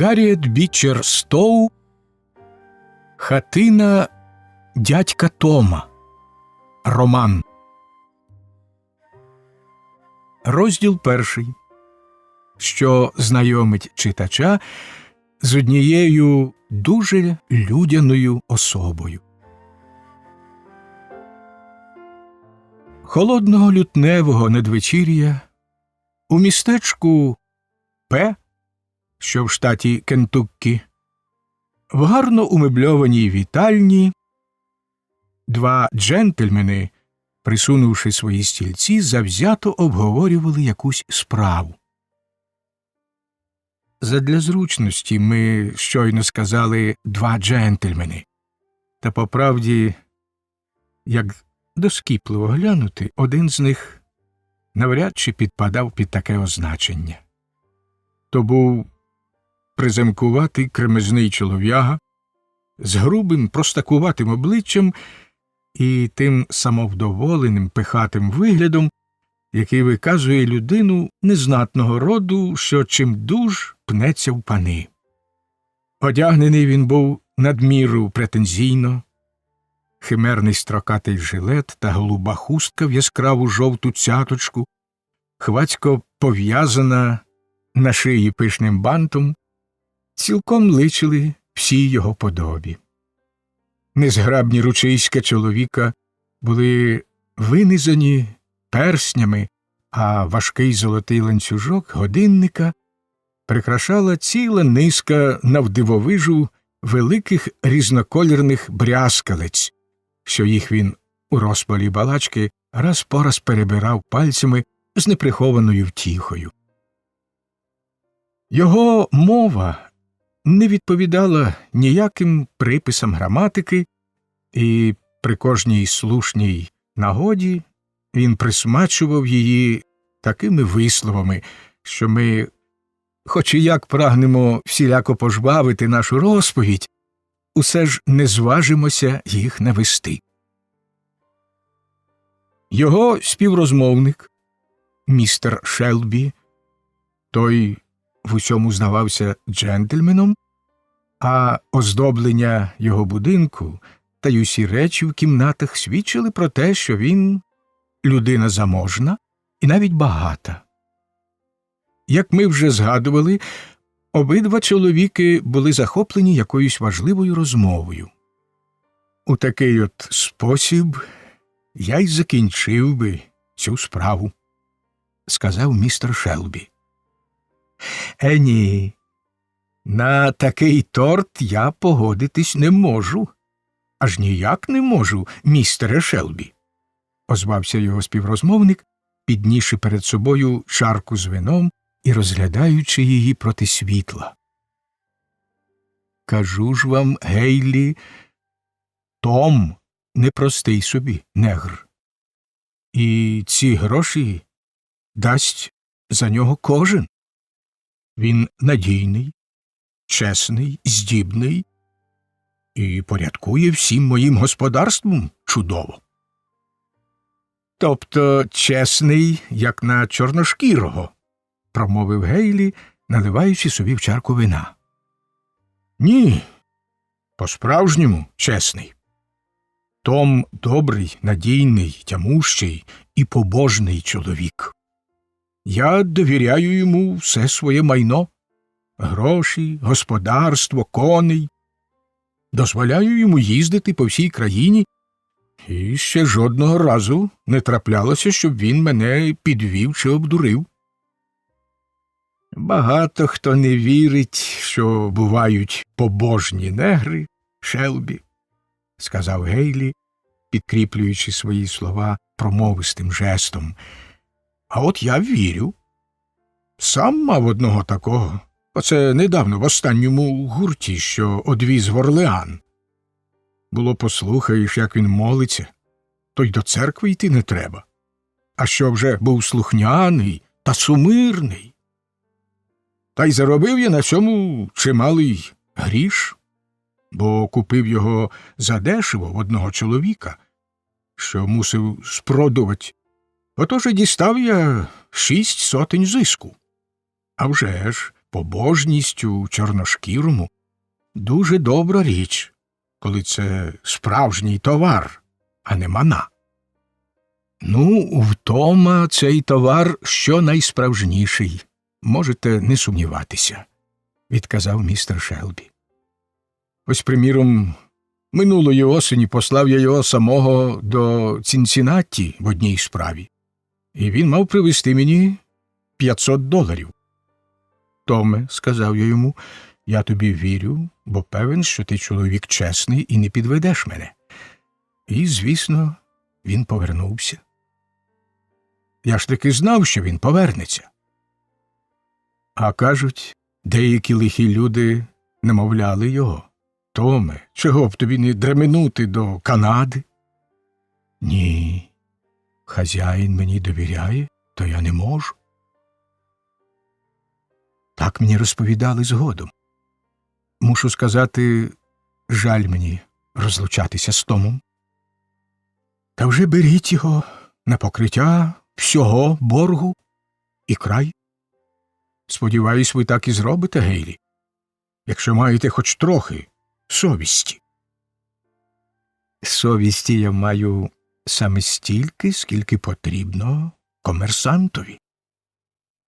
Гарріет Бітчер Стоу «Хатина дядька Тома». Роман. Розділ перший, що знайомить читача з однією дуже людяною особою. Холодного лютневого надвечір'я у містечку П, що в штаті Кентуккі, в гарно умебльованій вітальні два джентльмени, присунувши свої стільці, завзято обговорювали якусь справу. Задля зручності ми щойно сказали «два джентльмени». Та по правді, як доскіпливо глянути, один з них навряд чи підпадав під таке означення. То був приземкуватий кремезний чолов'яга з грубим простакуватим обличчям і тим самовдоволеним пихатим виглядом, який виказує людину незнатного роду, що чимдуж пнеться в пани. Одягнений він був надміру претензійно, химерний строкатий жилет та голуба хустка в яскраву жовту цяточку, хвацько пов'язана на шиї пишним бантом, цілком личили всій його подобі. Незграбні ручиська чоловіка були винизані перснями, а важкий золотий ланцюжок годинника прикрашала ціла низка навдивовижу великих різнокольорних брязкалець, що їх він у розпалі балачки раз по раз перебирав пальцями з неприхованою втіхою. Його мова не відповідала ніяким приписам граматики, і при кожній слушній нагоді він присмачував її такими висловами, що ми, хоч і як прагнемо всіляко пожвавити нашу розповідь, усе ж не зважимося їх навести. Його співрозмовник, містер Шелбі, той в усьому здавався джентльменом, а оздоблення його будинку та й усі речі в кімнатах свідчили про те, що він людина заможна і навіть багата. Як ми вже згадували, обидва чоловіки були захоплені якоюсь важливою розмовою. У такий от спосіб я й закінчив би цю справу, сказав містер Шелбі. Ні, на такий торт я погодитись не можу. Аж ніяк не можу, містере Шелбі, озвався його співрозмовник, піднісши перед собою чарку з вином і розглядаючи її проти світла. Кажу ж вам, Гейлі, Том непростий собі негр. І ці гроші дасть за нього кожен. Він надійний, чесний, здібний і порядкує всім моїм господарством чудово. Тобто чесний, як на чорношкірого, промовив Гейлі, наливаючи собі в чарку вина. Ні, по-справжньому чесний. Том добрий, надійний, тямущий і побожний чоловік. Я довіряю йому все своє майно, гроші, господарство, коней. Дозволяю йому їздити по всій країні, і ще жодного разу не траплялося, щоб він мене підвів чи обдурив. Багато хто не вірить, що бувають побожні негри, Шелбі, сказав Гейлі, підкріплюючи свої слова промовистим жестом. А от я вірю. Сам мав одного такого. Оце недавно в останньому гурті, що одвіз в Орлеан. Було, послухаєш, як він молиться, то й до церкви йти не треба. А що вже був слухняний та сумирний. Та й заробив я на цьому чималий гріш, бо купив його задешево в одного чоловіка, що мусив спродувати. Отож і дістав я 6 сотень зиску. А вже ж, побожність у чорношкірому дуже добра річ, коли це справжній товар, а не мана. Ну, втома цей товар щонайсправжніший, можете не сумніватися, відказав містер Шелбі. Ось, приміром, минулої осені послав я його самого до Цінціннатті в одній справі, і він мав привезти мені $500. Томе, сказав я йому, я тобі вірю, бо певен, що ти чоловік чесний і не підведеш мене. І, звісно, він повернувся. Я ж таки знав, що він повернеться. А кажуть, деякі лихі люди намовляли його. Томе, чого б тобі не дременути до Канади? Ні, хазяїн мені довіряє, то я не можу. Так мені розповідали згодом. Мушу сказати, жаль мені розлучатися з Томом. Та вже беріть його на покриття всього боргу і край. Сподіваюсь, ви так і зробите, Гейлі, якщо маєте хоч трохи совісті. Совісті я маю саме стільки, скільки потрібно комерсантові.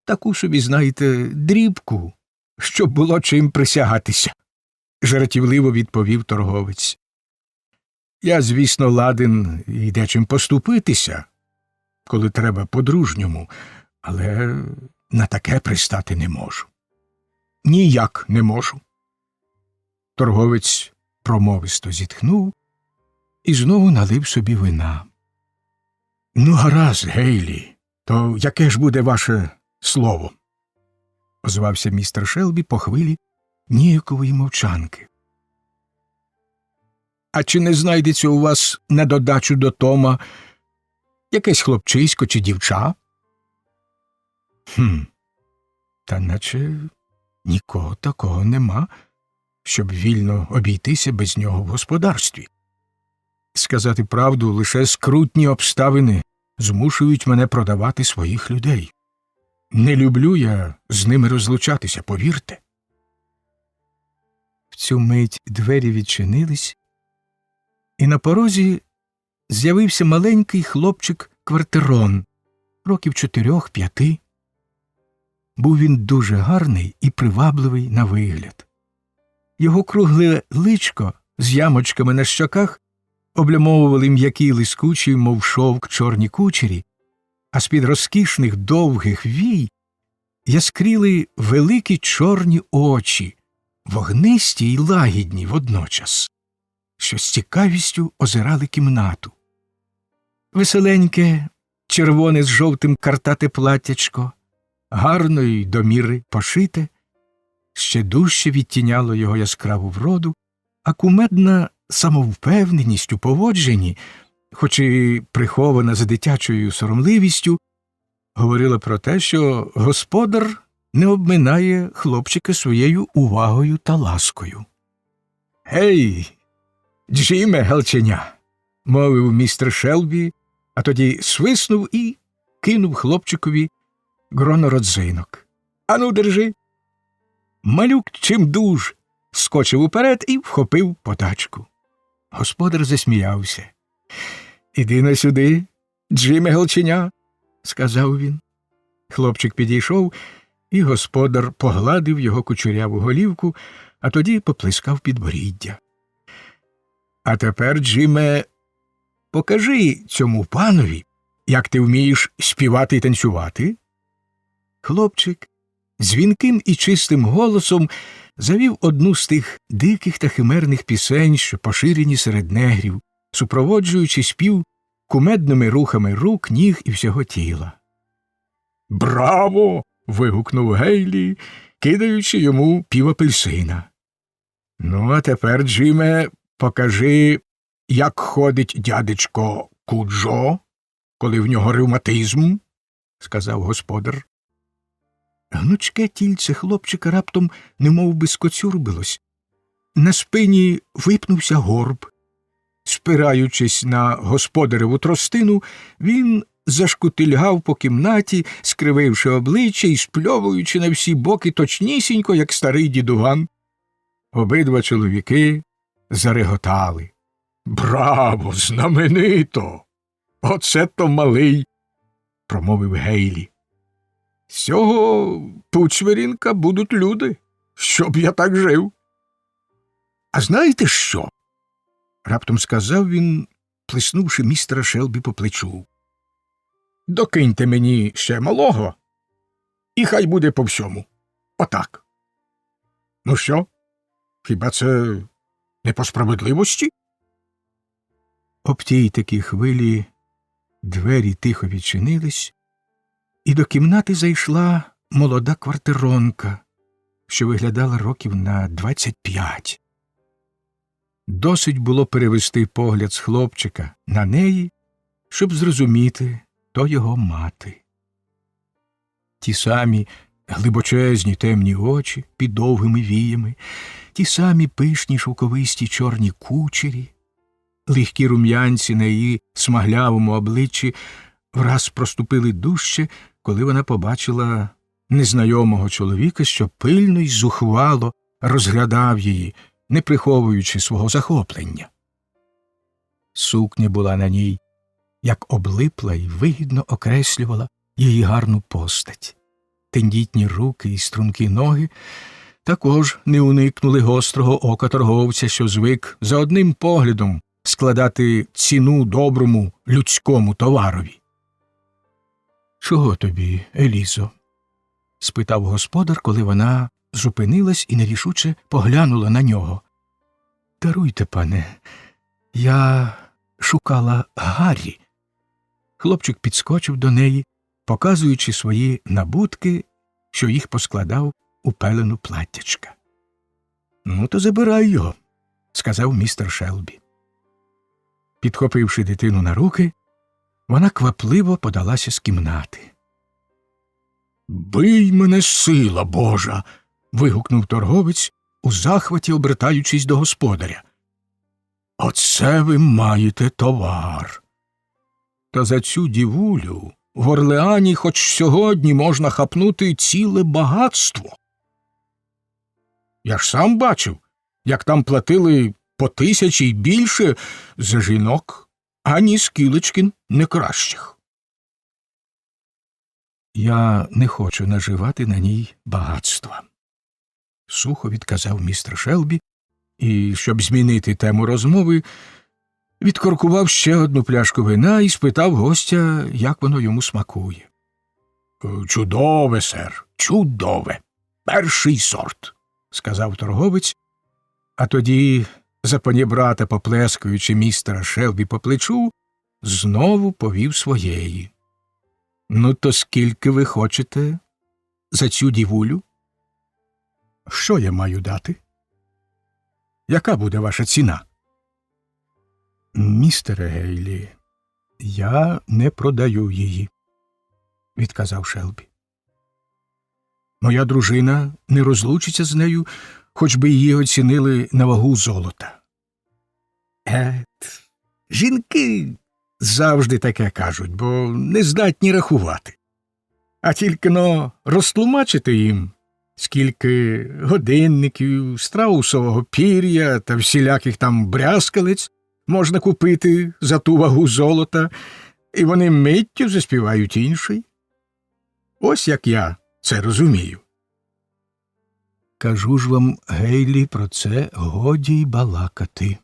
Таку собі, знаєте, дрібку, щоб було чим присягатися, жартівливо відповів торговець. Я, звісно, ладен і дечим поступитися, коли треба по-дружньому, але на таке пристати не можу. Ніяк не можу. Торговець промовисто зітхнув і знову налив собі вина. Ну, гаразд, Гейлі, то яке ж буде ваше слово? Озвався містер Шелбі по хвилі ніякової мовчанки. А чи не знайдеться у вас на додачу до Тома якесь хлопчисько чи дівча? Та наче нікого такого нема, щоб вільно обійтися без нього в господарстві. Сказати правду, лише скрутні обставини змушують мене продавати своїх людей. Не люблю я з ними розлучатися, повірте. В цю мить двері відчинились, і на порозі з'явився маленький хлопчик-квартирон, років 4-5. Був він дуже гарний і привабливий на вигляд. Його кругле личко з ямочками на щоках облямовували м'які лискучі, мов шовк, чорні кучері, а з-під розкішних довгих вій яскріли великі чорні очі, вогнисті й лагідні водночас, що з цікавістю озирали кімнату. Веселеньке, червоне з жовтим картате платтячко, гарно й до міри пошите, ще дужче відтіняло його яскраву вроду, а кумедна самовпевненість у поводженні, хоч і прихована за дитячою соромливістю, говорила про те, що господар не обминає хлопчика своєю увагою та ласкою. «Гей, Джиме, галченя!» – мовив містер Шелбі, а тоді свиснув і кинув хлопчикові гроно родзинок. «Ану, держи!» Малюк чимдуж скочив уперед і вхопив подачку. Господар засміявся. «Іди на сюди, Джиме галченя!» – сказав він. Хлопчик підійшов, і господар погладив його кучеряву голівку, а тоді поплескав підборіддя. «А тепер, Джиме, покажи цьому панові, як ти вмієш співати й танцювати». Хлопчик дзвінким і чистим голосом завів одну з тих диких та химерних пісень, що поширені серед негрів, супроводжуючи спів кумедними рухами рук, ніг і всього тіла. «Браво!» – вигукнув Гейлі, кидаючи йому півапельсина. «Ну, а тепер, Джиме, покажи, як ходить дядечко Куджо, коли в нього ревматизм», – сказав господар. Гнучке тільце хлопчика раптом немов би скоцюрбилось. На спині випнувся горб. Спираючись на господареву тростину, він зашкутильгав по кімнаті, скрививши обличчя і спльовуючи на всі боки точнісінько, як старий дідуган. Обидва чоловіки зареготали. «Браво! Знаменито! Оце то малий!» – промовив Гейлі. «З цього Пуцьверінка будуть люди, щоб я так жив!» «А знаєте що?» – раптом сказав він, плеснувши містера Шелбі по плечу. «Докиньте мені ще малого, і хай буде по всьому. Отак. Ну що, хіба це не по справедливості?» Об тій такій хвилі двері тихо відчинились, і до кімнати зайшла молода квартиронка, що виглядала років на 25. Досить було перевести погляд з хлопчика на неї, щоб зрозуміти, то його мати. Ті самі глибочезні темні очі під довгими віями, ті самі пишні шовковисті чорні кучері, легкі рум'янці на її смаглявому обличчі враз проступили дужче, коли вона побачила незнайомого чоловіка, що пильно й зухвало розглядав її, не приховуючи свого захоплення. Сукня була на ній, як облипла й вигідно окреслювала її гарну постать. Тендітні руки і стрункі ноги також не уникнули гострого ока торговця, що звик за одним поглядом складати ціну доброму людському товарові. «Чого тобі, Елізо?» – спитав господар, коли вона зупинилась і нерішуче поглянула на нього. «Даруйте, пане, я шукала Гаррі». Хлопчик підскочив до неї, показуючи свої набутки, що їх поскладав у пелену платтячка. «Ну, то забирай його», – сказав містер Шелбі. Підхопивши дитину на руки, вона квапливо подалася з кімнати. «Бий мене, сила Божа!» – вигукнув торговець, у захваті обертаючись до господаря. «Оце ви маєте товар! Та за цю дівулю в Орлеані хоч сьогодні можна хапнути ціле багатство. Я ж сам бачив, як там платили по 1000 й більше за жінок, ані Скілечкін не кращих». «Я не хочу наживати на ній багатства», – сухо відказав містер Шелбі, і, щоб змінити тему розмови, відкоркував ще одну пляшку вина і спитав гостя, як воно йому смакує. «Чудове, сер, чудове! Перший сорт», – сказав торговець, а тоді, за панібрата поплескуючи містера Шелбі по плечу, знову повів своєї. «Ну, то скільки ви хочете за цю дівулю?» «Що я маю дати? Яка буде ваша ціна?» «Містере Гейлі, я не продаю її», – відказав Шелбі. «Моя дружина не розлучиться з нею, хоч би її оцінили на вагу золота». Жінки завжди таке кажуть, бо не здатні рахувати. А тільки-но розтлумачити їм, скільки годинників, страусового пір'я та всіляких там брязкалець можна купити за ту вагу золота, і вони миттю заспівають інший. Ось як я це розумію. «Кажу ж вам, Гейлі, про це годі й балакати.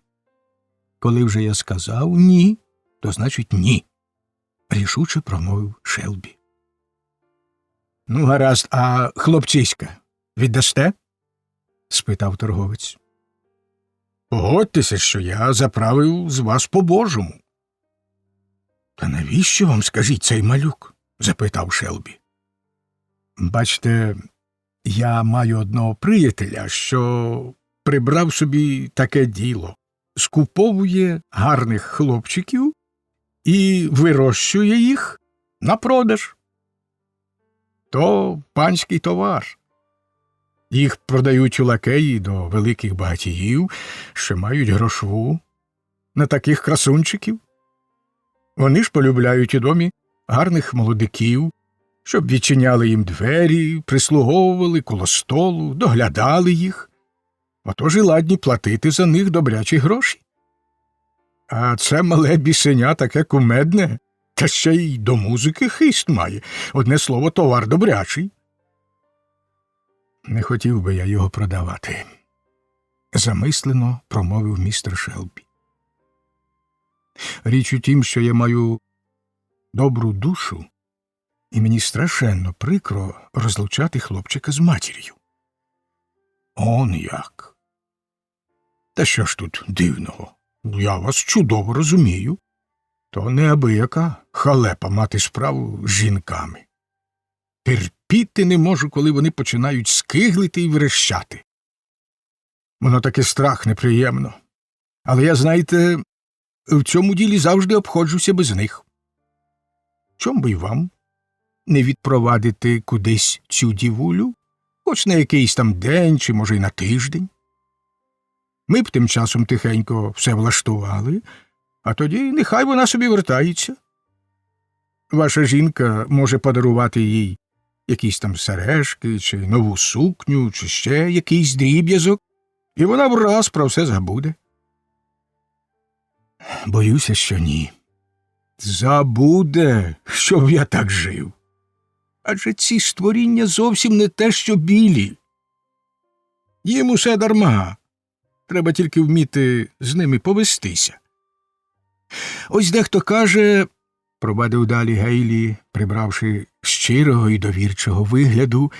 Коли вже я сказав «ні», то значить «ні», – рішуче промовив Шелбі. «Ну, гаразд, а хлопчиська віддасте?» – спитав торговець. «Погодьтеся, що я заправив з вас по-божому». «Та навіщо вам, скажіть, цей малюк?» – запитав Шелбі. «Бачте, я маю одного приятеля, що прибрав собі таке діло. Скуповує гарних хлопчиків і вирощує їх на продаж. То панський товар. Їх продають у лакеї до великих багатіїв, що мають грошву на таких красунчиків. Вони ж полюбляють у домі гарних молодиків, щоб відчиняли їм двері, прислуговували коло столу, доглядали їх. Отож і ладні платити за них добрячі гроші. А це мале бісеня таке кумедне, та ще й до музики хист має. Одне слово, товар добрячий. Не хотів би я його продавати, замислено промовив містер Шелбі. Річ у тім, що я маю добру душу, і мені страшенно прикро розлучати хлопчика з матір'ю. Он як? Та що ж тут дивного? Я вас чудово розумію. То неабияка халепа мати справу з жінками. Терпіти не можу, коли вони починають скиглити і верещати. Воно таки страх неприємно. Але я, знаєте, в цьому ділі завжди обходжуся без них. Чом би й вам не відпровадити кудись цю дівулю, хоч на якийсь там день чи, може, й на тиждень? Ми б тим часом тихенько все влаштували, а тоді нехай вона собі вертається. Ваша жінка може подарувати їй якісь там сережки, чи нову сукню, чи ще якийсь дріб'язок, і вона враз про все забуде. Боюся, що ні. Забуде, щоб я так жив. Адже ці створіння зовсім не те, що білі. Їм усе дарма. Треба тільки вміти з ними повестися. Ось дехто каже, провадив далі Гейлі, прибравши щирого і довірчого вигляду,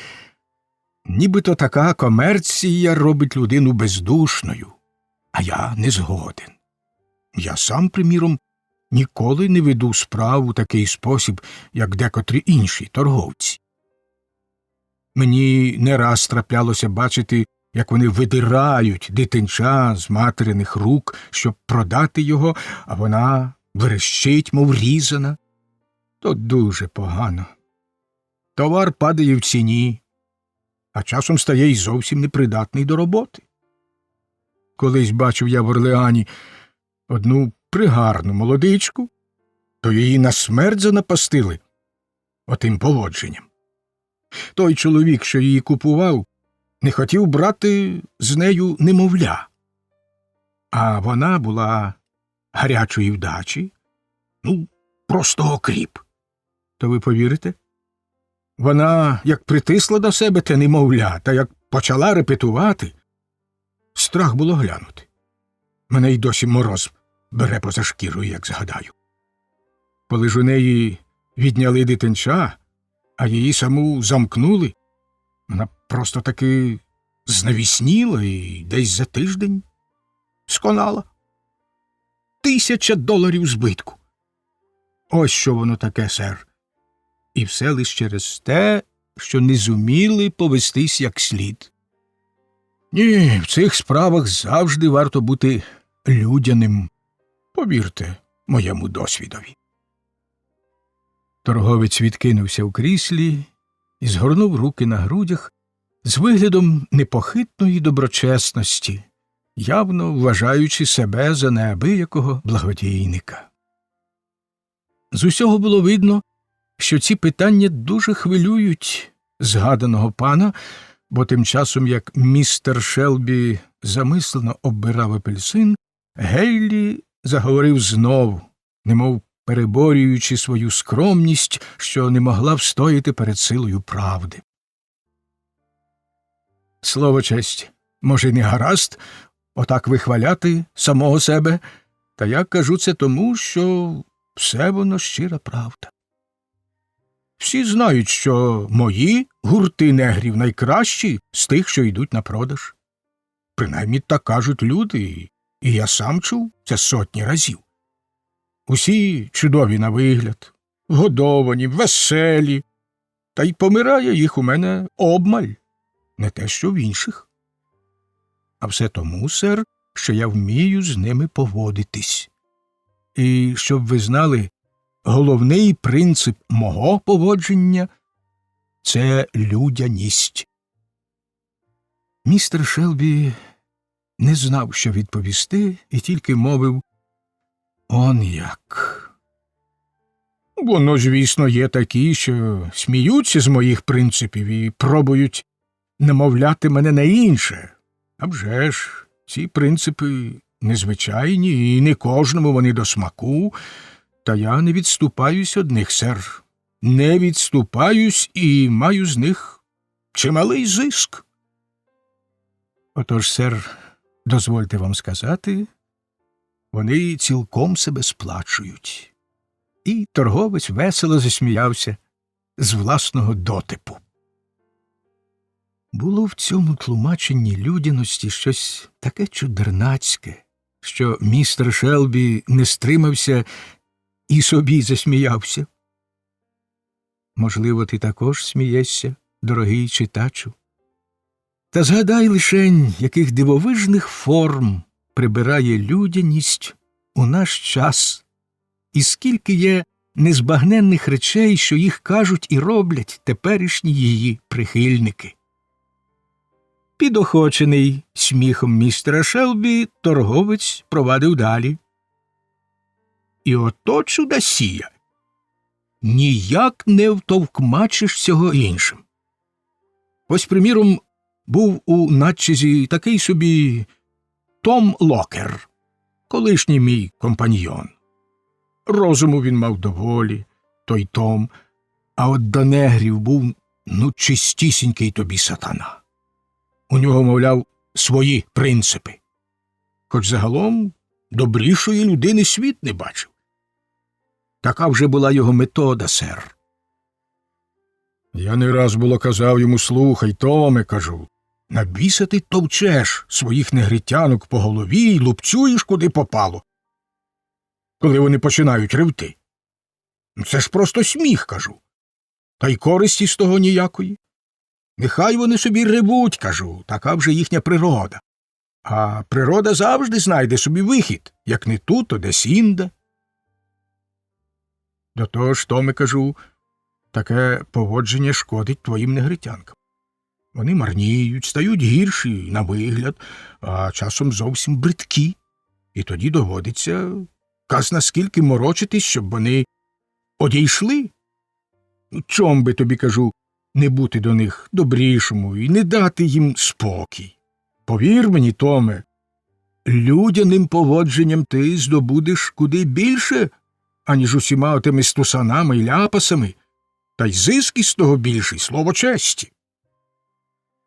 нібито така комерція робить людину бездушною, а я не згоден. Я сам, приміром, ніколи не веду справу у такий спосіб, як декотрі інші торговці. Мені не раз траплялося бачити, як вони видирають дитинча з материних рук, щоб продати його, а вона верещить, мов різана. То дуже погано. Товар падає в ціні, а часом стає й зовсім непридатний до роботи. Колись бачив я в Орлеані одну пригарну молодичку, то її на смерть занапастили отим поводженням. Той чоловік, що її купував, не хотів брати з нею немовля. А вона була гарячої вдачі, просто окріп. То ви повірите? Вона як притисла до себе те немовля, та як почала репетувати, страх було глянути. Мене й досі мороз бере поза шкірою, як згадаю. Коли ж у неї відняли дитинча, а її саму замкнули, вона просто таки знавісніла і десь за тиждень сконала. $1000 збитку. Ось що воно таке, сер. І все лиш через те, що не зуміли повестись як слід. Ні, в цих справах завжди варто бути людяним. Повірте моєму досвідові. Торговець відкинувся в кріслі і згорнув руки на грудях з виглядом непохитної доброчесності, явно вважаючи себе за неабиякого благодійника. З усього було видно, що ці питання дуже хвилюють згаданого пана, бо тим часом, як містер Шелбі замислено оббирав апельсин, Гейлі заговорив знову, немов переборюючи свою скромність, що не могла встояти перед силою правди. Слово честь, може, й не гаразд отак вихваляти самого себе, та я кажу це тому, що все воно щира правда. Всі знають, що мої гурти негрів найкращі з тих, що йдуть на продаж. Принаймні так кажуть люди, і я сам чув це сотні разів. Усі чудові на вигляд, годовані, веселі, та й помирає їх у мене обмаль, не те, що в інших. А все тому, сер, що я вмію з ними поводитись. І щоб ви знали, головний принцип мого поводження – це людяність. Містер Шелбі не знав, що відповісти, і тільки мовив: «Он як! Воно, звісно, є такі, що сміються з моїх принципів і пробують намовляти мене на інше. А вже ж, ці принципи незвичайні, і не кожному вони до смаку, та я не відступаюсь од них, сер. Не відступаюсь і маю з них чималий зиск. Отож, сер, дозвольте вам сказати, вони цілком себе сплачують. І торговець весело засміявся з власного дотипу. Було в цьому тлумаченні людяності щось таке чудернацьке, що містер Шелбі не стримався і собі засміявся. Можливо, ти також смієшся, дорогий читачу? Та згадай лишень, яких дивовижних форм прибирає людяність у наш час, і скільки є незбагненних речей, що їх кажуть і роблять теперішні її прихильники. Підохочений сміхом містера Шелбі, торговець провадив далі. І ото чудосія! Ніяк не втовкмачиш цього іншим. Ось, приміром, був у надчизі такий собі Том Локер, колишній мій компаньйон. Розуму він мав доволі, той Том, а от до негрів був, чистісінький тобі сатана. У нього, мовляв, свої принципи. Хоч загалом добрішої людини світ не бачив. Така вже була його метода, сер. Я не раз було казав йому: слухай, Томе, кажу, на біса ти товчеш своїх негритянок по голові й лупцюєш куди попало, коли вони починають ревти. Це ж просто сміх, кажу. Та й користі з того ніякої. Нехай вони собі ревуть, кажу, така вже їхня природа. А природа завжди знайде собі вихід, як не тут, то десь інде. До того ж, Томе, кажу, таке поводження шкодить твоїм негритянкам. Вони марніють, стають гірші на вигляд, а часом зовсім бридкі. І тоді доводиться казна скільки морочитись, щоб вони одійшли. Чом би тобі, кажу, не бути до них добрішому і не дати їм спокій? Повір мені, Томе, людяним поводженням ти здобудеш куди більше, аніж усіма отими стусанами й ляпасами, та й зиск із того більший, слово честі.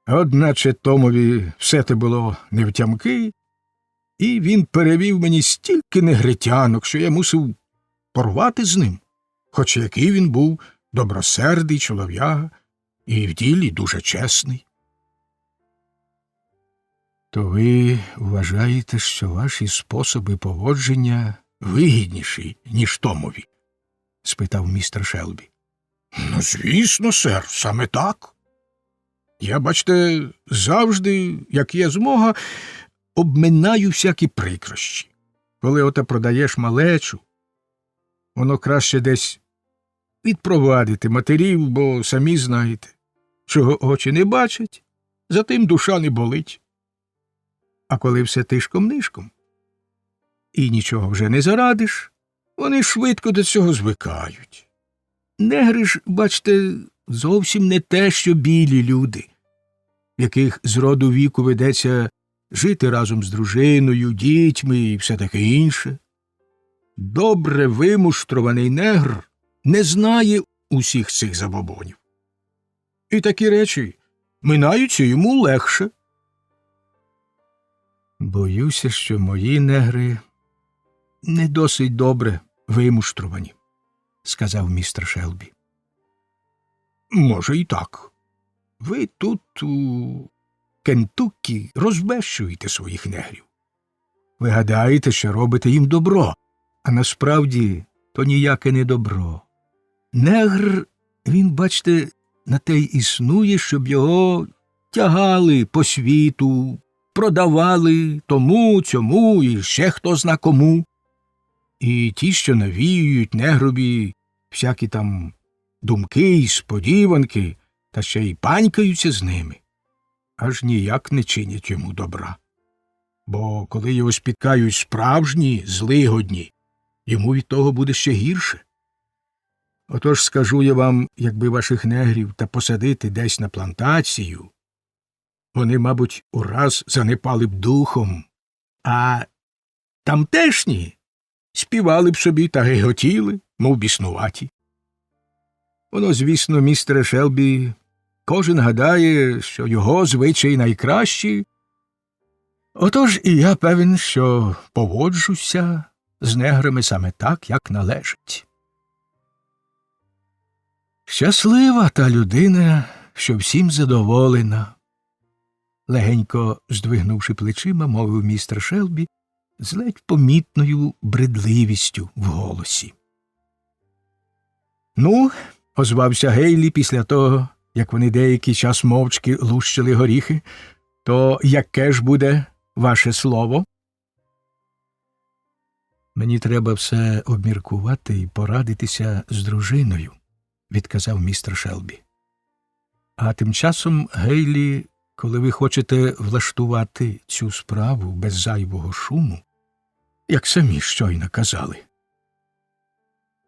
Одначе Томові все те було невтямки, і він перевів мені стільки негритянок, що я мусив порвати з ним, хоч який він був добросердий чолов'яга і в ділі дуже чесний. То ви вважаєте, що ваші способи поводження вигідніші, ніж Томові? – спитав містер Шелбі. Звісно, сер, саме так. Я, бачте, завжди, як є змога, обминаю всякі прикрощі. Коли оте продаєш малечу, воно краще десь відпровадити матерів, бо самі знаєте, чого очі не бачать, за тим душа не болить. А коли все тишком-нишком, і нічого вже не зарадиш, вони швидко до цього звикають. Негри ж, бачте, зовсім не те, що білі люди, в яких з роду віку ведеться жити разом з дружиною, дітьми і все таке інше. Добре вимуштрований негр не знає усіх цих забобонів. І такі речі минаються йому легше. Боюся, що мої негри не досить добре вимуштровані, – сказав містер Шелбі. Може, і так. Ви тут, у Кентуккі, розбещуєте своїх негрів. Ви гадаєте, що робите їм добро, а насправді то ніяке не добро. Негр, він, бачте, на те й існує, щоб його тягали по світу, продавали тому, цьому і ще хто зна кому. І ті, що навіюють негрові всякі там думки й сподіванки, та ще й панькаються з ними, аж ніяк не чинять йому добра. Бо коли його спіткають справжні злигодні, йому від того буде ще гірше. Отож скажу я вам, якби ваших негрів та посадити десь на плантацію, вони, мабуть, ураз занепали б духом, а тамтешні співали б собі та геготіли, мов біснуваті. Воно, звісно, містере Шелбі, кожен гадає, що його звичаї найкращі. Отож і я певен, що поводжуся з неграми саме так, як належить. Щаслива та людина, що всім задоволена, легенько здвигнувши плечима, мовив містер Шелбі з ледь помітною бредливістю в голосі. Ну, озвався Гейлі після того, як вони деякий час мовчки лущили горіхи, то яке ж буде ваше слово? Мені треба все обміркувати і порадитися з дружиною, відказав містер Шелбі. А тим часом, Гейлі, коли ви хочете влаштувати цю справу без зайвого шуму, як самі щойно казали,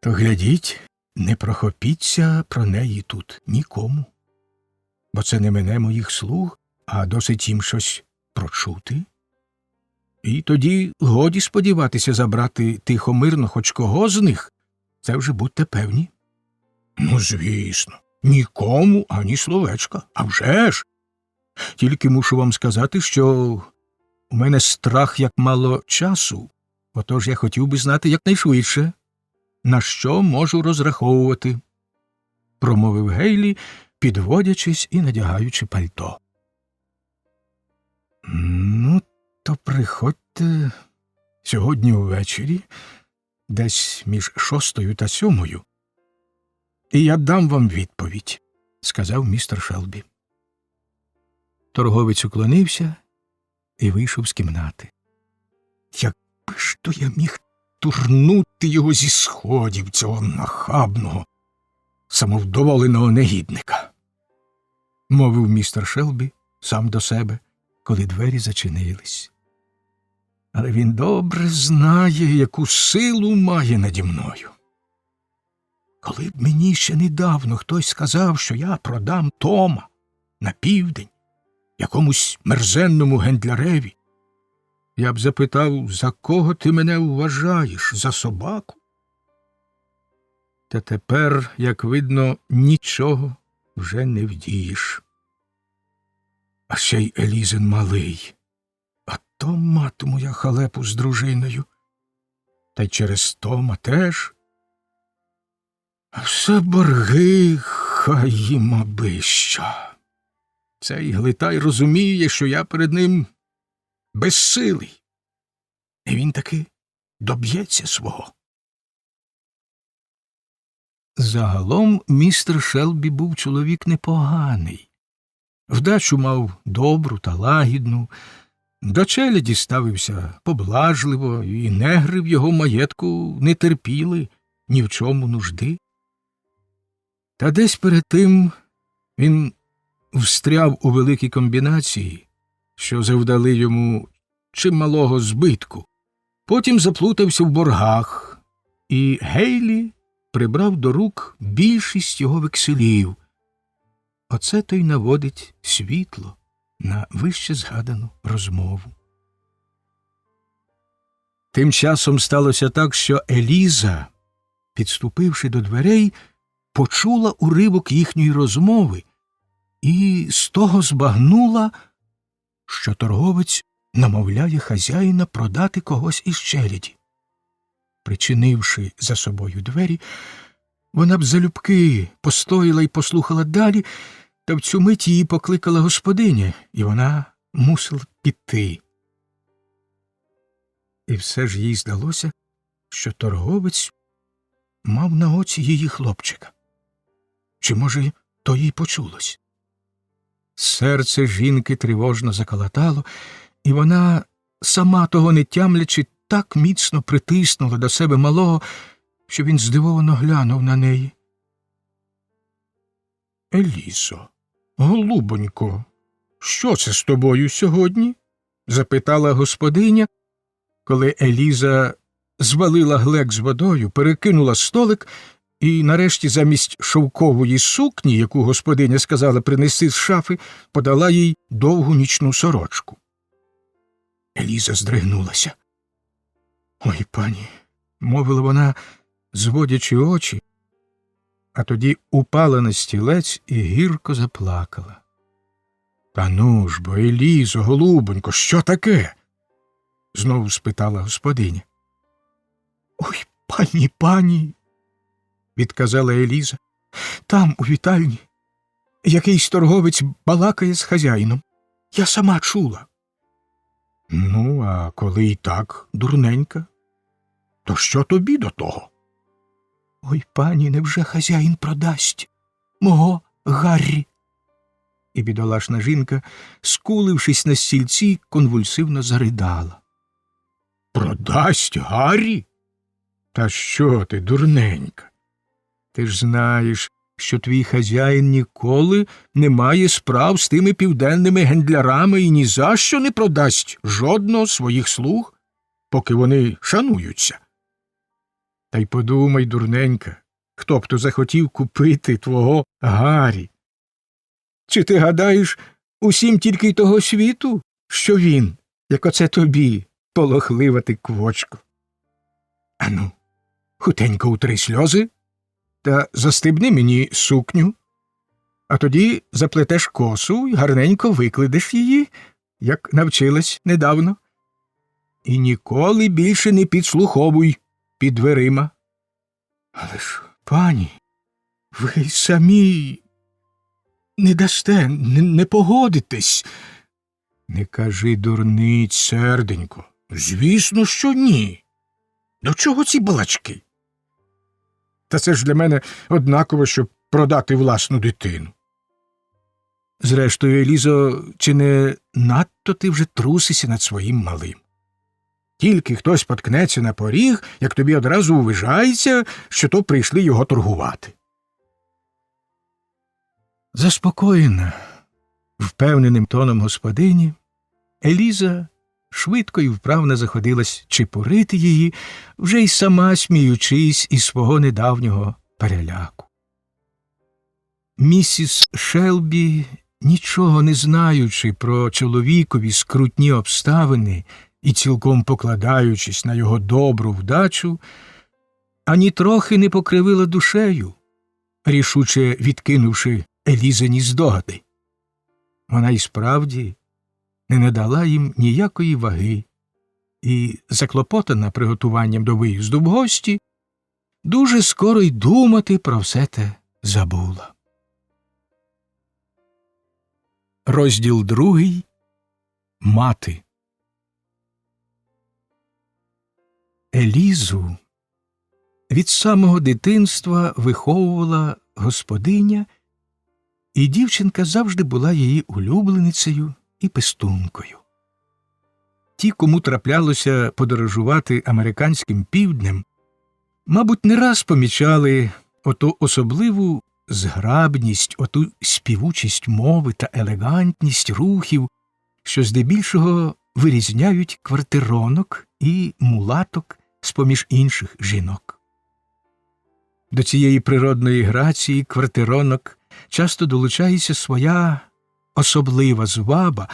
то глядіть, не прохопіться про неї тут нікому, бо це не мене моїх слуг, а досить їм щось прочути. І тоді годі сподіватися забрати тихо-мирно хоч кого з них, це вже будьте певні. Ну, звісно, нікому ані словечка, а вже ж. Тільки мушу вам сказати, що у мене страх як мало часу, отож я хотів би знати якнайшвидше, на що можу розраховувати, промовив Гейлі, підводячись і надягаючи пальто. Ну, то приходьте сьогодні увечері, десь між 6 та 7, і я дам вам відповідь, сказав містер Шелбі. Торговець уклонився і вийшов з кімнати. Якби ж то я міг турнути його зі сходів, цього нахабного, самовдоволеного негідника, мовив містер Шелбі сам до себе, коли двері зачинились. Але він добре знає, яку силу має наді мною. Коли б мені ще недавно хтось сказав, що я продам Тома на південь якомусь мерзенному гендляреві, я б запитав, за кого ти мене вважаєш, за собаку? Та тепер, як видно, нічого вже не вдієш. А ще й Елізен малий. А то матиму я халепу з дружиною. Та й через Тома теж. А все борги, хай їм аби що. Цей глитай розуміє, що я перед ним безсилий. І він таки доб'ється свого. Загалом містер Шелбі був чоловік непоганий. Вдачу мав добру та лагідну, до челяді ставився поблажливо, і негри в його маєтку не терпіли ні в чому нужди. Та десь перед тим він встряв у великій комбінації, що завдали йому чималого збитку. Потім заплутався в боргах, і Гейлі прибрав до рук більшість його векселів. Оце то й наводить світло на вище згадану розмову. Тим часом сталося так, що Еліза, підступивши до дверей, почула уривок їхньої розмови і з того збагнула, що торговець намовляє хазяїна продати когось із челяді. Причинивши за собою двері, вона б залюбки постояла й послухала далі, та в цю мить її покликала господиня, і вона мусила піти. І все ж їй здалося, що торговець мав на оці її хлопчика. Чи, може, то їй почулось? Серце жінки тривожно заколотало, і вона, сама того не тямлячи, так міцно притиснула до себе малого, що він здивовано глянув на неї. — Елізо, голубонько, що це з тобою сьогодні? — запитала господиня, коли Еліза звалила глек з водою, перекинула столик і нарешті замість шовкової сукні, яку господиня сказала принести з шафи, подала їй довгу нічну сорочку. Еліза здригнулася. «Ой, пані», – мовила вона, зводячи очі, а тоді упала на стілець і гірко заплакала. «Та ну ж бо, Елізо, голубонько, що таке?» – знову спитала господиня. «Ой, пані», – відказала Еліза, – «там, у вітальні, якийсь торговець балакає з хазяїном. Я сама чула». «Ну, а коли і так, дурненька, то що тобі до того?» «Ой, пані, невже хазяїн продасть мого Гаррі?» І бідолашна жінка, скулившись на стільці, конвульсивно заридала. «Продасть Гаррі? Та що ти, дурненька? Ти ж знаєш, що твій хазяїн ніколи не має справ з тими південними гендлярами і ні за що не продасть жодного своїх слуг, поки вони шануються. Та й подумай, дурненька, хто б то захотів купити твого Гаррі? Чи ти гадаєш усім тільки й того світу, що він, як оце тобі, полохлива ти квочко? Ану, хутенько утри сльози та застебни мені сукню, а тоді заплетеш косу і гарненько викладеш її, як навчилась недавно. І ніколи більше не підслуховуй під дверима». «Але ж, пані, ви самі не дасте, не погодитесь». «Не кажи дурниць, серденько. Звісно, що ні. До чого ці балачки? Та це ж для мене однаково, щоб продати власну дитину». «Зрештою, Елізо, чи не надто ти вже трусишся над своїм малим? Тільки хтось поткнеться на поріг, як тобі одразу ввижається, що то прийшли його торгувати». Заспокоєна впевненим тоном господині, Еліза швидко і вправно заходилась чепурити її, вже й сама сміючись із свого недавнього переляку. Місіс Шелбі, нічого не знаючи про чоловікові скрутні обставини і цілком покладаючись на його добру вдачу, ані трохи не покривила душею, рішуче відкинувши Елізині здогади. Вона й справді не надала їм ніякої ваги і, заклопотана приготуванням до виїзду в гості, дуже скоро й думати про все те забула. Розділ 2. Мати. Елізу від самого дитинства виховувала господиня, і дівчинка завжди була її улюбленицею і пестункою. Ті, кому траплялося подорожувати американським півднем, мабуть, не раз помічали оту особливу зграбність, оту співучість мови та елегантність рухів, що здебільшого вирізняють квартиронок і мулаток з-поміж інших жінок. До цієї природної грації квартиронок часто долучається своя особлива зваба,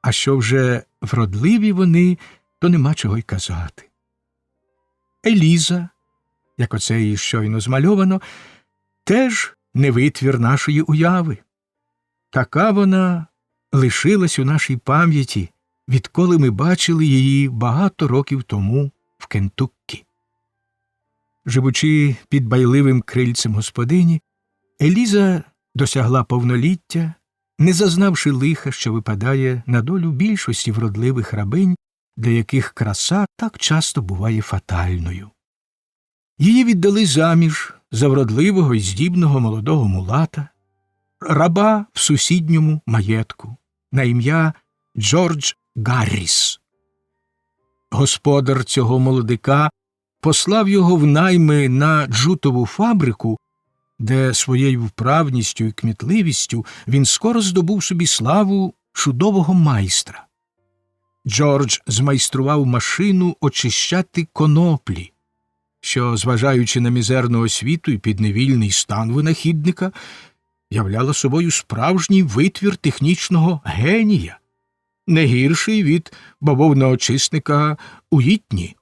а що вже вродливі вони, то нема чого й казати. Еліза, як оце її щойно змальовано, теж не витвір нашої уяви. Така вона лишилась у нашій пам'яті, відколи ми бачили її багато років тому в Кентуккі. Живучи під байливим крильцем господині, Еліза досягла повноліття, не зазнавши лиха, що випадає на долю більшості вродливих рабинь, для яких краса так часто буває фатальною. Її віддали заміж за вродливого і здібного молодого мулата, раба в сусідньому маєтку, на ім'я Джордж Гарріс. Господар цього молодика послав його в найми на джутову фабрику, де своєю вправністю і кмітливістю він скоро здобув собі славу чудового майстра. Джордж змайстрував машину очищати коноплі, що, зважаючи на мізерну освіту і підневільний стан винахідника, являла собою справжній витвір технічного генія, не гірший від бавовноочисника Уїтні.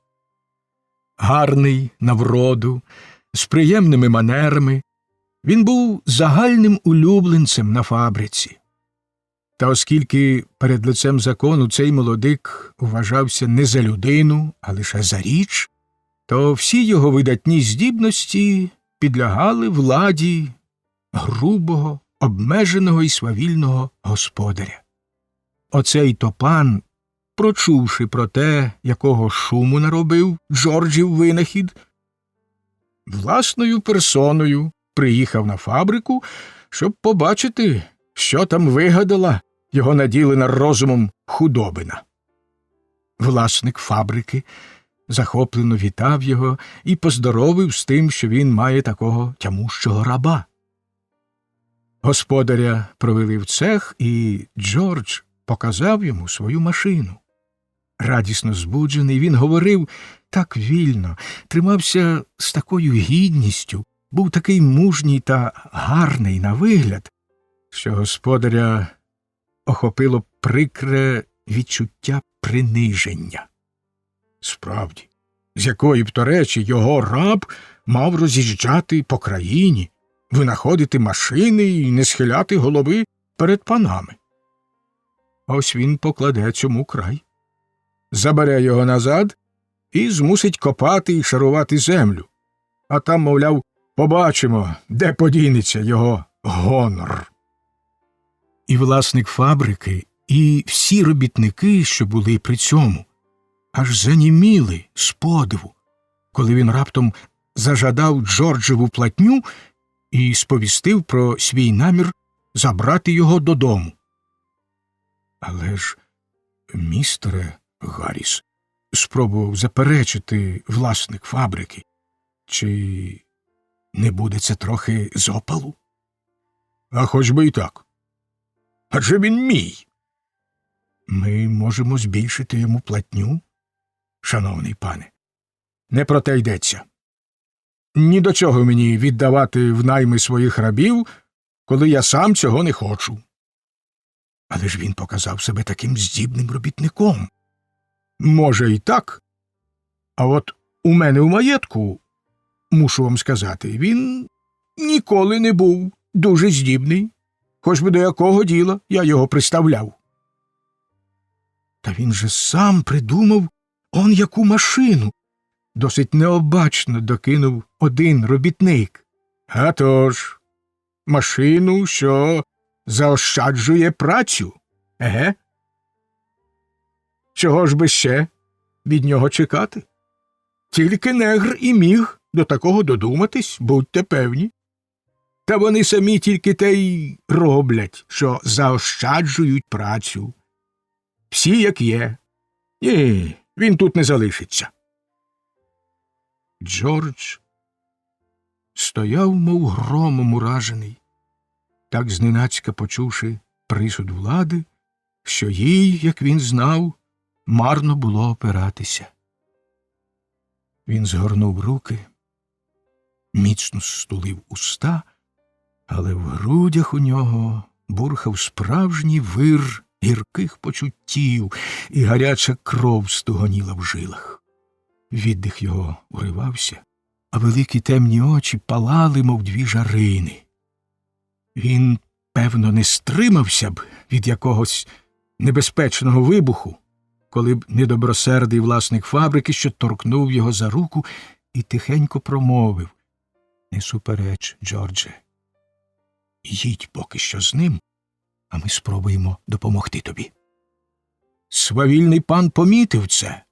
Гарний на вроду, з приємними манерами, він був загальним улюбленцем на фабриці. Та оскільки перед лицем закону цей молодик вважався не за людину, а лише за річ, то всі його видатні здібності підлягали владі грубого, обмеженого і свавільного господаря. Оцей то пан, прочувши про те, якого шуму наробив Джорджів винахід, власною персоною приїхав на фабрику, щоб побачити, що там вигадала його наділена розумом худобина. Власник фабрики захоплено вітав його і поздоровив з тим, що він має такого тямущого раба. Господаря провели в цех, і Джордж показав йому свою машину. Радісно збуджений, він говорив так вільно, тримався з такою гідністю, був такий мужній та гарний на вигляд, що господаря охопило прикре відчуття приниження. Справді, з якої б то речі його раб мав роз'їжджати по країні, винаходити машини і не схиляти голови перед панами. Ось він покладе цьому край, забере його назад і змусить копати і шарувати землю. А там, мовляв, побачимо, де подінеться його гонор. І власник фабрики, і всі робітники, що були при цьому, аж заніміли з подиву, коли він раптом зажадав Джорджеву платню і сповістив про свій намір забрати його додому. Але ж, містере Гарріс, спробував заперечити власник фабрики, чи не буде це трохи з опалу? А хоч би і так. Адже він мій. Ми можемо збільшити йому платню, шановний пане. Не про те йдеться. Ні до чого мені віддавати в найми своїх рабів, коли я сам цього не хочу. Але ж він показав себе таким здібним робітником. Може, і так. А от у мене в маєтку, мушу вам сказати, він ніколи не був дуже здібний, хоч би до якого діла я його приставляв. Та він же сам придумав он яку машину, досить необачно докинув один робітник. А тож, машину, що заощаджує працю, еге? Чого ж би ще від нього чекати? Тільки негр і міг до такого додуматись, будьте певні. Та вони самі тільки те й роблять, що заощаджують працю. Всі як є. Ні, він тут не залишиться. Джордж стояв, мов громом уражений, так зненацька почувши присуд влади, що їй, як він знав, марно було опиратися. Він згорнув руки, міцно стулив уста, але в грудях у нього бурхав справжній вир гірких почуттів, і гаряча кров стугоніла в жилах. Віддих його уривався, а великі темні очі палали, мов дві жарини. Він, певно, не стримався б від якогось небезпечного вибуху, коли б недобросердий власник фабрики, що торкнув його за руку і тихенько промовив: «Не супереч, Джордже. Їдь поки що з ним, а ми спробуємо допомогти тобі». Свавільний пан помітив це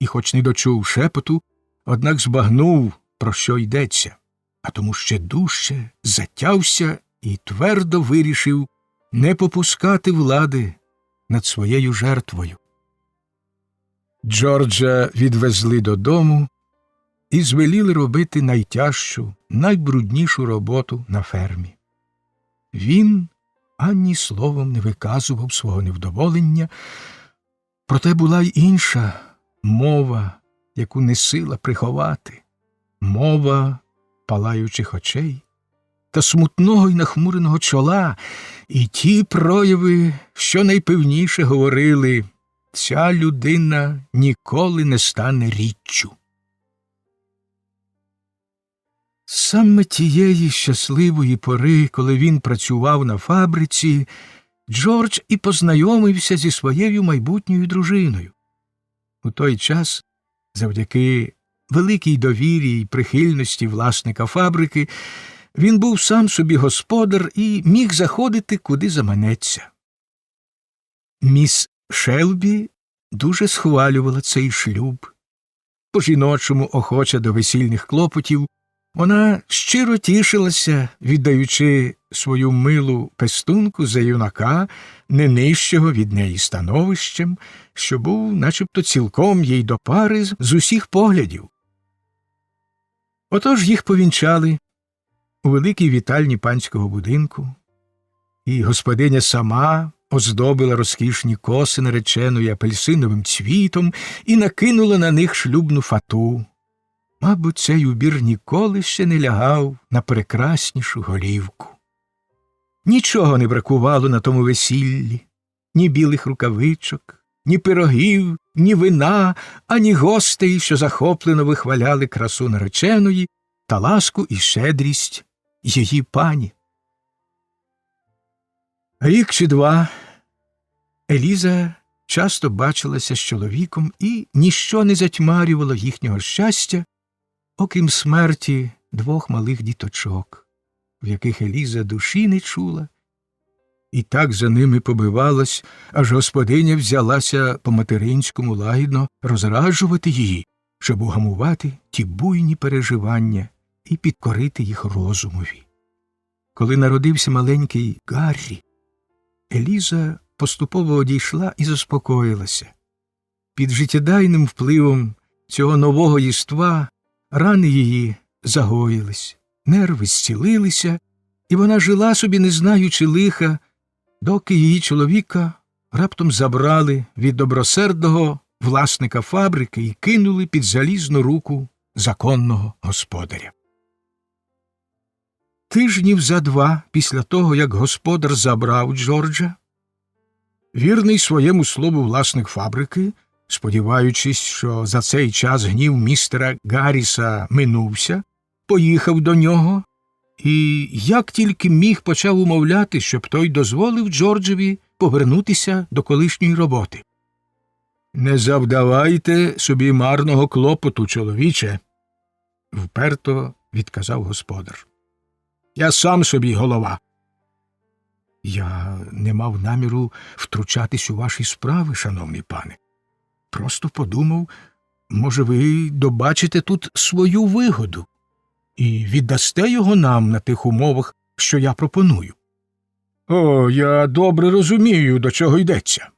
і, хоч не дочув шепоту, однак збагнув, про що йдеться, а тому ще дужче затявся і твердо вирішив не попускати влади над своєю жертвою. Джорджа відвезли додому і звеліли робити найтяжчу, найбруднішу роботу на фермі. Він ані словом не виказував свого невдоволення, проте була й інша мова, яку не сила приховати. мова палаючих очей та смутного й нахмуреного чола, і ті прояви, що найпевніше говорили: ця людина ніколи не стане річчю. Саме тієї щасливої пори, коли він працював на фабриці, Джордж і познайомився зі своєю майбутньою дружиною. У той час, завдяки великій довірі й прихильності власника фабрики, він був сам собі господар і міг заходити, куди заманеться. Міс Шелбі дуже схвалювала цей шлюб. По-жіночому охоча до весільних клопотів, вона щиро тішилася, віддаючи свою милу пестунку за юнака, не нижчого від неї становищем, що був начебто цілком їй до пари з усіх поглядів. Отож їх повінчали у великій вітальні панського будинку, і господиня сама оздобила розкішні коси нареченої апельсиновим цвітом і накинула на них шлюбну фату. Мабуть, цей убір ніколи ще не лягав на прекраснішу голівку. Нічого не бракувало на тому весіллі, ні білих рукавичок, ні пирогів, ні вина, ані гостей, що захоплено вихваляли красу нареченої та ласку і щедрість її пані. Рік чи два Еліза часто бачилася з чоловіком, і ніщо не затьмарювало їхнього щастя, окрім смерті двох малих діточок, в яких Еліза душі не чула, і так за ними побивалась, аж господиня взялася по-материнському лагідно розраджувати її, щоб угамувати ті буйні переживання і підкорити їх розумові. Коли народився маленький Гаррі, Еліза поступово одійшла і заспокоїлася. Під життєдайним впливом цього нового єства рани її загоїлись, нерви зцілилися, і вона жила собі, не знаючи лиха, доки її чоловіка раптом забрали від добросердного власника фабрики і кинули під залізну руку законного господаря. Тижнів за два після того, як господар забрав Джорджа, вірний своєму слову власник фабрики, сподіваючись, що за цей час гнів містера Гарріса минувся, поїхав до нього і, як тільки міг, почав умовляти, щоб той дозволив Джорджеві повернутися до колишньої роботи. «Не завдавайте собі марного клопоту, чоловіче», – вперто відказав господар. «Я сам собі голова». «Я не мав наміру втручатись у ваші справи, шановний пане. Просто подумав, може, ви добачите тут свою вигоду і віддасте його нам на тих умовах, що я пропоную». «О, я добре розумію, до чого йдеться.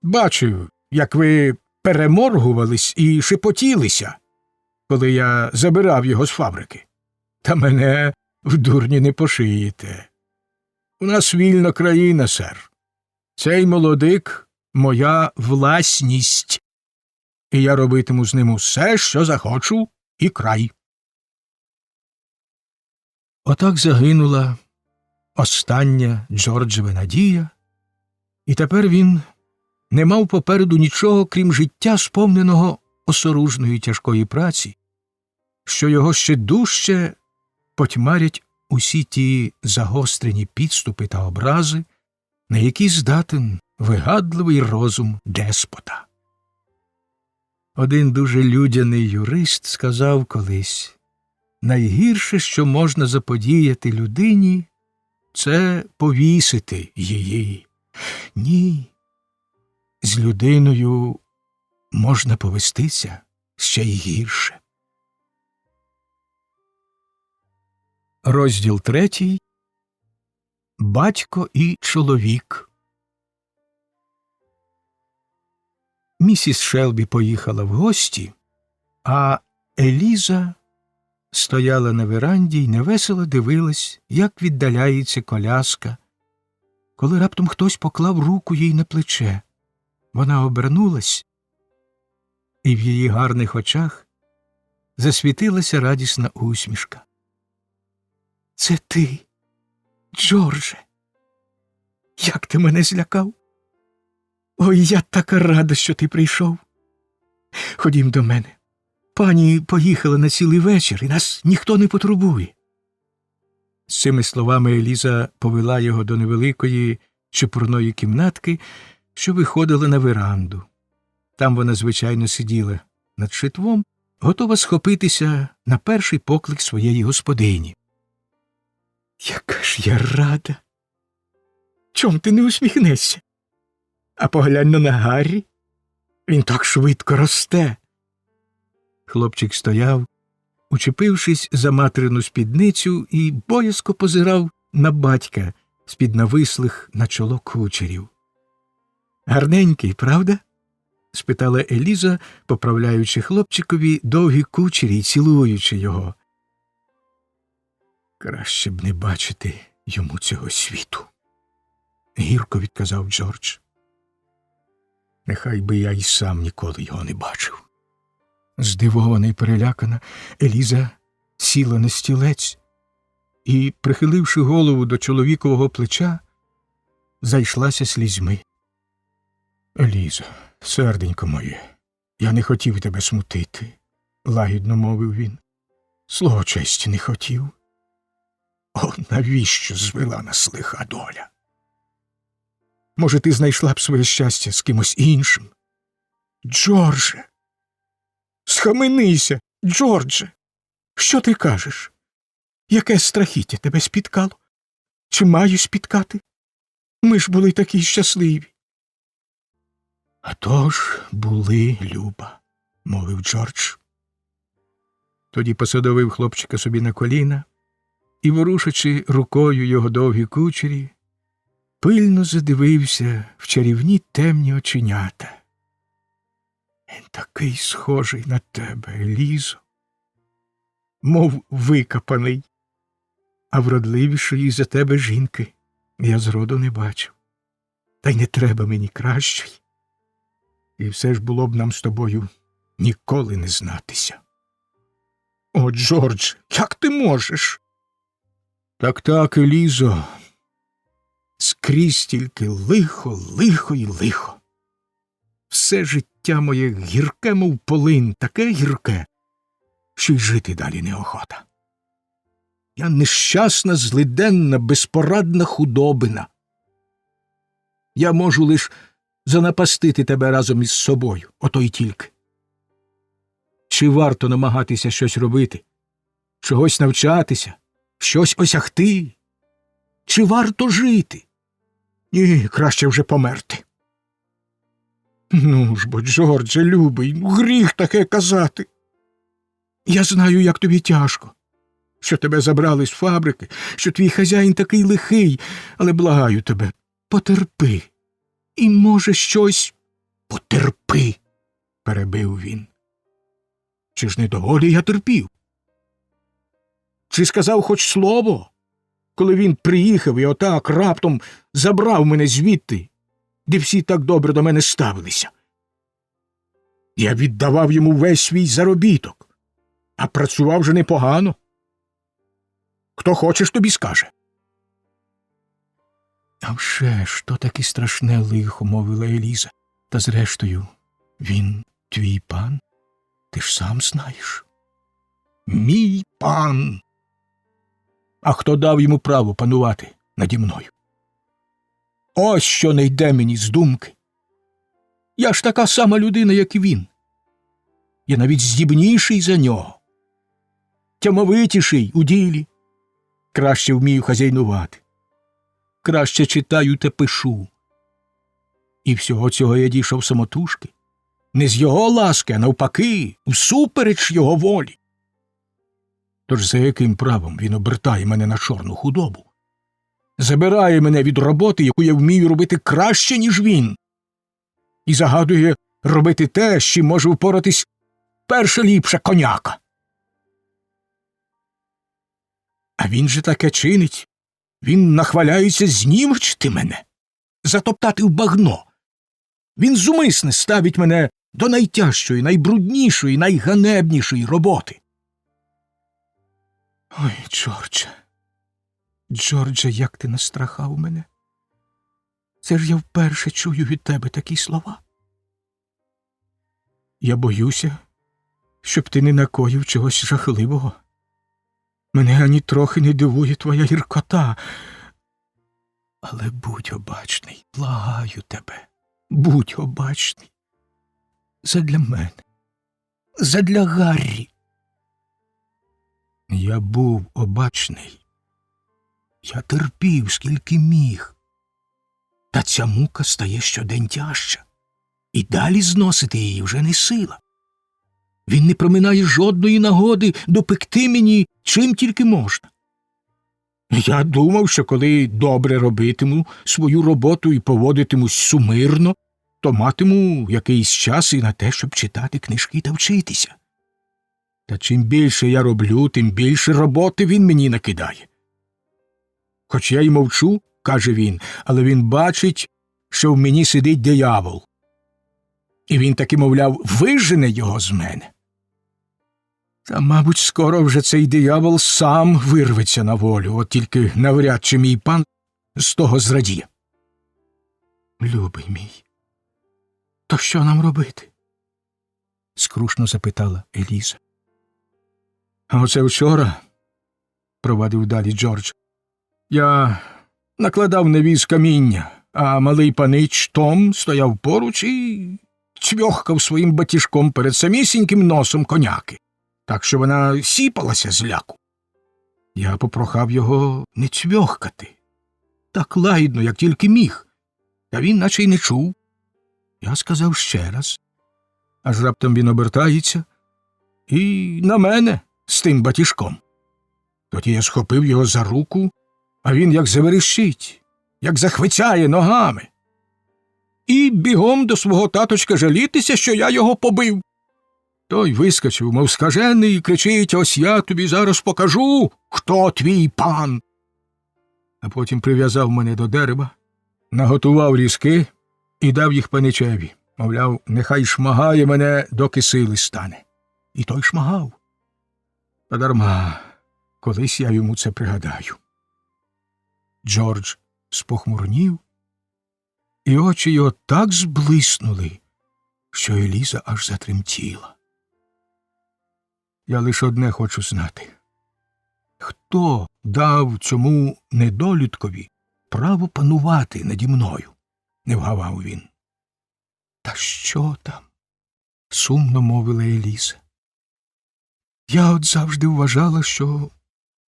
Бачив, як ви переморгувались і шепотілися, коли я забирав його з фабрики. Та мене в дурні не пошиєте. У нас вільна країна, сер. Цей молодик – моя власність, і я робитиму з ним усе, що захочу, і край». Отак загинула остання Джорджева надія, і тепер він не мав попереду нічого, крім життя, сповненого осоружної тяжкої праці, що його ще дужче потьмарять усі ті загострені підступи та образи, на які здатен вигадливий розум деспота. Один дуже людяний юрист сказав колись: найгірше, що можна заподіяти людині, це повісити її. Ні, з людиною можна повестися ще й гірше. Розділ 3. Батько і чоловік. Місіс Шелбі поїхала в гості, а Еліза стояла на веранді й невесело дивилась, як віддаляється коляска, коли раптом хтось поклав руку їй на плече. Вона обернулась, і в її гарних очах засвітилася радісна усмішка. «Це ти, Джордже! Як ти мене злякав! Ой, я така рада, що ти прийшов! Ходім до мене. Пані поїхала на цілий вечір, і нас ніхто не потурбує». З цими словами Еліза повела його до невеликої чепурної кімнатки, що виходила на веранду. Там вона, звичайно, сиділа над шитвом, готова схопитися на перший поклик своєї господині. «Яка ж я рада! Чом ти не усміхнешся? А поглянь на Гаррі. Він так швидко росте». Хлопчик стояв, учепившись за материну спідницю, і боязко позирав на батька з-під навислих на чоло кучерів. «Гарненький, правда?» – спитала Еліза, поправляючи хлопчикові довгі кучері й цілуючи його. «Краще б не бачити йому цього світу», – гірко відказав Джордж. «Нехай би я й сам ніколи його не бачив». Здивована й перелякана, Еліза сіла на стілець і, прихиливши голову до чоловікового плеча, зайшлася слізьми. «Еліза, серденько моє, я не хотів тебе смутити», – лагідно мовив він. «Слово честі не хотів. О, навіщо звела нас лиха доля? Може, ти знайшла б своє щастя з кимось іншим? Джордже! Схаменися, Джордже! Що ти кажеш? Яке страхіття тебе спіткало? Чи маю спіткати? Ми ж були такі щасливі». «А то ж були, Люба», – мовив Джордж. Тоді посадовив хлопчика собі на коліна і, ворушачи рукою його довгі кучері, пильно задивився в чарівні темні оченята. «Він такий схожий на тебе, Елізо, мов викопаний, а вродливішої за тебе жінки я зроду не бачив. Та й не треба мені кращої. І все ж було б нам з тобою ніколи не знатися». «О, Джордж, як ти можеш?» Так, Елізо, скрізь тільки лихо, лихо і лихо. Все життя моє гірке, мов полин, таке гірке, що й жити далі неохота. Я нещасна, злиденна, безпорадна худобина. Я можу лиш занапастити тебе разом із собою, ото й тільки. Чи варто намагатися щось робити, чогось навчатися, щось осягти? Чи варто жити? Ні, краще вже померти». «Ну ж бо, Джордже, любий, гріх таке казати. Я знаю, як тобі тяжко, що тебе забрали з фабрики, що твій хазяїн такий лихий, але благаю тебе, потерпи. І, може, щось...» «Потерпи», – перебив він. «Чи ж не доволі я терпів? Чи сказав хоч слово, коли він приїхав і отак раптом забрав мене звідти, де всі так добре до мене ставилися? Я віддавав йому весь свій заробіток, а працював же непогано. Хто хочеш, тобі скаже». «А вже ж, то таки страшне лихо», – мовила Еліза. «Та зрештою, він твій пан, ти ж сам знаєш». «Мій пан! А хто дав йому право панувати наді мною? Ось що не йде мені з думки. Я ж така сама людина, як і він. Я навіть здібніший за нього, тямовитіший у ділі, краще вмію хазяйнувати, краще читаю та пишу. І всього цього я дійшов самотужки, не з його ласки, а навпаки, всупереч його волі. Тож за яким правом він обертає мене на чорну худобу? Забирає мене від роботи, яку я вмію робити краще, ніж він, і загадує робити те, з чим може впоратись перша ліпша коняка. А він же таке чинить. Він нахваляється знівечити мене, затоптати в багно. Він зумисне ставить мене до найтяжчої, найбруднішої, найганебнішої роботи. Ой, Джордже, як ти настрахав мене. Це ж я вперше чую від тебе такі слова. Я боюся, щоб ти не накоїв чогось жахливого. Мене ані трохи не дивує твоя гіркота. Але будь обачний, благаю тебе, будь обачний. Задля мене, задля Гаррі. Я був обачний. Я терпів, скільки міг. Та ця мука стає щодень тяжча. І далі зносити її вже не сила. Він не проминає жодної нагоди допекти мені чим тільки можна. Я думав, що коли добре робитиму свою роботу і поводитимусь сумирно, то матиму якийсь час і на те, щоб читати книжки та вчитися. Та чим більше я роблю, тим більше роботи він мені накидає. Хоч я й мовчу, каже він, але він бачить, що в мені сидить диявол. І він таки, мовляв, вижене його з мене. Та, мабуть, скоро вже цей диявол сам вирветься на волю, от тільки навряд чи мій пан з того зрадіє. Любий мій, то що нам робити? Скрушно запитала Еліза. А оце вчора, провадив далі Джордж, я накладав на віз каміння, а малий панич Том стояв поруч і цвьохкав своїм батіжком перед самісіньким носом коняки, так що вона сіпалася з ляку. Я попрохав його не цвьохкати, так лагідно, як тільки міг, та він наче й не чув. Я сказав ще раз, аж раптом він обертається і на мене з тим батіжком. Тоді я схопив його за руку, а він як заверещить, як захвицяє ногами. І бігом до свого таточка жалітися, що я його побив. Той вискочив, мов скажений, і кричить: ось я тобі зараз покажу, хто твій пан. А потім прив'язав мене до дерева, наготував різки і дав їх паничеві. Мовляв, нехай шмагає мене, доки сили стане. І той шмагав. Та дарма, колись я йому це пригадаю. Джордж спохмурнів, і очі його так зблиснули, що Еліза аж затремтіла. Я лише одне хочу знати. Хто дав цьому недолюдкові право панувати наді мною? Не вгавав він. Та що там? Сумно мовила Еліза. Я от завжди вважала, що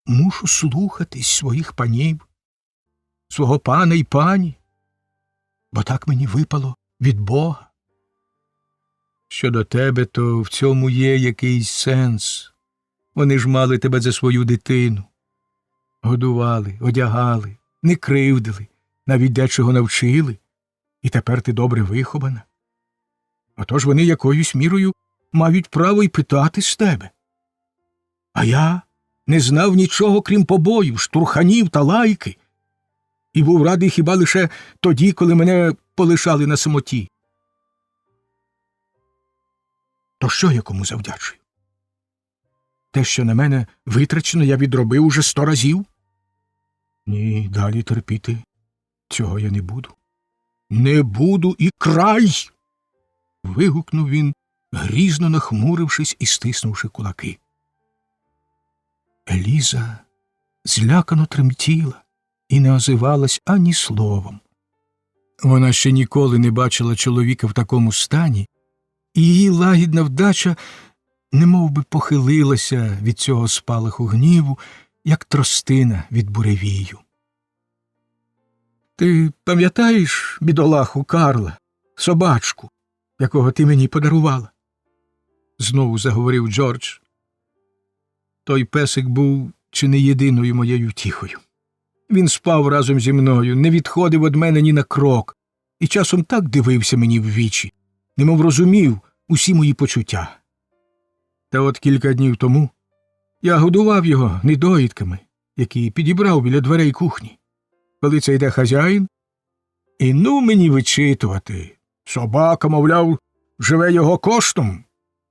мушу слухатись своїх панів, свого пана й пані, бо так мені випало від Бога. Щодо тебе, то в цьому є якийсь сенс. Вони ж мали тебе за свою дитину. Годували, одягали, не кривдили, навіть дечого навчили, і тепер ти добре вихована. Отож вони якоюсь мірою мають право й питати з тебе. А я не знав нічого, крім побоїв, штурханів та лайки, і був радий хіба лише тоді, коли мене полишали на самоті. То що я кому завдячую? Те, що на мене витрачено, я відробив уже 100 разів? Ні, далі терпіти цього я не буду. Не буду і край! Вигукнув він, грізно нахмурившись і стиснувши кулаки. Еліза злякано тремтіла і не озивалась ані словом. Вона ще ніколи не бачила чоловіка в такому стані, і її лагідна вдача немов би похилилася від цього спалаху гніву, як тростина від буревію. Ти пам'ятаєш бідолаху Карла, собачку, якого ти мені подарувала? Знову заговорив Джордж. Той песик був чи не єдиною моєю втіхою. Він спав разом зі мною, не відходив від мене ні на крок, і часом так дивився мені в вічі, немов розумів усі мої почуття. Та от кілька днів тому я годував його недоїдками, які підібрав біля дверей кухні. Коли це йде хазяїн, і ну мені вичитувати. Собака, мовляв, живе його коштом.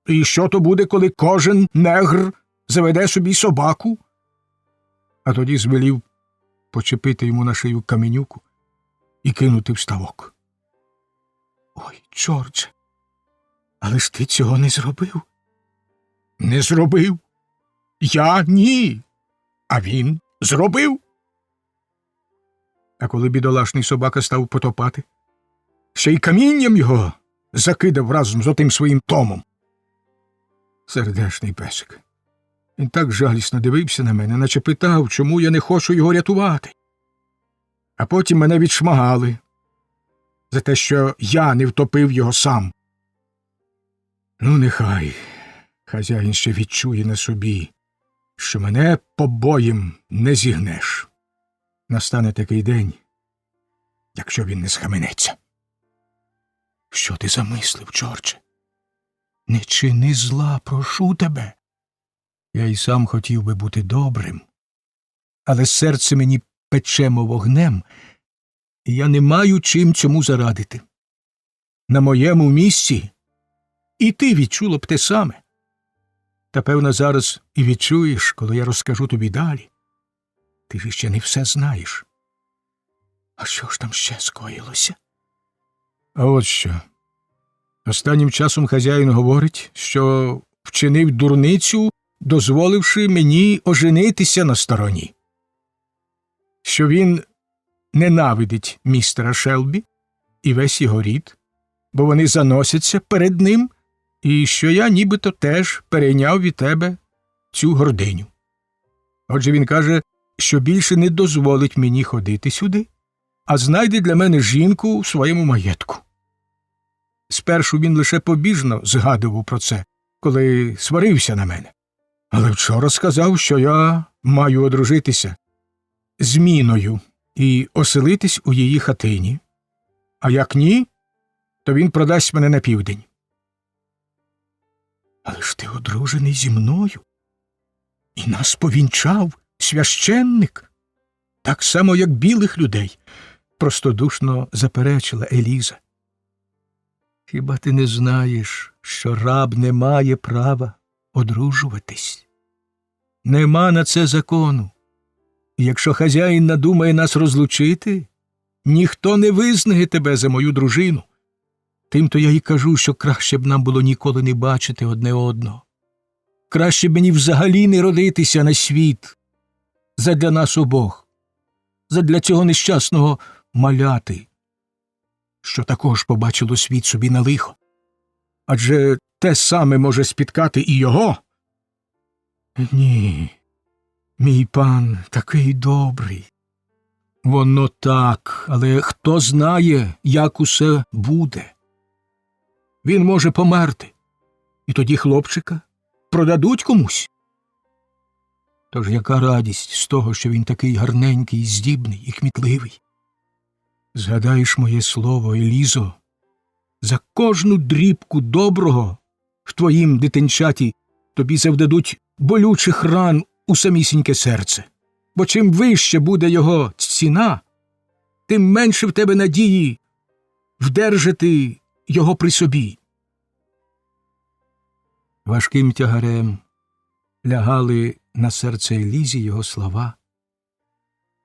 І що то буде, коли кожен негр заведе собі собаку? а тоді звелів почепити йому на шию каменюку і кинути в ставок. Ой, Джордже, але ж ти цього не зробив. Не зробив. Я ні. А він зробив. А коли бідолашний собака став потопати, ще й камінням його закидав разом з отим своїм Томом. Сердешний песик. Він так жалісно дивився на мене, наче питав, чому я не хочу його рятувати. А потім мене відшмагали за те, що я не втопив його сам. Ну, нехай хазяїн ще відчує на собі, що мене побоєм не зігнеш. Настане такий день, якщо він не схаменеться. Що ти замислив, Джордже? Не чини зла, прошу тебе. Я й сам хотів би бути добрим, але серце мені пече, мов вогнем, і я не маю чим цьому зарадити. На моєму місці і ти відчула б те саме. Та, певно, зараз і відчуєш, коли я розкажу тобі далі. Ти ж ще не все знаєш. А що ж там ще скоїлося? А от що. Останнім часом хазяїн говорить, що вчинив дурницю, дозволивши мені оженитися на стороні. Що він ненавидить містера Шелбі і весь його рід, бо вони заносяться перед ним, і що я нібито теж перейняв від тебе цю гординю. Отже, він каже, що більше не дозволить мені ходити сюди, а знайде для мене жінку в своєму маєтку. Спершу він лише побіжно згадував про це, коли сварився на мене. Але вчора сказав, що я маю одружитися з Міною і оселитись у її хатині. А як ні, то він продасть мене на південь. Але ж ти одружений зі мною. І нас повінчав священник. Так само, як білих людей, простодушно заперечила Еліза. Хіба ти не знаєш, що раб не має права одружуватись? Нема на це закону. І якщо хазяїн надумає нас розлучити, ніхто не визнає тебе за мою дружину. Тим-то я й кажу, що краще б нам було ніколи не бачити одне одного. Краще б мені взагалі не родитися на світ задля нас обох, задля цього нещасного маляти, що також побачило світ собі на лихо. Адже те саме може спіткати і його. Ні, мій пан такий добрий. Воно так, але хто знає, як усе буде. Він може померти, і тоді хлопчика продадуть комусь. Тож яка радість з того, що він такий гарненький, здібний і кмітливий? Згадаєш моє слово, Елізо, за кожну дрібку доброго в твоїм дитинчаті тобі завдадуть болючих ран у самісіньке серце. Бо чим вище буде його ціна, тим менше в тебе надії вдержати його при собі. Важким тягарем лягали на серце Елізі його слова.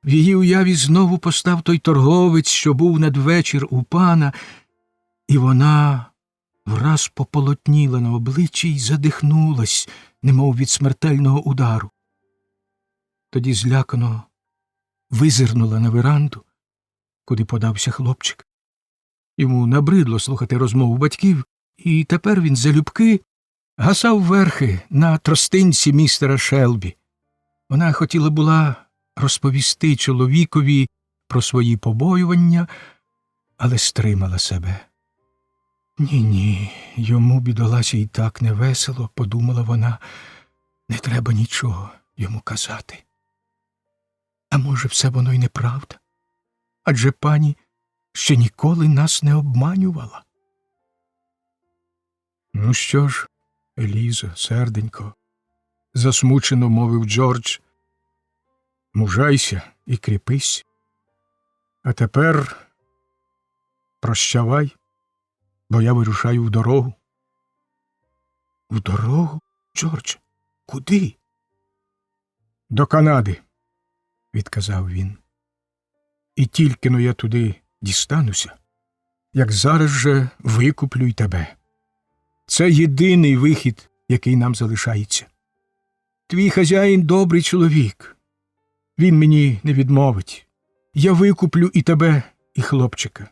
В її уяві знову постав той торговець, що був надвечір у пана, і вона враз пополотніла на обличчі й задихнулась, немов від смертельного удару. Тоді злякано визирнула на веранду, куди подався хлопчик. Йому набридло слухати розмову батьків, і тепер він залюбки гасав верхи на тростинці містера Шелбі. Вона хотіла була розповісти чоловікові про свої побоювання, але стримала себе. Ні, йому, бідоласі, й так невесело, подумала вона, не треба нічого йому казати. А може, все воно й неправда? Адже пані ще ніколи нас не обманювала. Ну що ж, Елізо, серденько, засмучено мовив Джордж, мужайся і кріпись. А тепер прощавай, бо я вирушаю в дорогу. В дорогу, Джордж? Куди? До Канади. – відказав він. І тільки-но я туди дістануся, як зараз же викуплю й тебе. Це єдиний вихід, який нам залишається. Твій хазяїн добрий чоловік. Він мені не відмовить. Я викуплю і тебе, і хлопчика.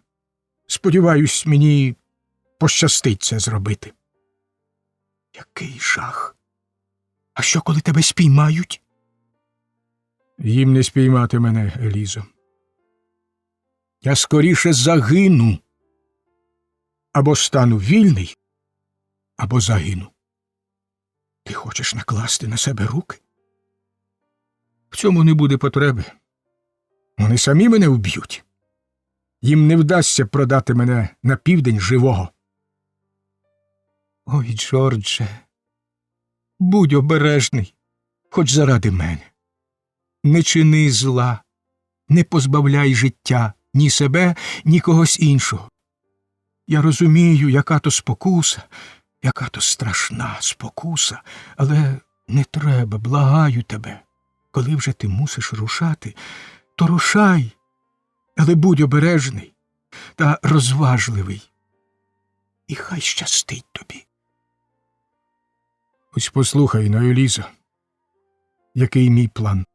Сподіваюсь, мені пощастить це зробити. Який жах! А що, коли тебе спіймають? Їм не спіймати мене, Елізо. Я скоріше загину. Або стану вільний, або загину. Ти хочеш накласти на себе руки? В цьому не буде потреби. Вони самі мене вб'ють. Їм не вдасться продати мене на південь живого. Ой, Джордже, будь обережний, хоч заради мене. Не чини зла, не позбавляй життя ні себе, ні когось іншого. Я розумію, яка то спокуса, яка то страшна спокуса, але не треба, благаю тебе. Коли вже ти мусиш рушати, то рушай, але будь обережний та розважливий. І хай щастить тобі. Ось послухай, Елізо, який мій план.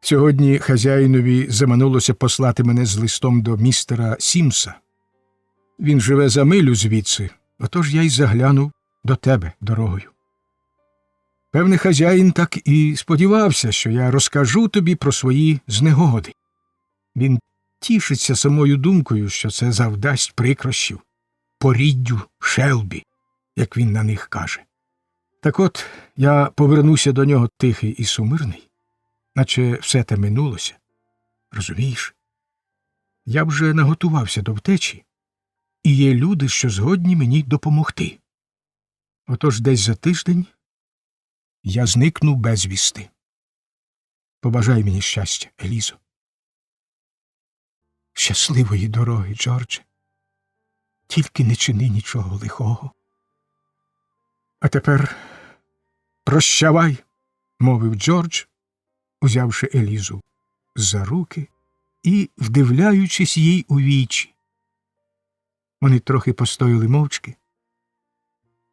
Сьогодні хазяїнові заманулося послати мене з листом до містера Сімса. Він живе за милю звідси, отож я й заглянув до тебе дорогою. Певне, хазяїн так і сподівався, що я розкажу тобі про свої знегоди. Він тішиться самою думкою, що це завдасть прикрощів поріддю Шелбі, як він на них каже. Так от, я повернуся до нього тихий і сумирний, наче все те минулося. Розумієш? Я вже наготувався до втечі, і є люди, що згодні мені допомогти. Отож десь за тиждень я зникну безвісти. Побажай мені щастя, Елізо. Щасливої дороги, Джордже. Тільки не чини нічого лихого. А тепер прощавай, мовив Джордж, узявши Елізу за руки і вдивляючись їй у вічі. Вони трохи постояли мовчки,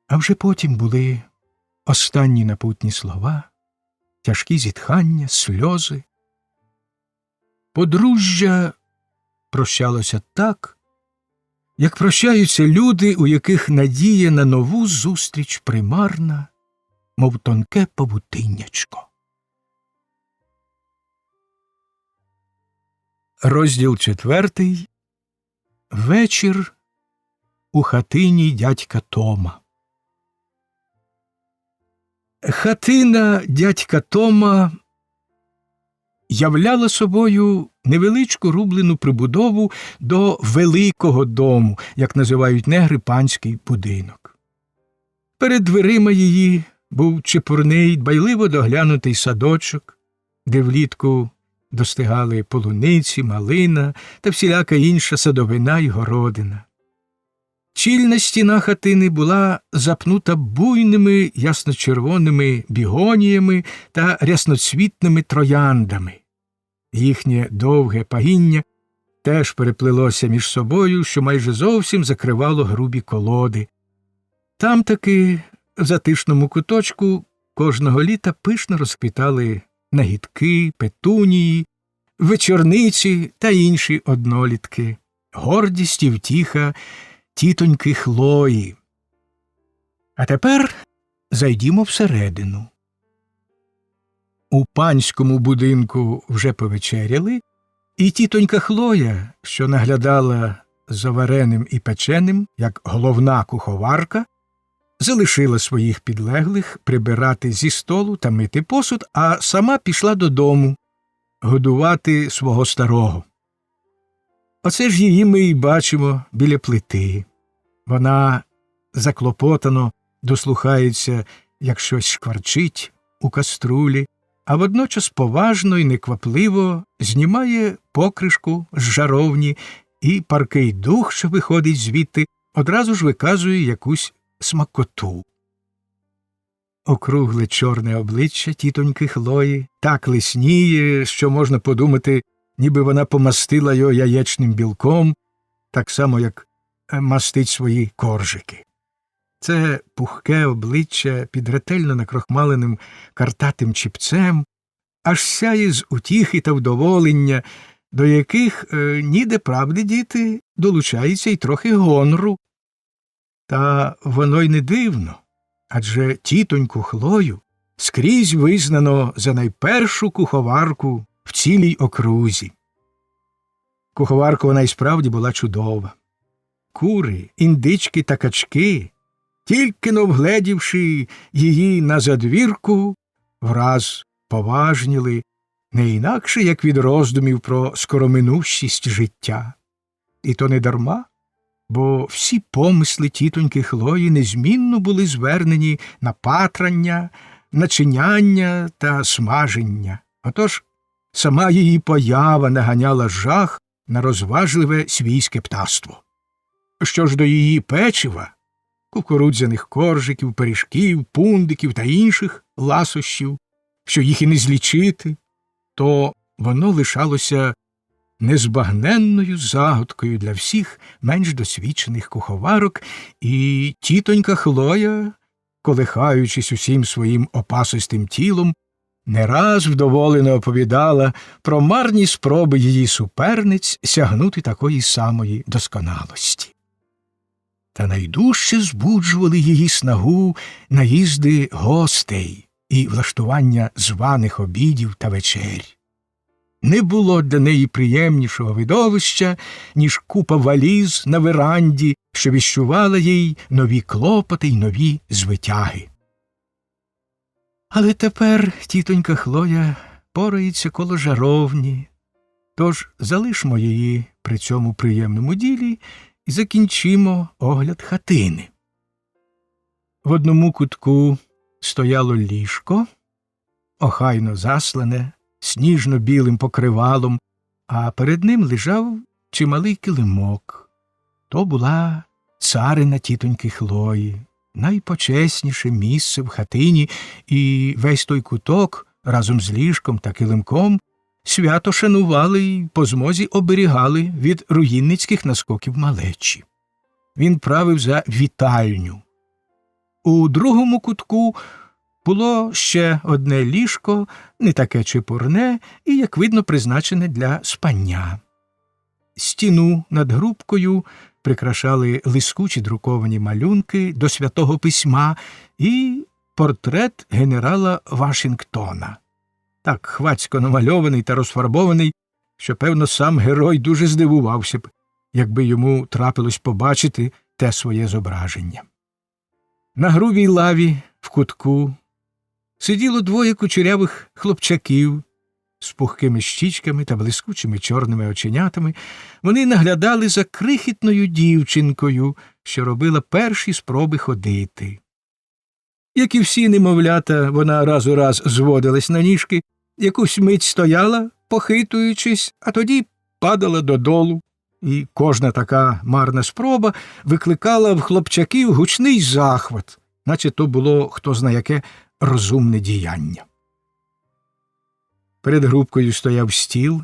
а вже потім були останні напутні слова, тяжкі зітхання, сльози. Подружжя прощалося так, як прощаються люди, у яких надія на нову зустріч примарна, мов тонке павутиннячко. Розділ 4. Вечір у хатині дядька Тома. Хатина дядька Тома являла собою невеличку рублену прибудову до великого дому, як називають негри панський будинок. Перед дверима її був чепурний, дбайливо доглянутий садочок, де влітку достигали полуниці, малина та всіляка інша садовина й городина. Чільна стіна хатини була запнута буйними ясно-червоними бігоніями та рясноцвітними трояндами. Їхнє довге пагіння теж переплилося між собою, що майже зовсім закривало грубі колоди. Там таки, в затишному куточку, кожного літа пишно розквітали нагідки, петунії, вечорниці та інші однолітки, гордість і втіха тітоньки Хлої. А тепер зайдімо всередину. У панському будинку вже повечеряли, і тітонька Хлоя, що наглядала за вареним і печеним, як головна куховарка, залишила своїх підлеглих прибирати зі столу та мити посуд, а сама пішла додому годувати свого старого. Оце ж її ми й бачимо біля плити. Вона заклопотано дослухається, як щось шкварчить у каструлі, а водночас поважно й неквапливо знімає покришку з жаровні, і паркий дух, що виходить звідти, одразу ж виказує якусь смакоту. округле чорне обличчя тітоньки Хлої так лисніє, що можна подумати, ніби вона помастила його яєчним білком, так само, як мастить свої коржики. Це пухке обличчя під ретельно накрохмаленим картатим чіпцем аж сяє з утіхи та вдоволення, до яких, ніде правди діти, долучається й трохи гонору. Та воно й не дивно, адже тітоньку Хлою скрізь визнано за найпершу куховарку в цілій окрузі. Куховарка вона й справді була чудова. Кури, індички та качки, тільки-но вгледівши її на задвірку, враз поважніли, не інакше, як від роздумів про скороминущість життя. І то не дарма, бо всі помисли тітоньки Хлої незмінно були звернені на патрання, начиняння та смаження. Отож, сама її поява наганяла жах на розважливе свійське птаство. Що ж до її печива, кукурудзяних коржиків, пиріжків, пундиків та інших ласощів, що їх і не злічити, то воно лишалося незбагненною загадкою для всіх менш досвідчених куховарок, і тітонька Хлоя, колихаючись усім своїм опасистим тілом, не раз вдоволено оповідала про марні спроби її суперниць сягнути такої самої досконалості. Та найдужче збуджували її снагу наїзди гостей і влаштування званих обідів та вечерь. Не було для неї приємнішого видовища, ніж купа валіз на веранді, що віщувала їй нові клопоти й нові звитяги. Але тепер тітонька Хлоя порається коло жаровні, тож залишмо її при цьому приємному ділі і закінчимо огляд хатини. В одному кутку стояло ліжко, охайно заслане, сніжно-білим покривалом, а перед ним лежав чималий килимок. То була царина тітоньки Хлої, найпочесніше місце в хатині, і весь той куток разом з ліжком та килимком свято шанували й по змозі оберігали від руїнницьких наскоків малечі. Він правив за вітальню. У другому кутку було ще одне ліжко, не таке чепурне і, як видно, призначене для спання. Стіну над грубкою прикрашали лискучі друковані малюнки до Святого Письма і портрет генерала Вашингтона. Так хвацько намальований та розфарбований, що, певно, сам герой дуже здивувався б, якби йому трапилось побачити те своє зображення. На грубій лаві в кутку сиділо двоє кучерявих хлопчаків з пухкими щічками та блискучими чорними оченятами. Вони наглядали за крихітною дівчинкою, що робила перші спроби ходити. Як і всі немовлята, вона раз у раз зводилась на ніжки, якусь мить стояла, похитуючись, а тоді падала додолу. І кожна така марна спроба викликала в хлопчаків гучний захват, наче то було хто зна яке розумне діяння. Перед грубкою стояв стіл,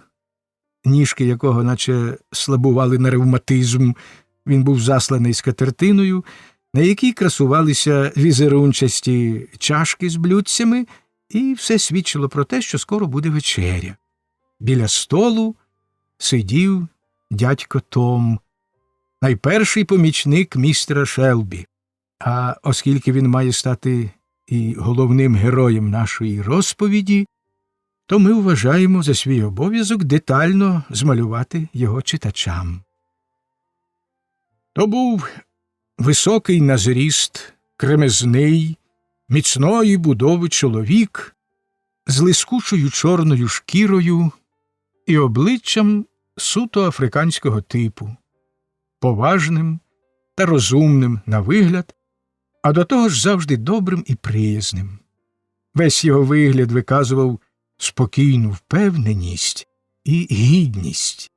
ніжки якого наче слабували на ревматизм. Він був засланий скатертиною, на якій красувалися візерунчасті чашки з блюдцями, і все свідчило про те, що скоро буде вечеря. Біля столу сидів дядько Том, найперший помічник містера Шелбі. А оскільки він має стати і головним героєм нашої розповіді, то ми вважаємо за свій обов'язок детально змалювати його читачам. То був високий на зріст, кремезний, міцної будови чоловік з лискучою чорною шкірою і обличчям суто африканського типу, поважним та розумним на вигляд, а до того ж завжди добрим і приязним. Весь його вигляд виказував спокійну впевненість і гідність,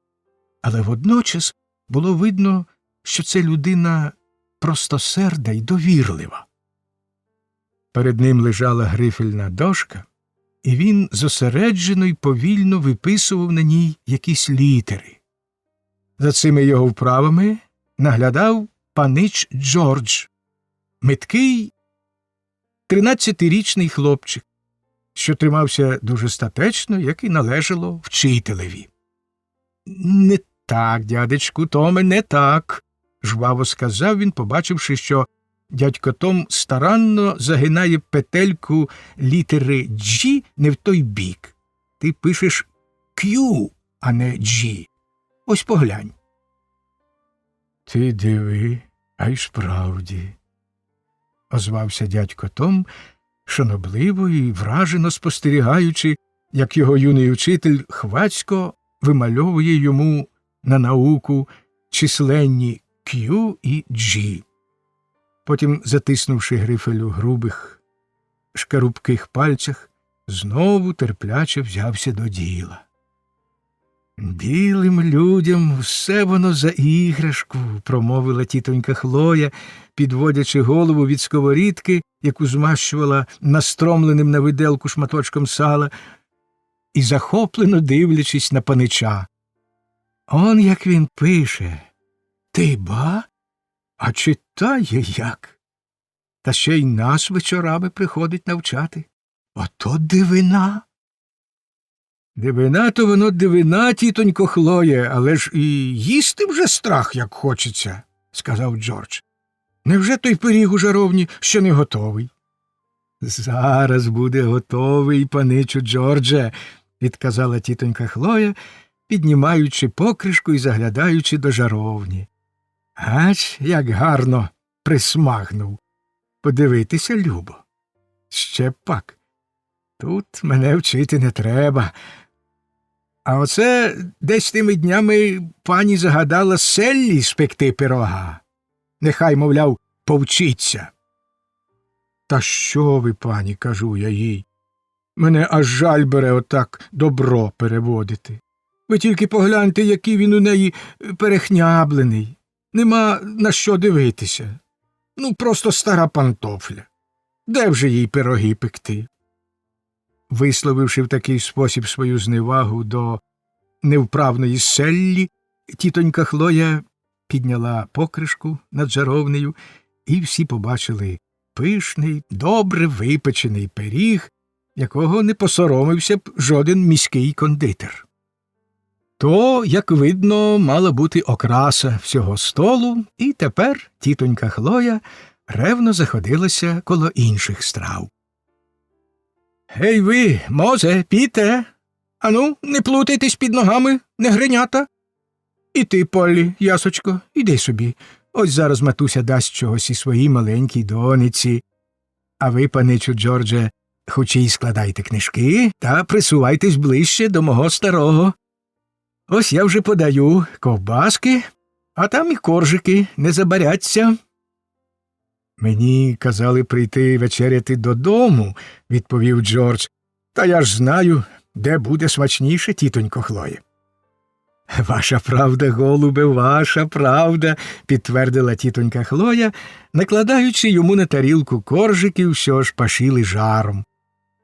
але водночас було видно, що це людина простосерда й довірлива. Перед ним лежала грифельна дошка, і він зосереджено й повільно виписував на ній якісь літери. За цими його вправами наглядав панич Джордж, миткий 13-річний хлопчик, що тримався дуже статечно, як і належало вчителеві. «Не так, дядечку Томе, не так», – жваво сказав він, побачивши, що дядько Том старанно загинає петельку літери «G» не в той бік. Ти пишеш «Q», а не «G». Ось поглянь. «Ти диви, а й справді», – озвався дядько Том, шанобливо і вражено спостерігаючи, як його юний учитель хвацько вимальовує йому на науку численні «Q» і «G». Потім, затиснувши грифель у грубих, шкарубких пальцях, знову терпляче взявся до діла. «Білим людям все воно за іграшку», – промовила тітонька Хлоя, підводячи голову від сковорідки, яку змащувала настромленим на виделку шматочком сала, і захоплено дивлячись на панича. «Он як він пише. Ти ба? А читає як? Та ще й нас вечорами приходить навчати. Ото дивина!» «Дивина, то воно дивина, тітонько Хлоє, але ж і їсти вже страх, як хочеться», – сказав Джордж. «Невже той пиріг у жаровні ще не готовий?» «Зараз буде готовий, паничу Джордже», – відказала тітонька Хлоя, піднімаючи покришку і заглядаючи до жаровні. «Ач, як гарно присмагнув. Подивитися любо. Ще пак. Тут мене вчити не треба. А оце десь тими днями пані загадала Селлі спекти пирога. Нехай, мовляв, повчиться». «Та що ви, пані, – кажу я їй, – мене аж жаль бере отак добро переводити. Ви тільки погляньте, який він у неї перехняблений. Нема на що дивитися. Ну, просто стара пантофля. Де вже їй пироги пекти?» Висловивши в такий спосіб свою зневагу до невправної Селлі, тітонька Хлоя підняла покришку над жаровнею, і всі побачили пишний, добре випечений пиріг, якого не посоромився б жоден міський кондитер. То, як видно, мала бути окраса всього столу, і тепер тітонька Хлоя ревно заходилася коло інших страв. «Гей ви, Мозе, Піте! Ану, не плутайтесь під ногами, негринята! І ти, Поллі, ясочко, іди собі. Ось зараз матуся дасть чогось і своїй маленькій дониці. А ви, паничу Джордже, хоч і складайте книжки та присувайтесь ближче до мого старого. Ось я вже подаю ковбаски, а там і коржики не забаряться». «Мені казали прийти вечеряти додому», – відповів Джордж. «Та я ж знаю, де буде смачніше, тітонько Хлоє». «Ваша правда, голубе, ваша правда», – підтвердила тітонька Хлоя, накладаючи йому на тарілку коржиків, що ж пашіли жаром.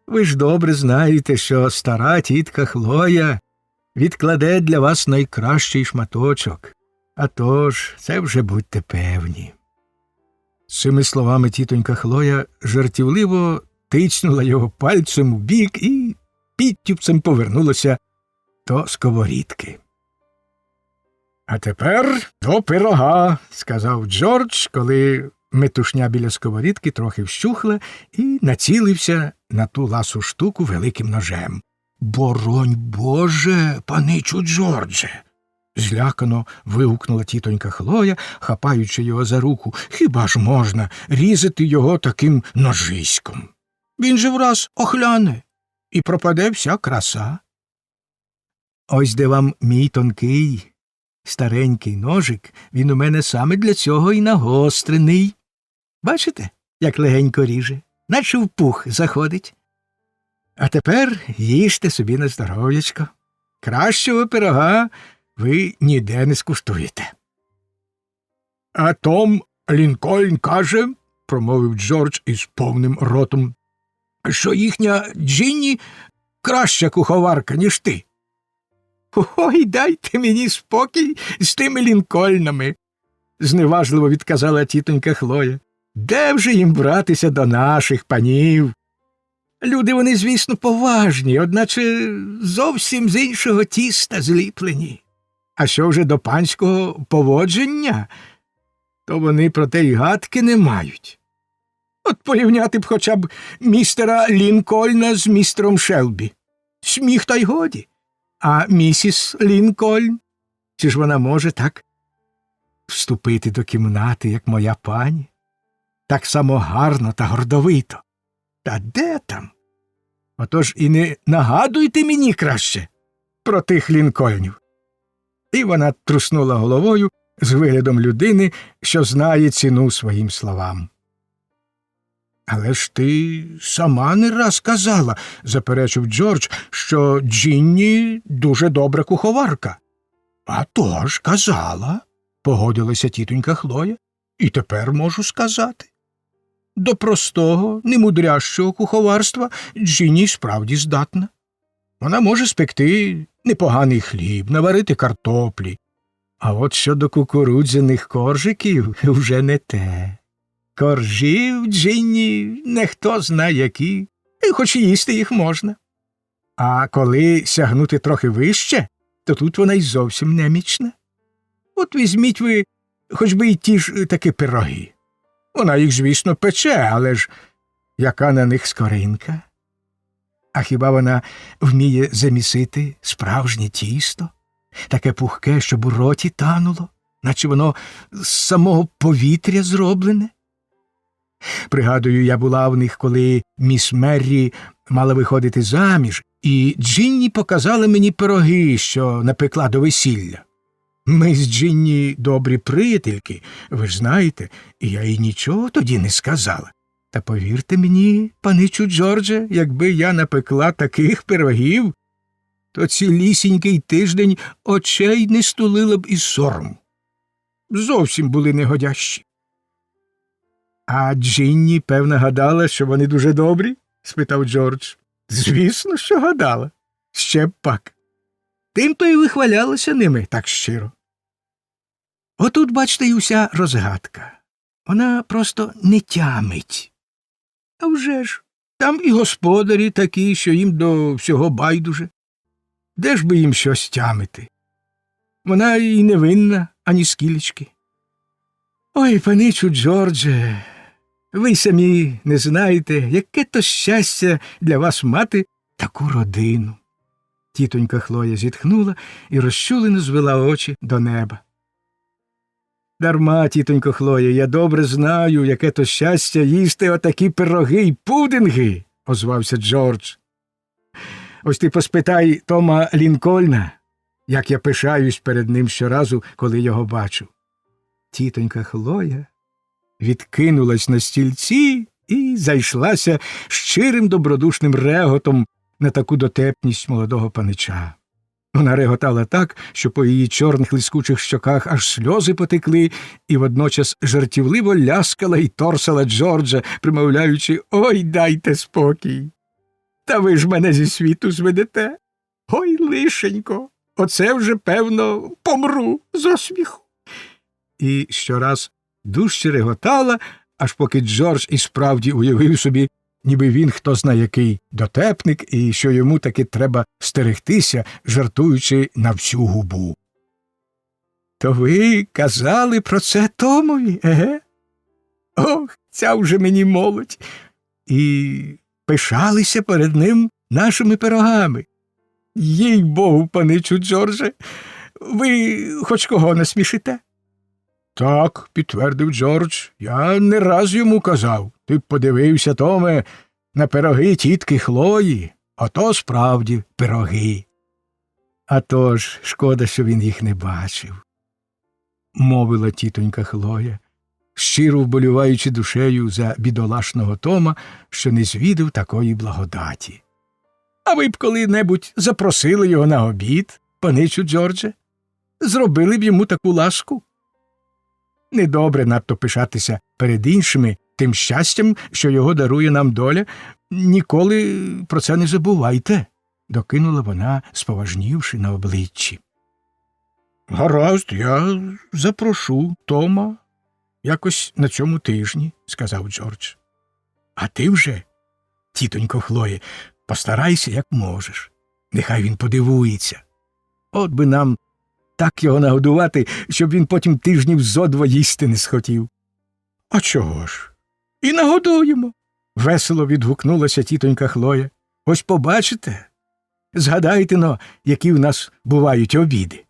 «Ви ж добре знаєте, що стара тітка Хлоя відкладе для вас найкращий шматочок. А тож, це вже будьте певні». З цими словами тітонька Хлоя жартівливо тицнула його пальцем в бік і підтюпцем повернулася до сковорідки. «А тепер до пирога», – сказав Джордж, коли метушня біля сковорідки трохи вщухла, і націлився на ту ласу штуку великим ножем. «Боронь Боже, паничу Джордже!» – злякано вигукнула тітонька Хлоя, хапаючи його за руку. «Хіба ж можна різати його таким ножиськом? Він же враз охляне, і пропаде вся краса». «Ось де вам мій тонкий, старенький ножик, він у мене саме для цього і нагострений. Бачите, як легенько ріже, наче в пух заходить. А тепер їжте собі на здоров'ячко. Кращого пирога ви ніде не скуштуєте». «А Том Лінкольн каже, – промовив Джордж із повним ротом, що їхня Джинні краща куховарка, ніж ти. Ой, дайте мені спокій з тими лінкольнами, зневажливо відказала тітонька Хлоя. Де вже їм братися до наших панів? Люди вони, звісно, поважні, одначе зовсім з іншого тіста зліплені. А що вже до панського поводження, то вони про те й гадки не мають. От порівняти б хоча б містера Лінкольна з містером Шелбі. Сміх та й годі. А місіс Лінкольн, чи ж вона може так вступити до кімнати, як моя пані? Так само гарно та гордовито. Та де там? Отож і не нагадуйте мені краще про тих Лінкольнів. І вона труснула головою з виглядом людини, що знає ціну своїм словам. Але ж ти сама не раз казала, заперечив Джордж, що Джинні дуже добра куховарка. А то ж казала, погодилася тітонька Хлоя, і тепер можу сказати. До простого, немудрящого куховарства Джинні справді здатна. Вона може спекти непоганий хліб, наварити картоплі. А от щодо кукурудзяних коржиків вже не те. Коржів Джинні не хто знає які, і хоч їсти їх можна. А коли сягнути трохи вище, то тут вона й зовсім немічна. От візьміть ви хоч би й ті ж таки пироги. Вона їх, звісно, пече, але ж яка на них скоринка? А хіба вона вміє замісити справжнє тісто? Таке пухке, щоб у роті тануло, наче воно з самого повітря зроблене? Пригадую, я була в них, коли міс Меррі мала виходити заміж, і Джинні показала мені пироги, що напекла до весілля. Ми з Джинні добрі приятельки, ви ж знаєте, і я їй нічого тоді не сказала. Та повірте мені, паничу Джордже, якби я напекла таких пирогів, то цілісінький тиждень очей не стулила б із сорому. Зовсім були негодящі. А Джинні, певно, гадала, що вони дуже добрі? Спитав Джордж. Звісно, що гадала. Ще б пак. Тим-то й вихвалялася ними так щиро. Отут, бачите, й уся розгадка. Вона просто не тямить. А вже ж, там і господарі такі, що їм до всього байдуже. Де ж би їм щось тямити? Вона і не винна, ані скілечки. Ой, паничу Джордже, ви самі не знаєте, яке то щастя для вас мати таку родину. Тітонька Хлоя зітхнула і розчулено звела очі до неба. Дарма, тітонько Хлоя, я добре знаю, яке то щастя їсти отакі пироги й пудинги, озвався Джордж. Ось ти поспитай Тома Лінкольна, як я пишаюсь перед ним щоразу, коли його бачу. Тітонька Хлоя відкинулась на стільці і зайшлася щирим добродушним реготом на таку дотепність молодого панича. Вона реготала так, що по її чорних лискучих щоках аж сльози потекли, і водночас жартівливо ляскала й торсала Джорджа, примовляючи «Ой, дайте спокій! Та ви ж мене зі світу зведете! Ой, лишенько! Оце вже, певно, помру з осміху!» І щораз дужче реготала, аж поки Джордж і справді уявив собі, ніби він хто зна який дотепник, і що йому таки треба стерегтися, жартуючи на всю губу. То ви казали про це Томові, еге? Ох, ця вже мені молодь. І пишалися перед ним нашими пирогами. Їй-богу, паничу Джордже, ви хоч кого насмішите? Так, підтвердив Джордж, я не раз йому казав. Ти б подивився, Томе, на пироги тітки Хлої. Ото справді пироги. А то ж, шкода, що він їх не бачив, мовила тітонька Хлоя, щиро вболіваючи душею за бідолашного Тома, що не звідав такої благодаті. А ви б коли-небудь запросили його на обід, паничу Джордже? Зробили б йому таку ласку? Недобре надто пишатися перед іншими тим щастям, що його дарує нам доля, ніколи про це не забувайте, докинула вона, споважнівши на обличчі. Гаразд, я запрошу Тома якось на цьому тижні, сказав Джордж. А ти вже, тітонько Хлоє, постарайся, як можеш. Нехай він подивується. От би нам так його нагодувати, щоб він потім тижнів зо два їсти не схотів. А чого ж? І нагодуємо, весело відгукнулася тітонька Хлоя. Ось побачите. Згадайте-но, які в нас бувають обіди.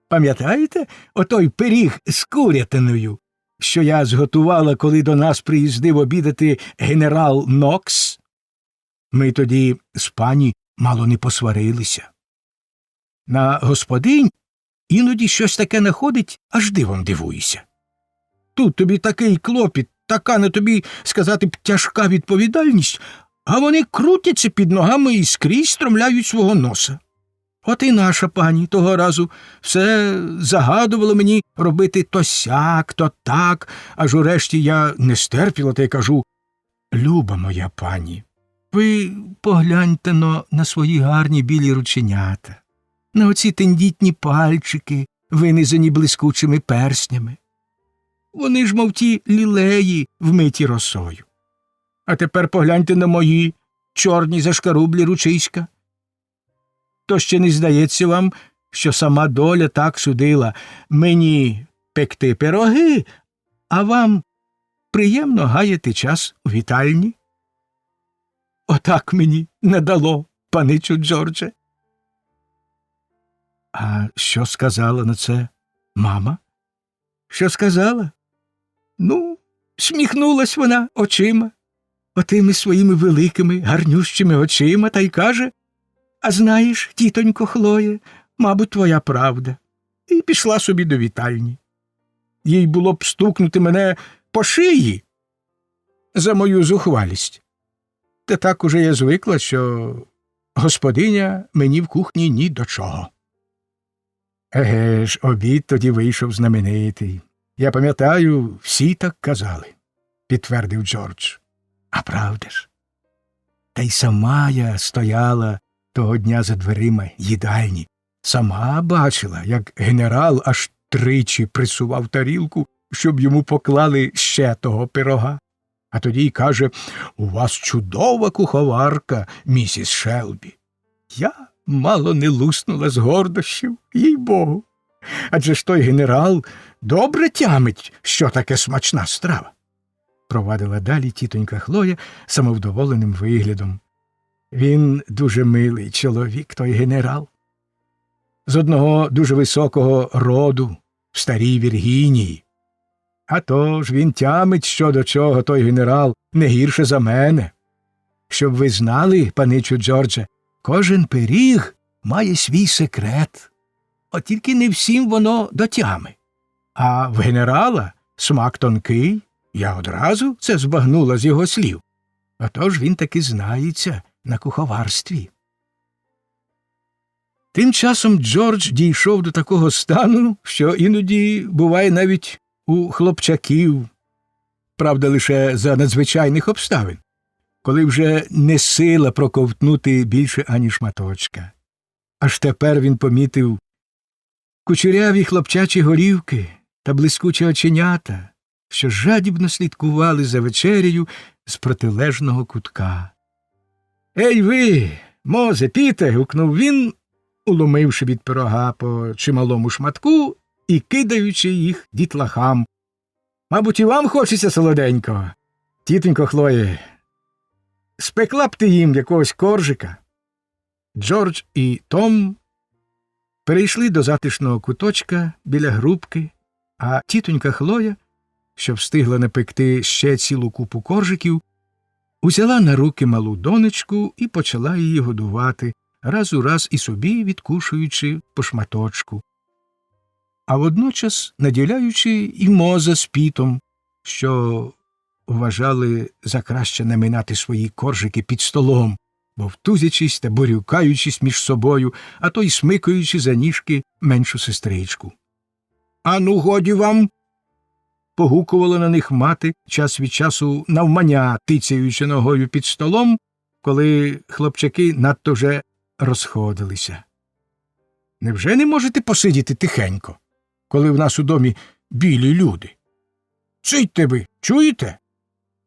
Пам'ятаєте отой пиріг з курятиною, що я зготувала, коли до нас приїздив обідати генерал Нокс? Ми тоді з пані мало не посварилися. На господинь іноді щось таке находить, аж дивом дивуюся. Тут тобі такий клопіт, така на тобі, сказати б, тяжка відповідальність, а вони крутяться під ногами і скрізь стромляють свого носа. От і наша пані того разу все загадувала мені робити то сяк, то так, аж урешті я не стерпіла та й кажу: «Люба моя пані, ви погляньте-но на свої гарні білі рученята, на оці тендітні пальчики, винизані блискучими перснями. Вони ж, мов ті лілеї, вмиті росою. А тепер погляньте на мої чорні зашкарублі ручиська. То ще не здається вам, що сама доля так судила мені пекти пироги, а вам приємно гаяти час у вітальні? Отак мені не дало, паничу Джордже». А що сказала на це мама? Що сказала? Ну, сміхнулась вона очима, отими своїми великими, гарнющими очима, та й каже: «А знаєш, тітонько Хлоє, мабуть, твоя правда». І пішла собі до вітальні. Їй було б стукнути мене по шиї за мою зухвалість. Та так уже я звикла, що господиня мені в кухні ні до чого. Еге ж, обід тоді вийшов знаменитий. Я пам'ятаю, всі так казали, підтвердив Джордж. А правда ж? Та й сама я стояла того дня за дверима їдальні. Сама бачила, як генерал аж тричі присував тарілку, щоб йому поклали ще того пирога. А тоді й каже: «У вас чудова куховарка, місіс Шелбі». Я мало не луснула з гордощів, їй-богу. Адже ж той генерал добре тямить, що таке смачна страва. Провадила далі тітонька Хлоя самовдоволеним виглядом. Він дуже милий чоловік, той генерал. З одного дуже високого роду, в старій Віргінії. А то ж він тямить що до чого, той генерал, не гірше за мене. Щоб ви знали, паничу Джордже, кожен пиріг має свій секрет. От тільки не всім воно до тями. А в генерала смак тонкий, я одразу це збагнула з його слів. Отож він таки знається на куховарстві. Тим часом Джордж дійшов до такого стану, що іноді буває навіть у хлопчаків, правда, лише за надзвичайних обставин, коли вже не сила проковтнути більше ані шматочка. Аж тепер він помітив кучеряві хлопчачі голівки та блискучі оченята, що жадібно слідкували за вечерею з протилежного кутка. «Ей ви, Мозе, піте!» – гукнув він, уломивши від пирога по чималому шматку і кидаючи їх дітлахам. «Мабуть, і вам хочеться солоденького? Тітонько Хлоє, спекла б ти їм якогось коржика?» Джордж і Том перейшли до затишного куточка біля грубки, а тітонька Хлоя, що встигла напекти ще цілу купу коржиків, узяла на руки малу донечку і почала її годувати, раз у раз і собі відкушуючи по шматочку, а водночас наділяючи і Моза з Пітом, що вважали за краще не минати свої коржики під столом, вовтузячись та борюкаючись між собою, а то й смикаючи за ніжки меншу сестричку. «Ану, годі вам! погукувала на них мати, час від часу навмання тицяючи ногою під столом, коли хлопчаки надто вже розходилися. Невже не можете посидіти тихенько, коли в нас у домі білі люди? Цидьте ви, чуєте?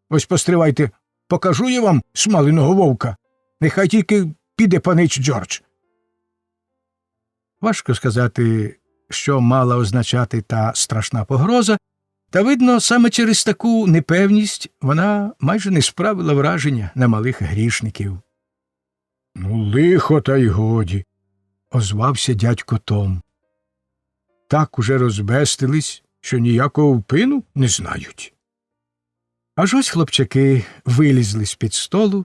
Ось постривайте, покажу я вам смаленого вовка. Нехай тільки піде панич Джордж. Важко сказати, що мала означати та страшна погроза, та, видно, саме через таку непевність вона майже не справила враження на малих грішників. — Ну, лихо та й годі, — озвався дядько Том. Так уже розбестились, що ніякого впину не знають. Аж ось хлопчаки вилізли з-під столу,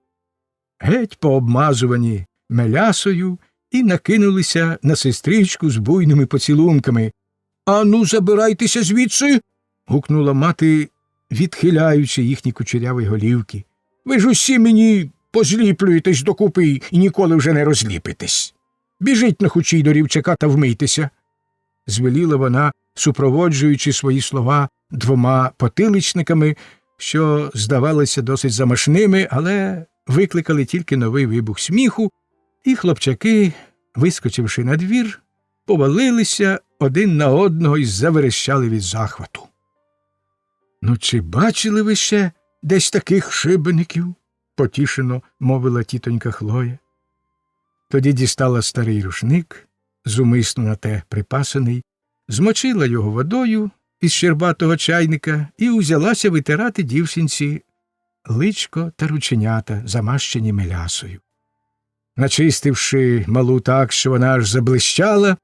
геть пообмазувані мелясою, і накинулися на сестричку з буйними поцілунками. — Ану, забирайтеся звідси! — гукнула мати, відхиляючи їхні кучеряві голівки. — Ви ж усі мені позліплюєтесь докупи і ніколи вже не розліпитесь. Біжіть на хучій до рівчака та вмийтеся, — звеліла вона, супроводжуючи свої слова двома потиличниками, що здавалися досить замашними, але викликали тільки новий вибух сміху, і хлопчаки, вискочивши на двір, повалилися один на одного і заверещали від захвату. — Ну, чи бачили ви ще десь таких шибеників? — потішено мовила тітонька Хлоя. Тоді дістала старий рушник, зумисно на те припасаний, змочила його водою із щербатого чайника і узялася витирати дівчинці личко та рученята, замащені мелясою. Начистивши малу так, що вона аж заблищала,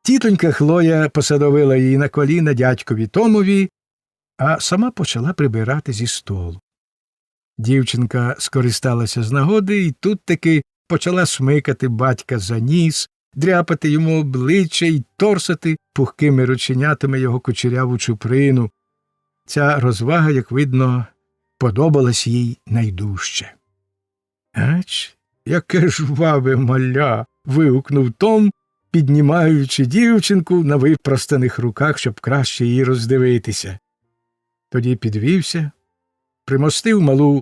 тітонька Хлоя посадовила її на коліна дядькові Томові, а сама почала прибирати зі столу. Дівчинка скористалася з нагоди і тут таки почала смикати батька за ніс, дряпати йому обличчя й торсати пухкими рученятами його кучеряву чуприну. Ця розвага, як видно, подобалась їй найдужче. — Ач, яке жваве маля! — вигукнув Том, піднімаючи дівчинку на випростаних руках, щоб краще її роздивитися. Тоді підвівся, примостив малу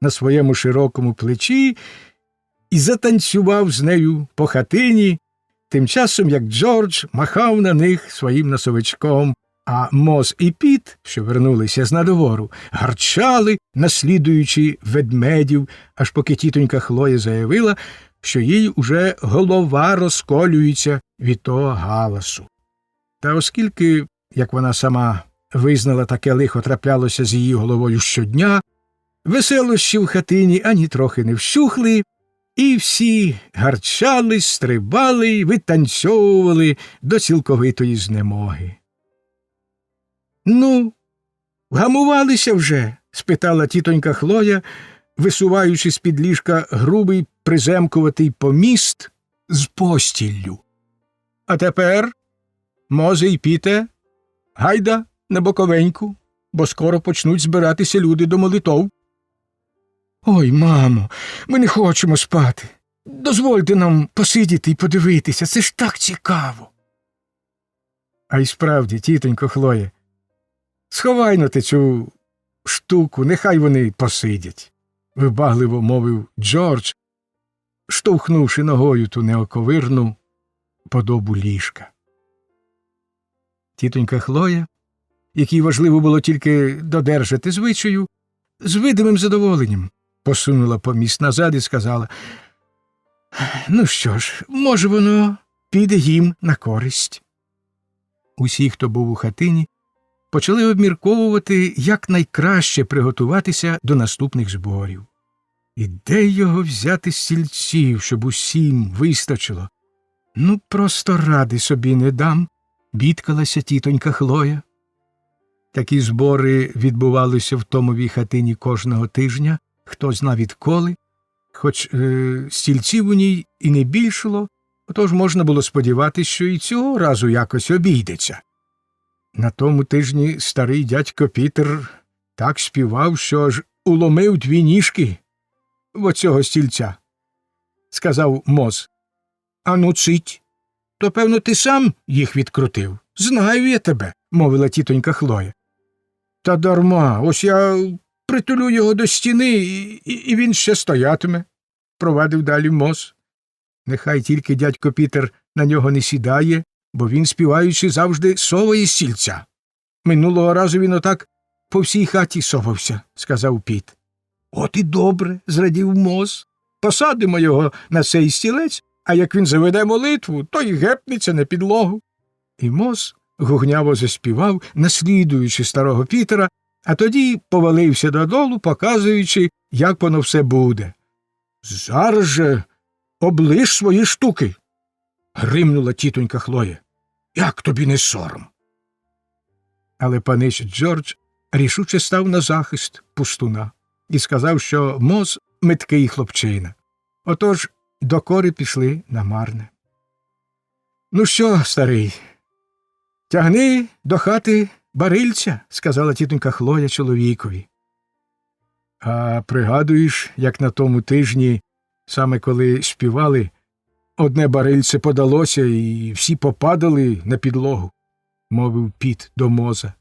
на своєму широкому плечі і затанцював з нею по хатині, тим часом як Джордж махав на них своїм носовичком, а Моз і Піт, що вернулися з надвору, гарчали, наслідуючи ведмедів, аж поки тітонька Хлоя заявила, що їй уже голова розколюється від того галасу. Та оскільки, як вона сама визнала, таке лихо траплялося з її головою щодня, веселощі в хатині ані трохи не вщухли, і всі гарчали, стрибали й витанцьовували до цілковитої знемоги. — Ну, вгамувалися вже? — спитала тітонька Хлоя, висуваючи з-під ліжка грубий приземкуватий поміст з постіллю. — А тепер, Мозе й Піте, гайда на боковеньку, бо скоро почнуть збиратися люди до молитов. — Ой, мамо, ми не хочемо спати. Дозвольте нам посидіти і подивитися, це ж так цікаво. — А й справді, тітонько Хлоє, сховай-но ти цю штуку, нехай вони посидять, — вибагливо мовив Джордж, штовхнувши ногою ту неоковирну подобу ліжка. Тітонька Хлоя, якій важливо було тільки додержати звичаю, з видимим задоволенням посунула поміст назад і сказала: «Ну що ж, може, воно піде їм на користь». Усі, хто був у хатині, почали обмірковувати, як найкраще приготуватися до наступних зборів. І де його взяти стільців, щоб усім вистачило? Ну, просто ради собі не дам, бідкалася тітонька Хлоя. Такі збори відбувалися в Томовій хатині кожного тижня, хто зна відколи, хоч стільців у ній і не більшало, отож можна було сподіватися, що і цього разу якось обійдеться. На тому тижні старий дядько Пітер так співав, що аж уломив 2 ніжки в оцього стільця. Сказав Моз: «Ану, цить, то, певно, ти сам їх відкрутив. Знаю я тебе», – мовила тітонька Хлоя. Та дарма, ось я притулю його до стіни, і він ще стоятиме, провадив далі Мос. Нехай тільки дядько Пітер на нього не сідає, бо він, співаючи, завжди соває з стільця. Минулого разу він отак по всій хаті совався, сказав Піт. От і добре, зрадів Мос. Посадимо його на цей стілець, а як він заведе молитву, то й гепнеться на підлогу. І Мос гугняво заспівав, наслідуючи старого Пітера, а тоді повалився додолу, показуючи, як воно все буде. Зараз же оближ свої штуки, гримнула тітонька Хлоя. Як тобі не сором? Але панич Джордж рішуче став на захист пустуна і сказав, що Мос меткий хлопчина. Отож докори пішли на марне. Ну що, старий, тягни до хати барильця, сказала тітонька Хлоя чоловікові. А пригадуєш, як на тому тижні, саме коли співали, одне барильце подалося, і всі попадали на підлогу, мовив Піт до Моза.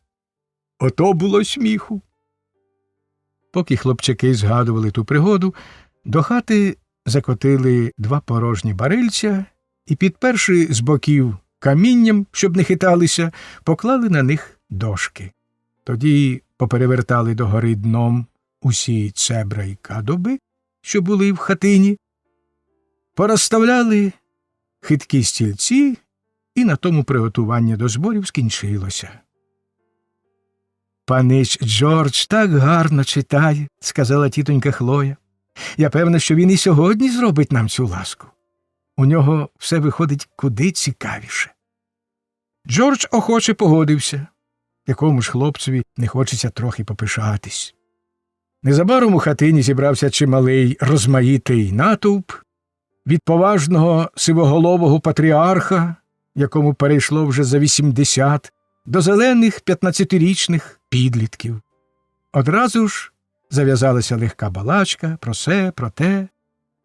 Ото було сміху. Поки хлопчаки згадували ту пригоду, до хати закотили два порожні барильця і, підперши з боків камінням, щоб не хиталися, поклали на них дошки. Тоді поперевертали догори дном усі цебра й кадоби, що були в хатині, порозставляли хиткі стільці, і на тому приготування до зборів скінчилося. Панич Джордж так гарно читає, сказала тітонька Хлоя. Я певна, що він і сьогодні зробить нам цю ласку. У нього все виходить куди цікавіше. Джордж охоче погодився. Якому ж хлопцеві не хочеться трохи попишатись. Незабаром у хатині зібрався чималий розмаїтий натовп, від поважного сивоголового патріарха, якому перейшло вже за 80, до зелених 15-річних підлітків. Одразу ж зав'язалася легка балачка про се, про те.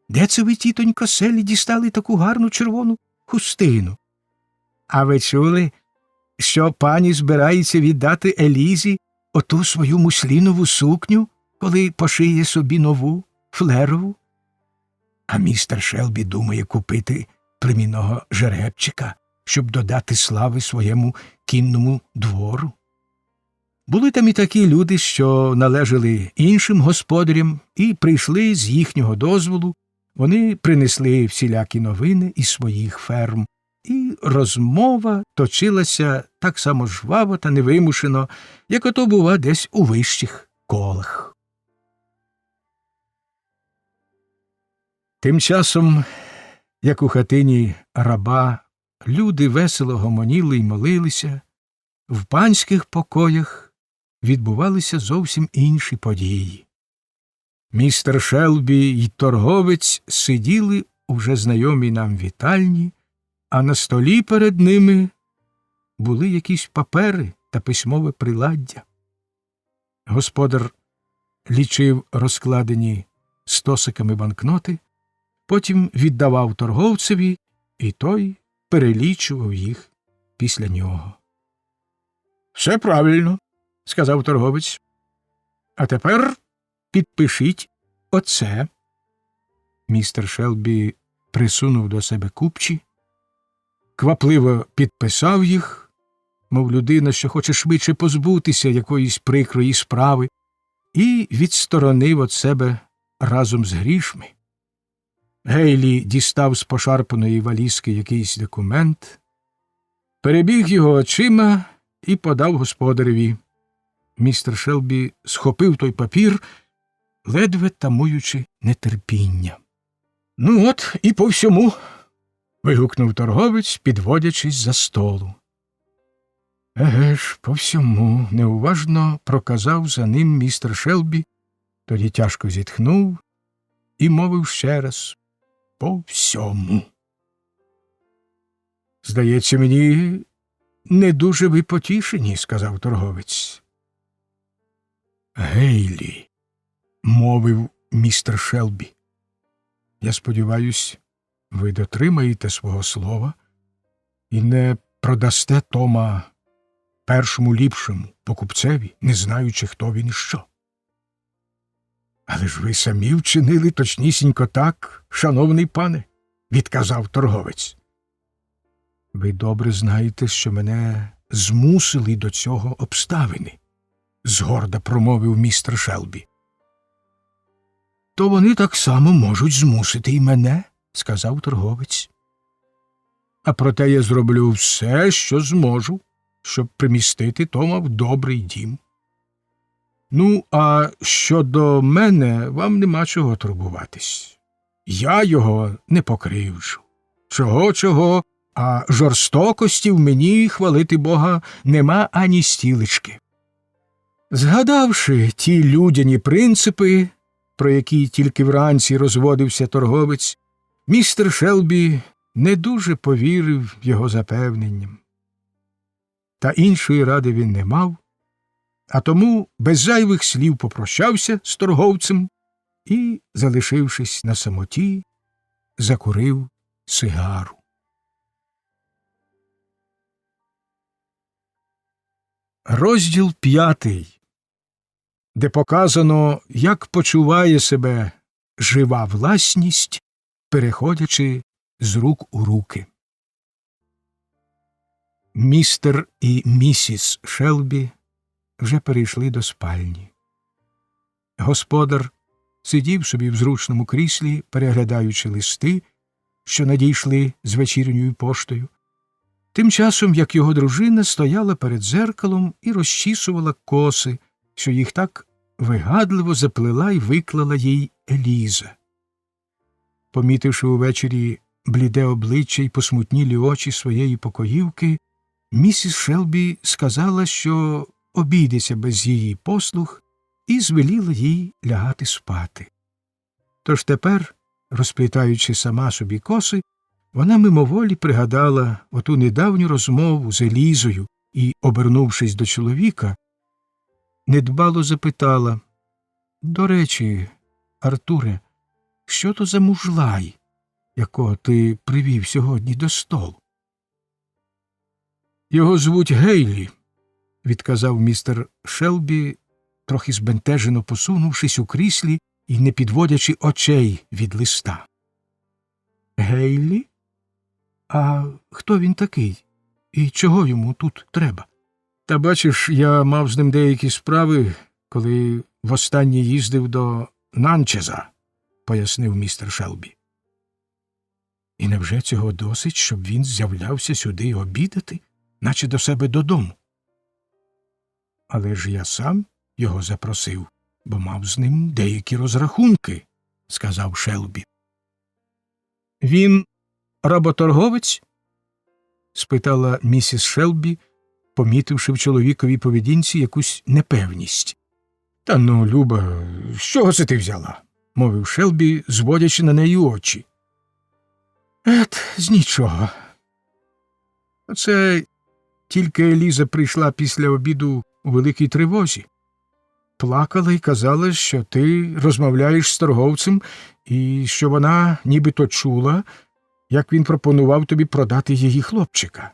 Де це ви, тітонько Селі, дістали таку гарну червону хустину? А ви чули, що пані збирається віддати Елізі оту свою муслінову сукню, коли пошиє собі нову, флерову? А містер Шелбі думає купити племінного жеребчика, щоб додати слави своєму кінному двору. Були там і такі люди, що належали іншим господарям, і прийшли з їхнього дозволу. Вони принесли всілякі новини із своїх ферм, і розмова точилася так само жваво та невимушено, як ото бува десь у вищих колах. Тим часом, як у хатині раба, люди весело гомоніли й молилися, в панських покоях відбувалися зовсім інші події. Містер Шелбі й торговець сиділи у вже знайомій нам вітальні, а на столі перед ними були якісь папери та письмове приладдя. Господар лічив розкладені стосиками банкноти, потім віддавав торговцеві, і той перелічував їх після нього. «Все правильно», – сказав торговець. «А тепер підпишіть оце». Містер Шелбі присунув до себе купчі, квапливо підписав їх, мов людина, що хоче швидше позбутися якоїсь прикрої справи, і відсторонив від себе разом з грішми. Гейлі дістав з пошарпаної валізки якийсь документ, перебіг його очима і подав господареві. Містер Шелбі схопив той папір, ледве тамуючи нетерпіння. «Ну от і по всьому», – вигукнув торговець, підводячись за столу. «Еге ж, по всьому», – неуважно проказав за ним містер Шелбі, тоді тяжко зітхнув і мовив ще раз: «По всьому». «Здається мені, не дуже ви потішені», – сказав торговець. «Гейлі», – мовив містер Шелбі, – «я сподіваюсь, ви дотримаєте свого слова і не продасте Тома першому ліпшому покупцеві, не знаючи, хто він і що. Але ж ви самі вчинили точнісінько так, шановний пане, відказав торговець. Ви добре знаєте, що мене змусили до цього обставини, згорда промовив містер Шелбі. То вони так само можуть змусити й мене, сказав торговець. А проте я зроблю все, що зможу, щоб примістити Тома в добрий дім. Ну, а щодо мене, вам нема чого турбуватись. Я його не покривджу. Чого, а жорстокості в мені, хвалити Бога, нема ані стілечки. Згадавши ті людяні принципи, про які тільки вранці розводився торговець, містер Шелбі не дуже повірив його запевненням. Та іншої ради він не мав, а тому без зайвих слів попрощався з торговцем і, залишившись на самоті, закурив сигару. Розділ 5, де показано, як почуває себе жива власність, переходячи з рук у руки. Містер і місіс Шелбі вже перейшли до спальні. Господар сидів собі в зручному кріслі, переглядаючи листи, що надійшли з вечірньою поштою, тим часом як його дружина стояла перед дзеркалом і розчісувала коси, що їх так вигадливо заплела й виклала їй Еліза. Помітивши увечері бліде обличчя й посмутнілі очі своєї покоївки, місіс Шелбі сказала, що обійдеться без її послуг, і звеліла їй лягати спати. Тож тепер, розплітаючи сама собі коси, вона мимоволі пригадала оту недавню розмову з Елізою і, обернувшись до чоловіка, недбало запитала: «До речі, Артуре, що то за мужлай, якого ти привів сьогодні до столу?» «Його звуть Гейлі», – відказав містер Шелбі, трохи збентежено посунувшись у кріслі і не підводячи очей від листа. «Гейлі? А хто він такий? І чого йому тут треба?» «Та бачиш, я мав з ним деякі справи, коли востаннє їздив до Нанчеза», – пояснив містер Шелбі. «І невже цього досить, щоб він з'являвся сюди обідати, наче до себе додому?» «Але ж я сам його запросив, бо мав з ним деякі розрахунки», – сказав Шелбі. «Він работорговець?» – спитала місіс Шелбі, помітивши в чоловіковій поведінці якусь непевність. «Та ну, Люба, з чого це ти взяла?» – мовив Шелбі, зводячи на неї очі. З нічого. Оце тільки Еліза прийшла після обіду у великій тривозі. Плакала і казала, що ти розмовляєш з торговцем і що вона нібито чула, як він пропонував тобі продати її хлопчика.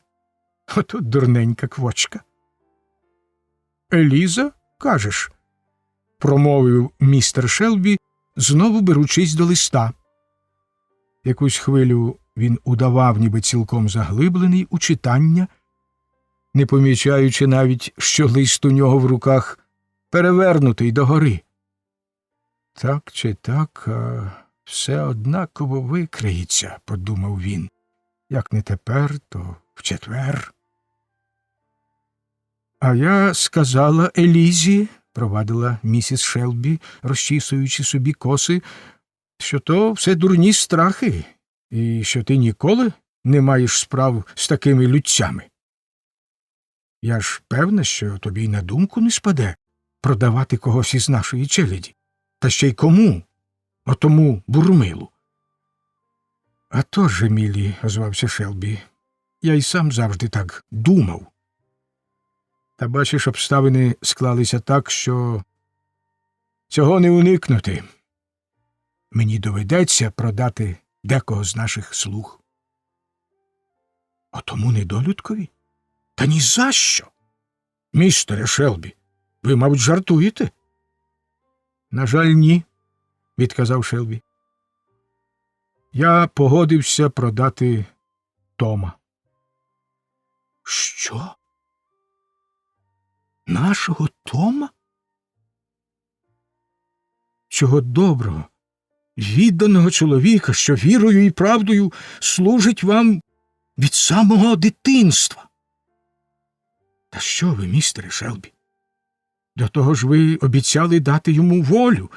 Ото дурненька квочка». «Еліза, кажеш?» – промовив містер Шелбі, знову беручись до листа. Якусь хвилю він удавав, ніби цілком заглиблений у читання, не помічаючи навіть, що лист у нього в руках перевернутий догори. «Так чи так, а все однаково викриється», – подумав він. «Як не тепер, то в четвер». «А я сказала Елізі», – провадила місіс Шелбі, розчісуючи собі коси, «що то все дурні страхи, і що ти ніколи не маєш справ з такими людцями. Я ж певна, що тобі й на думку не спаде продавати когось із нашої челяді. Та ще й кому? Отому бурмилу». «А то ж, Емілі», – озвався Шелбі, – «я й сам завжди так думав. Та, бачиш, обставини склалися так, що цього не уникнути. Мені доведеться продати декого з наших слуг». «Отому недолюдкові? Та ні за що! Містере Шелбі, ви, мабуть, жартуєте? На жаль, ні, відказав Шелбі. Я погодився продати Тома. Що? Нашого Тома? Чого доброго, відданого чоловіка, що вірою і правдою служить вам від самого дитинства. Та що ви, містере Шелбі? До того ж ви обіцяли дати йому волю,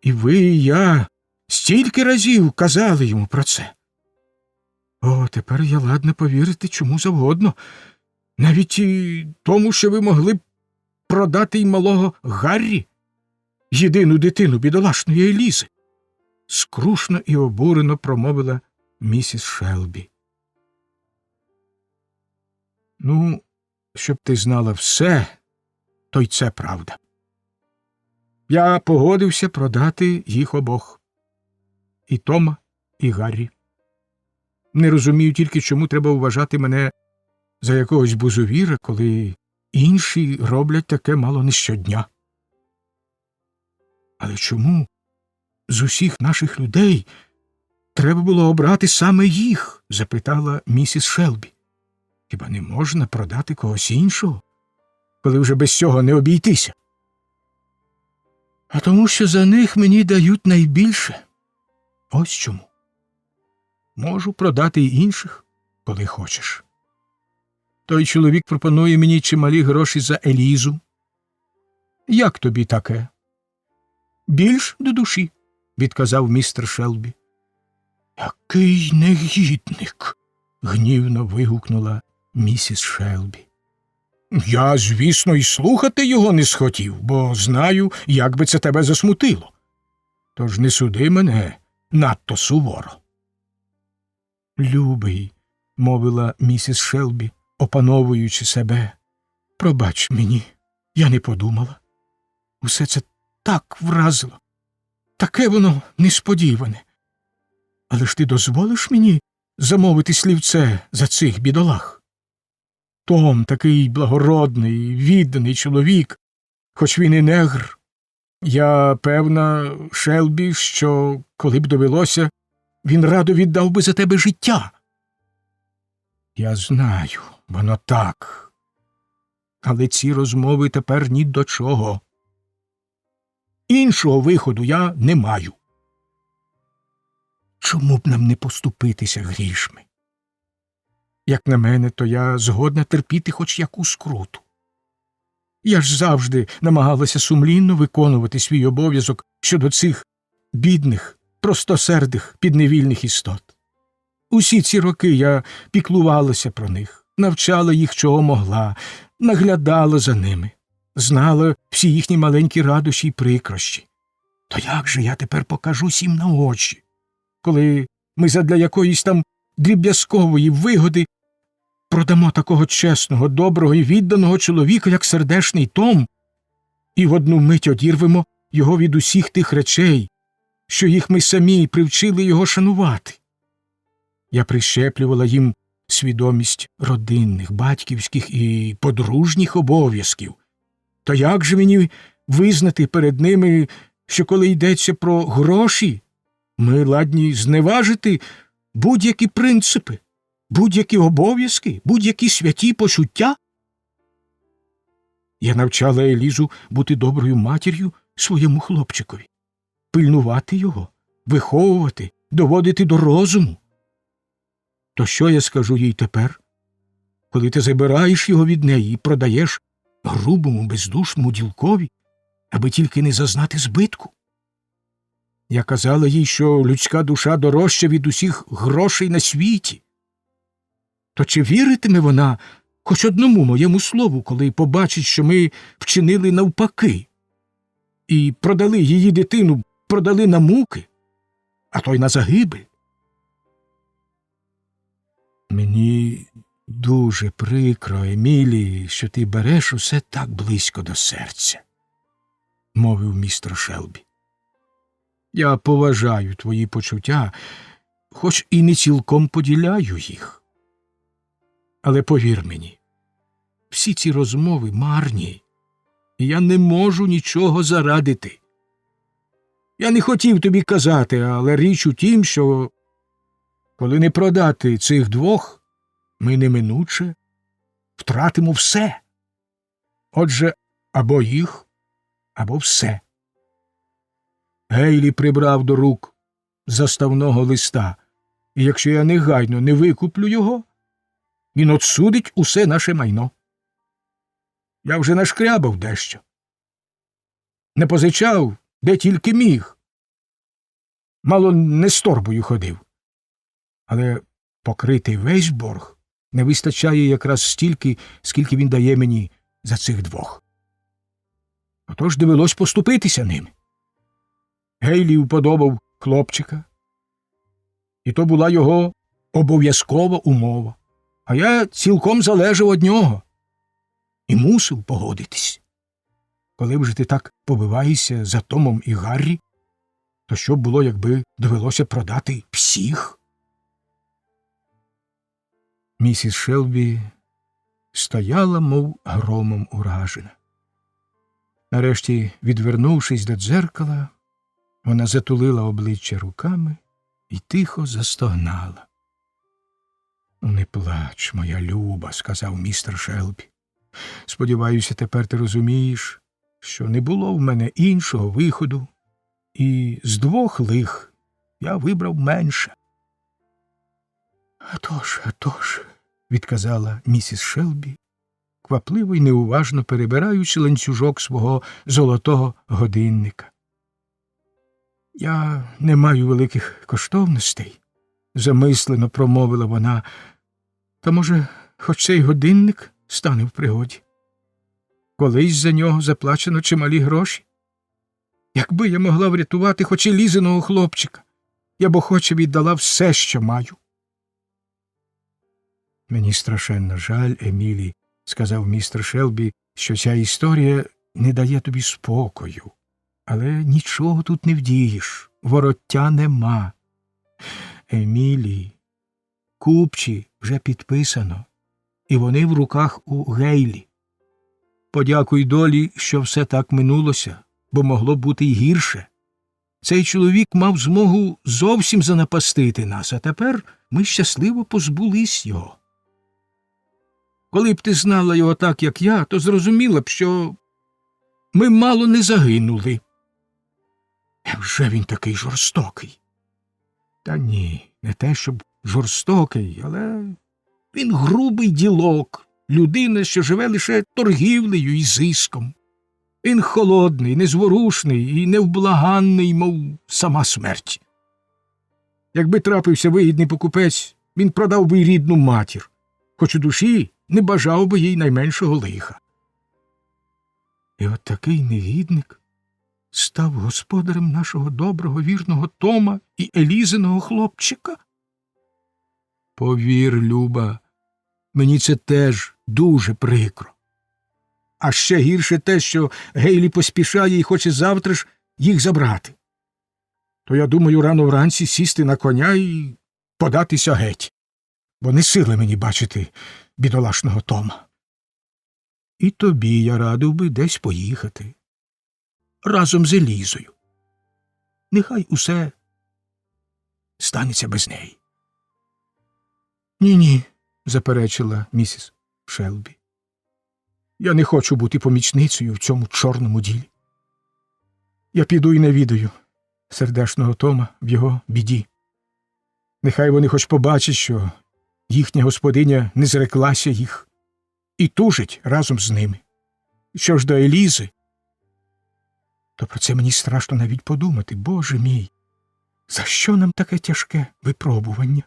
і ви, і я стільки разів казали йому про це. О, тепер я ладна повірити чому завгодно, навіть і тому, що ви могли б продати й малого Гаррі, єдину дитину бідолашної Елізи. Скрушно і обурено промовила місіс Шелбі. Ну, щоб ти знала все, то й це правда. Я погодився продати їх обох. І Тома, і Гаррі. Не розумію тільки, чому треба вважати мене за якогось бузовіра, коли інші роблять таке мало не щодня. Але чому з усіх наших людей треба було обрати саме їх? Запитала місіс Шелбі. Хіба не можна продати когось іншого, коли вже без цього не обійтися? А тому, що за них мені дають найбільше. Ось чому. Можу продати й інших, коли хочеш. Той чоловік пропонує мені чималі гроші за Елізу. Як тобі таке? Більш до душі, відказав містер Шелбі. Який негідник, гнівно вигукнула місіс Шелбі. Я, звісно, й слухати його не схотів, бо знаю, як би це тебе засмутило. Тож не суди мене надто суворо. Любий, мовила місіс Шелбі, опановуючи себе, пробач мені, я не подумала. Усе це так вразило, таке воно несподіване. Але ж ти дозволиш мені замовити слівце за цих бідолах? Том такий благородний, відданий чоловік, хоч він і негр. Я певна, Шелбі, що, коли б довелося, він радо віддав би за тебе життя. Я знаю, воно так. Але ці розмови тепер ні до чого. Іншого виходу я не маю. Чому б нам не поступитися грішми? Як на мене, то я згодна терпіти хоч яку скруту. Я ж завжди намагалася сумлінно виконувати свій обов'язок щодо цих бідних, простосердих, підневільних істот. Усі ці роки я піклувалася про них, навчала їх чого могла, наглядала за ними, знала всі їхні маленькі радощі й прикрощі. То як же я тепер покажу їм на очі, коли ми задля якоїсь там дріб'язкової вигоди продамо такого чесного, доброго і відданого чоловіка, як сердешний Том, і в одну мить одірвемо його від усіх тих речей, що їх ми самі привчили його шанувати. Я прищеплювала їм свідомість родинних, батьківських і подружніх обов'язків. То як же мені визнати перед ними, що коли йдеться про гроші, ми ладні зневажити будь-які принципи, будь-які обов'язки, будь-які святі почуття? Я навчала Елізу бути доброю матір'ю своєму хлопчикові, пильнувати його, виховувати, доводити до розуму. То що я скажу їй тепер, коли ти забираєш його від неї і продаєш грубому, бездушному ділкові, аби тільки не зазнати збитку? Я казала їй, що людська душа дорожча від усіх грошей на світі. То чи віритиме вона хоч одному моєму слову, коли побачить, що ми вчинили навпаки і продали її дитину, продали на муки, а то й на загибель? Мені дуже прикро, Емілі, що ти береш усе так близько до серця, мовив містер Шелбі. Я поважаю твої почуття, хоч і не цілком поділяю їх. Але повір мені, всі ці розмови марні, і я не можу нічого зарадити. Я не хотів тобі казати, але річ у тім, що коли не продати цих двох, ми неминуче втратимо все. Отже, або їх, або все. Гейлі прибрав до рук заставного листа, і якщо я негайно не викуплю його, він отсудить усе наше майно. Я вже нашкрябав дещо. Не позичав, де тільки міг. Мало не з торбою ходив. Але покрити весь борг не вистачає якраз стільки, скільки він дає мені за цих двох. Отож довелось поступитися ним. Гейлі вподобав хлопчика, і то була його обов'язкова умова. А я цілком залежав від нього і мусив погодитись. Коли вже ти так побиваєшся за Томом і Гаррі, то що б було, якби довелося продати всіх? Місіс Шелбі стояла, мов громом уражена. Нарешті, відвернувшись до дзеркала, вона затулила обличчя руками і тихо застогнала. «Не плач, моя люба», – сказав містер Шелбі. «Сподіваюся, тепер ти розумієш, що не було в мене іншого виходу, і з двох лих я вибрав менше». «А тож», – відказала місіс Шелбі, квапливо й неуважно перебираючи ланцюжок свого золотого годинника. «Я не маю великих коштовностей», – замислено промовила вона, «та, може, хоч цей годинник стане в пригоді. Колись за нього заплачено чималі гроші. Якби я могла врятувати хоч і Лізиного хлопчика, я б охоче віддала все, що маю». «Мені страшенно жаль, Емілі», – сказав містер Шелбі, «що ця історія не дає тобі спокою. Але нічого тут не вдієш, вороття нема. Емілі, купчі вже підписано, і вони в руках у Гейлі. Подякуй долі, що все так минулося, бо могло бути й гірше. Цей чоловік мав змогу зовсім занапастити нас, а тепер ми щасливо позбулись його. Коли б ти знала його так, як я, то зрозуміла б, що ми мало не загинули». «Невже він такий жорстокий?» «Та ні, не те, щоб жорстокий, але він грубий ділок, людина, що живе лише торгівлею і зиском. Він холодний, незворушний і невблаганний, мов сама смерть. Якби трапився вигідний покупець, він продав би й рідну матір, хоч у душі не бажав би їй найменшого лиха. І от такий негідник став господарем нашого доброго, вірного Тома і Елізиного хлопчика? Повір, Люба, мені це теж дуже прикро. А ще гірше те, що Гейлі поспішає і хоче завтра ж їх забрати. То я думаю рано вранці сісти на коня і податися геть, бо не сили мені бачити бідолашного Тома. І тобі я радив би десь поїхати. Разом з Елізою. Нехай усе станеться без неї». «Ні-ні», – заперечила місіс Шелбі. «Я не хочу бути помічницею в цьому чорному ділі. Я піду і навідаю сердешного Тома в його біді. Нехай вони хоч побачать, що їхня господиня не зреклася їх і тужить разом з ними. Що ж до Елізи, то про це мені страшно навіть подумати. Боже мій, за що нам таке тяжке випробування?»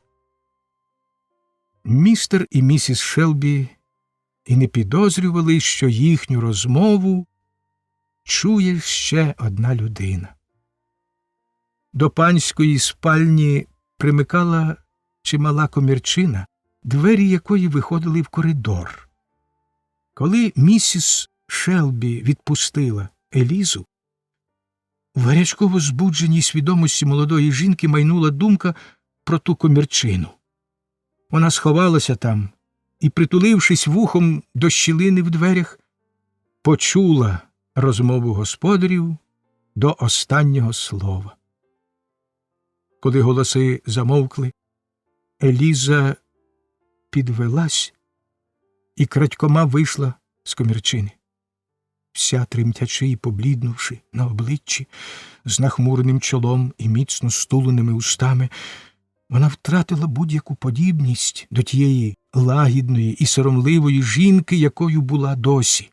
Містер і місіс Шелбі і не підозрювали, що їхню розмову чує ще одна людина. До панської спальні примикала чимала комірчина, двері якої виходили в коридор. Коли місіс Шелбі відпустила Елізу, в гарячково збудженій свідомості молодої жінки майнула думка про ту комірчину. Вона сховалася там і, притулившись вухом до щілини в дверях, почула розмову господарів до останнього слова. Коли голоси замовкли, Еліза підвелась і крадькома вийшла з комірчини. Вся тремтячи і побліднувши на обличчі, з нахмуреним чолом і міцно стуленими устами, вона втратила будь-яку подібність до тієї лагідної і соромливої жінки, якою була досі.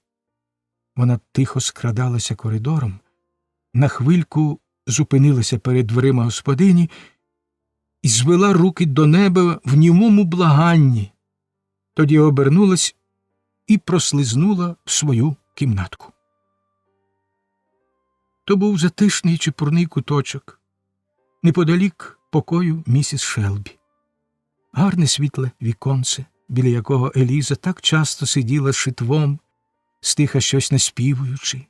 Вона тихо скрадалася коридором, на хвильку зупинилася перед дверима господині і звела руки до неба в німому благанні, тоді обернулась і прослизнула в свою кімнатку. То був затишний чепурний куточок, неподалік покою місіс Шелбі. Гарне світле віконце, біля якого Еліза так часто сиділа з шитвом, стиха щось наспівуючи,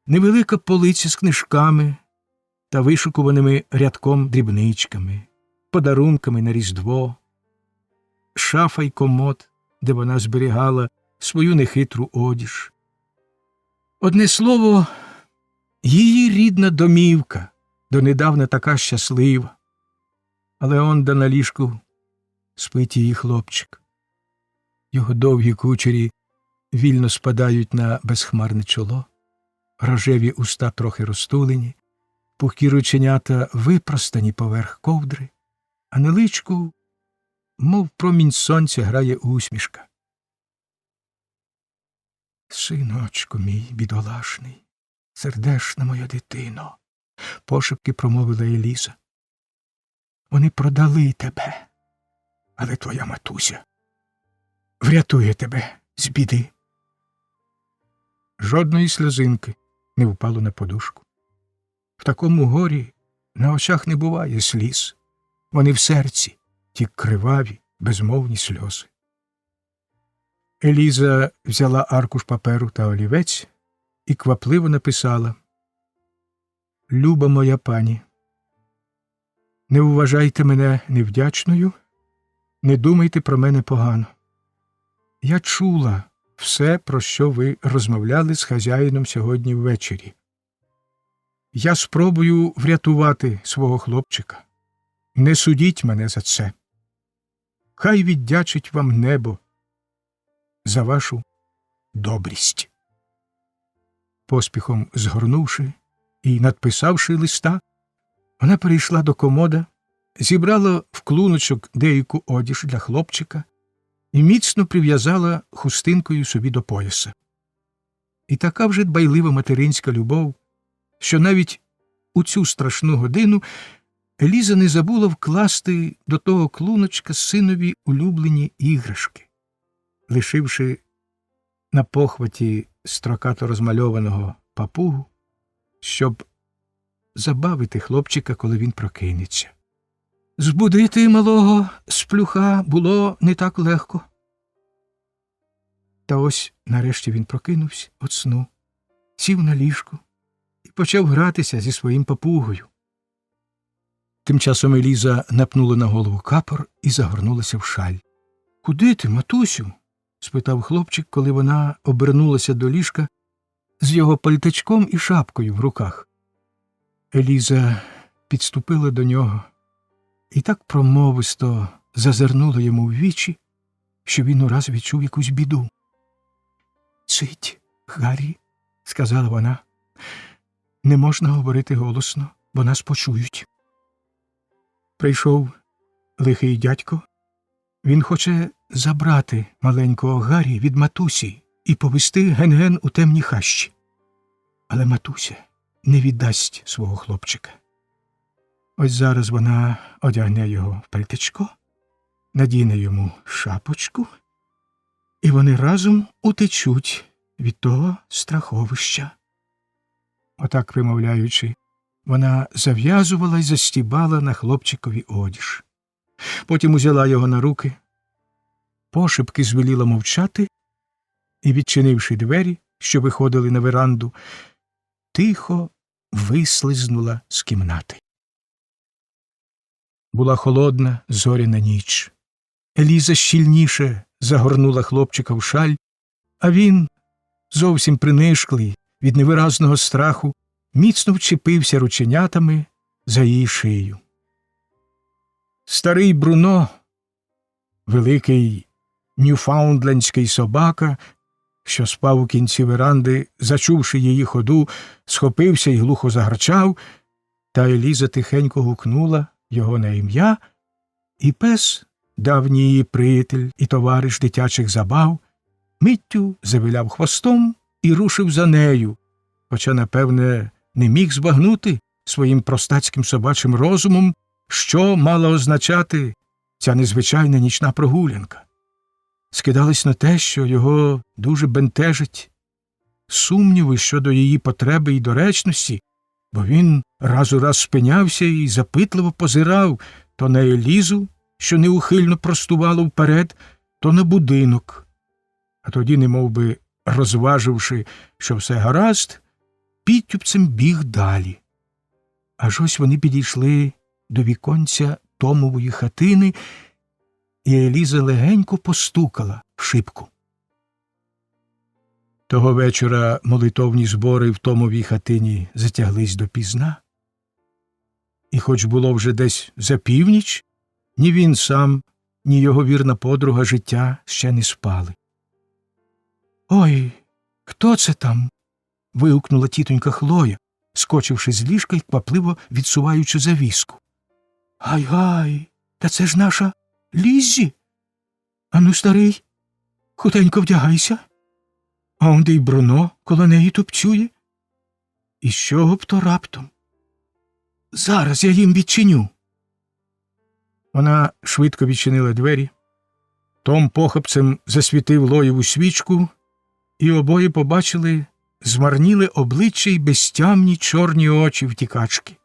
невелика полиця з книжками та вишукуваними рядком дрібничками, подарунками на Різдво, шафа й комод, де вона зберігала свою нехитру одіж. Одне слово, її рідна домівка, донедавна така щаслива, але онда на ліжку спить її хлопчик. Його довгі кучері вільно спадають на безхмарне чоло, рожеві уста трохи розтулені, пухкі рученята випростані поверх ковдри, а на личку, мов промінь сонця, грає усмішка. «Синочку мій бідолашний, сердешна моя дитино», – пошепки промовила Еліза. «Вони продали тебе, але твоя матуся врятує тебе з біди». Жодної сльозинки не впало на подушку. В такому горі на очах не буває сліз. Вони в серці, ті криваві, безмовні сльози. Еліза взяла аркуш паперу та олівець і квапливо написала: «Люба моя пані, не вважайте мене невдячною, не думайте про мене погано. Я чула все, про що ви розмовляли з хазяїном сьогодні ввечері. Я спробую врятувати свого хлопчика. Не судіть мене за це. Хай віддячить вам небо за вашу добрість». Поспіхом згорнувши і надписавши листа, вона перейшла до комода, зібрала в клуночок деяку одіж для хлопчика і міцно прив'язала хустинкою собі до пояса. І така вже дбайлива материнська любов, що навіть у цю страшну годину Еліза не забула вкласти до того клуночка синові улюблені іграшки, лишивши на похваті строкато розмальованого папугу, щоб забавити хлопчика, коли він прокинеться. Збудити малого сплюха було не так легко. Та ось нарешті він прокинувся від сну, сів на ліжку і почав гратися зі своїм папугою. Тим часом Еліза напнула на голову капор і загорнулася в шаль. «Куди ти, матусю?» – спитав хлопчик, коли вона обернулася до ліжка з його пальтичком і шапкою в руках. Еліза підступила до нього і так промовисто зазирнула йому в вічі, що він ураз відчув якусь біду. «Цить, Гаррі», – сказала вона, – «не можна говорити голосно, бо нас почують. Прийшов лихий дядько. Він хоче забрати маленького Гаррі від матусі і повести ген-ген у темні хащі. Але матуся не віддасть свого хлопчика. Ось зараз вона одягне його в пальтичко, надіне йому шапочку, і вони разом утечуть від того страховища». Отак, примовляючи, вона зав'язувала й застібала на хлопчикові одіж. Потім узяла його на руки, пошепки звеліла мовчати і, відчинивши двері, що виходили на веранду, тихо вислизнула з кімнати. Була холодна зоряна ніч. Еліза щільніше загорнула хлопчика в шаль, а він, зовсім принишклий від невиразного страху, міцно вчепився рученятами за її шию. Старий Бруно, великий ньюфаундлендський собака, що спав у кінці веранди, зачувши її ходу, схопився й глухо загарчав, та Еліза тихенько гукнула його на ім'я, і пес, давній її приятель і товариш дитячих забав, миттю завиляв хвостом і рушив за нею, хоча, напевне, не міг збагнути своїм простацьким собачим розумом, що мала означати ця незвичайна нічна прогулянка. Скидались на те, що його дуже бентежить сумніви щодо її потреби і доречності, бо він раз у раз спинявся і запитливо позирав то на Елізу, що неухильно простувала вперед, то на будинок. А тоді, немовби розваживши, що все гаразд, підтюпцем біг далі. Аж ось вони підійшли до віконця Томової хатини, і Еліза легенько постукала в шибку. Того вечора молитовні збори в Томовій хатині затяглись допізна. І хоч було вже десь за північ, ні він сам, ні його вірна подруга життя ще не спали. «Ой, хто це там?» – вигукнула тітонька Хлоя, скочивши з ліжка й квапливо відсуваючи завіску. «Гай-гай, та це ж наша Ліззі! Ану, старий, хутенько вдягайся. А онде й Бруно коло неї тупцює. І з чого б то раптом? Зараз я їм відчиню». Вона швидко відчинила двері. Том похапцем засвітив Лоєву свічку, і обоє побачили змарніле обличчя й безтямні чорні очі втікачки.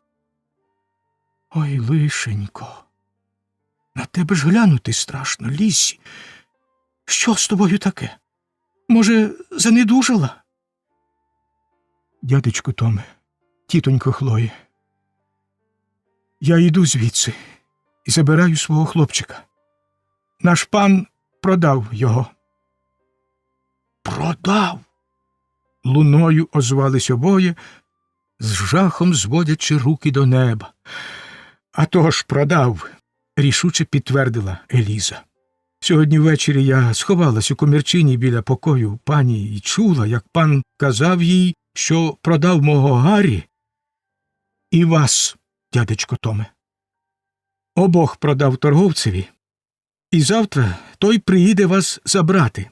«Ой, лишенько, на тебе ж глянути страшно, Ліссі. Що з тобою таке? Може, занедужала?» «Дядечку Томе, тітонько Хлоє, я йду звідси і забираю свого хлопчика. Наш пан продав його». «Продав?» Луною озвались обоє, з жахом зводячи руки до неба. «А того ж продав», – рішуче підтвердила Еліза. «Сьогодні ввечері я сховалась у комірчині біля покою пані і чула, як пан казав їй, що продав мого Гаррі і вас, дядечко Томе. Обох продав торговцеві, і завтра той приїде вас забрати,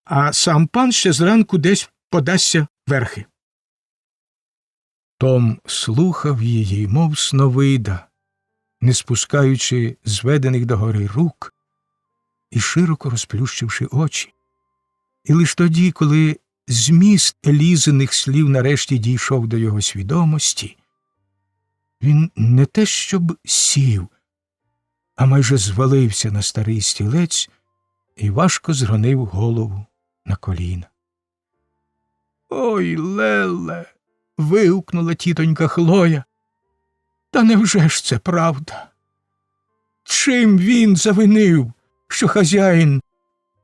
а сам пан ще зранку десь подасться верхи». Том слухав її, мов сновида, не спускаючи зведених догори рук і широко розплющивши очі. І лиш тоді, коли зміст Елізиних слів нарешті дійшов до його свідомості, він не те щоб сів, а майже звалився на старий стілець і важко згонив голову на коліна. «Ой, Леле!» – вигукнула тітонька Хлоя. «Та невже ж це правда? Чим він завинив, що хазяїн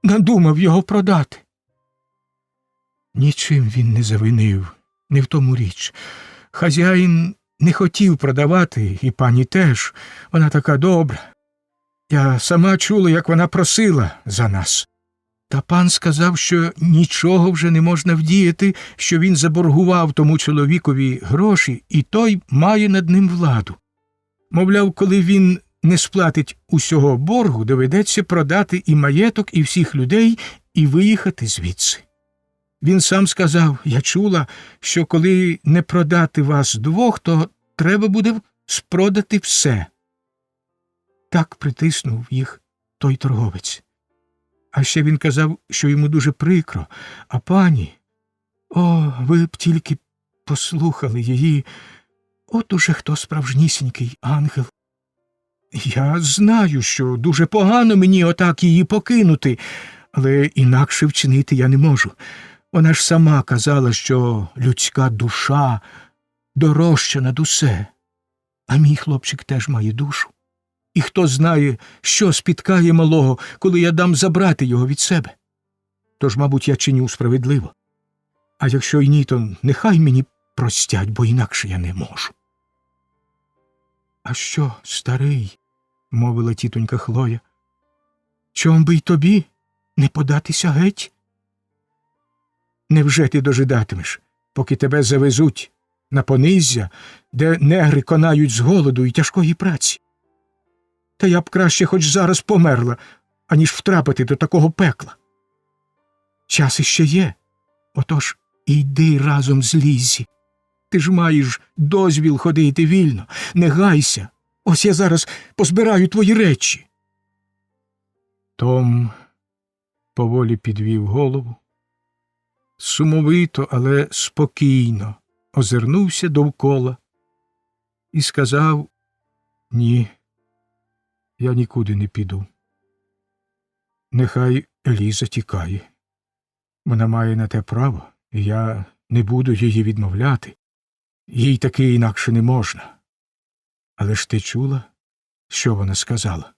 надумав його продати?» «Нічим він не завинив, не в тому річ. Хазяїн не хотів продавати, і пані теж, вона така добра. Я сама чула, як вона просила за нас. Та пан сказав, що нічого вже не можна вдіяти, що він заборгував тому чоловікові гроші, і той має над ним владу. Мовляв, коли він не сплатить усього боргу, доведеться продати і маєток, і всіх людей, і виїхати звідси. Він сам сказав, я чула, що коли не продати вас двох, то треба буде спродати все. Так притиснув їх той торговець. А ще він казав, що йому дуже прикро, а пані, о, ви б тільки послухали її, от уже хто справжнісінький ангел. Я знаю, що дуже погано мені отак її покинути, але інакше вчинити я не можу. Вона ж сама казала, що людська душа дорожча над усе, а мій хлопчик теж має душу. І хто знає, що спіткає малого, коли я дам забрати його від себе. Тож, мабуть, я чиню справедливо. А якщо й ні, то нехай мені простять, бо інакше я не можу. А що, старий, мовила тітонька Хлоя, чом би й тобі не податися геть? Невже ти дожидатимеш, поки тебе завезуть на пониззя, де негри конають з голоду і тяжкої праці? Та я б краще хоч зараз померла, аніж втрапити до такого пекла. Час іще є, отож йди разом з Ліззі. Ти ж маєш дозвіл ходити вільно, не гайся, ось я зараз позбираю твої речі. Том поволі підвів голову, сумовито, але спокійно озирнувся довкола і сказав: «Ні, я нікуди не піду. Нехай Еліза тікає. Вона має на те право, і я не буду її відмовляти. Їй таки інакше не можна. Але ж ти чула, що вона сказала?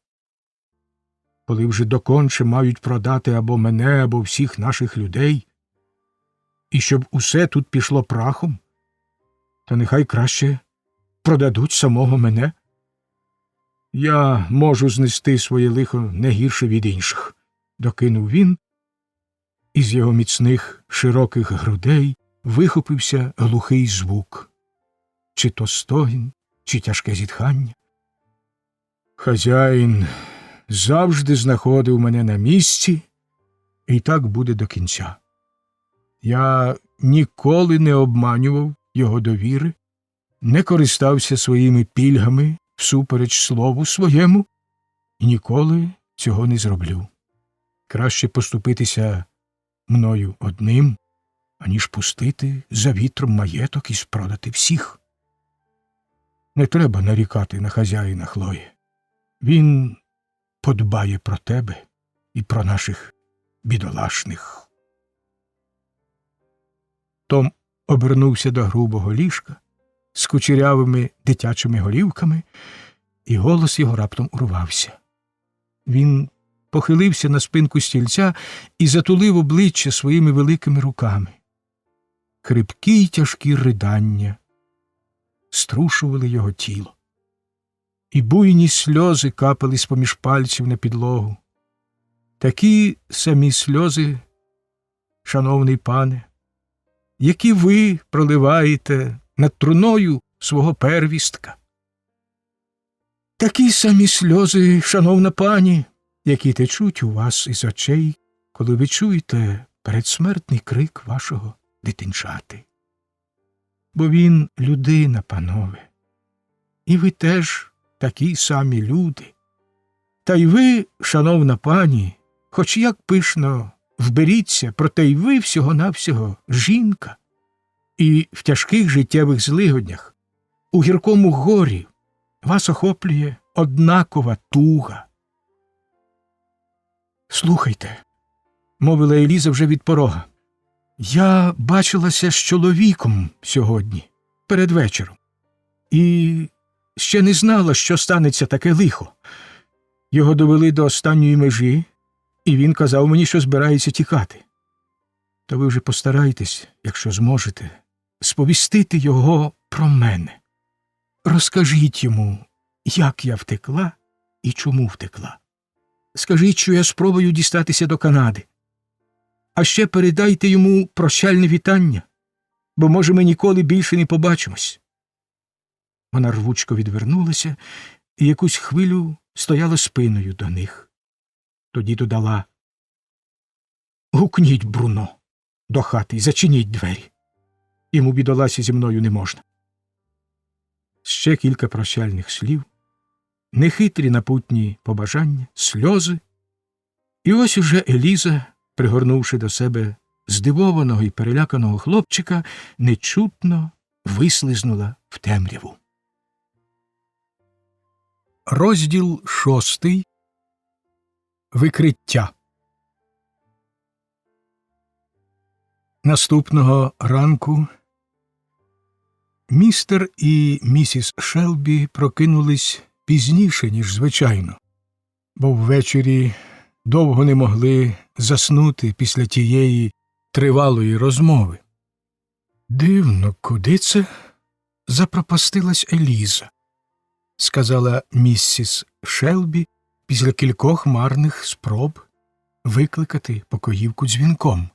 Коли вже доконче мають продати або мене, або всіх наших людей, і щоб усе тут пішло прахом, то нехай краще продадуть самого мене. Я можу знести своє лихо не гірше від інших», – докинув він, і з його міцних широких грудей вихопився глухий звук. Чи то стогін, чи тяжке зітхання. «Хазяїн завжди знаходив мене на місці, і так буде до кінця. Я ніколи не обманював його довіри, не користався своїми пільгами всупереч слову своєму і ніколи цього не зроблю. Краще поступитися мною одним, аніж пустити за вітром маєток і спродати всіх. Не треба нарікати на хазяїна, Хлоє. Він подбає про тебе і про наших бідолашних». Том обернувся до грубого ліжка з кучерявими дитячими голівками, і голос його раптом урвався. Він похилився на спинку стільця і затулив обличчя своїми великими руками. Хрипкі й тяжкі ридання струшували його тіло, і буйні сльози капали з-поміж пальців на підлогу. Такі самі сльози, шановний пане, які ви проливаєте над труною свого первістка. Такі самі сльози, шановна пані, які течуть у вас із очей, коли ви чуєте передсмертний крик вашого дитинчати. Бо він людина, панове, і ви теж такі самі люди. Та й ви, шановна пані, хоч як пишно вберіться, проте й ви всього-навсього жінка. І в тяжких життєвих злигоднях, у гіркому горі вас охоплює однакова туга. «Слухайте», – мовила Еліза вже від порога, – «я бачилася з чоловіком сьогодні, перед вечором, і ще не знала, що станеться таке лихо. Його довели до останньої межі, і він казав мені, що збирається тікати. Та ви вже постарайтесь, якщо зможете, сповістити його про мене. Розкажіть йому, як я втекла і чому втекла. Скажіть, що я спробую дістатися до Канади. А ще передайте йому прощальне вітання, бо, може, ми ніколи більше не побачимось». Вона рвучко відвернулася і якусь хвилю стояла спиною до них. Тоді додала: «Гукніть Бруно до хати і зачиніть двері. Йому, бідоласі, зі мною не можна». Ще кілька прощальних слів, нехитрі напутні побажання, сльози, і ось уже Еліза, пригорнувши до себе здивованого і переляканого хлопчика, нечутно вислизнула в темряву. Розділ 6. Викриття. Наступного ранку містер і місіс Шелбі прокинулись пізніше, ніж звичайно, бо ввечері довго не могли заснути після тієї тривалої розмови. «Дивно, куди це запропастилась Еліза?» – сказала місіс Шелбі після кількох марних спроб викликати покоївку дзвінком.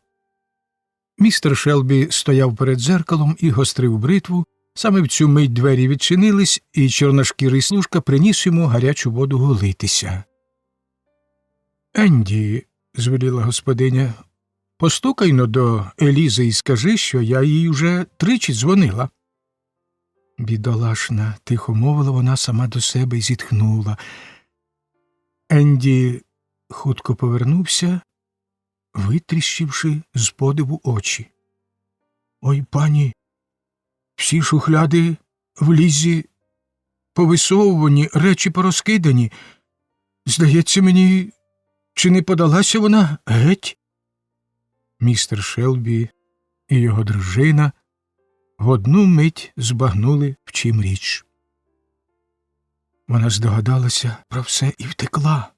Містер Шелбі стояв перед дзеркалом і гострив бритву. Саме в цю мить двері відчинились, і чорношкірий служка приніс йому гарячу воду голитися. «Енді», – звеліла господиня, – «постукай-но до Елізи і скажи, що я їй уже тричі дзвонила». «Бідолашна», – тихо мовила вона сама до себе і зітхнула. Енді хутко повернувся, витріщивши з подиву очі. «Ой, пані, всі шухляди в лізі повисовувані, речі порозкидані. Здається мені, чи не подалася вона геть?» Містер Шелбі і його дружина в одну мить збагнули, в чим річ. «Вона здогадалася про все і втекла»,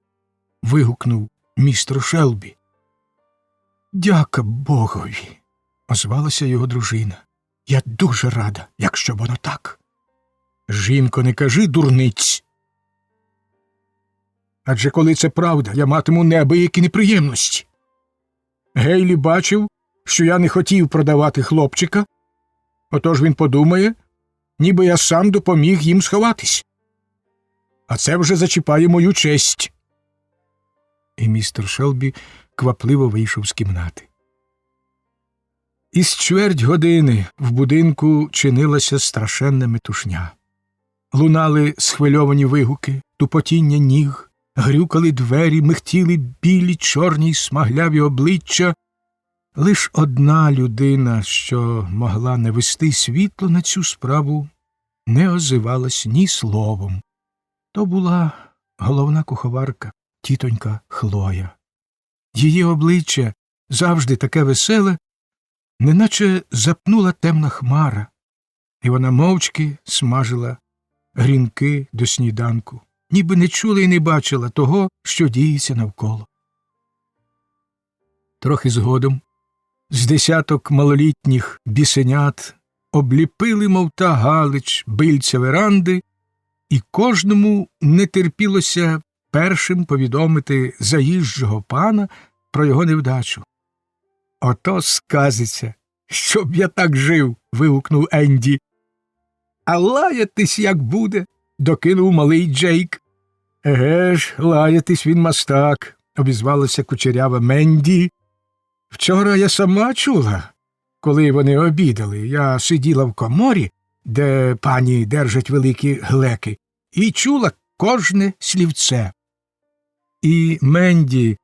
– вигукнув містер Шелбі. «Дяка Богові», – озвалася його дружина. «Я дуже рада, якщо воно так». «Жінко, не кажи дурниць. Адже коли це правда, я матиму неабиякі неприємності. Гейлі бачив, що я не хотів продавати хлопчика, отож він подумає, ніби я сам допоміг їм сховатись. А це вже зачіпає мою честь». І містер Шелбі квапливо вийшов з кімнати. Із чверть години в будинку чинилася страшенна метушня. Лунали схвильовані вигуки, тупотіння ніг, грюкали двері, михтіли білі, чорні й смагляві обличчя. Лиш одна людина, що могла навести світло на цю справу, не озивалась ні словом. То була головна куховарка, тітонька Хлоя. Її обличчя, завжди таке веселе, неначе запнула темна хмара, і вона мовчки смажила грінки до сніданку, ніби не чула і не бачила того, що діється навколо. Трохи згодом з десяток малолітніх бісенят обліпили, мов та галич, бильця веранди, і кожному не терпілося першим повідомити заїжджого пана про його невдачу. «Ото сказиться, щоб я так жив!» – вигукнув Енді. «А лаятись як буде!» – докинув малий Джейк. «Еге ж, лаятись він мастак!» – обізвалася кучерява Менді. «Вчора я сама чула, коли вони обідали. Я сиділа в коморі, де пані держать великі глеки, і чула кожне слівце». І Менді,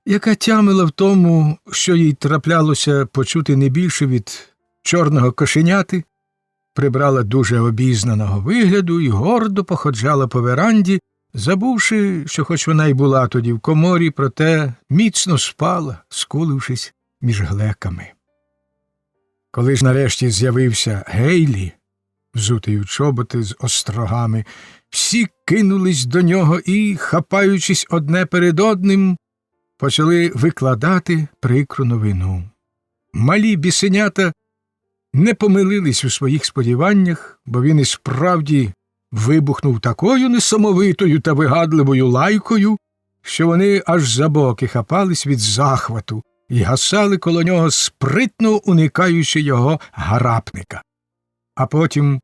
яка тямила в тому, що їй траплялося почути не більше від чорного кошеняти, прибрала дуже обізнаного вигляду і гордо походжала по веранді, забувши, що хоч вона й була тоді в коморі, проте міцно спала, скулившись між глеками. Коли ж нарешті з'явився Гейлі, взутий у чоботи з острогами, всі кинулись до нього і, хапаючись одне перед одним, почали викладати прикру новину. Малі бісенята не помилились у своїх сподіваннях, бо він і справді вибухнув такою несамовитою та вигадливою лайкою, що вони аж за боки хапались від захвату і гасали коло нього, спритно уникаючи його гарапника. А потім,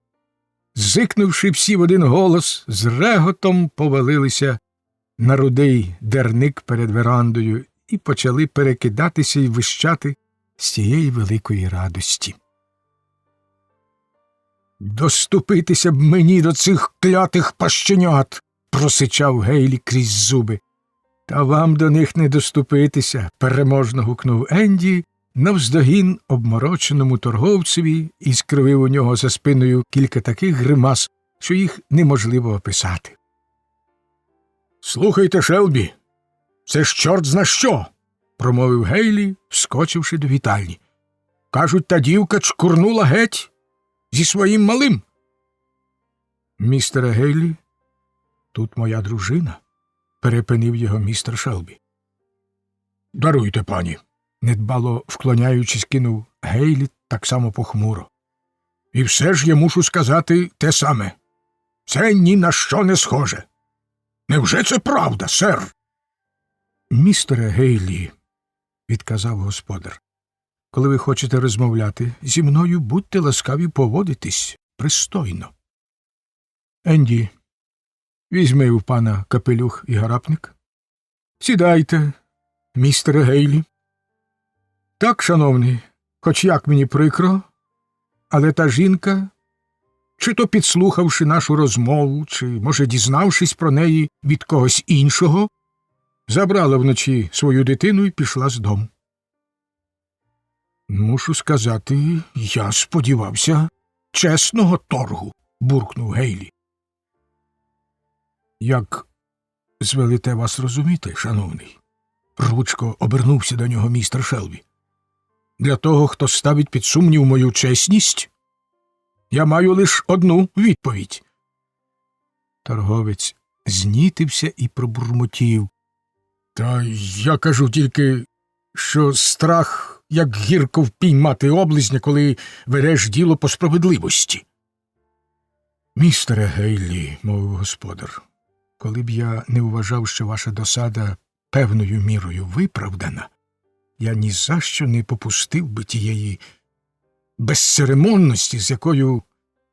зикнувши всі в один голос, з реготом повалилися на рудий дерник перед верандою і почали перекидатися й вищати з тієї великої радості. «Доступитися б мені до цих клятих пащенят!» – просичав Гейлі крізь зуби. «Та вам до них не доступитися!» – переможно гукнув Енді навздогін обмороченому торговцеві і скривив у нього за спиною кілька таких гримас, що їх неможливо описати. «Слухайте, Шелбі, це ж чорт зна що!» – промовив Гейлі, вскочивши до вітальні. «Кажуть, та дівка чкурнула геть зі своїм малим». Містера Гейлі Тут моя дружина, перепинив його містер Шелбі. Даруйте, пані, недбало вклоняючись, кинув Гейлі так само похмуро. І все ж я мушу сказати те саме. Це ні на що не схоже. Невже це правда, сер? Містере Гейлі, відказав господар, коли ви хочете розмовляти зі мною, будьте ласкаві поводитись пристойно. Енді, візьми у пана капелюх і гарапник. Сідайте, містере Гейлі. Так, шановний, хоч як мені прикро, але та жінка, чи то підслухавши нашу розмову, чи, може, дізнавшись про неї від когось іншого, забрала вночі свою дитину і пішла з дому. Мушу сказати, я сподівався чесного торгу, буркнув Гейлі. Як звелите вас розуміти, шановний? Рвучко обернувся до нього містер Шелбі. Для того, хто ставить під сумнів мою чесність, я маю лише одну відповідь. Торговець знітився і пробурмотів. Та я кажу тільки, що страх, як гірко впіймати облизня, коли ведеш діло по справедливості. Містере Гейлі, мовив господар, коли б я не вважав, що ваша досада певною мірою виправдана, я ні за що не попустив би тієї безцеремонності, з якою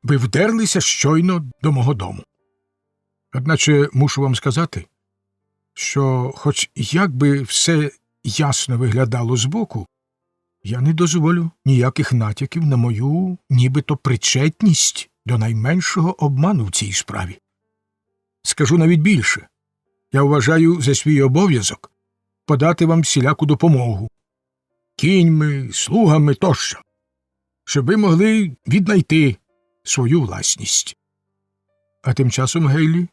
ви вдерлися щойно до мого дому. Одначе мушу вам сказати, що хоч як би все ясно виглядало збоку, я не дозволю ніяких натяків на мою нібито причетність до найменшого обману в цій справі. Скажу навіть більше. Я вважаю за свій обов'язок подати вам всіляку допомогу. Кіньми, слугами тощо. Щоб ви могли віднайти свою власність. А тим часом, Гейлі,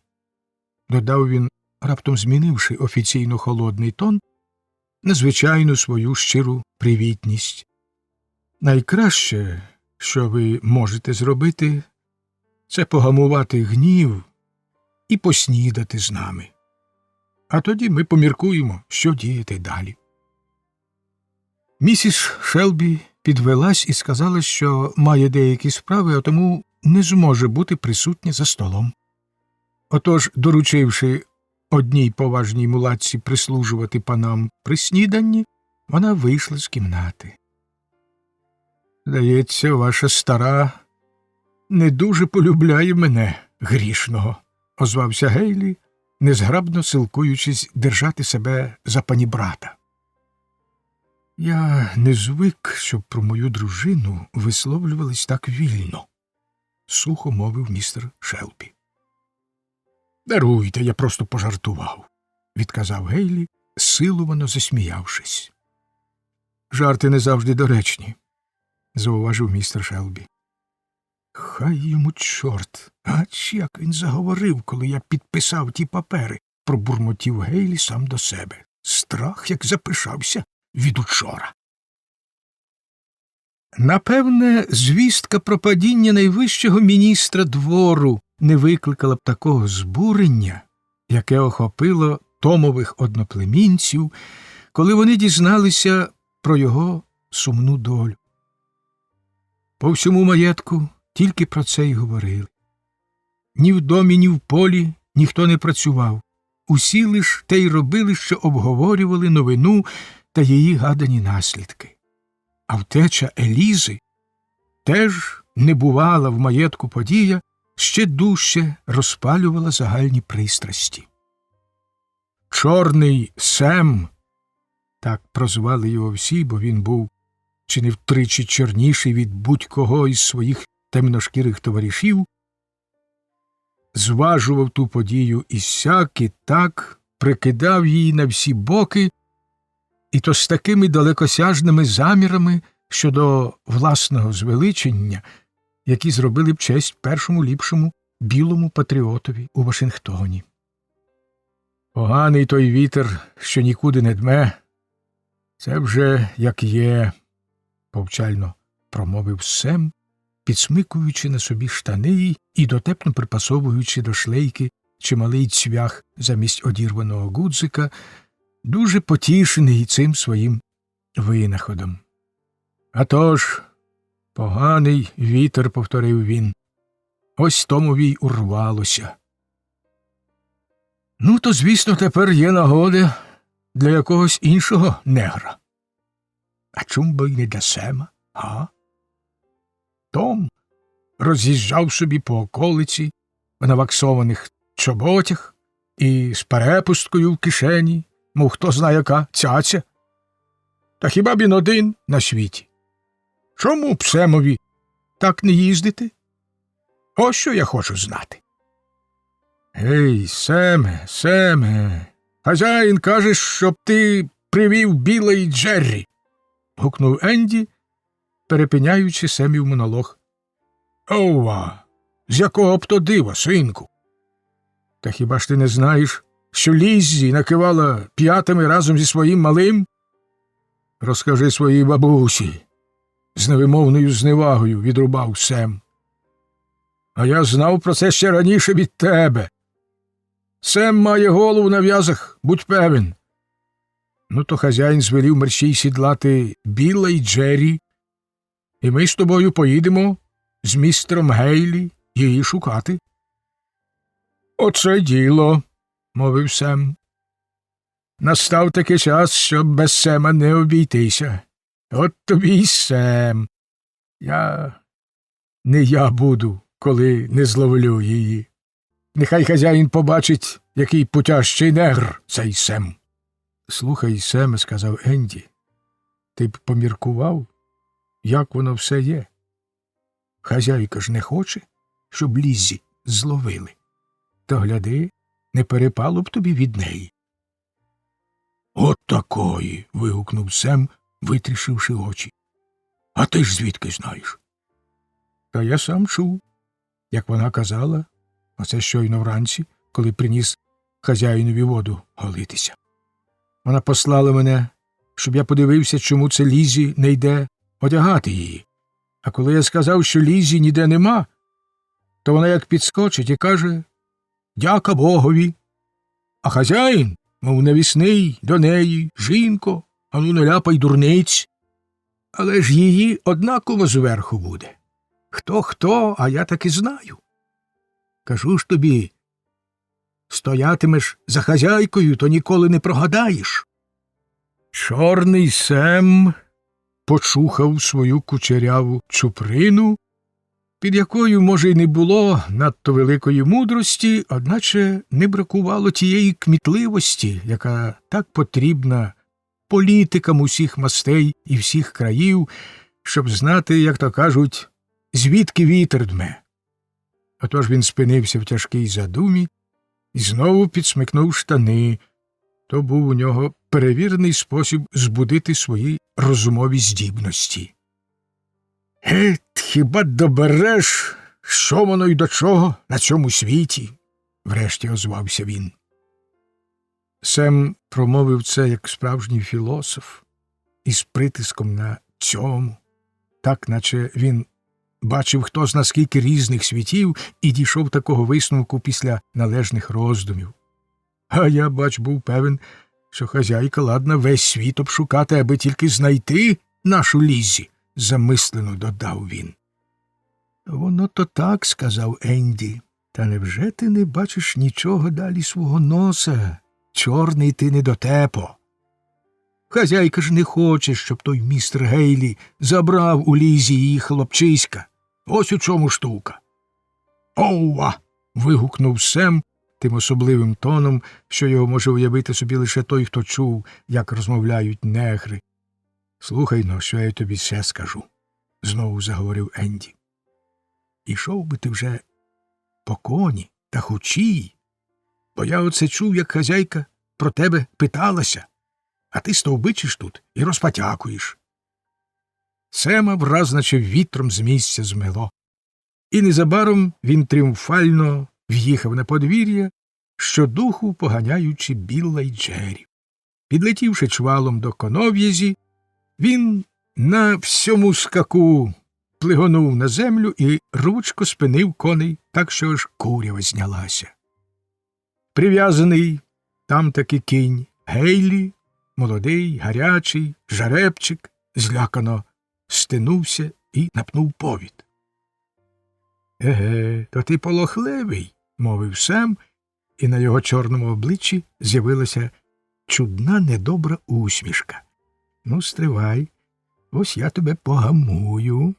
додав він, раптом змінивши офіційно холодний тон, незвичайну свою щиру привітність. Найкраще, що ви можете зробити, це погамувати гнів і поснідати з нами. А тоді ми поміркуємо, що діяти далі. Місіс Шелбі підвелась і сказала, що має деякі справи, а тому не зможе бути присутня за столом. Отож, доручивши одній поважній мулатці прислужувати панам при сніданні, вона вийшла з кімнати. Здається, ваша стара не дуже полюбляє мене, грішного, озвався Гейлі, незграбно силкуючись держати себе за панібрата. Я не звик, щоб про мою дружину висловлювались так вільно, сухо мовив містер Шелбі. Даруйте, я просто пожартував, відказав Гейлі, силувано засміявшись. Жарти не завжди доречні, зауважив містер Шелбі. Хай йому чорт, ач як він заговорив, коли я підписав ті папери, пробурмотів Гейлі сам до себе. Страх як запишався від учора. Напевне, звістка про падіння найвищого міністра двору не викликала б такого збурення, яке охопило Томових одноплемінців, коли вони дізналися про його сумну долю. По всьому маєтку тільки про це й говорили. Ні в домі, ні в полі ніхто не працював. Усі лиш те й робили, що обговорювали новину та її гадані наслідки. А втеча Елізи теж небувала в маєтку подія, ще дужче розпалювала загальні пристрасті. Чорний Сем, так прозвали його всі, бо він був чи не втричі чорніший від будь-кого із своїх темношкірих товаришів, зважував ту подію і сяк, і так, прикидав її на всі боки, і то з такими далекосяжними замірами щодо власного звеличення, які зробили б честь першому ліпшому білому патріотові у Вашингтоні. Поганий той вітер, що нікуди не дме, це вже як є, повчально промовив Сем, підсмикуючи на собі штани і дотепно припасовуючи до шлейки чималий цвях замість одірваного гудзика, дуже потішений цим своїм винаходом. «А тож, поганий вітер», – повторив він, – «ось Томові й урвалося». «Ну, то, звісно, тепер є нагода для якогось іншого негра. А чому би й не для Сема, га?» Том роз'їжджав собі по околиці в наваксованих чоботях і з перепусткою в кишені, мов хто знає яка цяця. Та хіба б він один на світі? Чому б Семові так не їздити? Ось що я хочу знати. «Гей, Семе, Семе, хазяїн каже, щоб ти привів Біла і Джеррі», – гукнув Енді, перепиняючи Семів монолог. «Ова, з якого б то дива, синку? Та хіба ж ти не знаєш, що Ліззі накивала п'ятами разом зі своїм малим? Розкажи своїй бабусі», – з невимовною зневагою відрубав Сем. «А я знав про це ще раніше від тебе. Сем має голову на в'язах, будь певен». «Ну, то хазяїн звелів мерщій сідлати Біла і Джері, і ми з тобою поїдемо з містером Гейлі її шукати». «Оце діло», – мовив Сем. «Настав таки час, щоб без Сема не обійтися. От тобі й Сем. Не я буду, коли не зловлю її. Нехай хазяїн побачить, який путящий негр цей Сем». «Слухай, Семе», – сказав Енді, – «ти б поміркував, як воно все є. Хазяйка ж не хоче, щоб Ліззі зловили. То, гляди, не перепало б тобі від неї». «От такої!» – вигукнув Сем, витрішивши очі. «А ти ж звідки знаєш?» «Та я сам чув, як вона казала, оце щойно вранці, коли приніс хазяїнові воду голитися. Вона послала мене, щоб я подивився, чому це Лізі не йде одягати її. А коли я сказав, що Лізі ніде нема, то вона як підскочить і каже: «Дяка Богові!» А хазяїн, мов навісний, до неї: «Жінко, ану не ляпай дурниць!» Але ж її однаково зверху буде. Хто, а я таки знаю. Кажу ж тобі, стоятимеш за хазяйкою, то ніколи не прогадаєш. Чорний Сем почухав свою кучеряву чуприну, під якою, може, й не було надто великої мудрості, одначе не бракувало тієї кмітливості, яка так потрібна політикам усіх мастей і всіх країв, щоб знати, як то кажуть, звідки вітер дме. Отож він спинився в тяжкій задумі і знову підсмикнув штани. То був у нього перевірений спосіб збудити свої розумові здібності. Хіба добереш, що воно й до чого на цьому світі?» – врешті озвався він. Сем промовив це як справжній філософ, із притиском на цьому, так наче він бачив хто зна скільки різних світів і дійшов такого висновку після належних роздумів. А я, бач, був певен, що хазяйка ладна весь світ обшукати, аби тільки знайти нашу Ліззі, – замислено додав він. «Воно то так», – сказав Енді, – «та невже ти не бачиш нічого далі свого носа? Чорний ти недотепо. Хазяйка ж не хоче, щоб той містер Гейлі забрав у Лізі її хлопчиська. Ось у чому штука». «Ова!» – вигукнув Сем тим особливим тоном, що його може уявити собі лише той, хто чув, як розмовляють негри. «Слухай-но, що я тобі ще скажу», – знову заговорив Енді. «Ішов би ти вже по коні та хучій, бо я оце чув, як хазяйка про тебе питалася, а ти стовбичиш тут і розпатякуєш». Сема враз наче вітром з місця змело, і незабаром він тріумфально в'їхав на подвір'я, щодуху поганяючи Білла й Джері. Підлетівши чвалом до конов'язі, він на всьому скаку плигонув на землю і рвучко спинив коней, так що аж курява знялася. прив'язаний там таки кінь. Гейлі, молодий, гарячий, жеребчик, злякано стинувся і напнув повід. Еге, то ти полохливий, мовив Сем, і на його чорному обличчі з'явилася чудна недобра усмішка. Ну, стривай, ось я тебе погамую.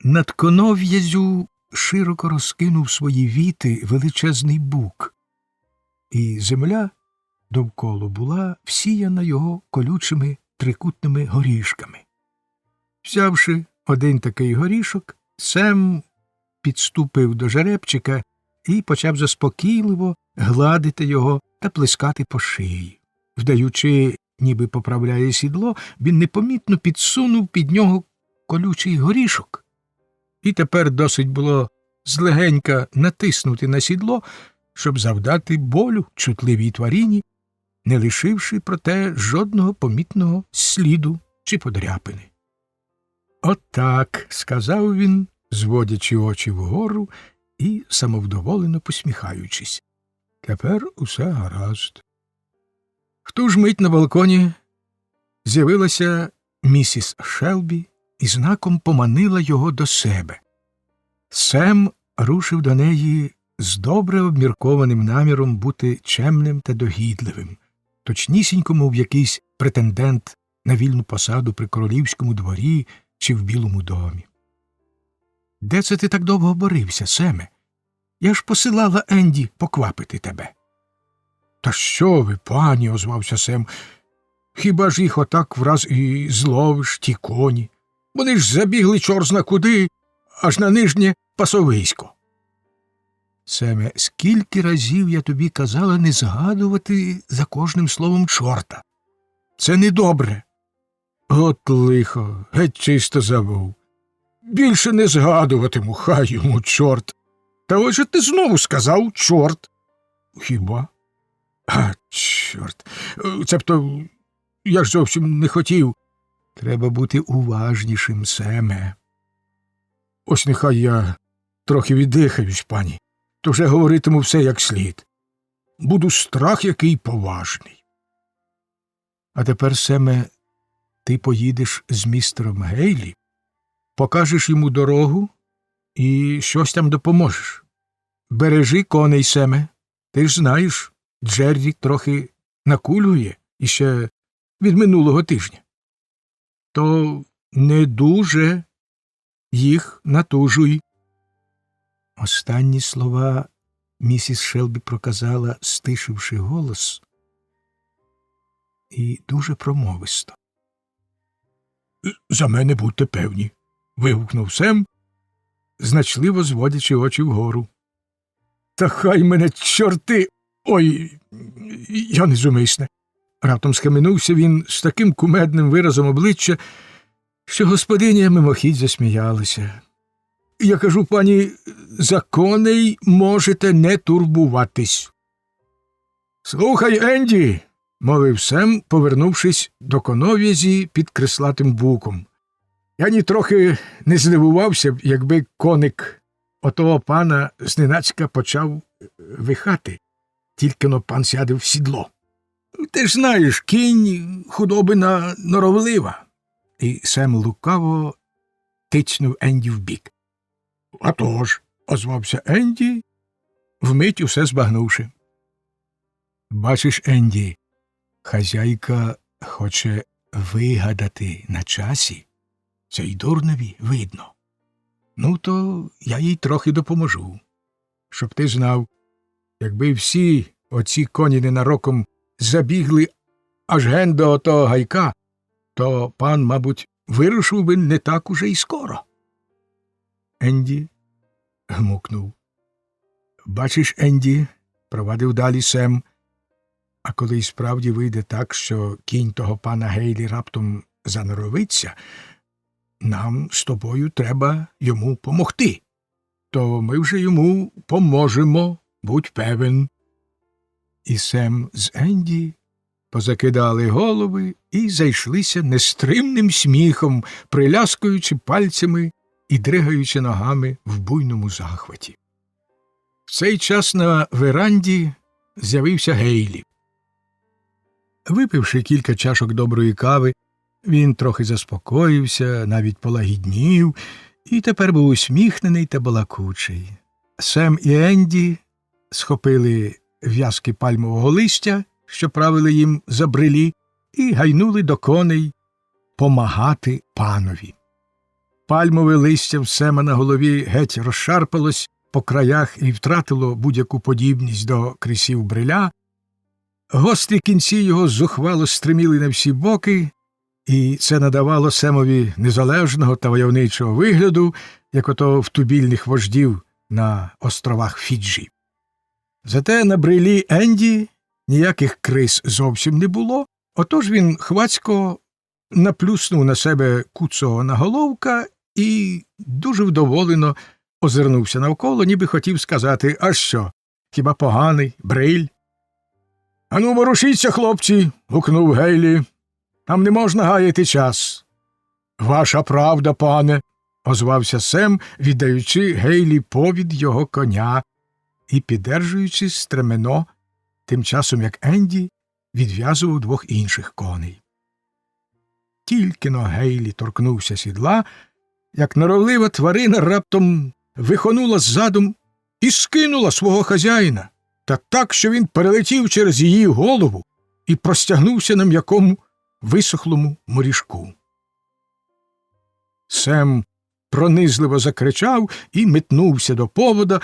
Над конов'язю широко розкинув свої віти величезний бук, і земля довкола була всіяна його колючими трикутними горішками. Взявши один такий горішок, Сем підступив до жеребчика і почав заспокійливо гладити його та плескати по шиї. Вдаючи, ніби поправляє сідло, він непомітно підсунув під нього колючий горішок. І тепер досить було злегенька натиснути на сідло, щоб завдати болю чутливій тваріні, не лишивши, проте, жодного помітного сліду чи подряпини. «Отак», – сказав він, зводячи очі вгору і самовдоволено посміхаючись. «Тепер усе гаразд». В ту ж мить на балконі з'явилася місіс Шелбі і знаком поманила його до себе. Сем рушив до неї з добре обміркованим наміром бути чемним та догідливим, точнісінько, мов якийсь претендент на вільну посаду при королівському дворі чи в Білому домі. «Де це ти так довго борився, Семе? Я ж посилала Енді поквапити тебе». «Та що ви, пані», – озвався Сем, – «хіба ж їх отак враз і зловиш, ті коні? Вони ж забігли чорзна куди, аж на нижнє пасовисько». «Семе, скільки разів я тобі казала не згадувати за кожним словом чорта? Це недобре». «От лихо, геть чисто забув. Більше не згадуватиму, хай йому чорт. Та ось же ти знову сказав чорт». «Хіба? А, чорт. Цебто я ж зовсім не хотів». «Треба бути уважнішим, Семе». «Ось нехай я трохи віддихаюсь, пані, то вже говоритиму все як слід. Буду страх який поважний». «А тепер, Семе, ти поїдеш з містером Гейлі, покажеш йому дорогу і щось там допоможеш. Бережи коней, Семе. Ти ж знаєш, Джеррі трохи накулює іще від минулого тижня. То не дуже їх натужуй». Останні слова місіс Шелбі проказала, стишивши голос, і дуже промовисто. «За мене будьте певні», – вигукнув Сем, значливо зводячи очі вгору. «Та хай мене чорти! Ой, я незумисне!» Раптом схаменувся він з таким кумедним виразом обличчя, що господиня мимохідь засміялася. «Я кажу, пані, за коней можете не турбуватись». «Слухай, Енді», – мовив Сем, повернувшись до конов'язі під креслатим буком. «Я нітрохи не здивувався б, якби коник отого пана зненацька почав вихати, тільки-но пан сяде в сідло. Ти ж знаєш, кінь худобина норовлива». І Сем лукаво тицьнув Енді в бік. «А тож», – озвався Енді, вмить усе збагнувши. «Бачиш, Енді, хазяйка хоче вигадати на часі. Це й дурневі видно. Ну, то я їй трохи допоможу. Щоб ти знав, якби всі оці коні ненароком забігли аж ген до отого гайка, то пан, мабуть, вирушив би не так уже й скоро». Енді гмукнув. «Бачиш, Енді», – провадив далі Сем, – «а коли й справді вийде так, що кінь того пана Гейлі раптом заноровиться, нам з тобою треба йому помогти. То ми вже йому поможемо, будь певен». І Сем з Енді позакидали голови і зайшлися нестримним сміхом, приляскуючи пальцями і дригаючи ногами в буйному захваті. В цей час на веранді з'явився Гейлі. Випивши кілька чашок доброї кави, він трохи заспокоївся, навіть полагіднів, і тепер був усміхнений та балакучий. Сем і Енді схопили в'язки пальмового листя, що правили їм за брилі, і гайнули до коней помагати панові. Пальмове листя в Сема на голові геть розшарпалось по краях і втратило будь-яку подібність до крисів бриля. Гострі кінці його зухвало стриміли на всі боки, і це надавало Семові незалежного та войовничого вигляду, як ото в тубільних вождів на островах Фіджі. Зате на брилі Енді ніяких крис зовсім не було, отож він хвацько наплюснув на себе куцого наголовка і дуже вдоволено озирнувся навколо, ніби хотів сказати: «А що, хіба поганий бриль?» «Ану, ворушіться, хлопці!» – гукнув Гейлі. «Там не можна гаяти час». «Ваша правда, пане!» – озвався Сем, віддаючи Гейлі повід його коня і піддержуючи стремено, тим часом як Енді відв'язував двох інших коней. Тільки-но Гейлі торкнувся сідла, як норовлива тварина раптом вихонула ззаду і скинула свого хазяїна, та так, що він перелетів через її голову і простягнувся на м'якому висохлому моріжку. Сем пронизливо закричав і метнувся до повода,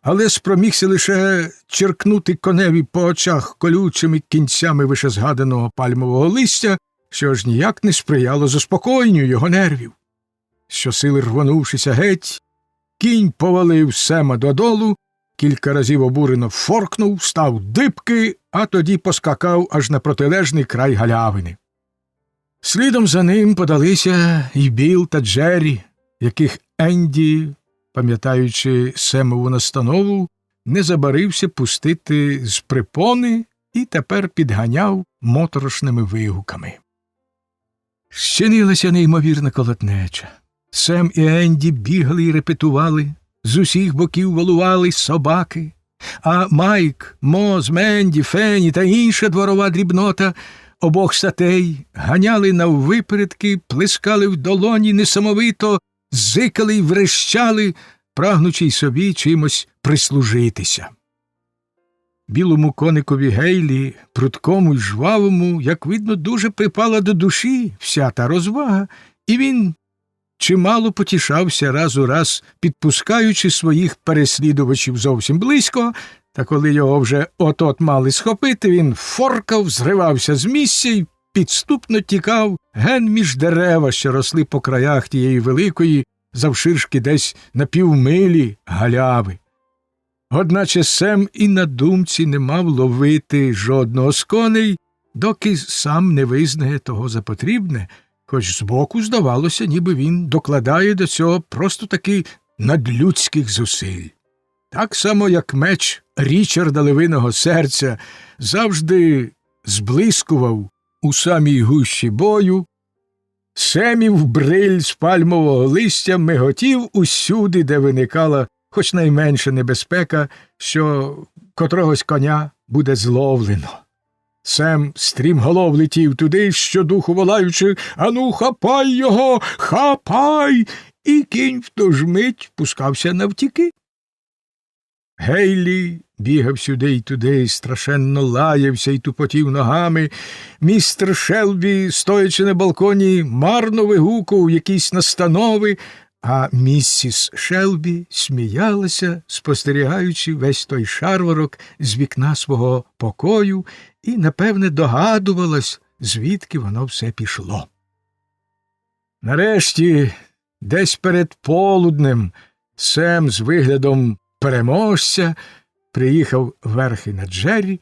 але спромігся лише черкнути коневі по очах колючими кінцями вишезгаданого пальмового листя, що ж ніяк не сприяло заспокоєнню його нервів. Щосили рвонувшися геть, кінь повалив Сема додолу, кілька разів обурено форкнув, став дибки, а тоді поскакав аж на протилежний край галявини. Слідом за ним подалися і Біл та Джері, яких Енді, пам'ятаючи Семову настанову, не забарився пустити з припони і тепер підганяв моторошними вигуками. Щинилася неймовірна колотнеча. Сем і Енді бігали й репетували, з усіх боків валували собаки, а Майк, Моз, Менді, Фенні та інша дворова дрібнота обох статей ганяли наввипередки, плескали в долоні несамовито, зикали й врещали, прагнучи й собі чимось прислужитися. Білому коникові Гейлі, прудкому й жвавому, як видно, дуже припала до душі вся та розвага, і він чимало потішався раз у раз, підпускаючи своїх переслідувачів зовсім близько, та коли його вже от-от мали схопити, він форкав, зривався з місця й підступно тікав ген між дерева, що росли по краях тієї великої, завширшки десь на півмилі галяви. Одначе Сем і на думці не мав ловити жодного з коней, доки сам не визнає того за потрібне, хоч збоку здавалося, ніби він докладає до цього просто таки надлюдських зусиль. Так само, як меч Річарда Левиного серця завжди зблискував у самій гущі бою, Семів бриль з пальмового листя миготів усюди, де виникала хоч найменша небезпека, що котрогось коня буде зловлено. Сем стрімголов летів туди, щодуху волаючи: «Ану, хапай його, хапай!» І кінь в ту ж мить пускався навтіки. Гейлі бігав сюди й туди, страшенно лаявся й тупотів ногами. Містер Шелбі, стоячи на балконі, марно вигукував якісь настанови, а місіс Шелбі сміялася, спостерігаючи весь той шарварок з вікна свого покою, і, напевне, догадувалась, звідки воно все пішло. Нарешті, десь перед полуднем, Сем з виглядом переможця приїхав верхи на Джері,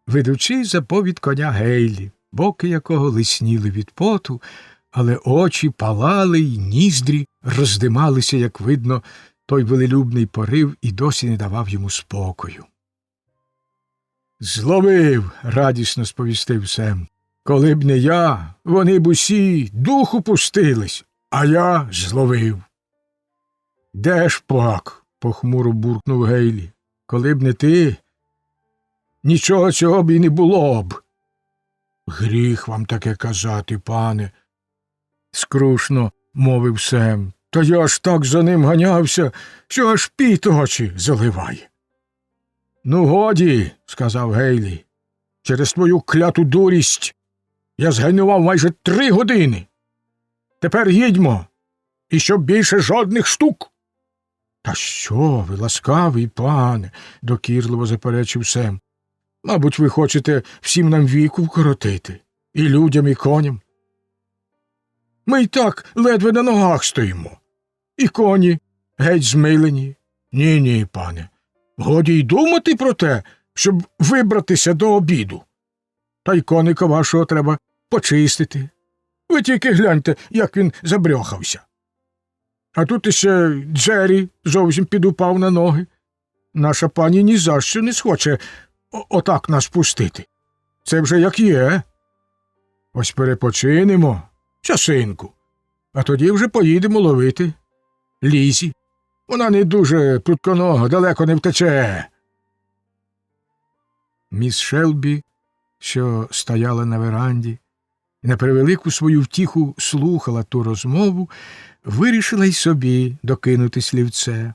ведучи за повід коня Гейлі, боки якого лисніли від поту, але очі палали й ніздрі роздималися, як видно, той велелюбний порив і досі не давав йому спокою. «Зловив!» – радісно сповістив Сем. «Коли б не я, вони б усі духу пустились, а я зловив». «Де ж пак?» – похмуро буркнув Гейлі. «Коли б не ти, нічого цього б і не було б. Гріх вам таке казати, пане, скрушно мовив Сем. Та я ж так за ним ганявся, що аж піт очі заливає. Ну, годі, сказав Гейлі, через твою кляту дурість я згайнував майже 3 години. Тепер їдьмо, і щоб більше жодних штук. Та що ви, ласкавий пане, докірливо заперечив Сем. Мабуть, ви хочете всім нам віку вкоротити, і людям, і коням. Ми й так ледве на ногах стоїмо. І коні геть змилені. Ні, пане, годі й думати про те, щоб вибратися до обіду. Та й коника вашого треба почистити. Ви тільки гляньте, як він забрьохався. А тут іще Джері зовсім підупав на ноги. Наша пані ні за що не схоче отак нас пустити. Це вже як є. Ось перепочинемо, часинку, а тоді вже поїдемо ловити Лізі. Вона не дуже прутконога, далеко не втече. Міс Шелбі, що стояла на веранді, і на превелику свою втіху слухала ту розмову, вирішила й собі докинути слівце.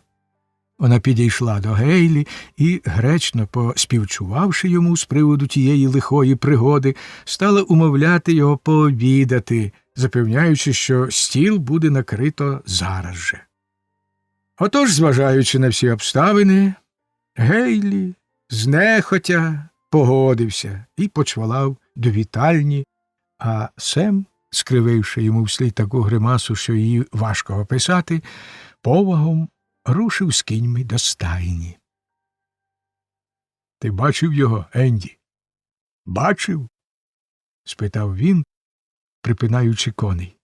Вона підійшла до Гейлі і, гречно поспівчувавши йому з приводу тієї лихої пригоди, стала умовляти його пообідати, запевняючи, що стіл буде накрито зараз же. Отож, зважаючи на всі обставини, Гейлі знехотя погодився і почвалав до вітальні, а Сем, скрививши йому вслід таку гримасу, що її важко описати, повагом рушив з кіньми до стайні. — Ти бачив його, Енді? — Бачив? — спитав він, припинаючи коней.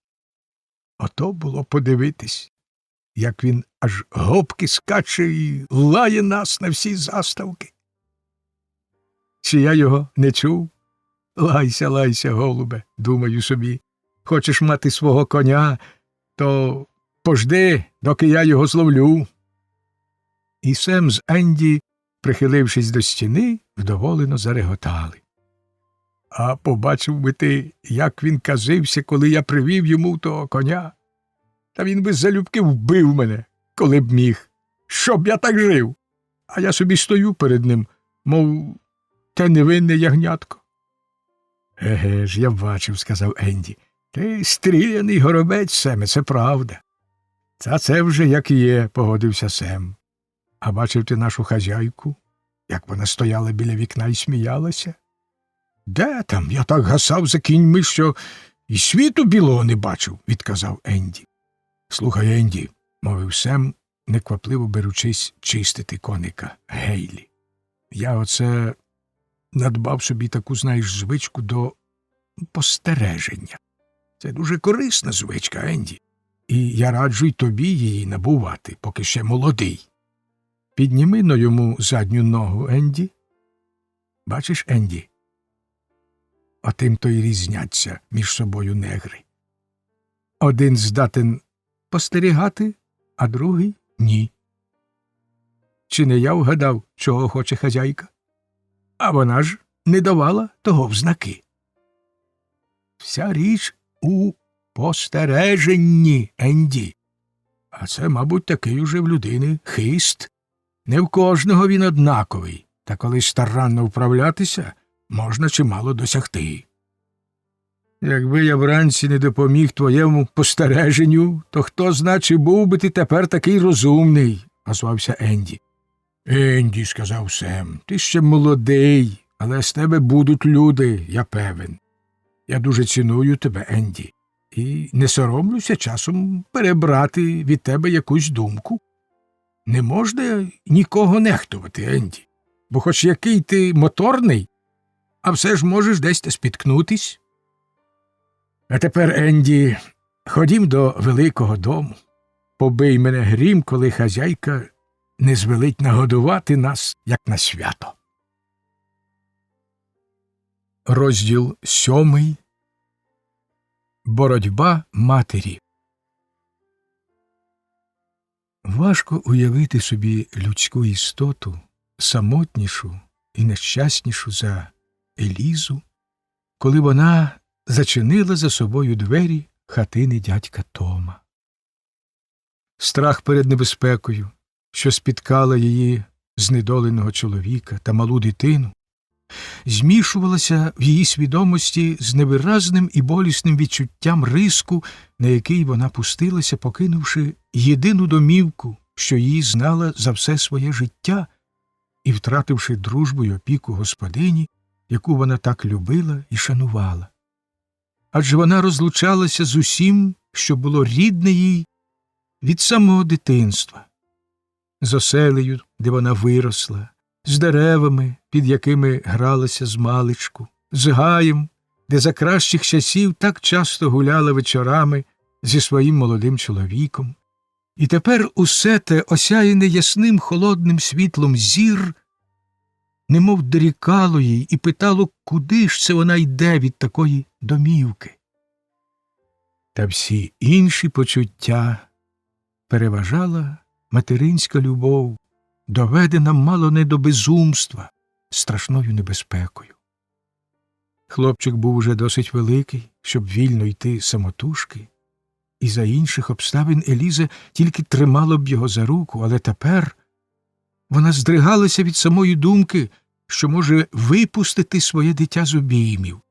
Ото було подивитись, як він аж гопки скаче і лає нас на всі заставки. Чи я його не чув? Лайся, лайся, голубе, думаю собі. Хочеш мати свого коня, то пожди, доки я його зловлю. І Сем з Енді, прихилившись до стіни, вдоволено зареготали. А побачив би ти, як він казився, коли я привів йому того коня. Та він би залюбки вбив мене, коли б міг. Щоб я так жив. А я собі стою перед ним, мов те невинне ягнятко. Еге ж, я бачив, сказав Енді. Ти стріляний горобець, Семе, це правда. Та це вже як є, погодився Сем. А бачив ти нашу хазяйку, як вона стояла біля вікна і сміялася? Де там? Я так гасав за кіньми, що і світу білого не бачив, відказав Енді. Слухай, Енді, мовив Сем, неквапливо беручись чистити коника Гейлі. Я оце надбав собі таку, знаєш, звичку до постереження. Це дуже корисна звичка, Енді, і я раджу й тобі її набувати, поки ще молодий. Підніми-но йому задню ногу, Енді. Бачиш, Енді? Отим-то й різняться між собою негри. Один здатен постерігати, а другий – ні. Чи не я вгадав, чого хоче хазяйка? А вона ж не давала того в знаки. Вся річ у постереженні, Енді. А це, мабуть, такий уже в людини хист. Не в кожного він однаковий, та коли старанно вправлятися, можна чимало досягти. Якби я вранці не допоміг твоєму постереженню, то хто зна, чи був би ти тепер такий розумний, озвався Енді. Енді, сказав Сем, ти ще молодий, але з тебе будуть люди, я певен. Я дуже ціную тебе, Енді, і не соромлюся часом перебрати від тебе якусь думку. Не можна нікого нехтувати, Енді, бо хоч який ти моторний, а все ж можеш десь спіткнутись. А тепер, Енді, ходім до великого дому. Побий мене грім, коли хазяйка не звелить нагодувати нас, як на свято. Розділ 7. Боротьба матері. Важко уявити собі людську істоту, самотнішу і нещаснішу за Елізу, коли вона зачинила за собою двері хатини дядька Тома. Страх перед небезпекою, що спіткала її знедоленого чоловіка та малу дитину, змішувалася в її свідомості з невиразним і болісним відчуттям риску, на який вона пустилася, покинувши єдину домівку, що її знала за все своє життя, і втративши дружбу й опіку господині, яку вона так любила і шанувала. Адже вона розлучалася з усім, що було рідне їй від самого дитинства, з оселею, де вона виросла, з деревами, під якими гралася змалечку, з гаєм, де за кращих часів так часто гуляла вечорами зі своїм молодим чоловіком. І тепер усе те, осяяне ясним холодним світлом зір, немов дорікало їй і питало, куди ж це вона йде від такої домівки. Та всі інші почуття переважала материнська любов, доведена мало не до безумства, страшною небезпекою. Хлопчик був уже досить великий, щоб вільно йти самотужки, і за інших обставин Еліза тільки тримала б його за руку, але тепер вона здригалася від самої думки, що може випустити своє дитя з обіймів,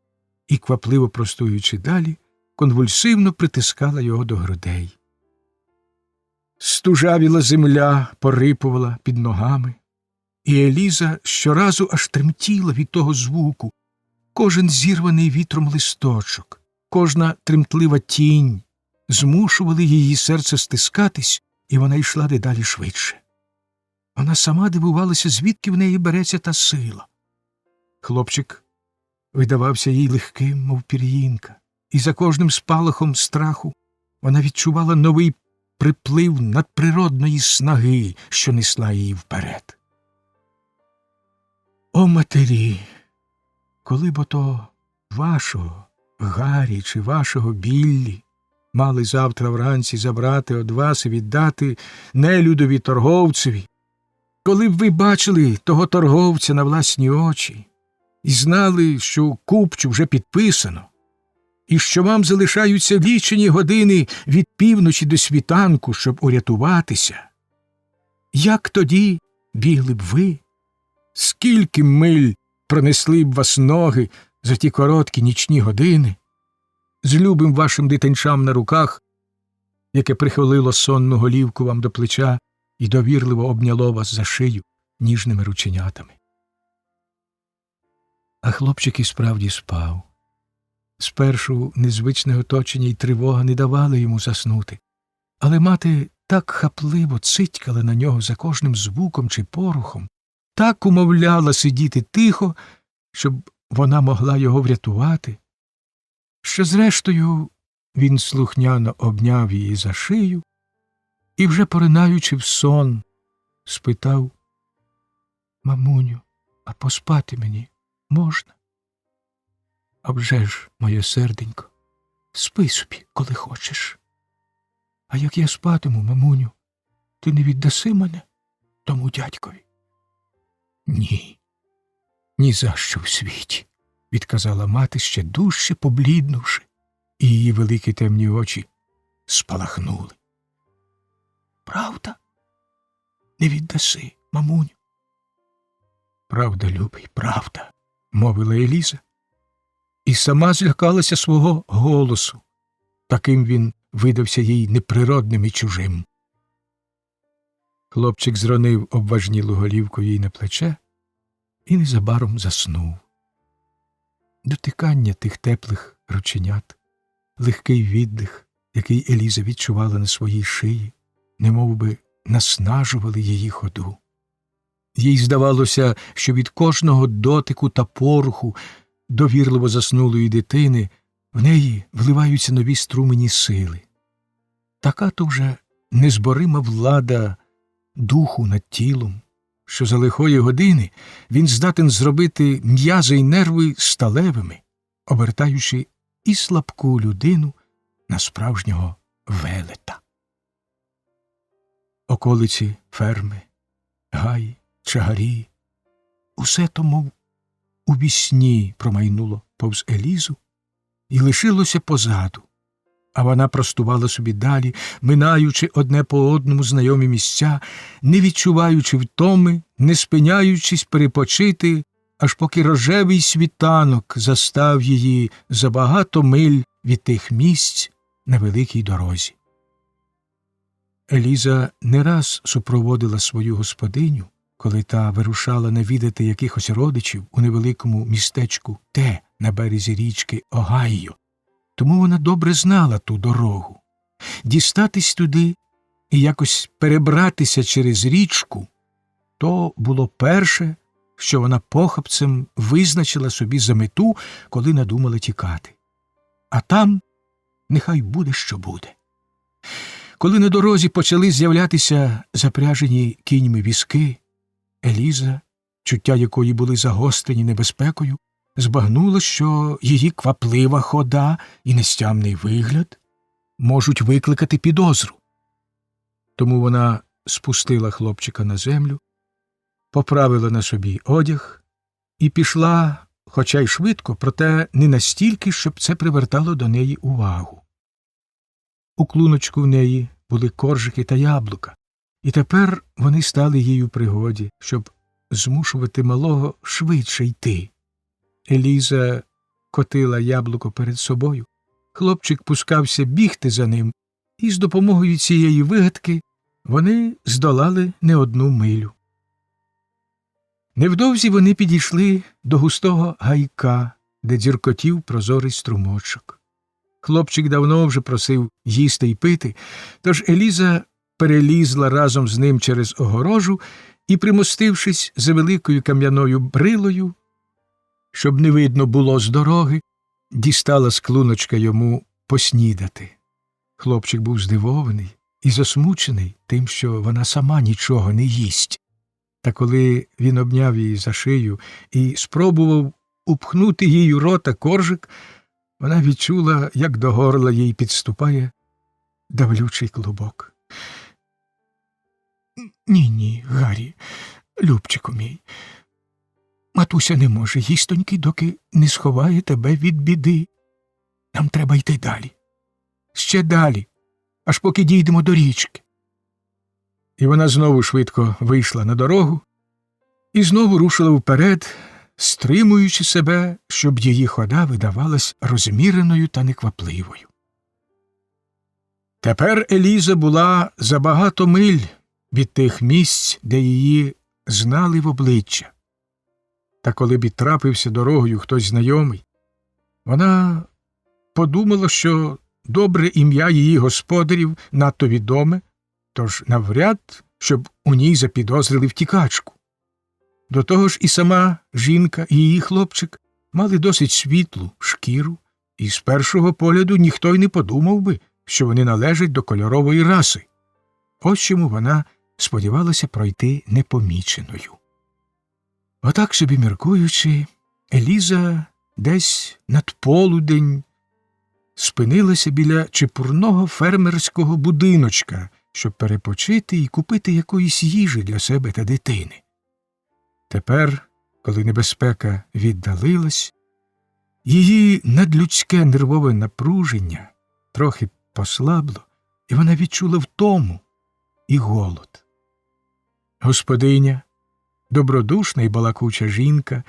і, квапливо простуючи далі, конвульсивно притискала його до грудей. Стужавіла земля, порипувала під ногами, і Еліза щоразу аж тремтіла від того звуку. Кожен зірваний вітром листочок, кожна тремтлива тінь змушували її серце стискатись, і вона йшла дедалі швидше. Вона сама дивувалася, звідки в неї береться та сила. Хлопчик видавався їй легким, мов пір'їнка, і за кожним спалахом страху вона відчувала новий приплив надприродної снаги, що несла її вперед. О, матері! Коли б ото вашого Гаррі чи вашого Біллі мали завтра вранці забрати од вас і віддати нелюдові торговцеві, коли б ви бачили того торговця на власні очі і знали, що купчу вже підписано, і що вам залишаються лічені години від півночі до світанку, щоб урятуватися, як тоді бігли б ви? Скільки миль пронесли б вас ноги за ті короткі нічні години, з любим вашим дитинчам на руках, яке прихилило сонну голівку вам до плеча і довірливо обняло вас за шию ніжними рученятами. А хлопчик і справді спав. Спершу незвичне оточення й тривога не давали йому заснути, але мати так хапливо цитькала на нього за кожним звуком чи порухом, так умовляла сидіти тихо, щоб вона могла його врятувати, що зрештою він слухняно обняв її за шию і, вже поринаючи в сон, спитав: «Мамуню, а поспати мені можна?» «А вже ж, моє серденько, спи собі, коли хочеш. А як я спатиму, мамуню, ти не віддаси мене тому дядькові?» «Ні, ні за що в світі», – відказала мати, ще дужче побліднувши, і її великі темні очі спалахнули. «Правда? Не віддаси, мамуню?» «Правда, любий, правда», – мовила Еліза, і сама злякалася свого голосу. Таким він видався їй неприродним і чужим. Хлопчик зронив обважнілу голівку їй на плече і незабаром заснув. Дотикання тих теплих рученят, легкий віддих, який Еліза відчувала на своїй шиї, немов би наснажували її ходу. Їй здавалося, що від кожного дотику та поруху довірливо заснулої дитини в неї вливаються нові струмені сили. Така то вже незборима влада духу над тілом, що за лихої години він здатен зробити м'язи й нерви сталевими, обертаючи і слабку людину на справжнього велета. Околиці, ферми, гаї, чагарі — усе то, мов у вісні, промайнуло повз Елізу і лишилося позаду, а вона простувала собі далі, минаючи одне по одному знайомі місця, не відчуваючи втоми, не спиняючись перепочити, аж поки рожевий світанок застав її за багато миль від тих місць на великій дорозі. Еліза не раз супроводила свою господиню, коли та вирушала навідати якихось родичів у невеликому містечку Те на березі річки Огайо, тому вона добре знала ту дорогу. Дістатись туди і якось перебратися через річку – то було перше, що вона похапцем визначила собі за мету, коли надумала тікати. А там нехай буде, що буде. Коли на дорозі почали з'являтися запряжені кіньми візки, Еліза, чуття якої були загострені небезпекою, збагнула, що її кваплива хода і нестямний вигляд можуть викликати підозру. Тому вона спустила хлопчика на землю, поправила на собі одяг і пішла, хоча й швидко, проте не настільки, щоб це привертало до неї увагу. У клуночку в неї були коржики та яблука, і тепер вони стали їй у пригоді, щоб змушувати малого швидше йти. Еліза котила яблуко перед собою, хлопчик пускався бігти за ним, і з допомогою цієї вигадки вони здолали не одну милю. Невдовзі вони підійшли до густого гайка, де дзюркотів прозорий струмочок. Хлопчик давно вже просив їсти й пити, тож Еліза перелізла разом з ним через огорожу і, примостившись за великою кам'яною брилою, щоб не видно було з дороги, дістала з клуночка йому поснідати. Хлопчик був здивований і засмучений тим, що вона сама нічого не їсть. Та коли він обняв її за шию і спробував упхнути їй у рота коржик, вона відчула, як до горла їй підступає давлючий клубок. «Ні, Гаррі, любчику мій, матуся не може їстоньки, доки не сховає тебе від біди. Нам треба йти далі. Ще далі, аж поки дійдемо до річки». І вона знову швидко вийшла на дорогу і знову рушила вперед, стримуючи себе, щоб її хода видавалась розміреною та неквапливою. Тепер Еліза була за багато миль від тих місць, де її знали в обличчя. Та коли б і трапився дорогою хтось знайомий, вона подумала, що добре ім'я її господарів надто відоме, тож навряд, щоб у ній запідозрили втікачку. До того ж і сама жінка, і її хлопчик мали досить світлу шкіру, і з першого погляду ніхто й не подумав би, що вони належать до кольорової раси. Ось чому вона сподівалася пройти непоміченою. Отак собі міркуючи, Еліза десь над полудень спинилася біля чепурного фермерського будиночка, щоб перепочити і купити якоїсь їжі для себе та дитини. Тепер, коли небезпека віддалилась, її надлюдське нервове напруження трохи послабло, і вона відчула втому і голод. Господиня, добродушна і балакуча жінка,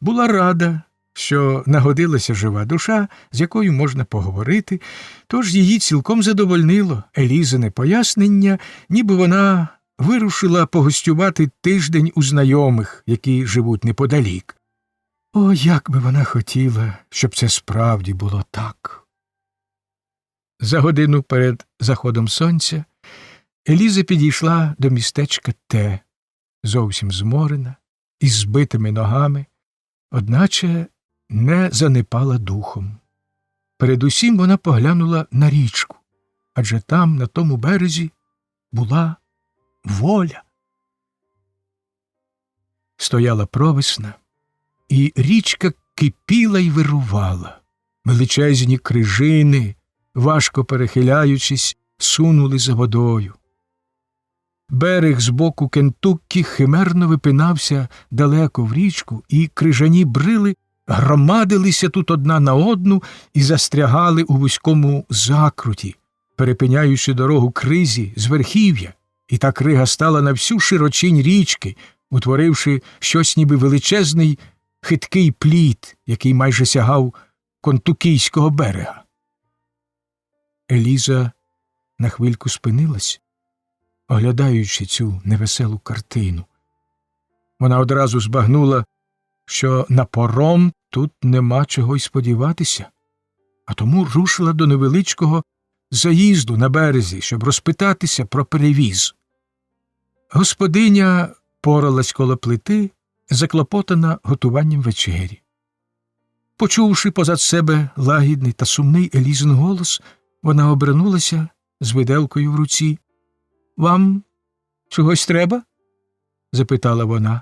була рада, що нагодилася жива душа, з якою можна поговорити, тож її цілком задовольнило Елізине пояснення, ніби вона вирушила погостювати тиждень у знайомих, які живуть неподалік. О, як би вона хотіла, щоб це справді було так. За годину перед заходом сонця Еліза підійшла до містечка Те, зовсім зморена, із збитими ногами, одначе не занепала духом. Передусім вона поглянула на річку, адже там, на тому березі, була воля. Стояла провесна, і річка кипіла й вирувала. Величезні крижини, важко перехиляючись, сунули за водою. Берег з боку Кентуккі химерно випинався далеко в річку, і крижані брили громадилися тут одна на одну і застрягали у вузькому закруті, перепиняючи дорогу кризі з верхів'я, і та крига стала на всю широчінь річки, утворивши щось ніби величезний хиткий пліт, який майже сягав Контукійського берега. Еліза на хвильку спинилась, оглядаючи цю невеселу картину. Вона одразу збагнула, що на паром тут нема чого й сподіватися, а тому рушила до невеличкого заїзду на березі, щоб розпитатися про перевіз. Господиня поралась коло плити, заклопотана готуванням вечері. Почувши позад себе лагідний та сумний Елізин голос, вона обернулася з виделкою в руці. «Вам чогось треба?» – запитала вона.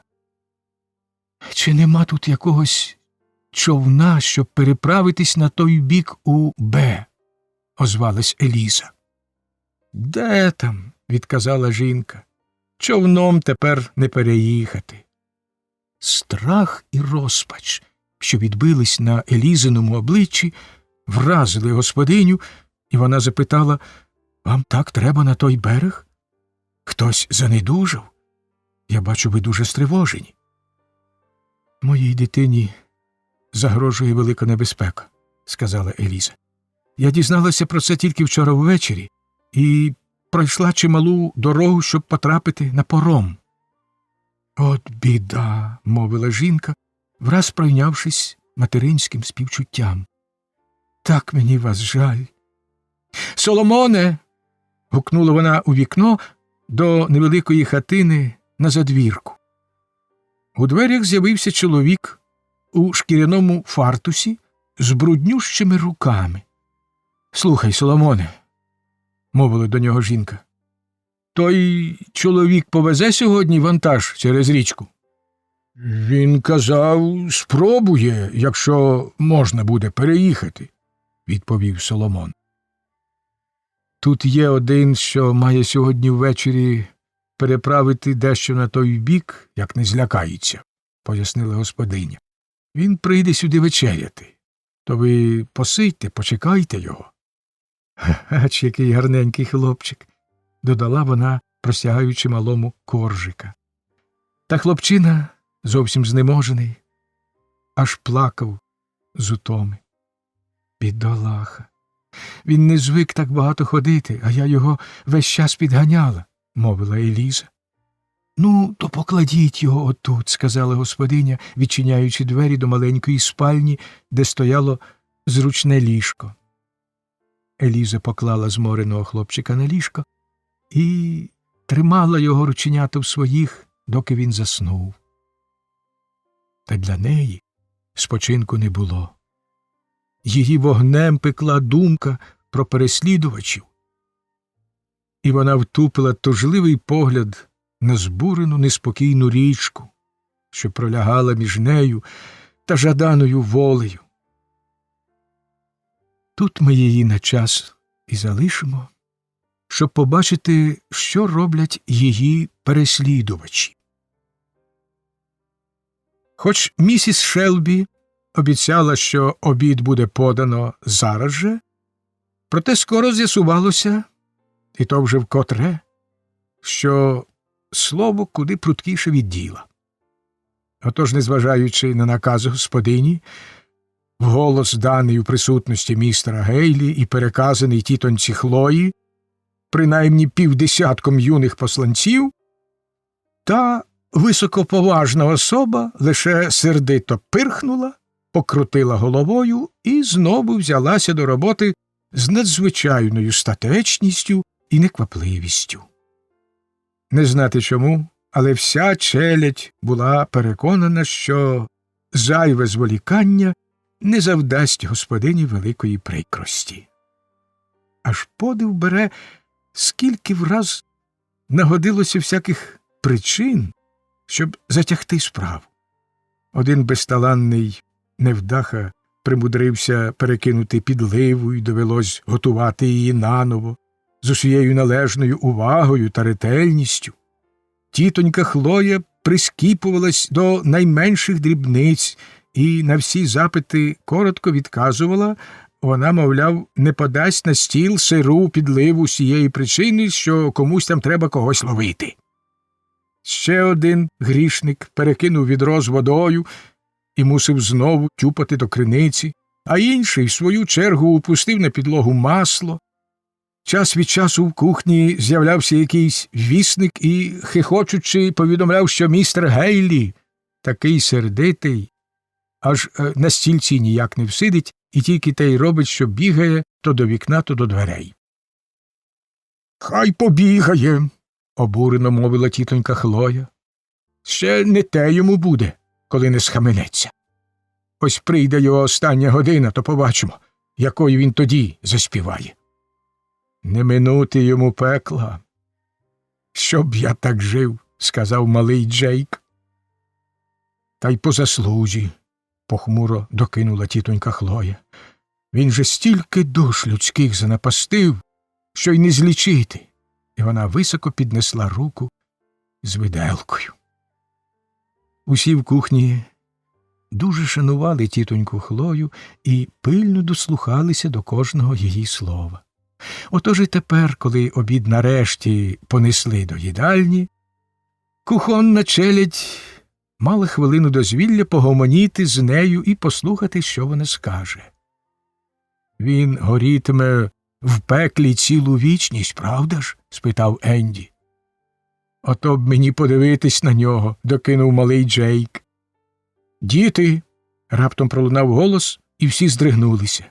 «Чи нема тут якогось човна, щоб переправитись на той бік у Б?» – озвалась Еліза. «Де там?» – відказала жінка. «Човном тепер не переїхати». Страх і розпач, що відбились на Елізиному обличчі, вразили господиню, і вона запитала: «Вам так треба на той берег? Хтось занедужав? Я бачу, ви дуже стривожені». «Моїй дитині загрожує велика небезпека», – сказала Еліза. «Я дізналася про це тільки вчора ввечері і пройшла чималу дорогу, щоб потрапити на паром». «От біда», – мовила жінка, враз пройнявшись материнським співчуттям. «Так мені вас жаль». «Соломоне!» – гукнула вона у вікно до невеликої хатини на задвірку. У дверях з'явився чоловік у шкіряному фартусі з бруднющими руками. «Слухай, Соломоне», – мовила до нього жінка, – «той чоловік повезе сьогодні вантаж через річку?» «Він казав, спробує, якщо можна буде переїхати», – відповів Соломон. «Тут є один, що має сьогодні ввечері переправити дещо на той бік, як не злякається», – пояснила господиня. «Він прийде сюди вечеряти. То ви посидьте, почекайте його». «Ач, який гарненький хлопчик», – додала вона, простягаючи малому коржика. Та хлопчина, зовсім знеможений, аж плакав з утоми. «Бідолаха! Він не звик так багато ходити, а я його весь час підганяла», – мовила Еліза. «Ну, то покладіть його отут», – сказала господиня, відчиняючи двері до маленької спальні, де стояло зручне ліжко. Еліза поклала змореного хлопчика на ліжко і тримала його рученята в своїх, доки він заснув. Та для неї спочинку не було. Її вогнем пекла думка про переслідувачів, і вона втупила тужливий погляд на збурену неспокійну річку, що пролягала між нею та жаданою волею. Тут ми її на час і залишимо, щоб побачити, що роблять її переслідувачі. Хоч місіс Шелбі обіцяла, що обід буде подано зараз же, проте скоро з'ясувалося, і то вже вкотре, що слово куди пруткіше від діла. Отож, незважаючи на наказ господині, вголос даний у присутності містера Гейлі і переказаний тітоньці Хлої, принаймні 50 юних посланців, та високоповажна особа лише сердито пирхнула, покрутила головою і знову взялася до роботи з надзвичайною статечністю і неквапливістю. Не знати чому, але вся челядь була переконана, що зайве зволікання не завдасть господині великої прикрості. Аж подив бере, скільки враз нагодилося всяких причин, щоб затягти справу. Один безталанний невдаха примудрився перекинути підливу, і довелось готувати її наново, з усією належною увагою та ретельністю. Тітонька Хлоя прискіпувалась до найменших дрібниць і на всі запити коротко відказувала. Вона, мовляв, не подасть на стіл сиру підливу з цієї причини, що комусь там треба когось ловити. Ще один грішник перекинув відро з водою і мусив знову тюпати до криниці, а інший, в свою чергу, упустив на підлогу масло. Час від часу в кухні з'являвся якийсь вісник і, хихочучи, повідомляв, що містер Гейлі такий сердитий, аж на стільці ніяк не всидить, і тільки те й робить, що бігає то до вікна, то до дверей. «Хай побігає», – обурено мовила тітонька Хлоя. «Ще не те йому буде, коли не схаменеться. Ось прийде його остання година, то побачимо, якою він тоді заспіває. Не минути йому пекла. Щоб я так жив», – сказав малий Джейк. «Та й по заслузі», – похмуро докинула тітонька Хлоя. «Він же стільки душ людських занапастив, що й не злічити». І вона високо піднесла руку з виделкою. Усі в кухні дуже шанували тітоньку Хлою і пильно дослухалися до кожного її слова. Отож і тепер, коли обід нарешті понесли до їдальні, кухонна челядь мала хвилину дозвілля погомоніти з нею і послухати, що вона скаже. «Він горітиме в пеклі цілу вічність, правда ж?» – спитав Енді. «Ото б мені подивитись на нього», – докинув малий Джейк. «Діти!» – раптом пролунав голос, і всі здригнулися.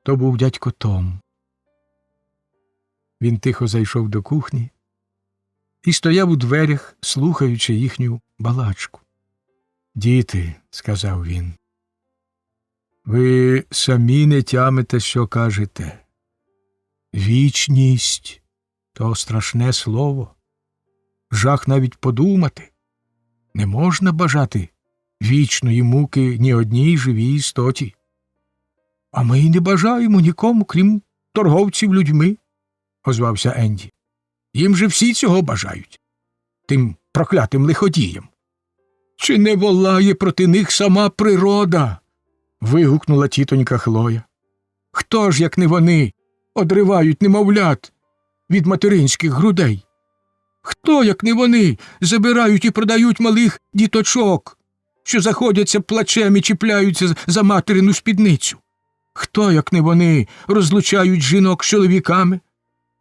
То був дядько Том. Він тихо зайшов до кухні і стояв у дверях, слухаючи їхню балачку. «Діти», – сказав він, – «ви самі не тямите, що кажете. Вічність – то страшне слово. Жах навіть подумати. Не можна бажати вічної муки ні одній живій істоті. А ми й не бажаємо нікому, крім торговців людьми», – озвався Енді. «Їм же всі цього бажають, тим проклятим лиходіям». «Чи не волає проти них сама природа?» – вигукнула тітонька Хлоя. «Хто ж, як не вони, одривають немовлят від материнських грудей? Хто, як не вони, забирають і продають малих діточок, що заходяться плачем і чіпляються за материну спідницю? Хто, як не вони, розлучають жінок з чоловіками?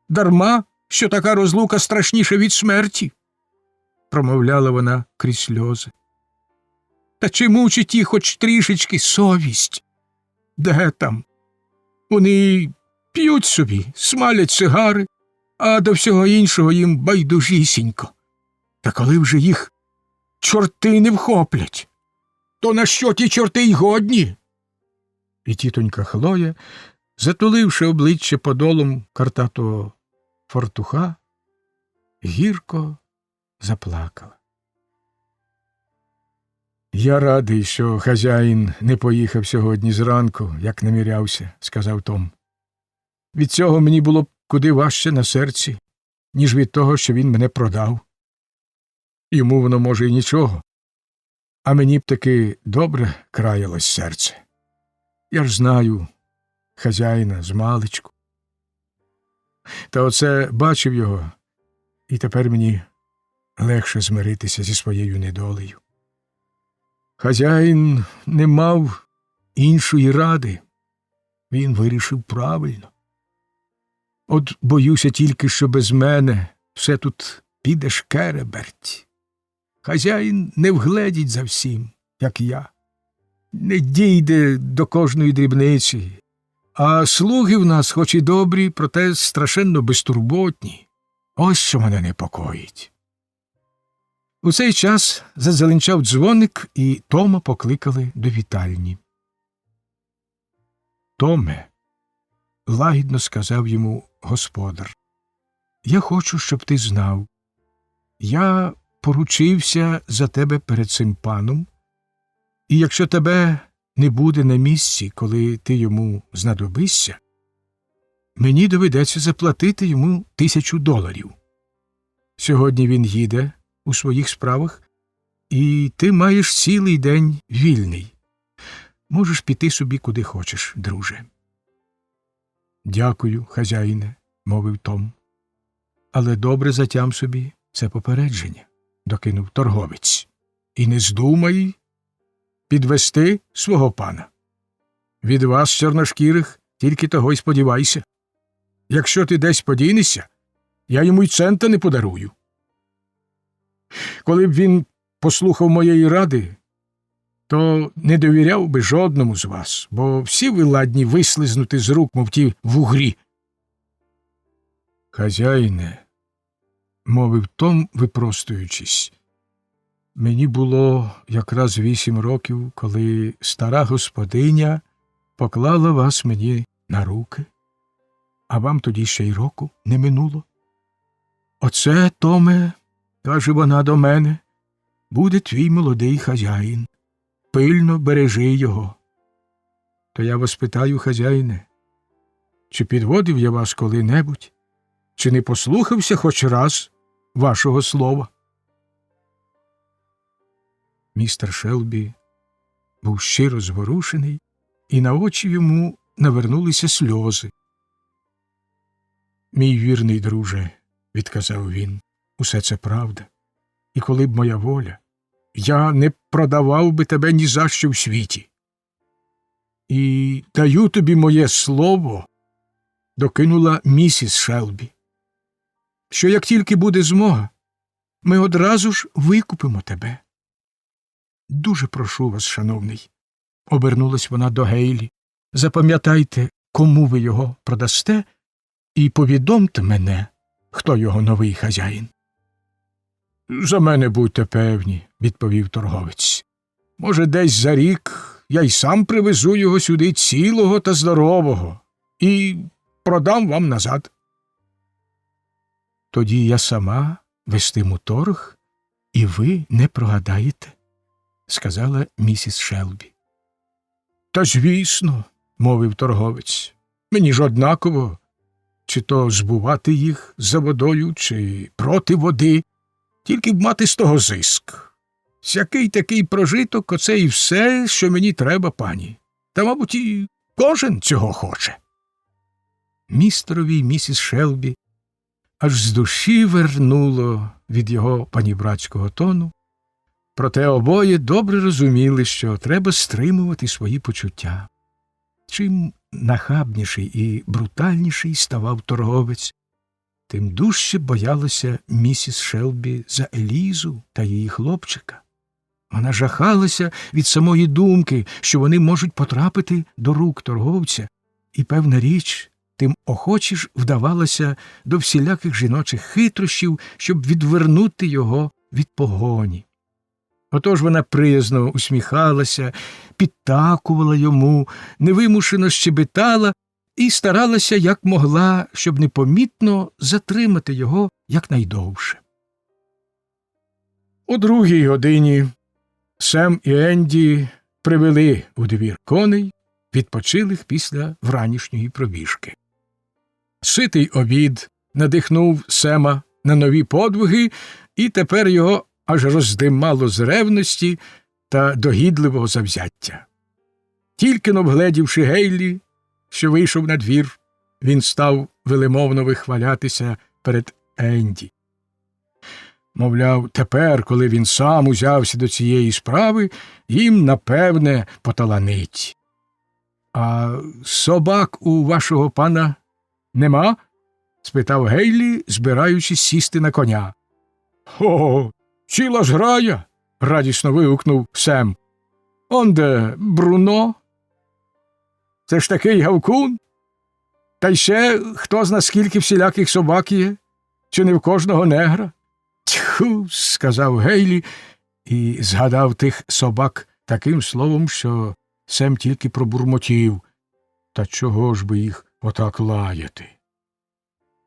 Дарма, що така розлука страшніша від смерті?» – промовляла вона крізь сльози. «Та чи мучить їх хоч трішечки совість? Де там? Вони п'ють собі, смалять сигари, а до всього іншого їм байдужісінько. Та коли вже їх чорти не вхоплять, то на що ті чорти й годні?» І тітонька Хлоя, затуливши обличчя подолом картатого фартуха, гірко заплакала. «Я радий, що хазяїн не поїхав сьогодні зранку, як намірявся», – сказав Том. «Від цього мені було б куди важче на серці, ніж від того, що він мене продав. Йому воно, може, і нічого, а мені б таки добре краялось серце. Я ж знаю хазяїна змалечку. Та оце бачив його, і тепер мені легше змиритися зі своєю недолею. Хазяїн не мав іншої ради. Він вирішив правильно. От боюся тільки, що без мене все тут піде шкереберть. Хазяїн не вгледіть за всім, як я. Не дійде до кожної дрібниці. А слуги в нас хоч і добрі, проте страшенно безтурботні. Ось що мене непокоїть». У цей час задзеленчав дзвоник, і Тома покликали до вітальні. «Томе», – лагідно сказав йому господар, – «я хочу, щоб ти знав. Я поручився за тебе перед цим паном, і якщо тебе не буде на місці, коли ти йому знадобишся, мені доведеться заплатити йому $1000. Сьогодні він їде у своїх справах, і ти маєш цілий день вільний. Можеш піти собі куди хочеш, друже. Дякую, хазяїне, мовив Том. Але добре затям собі це попередження, докинув торговець. І не здумай підвести свого пана. Від вас, чорношкірих, тільки того й сподівайся. Якщо ти десь подінешся, я йому й цента не подарую. Коли б він послухав моєї ради, то не довіряв би жодному з вас, бо всі ви ладні вислизнути з рук, мов ті вугрі. Хазяїне, мовив Том, випростуючись, мені було якраз 8 років, коли стара господиня поклала вас мені на руки, а вам тоді ще й року не минуло. Оце, Томе, каже вона до мене, буде твій молодий хазяїн. Пильно бережи його. То я вас питаю, хазяїне, чи підводив я вас коли-небудь, чи не послухався хоч раз вашого слова? Містер Шелбі був щиро зворушений, і на очі йому навернулися сльози. Мій вірний друже, відказав він, усе це правда. І коли б моя воля, я не продавав би тебе ні за що в світі. І даю тобі моє слово, докинула місіс Шелбі, що як тільки буде змога, ми одразу ж викупимо тебе. Дуже прошу вас, шановний, обернулась вона до Гейлі, запам'ятайте, кому ви його продасте, і повідомте мене, хто його новий хазяїн. За мене будьте певні, відповів торговець. Може, десь за рік я й сам привезу його сюди цілого та здорового і продам вам назад. Тоді я сама вестиму торг, і ви не прогадаєте, сказала місіс Шелбі. Та звісно, мовив торговець, мені ж однаково, чи то збувати їх за водою, чи проти води, тільки б мати з того зиск. Всякий такий прожиток – оце і все, що мені треба, пані. Та, мабуть, і кожен цього хоче. Містерові й місіс Шелбі аж з душі вернуло від його панібратського тону, проте обоє добре розуміли, що треба стримувати свої почуття. Чим нахабніший і брутальніший ставав торговець, тим дужче боялася місіс Шелбі за Елізу та її хлопчика. Вона жахалася від самої думки, що вони можуть потрапити до рук торговця, і, певна річ, тим охочіш вдавалася до всіляких жіночих хитрощів, щоб відвернути його від погоні. Отож вона приязно усміхалася, підтакувала йому, невимушено щебетала і старалася, як могла, щоб непомітно затримати його якнайдовше. О 2-й годині Сем і Енді привели у двір коней, відпочилих після вранішньої пробіжки. Ситий обід надихнув Сема на нові подвиги, і тепер його аж роздимало з ревності та догідливого завзяття. Тільки-но вгледівши Гейлі, що вийшов на двір, він став велемовно вихвалятися перед Енді. Мовляв, тепер, коли він сам узявся до цієї справи, їм, напевне, поталанить. А собак у вашого пана нема? Спитав Гейлі, збираючись сісти на коня. О, ціла зграя! Радісно вигукнув Сем. Онде Бруно. Це ж такий гавкун. Та й ще хто зна скільки всіляких собак є, чи не в кожного негра? Тьху, сказав Гейлі і згадав тих собак таким словом, що Сем тільки пробурмотів. Та чого ж би їх отак лаяти?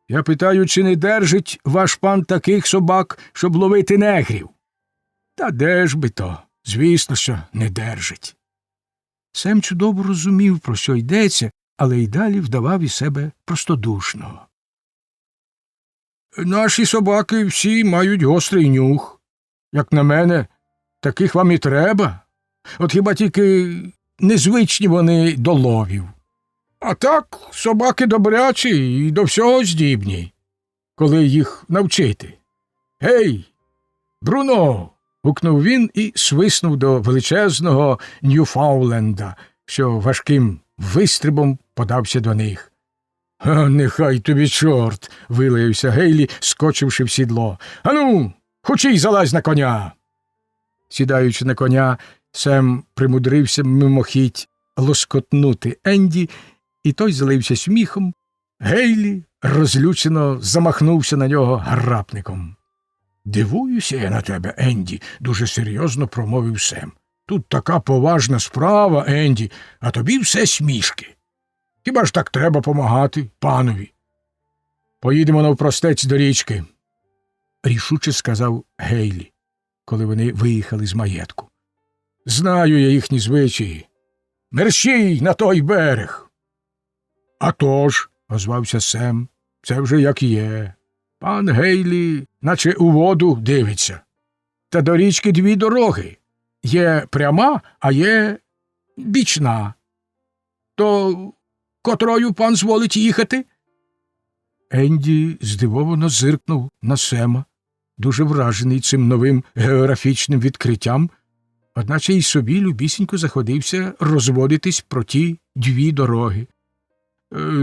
Я питаю, чи не держить ваш пан таких собак, щоб ловити негрів? Та де ж би то? Звісно, що не держить. Сем чудово розумів, про що йдеться, але й далі вдавав із себе простодушного. Наші собаки всі мають гострий нюх. Як на мене, таких вам і треба. От хіба тільки незвичні вони до ловів. А так, собаки добрячі і до всього здібні, коли їх навчити. Гей, Бруно! Гукнув він і свиснув до величезного Ньюфаундленда, що важким вистрибом подався до них. Нехай тобі чорт! Вилаявся Гейлі, скочивши в сідло. Ану, хочій залазь на коня! Сідаючи на коня, Сем примудрився мимохідь лоскотнути Енді, і той залився сміхом. Гейлі розлючено замахнувся на нього грапником. «Дивуюся я на тебе, Енді», – дуже серйозно промовив Сем. «Тут така поважна справа, Енді, а тобі все смішки. Хіба ж так треба помагати панові?» «Поїдемо навпростець до річки», – рішуче сказав Гейлі, коли вони виїхали з маєтку. «Знаю я їхні звичаї. Мерщій на той берег!» «А тож», – озвався Сем, – «це вже як є. Пан Гейлі наче у воду дивиться. Та до річки дві дороги. Є пряма, а є бічна. То котрою пан зволить їхати?» Енді здивовано зиркнув на Сема, дуже вражений цим новим географічним відкриттям, одначе й собі любісінько заходився розводитись про ті дві дороги.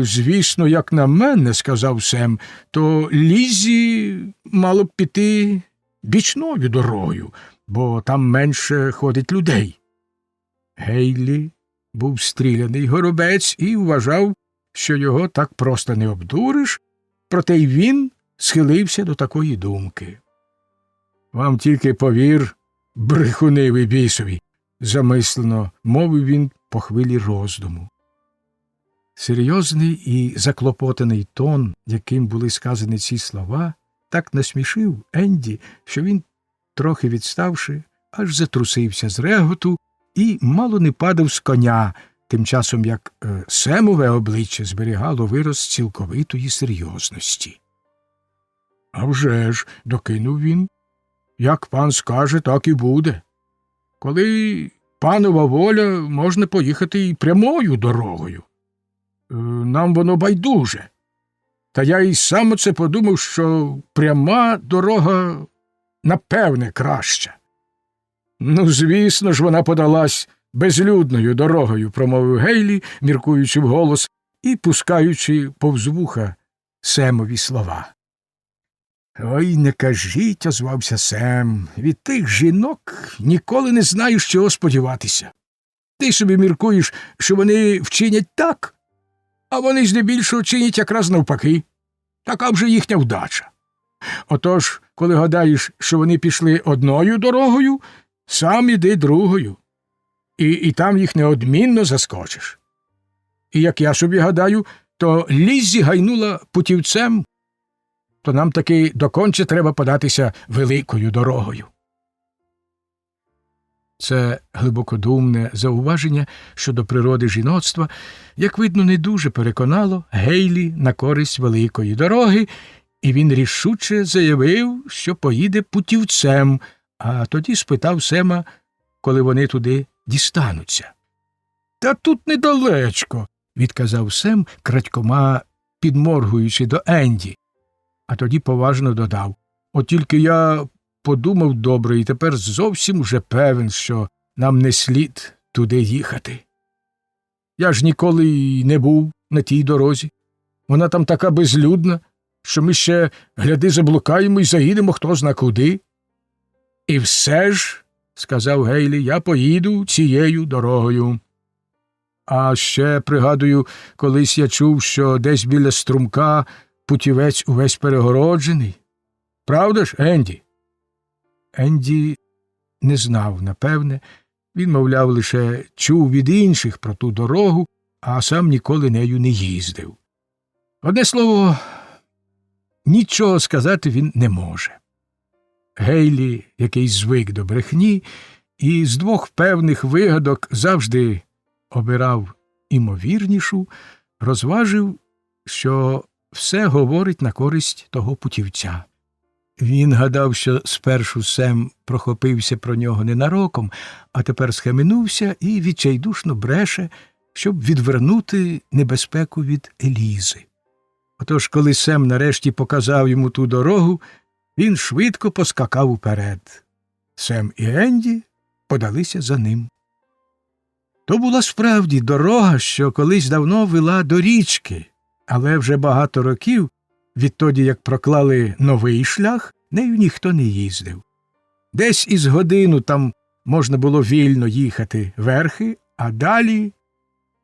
«Звісно, як на мене, – сказав Сем, – то Ліззі мало б піти бічною дорогою, бо там менше ходить людей». Гейлі був стріляний горобець і вважав, що його так просто не обдуриш, проте й він схилився до такої думки. «Вам тільки повір, брехуни ви бісові», – замислено мовив він по хвилі роздуму. Серйозний і заклопотаний тон, яким були сказані ці слова, так насмішив Енді, що він, трохи відставши, аж затрусився з реготу і мало не падав з коня, тим часом як Семове обличчя зберігало вираз цілковитої серйозності. «А вже ж», – докинув він, – «як пан скаже, так і буде. Коли панова воля, можна поїхати і прямою дорогою. Нам воно байдуже. Та я й сам оце подумав, що пряма дорога, напевне, краща». «Ну, звісно ж, вона подалась безлюдною дорогою», – промовив Гейлі, міркуючи вголос і пускаючи повз вуха Семові слова. «Ой, не кажіть», – озвався Сем, – «від тих жінок ніколи не знаю, чого сподіватися. Ти собі міркуєш, що вони вчинять так, а вони здебільшого чинять якраз навпаки. Така вже їхня вдача. Отож, коли гадаєш, що вони пішли одною дорогою, сам іди другою. І там їх неодмінно заскочиш. І як я собі гадаю, то Ліззі гайнула путівцем, то нам таки доконче треба податися великою дорогою». Це глибокодумне зауваження щодо природи жіноцтва, як видно, не дуже переконало Гейлі на користь великої дороги, і він рішуче заявив, що поїде путівцем, а тоді спитав Сема, коли вони туди дістануться. «Та тут недалечко», – відказав Сем, крадькома підморгуючи до Енді, а тоді поважно додав: «От тільки я подумав добре і тепер зовсім уже певен, що нам не слід туди їхати. Я ж ніколи й не був на тій дорозі. Вона там така безлюдна, що ми ще, гляди, заблукаємо і заїдемо хто зна куди». «І все ж, – сказав Гейлі, – я поїду цією дорогою. А ще, пригадую, колись я чув, що десь біля струмка путівець увесь перегороджений. Правда ж, Енді?» Енді не знав, напевне. Він, мовляв, лише чув від інших про ту дорогу, а сам ніколи нею не їздив. Одне слово, нічого сказати він не може. Гейлі, який звик до брехні, і з двох певних вигадок завжди обирав імовірнішу, розважив, що все говорить на користь того путівця. Він гадав, що спершу Сем прохопився про нього ненароком, а тепер схаменувся і відчайдушно бреше, щоб відвернути небезпеку від Елізи. Отож, коли Сем нарешті показав йому ту дорогу, він швидко поскакав уперед. Сем і Енді подалися за ним. То була справді дорога, що колись давно вела до річки, але вже багато років, відтоді як проклали новий шлях, нею ніхто не їздив. Десь із годину там можна було вільно їхати верхи, а далі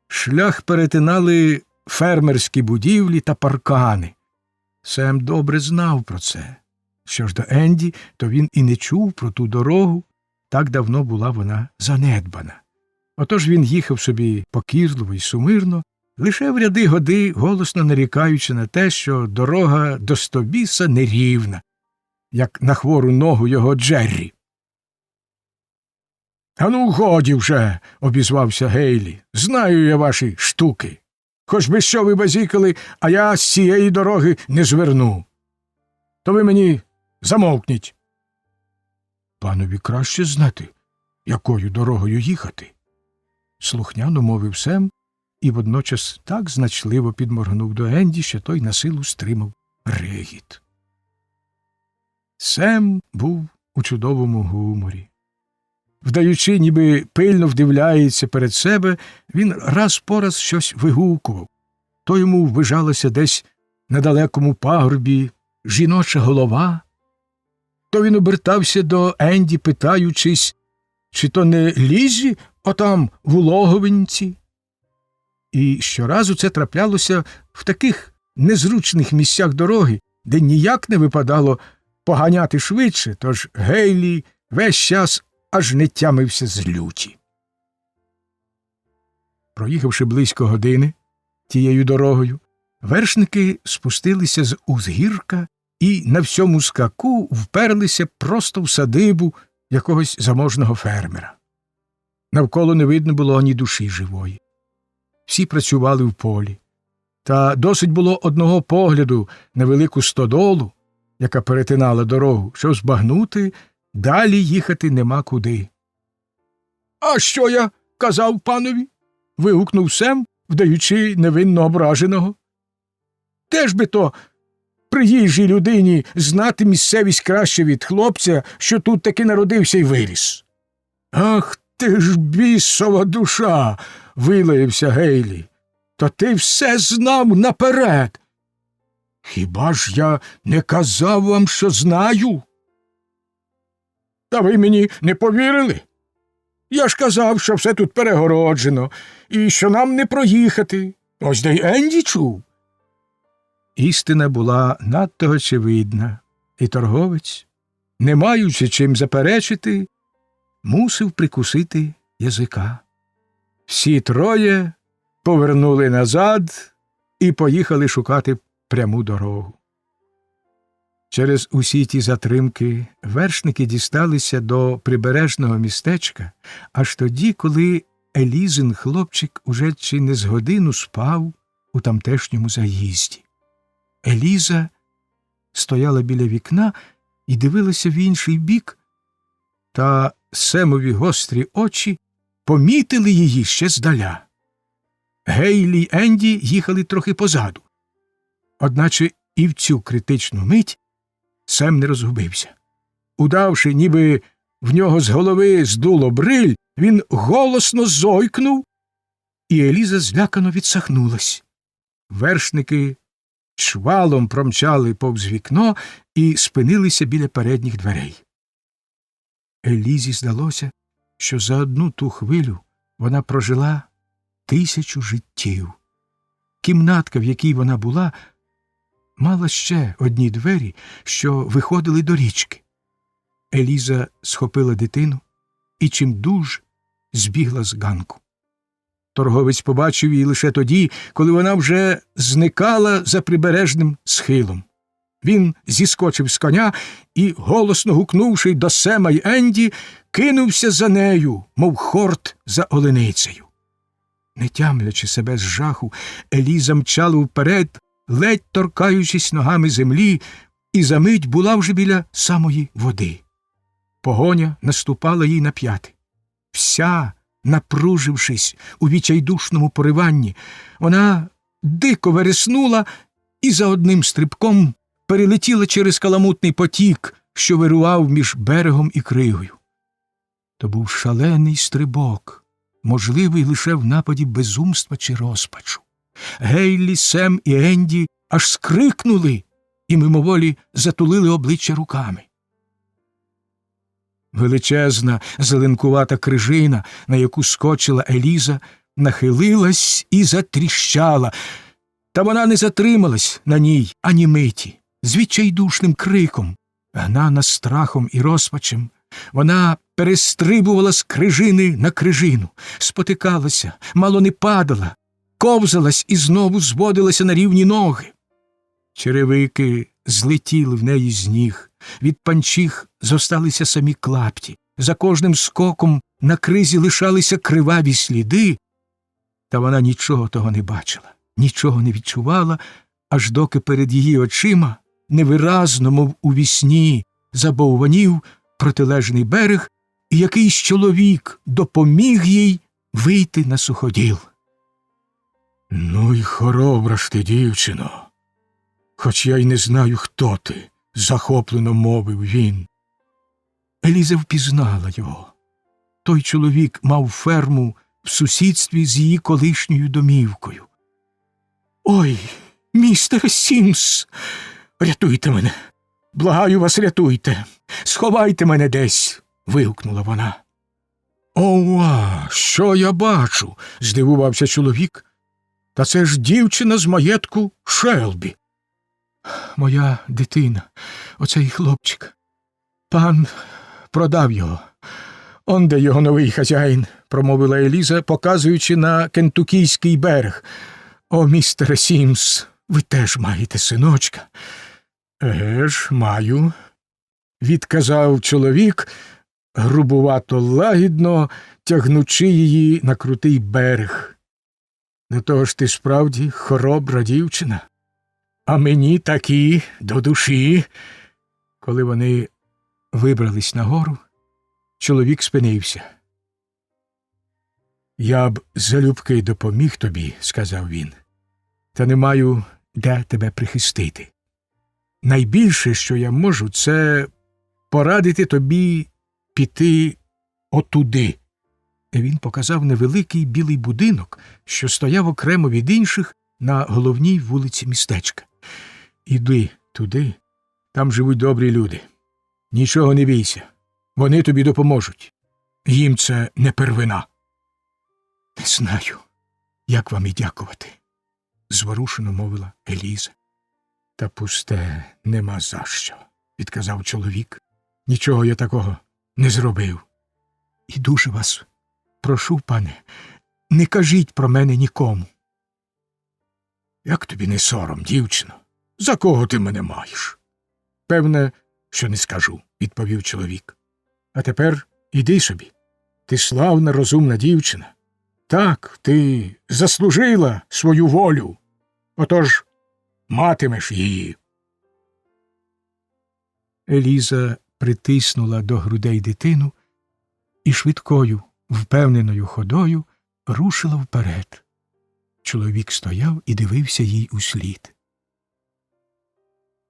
шлях перетинали фермерські будівлі та паркани. Сем добре знав про це. Що ж до Енді, то він і не чув про ту дорогу, так давно була вона занедбана. Отож він їхав собі покірливо й сумирно, лише в ряди годи голосно нарікаючи на те, що дорога до Стобіса нерівна, як на хвору ногу його Джеррі. «Ану, годі вже!» – обізвався Гейлі. «Знаю я ваші штуки. Хоч би що ви базікали, а я з цієї дороги не зверну. То ви мені замовкніть». «Панові краще знати, якою дорогою їхати», – слухняно мовив Сем і водночас так значливо підморгнув до Енді, що той насилу стримав регіт. Сем був у чудовому гуморі. Вдаючи, ніби пильно вдивляється перед себе, він раз по раз щось вигукував. То йому ввижалося десь на далекому пагорбі жіноча голова, то він обертався до Енді, питаючись, чи то не Лізі отам в улоговинці. І щоразу це траплялося в таких незручних місцях дороги, де ніяк не випадало поганяти швидше, тож Гейлі весь час аж не тямився з люті. Проїхавши близько години тією дорогою, вершники спустилися з узгірка і на всьому скаку вперлися просто в садибу якогось заможного фермера. Навколо не видно було ані душі живої. Всі працювали в полі. Та досить було одного погляду на велику стодолу, яка перетинала дорогу, щоб збагнути, далі їхати нема куди. «А що я казав панові?» – вигукнув Сем, вдаючи невинно ображеного. «Де ж би то приїжджій людині знати місцевість краще від хлопця, що тут таки народився й виріс?» «Ах ти ж бісова душа!» – вилаявся Гейлі. «То ти все знав наперед!» «Хіба ж я не казав вам, що знаю?» «Та ви мені не повірили? Я ж казав, що все тут перегороджено, і що нам не проїхати. Ось де й Енді чув». Істина була надто очевидна, і торговець, не маючи чим заперечити, мусив прикусити язика. Всі троє повернули назад і поїхали шукати пряму дорогу. Через усі ті затримки вершники дісталися до прибережного містечка аж тоді, коли Елізин хлопчик уже чи не з годину спав у тамтешньому заїзді. Еліза стояла біля вікна і дивилася в інший бік, та Семові гострі очі помітили її ще здаля. Гейлі й Енді їхали трохи позаду. Одначе і в цю критичну мить Сем не розгубився. Удавши, ніби в нього з голови здуло бриль, він голосно зойкнув, і Еліза злякано відсахнулась. Вершники чвалом промчали повз вікно і спинилися біля передніх дверей. Елізі здалося, що за одну ту хвилю вона прожила 1000 життів. Кімнатка, в якій вона була, мала ще одні двері, що виходили до річки. Еліза схопила дитину і чимдуж збігла з ганку. Торговець побачив її лише тоді, коли вона вже зникала за прибережним схилом. Він зіскочив з коня і, голосно гукнувши до Сема й Енді, кинувся за нею, мов хорт за оленицею. Не тямлячи себе з жаху, Еліза мчала вперед, ледь торкаючись ногами землі, і за мить була вже біля самої води. Погоня наступала їй на п'яти. Вся, напружившись у відчайдушному пориванні, вона дико вереснула і за одним стрибком перелетіла через каламутний потік, що вирував між берегом і кригою. То був шалений стрибок, можливий лише в нападі безумства чи розпачу. Гейлі, Сем і Енді аж скрикнули і мимоволі затулили обличчя руками. Величезна зеленкувата крижина, на яку скочила Еліза, нахилилась і затріщала. Та вона не затрималась на ній ані миті. З відчайдушним криком, гнана страхом і розпачем, вона перестрибувала з крижини на крижину, спотикалася, мало не падала, ковзалась і знову зводилася на рівні ноги. Черевики злетіли в неї з ніг, від панчіх зосталися самі клапті, за кожним скоком на кризі лишалися криваві сліди, та вона нічого того не бачила, нічого не відчувала, аж доки перед її очима невиразно, мов у вісні, забовванів протилежний берег, і якийсь чоловік допоміг їй вийти на суходіл. «Ну й хоробра ж ти, дівчино, хоч я й не знаю, хто ти», – захоплено мовив він. Еліза впізнала його. Той чоловік мав ферму в сусідстві з її колишньою домівкою. «Ой, містере Сімс, рятуйте мене! Благаю вас, рятуйте! Сховайте мене десь!» – вигукнула вона. «Ова, що я бачу?» – здивувався чоловік. «Та це ж дівчина з маєтку Шелбі». «Моя дитина, оцей хлопчик. Пан продав його. Он де його новий хазяїн», – промовила Еліза, показуючи на Кентукійський берег. «О, містере Сімс, ви теж маєте синочка?» «Еге ж, маю», – відказав чоловік, грубувато лагідно тягнучи її на крутий берег. «До того ж ти справді хоробра дівчина, а мені такі до душі». Коли вони вибрались нагору, чоловік спинився. «Я б залюбки допоміг тобі», – сказав він, – «та не маю де тебе прихистити. Найбільше, що я можу, це порадити тобі піти отуди». Він показав невеликий білий будинок, що стояв окремо від інших на головній вулиці містечка. «Іди туди, там живуть добрі люди. Нічого не бійся, вони тобі допоможуть. Їм це не первина». «Не знаю, як вам і дякувати», – зворушено мовила Еліза. «Та пусте, нема за що», – відказав чоловік. «Нічого я такого не зробив. І дуже вас прошу, пане, не кажіть про мене нікому». «Як тобі не сором, дівчино? За кого ти мене маєш?» «Певне, що не скажу», – відповів чоловік. «А тепер іди собі. Ти славна, розумна дівчина. Так, ти заслужила свою волю. Отож, матимеш її». Еліза притиснула до грудей дитину і швидкою, впевненою ходою рушила вперед. Чоловік стояв і дивився їй услід.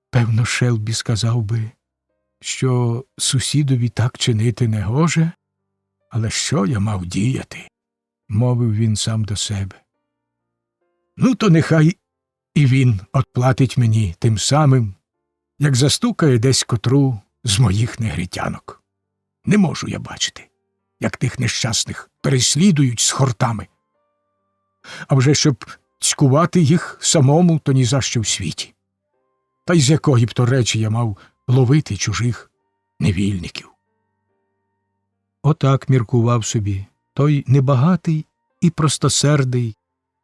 Певно, Шелбі сказав би, що сусідові так чинити не гоже, але що я мав діяти? – мовив він сам до себе. «Ну, то нехай і він отплатить мені тим самим, як застукає десь котру з моїх негритянок. Не можу я бачити, як тих нещасних переслідують з хортами. А вже щоб цькувати їх самому, то ні за що в світі. Та й з якої б то речі я мав ловити чужих невільників?» Отак міркував собі той небагатий і простосердий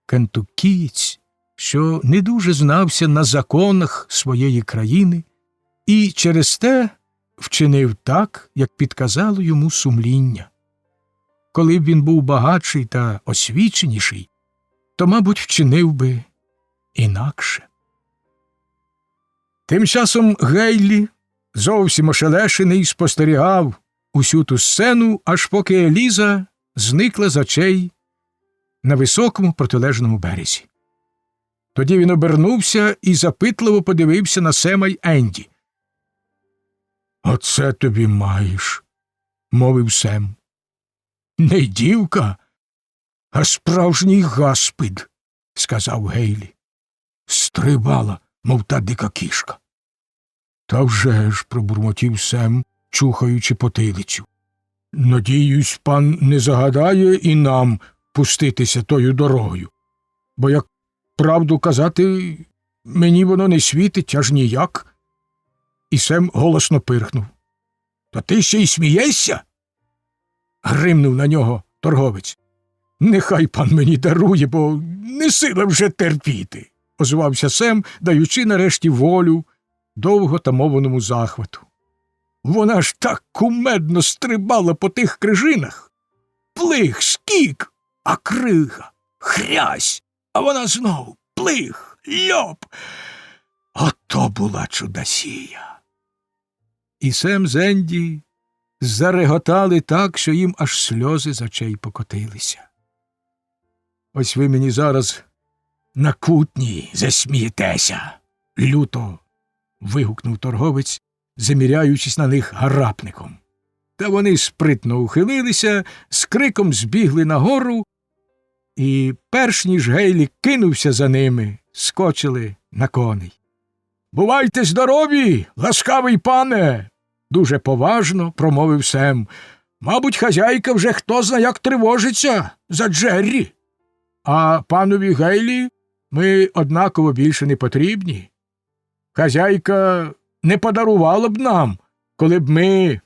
кентуккієць, що не дуже знався на законах своєї країни і через те вчинив так, як підказало йому сумління. Коли б він був багатший та освіченіший, то, мабуть, вчинив би інакше. Тим часом Гейлі, зовсім ошелешений, спостерігав усю ту сцену, аж поки Еліза зникла з очей на високому протилежному березі. Тоді він обернувся і запитливо подивився на Сема й Енді. «Оце тобі маєш», – мовив Сем. «Не дівка, а справжній гаспид», – сказав Гейлі. «Стрибала, мов та дика кішка». «Та вже ж», – пробурмотів Сем, чухаючи потилицю. «Надіюсь, пан не загадає і нам пуститися тою дорогою, бо, як правду казати, мені воно не світить аж ніяк». І Сем голосно пирхнув. «То ти ще й смієшся?» – гримнув на нього торговець. «Нехай пан мені дарує, бо не сила вже терпіти», – озвався Сем, даючи нарешті волю довго тамованому захвату. «Вона ж так кумедно стрибала по тих крижинах. Плих, скік, а крига, хрясь, а вона знов плих, льоп. Ото була чудосія». І Сем з Енді зареготали так, що їм аж сльози з очей покотилися. «Ось ви мені зараз на кутні засмієтеся», – люто вигукнув торговець, заміряючись на них гарапником. Та вони спритно ухилилися, з криком збігли нагору, і перш ніж Гейлі кинувся за ними, скочили на коней. «Бувайте здорові, ласкавий пане!» – дуже поважно промовив Сем. «Мабуть, хазяйка вже хто зна як тривожиться за Джеррі. А панові Гейлі ми однаково більше не потрібні. Хазяйка не подарувала б нам, коли б ми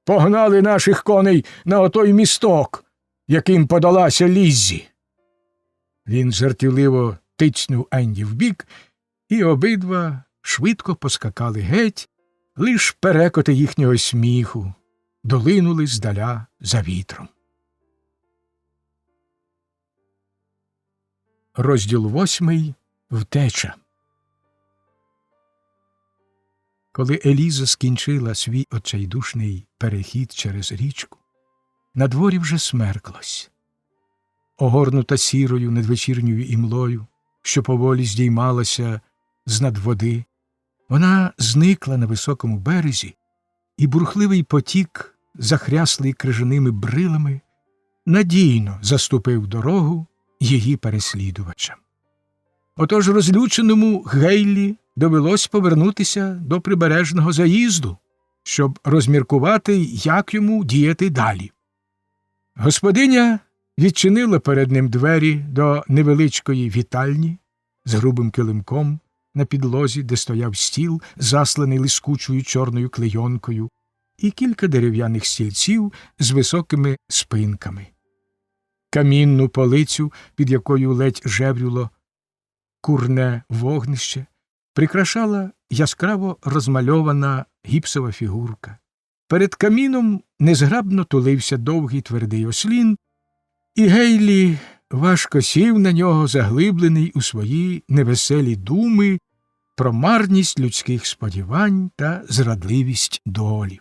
погнали наших коней на отой місток, яким подалася Ліззі». Він жартівливо тицнув Енді вбік, і обидва швидко поскакали геть, лиш перекоти їхнього сміху долинули здаля за вітром. Розділ 8. Втеча. Коли Еліза скінчила свій отчайдушний перехід через річку, на дворі вже смерклось. Огорнута сірою надвечірньою імлою, що поволі здіймалася з-над води, вона зникла на високому березі, і бурхливий потік, захряслий крижаними брилами, надійно заступив дорогу її переслідувачам. Отож розлюченому Гейлі довелось повернутися до прибережного заїзду, щоб розміркувати, як йому діяти далі. Господиня відчинила перед ним двері до невеличкої вітальні з грубим килимком на підлозі, де стояв стіл, засланий лискучою чорною клейонкою, і кілька дерев'яних стільців з високими спинками. Камінну полицю, під якою ледь жевріло курне вогнище, прикрашала яскраво розмальована гіпсова фігурка. Перед каміном незграбно тулився довгий твердий ослін, і Гейлі важко сів на нього, заглиблений у свої невеселі думи про марність людських сподівань та зрадливість долі.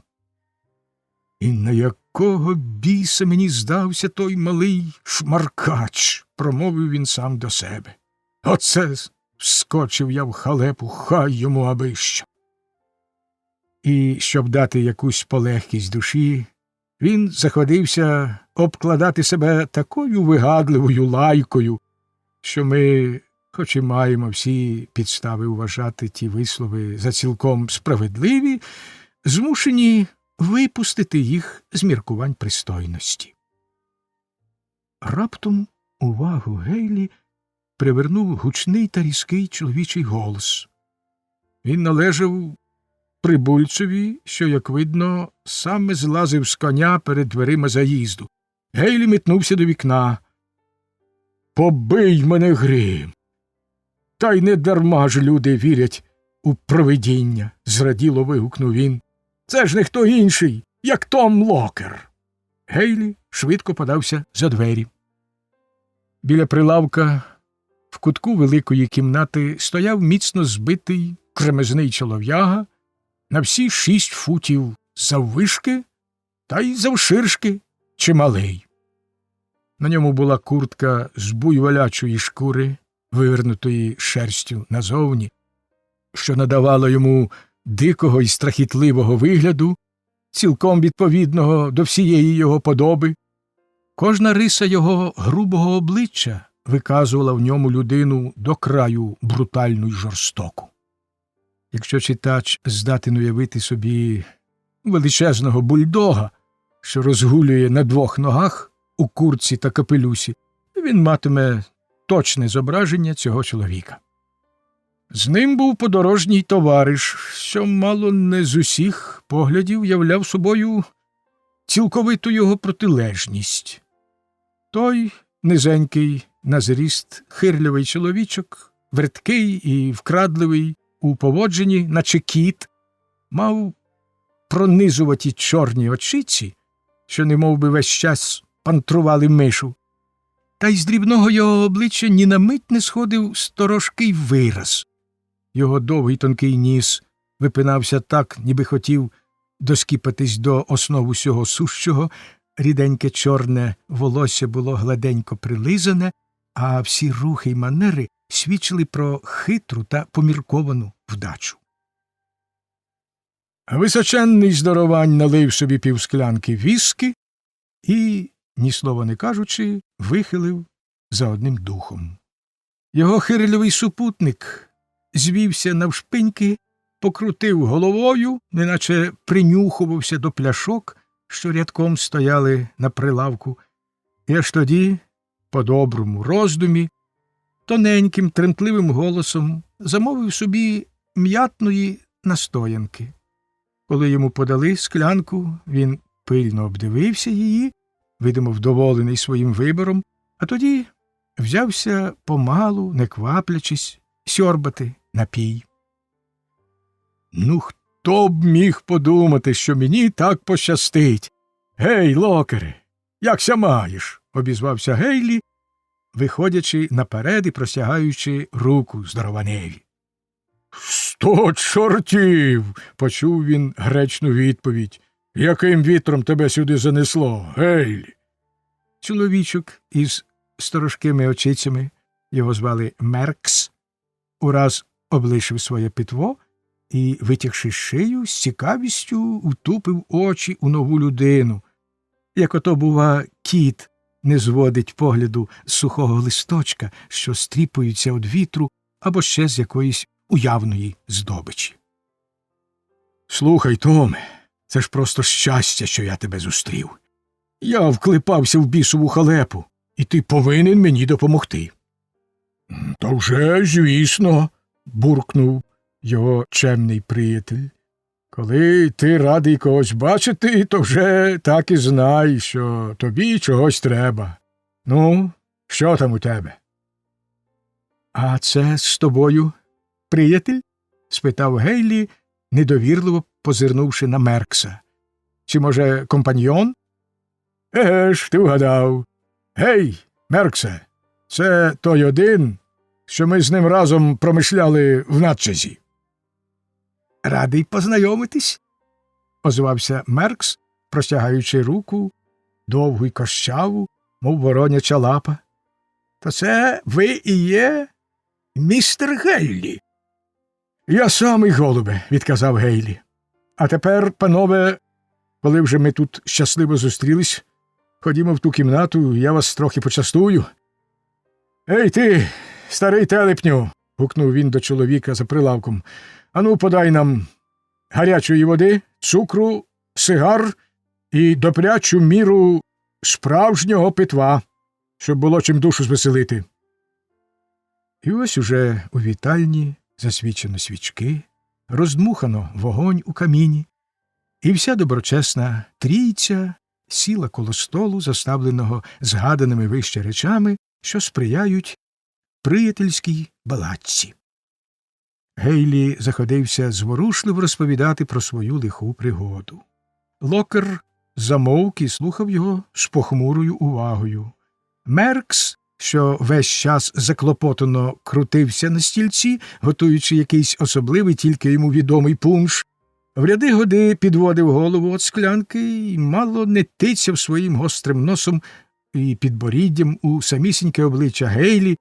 «І на якого біса мені здався той малий шмаркач», – промовив він сам до себе. «Оце вскочив я в халепу, хай йому аби що». І, щоб дати якусь полегкість душі, він заходився обкладати себе такою вигадливою лайкою, що ми, хоч і маємо всі підстави вважати ті вислови за цілком справедливі, змушені випустити їх з міркувань пристойності. Раптом увагу Гейлі привернув гучний та різкий чоловічий голос. Він належав прибульцеві, що, як видно, саме злазив з коня перед дверима заїзду. Гейлі метнувся до вікна. «Побий мене грім! Та й не дарма ж люди вірять у провидіння!» – зраділо вигукнув він. «Це ж не хто інший, як Том Локер!» Гейлі швидко подався за двері. Біля прилавка В кутку великої кімнати стояв міцно збитий кремезний чолов'яга на всі 6 футів заввишки та й завширшки чималий. На ньому була куртка з буйволячої шкури, вивернутої шерстю назовні, що надавало йому дикого і страхітливого вигляду, цілком відповідного до всієї його подоби. Кожна риса його грубого обличчя виказувала в ньому людину до краю брутальну й жорстоку. Якщо читач здатен уявити собі величезного бульдога, що розгулює на 2 ногах у куртці та капелюсі, він матиме точне зображення цього чоловіка. З ним був подорожній товариш, що мало не з усіх поглядів являв собою цілковиту його протилежність. Той низенький, на зріст, хирлявий чоловічок, верткий і вкрадливий у поводженні, наче кіт, мав пронизуваті чорні очиці, що немовби весь час пантрували мишу, та й з дрібного його обличчя ні на мить не сходив сторожкий вираз. Його довгий тонкий ніс випинався так, ніби хотів доскіпатись до основ усього сущого, ріденьке чорне волосся було гладенько прилизане, а всі рухи й манери свідчили про хитру та помірковану вдачу. Височенний здоровань налив собі півсклянки віскі і, ні слова не кажучи, вихилив за одним духом. Його хирлявий супутник звівся навшпиньки, покрутив головою, неначе принюхувався до пляшок, що рядком стояли на прилавку, і аж тоді, по доброму роздумі, тоненьким тремтливим голосом замовив собі м'ятної настоянки. Коли йому подали склянку, він пильно обдивився її, видимо, вдоволений своїм вибором, а тоді взявся помалу, не кваплячись, сьорбати напій. «Ну, хто б міг подумати, що мені так пощастить? Гей, Локере, якся маєш?» – обізвався Гейлі, виходячи наперед і простягаючи руку здорованеві. «100 чортів!» – почув він гречну відповідь. «Яким вітром тебе сюди занесло, Гейлі?» Чоловічок із сторожкими очицями, його звали Меркс, ураз облишив своє питво і, витягши шию, з цікавістю втупив очі у нову людину, як ото, бува, кіт не зводить погляду з сухого листочка, що стріпується від вітру або ще з якоїсь уявної здобичі. «Слухай, Томе, це ж просто щастя, що я тебе зустрів. Я вклепався в бісову халепу, і ти повинен мені допомогти». «То вже, звісно», – буркнув його чемний приятель. «Коли ти радий когось бачити, то вже так і знай, що тобі чогось треба. Ну, що там у тебе?» «А це з тобою приятель?» – спитав Гейлі, недовірливо позирнувши на Меркса. «Чи, може, компаньйон?» «Еге ж, ти вгадав. Гей, Мерксе, це той один, що ми з ним разом промишляли в Натчезі». «Радий познайомитись», – озвався Меркс, простягаючи руку, довгу й кощаву, мов вороняча лапа. «То це ви і є містер Гейлі?» «Я самий, голубе», – відказав Гейлі. «А тепер, панове, коли вже ми тут щасливо зустрілись, ходімо в ту кімнату, я вас трохи почастую». «Ей ти, старий телепню», – гукнув він до чоловіка за прилавком. «Ану, подай нам гарячої води, цукру, сигар і допрячу міру справжнього питва, щоб було чим душу звеселити». І ось уже у вітальні засвічено свічки, роздмухано вогонь у каміні, і вся доброчесна трійця сіла коло столу, заставленого згаданими вище речами, що сприяють приятельській балачці. Гейлі заходився зворушливо розповідати про свою лиху пригоду. Локер замовк і слухав його з похмурою увагою. Меркс що весь час заклопотано крутився на стільці, готуючи якийсь особливий, тільки йому відомий пунш, в ряди годи підводив голову від склянки і мало не тицяв своїм гострим носом і підборіддям у самісіньке обличчя Гейлі,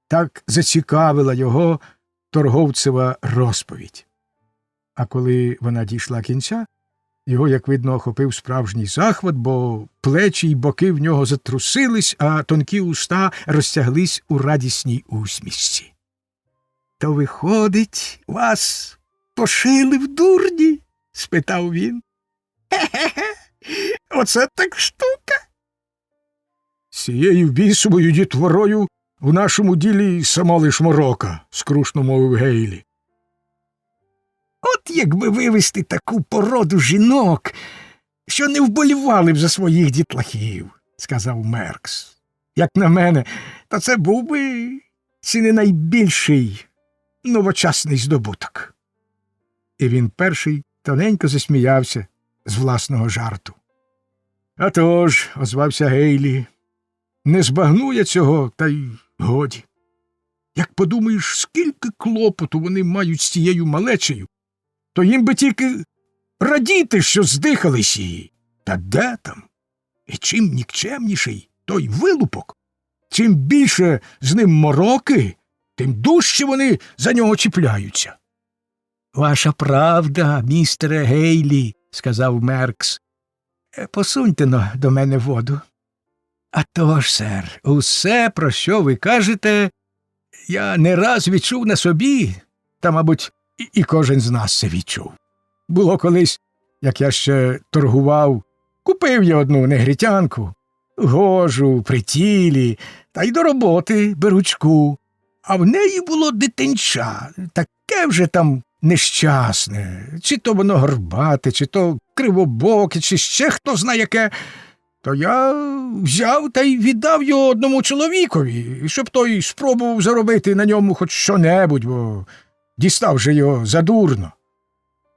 так зацікавила його торговцева розповідь. А коли вона дійшла кінця, його, як видно, охопив справжній захват, бо плечі й боки в нього затрусились, а тонкі уста розтяглись у радісній усмішці. — То, виходить, вас пошили в дурні? — спитав він. — Хе-хе-хе, оце так штука. — З цією бісовою дітворою в нашому ділі сама лиш морока, — скрушно мовив Гейлі. От якби вивести таку породу жінок, що не вболівали б за своїх дітлахів, — сказав Меркс. Як на мене, то це був би чи не найбільший новочасний здобуток. І він перший тоненько засміявся з власного жарту. — А тож, — озвався Гейлі, — не збагну я цього, та й годі. Як подумаєш, скільки клопоту вони мають з цією малечею, то їм би тільки радіти, що здихались її. Та де там? І чим нікчемніший той вилупок, чим більше з ним мороки, тим дужче вони за нього чіпляються. — Ваша правда, містере Гейлі, — сказав Меркс. — Посуньте-но до мене воду. — А то ж, сер, усе, про що ви кажете, я не раз відчув на собі, та, мабуть, і кожен з нас це відчув. Було колись, як я ще торгував, купив я одну негритянку, гожу, при тілі, та й до роботи беручку. А в неї було дитинча, таке вже там нещасне, чи то воно горбате, чи то кривобоке, чи ще хто знає яке. То я взяв та й віддав його одному чоловікові, щоб той спробував заробити на ньому хоч що-небудь, бо дістав же його задурно.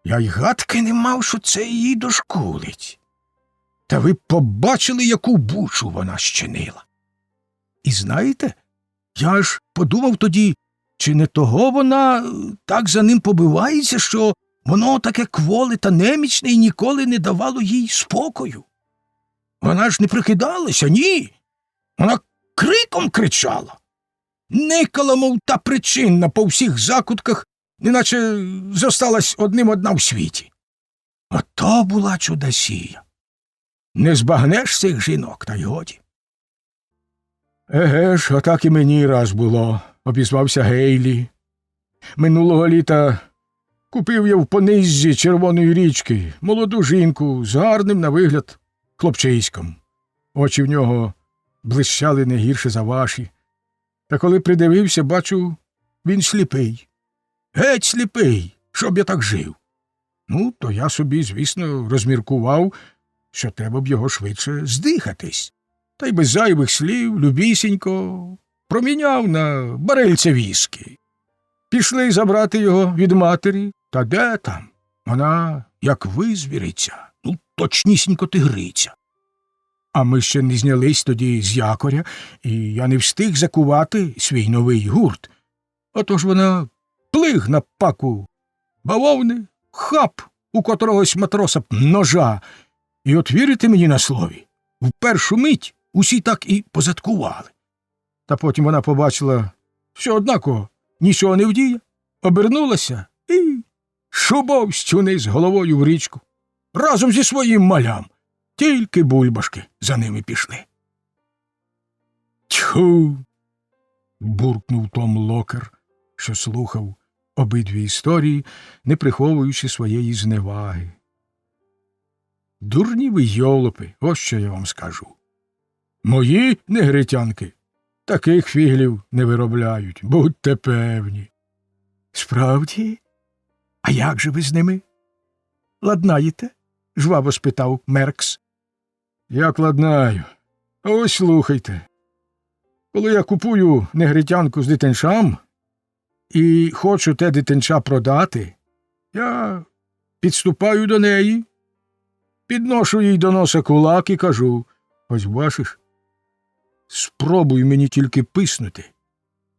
Я й гадки не мав, що це її дошкулить. Та ви побачили, яку бучу вона щинила. І знаєте, я ж подумав тоді, чи не того вона так за ним побивається, що воно таке кволе та немічне і ніколи не давало їй спокою. Вона ж не прикидалася, ні. Вона криком кричала. Никала, мов та причинна по всіх закутках, неначе зосталась одним одна в світі. Ото була чудосія. Не збагнеш цих жінок, та й годі. Еге ж, отак і мені раз було, обізвався Гейлі. Минулого літа купив я в пониззі Червоної річки молоду жінку з гарним на вигляд хлопчиськом. Очі в нього блищали не гірше за ваші. Та коли придивився, бачу, він сліпий. Геть сліпий, щоб я так жив. Ну, то я собі, звісно, розміркував, що треба б його швидше здихатись. Та й без зайвих слів, любісінько, проміняв на барельце віскі. Пішли забрати його від матері, та де там? Вона, як визвіриться, ну, точнісінько тигриця. А ми ще не знялись тоді з якоря, і я не встиг закувати свій новий гурт. Отож вона плиг на паку бавовни, хап у котрогось матроса ножа, і от вірите мені на слові, в першу мить усі так і позадкували. Та потім вона побачила, що однако нічого не вдіє, обернулася і шубовсть униз головою в річку, разом зі своїм малям. Тільки бульбашки за ними пішли. Тьху! Буркнув Том Локер, що слухав обидві історії, не приховуючи своєї зневаги. Дурні ви йолопи, ось що я вам скажу. Мої негритянки таких фіглів не виробляють, будьте певні. Справді? А як же ви з ними? Ладнаєте? Жваво спитав Меркс. Як ладнаю? А ось слухайте. Коли я купую негритянку з дитинчам і хочу те дитинча продати, я підступаю до неї, підношу їй до носа кулак і кажу, ось бачиш, спробуй мені тільки писнути.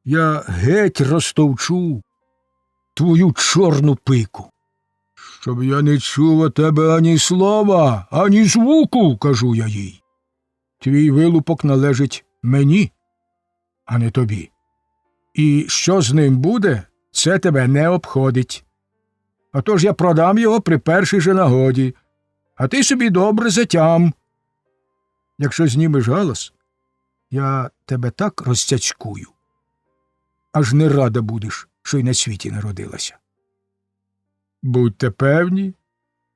Я геть розтовчу твою чорну пику. Щоб я не чув у тебе ані слова, ані звуку, кажу я їй. Твій вилупок належить мені, а не тобі. І що з ним буде, це тебе не обходить. Отож я продам його при першій же нагоді, а ти собі добре затям. Якщо знімеш галас, я тебе так розцяцькую, аж не рада будеш, що й на світі народилася. Будьте певні,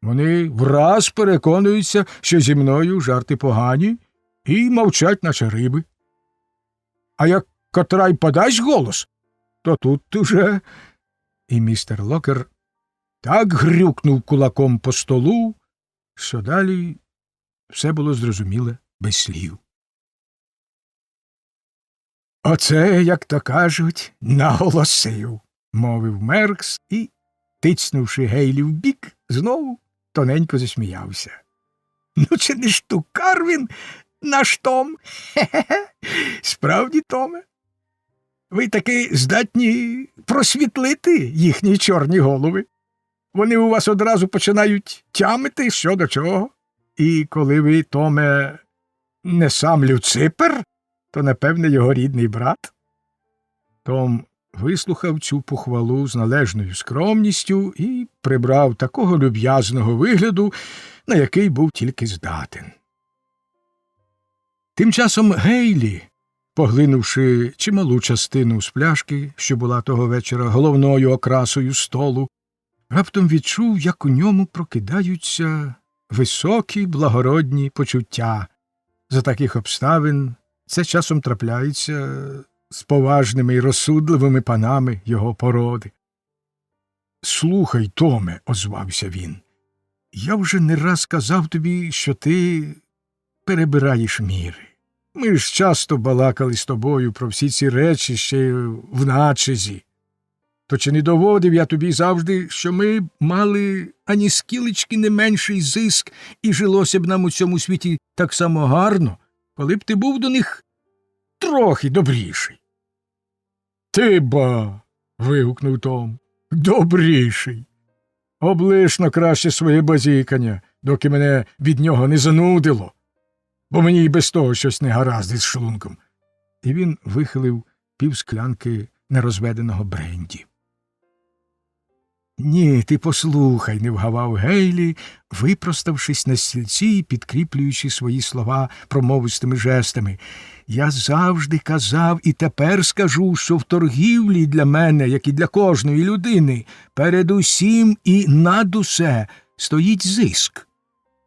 вони враз переконуються, що зі мною жарти погані, і мовчать, наче риби. А як котрай подасть голос, то тут уже... І містер Локер так грюкнув кулаком по столу, що далі все було зрозуміле без слів. «Оце, як то кажуть, наголосив», – мовив Меркс і, тицнувши Гейлі в бік, знову тоненько засміявся. «Ну, чи не штукар він, наш Том? Хе-хе-хе! Справді, Томе? Ви таки здатні просвітлити їхні чорні голови. Вони у вас одразу починають тямити, що до чого. І коли ви, Томе, не сам Люципер, то, напевне, його рідний брат». Том вислухав цю похвалу з належною скромністю і прибрав такого люб'язного вигляду, на який був тільки здатен. Тим часом Гейлі, поглинувши чималу частину з пляшки, що була того вечора головною окрасою столу, раптом відчув, як у ньому прокидаються високі благородні почуття. За таких обставин це часом трапляється з поважними й розсудливими панами його породи. «Слухай, Томе», – озвався він, – «я вже не раз казав тобі, що ти перебираєш міри. Ми ж часто балакали з тобою про всі ці речі ще в начезі. То чи не доводив я тобі завжди, що ми мали ані скілечки не менший зиск, і жилося б нам у цьому світі так само гарно, коли б ти був до них трохи добріший?» «Ти ба!» – вигукнув Том. «Добріший! Облишно краще своє базікання, доки мене від нього не занудило, бо мені й без того щось не гаразд із шлунком». І він вихилив півсклянки нерозведеного бренді. «Ні, ти послухай», – не вгавав Гейлі, випроставшись на стільці і підкріплюючи свої слова промовистими жестами. «Я завжди казав і тепер скажу, що в торгівлі для мене, як і для кожної людини, передусім і над усе стоїть зиск.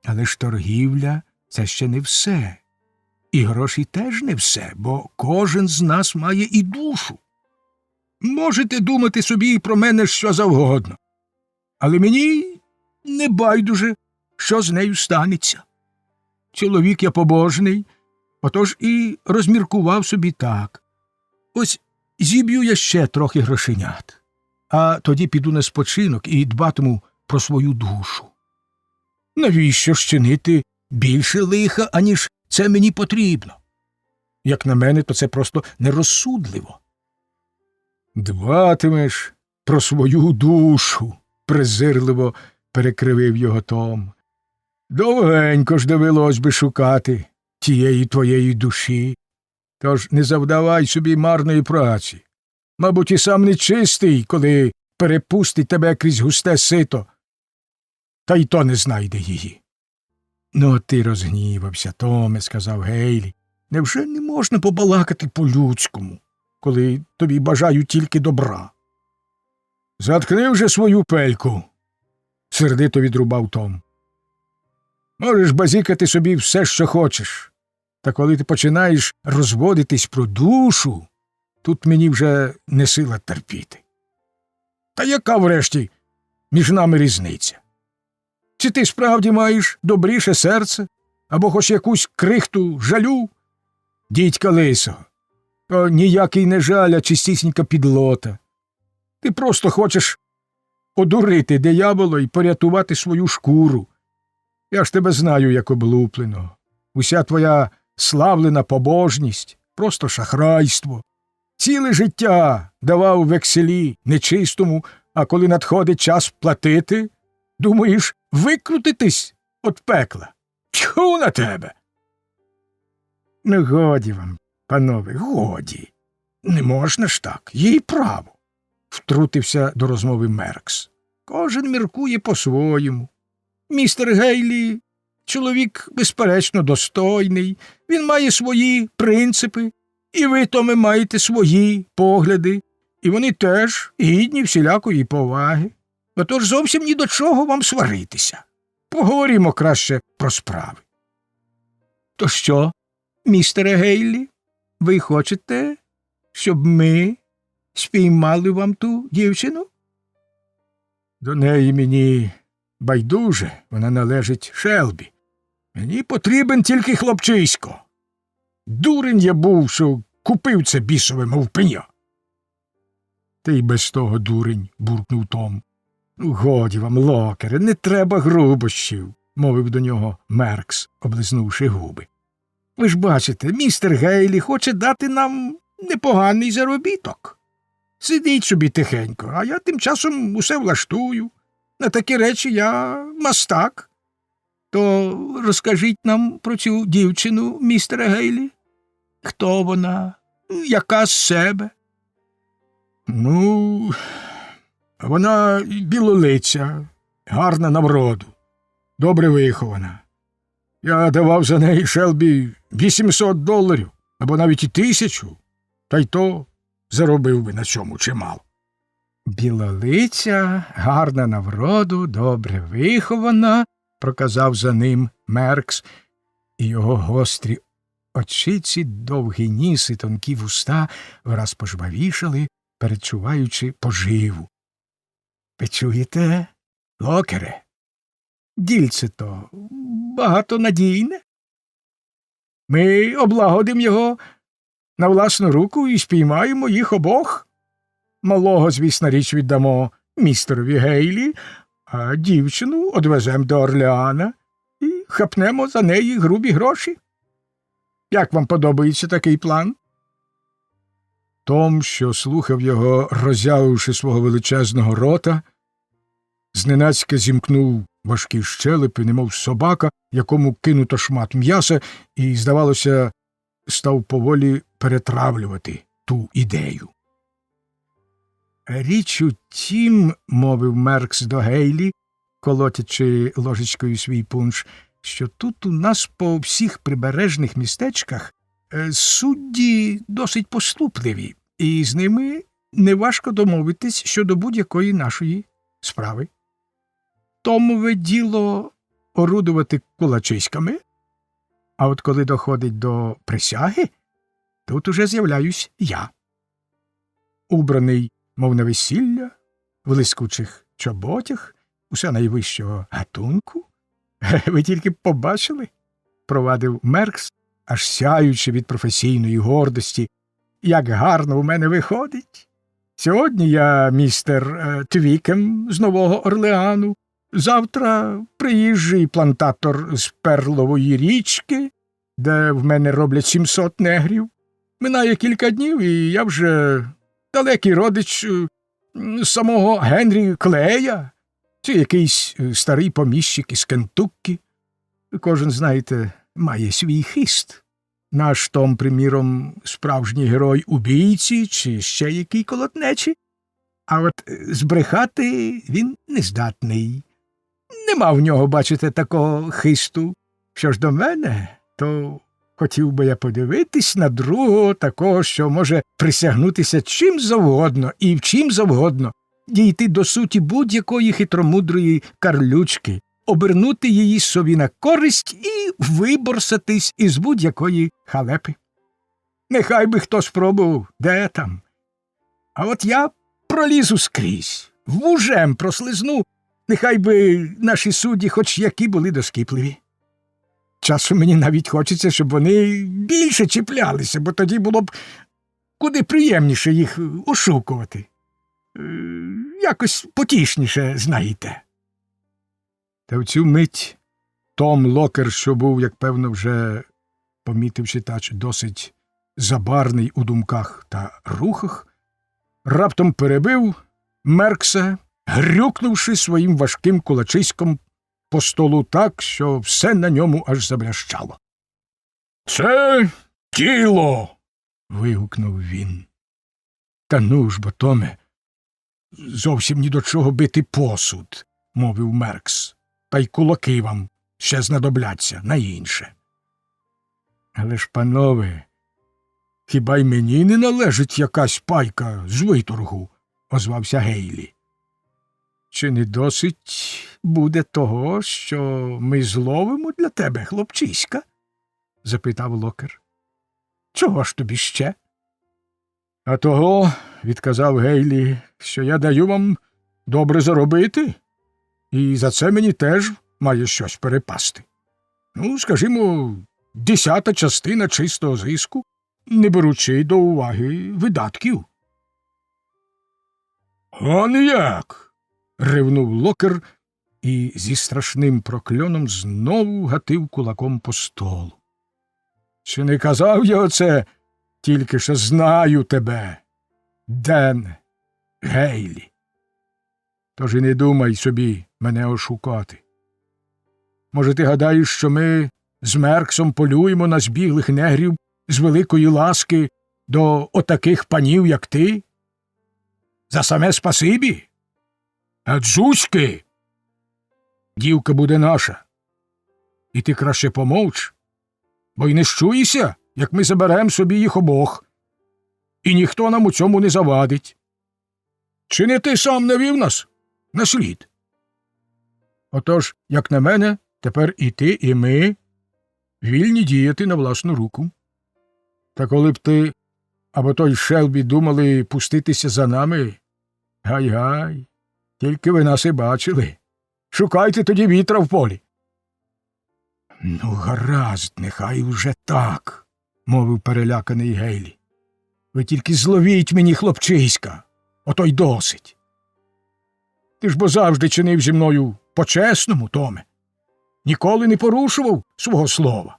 Але ж торгівля – це ще не все. І гроші теж не все, бо кожен з нас має і душу. Можете думати собі і про мене що завгодно, але мені не байдуже, що з нею станеться. Чоловік я побожний, отож і розміркував собі так. Ось зіб'ю я ще трохи грошенят, а тоді піду на спочинок і дбатиму про свою душу. Навіщо ж чинити більше лиха, аніж це мені потрібно? Як на мене, то це просто нерозсудливо». «Дбатимеш про свою душу», – презирливо перекривив його Том. «Довгенько ж довелось би шукати тієї твоєї душі. Тож не завдавай собі марної праці. Мабуть, і сам нечистий, коли перепустить тебе крізь густе сито, та й то не знайде її». «Ну, ти розгнівався, Томе», – сказав Гейлі. «Невже не можна побалакати по-людському, коли тобі бажають тільки добра?» «Заткни вже свою пельку», – сердито відрубав Том. «Можеш базікати собі все, що хочеш, та коли ти починаєш розводитись про душу, тут мені вже не сила терпіти. Та яка врешті між нами різниця? Чи ти справді маєш добріше серце, або хоч якусь крихту жалю? Дідька лисого, то ніякий не жаль, а чистісінька підлота. Ти просто хочеш одурити диявола і порятувати свою шкуру. Я ж тебе знаю, як облупленого. Уся твоя славлена побожність просто шахрайство. Ціле життя давав векселі нечистому, а коли надходить час платити, думаєш викрутитись від пекла. Тьху на тебе! Ну, годі вам, панове, годі. Не можна ж так, їй право. Втрутився до розмови Меркс. Кожен міркує по-своєму. Містер Гейлі – чоловік, безперечно, достойний, він має свої принципи, і ви, Томе, маєте свої погляди, і вони теж гідні всілякої поваги. Отож зовсім ні до чого вам сваритися. Поговоримо краще про справи. То що, містере Гейлі, ви хочете, щоб ми спіймали вам ту дівчину? До неї мені байдуже, вона належить Шелбі. Мені потрібен тільки хлопчисько. Дурень я був, що купив це бісове мовпеня. Ти й без того дурень, буркнув Том. Годі вам, Локере, не треба грубощів, мовив до нього Меркс, облизнувши губи. Ви ж бачите, містер Гейлі хоче дати нам непоганий заробіток. Сидіть собі тихенько, а я тим часом усе влаштую. На такі речі я мастак. То розкажіть нам про цю дівчину, містере Гейлі. Хто вона? Яка з себе? Ну, вона білолиця, гарна на вроду, добре вихована. Я давав за неї Шелбі $800, або навіть і 1000, та й то заробив би на цьому чимало. Білолиця, гарна на вроду, добре вихована, проказав за ним Меркс, і його гострі очиці, довгі ніс і тонкі вуста враз пожвавішали, передчуваючи поживу. Ви чуєте, Локере? Дільце то багатонадійне. Ми облагодимо його на власну руку і спіймаємо їх обох. Малого, звісна річ, віддамо містерові Гейлі, а дівчину одвеземо до Орлеана і хапнемо за неї грубі гроші. Як вам подобається такий план? Том, що слухав його, роззявивши свого величезного рота, зненацька зімкнув важкі щелепи, немов собака, якому кинуто шмат м'яса, і, здавалося, став поволі перетравлювати ту ідею. Річ у тім, мовив Меркс до Гейлі, колотячи ложечкою свій пунш, що тут у нас по всіх прибережних містечках судді досить поступливі, і з ними неважко домовитись щодо будь-якої нашої справи. Томове діло орудувати кулачиськами, а от коли доходить до присяги, тут уже з'являюсь я. Убраний, мов на весілля, в лискучих чоботях, усе найвищого гатунку. Ви тільки побачили, провадив Меркс, аж сяючи від професійної гордості, як гарно у мене виходить. Сьогодні я містер Твікем з Нового Орлеану, завтра приїжджий плантатор з Перлової річки, де в мене роблять 700 негрів. Минає кілька днів, і я вже далекий родич самого Генрі Клея, чи якийсь старий поміщик із Кентуккі. Кожен, знаєте, має свій хист. Наш Том, приміром, справжній герой убійці чи ще який колотнечі, а от збрехати він не здатний. Нема в нього, бачите, такого хисту. Що ж до мене, то хотів би я подивитись на другого такого, що може присягнутися чим завгодно і в чим завгодно, дійти до суті будь-якої хитромудрої карлючки, обернути її собі на користь і виборсатись із будь-якої халепи. Нехай би хто спробував, де там. А от я пролізу скрізь, вужем прослизну, нехай би наші судді хоч які були доскіпливі. Часом мені навіть хочеться, щоб вони більше чіплялися, бо тоді було б куди приємніше їх ошукувати. Якось потішніше, знаєте. Та в цю мить Том Локер, що був, як певно, вже помітив читач, досить забарний у думках та рухах, раптом перебив Меркса, грюкнувши своїм важким кулачиськом по столу так, що все на ньому аж заблящало. «Це тіло!» – вигукнув він. «Та ну ж бо, Томе, зовсім ні до чого бити посуд», – мовив Меркс. «Та й кулаки вам ще знадобляться на інше». «Але ж, панове, хіба й мені не належить якась пайка з виторгу?» – озвався Гейлі. «Чи не досить буде того, що ми зловимо для тебе, хлопчиська?» – запитав Локер. «Чого ж тобі ще?» «А того, – відказав Гейлі, – що я даю вам добре заробити, і за це мені теж має щось перепасти. Ну, скажімо, 10-та частина чистого зиску, не беручи до уваги видатків». «Он як!» – ревнув Локер і зі страшним прокльоном знову гатив кулаком по столу. «Чи не казав я оце, тільки що знаю тебе, Ден Гейлі? Тож і не думай собі мене ошукати. Може, ти гадаєш, що ми з Мерксом полюємо на збіглих негрів з великої ласки до отаких панів, як ти? За саме спасибі? А дзузьки? Дівка буде наша. І ти краще помовч, бо й не щуєшся, як ми заберем собі їх обох, і ніхто нам у цьому не завадить. Чи не ти сам навів нас на слід? Отож, як на мене, тепер і ти, і ми вільні діяти на власну руку. Та коли б ти або той Шелбі думали пуститися за нами, гай-гай, тільки ви нас і бачили. Шукайте тоді вітра в полі». «Ну, гаразд, нехай уже так», – мовив переляканий Гейлі. «Ви тільки зловіть мені, хлопчиська, ото й досить. Ти ж бо завжди чинив зі мною по-чесному, Томе. Ніколи не порушував свого слова».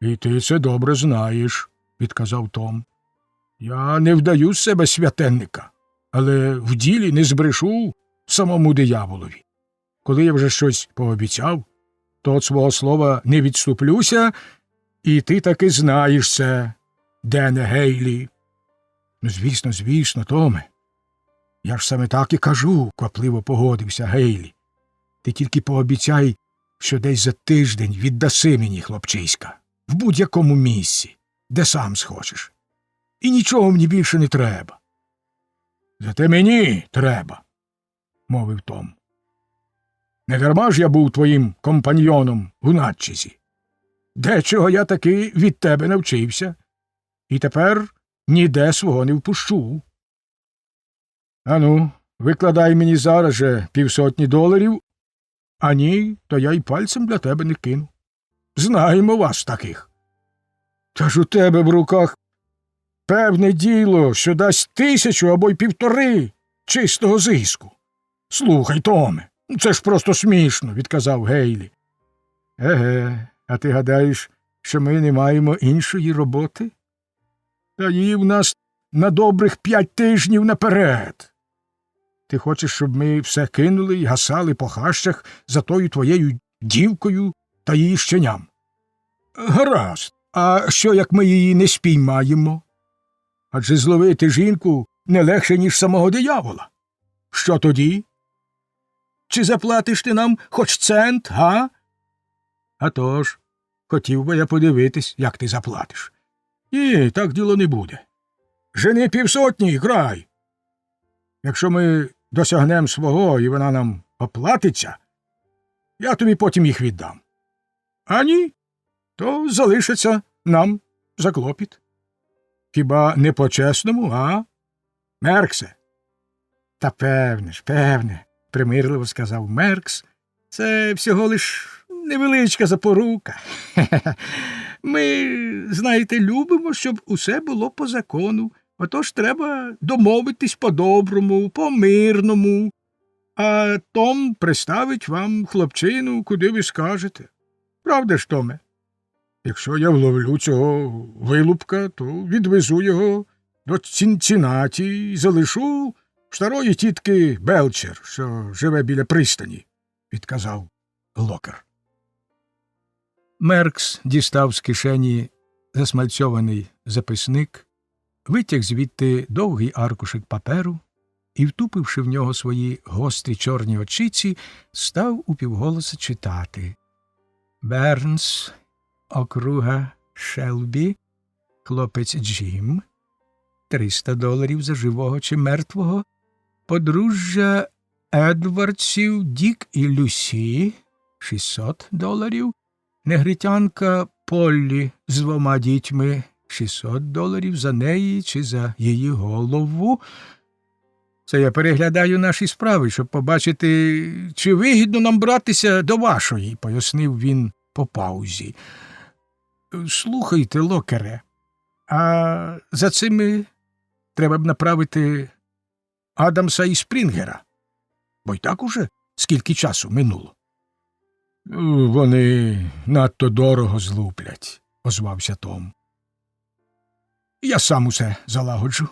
«І ти це добре знаєш», – відказав Том. «Я не вдаю з себе святенника, але в ділі не збрешу самому дияволові. Коли я вже щось пообіцяв, то від свого слова не відступлюся, і ти таки знаєш це, Дене Гейлі». «Ну, звісно, звісно, Томе. Я ж саме так і кажу», – квапливо погодився Гейлі. «Ти тільки пообіцяй, що десь за тиждень віддаси мені, хлопчиська, в будь-якому місці, де сам схочеш. І нічого мені більше не треба». «Зате мені треба», – мовив Том. «Не дарма ж я був твоїм компаньйоном у Натчезі. Дечого я таки від тебе навчився, і тепер ніде свого не впущу. Ану, викладай мені зараз же $500, а ні, то я й пальцем для тебе не кину. Знаємо вас таких. Та ж у тебе в руках певне діло, що дасть 1000 або й 1,5 чистого зиску. Слухай, Томе, це ж просто смішно», – відказав Гейлі. «Еге, а ти гадаєш, що ми не маємо іншої роботи? Та її в нас на добрих 5 тижнів наперед. Ти хочеш, щоб ми все кинули й гасали по хащах за тою твоєю дівкою та її щеням? Гаразд, а що, як ми її не спіймаємо? Адже зловити жінку не легше, ніж самого диявола. Що тоді? Чи заплатиш ти нам хоч цент, га?» «А тож, хотів би я подивитись, як ти заплатиш». «Ні, так діло не буде. Жени 500 і край. Якщо ми досягнемо свого, і вона нам оплатиться, я тобі потім їх віддам. А ні, то залишиться нам за клопіт. Хіба не по-чесному, а, Мерксе?» «Та певне ж, певне», – примирливо сказав Меркс. «Це всього лиш невеличка запорука. Ми, знаєте, любимо, щоб усе було по закону. Отож треба домовитись по-доброму, по-мирному. А Том приставить вам хлопчину, куди ви скажете. Правда ж, Томе?» Якщо я вловлю цього вилупка, то відвезу його до Цінцінаті і залишу в старої тітки Белчер, що живе біля пристані, відказав Локер. Меркс дістав з кишені засмальцьований записник, витяг звідти довгий аркушик паперу і, втупивши в нього свої гострі чорні очиці, став упівголоса читати. Бернс, округа Шелбі, хлопець Джим, $300 за живого чи мертвого, подружжя Едвардсів, Дік і Люсі, $600, негритянка Поллі з 2 дітьми, $600 за неї чи за її голову. Це я переглядаю наші справи, щоб побачити, чи вигідно нам братися до вашої, пояснив він по паузі. Слухайте, Локере, а за цими треба б направити Адамса і Спрінгера, бо й так уже скільки часу минуло. Вони надто дорого злуплять, озвався Том. Я сам усе залагоджу.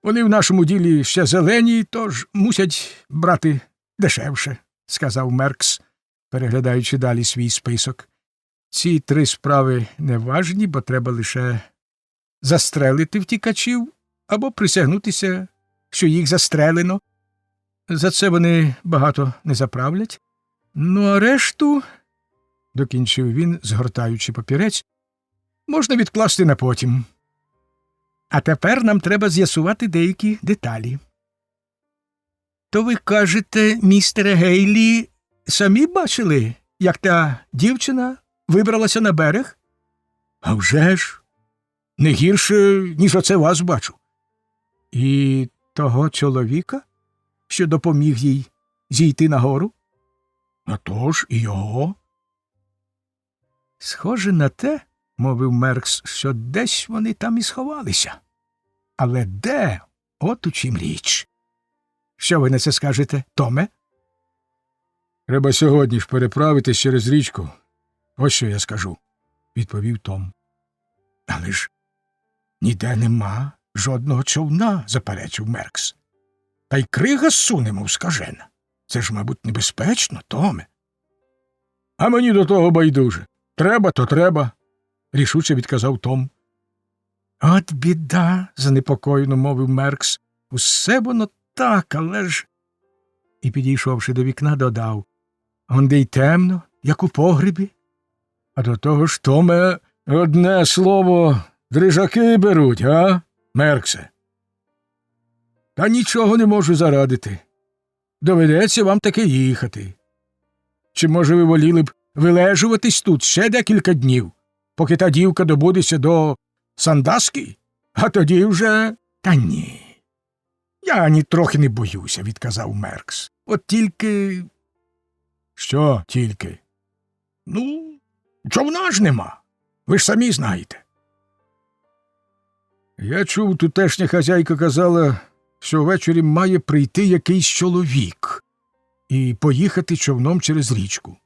Вони в нашому ділі ще зелені, тож мусять брати дешевше, сказав Меркс, переглядаючи далі свій список. Ці 3 справи неважні, бо треба лише застрелити втікачів або присягнутися, що їх застрелено. За це вони багато не заправлять. Ну, а решту, докінчив він, згортаючи папірець, можна відкласти на потім. А тепер нам треба з'ясувати деякі деталі. То ви кажете, містере Гейлі, самі бачили, як та дівчина вибралася на берег? А вже ж, не гірше, ніж оце вас бачу. І того чоловіка, що допоміг їй зійти нагору? А то ж і його. Схоже на те, мовив Меркс, що десь вони там і сховалися. Але де? От у чим річ. Що ви на це скажете, Томе? Треба сьогодні ж переправитись через річку. Ось що я скажу, відповів Том. Але ж ніде нема жодного човна, заперечив Меркс. Та й крига зсуне, мов скажена. Це ж, мабуть, небезпечно, Томе. А мені до того байдуже. Треба, то треба, рішуче відказав Том. От біда, занепокоєно мовив Меркс. Усе воно так, але ж. І, підійшовши до вікна, додав. Онде й темно, як у погребі. А до того ж, Томе, одне слово, дрижаки беруть, а, Мерксе? Та нічого не можу зарадити. Доведеться вам таки їхати. Чи, може, ви воліли б вилежуватись тут ще декілька днів, поки та дівка добудеться до Сандаски? А тоді вже... Та ні. Я ні трохи не боюся, відказав Меркс. От тільки... Що тільки? Ну, човна ж нема. Ви ж самі знаєте. Я чув, тутешня хазяйка казала, що ввечері має прийти якийсь чоловік і поїхати човном через річку.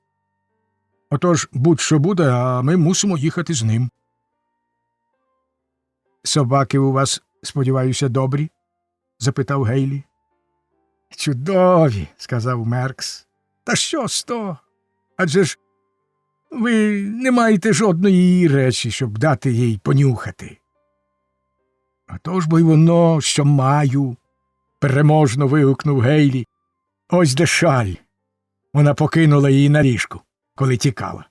Отож, будь-що буде, а ми мусимо їхати з ним. Собаки у вас, сподіваюся, добрі? Запитав Гейлі. Чудові, сказав Меркс. Та що з того? Адже ж ви не маєте жодної її речі, щоб дати їй понюхати. А то ж бо й воно, що маю, переможно вигукнув Гейлі. Ось де шаль. Вона покинула її на ліжку, коли тікала.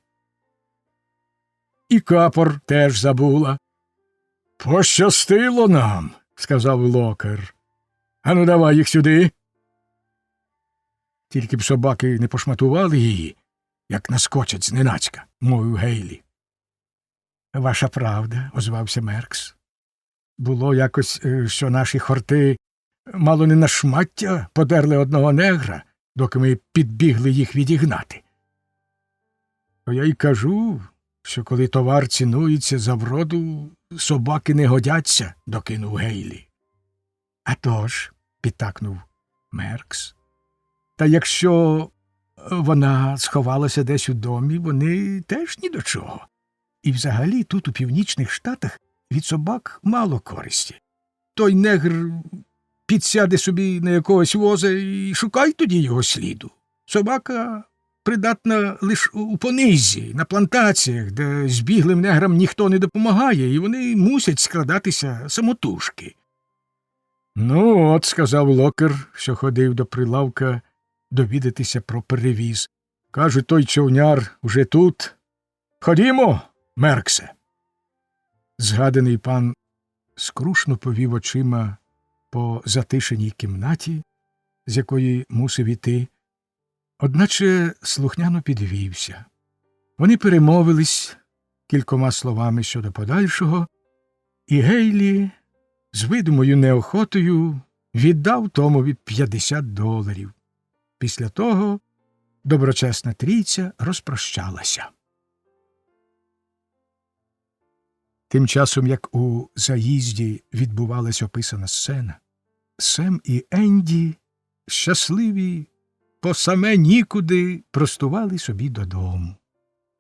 І капор теж забула. Пощастило нам, сказав Локер. Ану, давай їх сюди. Тільки б собаки не пошматували її, як наскочать зненацька, мовив Гейлі. Ваша правда, озвався Меркс. Було якось, що наші хорти мало не на шмаття подерли одного негра, доки ми підбігли їх відігнати. То я й кажу, що коли товар цінується за вроду, собаки не годяться, докинув Гейлі. А тож, підтакнув Меркс. Та якщо вона сховалася десь у домі, вони теж ні до чого. І взагалі тут у Північних Штатах від собак мало користі. Той негр підсяде собі на якогось воза і шукай тоді його сліду. Собака придатна лише у понизі, на плантаціях, де збіглим неграм ніхто не допомагає, і вони мусять скрадатися самотужки. Ну, от, сказав Локер, що ходив до прилавка довідатися про перевіз. Каже, той човняр уже тут. Ходімо, Мерксе. Згаданий пан скрушно повів очима по затишеній кімнаті, з якої мусив іти, одначе слухняно підвівся. Вони перемовились кількома словами щодо подальшого, і Гейлі з видимою неохотою віддав Томові $50. Після того доброчесна трійця розпрощалася. Тим часом, як у заїзді відбувалась описана сцена, Сем і Енді, щасливі, по саме нікуди, простували собі додому.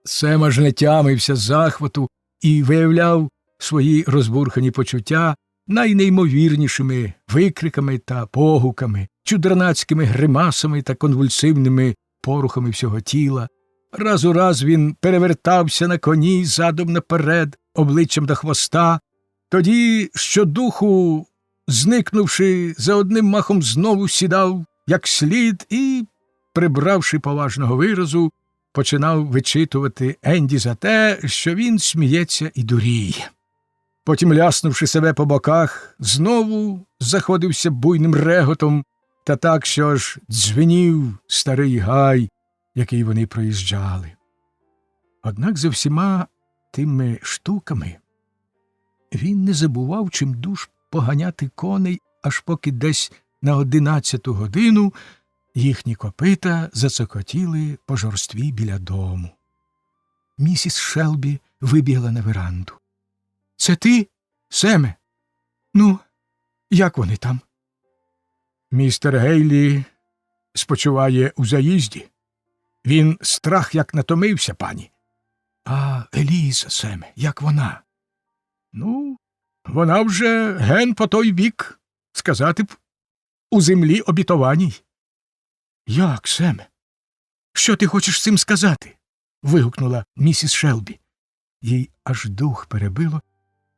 Сем аж не тямився з захвату і виявляв свої розбурхані почуття найнеймовірнішими викриками та погуками, чудернацькими гримасами та конвульсивними порухами всього тіла. Раз у раз він перевертався на коні задом наперед, обличчям до хвоста, тоді щодуху, зникнувши, за одним махом знову сідав, як слід, і, прибравши поважного виразу, починав вичитувати Енді за те, що він сміється і дуріє. Потім, ляснувши себе по боках, знову заходився буйним реготом, та так, що ж дзвенів старий гай, який вони проїжджали. Однак за всіма тими штуками він не забував чимдуж поганяти коней, аж поки десь на 11-ту годину їхні копита зацокотіли по жорстві біля дому. Місіс Шелбі вибігла на веранду. — Це ти, Семе? Ну, як вони там? — Містер Гейлі спочиває у заїзді. Він страх як натомився, пані. — А Еліза, Семе, як вона? — Ну, вона вже ген по той бік, сказати б, у землі обітованій. — Як, Семе? Що ти хочеш цим сказати? — вигукнула місіс Шелбі. Їй аж дух перебило,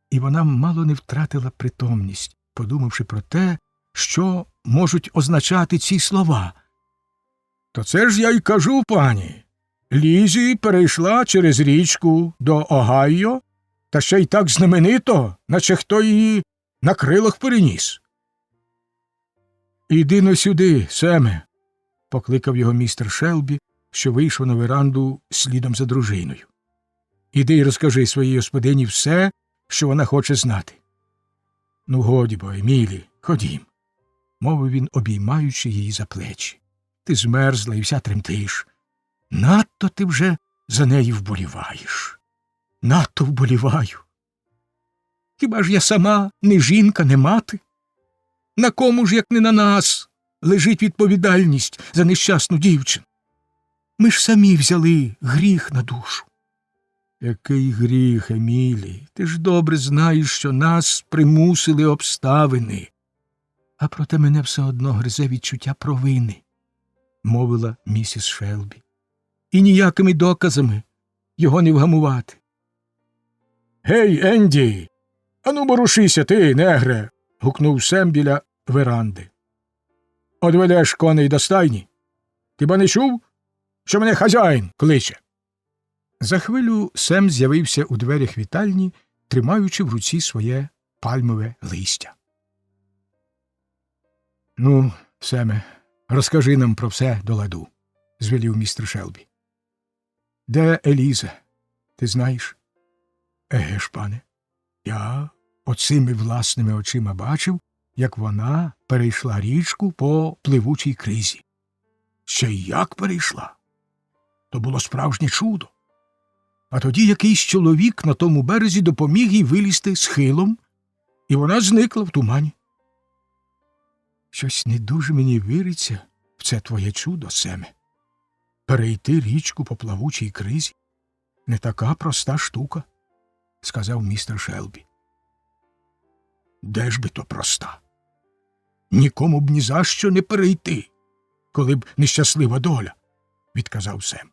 і вона мало не втратила притомність, подумавши про те, що можуть означати ці слова. — То це ж я й кажу, пані. Лізі перейшла через річку до Огайо, та ще й так знаменито, наче хто її на крилах переніс. — Іди-но сюди, Семе, — покликав його містер Шелбі, що вийшов на веранду слідом за дружиною. — Іди й розкажи своїй господині все, що вона хоче знати. — Ну, годі бо, Емілі, ходім, — мовив він, обіймаючи її за плечі. — Ти змерзла і вся тремтиш. Надто ти вже за неї вболіваєш. Надто вболіваю. Хіба ж я сама не жінка, не мати? На кому ж, як не на нас, лежить відповідальність за нещасну дівчину? Ми ж самі взяли гріх на душу. Який гріх, Емілі? Ти ж добре знаєш, що нас примусили обставини. А проте мене все одно гризе відчуття провини, мовила місіс Шелбі. І ніякими доказами його не вгамувати. Гей, Енді! Ану, борушися ти, негре! Гукнув Сем біля веранди. Одведеш коней до стайні? Хіба не чув, що мене хазяїн кличе? За хвилю Сем з'явився у дверях вітальні, тримаючи в руці своє пальмове листя. — Ну, Семе, розкажи нам про все до ладу, — звелів містер Шелбі. — Де Еліза? Ти знаєш? — Еге ж, пане. Я оцими власними очима бачив, як вона перейшла річку по пливучій кризі. Ще й як перейшла? То було справжнє чудо. А тоді якийсь чоловік на тому березі допоміг їй вилізти схилом, і вона зникла в тумані. Щось не дуже мені віриться в це твоє чудо, Семе. Перейти річку по плавучій кризі — не така проста штука. сказав містер Шелбі. Де ж би то проста? Нікому б ні за що не перейти, коли б нещаслива доля, відказав Сем.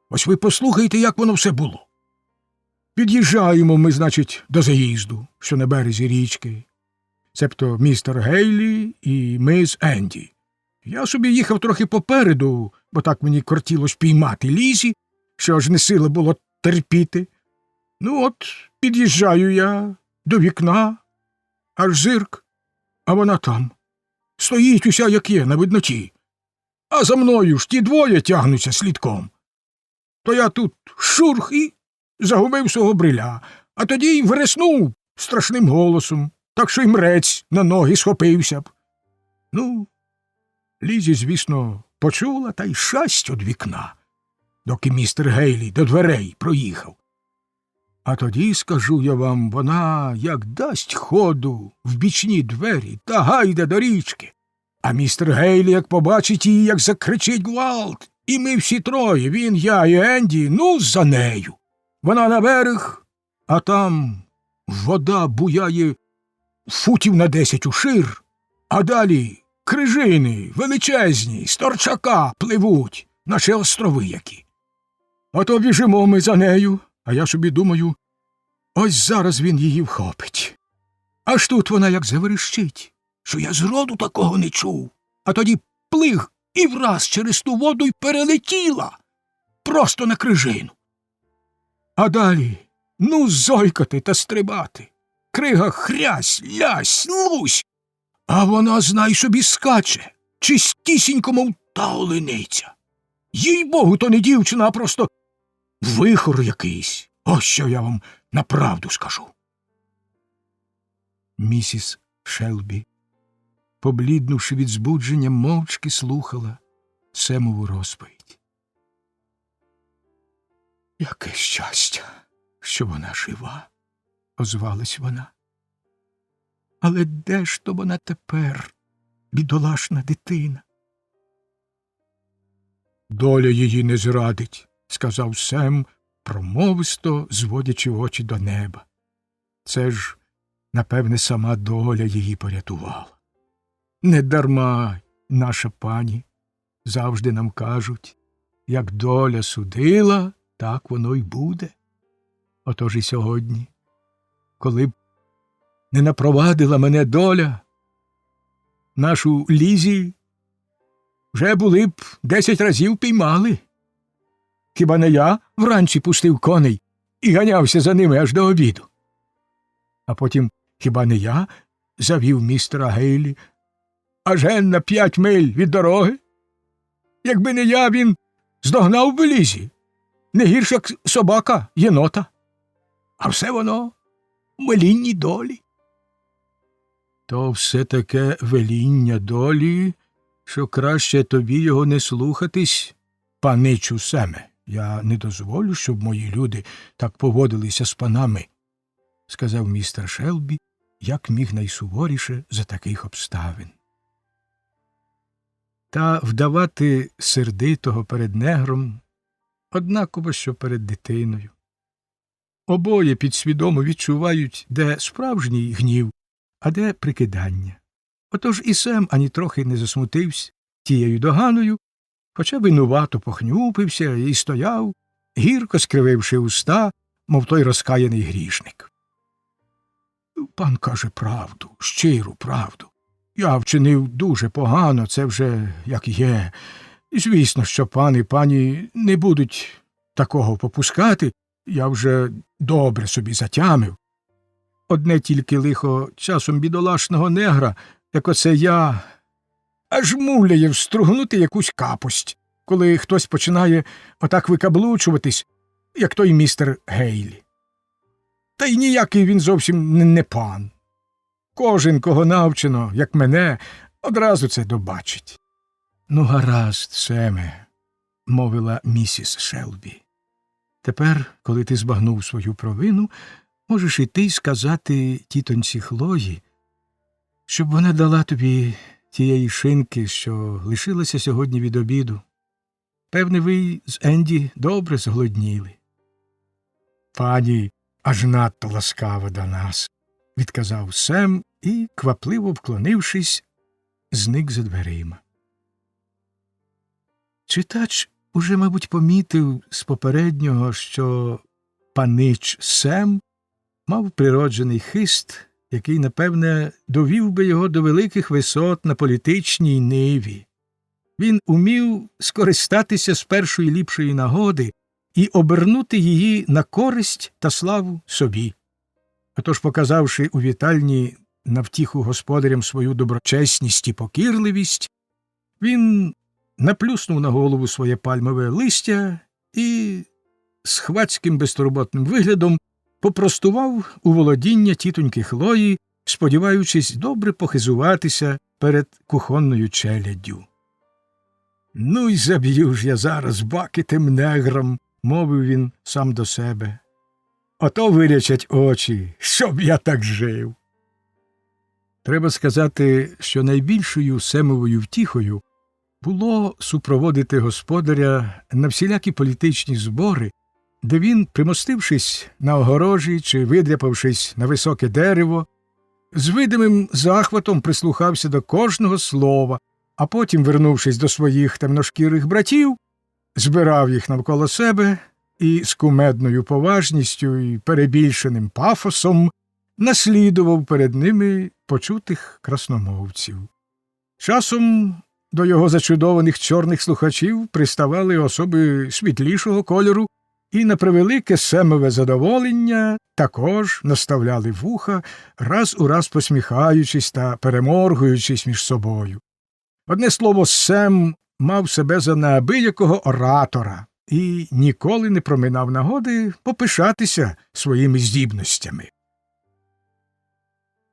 Ось ви послухайте, як воно все було. Під'їжджаємо ми, значить, до заїзду, що на березі річки. Цебто містер Гейлі і ми з Енді. Я собі їхав трохи попереду, бо так мені кортілось піймати Лізі, що аж не сила було терпіти. Ну от, під'їжджаю я до вікна, аж зирк, а вона там. Стоїть уся, як є, на видноті. А за мною ж ті двоє тягнуться слідком. То я тут шурх і загубив свого бриля, а тоді й вереснув страшним голосом, так що й мрець на ноги схопився б. Ну, Лізі, звісно, почула та й шасть од вікна, доки містер Гейлі до дверей проїхав. А тоді, скажу я вам, вона як дасть ходу в бічні двері та гайде до річки. А містер Гейлі, як побачить її, як закричить гвалт, і ми всі троє, він, я і Енді, ну, за нею. Вона на берег, а там вода буяє футів на 10 ушир, а далі крижини величезні, з торчака пливуть, наче острови які. Ото біжимо ми за нею, а я собі думаю, ось зараз він її вхопить. Аж тут вона як заверещить, що я зроду такого не чув, а тоді плиг і враз через ту воду й перелетіла, просто на крижину. А далі, ну, зойкати та стрибати. Крига хрясь, лясь, лусь, а вона, знай собі, скаче, чистісінько, мов та олениця. Їй-богу, то не дівчина, а просто вихор якийсь. Ось що я вам направду скажу. Місіс Шелбі, побліднувши від збудження, мовчки слухала Семову розповідь. Яке щастя, що вона жива, озвалась вона. Але де ж то вона тепер, бідолашна дитина? Доля її не зрадить, сказав Сем, промовисто зводячи очі до неба. Це ж, напевне, сама доля її порятувала. Недарма наша пані завжди нам кажуть, як доля судила, так воно й буде. Отож і сьогодні, коли б не напровадила мене доля, нашу Лізі вже були б 10 разів піймали. Хіба не я вранці пустив коней і ганявся за ними аж до обіду? А потім, хіба не я завів містера Гейлі аж ген на 5 миль від дороги? Якби не я, він здогнав би Лізі, не гірше, як собака єнота. А все воно велінні долі. То все таке веління долі, що краще тобі його не слухатись, паничу Семе. Я не дозволю, щоб мої люди так поводилися з панами, сказав містер Шелбі, як міг найсуворіше за таких обставин. Та вдавати сердитого перед негром однаково, що перед дитиною. Обоє підсвідомо відчувають, де справжній гнів, а де прикидання. Отож і Сем ані трохи не засмутився тією доганою, хоча винувато похнюпився і стояв, гірко скрививши уста, мов той розкаяний грішник. Пан каже правду, щиру правду. Я вчинив дуже погано, це вже як є. Звісно, що пан і пані не будуть такого попускати, я вже добре собі затямив. Одне тільки лихо часом бідолашного негра, як оце я, аж муляє встругнути якусь капость, коли хтось починає отак викаблучуватись, як той містер Гейлі. Та й ніякий він зовсім не пан. Кожен, кого навчено, як мене, одразу це добачить. Ну, гаразд, Семе, мовила місіс Шелбі. Тепер, коли ти збагнув свою провину, можеш і ти сказати тітоньці Хлої, щоб вона дала тобі тієї шинки, що лишилася сьогодні від обіду. Певне, ви з Енді добре зголодніли. Пані аж надто ласкава до нас, відказав Сем і, квапливо вклонившись, зник за дверима. Читач уже, мабуть, помітив з попереднього, що панич Сем мав природжений хист, який, напевне, довів би його до великих висот на політичній ниві. Він умів скористатися з першої ліпшої нагоди і обернути її на користь та славу собі. Отож, показавши у вітальні на втіху господарям свою доброчесність і покірливість, він наплюснув на голову своє пальмове листя і з хвацьким безтурботним виглядом попростував у володіння тітоньки Хлої, сподіваючись добре похизуватися перед кухонною челяддю. «Ну й заб'ю ж я зараз бакитим неграм», – мовив він сам до себе. «Ото вирячать очі, щоб я так жив». Треба сказати, що найбільшою Семовою втіхою було супроводити господаря на всілякі політичні збори, де він, примостившись на огорожі чи видряпавшись на високе дерево, з видимим захватом прислухався до кожного слова, а потім, вернувшись до своїх темношкірих братів, збирав їх навколо себе і з кумедною поважністю і перебільшеним пафосом наслідував перед ними почутих красномовців. Часом до його зачудованих чорних слухачів приставали особи світлішого кольору і, на превелике Семове задоволення, також наставляли вуха, раз у раз посміхаючись та переморгуючись між собою. Одне слово, Сем мав себе за неабиякого оратора і ніколи не проминав нагоди попишатися своїми здібностями.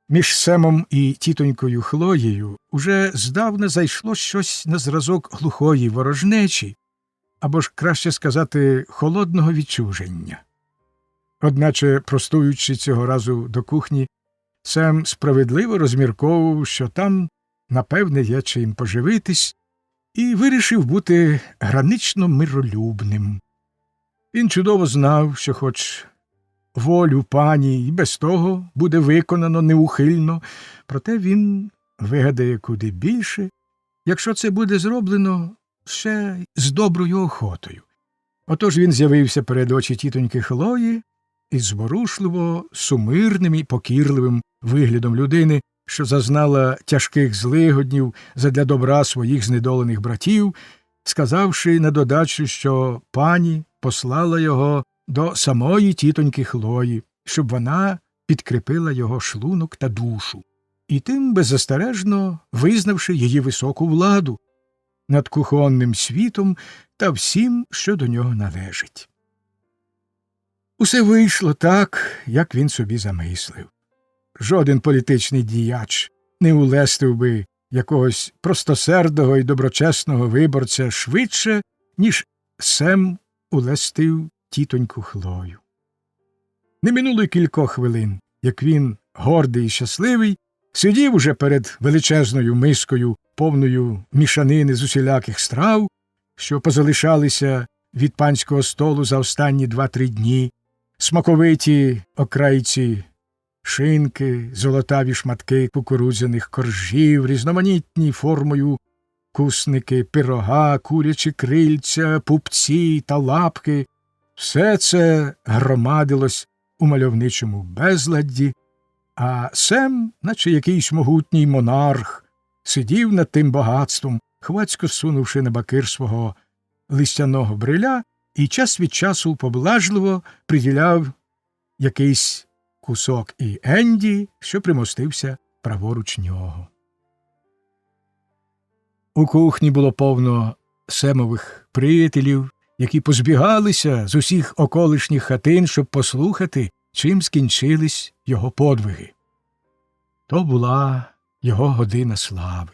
Між Семом і тітонькою Хлоєю уже здавна зайшло щось на зразок глухої ворожнечі, або ж, краще сказати, холодного відчуження. Одначе, простуючи цього разу до кухні, Сем справедливо розмірковував, що там, напевне, є чим поживитись, і вирішив бути гранично миролюбним. Він чудово знав, що хоч волю пані і без того буде виконано неухильно, проте він вигадає куди більше, якщо це буде зроблено ще з доброю охотою. Отож він з'явився перед очі тітоньки Хлої із зворушливо сумирним і покірливим виглядом людини, що зазнала тяжких злигоднів задля добра своїх знедолених братів, сказавши на додачу, що пані послала його до самої тітоньки Хлої, щоб вона підкріпила його шлунок та душу, і тим беззастережно визнавши її високу владу над кухонним світом та всім, що до нього належить. Усе вийшло так, як він собі замислив. Жоден політичний діяч не улестив би якогось простосердого і доброчесного виборця швидше, ніж Сем улестив тітоньку Хлою. Не минуло й кількох хвилин, як він, гордий і щасливий, сидів уже перед величезною мискою, повною мішанини з усіляких страв, що позалишалися від панського столу за останні 2-3 дні, смаковиті окрайці шинки, золотаві шматки кукурудзяних коржів, різноманітні формою кусники, пирога, курячі крильця, пупці та лапки. Все це громадилось у мальовничому безладді, а Сем, наче якийсь могутній монарх, сидів над тим багатством, хвацько сунувши на бакир свого листяного бриля, і час від часу поблажливо приділяв якийсь кусок і Енді, що примостився праворуч нього. У кухні було повно Семових приятелів, які позбігалися з усіх околишніх хатин, щоб послухати, чим скінчились його подвиги. То була його година слави.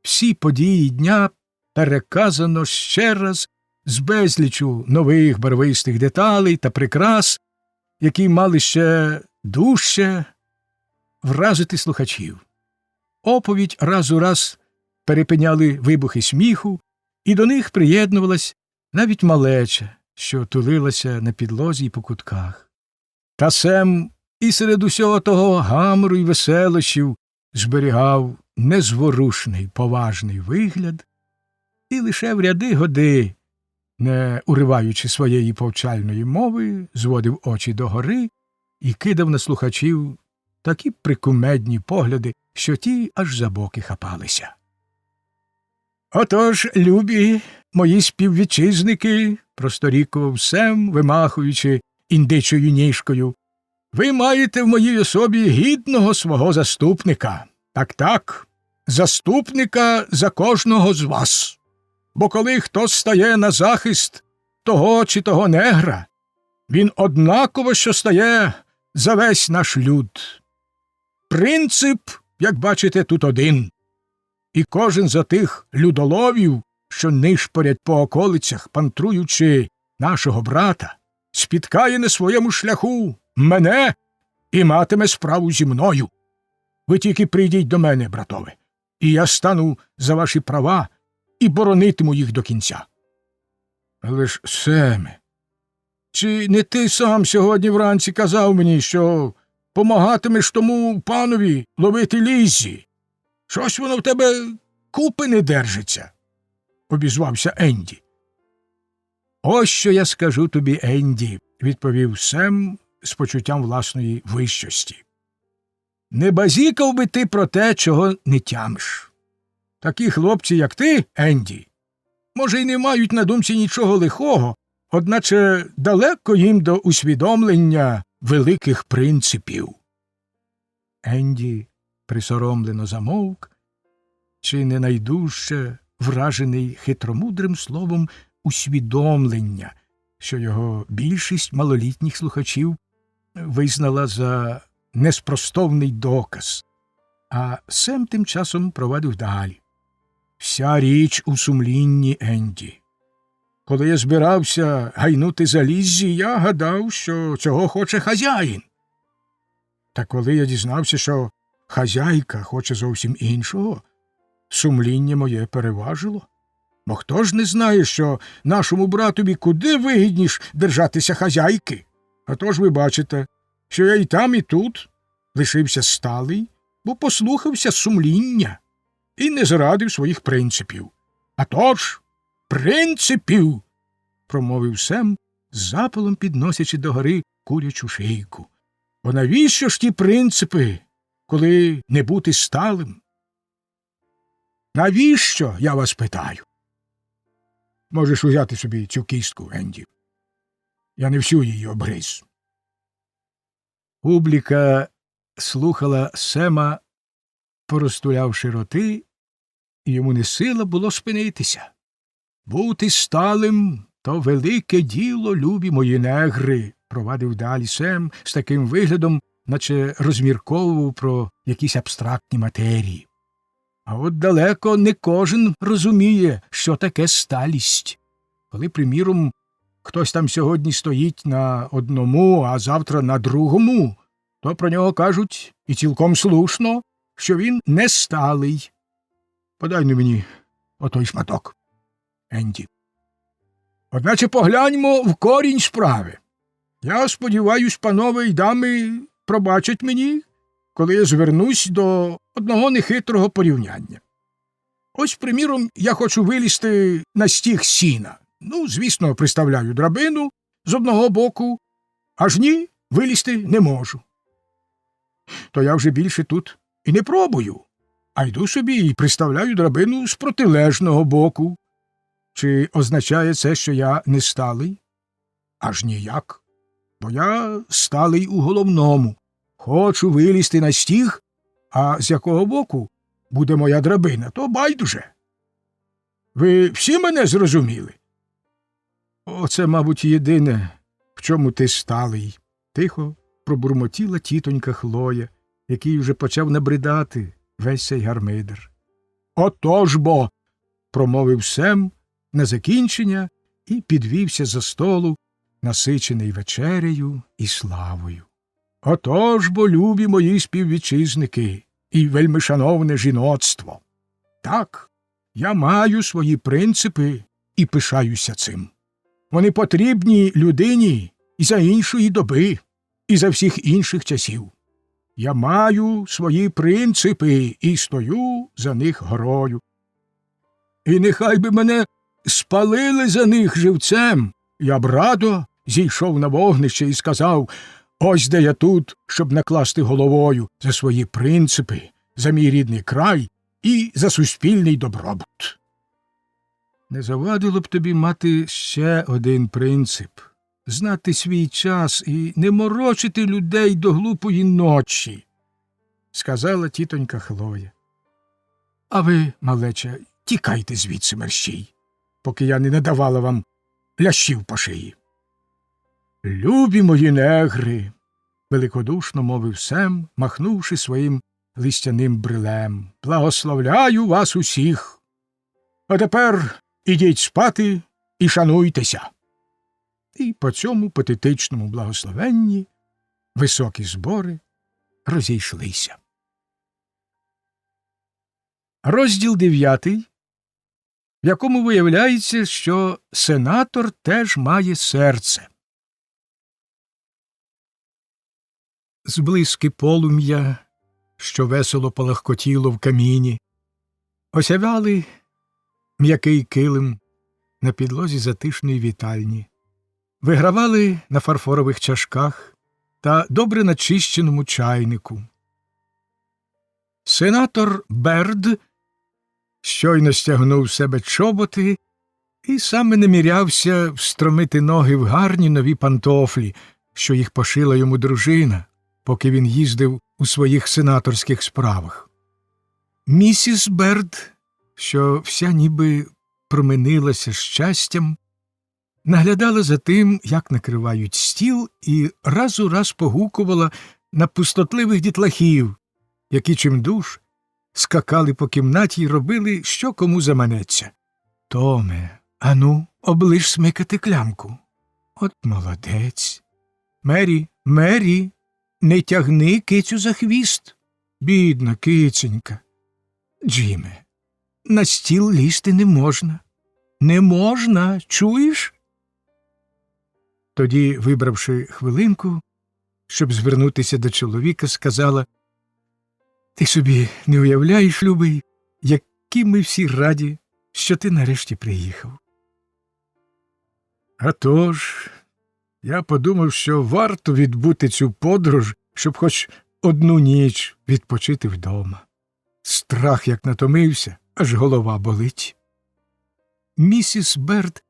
Всі події дня переказано ще раз з безлічу нових барвистих деталей та прикрас, які мали ще дужче вразити слухачів. Оповідь раз у раз перепиняли вибухи сміху, і до них приєднувалась навіть малеча, що тулилася на підлозі й по кутках. Та Сем і серед усього того гамору й веселощів зберігав незворушний поважний вигляд і лише в ряди годи, не уриваючи своєї повчальної мови, зводив очі догори і кидав на слухачів такі прикумедні погляди, що ті аж за боки хапалися. «Отож, любі мої співвітчизники», – просторікував Сем, вимахуючи індичою ніжкою, «ви маєте в моїй особі гідного свого заступника. Так, заступника за кожного з вас. Бо коли хтось стає на захист того чи того негра, він однаково що стає за весь наш люд. Принцип, як бачите, тут один. І кожен за тих людоловів, що нишпорять по околицях, пантруючи нашого брата, спіткає на своєму шляху мене і матиме справу зі мною. Ви тільки прийдіть до мене, братове, і я стану за ваші права і боронитиму їх до кінця». «Але ж, Семе, чи не ти сам сьогодні вранці казав мені, що помагатимеш тому панові ловити Ліззі? Щось воно в тебе купи не держиться», – обізвався Енді. «Ось що я скажу тобі, Енді», – відповів Сем з почуттям власної вищості. «Не базікав би ти про те, чого не тямиш. Такі хлопці, як ти, Енді, може, й не мають на думці нічого лихого, одначе далеко їм до усвідомлення великих принципів». Енді присоромлено замовк, чи не найдужче вражений хитромудрим словом усвідомлення, що його більшість малолітніх слухачів визнала за неспростовний доказ. А Сем тим часом провадив далі. «Вся річ у сумлінні, Енді. Коли я збирався гайнути за Ліззі, я гадав, що цього хоче хазяїн. Та коли я дізнався, що хазяйка хоче зовсім іншого, сумління моє переважило. Бо хто ж не знає, що нашому братові куди вигідніш держатися хазяйки? А тож ви бачите, що я і там, і тут лишився сталий, бо послухався сумління і не зрадив своїх принципів. А тож, принципів!» – промовив Сем, запалом підносячи догори курячу шийку. «Бо навіщо ж ті принципи, коли не бути сталим? Навіщо, я вас питаю? Можеш узяти собі цю кістку, Енді. Я не всю її обгриз». Публіка слухала Сема, порозтулявши роти, і йому не сила було спинитися. «Бути сталим – то велике діло, любі мої негри», – провадив далі Сем з таким виглядом, наче розмірковував про якісь абстрактні матерії. «А от далеко не кожен розуміє, що таке сталість. Коли, приміром, хтось там сьогодні стоїть на одному, а завтра на другому, то про нього кажуть, і цілком слушно, що він не сталий. Подай ну мені отой шматок, Енді. Одначе погляньмо в корінь справи. Я сподіваюсь, панове й дами пробачать мені, коли я звернусь до одного нехитрого порівняння. Ось, приміром, я хочу вилізти на стіг сіна. Ну, звісно, приставляю драбину з одного боку, аж ні, вилізти не можу. То я вже більше тут і не пробую, а йду собі і приставляю драбину з протилежного боку. Чи означає це, що я не сталий? Аж ніяк, бо я сталий у головному. Хочу вилізти на стіг, а з якого боку буде моя драбина, то байдуже. Ви всі мене зрозуміли? Оце, мабуть, єдине, в чому ти сталий, тихо пробурмотіла тітонька Хлоя, який вже почав набридати весь цей гармидер. Отож бо, промовив Сем на закінчення і підвівся за столу, насичений вечерею і славою. Отож бо, любі мої співвітчизники і вельмишановне жіноцтво. Так, я маю свої принципи і пишаюся цим. Вони потрібні людині і за іншої доби. і за всіх інших часів. Я маю свої принципи і стою за них горою. І нехай би мене спалили за них живцем, я б радо зійшов на вогнище і сказав: ось де я тут, щоб накласти головою за свої принципи, за мій рідний край і за суспільний добробут. Не завадило б тобі мати ще один принцип – знати свій час і не морочити людей до глупої ночі, – сказала тітонька Хлоя. А ви, малеча, тікайте звідси мерщій, поки я не надавала вам лящів по шиї. Любі мої негри, великодушно мовив Сем, махнувши своїм листяним брилем, благословляю вас усіх. А тепер ідіть спати і шануйтеся. І по цьому патетичному благословенні високі збори розійшлися. Розділ 9, в якому виявляється, що сенатор теж має серце. Зблиски полум'я, що весело палахкотіло в каміні, осявали м'який килим на підлозі затишної вітальні, вигравали на фарфорових чашках та добре начищеному чайнику. Сенатор Берд щойно стягнув з себе чоботи і саме намірявся встромити ноги в гарні нові пантофлі, що їх пошила йому дружина, поки він їздив у своїх сенаторських справах. Місіс Берд, що вся ніби променилася щастям, наглядала за тим, як накривають стіл, і раз у раз погукувала на пустотливих дітлахів, які чимдуж скакали по кімнаті й робили, що кому заманеться. Томе, ану, оближ смикати клямку. От молодець. Мері, не тягни кицю за хвіст. Бідна киценька. Джиме, на стіл лізти не можна. Не можна, чуєш? Тоді, вибравши хвилинку, щоб звернутися до чоловіка, сказала: ти собі не уявляєш, любий, які ми всі раді, що ти нарешті приїхав. А тож, я подумав, що варто відбути цю подорож, щоб хоч одну ніч відпочити вдома. Страх як натомився, аж голова болить. Місіс Берд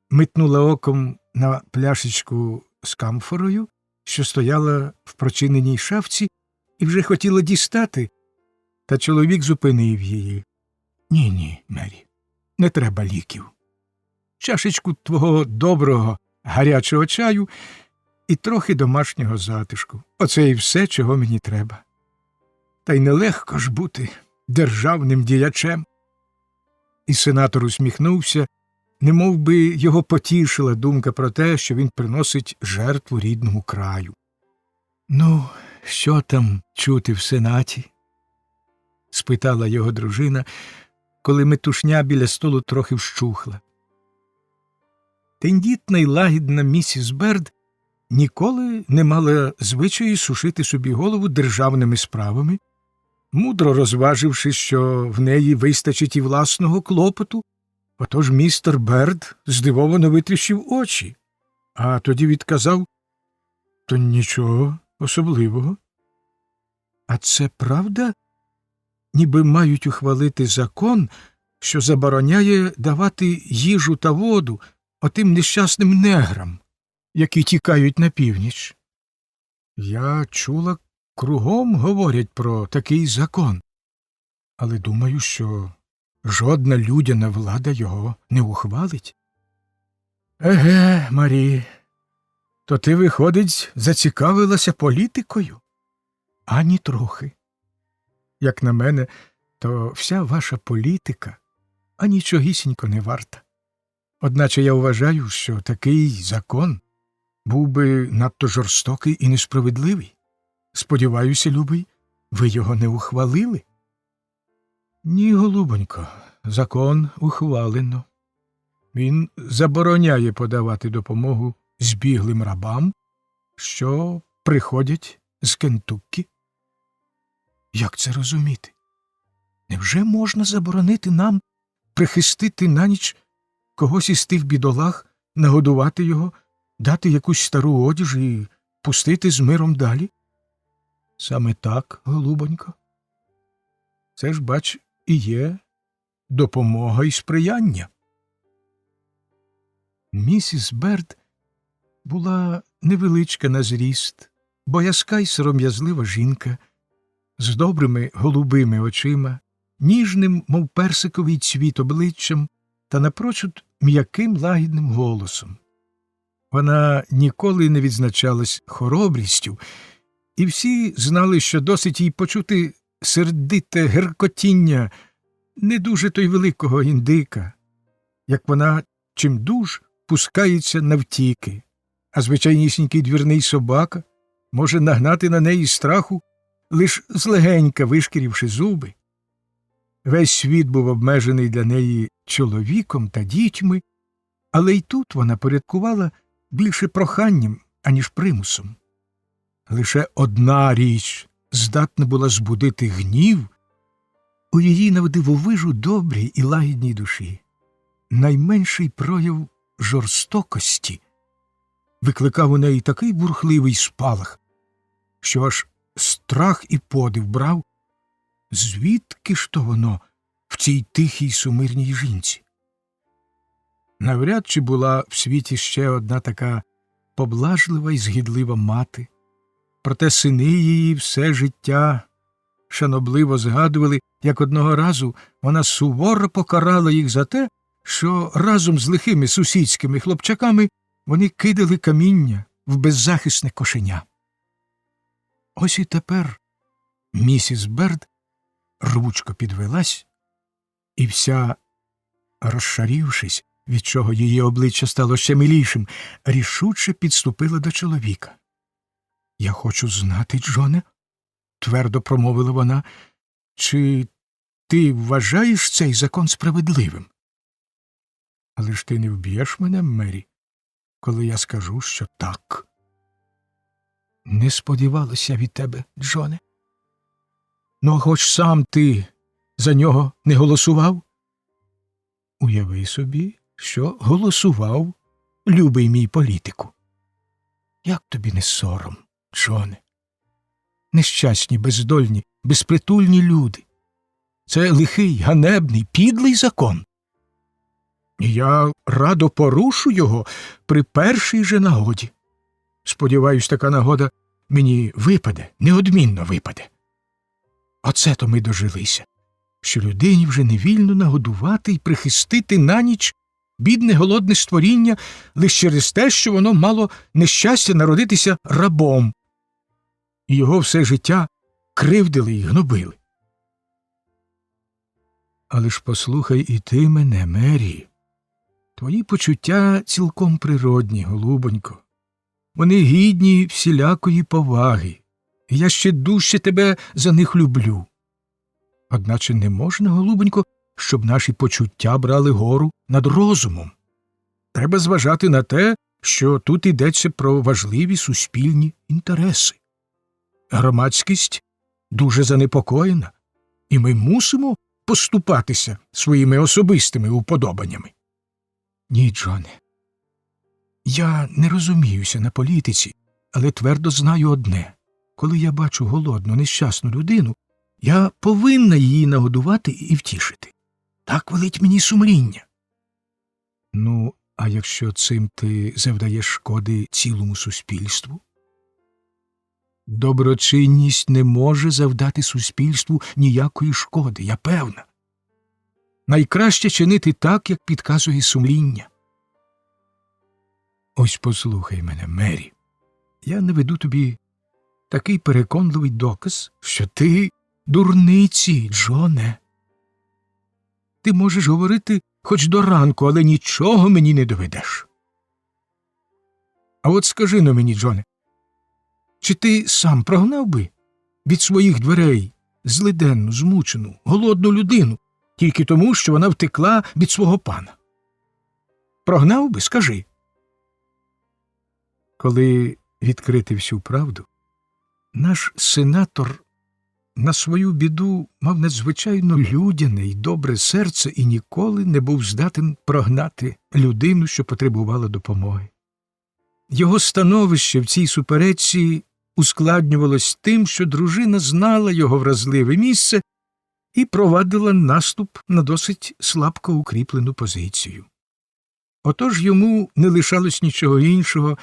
митнула оком на пляшечку з камфорою, що стояла в прочиненій шафці, і вже хотіла дістати, та чоловік зупинив її. Ні, Мері, не треба ліків. Чашечку твого доброго гарячого чаю і трохи домашнього затишку. Оце і все, чого мені треба. Та й нелегко ж бути державним діячем. І сенатор усміхнувся, немов би його потішила думка про те, що він приносить жертву рідному краю. Ну, що там чути в сенаті? Спитала його дружина, коли метушня біля столу трохи вщухла. Тендітна й лагідна місіс Берд ніколи не мала звичаю сушити собі голову державними справами, мудро розваживши, що в неї вистачить і власного клопоту. Отож містер Берд здивовано витріщив очі, а тоді відказав: то нічого особливого. А це правда? Ніби мають ухвалити закон, що забороняє давати їжу та воду отим нещасним неграм, які тікають на північ. Я чула, кругом говорять про такий закон, але думаю, що жодна людяна влада його не ухвалить. Еге, Марі, то ти, виходить, зацікавилася політикою? Ані трохи. Як на мене, то вся ваша політика анічогісінько не варта. Одначе я вважаю, що такий закон був би надто жорстокий і несправедливий. Сподіваюся, любий, ви його не ухвалили? Ні, голубонько, закон ухвалено. Він забороняє подавати допомогу збіглим рабам, що приходять з Кентуккі? Як це розуміти? Невже можна заборонити нам прихистити на ніч когось із тих бідолах, нагодувати його, дати якусь стару одіж і пустити з миром далі? Саме так, голубонько. Це ж, бач, і є допомога і сприяння. Місіс Берд була невеличка на зріст, боязка й сором'язлива жінка, з добрими голубими очима, ніжним, мов персиковий цвіт обличчям та напрочуд м'яким лагідним голосом. Вона ніколи не відзначалась хоробрістю, і всі знали, що досить їй почути сердите геркотіння не дуже то й великого індика, як вона чимдуж пускається навтіки, а звичайнісінький двірний собака може нагнати на неї страху, лиш злегенька вишкірівши зуби. Весь світ був обмежений для неї чоловіком та дітьми, але й тут вона порядкувала більше проханням, аніж примусом. Лише одна річ здатна була збудити гнів у її навдивовижу добрій і лагідній душі. Найменший прояв жорстокості викликав у неї такий бурхливий спалах, що аж страх і подив брав, звідки ж то воно в цій тихій сумирній жінці. Навряд чи була в світі ще одна така поблажлива і згідлива мати, проте сини її все життя шанобливо згадували, як одного разу вона суворо покарала їх за те, що разом з лихими сусідськими хлопчаками вони кидали каміння в беззахисне кошеня. Ось і тепер місіс Берд рвучко підвелась і вся, розшарівшись, від чого її обличчя стало ще милішим, рішуче підступила до чоловіка. «Я хочу знати, Джоне, – твердо промовила вона, – чи ти вважаєш цей закон справедливим? Але ж ти не вб'єш мене, Мері, коли я скажу, що так». «Не сподівалася від тебе, Джоне. Ну, хоч сам ти за нього не голосував?» «Уяви собі, що голосував, любий мій політику. Як тобі не сором, Джоне? Нещасні, бездольні, безпритульні люди. Це лихий, ганебний, підлий закон. І я радо порушу його при першій же нагоді. Сподіваюсь, така нагода мені випаде, неодмінно випаде. Оце-то ми дожилися, що людині вже невільно нагодувати і прихистити на ніч бідне голодне створіння лише через те, що воно мало нещастя народитися рабом. І його все життя кривдили і гнобили. Але ж послухай і ти мене, Мері. Твої почуття цілком природні, голубонько. Вони гідні всілякої поваги, і я ще дужче тебе за них люблю. Одначе не можна, голубонько, щоб наші почуття брали гору над розумом. Треба зважати на те, що тут йдеться про важливі суспільні інтереси. Громадськість дуже занепокоєна, і ми мусимо поступатися своїми особистими уподобаннями. Ні, Джоне, я не розуміюся на політиці, але твердо знаю одне. Коли я бачу голодну, нещасну людину, я повинна її нагодувати і втішити. Так велить мені сумління. Ну, а якщо цим ти завдаєш шкоди цілому суспільству? Доброчинність не може завдати суспільству ніякої шкоди, я певна. Найкраще чинити так, як підказує сумління. Ось послухай мене, Мері. Я наведу тобі такий переконливий доказ, що ти дурниці, Джоне. Ти можеш говорити хоч до ранку, але нічого мені не доведеш. А от скажи но мені, Джоне, чи ти сам прогнав би від своїх дверей злиденну, змучену, голодну людину тільки тому, що вона втекла від свого пана? Прогнав би, скажи. Коли відкрити всю правду, Наш сенатор на свою біду мав надзвичайно людяне й добре серце і ніколи не був здатен прогнати людину, що потребувала допомоги. Його становище в цій суперечці ускладнювалось тим, що дружина знала його вразливе місце і провадила наступ на досить слабко укріплену позицію. Отож йому не лишалось нічого іншого,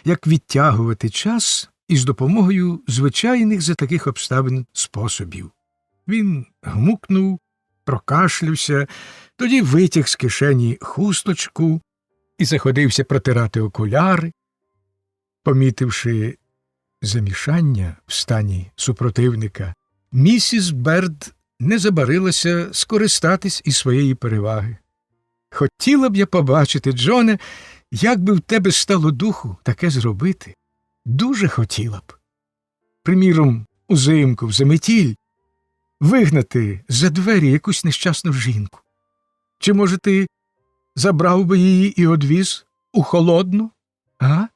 як відтягувати час із допомогою звичайних за таких обставин способів. Він гмукнув, прокашлявся, тоді витяг з кишені хусточку і заходився протирати окуляри. Помітивши замішання в стані супротивника, місіс Берд не забарилася скористатись із своєї переваги. «Хотіла б я побачити, Джоне, як би в тебе стало духу таке зробити. Дуже хотіла б. Приміром, узимку, в заметіль, вигнати за двері якусь нещасну жінку. Чи, може, ти забрав би її і одвіз у холодну? А?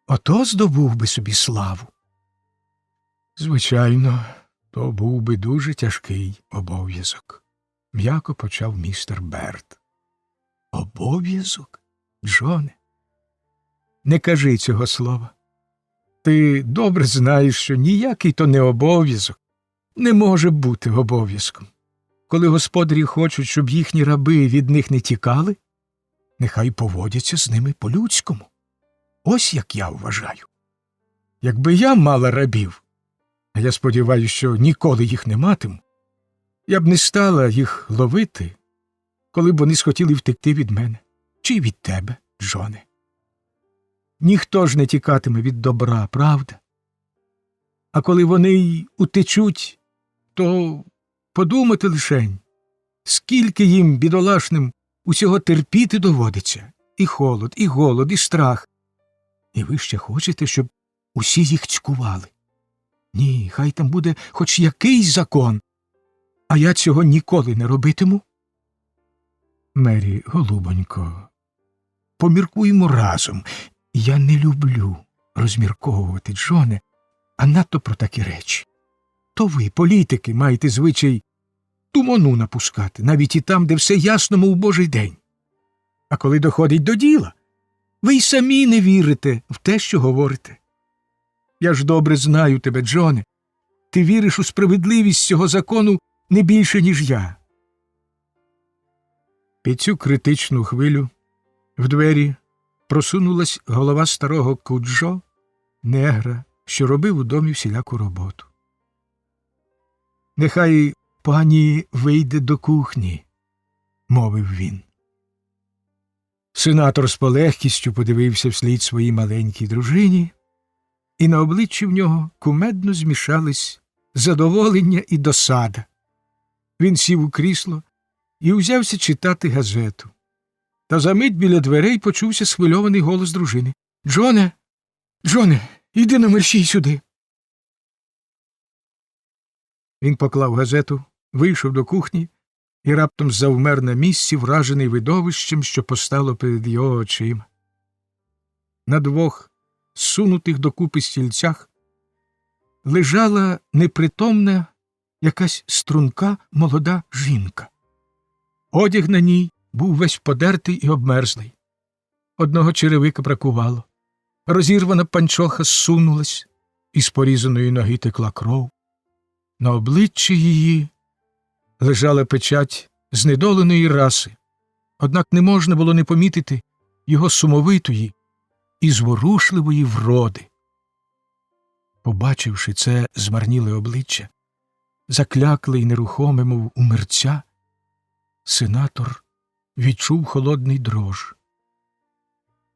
Ото здобув би собі славу». «Звичайно, то був би дуже тяжкий обов'язок», – м'яко почав містер Берд. «Обов'язок? Джоне? Не кажи цього слова. Ти добре знаєш, що ніякий то не обов'язок не може бути обов'язком. Коли господарі хочуть, щоб їхні раби від них не тікали, нехай поводяться з ними по-людському. Ось як я вважаю. Якби я мала рабів, а я сподіваюся, що ніколи їх не матиму, я б не стала їх ловити, коли б вони схотіли втекти від мене чи від тебе, Джоне. Ніхто ж не тікатиме від добра, правда? А коли вони й утечуть, то подумати лишень, скільки їм, бідолашним, усього терпіти доводиться. І холод, і голод, і страх. І ви ще хочете, щоб усі їх цькували? Ні, хай там буде хоч якийсь закон, а я цього ніколи не робитиму. Мері, голубонько, поміркуємо разом. Я не люблю розмірковувати, Джоне, а надто про такі речі. То ви, політики, маєте звичай туману напускати, навіть і там, де все ясно, мов Божий день. А коли доходить до діла, ви й самі не вірите в те, що говорите. Я ж добре знаю тебе, Джоне. Ти віриш у справедливість цього закону не більше, ніж я. Під цю критичну хвилю в двері просунулась голова старого Куджо, негра, що робив у домі всіляку роботу. «Нехай пані вийде до кухні», – мовив він. Сенатор з полегкістю подивився вслід своїй маленькій дружині, і на обличчі в нього кумедно змішались задоволення і досада. Він сів у крісло і узявся читати газету. Та за мить біля дверей почувся схвильований голос дружини. «Джоне! Джоне, іди на мерщій сюди!» Він поклав газету, вийшов до кухні і раптом завмер на місці, вражений видовищем, що постало перед його очима. На двох зсунутих докупи стільцях лежала непритомна якась струнка молода жінка. Одяг на ній був весь подертий і обмерзлий. Одного черевика бракувало. Розірвана панчоха зсунулась, і з порізаної ноги текла кров. На обличчі її лежала печать знедоленої раси, однак не можна було не помітити його сумовитої і зворушливої вроди. Побачивши це змарніле обличчя, заклякле й нерухоме, мов у мерця, сенатор відчув холодний дрож.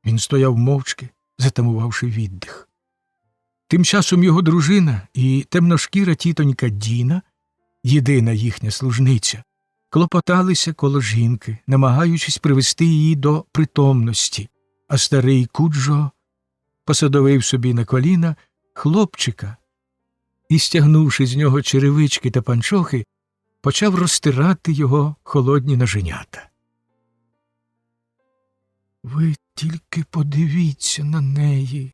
Він стояв мовчки, затамувавши віддих. Тим часом його дружина і темношкіра тітонька Діна, єдина їхня служниця, клопоталися коло жінки, намагаючись привести її до притомності, а старий Куджо посадовив собі на коліна хлопчика і, стягнувши з нього черевички та панчохи, почав розтирати його холодні ноженята. «Ви тільки подивіться на неї»,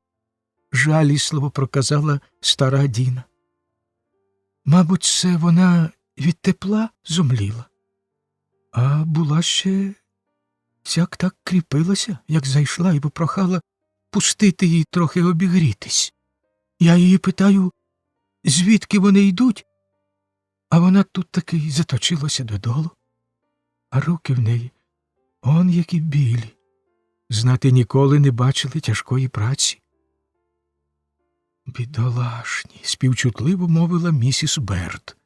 жалісливо проказала стара Діна. Мабуть, це вона від тепла зомліла. А була ще сяк так кріпилася, як зайшла і попрохала пустити їй трохи обігрітись. Я її питаю, звідки вони йдуть, а вона тут таки заточилася додолу, а руки в неї он які білі. Знати, ніколи не бачили тяжкої праці. Бідолашні, співчутливо мовила місіс Берт.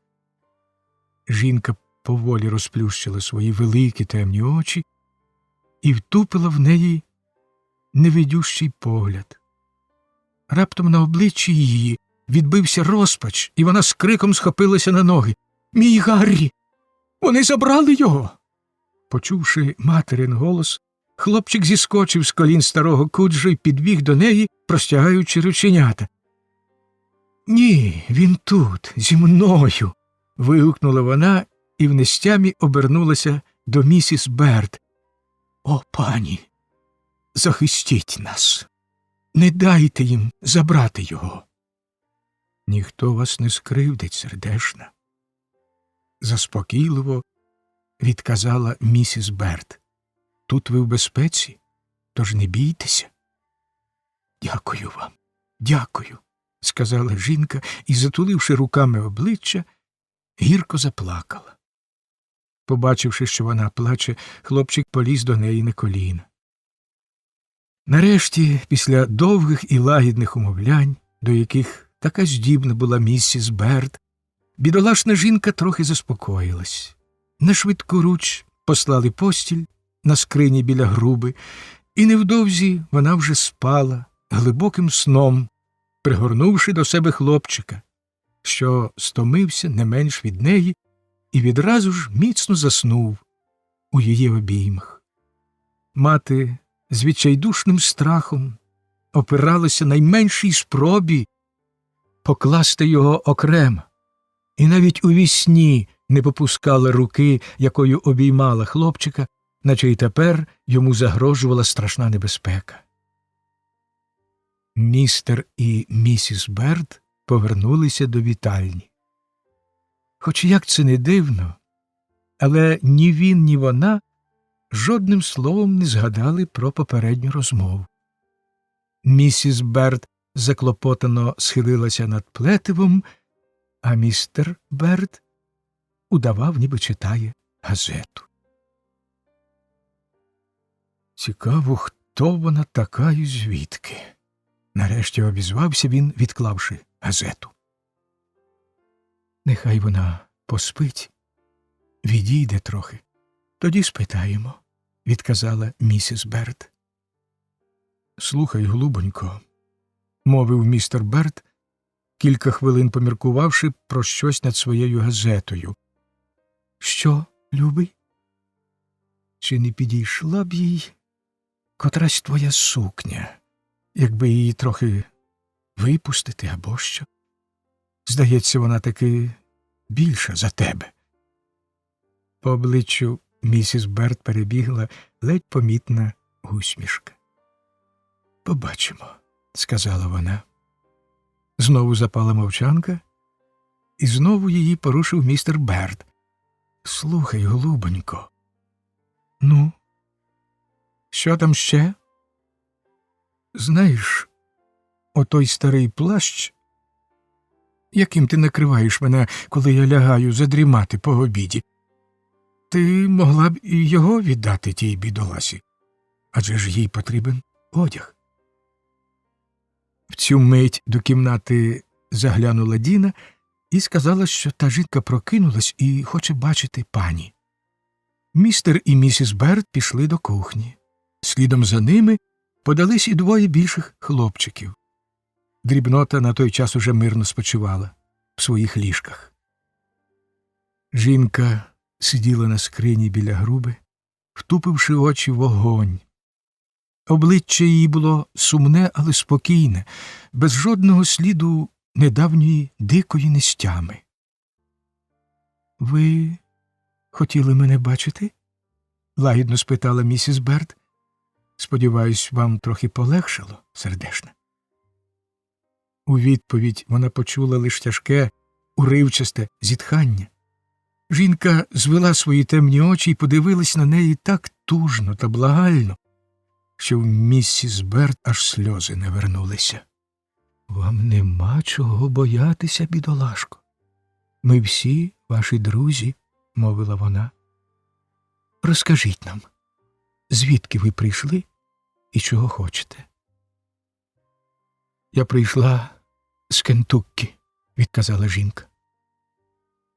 Жінка поволі розплющила свої великі темні очі і втупила в неї невидющий погляд. Раптом на обличчі її відбився розпач, і вона з криком схопилася на ноги. «Мій Гаррі! Вони забрали його!» Почувши материн голос, хлопчик зіскочив з колін старого Куджа й підбіг до неї, простягаючи рученята. «Ні, він тут, зі мною!» – вигукнула вона і в нестямі обернулася до місіс Берт. «О, пані, захистіть нас! Не дайте їм забрати його!» «Ніхто вас не скривдить, сердешна!» Заспокійливо відказала місіс Берт. «Тут ви в безпеці, тож не бійтеся». «Дякую вам, дякую», – сказала жінка і, затуливши руками обличчя, гірко заплакала. Побачивши, що вона плаче, хлопчик поліз до неї на коліна. Нарешті, після довгих і лагідних умовлянь, до яких така здібна була місіс Берт, бідолашна жінка трохи заспокоїлась. На швидку руч послали постіль на скрині біля груби, і невдовзі вона вже спала глибоким сном, пригорнувши до себе хлопчика, що стомився не менш від неї і відразу ж міцно заснув у її обіймах. Мати з відчайдушним страхом опиралася найменшій спробі покласти його окремо, і навіть у вісні не попускала руки, якою обіймала хлопчика, наче й тепер йому загрожувала страшна небезпека. Містер і місіс Берт повернулися до вітальні. Хоч як це не дивно, але ні він, ні вона жодним словом не згадали про попередню розмову. Місіс Берт заклопотано схилилася над плетивом, а містер Берт удавав, ніби читає газету. Цікаво, хто вона така і звідки? Нарешті обізвався він, відклавши газету. Нехай вона поспить, відійде трохи. Тоді спитаємо, відказала місіс Берт. Слухай, голубонько, мовив містер Берт, кілька хвилин поміркувавши про щось над своєю газетою. Що, любий? Чи не підійшла б їй котрась твоя сукня, якби її трохи випустити або що? Здається, вона таки більша за тебе. По обличчю місіс Берт перебігла ледь помітна усмішка. Побачимо, сказала вона. Знову запала мовчанка, і знову її порушив містер Берт. Слухай, голубонько. Ну, що там ще? Знаєш, отой старий плащ, яким ти накриваєш мене, коли я лягаю задрімати по обіді, ти могла б і його віддати тій бідоласі, адже ж їй потрібен одяг. В цю мить до кімнати заглянула Діна і сказала, що та жінка прокинулась і хоче бачити пані. Містер і місіс Берт пішли до кухні. Слідом за ними подались і двоє більших хлопчиків. Дрібнота на той час уже мирно спочивала в своїх ліжках. Жінка сиділа на скрині біля груби, втупивши очі в вогонь. Обличчя її було сумне, але спокійне, без жодного сліду недавньої дикої нестями. «Ви хотіли мене бачити?» – лагідно спитала місіс Берт. «Сподіваюсь, вам трохи полегшало, сердешна?» У відповідь вона почула лиш тяжке, уривчасте зітхання. Жінка звела свої темні очі і подивилась на неї так тужно та благально, що в місіс Берд аж сльози не вернулися. «Вам нема чого боятися, бідолашко. Ми всі ваші друзі», – мовила вона. «Розкажіть нам, звідки ви прийшли і чого хочете?» «Я прийшла з Кентуккі», – відказала жінка.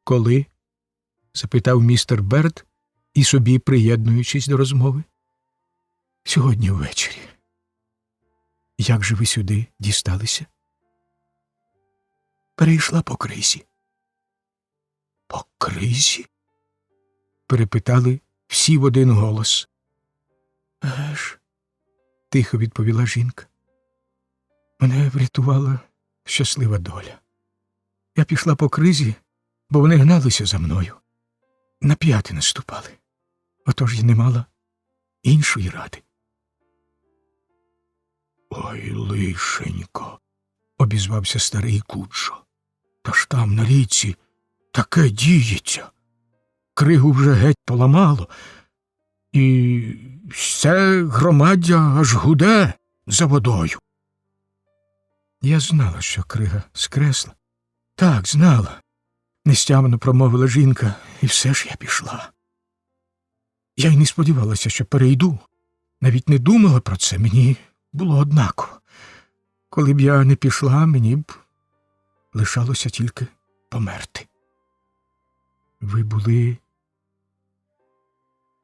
«Коли?» – запитав містер Берд, і собі приєднуючись до розмови. «Сьогодні ввечері». «Як же ви сюди дісталися?» «Перейшла по кризі». «По кризі?» – перепитали всі в один голос. «Еж», – тихо відповіла жінка. «Мене врятувала щаслива доля. Я пішла по кризі, бо вони гналися за мною. На п'яти наступали. Отож я не мала іншої ради». «Ой, лишенько», – обізвався старий Куджо. «Та ж там на річці таке діється. Кригу вже геть поламало, і все громаддя аж гуде за водою». Я знала, що крига скресла. Так, знала, нестямно промовила жінка, і все ж я пішла. Я й не сподівалася, що перейду. Навіть не думала про це, мені було однаково. Коли б я не пішла, мені б лишалося тільки померти. «Ви були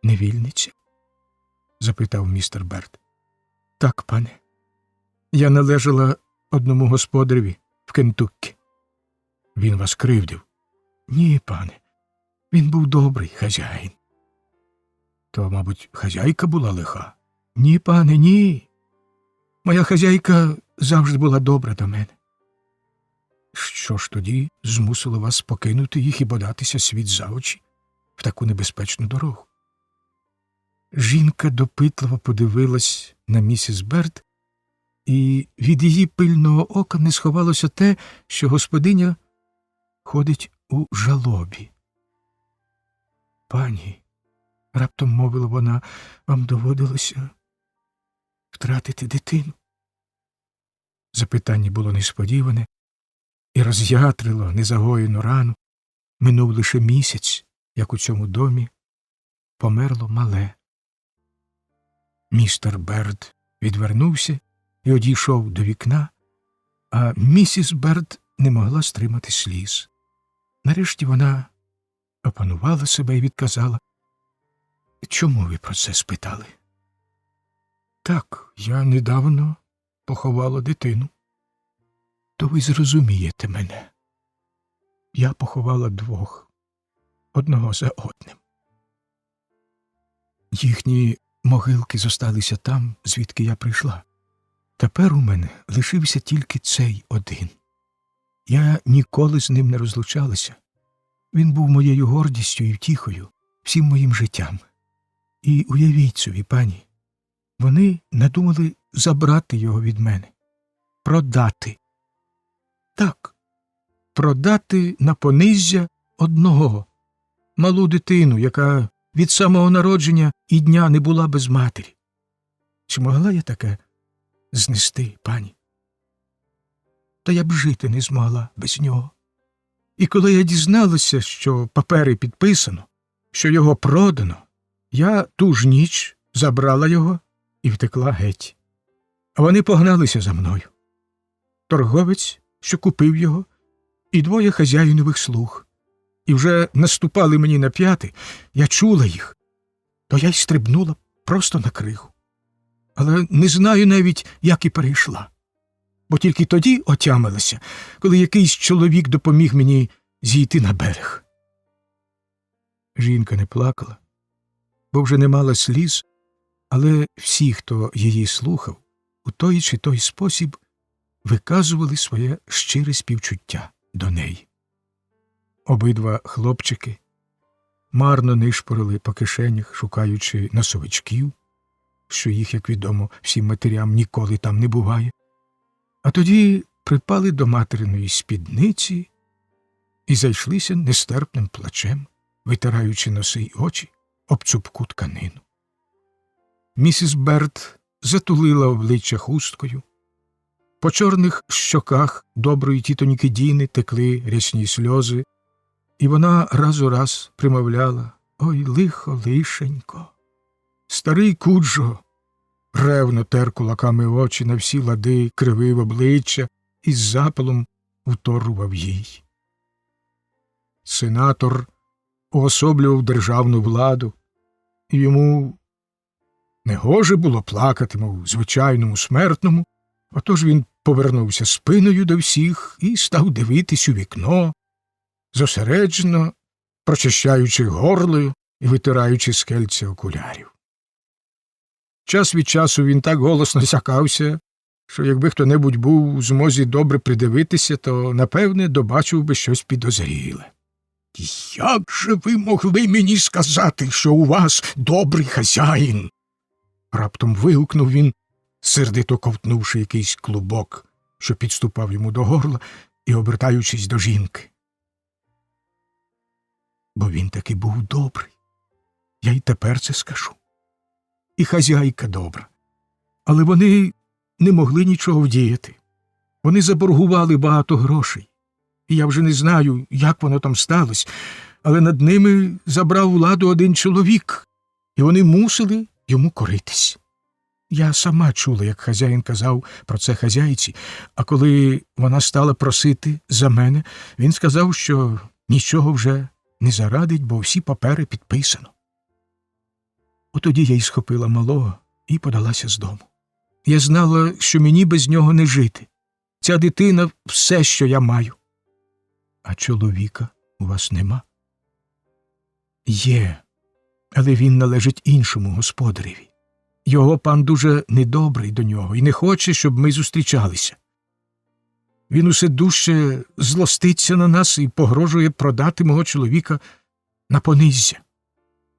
невільниця?» – запитав містер Берд. «Так, пане. Я належала одному господареві в Кентуккі». «Він вас кривдив?» «Ні, пане. Він був добрий хазяїн». «То, мабуть, хазяйка була лиха?» «Ні, пане, ні. Моя хазяйка завжди була добра до мене». «Що ж тоді змусило вас покинути їх і податися світ за очі в таку небезпечну дорогу?» Жінка допитливо подивилась на місіс Берд, і від її пильного ока не сховалося те, що господиня ходить у жалобі. «Пані», – раптом мовила вона, – «вам доводилося втратити дитину?» Запитання було несподіване і роз'ятрило незагоєну рану. Минув лише місяць, як у цьому домі померло мале. Містер Берд відвернувся і одійшов до вікна, а місіс Берд не могла стримати сліз. Нарешті вона опанувала себе і відказала: «Чому ви про це спитали?» «Так, я недавно поховала дитину». «То ви зрозумієте мене. Я поховала двох, одного за одним. Їхні могилки зосталися там, звідки я прийшла. Тепер у мене лишився тільки цей один. Я ніколи з ним не розлучалася. Він був моєю гордістю і втіхою, всім моїм життям. І уявіть собі, пані, вони надумали забрати його від мене. Продати. Так, продати на пониззя одного, малу дитину, яка від самого народження і дня не була без матері. Чи могла я таке знести, пані? Та я б жити не змогла без нього. І коли я дізналася, що папери підписано, що його продано, я ту ж ніч забрала його і втекла геть. А вони погналися за мною. Торговець, що купив його, і двоє хазяїнових слуг. І вже наступали мені на п'яти, я чула їх, то я й стрибнула просто на кригу. Але не знаю навіть, як і перейшла. Бо тільки тоді отямилася, коли якийсь чоловік допоміг мені зійти на берег». Жінка не плакала, бо вже не мала сліз, але всі, хто її слухав, у той чи той спосіб виказували своє щире співчуття до неї. Обидва хлопчики марно нишпорили по кишенях, шукаючи носовичків, що їх, як відомо, всім матерям ніколи там не буває. А тоді припали до материної спідниці і зайшлися нестерпним плачем, витираючи носи й очі об цупку тканину. Місіс Берт затулила обличчя хусткою. По чорних щоках доброї тітоньки Діни текли рясні сльози, і вона раз у раз примовляла: «Ой, лихо, лишенько!» Старий Куджо ревно тер кулаками очі на всі лади, кривив обличчя і з запалом вторував їй. Сенатор уособлював державну владу, і йому негоже було плакати, мов звичайному смертному, отож він повернувся спиною до всіх і став дивитись у вікно, зосереджено прочищаючи горло і витираючи скельця окулярів. Час від часу він так голосно сякався, що якби хто-небудь був у змозі добре придивитися, то, напевне, добачив би щось підозріле. «Як же ви могли мені сказати, що у вас добрий хазяїн?» Раптом вигукнув він, сердито ковтнувши якийсь клубок, що підступав йому до горла, і обертаючись до жінки. Бо він таки був добрий. Я й тепер це скажу. І хазяйка добра. Але вони не могли нічого вдіяти. Вони заборгували багато грошей. І я вже не знаю, як воно там сталося, але над ними забрав владу один чоловік, і вони мусили йому коритись. Я сама чула, як хазяїн казав про це хазяйці, а коли вона стала просити за мене, він сказав, що нічого вже не зарадить, бо всі папери підписано. Отоді я й схопила малого і подалася з дому. Я знала, що мені без нього не жити. Ця дитина – все, що я маю. А чоловіка у вас нема? Є, але він належить іншому господареві. Його пан дуже недобрий до нього і не хоче, щоб ми зустрічалися. Він усе дужче злоститься на нас і погрожує продати мого чоловіка на пониззя.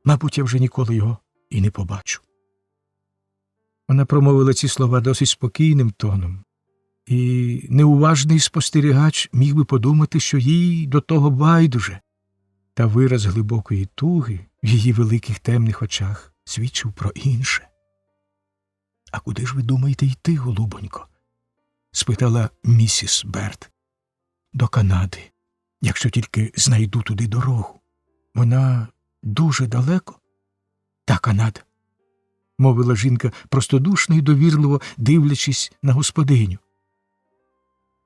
Мабуть, я вже ніколи його і не побачу. Вона промовила ці слова досить спокійним тоном, і неуважний спостерігач міг би подумати, що їй до того байдуже, та вираз глибокої туги в її великих темних очах свідчив про інше. «А куди ж ви думаєте йти, голубонько?» – спитала місіс Берт. «До Канади, якщо тільки знайду туди дорогу. Вона дуже далеко?» «Та Канада», – мовила жінка простодушно і довірливо, дивлячись на господиню.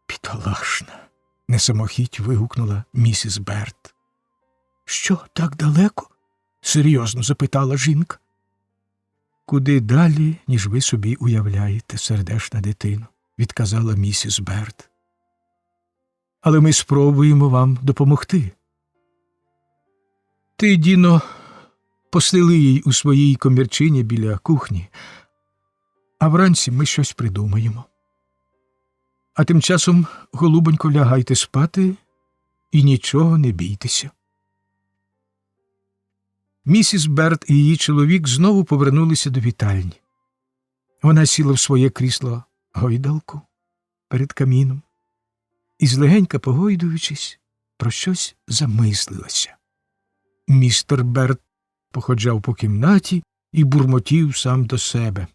«Бідолашна!» – несамохіть вигукнула місіс Берт. «Що, так далеко?» – серйозно запитала жінка. «Куди далі, ніж ви собі уявляєте, сердешна дитино», – відказала місіс Берт. «Але ми спробуємо вам допомогти. Ти, Діно, постели їй у своїй комірчині біля кухні, а вранці ми щось придумаємо. А тим часом, голубонько, лягайте спати і нічого не бійтеся». Місіс Берт і її чоловік знову повернулися до вітальні. Вона сіла в своє крісло гойдалку перед каміном і, злегенька погойдуючись, про щось замислилася. Містер Берт походжав по кімнаті і бурмотів сам до себе.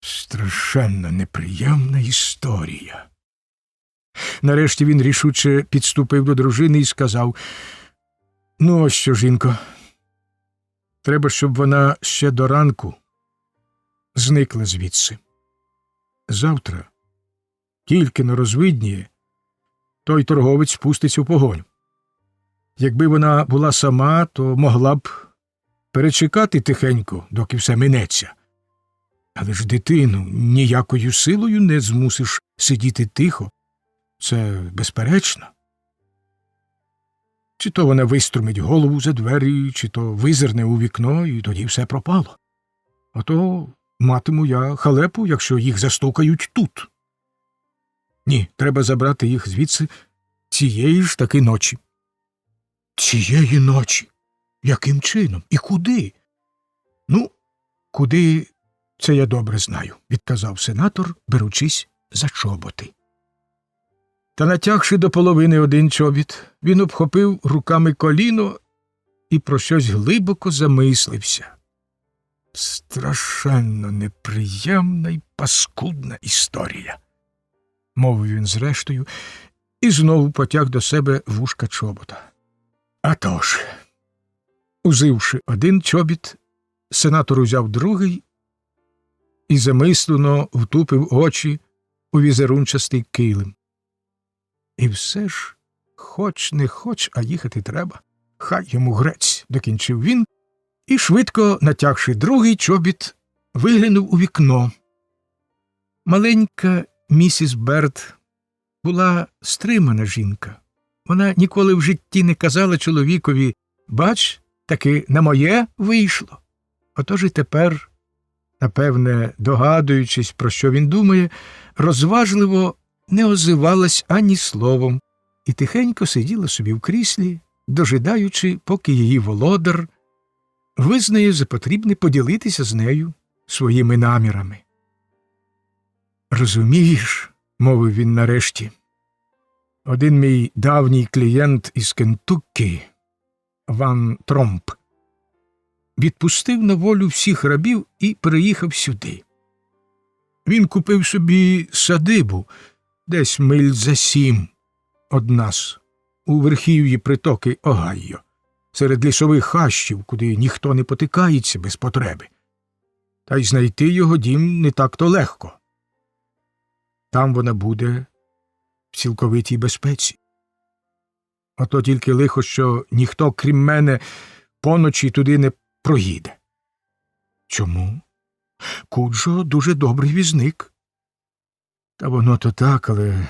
Страшенно неприємна історія. Нарешті він рішуче підступив до дружини і сказав: «Ну, ось що, жінко, треба, щоб вона ще до ранку зникла звідси. Завтра, тільки на розвидніє, той торговець пуститься в погоню. Якби вона була сама, то могла б перечекати тихенько, доки все минеться. Але ж дитину ніякою силою не змусиш сидіти тихо. Це безперечно. Чи то вона виструмить голову за двері, чи то визирне у вікно, і тоді все пропало. А то матиму я халепу, якщо їх застукають тут. Ні, треба забрати їх звідси цієї ж таки ночі». «Цієї ночі? Яким чином? І куди?» «Ну, куди, це я добре знаю», – відказав сенатор, беручись за чоботи. Та, натягши до половини один чобіт, він обхопив руками коліно і про щось глибоко замислився. Страшенно неприємна й паскудна історія, мовив він зрештою і знову потяг до себе вушка чобота. А тож, узивши один чобіт, сенатор узяв другий і замислено втупив очі у візерунчастий килим. І все ж, хоч не хоч, а їхати треба. Хай йому грець, докінчив він, і, швидко натягши другий чобіт, виглянув у вікно. Маленька місіс Берд була стримана жінка. Вона ніколи в житті не казала чоловікові: «Бач, таки на моє вийшло». Отож і тепер, напевне, догадуючись, про що він думає, розважливо не озивалась ані словом і тихенько сиділа собі в кріслі, дожидаючи, поки її володар визнає за потрібне поділитися з нею своїми намірами. «Розумієш», – мовив він нарешті, – «один мій давній клієнт із Кентуккі, Ван Тромп, відпустив на волю всіх рабів і переїхав сюди. Він купив собі садибу десь миль за 7 од нас, у верхів'ї притоки Огайо, серед лісових хащів, куди ніхто не потикається без потреби. Та й знайти його дім не так-то легко. Там вона буде в цілковитій безпеці. Ото тільки лихо, що ніхто, крім мене, поночі туди не проїде». «Чому? Куджо дуже добрий візник». «Та воно то так, але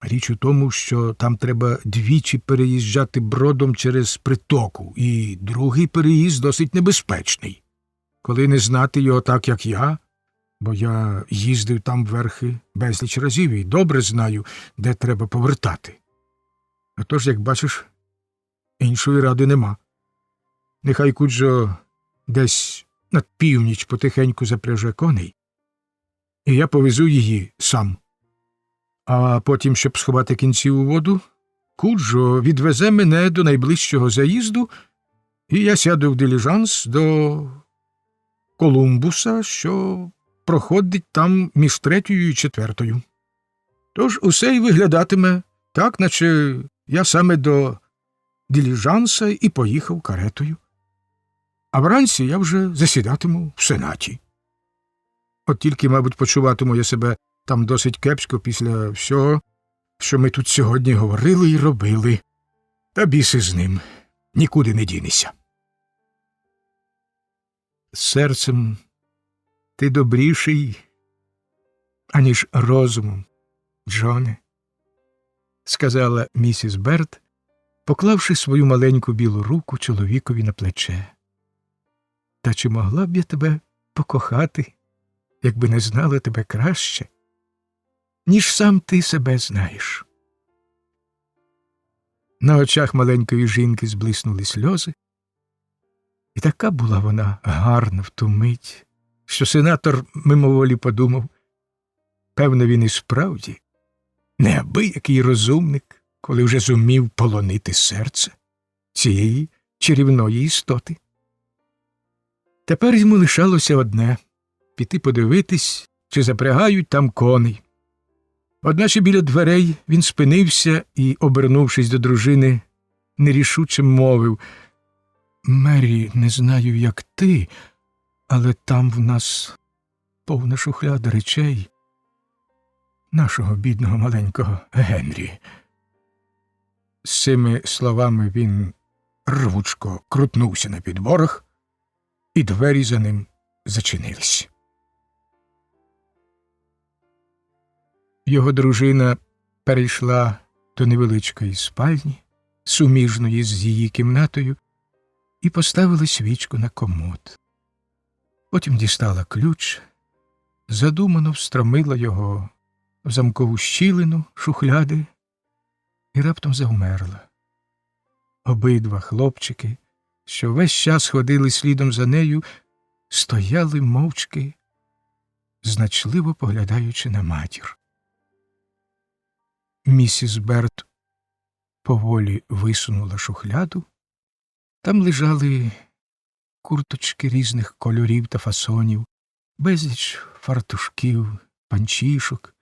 річ у тому, що там треба двічі переїжджати бродом через притоку, і другий переїзд досить небезпечний. Коли не знати його так, як я, бо я їздив там верхи безліч разів і добре знаю, де треба повертати. А тож, як бачиш, іншої ради нема. Нехай Куджо десь над північ потихеньку запряже коней, і я повезу її сам. А потім, щоб сховати кінці у воду, Куджо відвезе мене до найближчого заїзду, і я сяду в диліжанс до Колумбуса, що проходить там між 3-ю і 4-ю. Тож усе й виглядатиме так, наче я саме до диліжанса і поїхав каретою. А вранці я вже засідатиму в Сенаті. От тільки, мабуть, почуватиму я себе там досить кепсько після всього, що ми тут сьогодні говорили і робили. Та біси з ним, нікуди не дінешся». «Серцем ти добріший, аніж розумом, Джоне», – сказала місіс Берд, поклавши свою маленьку білу руку чоловікові на плече. «Та чи могла б я тебе покохати, якби не знала тебе краще, ніж сам ти себе знаєш?» На очах маленької жінки зблиснули сльози, і така була вона гарна в ту мить, що сенатор мимоволі подумав: певно, він і справді неабиякий розумник, коли вже зумів полонити серце цієї чарівної істоти. Тепер йому лишалося одне – піти подивитись, чи запрягають там коней. Одначе біля дверей він спинився і, обернувшись до дружини, нерішуче мовив: «Мері, не знаю, як ти, але там в нас повна шухляда речей нашого бідного маленького Генрі». З цими словами він рвучко крутнувся на підборах, і двері за ним зачинились. Його дружина перейшла до невеличкої спальні, суміжної з її кімнатою, і поставила свічку на комод. Потім дістала ключ, задумано встромила його в замкову щілину шухляди і раптом завмерла. Обидва хлопчики, що весь час ходили слідом за нею, стояли мовчки значливо поглядаючи на матір. Місіс Берт поволі висунула шухляду. Там лежали курточки різних кольорів та фасонів, безліч фартушків, панчішок,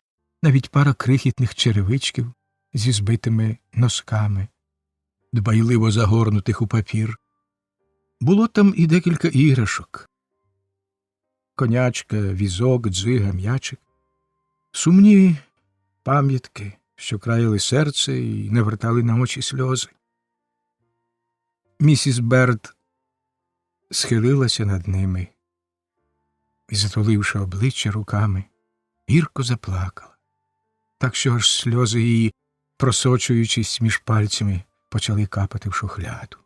навіть пара крихітних черевичків зі збитими носками, дбайливо загорнутих у папір. Було там і декілька іграшок. Конячка, візок, дзига, м'ячик. Сумні пам'ятки, що краяли серце і не вертали на очі сльози. Місіс Берт схилилася над ними і, затуливши обличчя руками, гірко заплакала, так що аж сльози її, просочуючись між пальцями, почали капати в шухляду.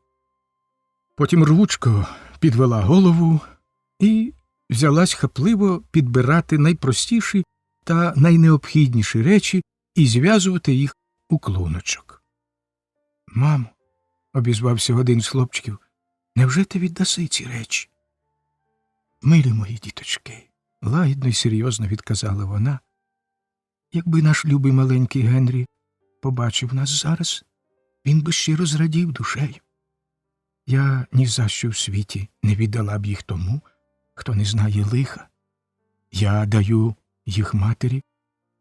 Потім рвучко підвела голову і взялась хапливо підбирати найпростіші та найнеобхідніші речі і зв'язувати їх у клуночок. «Мамо», – обізвався один з хлопчиків, – «невже ти віддаси ці речі?» «Милі мої діточки», – лагідно й серйозно відказала вона, – «якби наш любий маленький Генрі побачив нас зараз, він би щиро зрадів душею. Я ні за що в світі не віддала б їх тому, хто не знає лиха. Я даю їх матері,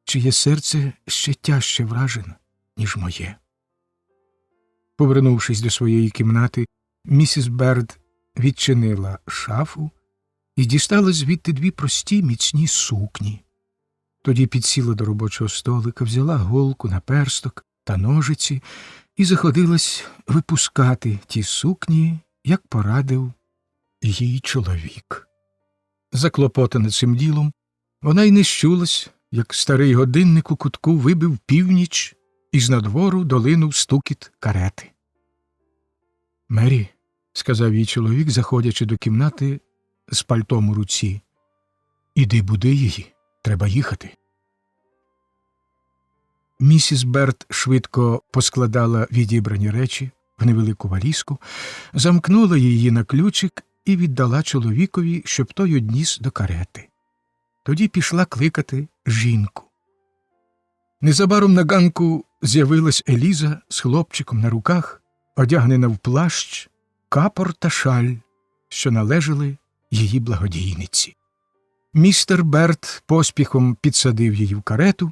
чиє серце ще тяжче вражено, ніж моє». Повернувшись до своєї кімнати, місіс Берт відчинила шафу і дістала звідти дві прості міцні сукні. Тоді підсіла до робочого столика, взяла голку, наперсток та ножиці і заходилась випускати ті сукні, як порадив їй чоловік. Заклопотана цим ділом, вона й не щулась, як старий годинник у кутку вибив північ, і з надвору долинув стукіт карети. «Мері», – сказав їй чоловік, заходячи до кімнати з пальтом у руці, – «іди буди її, треба їхати». Місіс Берт швидко поскладала відібрані речі в невелику валізку, замкнула її на ключик і віддала чоловікові, щоб той одніс до карети. Тоді пішла кликати жінку. Незабаром на ганку з'явилась Еліза з хлопчиком на руках, одягнена в плащ, капор та шаль, що належали її благодійниці. Містер Берт поспіхом підсадив її в карету,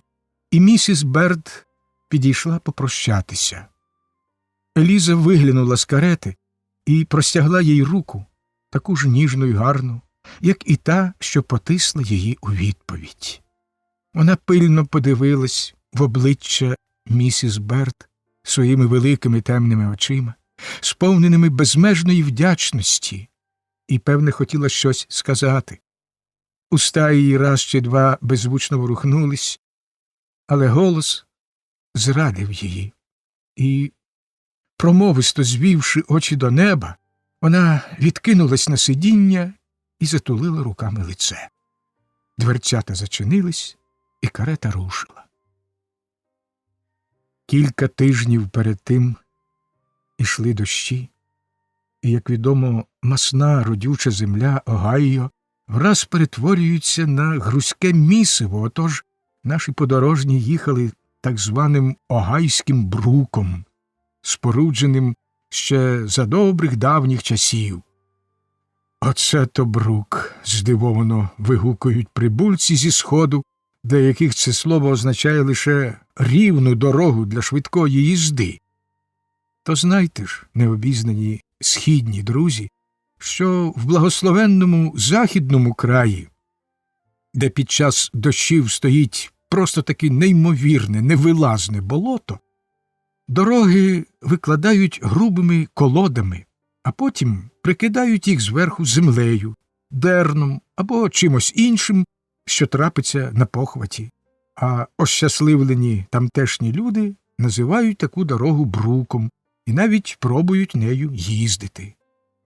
і місіс Берт підійшла попрощатися. Еліза виглянула з карети і простягла їй руку, таку ж ніжну й гарну, як і та, що потисла її у відповідь. Вона пильно подивилась в обличчя місіс Берт своїми великими темними очима, сповненими безмежної вдячності, і, певне, хотіла щось сказати. Уста її раз чи два беззвучно ворухнулись, але голос зрадив її, і, промовисто звівши очі до неба, вона відкинулась на сидіння і затулила руками лице. Дверцята зачинились, і карета рушила. Кілька тижнів перед тим ішли дощі, і, як відомо, масна родюча земля Огайо враз перетворюється на грузьке місиво, отож наші подорожні їхали так званим Огайським бруком, спорудженим ще за добрих давніх часів. «Оце то брук!» – здивовано вигукують прибульці зі Сходу, для яких це слово означає лише рівну дорогу для швидкої їзди. То знайте ж, необізнані східні друзі, що в благословенному західному краї, де під час дощів стоїть просто таке неймовірне, невилазне болото, дороги викладають грубими колодами, а потім прикидають їх зверху землею, дерном або чимось іншим, що трапиться на похваті, а ощасливлені тамтешні люди називають таку дорогу бруком і навіть пробують нею їздити.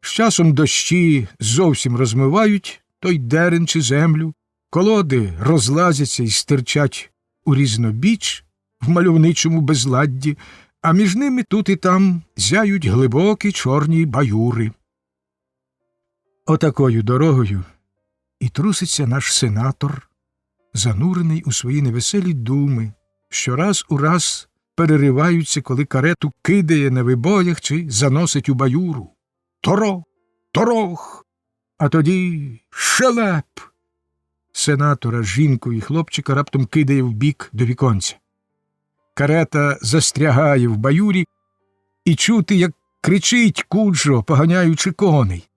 З часом дощі зовсім розмивають той дерен чи землю, колоди розлазяться і стирчать у різнобіч в мальовничому безладді, а між ними тут і там зяють глибокі чорні баюри. Отакою дорогою і труситься наш сенатор занурений у свої невеселі думи, що раз у раз перериваються, коли карету кидає на вибоях чи заносить у баюру. Торох! Торох! А тоді шелеп! Сенатора, жінку і хлопчика раптом кидає вбік до віконця. Карета застрягає в баюрі, і чути, як кричить Куджо, поганяючи коней.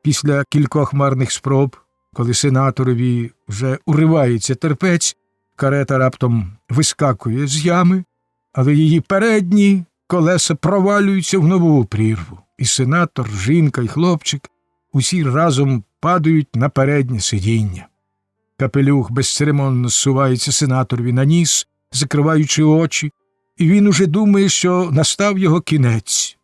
Після кількох марних спроб, коли сенаторові вже уривається терпець, карета раптом вискакує з ями, але її передні колеса провалюються в нову прірву, і сенатор, жінка й хлопчик усі разом падають на переднє сидіння. Капелюх безцеремонно зсувається сенаторові на ніс, закриваючи очі, і він уже думає, що настав його кінець.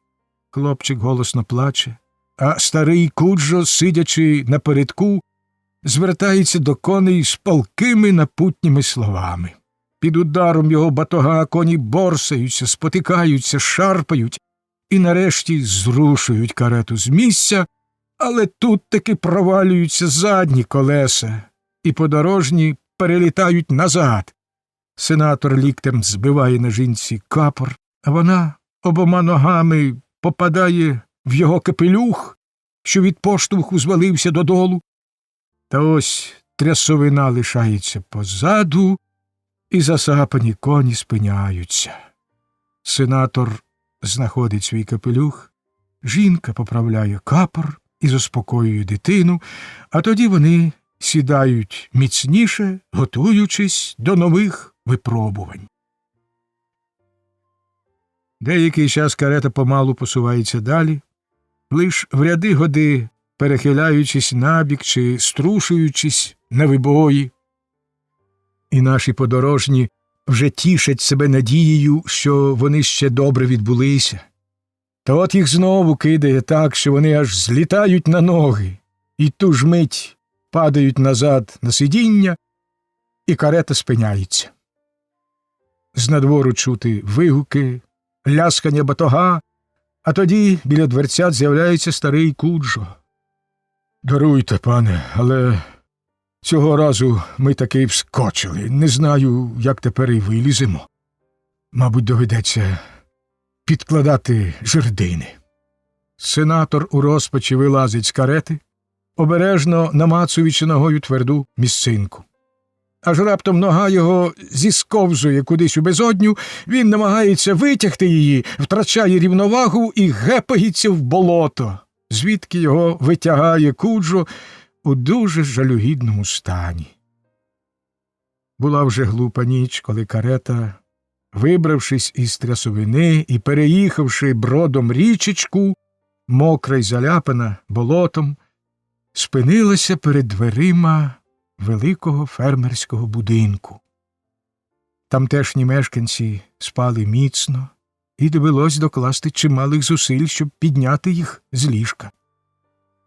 Хлопчик голосно плаче, а старий Куджо, сидячи напередку, звертається до коней з палкими напутніми словами. Під ударом його батога коні борсаються, спотикаються, шарпають і нарешті зрушують карету з місця, але тут таки провалюються задні колеса, і подорожні перелітають назад. Сенатор ліктем збиває на жінці капор, а вона обома ногами попадає в його капелюх, що від поштовху звалився додолу. Та ось трясовина лишається позаду, і засапані коні спиняються. Сенатор знаходить свій капелюх, жінка поправляє капор і заспокоює дитину, а тоді вони сідають міцніше, готуючись до нових випробувань. Деякий час карета помалу посувається далі, лиш в ряди годи перехиляючись набік чи струшуючись на вибої. І наші подорожні вже тішать себе надією, що вони ще добре відбулися. Та от їх знову кидає так, що вони аж злітають на ноги, і ту ж мить падають назад на сидіння, і карета спиняється. Знадвору чути вигуки, ляскання батога, а тоді біля дверцят з'являється старий Куджо. «Даруйте, пане, але цього разу ми таки вскочили. Не знаю, як тепер і виліземо. Мабуть, доведеться підкладати жердини». Сенатор у розпачі вилазить з карети, обережно намацуючи ногою тверду місцинку. Аж раптом нога його зісковзує кудись у безодню, він намагається витягти її, втрачає рівновагу і гепається в болото, звідки його витягає Куджо у дуже жалюгідному стані. Була вже глупа ніч, коли карета, вибравшись із трясовини і переїхавши бродом річечку, мокра й заляпана болотом, спинилася перед дверима великого фермерського будинку. Тамтешні мешканці спали міцно, і довелось докласти чималих зусиль, щоб підняти їх з ліжка.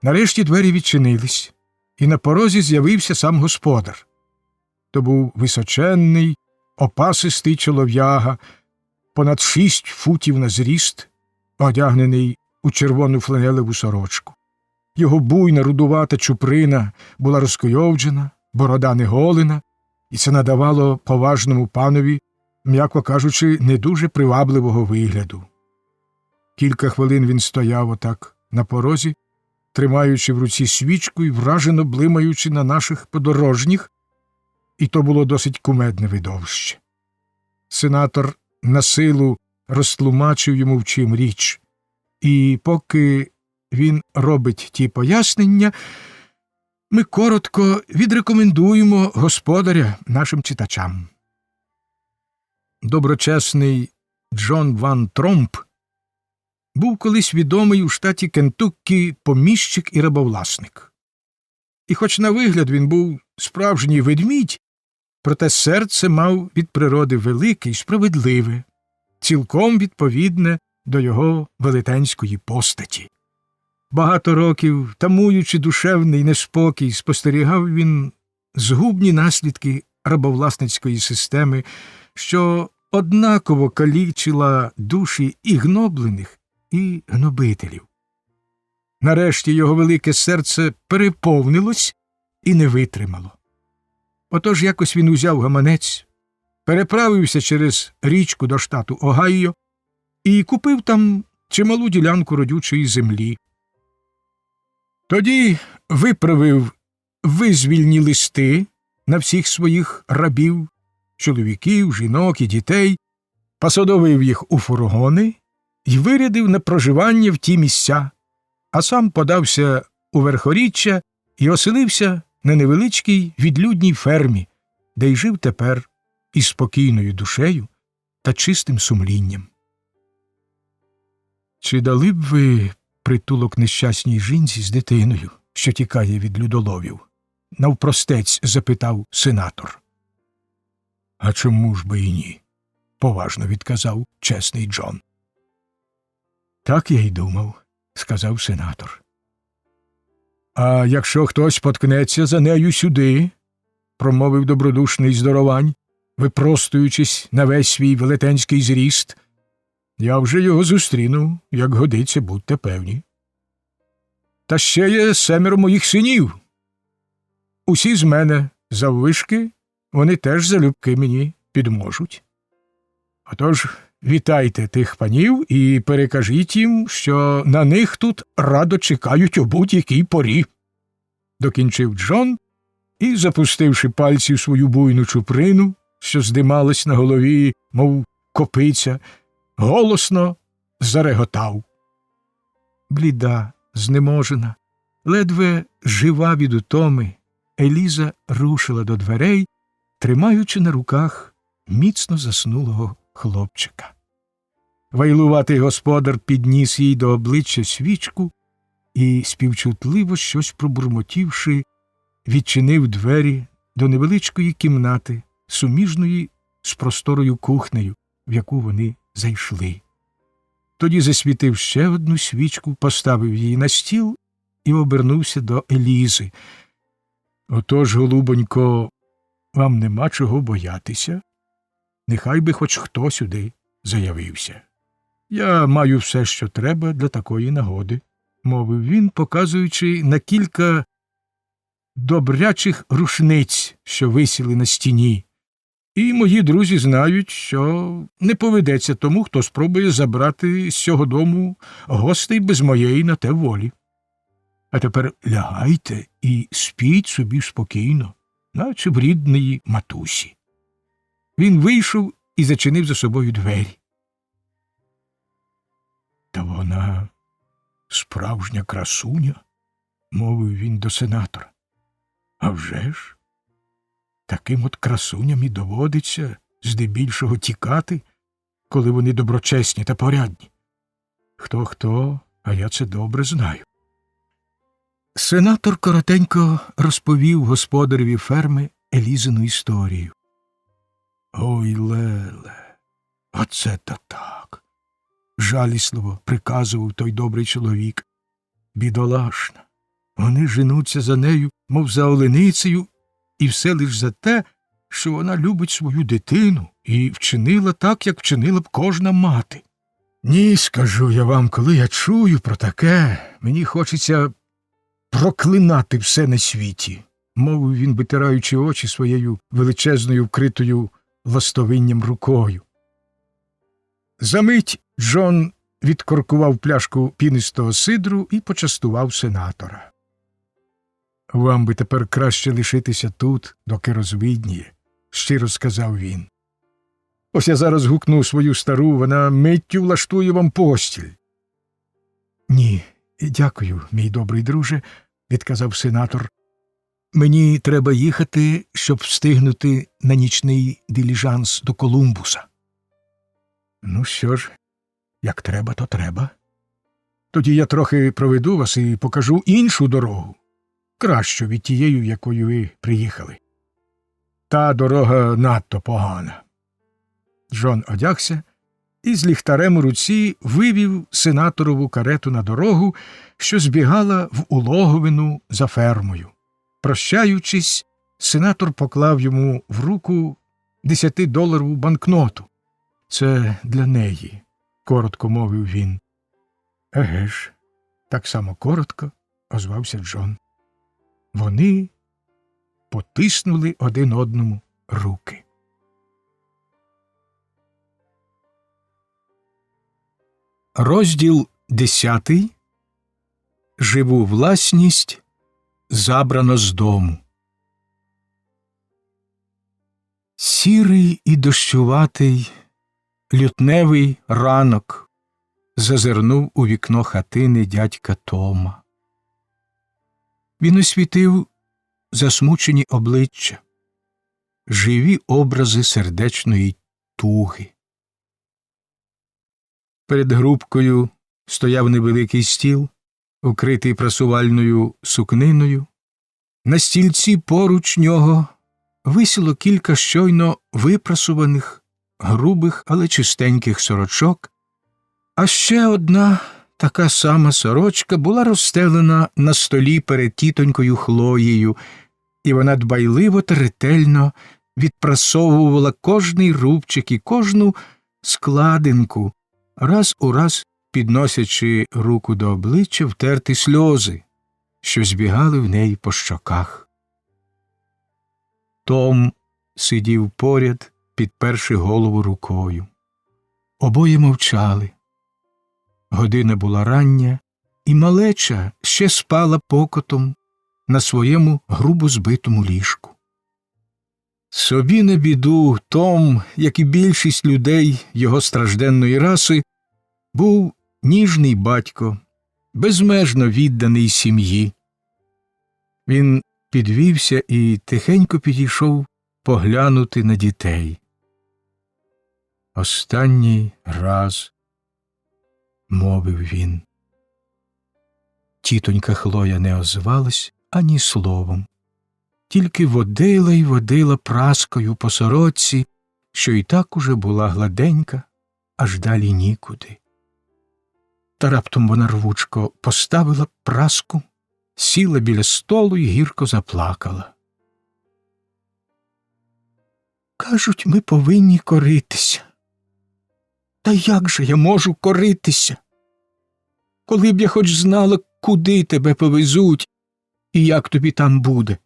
Нарешті двері відчинились, і на порозі з'явився сам господар. То був височенний, опасистий чолов'яга, понад 6 футів на зріст, одягнений у червону фланелеву сорочку. Його буйна рудувата чуприна була розкойовджена, борода не голена, і це надавало поважному панові, м'яко кажучи, не дуже привабливого вигляду. Кілька хвилин він стояв отак на порозі, тримаючи в руці свічку і вражено блимаючи на наших подорожніх, і то було досить кумедне видовище. Сенатор на силу розтлумачив йому, в чим річ, і поки він робить ті пояснення, ми коротко відрекомендуємо господаря нашим читачам. Доброчесний Джон Ван Тромп був колись відомий у штаті Кентуккі поміщик і рабовласник. І хоч на вигляд він був справжній ведмідь, проте серце мав від природи велике й справедливе, цілком відповідне до його велетенської постаті. Багато років, тамуючи душевний неспокій, спостерігав він згубні наслідки рабовласницької системи, що однаково калічила душі і гноблених, і гнобителів. Нарешті його велике серце переповнилось і не витримало. Отож якось він узяв гаманець, переправився через річку до штату Огайо і купив там чималу ділянку родючої землі. Тоді виправив визвільні листи на всіх своїх рабів, чоловіків, жінок і дітей, посадовив їх у фургони і вирядив на проживання в ті місця, а сам подався у верхоріччя і оселився на невеличкій відлюдній фермі, де й жив тепер із спокійною душею та чистим сумлінням. Чи дали б ви притулок нещасній жінці з дитиною, що тікає від людоловів? Навпростець запитав сенатор. А чому ж би і ні? Поважно відказав чесний Джон. Так я й думав, сказав сенатор. А якщо хтось поткнеться за нею сюди, промовив добродушний здоровань, випростуючись на весь свій велетенський зріст, я вже його зустріну, як годиться, будьте певні. Та ще є 7 моїх синів. Усі з мене заввишки, вони теж залюбки мені підможуть. Отож, вітайте тих панів і перекажіть їм, що на них тут радо чекають у будь-якій порі. Докінчив Джон і, запустивши пальці в свою буйну чуприну, що здималась на голові, мов копиця, голосно зареготав. Бліда, знеможена, ледве жива від утоми, Еліза рушила до дверей, тримаючи на руках міцно заснулого хлопчика. Вайлуватий господар підніс їй до обличчя свічку і, співчутливо щось пробурмотівши, відчинив двері до невеличкої кімнати, суміжної з просторою кухнею, в яку вони зайшли. Тоді засвітив ще одну свічку, поставив її на стіл і обернувся до Елізи. Отож, голубонько, вам нема чого боятися. Нехай би хоч хто сюди заявився. Я маю все, що треба для такої нагоди, мовив він, показуючи на кілька добрячих рушниць, що висіли на стіні. І мої друзі знають, що не поведеться тому, хто спробує забрати з цього дому гостей без моєї на те волі. А тепер лягайте і спіть собі спокійно, наче в рідної матусі. Він вийшов і зачинив за собою двері. Та вона справжня красуня, мовив він до сенатора. А вже ж, таким от красуням і доводиться здебільшого тікати, коли вони доброчесні та порядні. Хто-хто, а я це добре знаю. Сенатор коротенько розповів господареві ферми Елізину історію. Ой, Леле, оце та так, жалісливо приказував той добрий чоловік. Бідолашна, вони женуться за нею, мов за оленицею, і все лиш за те, що вона любить свою дитину і вчинила так, як вчинила б кожна мати. Ні, скажу я вам, коли я чую про таке, мені хочеться проклинати все на світі, мовив він, витираючи очі своєю величезною вкритою ластовинням рукою. Замить Джон відкоркував пляшку пінистого сидру і почастував сенатора. Вам би тепер краще лишитися тут, доки розвидніє, щиро сказав він. Ось я зараз гукну свою стару, вона миттю влаштує вам постіль. Ні, дякую, мій добрий друже, відказав сенатор. Мені треба їхати, щоб встигнути на нічний диліжанс до Колумбуса. Ну що ж, як треба, то треба. Тоді я трохи проведу вас і покажу іншу дорогу, кращу від тієї, якою ви приїхали. Та дорога надто погана. Джон одягся і з ліхтарем у руці вивів сенаторову карету на дорогу, що збігала в улоговину за фермою. Прощаючись, сенатор поклав йому в руку 10-доларову банкноту. Це для неї, коротко мовив він. Еге ж, так само коротко озвався Джон. Вони потиснули один одному руки. Розділ 10. Живу власність забрано з дому. Сірий і дощуватий лютневий ранок зазирнув у вікно хатини дядька Тома. Він освітив засмучені обличчя, живі образи сердечної туги. Перед грубкою стояв невеликий стіл, укритий прасувальною сукниною. На стільці поруч нього висіло кілька щойно випрасуваних, грубих, але чистеньких сорочок, а ще одна така сама сорочка була розстелена на столі перед тітонькою Хлоєю, і вона дбайливо та ретельно відпрасовувала кожний рубчик і кожну складинку, раз у раз підносячи руку до обличчя втерти сльози, що збігали в неї по щоках. Том сидів поряд, підперши голову рукою. Обоє мовчали. Година була рання, і малеча ще спала покотом на своєму грубо збитому ліжку. Собі на біду Том, як і більшість людей його стражденної раси, був ніжний батько, безмежно відданий сім'ї. Він підвівся і тихенько підійшов поглянути на дітей. «Останній раз», – мовив він. Тітонька Хлоя не озвалась ані словом, тільки водила й водила праскою по сорочці, що й так уже була гладенька, аж далі нікуди. Та раптом вона рвучко поставила праску, сіла біля столу й гірко заплакала. «Кажуть, ми повинні коритися. Та як же я можу коритися? Коли б я хоч знала, куди тебе повезуть і як тобі там буде.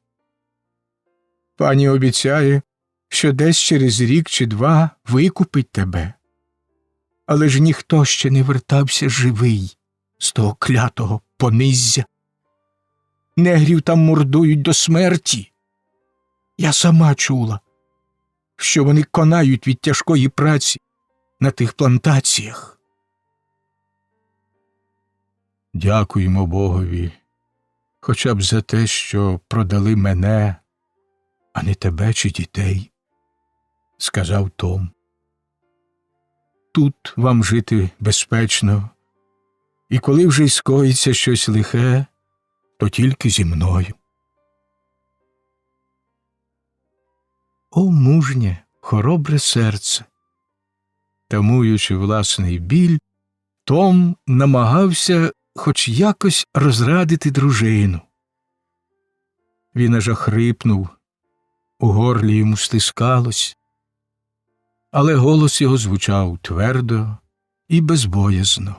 Пані обіцяє, що десь через рік чи два викупить тебе. Але ж ніхто ще не вертався живий з того клятого пониззя. Негрів там мордують до смерті. Я сама чула, що вони конають від тяжкої праці на тих плантаціях». «Дякуємо Богові, хоча б за те, що продали мене, а не тебе чи дітей», – сказав Том. «Тут вам жити безпечно, і коли вже й скоїться щось лихе, то тільки зі мною». О, мужнє, хоробре серце! Тамуючи власний біль, Том намагався хоч якось розрадити дружину. Він аж охрипнув, у горлі йому стискалось, але голос його звучав твердо і безбоязно.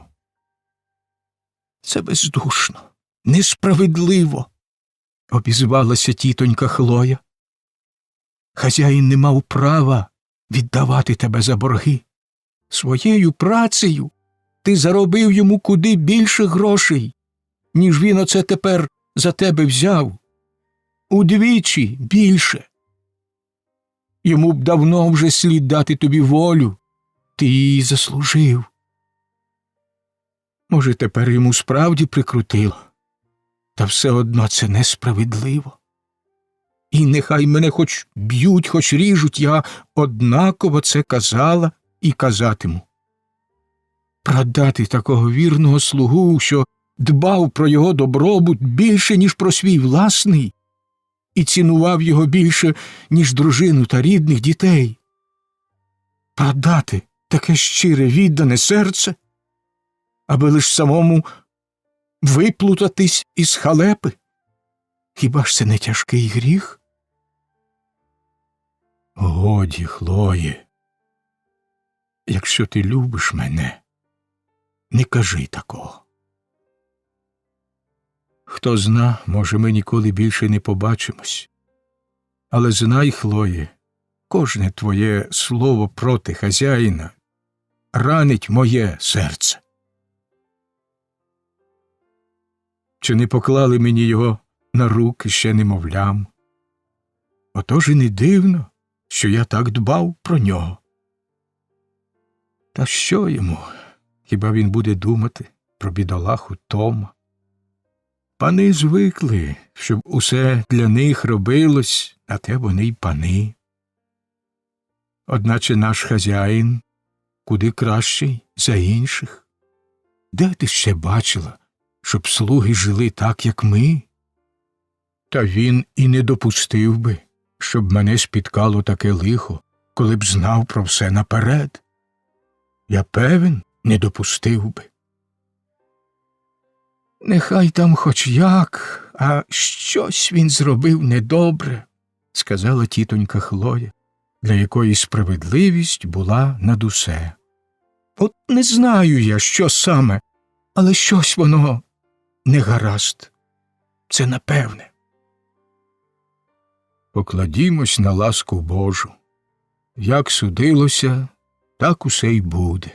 «Це бездушно, несправедливо», – обізвалася тітонька Хлоя. «Хазяїн не мав права віддавати тебе за борги. Своєю працею ти заробив йому куди більше грошей, ніж він оце тепер за тебе взяв. Удвічі більше. Йому б давно вже слід дати тобі волю. Ти її заслужив. Може, тепер йому справді прикрутило, та все одно це несправедливо. І нехай мене хоч б'ють, хоч ріжуть, я однаково це казала і казатиму. Продати такого вірного слугу, що дбав про його добробут більше, ніж про свій власний, і цінував його більше, ніж дружину та рідних дітей. Продати таке щире віддане серце, аби лиш самому виплутатись із халепи. Хіба ж це не тяжкий гріх? Годі, Хлоє, якщо ти любиш мене, не кажи такого. Хто зна, може, ми ніколи більше не побачимось. Але знай, Хлоє, кожне твоє слово проти хазяїна ранить моє серце. Чи не поклали мені його на руки ще немовлям? Отож і не дивно, що я так дбав про нього. Та що йому? Хіба він буде думати про бідолаху Тома? Пани звикли, щоб усе для них робилось, а те вони й пани. Одначе наш хазяїн куди кращий за інших. Де ти ще бачила, щоб слуги жили так, як ми? Та він і не допустив би, щоб мене спіткало таке лихо, коли б знав про все наперед. Я певен, не допустив би. Нехай там хоч як, а щось він зробив недобре, сказала тітонька Хлоя, для якої справедливість була над усе. От не знаю я, що саме, але щось воно не гаразд. Це напевне. Покладімось на ласку Божу. Як судилося, так усе й буде.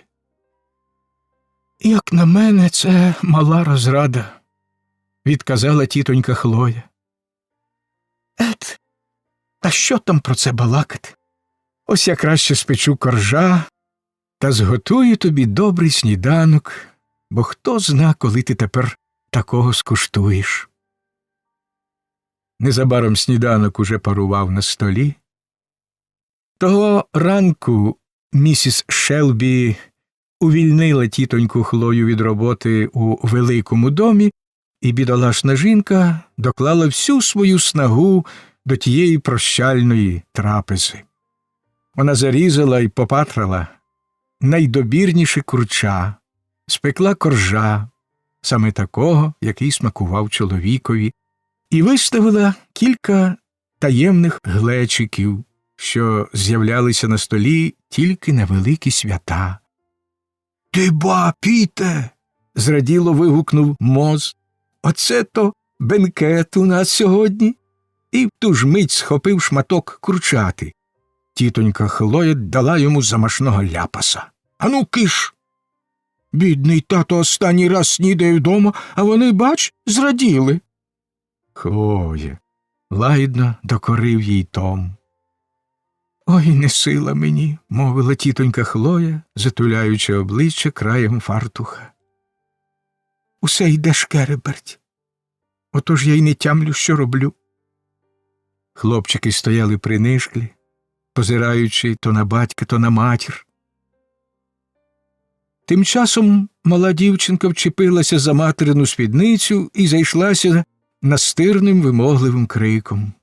Як на мене, це мала розрада, відказала тітонька Хлоя. Та що там про це балакати? Ось я краще спечу коржа та зготую тобі добрий сніданок, бо хто зна, коли ти тепер такого скуштуєш. Незабаром сніданок уже парував на столі. Того ранку місіс Шелбі увільнила тітоньку Хлою від роботи у великому домі, і бідолашна жінка доклала всю свою снагу до тієї прощальної трапези. Вона зарізала і попатрала найдобірніше курча, спекла коржа, саме такого, який смакував чоловікові, і виставила кілька таємних глечиків, що з'являлися на столі тільки на великі свята. «Ти ба, Піте!» – зраділо вигукнув Моз. «Оце то бенкет у нас сьогодні!» І в ту ж мить схопив шматок курчати. Тітонька Хлоя дала йому замашного ляпаса. «Ану, киш! Бідний тато останній раз снідає вдома, а вони, бач, зраділи!» «Хлоя!» – лагідно докорив їй Том. «Ой, не сила мені!» – мовила тітонька Хлоя, затуляючи обличчя краєм фартуха. «Усе йде шкереберть. Отож я й не тямлю, що роблю». Хлопчики стояли принишклі, позираючи то на батька, то на матір. Тим часом мала дівчинка вчепилася за материну спідницю і зайшлася настирним вимогливим криком.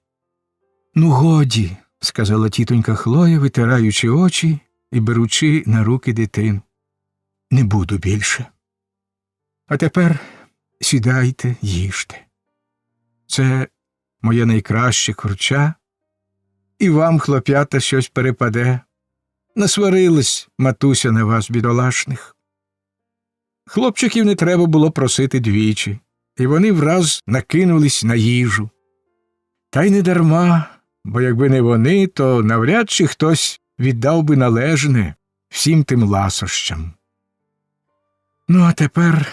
«Ну, годі!» – сказала тітонька Хлоя, витираючи очі і беручи на руки дитину. «Не буду більше. А тепер сідайте, їжте. Це моє найкраще курча, і вам, хлоп'ята, щось перепаде. Насварилась матуся на вас, бідолашних». Хлопчиків не треба було просити двічі, і вони враз накинулись на їжу. Та й не дарма, бо якби не вони, то навряд чи хтось віддав би належне всім тим ласощам. «Ну, а тепер»,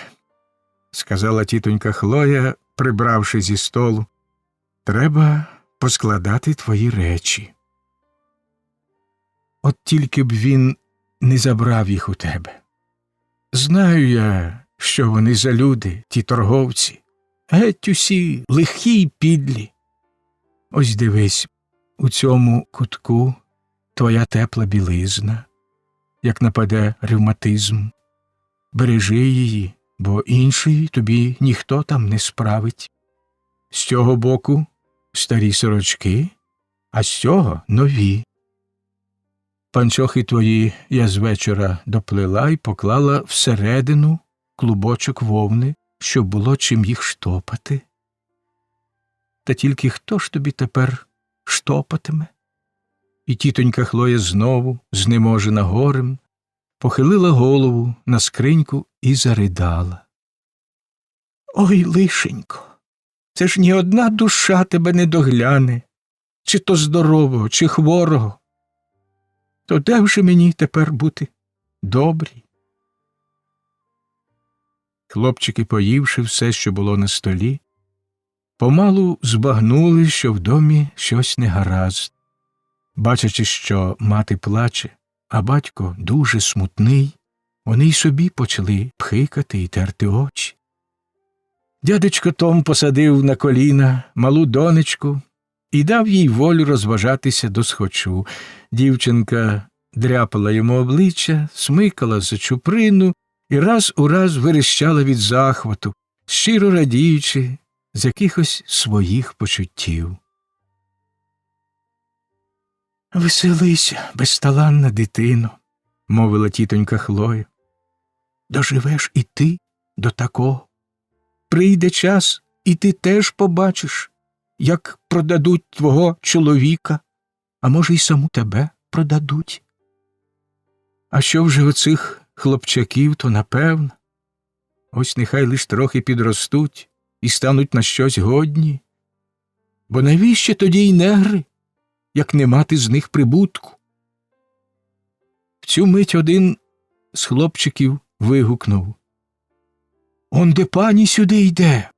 – сказала тітонька Хлоя, прибравши зі столу, – «треба поскладати твої речі. От тільки б він не забрав їх у тебе. Знаю я, що вони за люди, ті торговці, геть усі лихі й підлі. Ось дивись, у цьому кутку твоя тепла білизна, як нападе ревматизм. Бережи її, бо іншої тобі ніхто там не справить. З цього боку старі сорочки, а з цього нові. Панчохи твої я з вечора доплела і поклала всередину клубочок вовни, щоб було чим їх штопати. Та тільки хто ж тобі тепер штопатиме?» І тітонька Хлоя знову, знеможена горем, похилила голову на скриньку і заридала. «Ой, лишенько, це ж ні одна душа тебе не догляне, чи то здорового, чи хворого. То де вже мені тепер бути добрі? Хлопчики, поївши все, що було на столі, помалу збагнули, що в домі щось негаразд. Бачачи, що мати плаче, а батько дуже смутний, вони й собі почали пхикати і терти очі. Дядечко Том посадив на коліна малу донечку і дав їй волю розважатися досхочу. Дівчинка дряпала йому обличчя, смикала за чуприну і раз у раз верещала від захвату, щиро радіючи з якихось своїх почуттів. «Веселися, безталанна дитино», – мовила тітонька Хлоя. «Доживеш і ти до такого. Прийде час, і ти теж побачиш, як продадуть твого чоловіка, а може, й саму тебе продадуть. А що вже оцих хлопчаків, то напевно. Ось нехай лиш трохи підростуть і стануть на щось годні. Бо навіщо тоді й негри, як не мати з них прибутку?» В цю мить один з хлопчиків вигукнув: «Он де пані сюди йде!»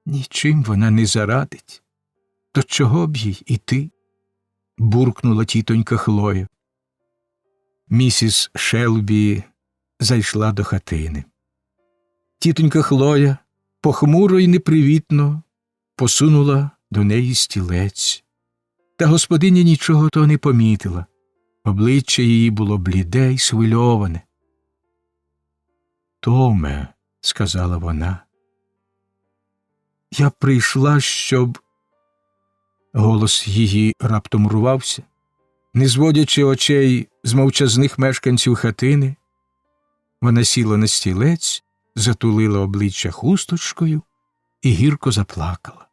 «Нічим вона не зарадить. То чого б їй іти?» – буркнула тітонька Хлоя. Місіс Шелбі зайшла до хатини. Тітонька Хлоя похмуро й непривітно посунула до неї стілець. Та господиня нічого того не помітила. Обличчя її було бліде й свильоване. «Томе», – сказала вона, – «я прийшла, щоб…» Голос її раптом урвався. Не зводячи очей з мовчазних мешканців хатини, вона сіла на стілець, затулила обличчя хусточкою і гірко заплакала.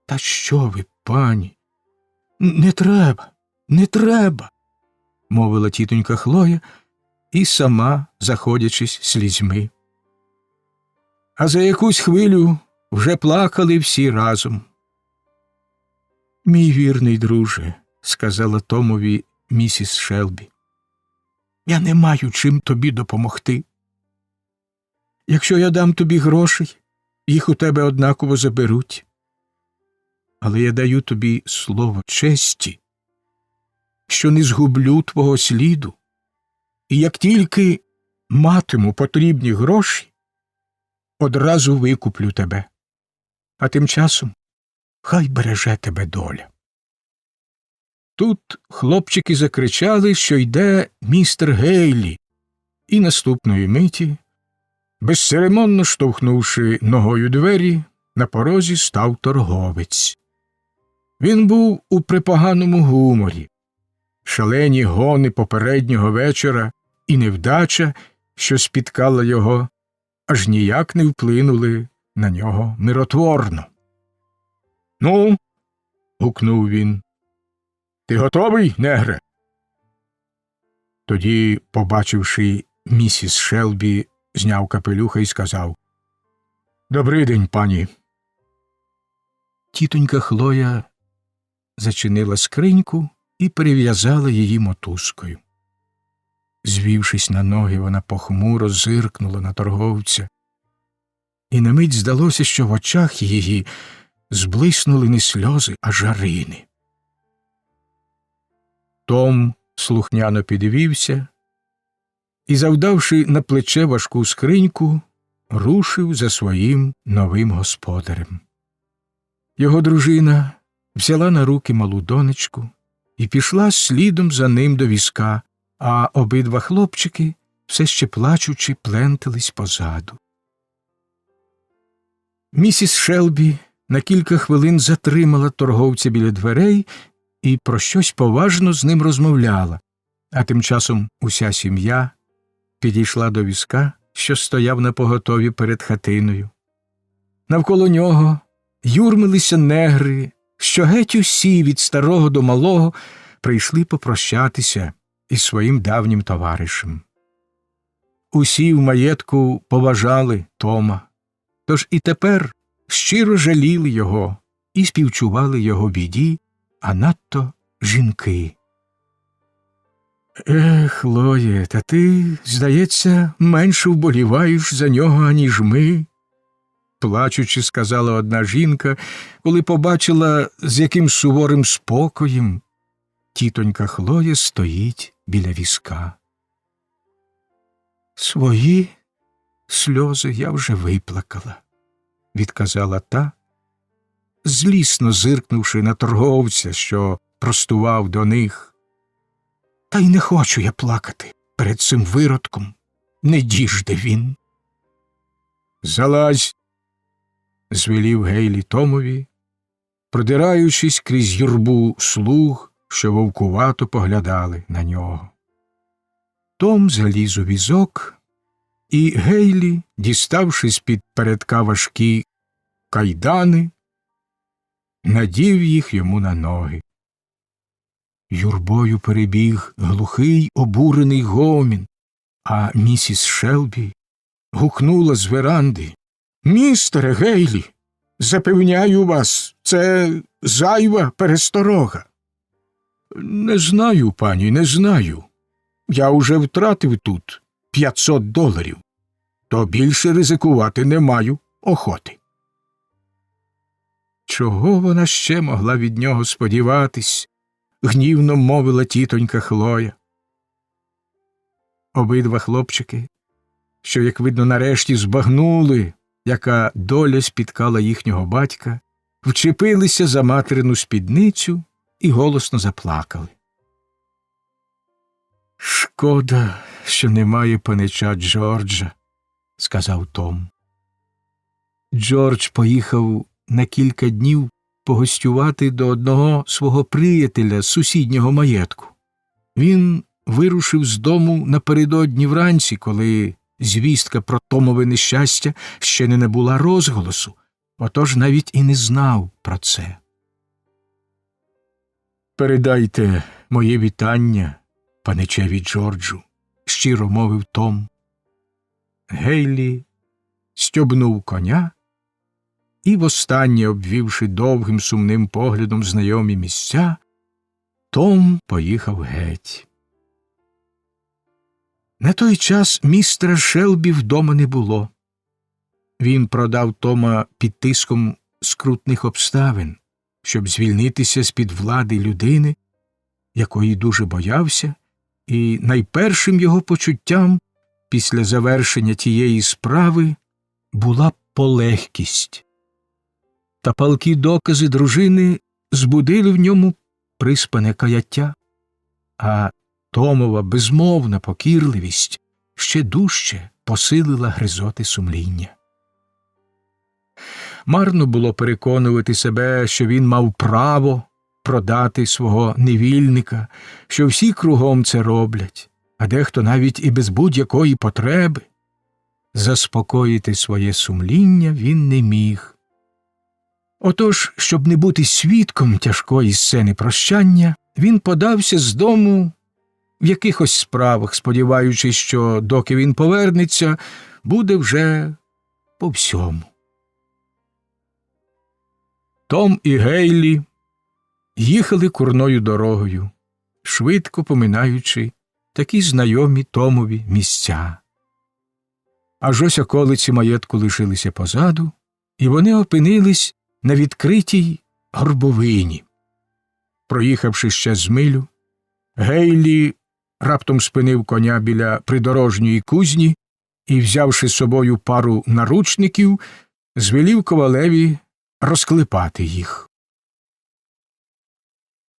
«Та що ви, пані? Не треба, не треба», – мовила тітонька Хлоя і сама заходячись слізьми. А за якусь хвилю вже плакали всі разом. «Мій вірний друже», – сказала Томові місіс Шелбі, – «я не маю чим тобі допомогти. Якщо я дам тобі грошей, їх у тебе однаково заберуть. Але я даю тобі слово честі, що не згублю твого сліду, і як тільки матиму потрібні гроші, одразу викуплю тебе. А тим часом хай береже тебе доля». Тут хлопчики закричали, що йде містер Гейлі, і наступної миті, безцеремонно штовхнувши ногою двері, на порозі став торговець. Він був у припоганому гуморі. Шалені гони попереднього вечора і невдача, що спіткала його, аж ніяк не вплинули на нього миротворно. «Ну?» – гукнув він. «Ти готовий, негре?» Тоді, побачивши місіс Шелбі, зняв капелюха і сказав: «Добрий день, пані». Тітонька Хлоя зачинила скриньку і перев'язала її мотузкою. Звівшись на ноги, вона похмуро зиркнула на торговця, і на мить здалося, що в очах її зблиснули не сльози, а жарини. Том слухняно підвівся і, завдавши на плече важку скриньку, рушив за своїм новим господарем. Його дружина взяла на руки малу донечку і пішла слідом за ним до візка, а обидва хлопчики, все ще плачучи, плентались позаду. Місіс Шелбі на кілька хвилин затримала торговця біля дверей і про щось поважно з ним розмовляла, а тим часом уся сім'я підійшла до візка, що стояв напоготові перед хатиною. Навколо нього юрмилися негри, що геть усі, від старого до малого, прийшли попрощатися із своїм давнім товаришем. Усі в маєтку поважали Тома, тож і тепер щиро жаліли його, і співчували його біді, а надто жінки. Хлоє, та ти, здається, менше вболіваєш за нього, аніж ми, плачучи, сказала одна жінка, коли побачила, з яким суворим спокоєм тітонька Хлоя стоїть біля візка. Свої сльози я вже виплакала, відказала та, злісно зиркнувши на торговця, що простував до них. Та й не хочу я плакати перед цим виродком, не діжде він. Залазь, звелів Гейлі Томові, продираючись крізь юрбу слуг, що вовкувато поглядали на нього. Том заліз у візок, і Гейлі, діставши з-під передка важкі кайдани, надів їх йому на ноги. Юрбою перебіг глухий обурений гомін, а місіс Шелбі гукнула з веранди. «Містере Гейлі, запевняю вас, це зайва пересторога». «Не знаю, пані, не знаю. Я уже втратив тут $500, то більше ризикувати не маю охоти». Чого вона ще могла від нього сподіватись? Гнівно мовила тітонька Хлоя. Обидва хлопчики, що, як видно, нарешті збагнули, яка доля спіткала їхнього батька, вчепилися за материну спідницю і голосно заплакали. «Шкода, що немає панича Джорджа», – сказав Том. Джордж поїхав на кілька днів погостювати до одного свого приятеля з сусіднього маєтку. Він вирушив з дому напередодні вранці, коли звістка про Томове нещастя ще не набула розголосу, отож навіть і не знав про це. «Передайте моє вітання паничеві Джорджу», – щиро мовив Том. Гейлі стьобнув коня і, востаннє обвівши довгим сумним поглядом знайомі місця, Том поїхав геть. На той час містера Шелбі вдома не було. Він продав Тома під тиском скрутних обставин, щоб звільнитися з-під влади людини, якої дуже боявся, і найпершим його почуттям після завершення тієї справи була полегкість. Та палкі докази дружини збудили в ньому приспане каяття, а Томова безмовна покірливість ще дужче посилила гризоти сумління. Марно було переконувати себе, що він мав право продати свого невільника, що всі кругом це роблять, а дехто навіть і без будь-якої потреби. Заспокоїти своє сумління він не міг. Отож, щоб не бути свідком тяжкої сцени прощання, він подався з дому в якихось справах, сподіваючись, що, доки він повернеться, буде вже по всьому. Том і Гейлі їхали курною дорогою, швидко поминаючи такі знайомі Томові місця. Аж ось околиці маєтку лишилися позаду, і вони опинились на відкритій горбовині. Проїхавши ще з милю, Гейлі раптом спинив коня біля придорожньої кузні і, взявши з собою пару наручників, звелів ковалеві розклепати їх.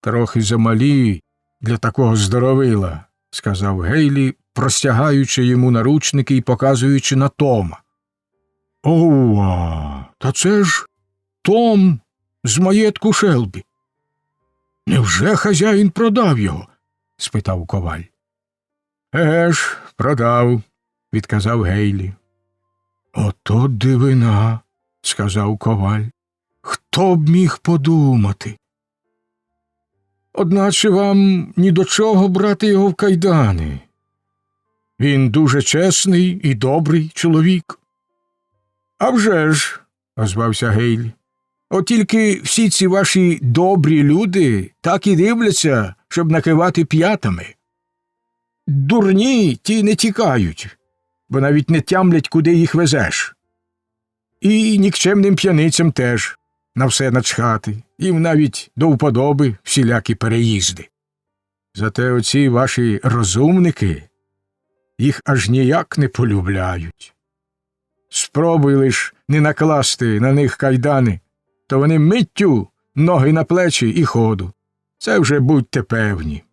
«Трохи замалі для такого здоровила», – сказав Гейлі, простягаючи йому наручники і показуючи на Тома. «Ова, та це ж Том з маєтку Шелбі. Невже хазяїн продав його?» – спитав коваль. «Еж, продав», – відказав Гейлі. «Ото дивина», – сказав коваль. «Хто б міг подумати? Одначе вам ні до чого брати його в кайдани. Він дуже чесний і добрий чоловік». «А вже ж», – озвався Гейлі. От тільки всі ці ваші добрі люди так і дивляться, щоб накивати п'ятами. Дурні ті не тікають, бо навіть не тямлять, куди їх везеш. І нікчемним п'яницям теж на все начхати, їм навіть до вподоби всілякі переїзди. Зате оці ваші розумники їх аж ніяк не полюбляють. Спробуй лиш не накласти на них кайдани, то вони миттю ноги на плечі і ходу. Це вже будьте певні.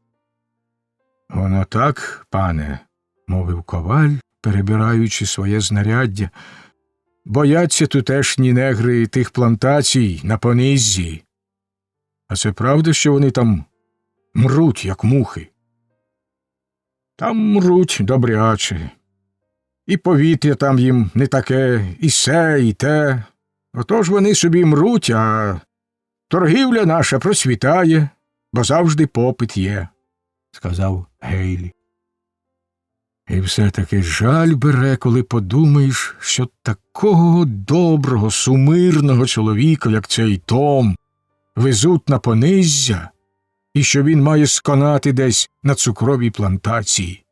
Воно так, пане, мовив коваль, перебираючи своє знаряддя. Бояться тутешні негри тих плантацій на пониззі. А це правда, що вони там мруть, як мухи? Там мруть добряче. І повітря там їм не таке, і се, і те. Отож вони собі мруть, а торгівля наша процвітає, бо завжди попит є, сказав Гейлі. І все-таки жаль бере, коли подумаєш, що такого доброго, сумирного чоловіка, як цей Том, везуть на пониззя, і що він має сконати десь на цукровій плантації.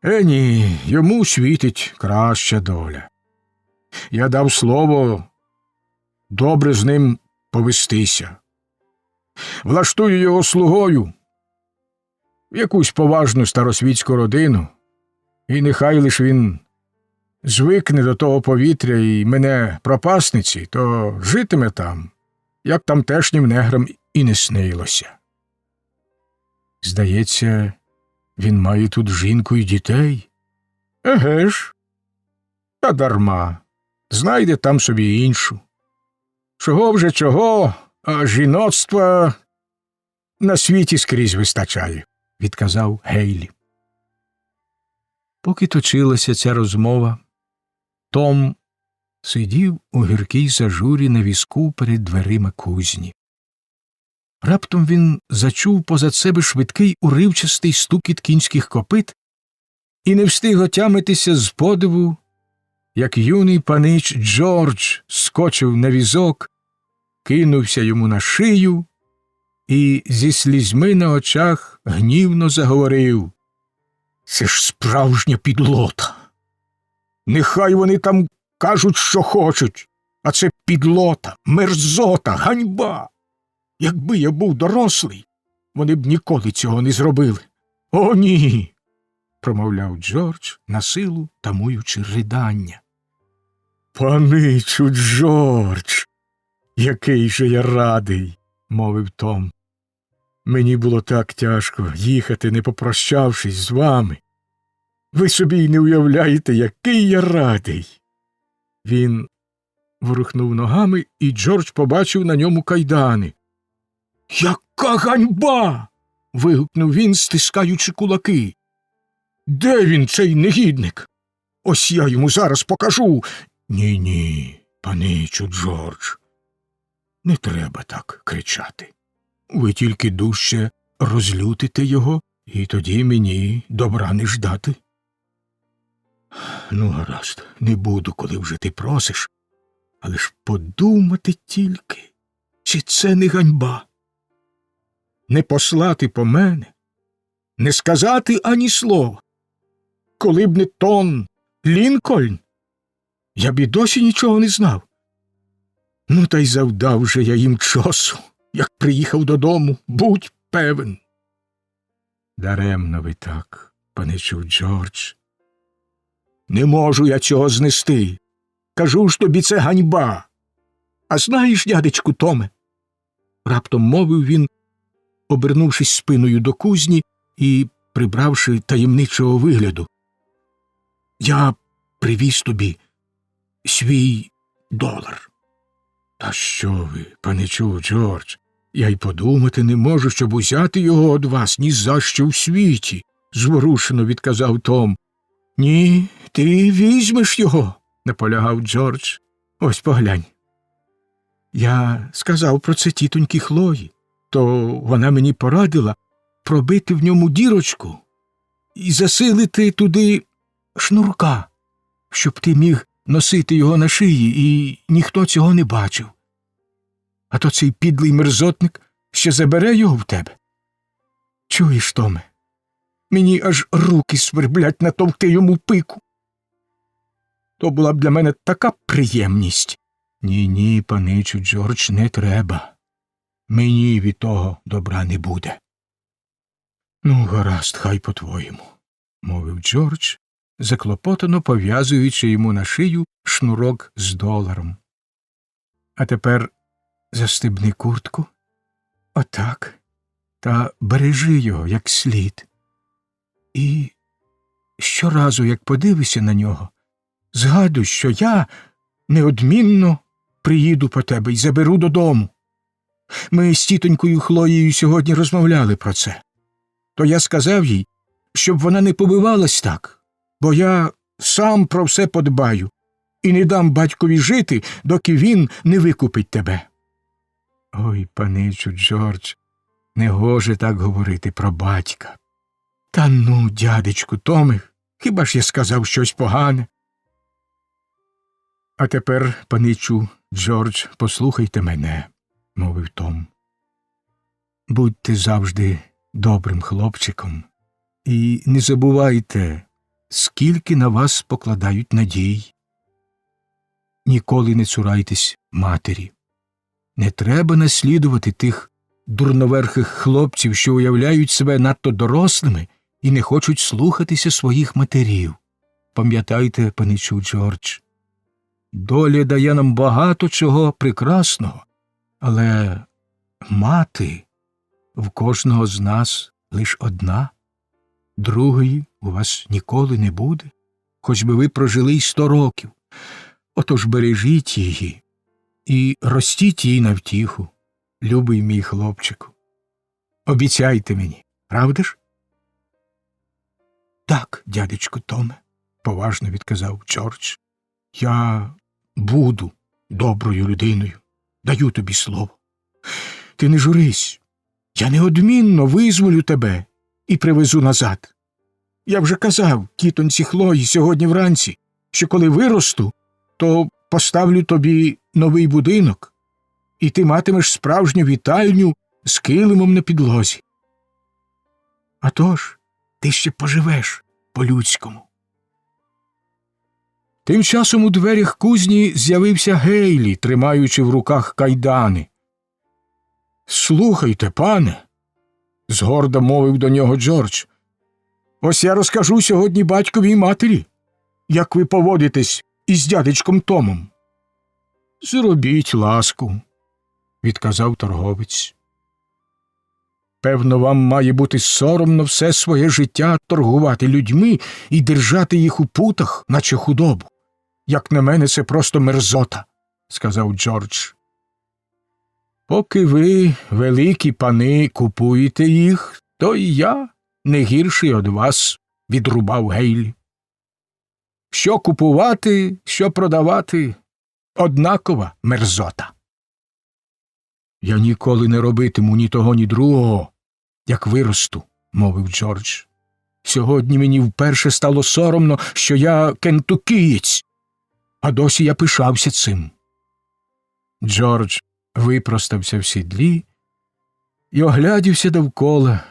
Ні, йому світить краща доля. Я дав слово добре з ним повестися. Влаштую його слугою в якусь поважну старосвітську родину, і нехай лиш він звикне до того повітря і мене пропасниці, то житиме там, як тамтешнім неграм і не снилося. Здається, він має тут жінку і дітей. Еге ж, та дарма, знайде там собі іншу. Чого вже чого, а жіноцтва на світі скрізь вистачає, відказав Гейлі. Поки точилася ця розмова, Том сидів у гіркій зажурі на візку перед дверима кузні. Раптом він зачув позад себе швидкий уривчастий стукіт кінських копит і не встиг отямитися з подиву, як юний панич Джордж скочив на візок, кинувся йому на шию і зі слізьми на очах гнівно заговорив: «Це ж справжня підлота! Нехай вони там кажуть, що хочуть, а це підлота, мерзота, ганьба! Якби я був дорослий, вони б ніколи цього не зробили. О, ні!» – промовляв Джордж, насилу тамуючи ридання. «Паничу Джордж, який же я радий!» – мовив Том. «Мені було так тяжко їхати, не попрощавшись з вами. Ви собі й не уявляєте, який я радий!» Він ворухнув ногами, і Джордж побачив на ньому кайдани. «Яка ганьба!» – вигукнув він, стискаючи кулаки. «Де він, цей негідник? Ось я йому зараз покажу!» «Ні-ні, паничу Джордж, не треба так кричати. Ви тільки дужче розлютите його, і тоді мені добра не ждати». «Ну, гаразд, не буду, коли вже ти просиш, але ж подумати тільки, чи це не ганьба? Не послати по мене, не сказати ані слова. Коли б не Тон Лінкольн, я б і досі нічого не знав. Ну, та й завдав же я їм часу, як приїхав додому, будь певен». «Даремно ви так, паничу Джордж. Не можу я цього знести. Кажу ж тобі, це ганьба. А знаєш, дядечку Томе, — раптом мовив він, обернувшись спиною до кузні і прибравши таємничого вигляду, — я привіз тобі свій $1. «Та що ви, паничу Джордж, я й подумати не можу, щоб узяти його од вас ні за що в світі», – зворушено відказав Том. «Ні, ти візьмеш його», – наполягав Джордж. «Ось поглянь. Я сказав про це тітоньки Хлої, то вона мені порадила пробити в ньому дірочку і засилити туди шнурка, щоб ти міг носити його на шиї, і ніхто цього не бачив. а то цей підлий мерзотник ще забере його в тебе. Чуєш, Томе, мені аж руки сверблять натовкти йому пику. То була б для мене така приємність. Ні, паничу, Джордж, не треба. Мені від того добра не буде. Ну, гаразд, хай по-твоєму, мовив Джордж, заклопотано пов'язуючи йому на шию шнурок з доларом. А тепер застебни куртку. Отак. Та бережи його як слід. І щоразу, як подивишся на нього, згадуй, що я неодмінно приїду по тебе і заберу додому. Ми з тітонькою Хлоєю сьогодні розмовляли про це. То я сказав їй, щоб вона не побивалась так, бо я сам про все подбаю і не дам батькові жити, доки він не викупить тебе. Ой, паничу, Джордж, не гоже так говорити про батька. Та ну, дядечку Томе, хіба ж я сказав щось погане? А тепер, паничу, Джордж, послухайте мене, мовив Том. Будьте завжди добрим хлопчиком і не забувайте, скільки на вас покладають надій. Ніколи не цурайтесь матері. Не треба наслідувати тих дурноверхих хлопців, що уявляють себе надто дорослими і не хочуть слухатися своїх матерів. Пам'ятайте, паничу Джордж, доля дає нам багато чого прекрасного, але мати в кожного з нас лиш одна, другої у вас ніколи не буде, хоч би ви прожили й 100 років. Отож бережіть її і ростіть їй на втіху, любий мій хлопчику. Обіцяйте мені, правда ж? Так, дядечко Томе, поважно відказав Джордж. Я буду доброю людиною, даю тобі слово. Ти не журись, я неодмінно визволю тебе і привезу назад. Я вже казав тітоньці Хлої сьогодні вранці, що коли виросту, то поставлю тобі новий будинок, і ти матимеш справжню вітальню з килимом на підлозі. А тож, ти ще поживеш по-людському. Тим часом у дверях кузні з'явився Гейлі, тримаючи в руках кайдани. «Слухайте, пане», – згорда мовив до нього Джордж, – «ось я розкажу сьогодні батькові й матері, як ви поводитесь із дядечком Томом». «Зробіть ласку», – відказав торговець. «Певно, вам має бути соромно все своє життя торгувати людьми і держати їх у путах, наче худобу. Як на мене, це просто мерзота», – сказав Джордж. «Поки ви, великі пани, купуєте їх, то і я не гірший від вас», – відрубав Гейлі. «Що купувати, що продавати – однакова мерзота». «Я ніколи не робитиму ні того, ні другого, як виросту», – мовив Джордж. «Сьогодні мені вперше стало соромно, що я кентукієць, а досі я пишався цим». Джордж випростався в сідлі і оглядівся довкола,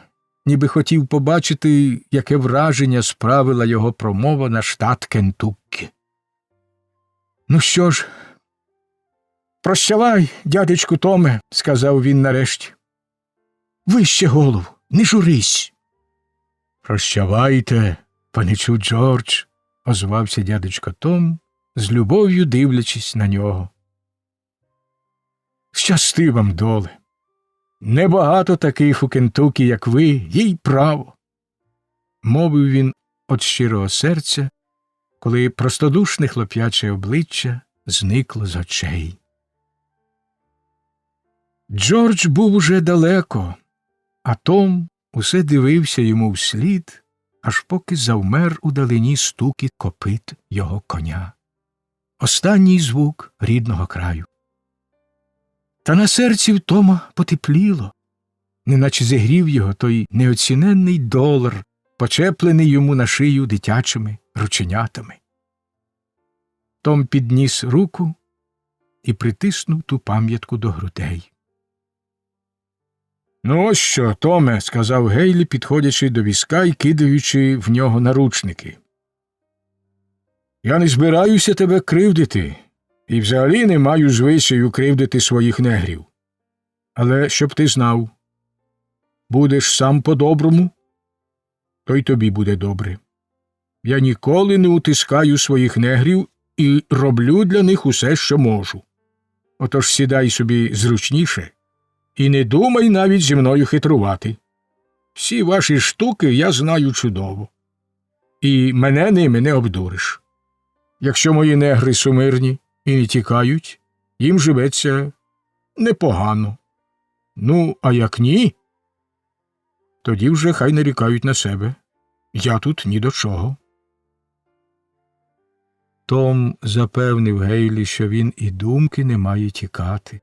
ніби хотів побачити, яке враження справила його промова на штат Кентуккі. «Ну що ж, прощавай, дядечку Томе», – сказав він нарешті. «Вище голову, не журись». «Прощавайте, паничу Джордж», – озвався дядечко Том, з любов'ю дивлячись на нього. «Щасти вам, доле. Небагато таких у Кентуккі, як ви, їй право», – мовив він від щирого серця, коли простодушне хлоп'яче обличчя зникло з очей. Джордж був уже далеко, а Том усе дивився йому вслід, аж поки завмер удалині стукіт копит його коня. Останній звук рідного краю. Та на серці в Тома потепліло, неначе зігрів його той неоціненний долар, почеплений йому на шию дитячими рученятами. Том підніс руку і притиснув ту пам'ятку до грудей. Ну ось що, Томе, сказав Гейлі, підходячи до візка і кидаючи в нього наручники. Я не збираюся тебе кривдити, і взагалі не маю звичаю кривдити своїх негрів. Але щоб ти знав, будеш сам по-доброму, то й тобі буде добре. Я ніколи не утискаю своїх негрів і роблю для них усе, що можу. Отож сідай собі зручніше і не думай навіть зі мною хитрувати. Всі ваші штуки я знаю чудово, і мене ними не обдуриш. Якщо мої негри сумирні і не тікають, їм живеться непогано. Ну, а як ні, тоді вже хай нарікають на себе. Я тут ні до чого. Том запевнив Гейлі, що він і думки не має тікати.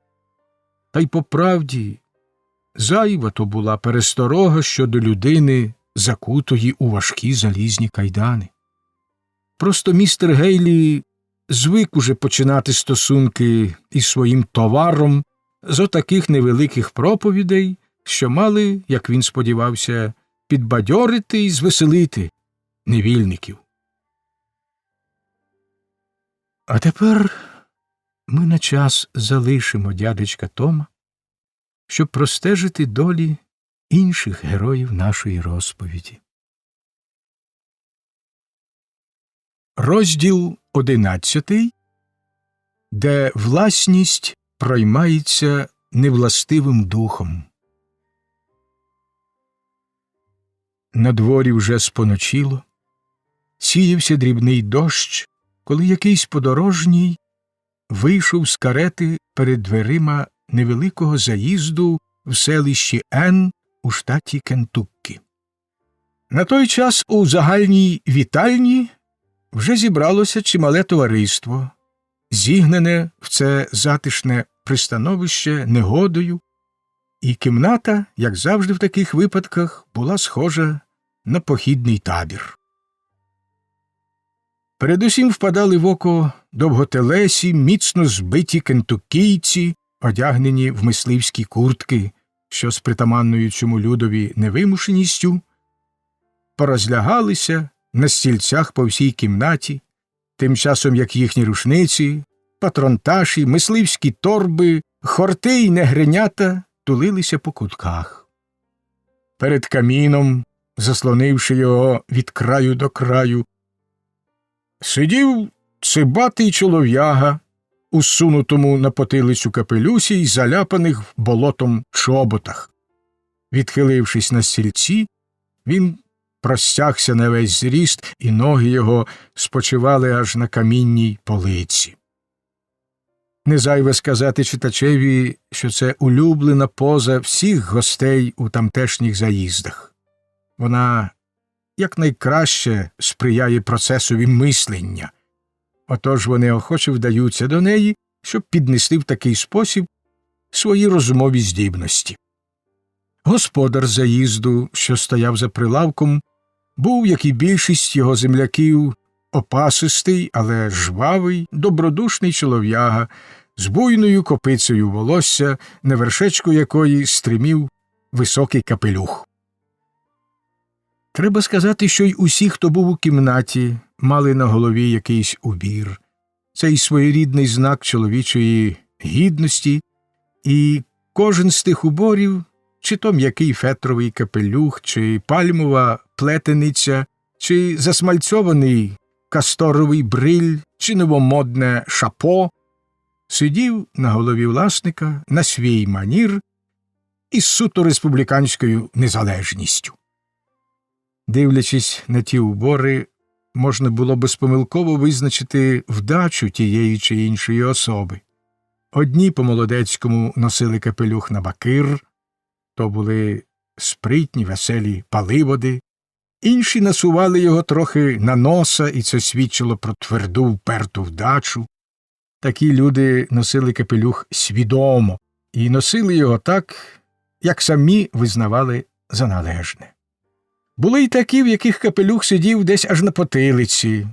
Та й по правді, зайва то була пересторога щодо людини, закутої у важкі залізні кайдани. Просто містер Гейлі звик уже починати стосунки із своїм товаром з отаких невеликих проповідей, що мали, як він сподівався, підбадьорити і звеселити невільників. А тепер ми на час залишимо дядечка Тома, щоб простежити долі інших героїв нашої розповіді. Розділ 11, де власність проймається невластивим духом. На дворі вже споночило, сіявся дрібний дощ, коли якийсь подорожній вийшов з карети перед дверима невеликого заїзду в селищі Ен у штаті Кентуккі. На той час у загальній вітальні вже зібралося чимале товариство, зігнане в це затишне пристановище негодою, і кімната, як завжди в таких випадках, була схожа на похідний табір. Передусім впадали в око довготелесі, міцно збиті кентуккійці, одягнені в мисливські куртки, що з притаманною цьому людові невимушеністю порозлягалися на стільцях по всій кімнаті, тим часом як їхні рушниці, патронташі, мисливські торби, хорти й негренята тулилися по кутках. Перед каміном, заслонивши його від краю до краю, сидів цибатий чолов'яга у сунутому на потилицю капелюсі й заляпаних болотом чоботах. Відхилившись на стільці, він простягся на весь зріст, і ноги його спочивали аж на камінній полиці. Не зайве сказати читачеві, що це улюблена поза всіх гостей у тамтешніх заїздах. Вона якнайкраще сприяє процесові мислення, отож вони охоче вдаються до неї, щоб піднести в такий спосіб свої розумові здібності. Господар заїзду, що стояв за прилавком, був, як і більшість його земляків, опасистий, але жвавий, добродушний чолов'яга з буйною копицею волосся, на вершечку якої стримів високий капелюх. Треба сказати, що й усі, хто був у кімнаті, мали на голові якийсь убір. Цей своєрідний знак чоловічої гідності, і кожен з тих уборів, чи то м'який фетровий капелюх, чи пальмова плетениця, чи засмальцьований касторовий бриль, чи новомодне шапо, сидів на голові власника на свій манір із суто республіканською незалежністю. Дивлячись на ті убори, можна було безпомилково визначити вдачу тієї чи іншої особи. Одні по-молодецькому носили капелюх на бакир, то були спритні, веселі паливоди, інші насували його трохи на носа, і це свідчило про тверду вперту вдачу. Такі люди носили капелюх свідомо і носили його так, як самі визнавали за належне. Були й такі, в яких капелюх сидів десь аж на потилиці.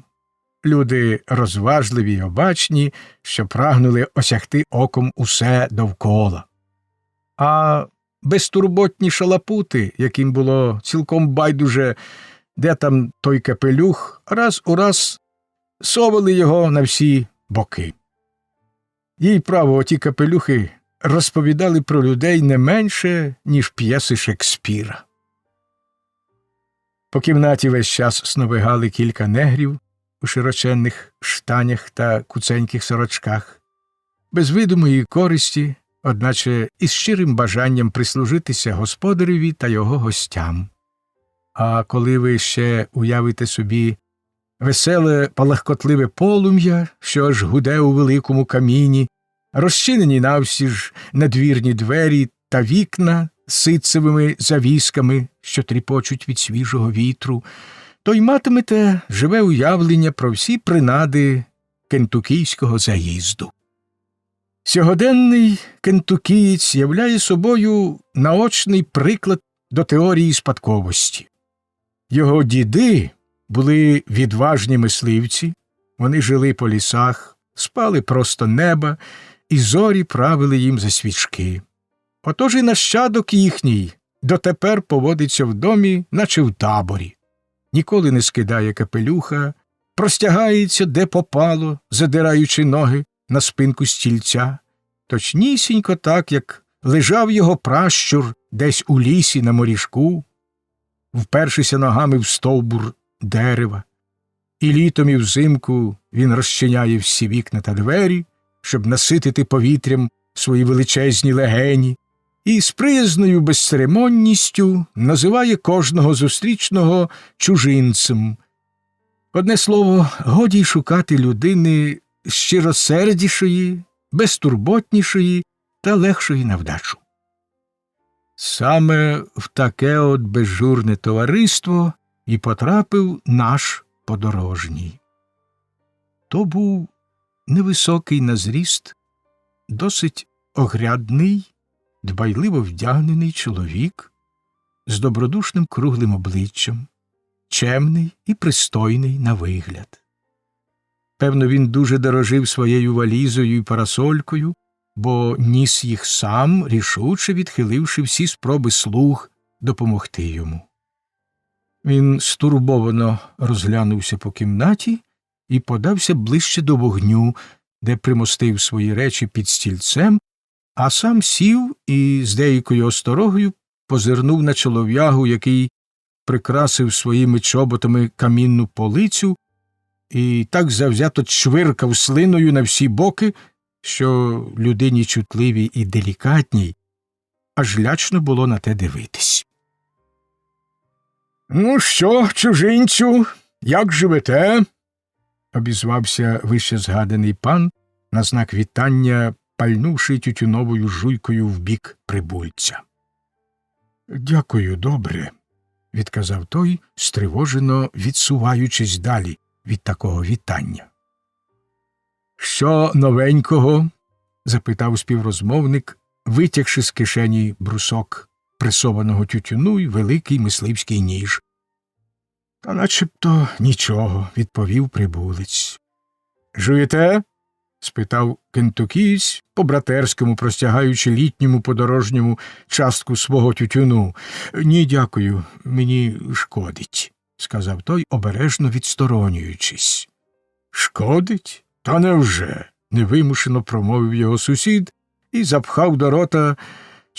Люди розважливі й обачні, що прагнули осягти оком усе довкола. А безтурботні шалапути, яким було цілком байдуже, де там той капелюх, раз у раз совали його на всі боки. Їй право, оті капелюхи розповідали про людей не менше, ніж п'єси Шекспіра. По кімнаті весь час сновигали кілька негрів у широченних штанях та куценьких сорочках, без видимої користі, одначе із щирим бажанням прислужитися господареві та його гостям. А коли ви ще уявите собі веселе палахкотливе полум'я, що аж гуде у великому каміні, розчинені навстіж надвірні двері та вікна з ситцевими завісками, що тріпочуть від свіжого вітру, то й матимете живе уявлення про всі принади кентукійського заїзду. Сьогоденний кентукієць являє собою наочний приклад до теорії спадковості. Його діди були відважні мисливці, вони жили по лісах, спали просто неба, і зорі правили їм за свічки. Отож і нащадок їхній дотепер поводиться в домі, наче в таборі. Ніколи не скидає капелюха, простягається де попало, задираючи ноги на спинку стільця, точнісінько так, як лежав його пращур десь у лісі на моріжку, впершися ногами в стовбур дерева. І літом, і взимку він розчиняє всі вікна та двері, щоб наситити повітрям свої величезні легені, і з приязною безцеремонністю називає кожного зустрічного чужинцем. Одне слово, годі й шукати людини щиросердішої, безтурботнішої та легшої на вдачу. Саме в таке от безжурне товариство і потрапив наш подорожній. То був невисокий на зріст, досить огрядний, дбайливо вдягнений чоловік з добродушним круглим обличчям, чемний і пристойний на вигляд. Певно, він дуже дорожив своєю валізою і парасолькою, бо ніс їх сам, рішуче відхиливши всі спроби слуг допомогти йому. Він стурбовано розглянувся по кімнаті і подався ближче до вогню, де примостив свої речі під стільцем, а сам сів і з деякою осторогою позирнув на чолов'ягу, який прикрасив своїми чоботами камінну полицю і так завзято чвиркав слиною на всі боки, що людині чутливій і делікатній аж лячно було на те дивитись. «Ну що, чужинцю, як живете?» – обізвався вище згаданий пан, на знак вітання пальнувши тютюновою жуйкою в бік прибульця. «Дякую, добре», – відказав той, стривожено відсуваючись далі від такого вітання. «Що новенького?» – запитав співрозмовник, витягши з кишені брусок пресованого тютюну й великий мисливський ніж. «Та начебто нічого», – відповів прибулець. «Жуєте?» – спитав кентукієць, по-братерському простягаючи літньому подорожньому частку свого тютюну. «Ні, дякую, мені шкодить», – сказав той, обережно відсторонюючись. «Шкодить? Та невже?» – невимушено промовив його сусід і запхав до рота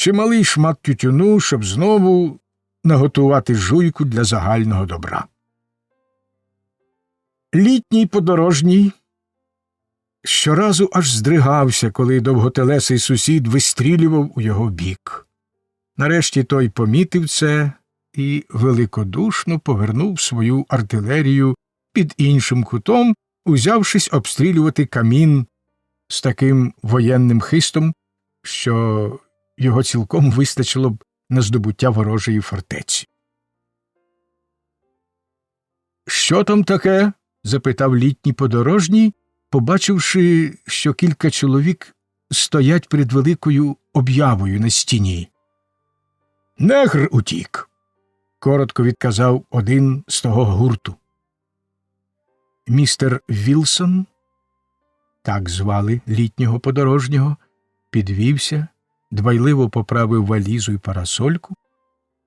чималий шмат тютюну, щоб знову наготувати жуйку для загального добра. Літній подорожній щоразу аж здригався, коли довготелесий сусід вистрілював у його бік. Нарешті той помітив це і великодушно повернув свою артилерію під іншим кутом, узявшись обстрілювати камін з таким воєнним хистом, що його цілком вистачило б на здобуття ворожої фортеці. «Що там таке?» – запитав літній подорожній, побачивши, що кілька чоловік стоять перед великою об'явою на стіні. «Негр утік», – коротко відказав один з того гурту. Містер Вілсон, так звали літнього подорожнього, підвівся дбайливо поправив валізу й парасольку,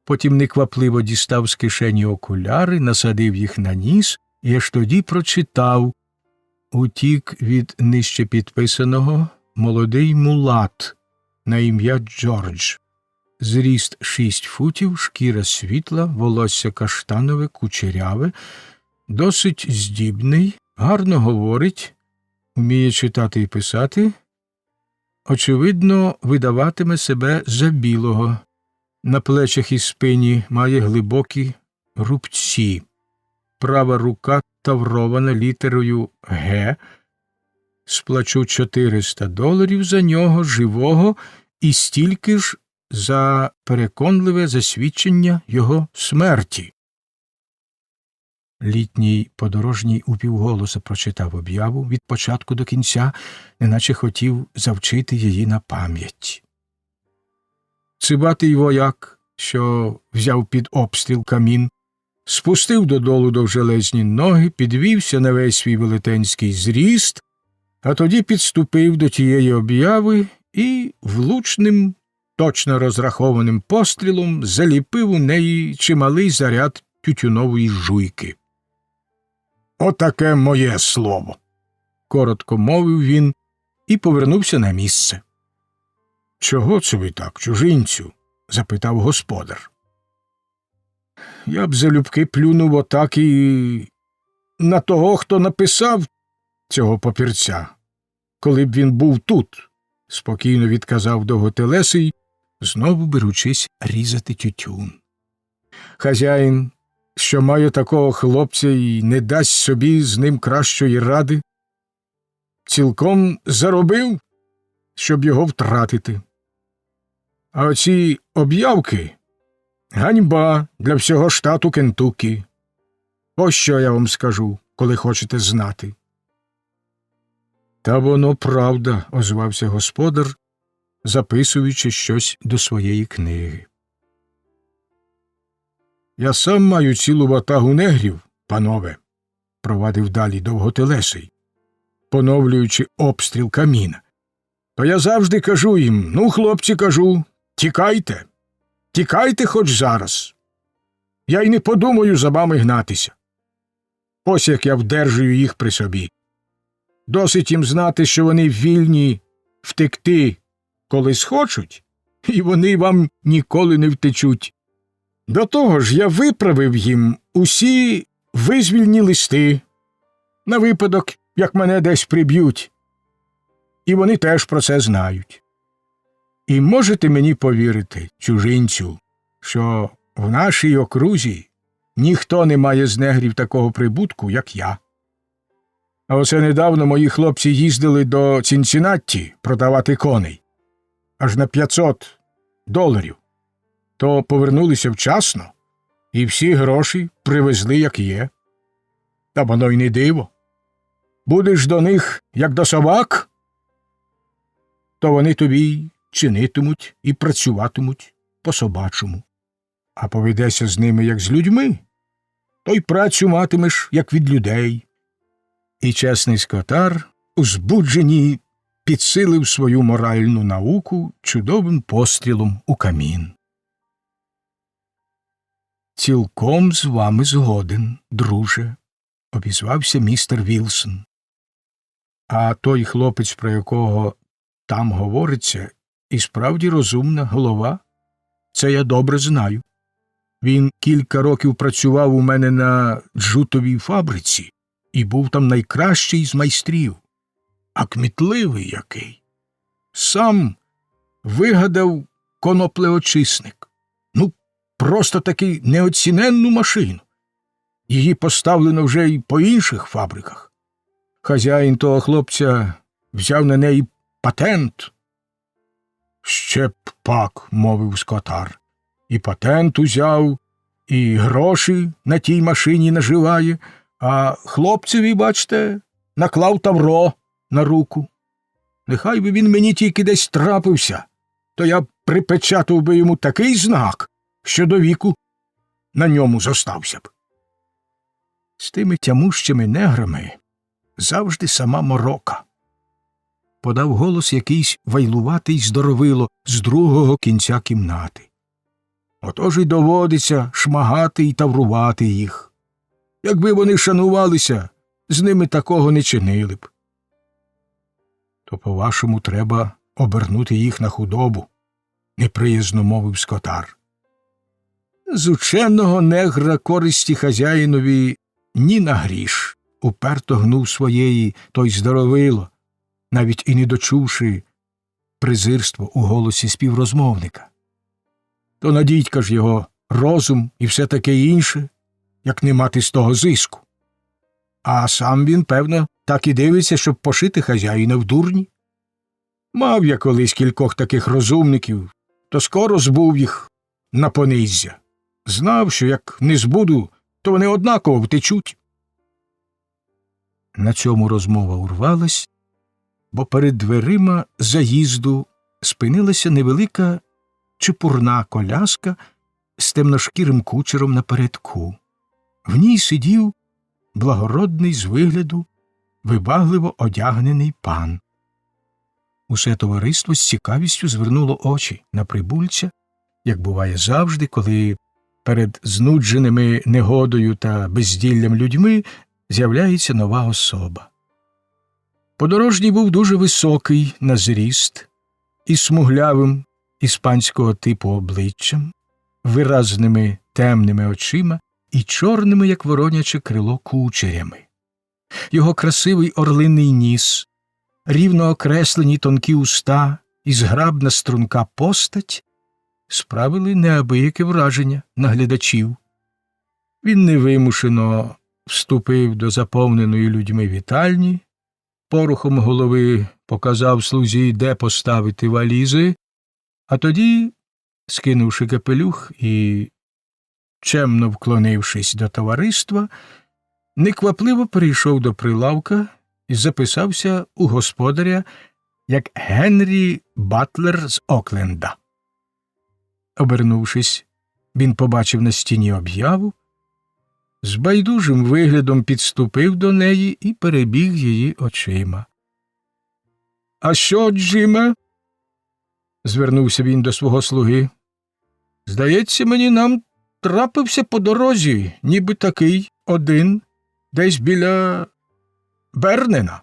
потім неквапливо дістав з кишені окуляри, насадив їх на ніс і аж тоді прочитав: утік від нижче підписаного молодий мулат на ім'я Джордж. Зріст 6 футів, шкіра світла, волосся каштанове, кучеряве, досить здібний, гарно говорить, вміє читати і писати. Очевидно, видаватиме себе за білого. На плечах і спині має глибокі рубці. Права рука таврована літерою «Г». Сплачу $400 за нього, живого, і стільки ж за переконливе засвідчення його смерті. Літній подорожній упівголоса прочитав об'яву від початку до кінця, неначе хотів завчити її на пам'ять. Цибатий вояк, що взяв під обстріл камін, спустив додолу довжелезні ноги, підвівся на весь свій велетенський зріст, а тоді підступив до тієї об'яви і влучним, точно розрахованим пострілом заліпив у неї чималий заряд тютюнової жуйки. «Отаке моє слово!» – коротко мовив він і повернувся на місце. «Чого це ви так, чужинцю?» – запитав господар. «Я б залюбки плюнув отак і на того, хто написав цього папірця, коли б він був тут», – спокійно відказав довготелесий, знову беручись різати тютюн. «Хазяїн, що має такого хлопця і не дасть собі з ним кращої ради, цілком заробив, щоб його втратити. А оці об'явки – ганьба для всього штату Кентуккі. Ось що я вам скажу, коли хочете знати». «Та воно правда», – озвався господар, записуючи щось до своєї книги. «Я сам маю цілу ватагу негрів, панове», – провадив далі довготелесий, поновлюючи обстріл каміна. «То я завжди кажу їм: ну, хлопці, кажу, тікайте, тікайте хоч зараз. Я й не подумаю за вами гнатися. Ось як я вдержую їх при собі. Досить їм знати, що вони вільні втекти, коли схочуть, і вони вам ніколи не втечуть. До того ж, я виправив їм усі визвільні листи, на випадок, як мене десь приб'ють. І вони теж про це знають. І можете мені повірити, чужинцю, що в нашій окрузі ніхто не має з негрів такого прибутку, як я. А оце недавно мої хлопці їздили до Цінціннатті продавати коней. Аж на $500. То повернулися вчасно, і всі гроші привезли, як є. Та воно й не диво. Будеш до них, як до собак, то вони тобі чинитимуть і працюватимуть по-собачому. А поведешся з ними, як з людьми, то й працю матимеш, як від людей». І чесний скотар у збудженні підсилив свою моральну науку чудовим пострілом у камін. «Цілком з вами згоден, друже», – обізвався містер Вілсон. «А той хлопець, про якого там говориться, і справді розумна голова. Це я добре знаю. Він кілька років працював у мене на джутовій фабриці і був там найкращий з майстрів. А кмітливий який. Сам вигадав коноплеочисник. Ну, просто таки неоціненну машину. Її поставлено вже й по інших фабриках. Хазяїн того хлопця взяв на неї патент. «Ще б пак», – мовив скотар, – «і патент узяв, і гроші на тій машині наживає, а хлопцеві, бачте, наклав тавро на руку. Нехай би він мені тільки десь трапився, то я припечатав би йому такий знак, що до віку на ньому зостався б». З тими тямущими неграми завжди сама морока. подав голос якийсь вайлуватий здоровило з другого кінця кімнати. Отож і доводиться шмагати і таврувати їх. Якби вони шанувалися, з ними такого не чинили б. То, по-вашому, треба обернути їх на худобу, неприязно мовив скотар. З ученого негра користі хазяїнові ні на гріш, уперто гнув своєї той здоровило, навіть і не дочувши презирство у голосі співрозмовника. То на дідька ж його розум і все таке інше, як не мати з того зиску. А сам він, певно, так і дивиться, щоб пошити хазяїна в дурні. Мав я колись кількох таких розумників, то скоро збув їх на пониззя. Знав, що як не збуду, то вони однаково втечуть. На цьому розмова урвалась, бо перед дверима заїзду спинилася невелика чепурна коляска з темношкірим кучером напередку. В ній сидів благородний з вигляду, вибагливо одягнений пан. Усе товариство з цікавістю звернуло очі на прибульця, як буває завжди, коли перед знудженими негодою та безділлям людьми з'являється нова особа. Подорожній був дуже високий на зріст, із смуглявим іспанського типу обличчям, виразними темними очима і чорними, як вороняче крило, кучерями. Його красивий орлиний ніс, рівно окреслені тонкі уста і зграбна струнка постать справили неабияке враження на глядачів. Він невимушено вступив до заповненої людьми вітальні, порухом голови показав слузі, де поставити валізи, а тоді, скинувши капелюх і чемно вклонившись до товариства, неквапливо перейшов до прилавка і записався у господаря як Генрі Батлер з Окленда. Обернувшись, він побачив на стіні об'яву, з байдужим виглядом підступив до неї і перебіг її очима. — А що, Джиме? — звернувся він до свого слуги. — Здається мені, нам трапився по дорозі, ніби такий один, десь біля Бернена.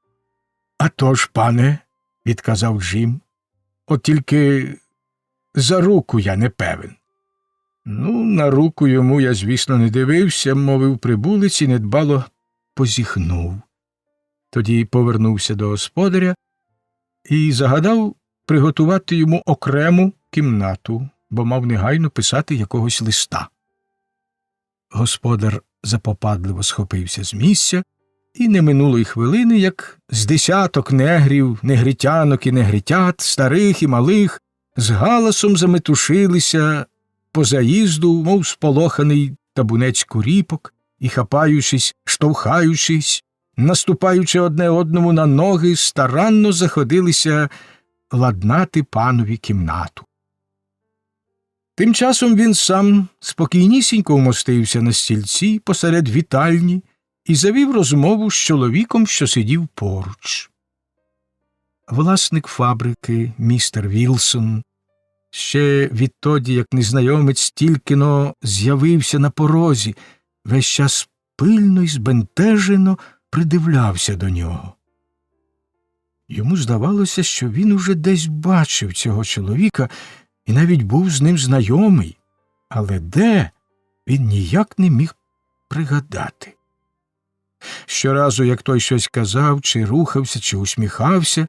— А то ж, пане, — відказав Джим, — от тільки за руку я не певен. — Ну, на руку йому я, звісно, не дивився, мовив прибулець і недбало позіхнув. Тоді повернувся до господаря і загадав приготувати йому окрему кімнату, бо мав негайно писати якогось листа. Господар запопадливо схопився з місця, і не минуло й хвилини, як з десяток негрів, негритянок і негритят, старих і малих, з галасом заметушилися по заїзду, мов сполоханий табунець куріпок, і, хапаючись, штовхаючись, наступаючи одне одному на ноги, старанно заходилися ладнати панові кімнату. Тим часом він сам спокійнісінько вмостився на стільці посеред вітальні і завів розмову з чоловіком, що сидів поруч. Власник фабрики, містер Вілсон, ще відтоді, як незнайомець тільки-но з'явився на порозі, весь час пильно й збентежено придивлявся до нього. Йому здавалося, що він уже десь бачив цього чоловіка і навіть був з ним знайомий, але де, він ніяк не міг пригадати. Щоразу, як той щось казав, чи рухався, чи усміхався,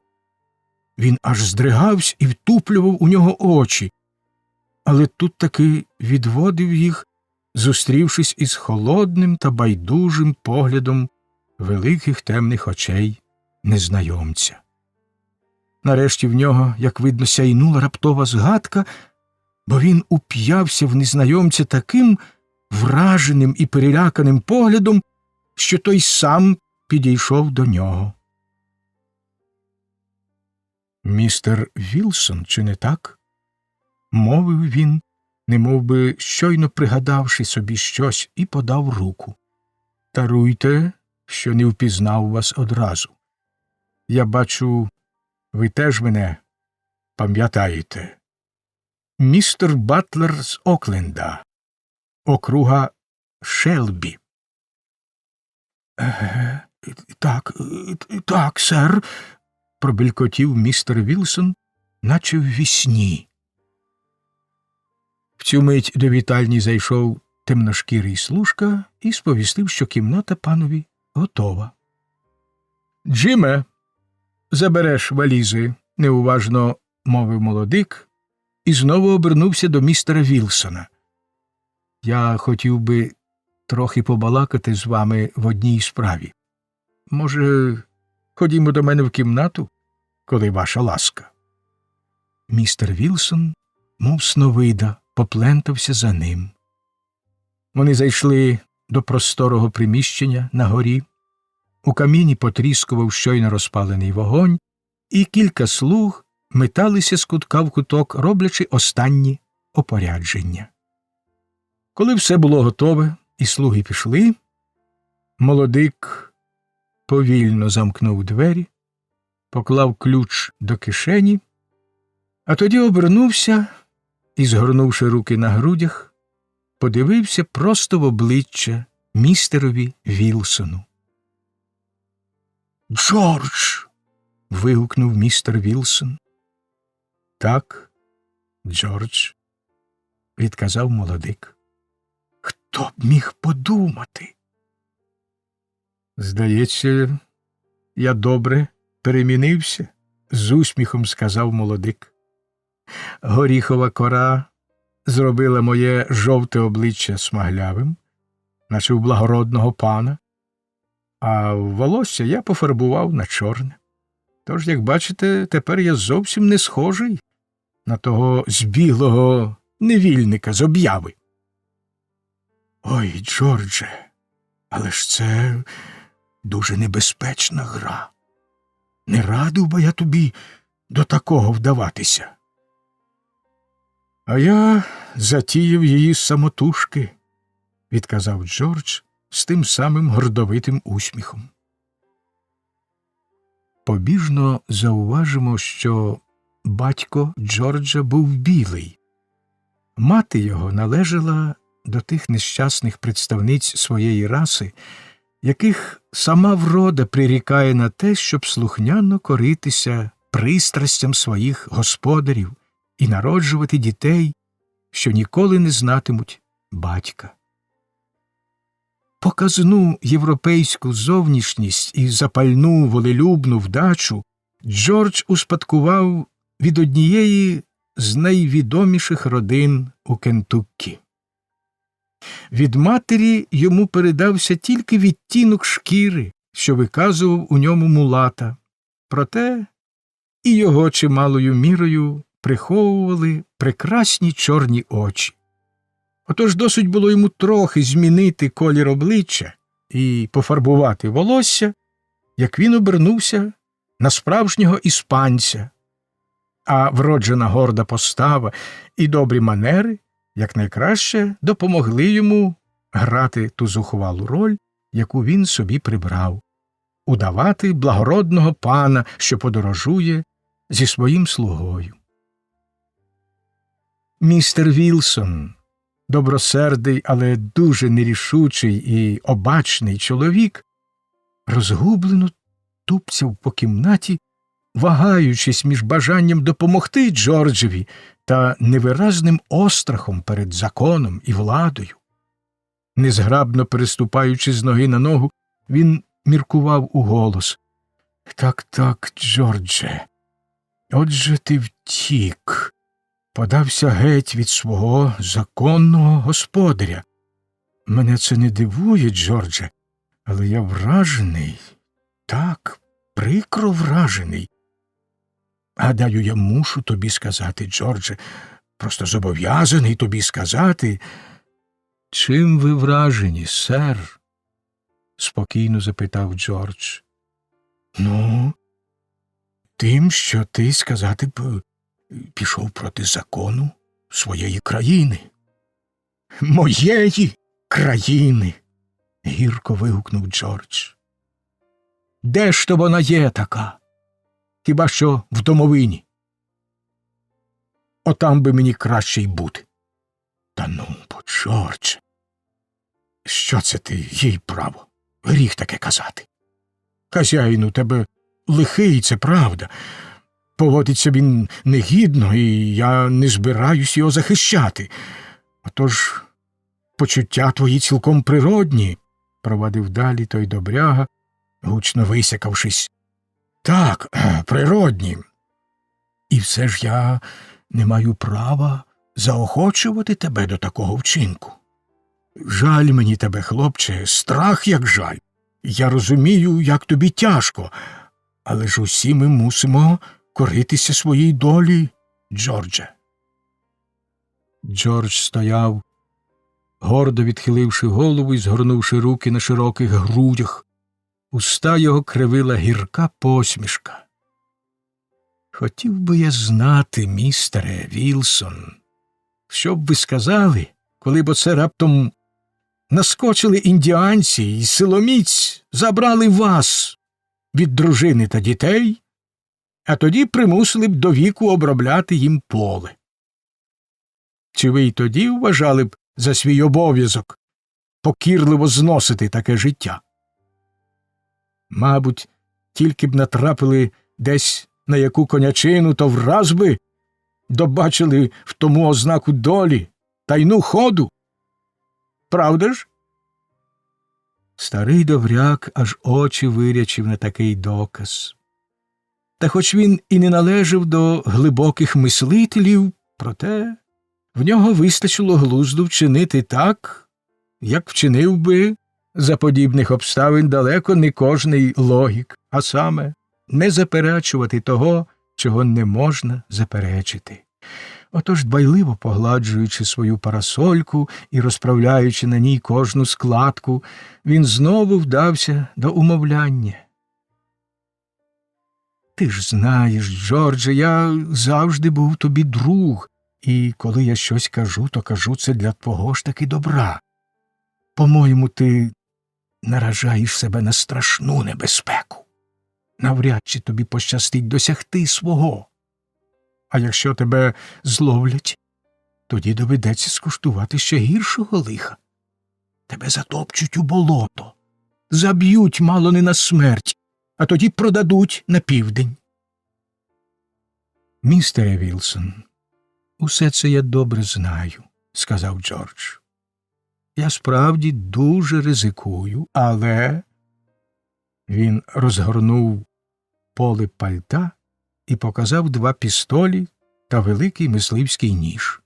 він аж здригався і втуплював у нього очі, але тут таки відводив їх, зустрівшись із холодним та байдужим поглядом великих темних очей незнайомця. Нарешті в нього, як видно, сяйнула раптова згадка, бо він уп'явся в незнайомця таким враженим і переляканим поглядом, що той сам підійшов до нього. «Містер Вілсон, чи не так?» – мовив він, немовби щойно пригадавши собі щось, і подав руку. «Таруйте, що не впізнав вас одразу. Я бачу, ви теж мене пам'ятаєте. Містер Батлер з Окленда, округа Шелбі. Так, сер, пробелькотів містер Вілсон, наче в вісні. В цю мить до вітальні зайшов темношкірий служка і сповістив, що кімната панові готова. «Джиме, забереш валізи», – неуважно мовив молодик і знову обернувся до містера Вілсона. «Я хотів би трохи побалакати з вами в одній справі. Може, ходімо до мене в кімнату, коли ваша ласка?» Містер Вілсон, мов сновида, поплентався за ним. Вони зайшли до просторого приміщення на горі. У каміні потріскував щойно розпалений вогонь, і кілька слуг металися з кутка в куток, роблячи останні опорядження. Коли все було готове і слуги пішли, молодик повільно замкнув двері, поклав ключ до кишені, а тоді обернувся і, згорнувши руки на грудях, подивився просто в обличчя містерові Вілсону. «Джордж!» – вигукнув містер Вілсон. «Так, Джордж», – відказав молодик. «Хто б міг подумати?» «Здається, я добре перемінився», – з усміхом сказав молодик. «Горіхова кора зробила моє жовте обличчя смаглявим, наче у благородного пана, а волосся я пофарбував на чорне. Тож, як бачите, тепер я зовсім не схожий на того збіглого невільника з об'яви». «Ой, Джордже, але ж це дуже небезпечна гра. Не радив би я тобі до такого вдаватися». «А я затіяв її самотужки», – відказав Джордж з тим самим гордовитим усміхом. Побіжно зауважимо, що батько Джорджа був білий. Мати його належала до тих нещасних представниць своєї раси, яких сама врода прирікає на те, щоб слухняно коритися пристрастям своїх господарів і народжувати дітей, що ніколи не знатимуть батька. Показну європейську зовнішність і запальну волелюбну вдачу Джордж успадкував від однієї з найвідоміших родин у Кентуккі. Від матері йому передався тільки відтінок шкіри, що виказував у ньому мулата, проте і його чималою мірою приховували прекрасні чорні очі. Отож досить було йому трохи змінити колір обличчя і пофарбувати волосся, як він обернувся на справжнього іспанця, а вроджена горда постава і добрі манери якнайкраще допомогли йому грати ту зухвалу роль, яку він собі прибрав – удавати благородного пана, що подорожує зі своїм слугою. Містер Вілсон, добросердий, але дуже нерішучий і обачний чоловік, розгублено тупцяв по кімнаті, вагаючись між бажанням допомогти Джорджеві та невиразним острахом перед законом і владою. Незграбно переступаючи з ноги на ногу, він міркував уголос. Так, Джордже, отже ти втік, подався геть від свого законного господаря. Мене це не дивує, Джордже, але я вражений, так, прикро вражений. Гадаю, я мушу тобі сказати, Джордже, просто зобов'язаний тобі сказати. Чим ви вражені, сер? Спокійно запитав Джордж. Ну, тим, що ти, сказати б, пішов проти закону своєї країни. Моєї країни, гірко вигукнув Джордж. Де ж то вона є така, Хіба що в домовині. Отам би мені краще й бути. Та ну, Джордже, що це ти, їй право? Гріх таке казати. Хазяїн у тебе лихий, це правда. Поводиться він негідно, і я не збираюсь його захищати. Отож, почуття твої цілком природні, провадив далі той добряга, гучно висякавшись. Так, природні. І все ж я не маю права заохочувати тебе до такого вчинку. Жаль мені тебе, хлопче, страх як жаль. Я розумію, як тобі тяжко, але ж усі ми мусимо коритися своїй долі, Джордже. Джордж стояв, гордо відхиливши голову і згорнувши руки на широких грудях. Уста його кривила гірка посмішка. Хотів би я знати, містере Вілсон, що б ви сказали, коли б оце раптом наскочили індіанці і силоміць забрали вас від дружини та дітей, а тоді примусили б до віку обробляти їм поле. Чи ви й тоді вважали б за свій обов'язок покірливо зносити таке життя? Мабуть, тільки б натрапили десь на яку конячину, то враз би добачили в тому ознаку долі, тайну ходу. Правда ж? Старий добряк аж очі вирячив на такий доказ. Та хоч він і не належав до глибоких мислителів, проте в нього вистачило глузду вчинити так, як вчинив би за подібних обставин далеко не кожний логік, а саме не заперечувати того, чого не можна заперечити. Отож, дбайливо погладжуючи свою парасольку і розправляючи на ній кожну складку, він знову вдався до умовляння. Ти ж знаєш, Джордже, я завжди був тобі друг, і коли я щось кажу, то кажу це для твого ж таки добра. По-моєму, ти наражаєш себе на страшну небезпеку. Навряд чи тобі пощастить досягти свого. А якщо тебе зловлять, тоді доведеться скуштувати ще гіршого лиха. Тебе затопчуть у болото, заб'ють мало не на смерть, а тоді продадуть на південь. Містере Вілсон, усе це я добре знаю, сказав Джордж. Я справді дуже ризикую, але... Він розгорнув поле пальта і показав 2 пістолі та великий мисливський ніж.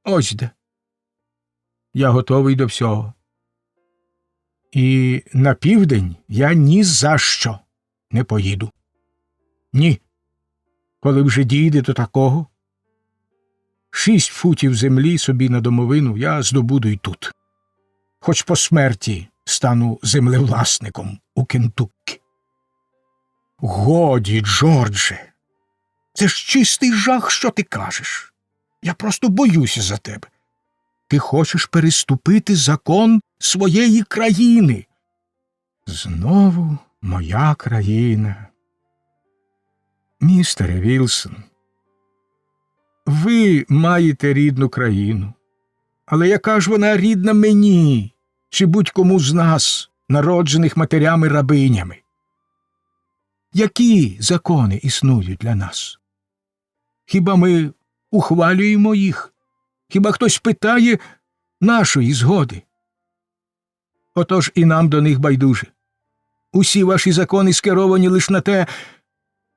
Ось де. Я готовий до всього. І на південь я ні за що не поїду. Ні. Коли вже дійде до такого, 6 футів землі собі на домовину я здобуду й тут. Хоч по смерті стану землевласником у Кентуккі. Годі, Джордже, це ж чистий жах, що ти кажеш. Я просто боюся за тебе. Ти хочеш переступити закон своєї країни. Знову моя країна. Містере Вілсон, ви маєте рідну країну, але яка ж вона рідна мені, чи будь-кому з нас, народжених матерями-рабинями? Які закони існують для нас? Хіба ми ухвалюємо їх? Хіба хтось питає нашої згоди? Отож і нам до них байдуже. Усі ваші закони скеровані лише на те,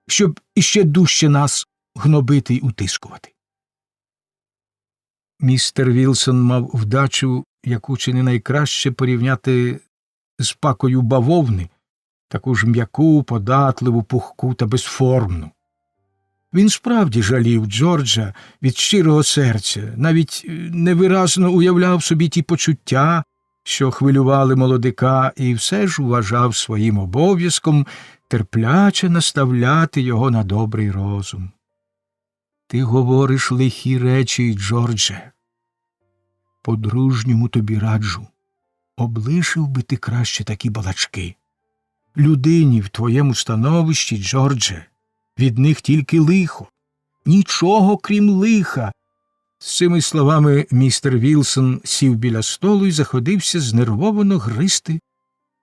щоб іще дужче нас гнобити й утискувати. Містер Вілсон мав вдачу, яку чи не найкраще порівняти з пакою бавовни, таку ж м'яку, податливу, пухку та безформну. Він справді жалів Джорджа від щирого серця, навіть невиразно уявляв собі ті почуття, що хвилювали молодика, і все ж вважав своїм обов'язком терпляче наставляти його на добрий розум. Ти говориш лихі речі, Джордже. По-дружньому тобі раджу. Облишив би ти краще такі балачки. Людині в твоєму становищі, Джордже, від них тільки лихо. Нічого, крім лиха. З цими словами містер Вілсон сів біля столу і заходився знервовано гризти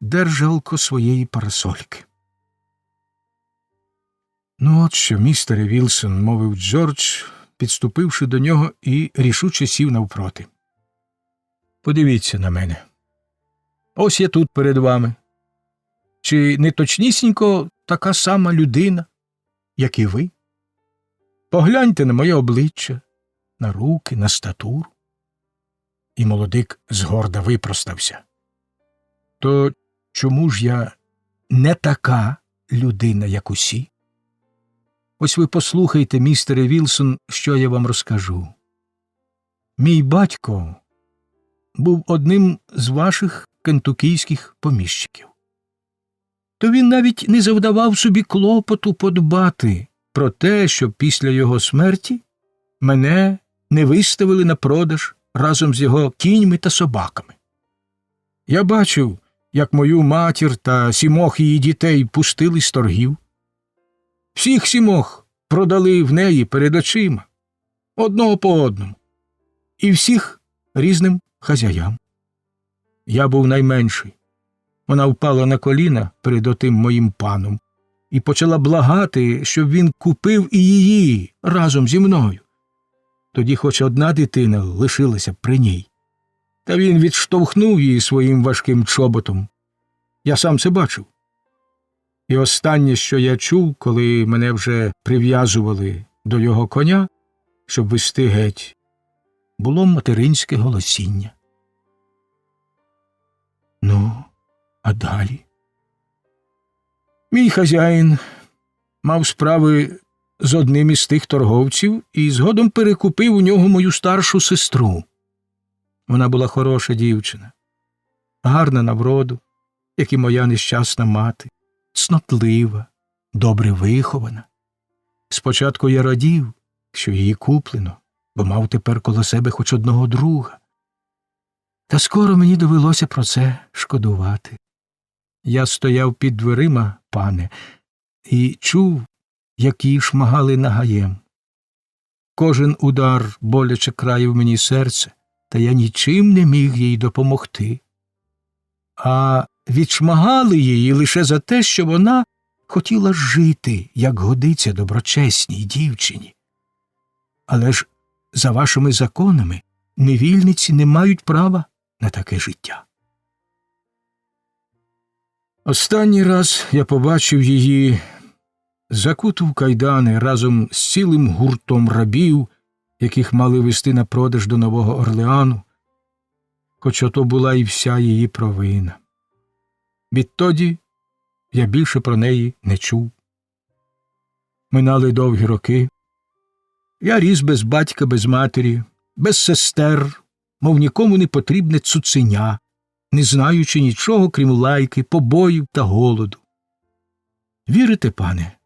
держалко своєї парасольки. «Ну от що, містере Вілсон», – мовив Джордж, підступивши до нього і рішуче сів навпроти. «Подивіться на мене. Ось я тут перед вами. Чи не точнісінько така сама людина, як і ви? Погляньте на моє обличчя, на руки, на статуру». І молодик згорда випростався. «То чому ж я не така людина, як усі? Ось ви послухайте, містере Вілсон, що я вам розкажу. Мій батько був одним з ваших кентукійських поміщиків. То він навіть не завдавав собі клопоту подбати про те, щоб після його смерті мене не виставили на продаж разом з його кіньми та собаками. Я бачив, як мою матір та 7 її дітей пустили з торгів. Всіх 7 продали в неї перед очима, одного по одному, і всіх різним хазяям. Я був найменший. Вона впала на коліна перед отим моїм паном і почала благати, щоб він купив і її разом зі мною. Тоді хоч одна дитина лишилася при ній. Та він відштовхнув її своїм важким чоботом. Я сам це бачив. І останнє, що я чув, коли мене вже прив'язували до його коня, щоб вести геть, було материнське голосіння. Ну, а далі? Мій хазяїн мав справи з одним із тих торговців і згодом перекупив у нього мою старшу сестру. Вона була хороша дівчина, гарна на вроду, як і моя нещасна мати, цнотлива, добре вихована. Спочатку я радів, що її куплено, бо мав тепер коло себе хоч одного друга. Та скоро мені довелося про це шкодувати. Я стояв під дверима, пане, і чув, як її шмагали нагаєм. Кожен удар боляче країв мені серце, та я нічим не міг їй допомогти. А відшмагали її лише за те, що вона хотіла жити, як годиться доброчесній дівчині. Але ж за вашими законами невільниці не мають права на таке життя. Останній раз я побачив її закуту в кайдани разом з цілим гуртом рабів, яких мали вести на продаж до Нового Орлеану, хоч ото була і вся її провина. Відтоді я більше про неї не чув. Минали довгі роки. Я ріс без батька, без матері, без сестер, мов нікому не потрібне цуценя, не знаючи нічого, крім лайки, побоїв та голоду. Вірите, пане,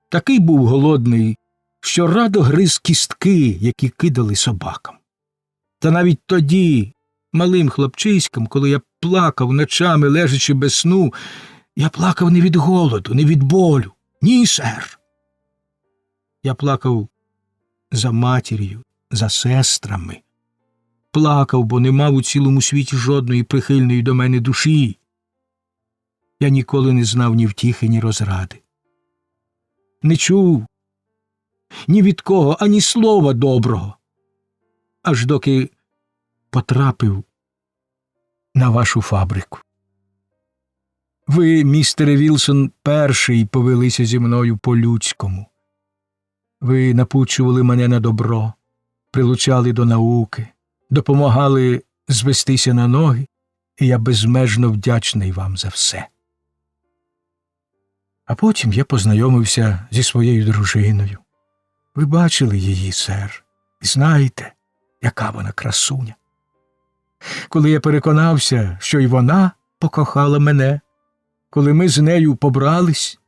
такий був голодний, що радо гриз кістки, які кидали собакам. Та навіть тоді, малим хлопчиськом, коли я плакав ночами, лежачи без сну, я плакав не від голоду, не від болю. Ні, сер. Я плакав за матір'ю, за сестрами. Плакав, бо не мав у цілому світі жодної прихильної до мене душі. Я ніколи не знав ні втіхи, ні розради. Не чув ні від кого, ані слова доброго, аж доки потрапив на вашу фабрику. Ви, містере Вілсон, перший повелися зі мною по-людському. Ви напучували мене на добро, прилучали до науки, допомагали звестися на ноги, і я безмежно вдячний вам за все. А потім я познайомився зі своєю дружиною. Ви бачили її, сер, і знаєте, яка вона красуня. Коли я переконався, що й вона покохала мене, коли ми з нею побрались,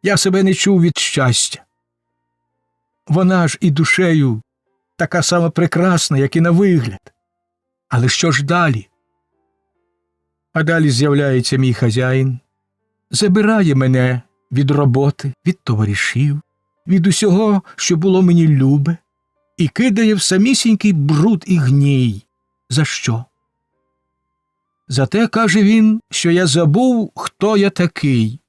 я себе не чув від щастя. Вона ж і душею така сама прекрасна, як і на вигляд. Але що ж далі? А далі з'являється мій хазяїн, забирає мене від роботи, від товаришів, від усього, що було мені любе, і кидає в самісінький бруд і гній. За що? За те, каже він, що я забув, хто я такий.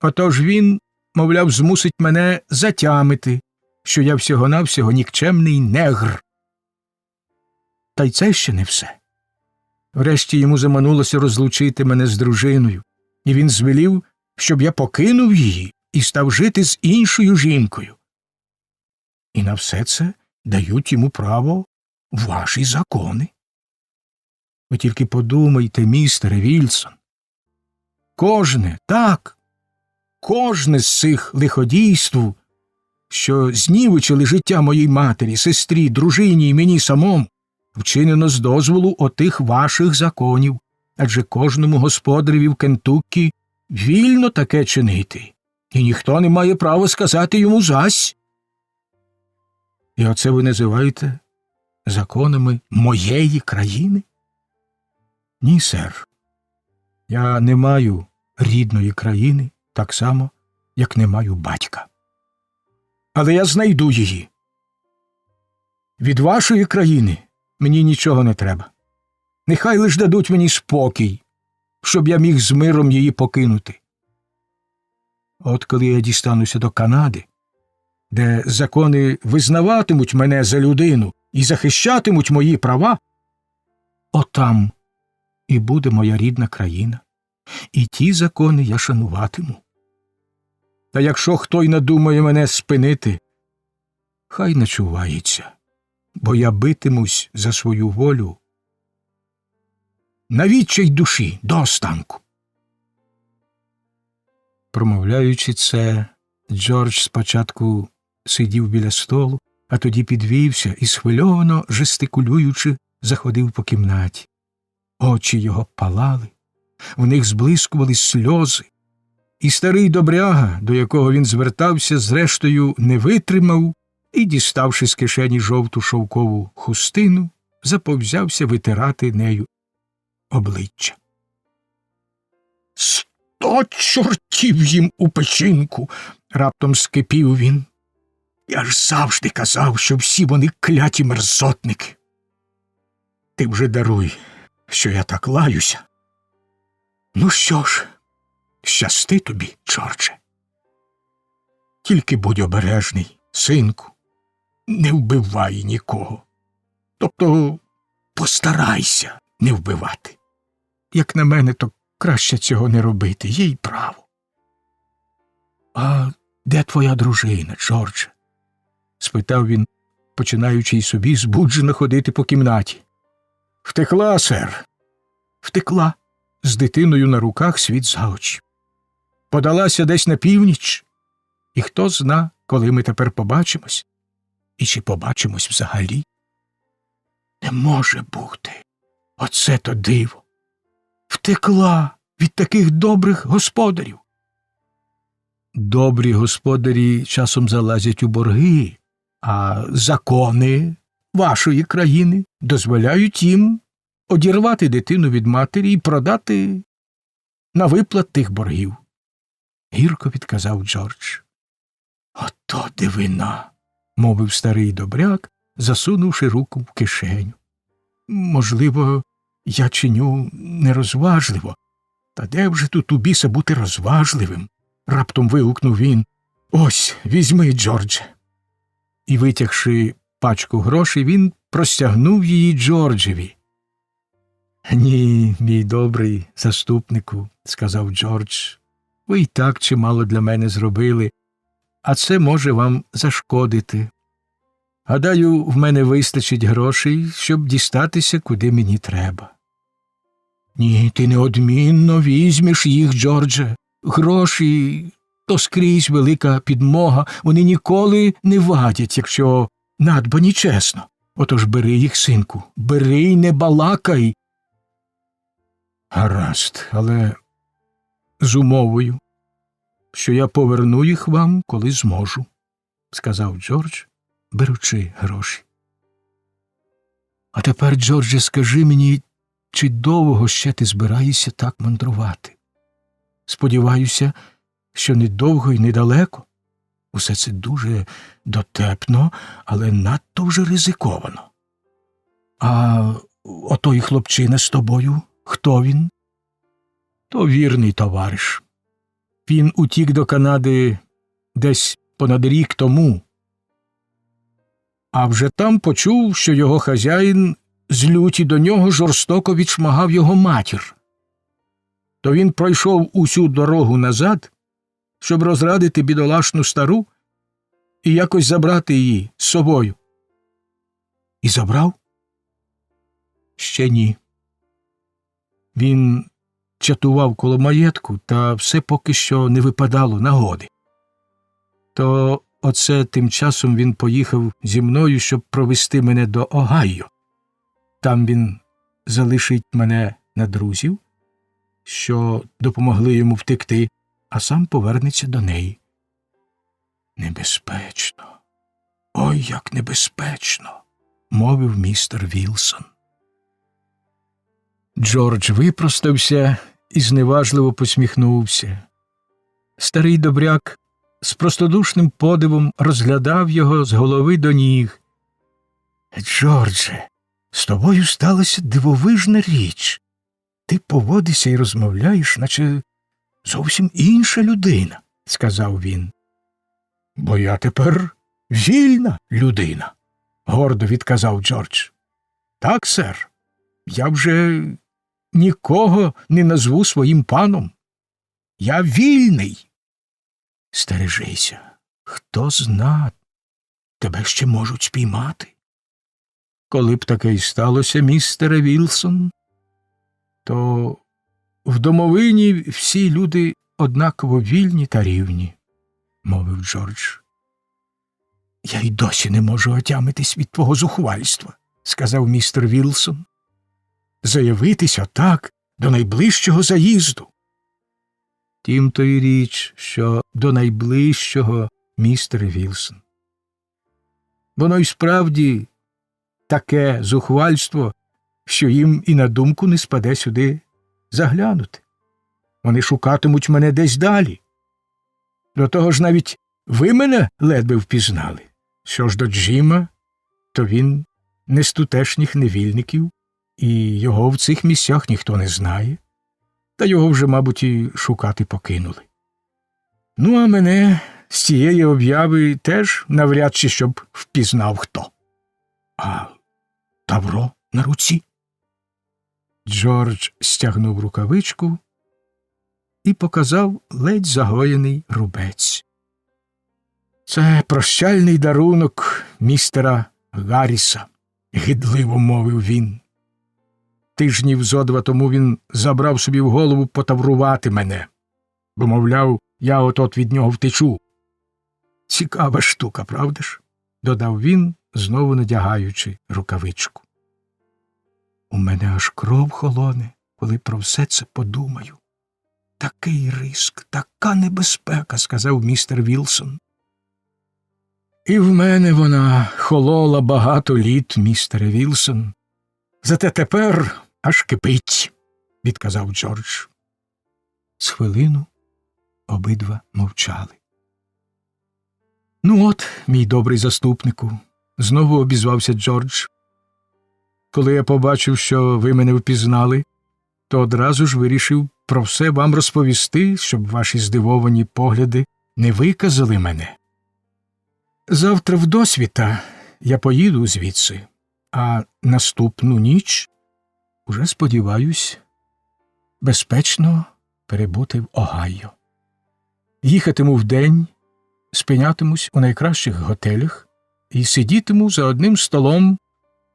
Отож він, мовляв, змусить мене затямити, що я всього-навсього нікчемний негр. Та й це ще не все. Врешті йому заманулося розлучити мене з дружиною, і він звелів, щоб я покинув її і став жити з іншою жінкою. І на все це дають йому право ваші закони. Ви тільки подумайте, містере Вільсон. Кожне, так, кожне з цих лиходійств, що знівечили життя моїй матері, сестрі, дружині і мені самому, вчинено з дозволу отих ваших законів, адже кожному господареві в Кентуккі вільно таке чинити, і ніхто не має права сказати йому зась. І оце ви називаєте законами моєї країни? Ні, сер. Я не маю рідної країни так само, як не маю батька. Але я знайду її. Від вашої країни мені нічого не треба. Нехай лиш дадуть мені спокій, щоб я міг з миром її покинути. От коли я дістануся до Канади, де закони визнаватимуть мене за людину і захищатимуть мої права, отам і буде моя рідна країна, і ті закони я шануватиму. Та якщо хто й надумає мене спинити, хай начувається, бо я битимусь за свою волю на відчай душі до останку. Промовляючи це, Джордж спочатку сидів біля столу, а тоді підвівся і, схвильовано жестикулюючи, заходив по кімнаті. Очі його палали, в них зблискували сльози, і старий добряга, до якого він звертався, зрештою не витримав і, діставши з кишені жовту шовкову хустину, заповзявся витирати нею обличчя. «100 чортів їм у печінку!» – раптом скипів він. «Я ж завжди казав, що всі вони кляті мерзотники. Ти вже даруй, що я так лаюся. Ну що ж, щасти тобі, Джордже. Тільки будь обережний, синку, не вбивай нікого. Тобто постарайся не вбивати. Як на мене, то краще цього не робити, їй право. А де твоя дружина, Джордже? Спитав він, починаючи й собі збуджено ходити по кімнаті. Втекла, сер. Втекла. З дитиною на руках світ за очі. Подалася десь на північ. І хто зна, коли ми тепер побачимось? І чи побачимось взагалі? Не може бути. Оце то диво. Втекла від таких добрих господарів. Добрі господарі часом залазять у борги, а закони вашої країни дозволяють їм одірвати дитину від матері і продати на виплат тих боргів. Гірко відказав Джордж. Ото дивина, мовив старий добряк, засунувши руку в кишеню. Можливо, я чиню нерозважливо. Та де вже тут у біса бути розважливим? Раптом вигукнув він. Ось, візьми, Джордже. І, витягши пачку грошей, він простягнув її Джорджеві. Ні, мій добрий заступнику, сказав Джордж, ви й так чимало для мене зробили, а це може вам зашкодити. Гадаю, в мене вистачить грошей, щоб дістатися, куди мені треба. Ні, ти неодмінно візьмеш їх, Джордже. Гроші – то скрізь велика підмога, вони ніколи не вадять, якщо надбані чесно. Отож бери їх, синку, бери й не балакай. Гаразд, але з умовою, що я поверну їх вам, коли зможу, сказав Джордж, беручи гроші. А тепер, Джордже, скажи мені, чи довго ще ти збираєшся так мандрувати? Сподіваюся, що недовго і недалеко. Усе це дуже дотепно, але надто вже ризиковано. А отой хлопчина з тобою, хто він? То вірний товариш. Він утік до Канади десь понад рік тому. А вже там почув, що його хазяїн з люті до нього жорстоко відшмагав його матір. То він пройшов усю дорогу назад, щоб розрадити бідолашну стару і якось забрати її з собою. І забрав? Ще ні. Він чатував коло маєтку, та все поки що не випадало нагоди. То оце тим часом він поїхав зі мною, щоб провести мене до Огайо. Там він залишить мене на друзів, що допомогли йому втекти, а сам повернеться до неї. Небезпечно. Ой, як небезпечно, мовив містер Вілсон. Джордж випростався і зневажливо посміхнувся. Старий добряк з простодушним подивом розглядав його з голови до ніг. Джордже, з тобою сталася дивовижна річ. Ти поводишся і розмовляєш, наче зовсім інша людина, сказав він. Бо я тепер вільна людина, гордо відказав Джордж. Так, сер, я вже нікого не назву своїм паном. Я вільний. Стережися, хто зна, тебе ще можуть спіймати. Коли б таке й сталося, містере Вілсон, то в домовині всі люди однаково вільні та рівні, мовив Джордж. Я й досі не можу отямитись від твого зухвальства, сказав містер Вілсон. Заявитися так до найближчого заїзду. Тім то й річ, що до найближчого, містер Вілсон. Воно й справді таке зухвальство, що їм і на думку не спаде сюди заглянути. Вони шукатимуть мене десь далі. До того ж навіть ви мене ледве впізнали. Що ж до Джима, то він не з тутешніх невільників, і його в цих місцях ніхто не знає, та його вже, мабуть, і шукати покинули. Ну, а мене з цієї обяви теж навряд чи щоб впізнав хто. А тавро на руці? Джордж стягнув рукавичку і показав ледь загоєний рубець. Це прощальний дарунок містера Гарріса, гидливо мовив він. Тижнів зо два тому він забрав собі в голову потаврувати мене, бо, мовляв, я от-от від нього втечу. Цікава штука, правда ж? Додав він, знову надягаючи рукавичку. У мене аж кров холоне, коли про все це подумаю. Такий риск, така небезпека, сказав містер Вілсон. І в мене вона холола багато літ, містере Вілсон. Зате тепер аж кипить, відказав Джордж. З хвилину обидва мовчали. Ну от, мій добрий заступнику, знову обізвався Джордж. Коли я побачив, що ви мене впізнали, то одразу ж вирішив про все вам розповісти, щоб ваші здивовані погляди не виказали мене. Завтра вдосвіта я поїду звідси, а наступну ніч, уже сподіваюсь, безпечно перебути в Огайо. Їхатиму вдень, спинятимусь у найкращих готелях і сидітиму за одним столом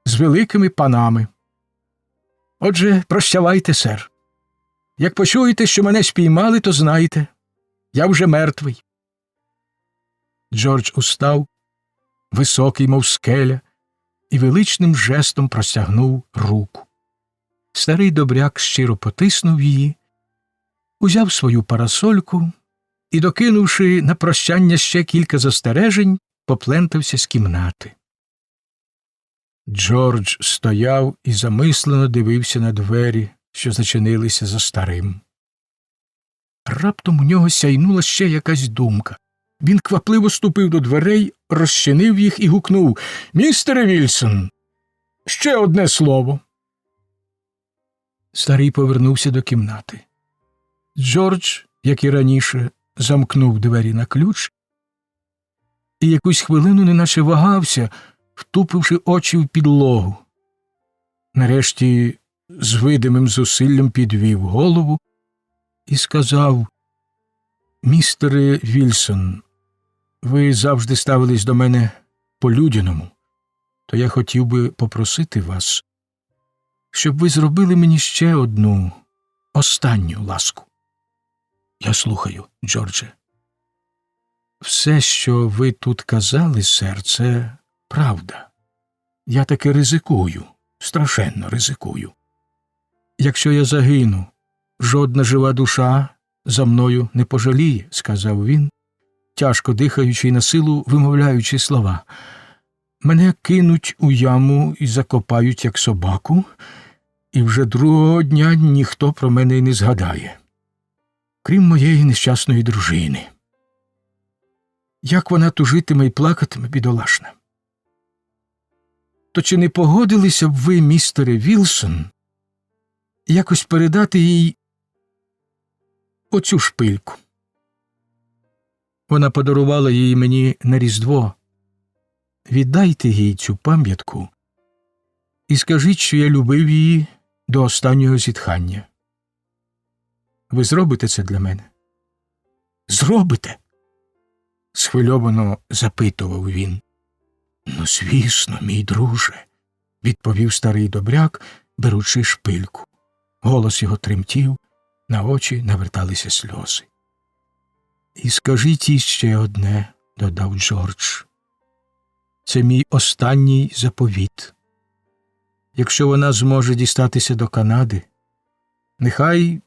з великими панами. Отже, прощавайте, сер. Як почуєте, що мене спіймали, то знайте, я вже мертвий. Джордж устав, високий, мов скеля, і величним жестом простягнув руку. Старий добряк щиро потиснув її, узяв свою парасольку і, докинувши на прощання ще кілька застережень, поплентався з кімнати. Джордж стояв і замислено дивився на двері, що зачинилися за старим. Раптом у нього сяйнула ще якась думка. Він квапливо ступив до дверей, розчинив їх і гукнув: «Містере Вільсон, ще одне слово!» Старий повернувся до кімнати. Джордж, як і раніше, замкнув двері на ключ і якусь хвилину неначе вагався, втупивши очі в підлогу. Нарешті з видимим зусиллям підвів голову і сказав: «Містере Вільсон, ви завжди ставились до мене по-людяному, то я хотів би попросити вас, щоб ви зробили мені ще одну, останню ласку». «Я слухаю, Джордже». «Все, що ви тут казали, сер, це правда. Я таки ризикую, страшенно ризикую. Якщо я загину, жодна жива душа за мною не пожаліє», – сказав він, тяжко дихаючи і насилу вимовляючи слова. «Мене кинуть у яму і закопають, як собаку, і вже другого дня ніхто про мене й не згадає, крім моєї нещасної дружини. Як вона тужитиме і плакатиме, бідолашна. То чи не погодилися б ви, містере Вілсон, якось передати їй оцю шпильку? Вона подарувала її мені на Різдво. Віддайте їй цю пам'ятку і скажіть, що я любив її до останнього зітхання. Ви зробите це для мене?» «Зробите?» – схвильовано запитував він. «Ну, звісно, мій друже», – відповів старий добряк, беручи шпильку. Голос його тремтів, на очі наверталися сльози. «І скажіть іще одне», – додав Джордж. «Це мій останній заповіт. Якщо вона зможе дістатися до Канади, нехай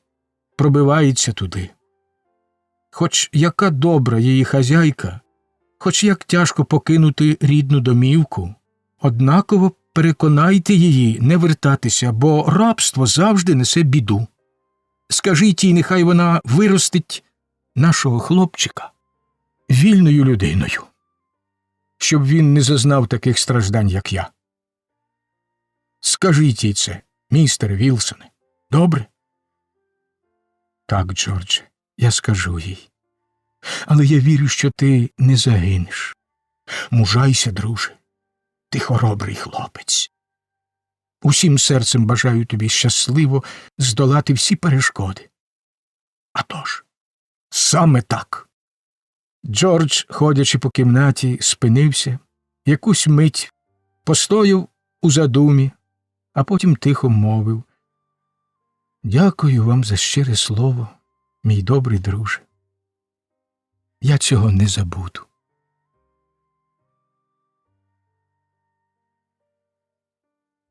пробивається туди. Хоч яка добра її хазяйка, хоч як тяжко покинути рідну домівку, однаково переконайте її не вертатися, бо рабство завжди несе біду. Скажіть їй, нехай вона виростить нашого хлопчика вільною людиною, щоб він не зазнав таких страждань, як я. Скажіть їй це, містере Вілсоне, добре?» «Так, Джордже, я скажу їй. Але я вірю, що ти не загинеш. Мужайся, друже, ти хоробрий хлопець. Усім серцем бажаю тобі щасливо здолати всі перешкоди. А тож, саме так». Джордж, ходячи по кімнаті, спинився, якусь мить постояв у задумі, а потім тихо мовив: «Дякую вам за щире слово, мій добрий друже. Я цього не забуду».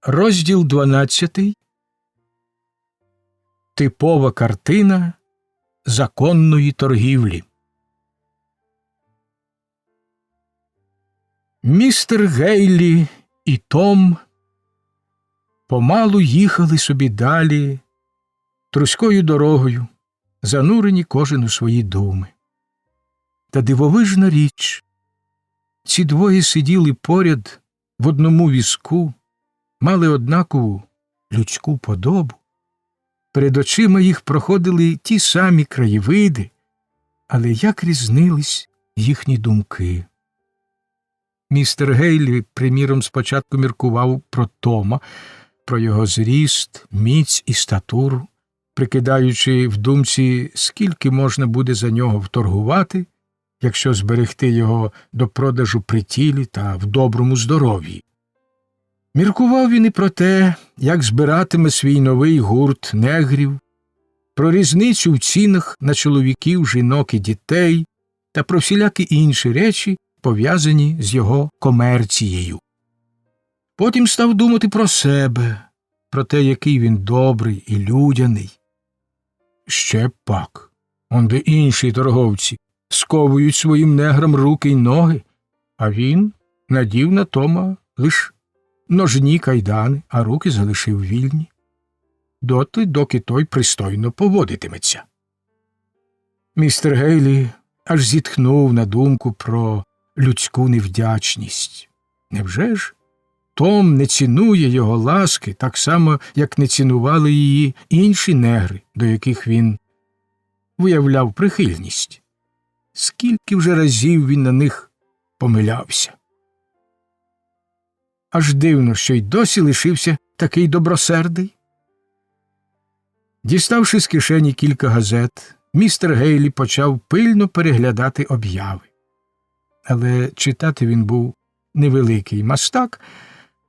Розділ 12. Типова картина законної торгівлі. Містер Гейлі і Том помалу їхали собі далі труською дорогою, занурені кожен у свої думи. Та дивовижна річ, ці двоє сиділи поряд в одному візку, мали однакову людську подобу, перед очима їх проходили ті самі краєвиди, але як різнились їхні думки. Містер Гейлі, приміром, спочатку міркував про Тома, про його зріст, міць і статуру, прикидаючи в думці, скільки можна буде за нього вторгувати, якщо зберегти його до продажу при тілі та в доброму здоров'ї. Міркував він і про те, як збиратиме свій новий гурт негрів, про різницю в цінах на чоловіків, жінок і дітей та про всілякі інші речі, пов'язані з його комерцією. Потім став думати про себе, про те, який він добрий і людяний. Ще пак, онде інші торговці сковують своїм неграм руки й ноги, а він надів на Тома лиш ножні кайдани, а руки залишив вільні, доти, доки той пристойно поводитиметься. Містер Гейлі аж зітхнув на думку про людську невдячність. Невже ж Том не цінує його ласки так само, як не цінували її інші негри, до яких він виявляв прихильність? Скільки вже разів він на них помилявся. Аж дивно, що й досі лишився такий добросердий. Діставши з кишені кілька газет, містер Гейлі почав пильно переглядати обяви. Але читати він був невеликий мастак,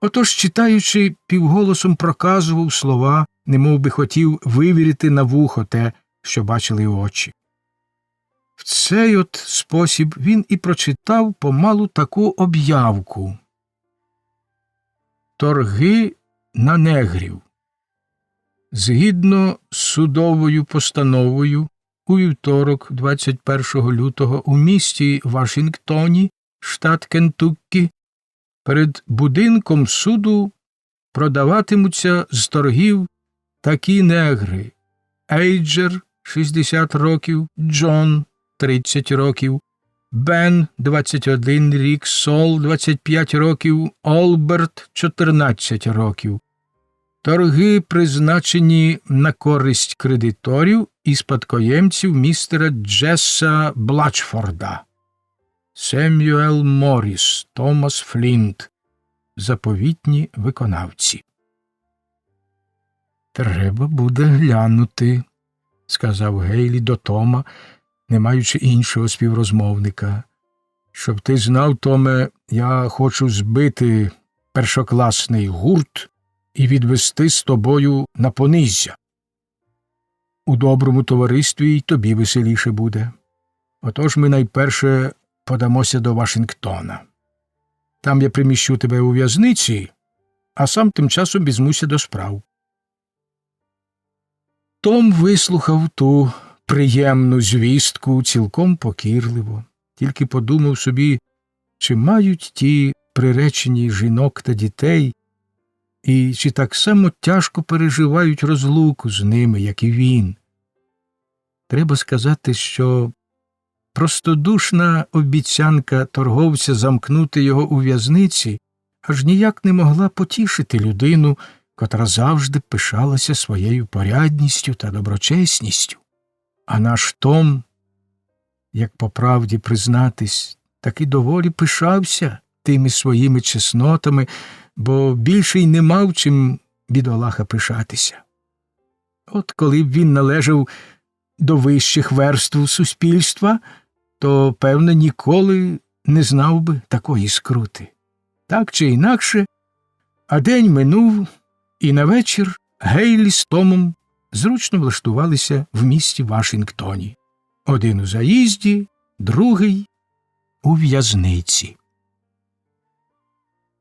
отож, читаючи, півголосом проказував слова, немов би хотів вивірити на вухо те, що бачили очі. В цей от спосіб він і прочитав помалу таку об'явку: «Торги на негрів. Згідно з судовою постановою, у вівторок, 21 лютого, у місті Вашингтоні, штат Кентуккі, перед будинком суду продаватимуться з торгів такі негри: Ейджер, 60 років, Джон, 30 років, Бен, 21 рік, Сол, 25 років, Олберт, 14 років. Торги призначені на користь кредиторів і спадкоємців містера Джеса Блачфорда. Семюел Морріс, Томас Флінт. Заповітні виконавці». «Треба буде глянути», – сказав Гейлі до Тома, не маючи іншого співрозмовника. «Щоб ти знав, Томе, я хочу збити першокласний гурт і відвести з тобою на пониззя. У доброму товаристві й тобі веселіше буде. Отож ми найперше подамося до Вашингтона. Там я приміщу тебе у в'язниці, а сам тим часом візьмуся до справ». Том вислухав ту приємну звістку цілком покірливо, тільки подумав собі, чи мають ті приречені жінок та дітей, і чи так само тяжко переживають розлуку з ними, як і він. Треба сказати, що простодушна обіцянка торговця замкнути його у в'язниці аж ніяк не могла потішити людину, котра завжди пишалася своєю порядністю та доброчесністю. А наш Том, як по правді признатись, таки доволі пишався тими своїми чеснотами, бо більше й не мав чим бідолаха пишатися. От коли б він належав до вищих верств суспільства, то, певно, ніколи не знав би такої скрути. Так чи інакше, а день минув, і на вечір Гейлі з Томом зручно влаштувалися в місті Вашингтоні. Один у заїзді, другий у в'язниці.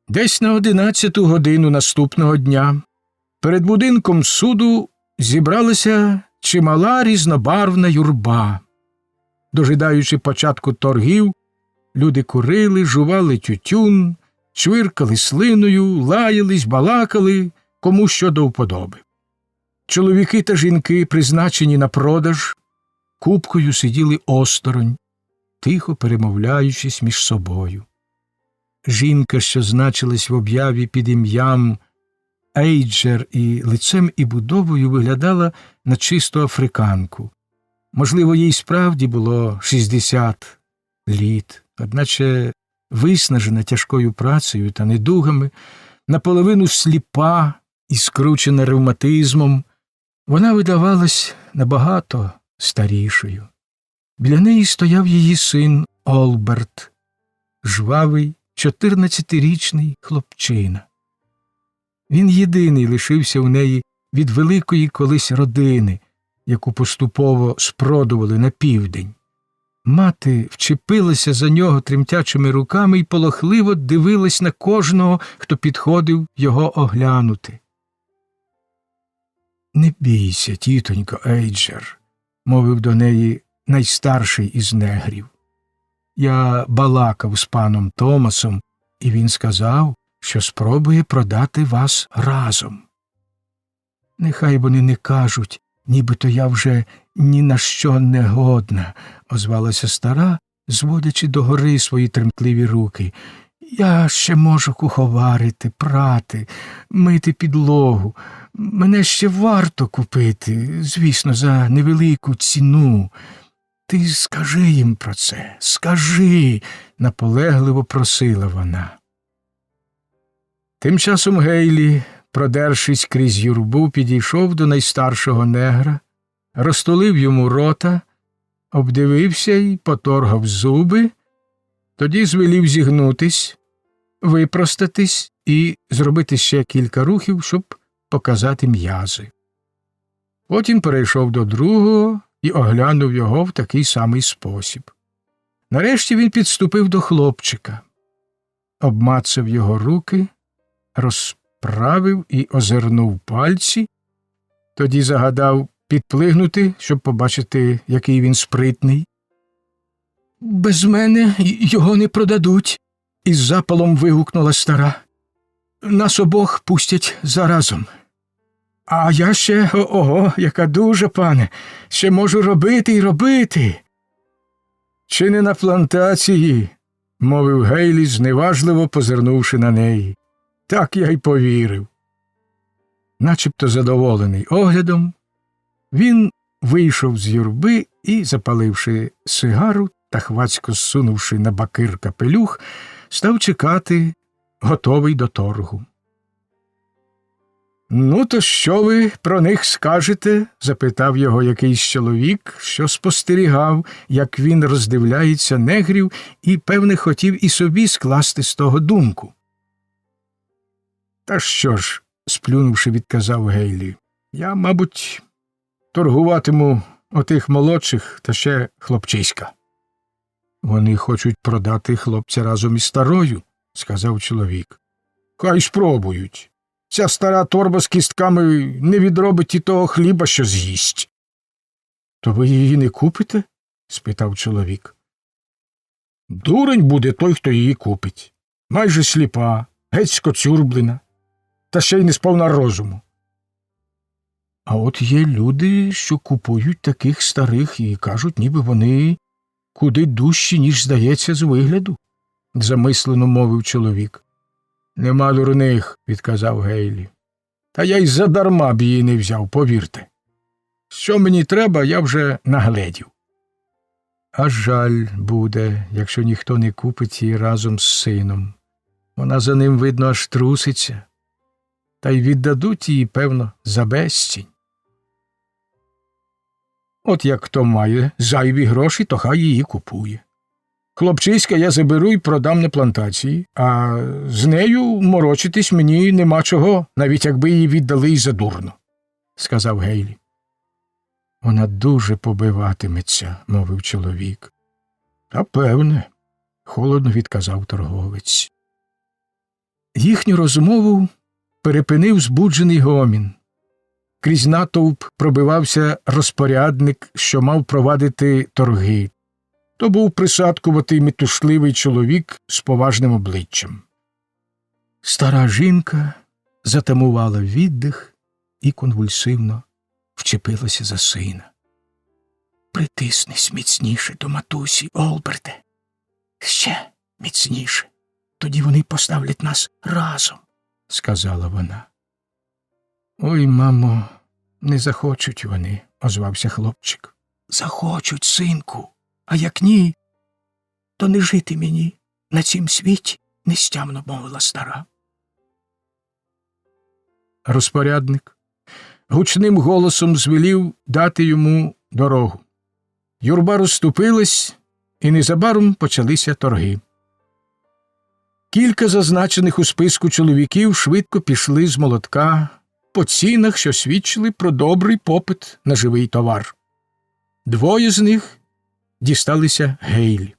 Десь на 11-ту годину наступного дня перед будинком суду зібралася чимала різнобарвна юрба. Дожидаючи початку торгів, люди курили, жували тютюн, чвиркали слиною, лаялись, балакали, кому що до вподоби. Чоловіки та жінки, призначені на продаж, купкою сиділи осторонь, тихо перемовляючись між собою. Жінка, що значилась в об'яві під ім'ям Ейджер, і лицем і будовою виглядала на чисту африканку. Можливо, їй справді було 60 літ, одначе виснажена тяжкою працею та недугами, наполовину сліпа і скручена ревматизмом, вона видавалась набагато старішою. Біля неї стояв її син Олберт, жвавий 14-річний хлопчина. Він єдиний лишився у неї від великої колись родини, яку поступово спродували на південь. Мати вчепилася за нього тремтячими руками і полохливо дивилась на кожного, хто підходив його оглянути. «Не бійся, тітонько Ейджер», – мовив до неї найстарший із негрів. «Я балакав з паном Томасом, і він сказав, що спробує продати вас разом. Нехай вони не кажуть, Нібито я вже ні на що не годна, озвалася стара, зводячи догори свої тремтливі руки. Я ще можу куховарити, прати, мити підлогу. Мене ще варто купити, звісно, за невелику ціну. Ти скажи їм про це, скажи, наполегливо просила вона. Тим часом Гейлі, продершись крізь юрбу, підійшов до найстаршого негра, розтулив йому рота, обдивився й поторгав зуби, тоді звелів зігнутись, випростатись і зробити ще кілька рухів, щоб показати м'язи. Потім перейшов до другого і оглянув його в такий самий спосіб. Нарешті він підступив до хлопчика, обмацав його руки, розправив і озирнув пальці, тоді загадав підплигнути, щоб побачити, який він спритний. «Без мене його не продадуть», – із запалом вигукнула стара. «Нас обох пустять заразом. А я ще, ого, яка дуже, пане, ще можу робити й робити». «Чи не на плантації?» – мовив Гейлі, зневажливо позирнувши на неї. «Так я й повірив». Начебто задоволений оглядом, він вийшов з юрби і, запаливши сигару та хвацько зсунувши на бакир капелюх, став чекати, готовий до торгу. «Ну, то що ви про них скажете?» – запитав його якийсь чоловік, що спостерігав, як він роздивляється негрів і, певне, хотів і собі скласти з того думку. «Та що ж», – сплюнувши, відказав Гейлі, – «я, мабуть, торгуватиму отих молодших та ще хлопчиська». «Вони хочуть продати хлопця разом із старою», – сказав чоловік. «Хай спробують. Ця стара торба з кістками не відробить і того хліба, що з'їсть». «То ви її не купите?» – спитав чоловік. «Дурень буде той, хто її купить. Майже сліпа, геть скоцюрблена, та ще й не сповна розуму». «А от є люди, що купують таких старих і кажуть, ніби вони куди дужчі, ніж здається з вигляду», – замислено мовив чоловік. «Нема дурних», – відказав Гейлі. «Та я й задарма б її не взяв, повірте. Що мені треба, я вже нагледів». «А жаль буде, якщо ніхто не купить її разом з сином. Вона за ним, видно, аж труситься. Та й віддадуть її, певно, за безцінь. От як хто має зайві гроші, то хай її купує. Хлопчиська я заберу і продам на плантації, а з нею морочитись мені нема чого, навіть якби її віддали й задурно», – сказав Гейлі. «Вона дуже побиватиметься», – мовив чоловік. «Та певне», – холодно відказав торговець. Їхню розмову перепинив збуджений гомін. Крізь натовп пробивався розпорядник, що мав провадити торги. То був присадкуватий метушливий чоловік з поважним обличчям. Стара жінка затамувала віддих і конвульсивно вчепилася за сина. «Притиснись міцніше до матусі, Олберте. Ще міцніше. Тоді вони поставлять нас разом», – сказала вона. «Ой, мамо, не захочуть вони», – озвався хлопчик. «Захочуть, синку. А як ні, то не жити мені на цім світі», – нестямно мовила стара. Розпорядник гучним голосом звелів дати йому дорогу. Юрба розступилась, і незабаром почалися торги. Кілька зазначених у списку чоловіків швидко пішли з молотка по цінах, що свідчили про добрий попит на живий товар. Двоє з них дісталися Гейлі.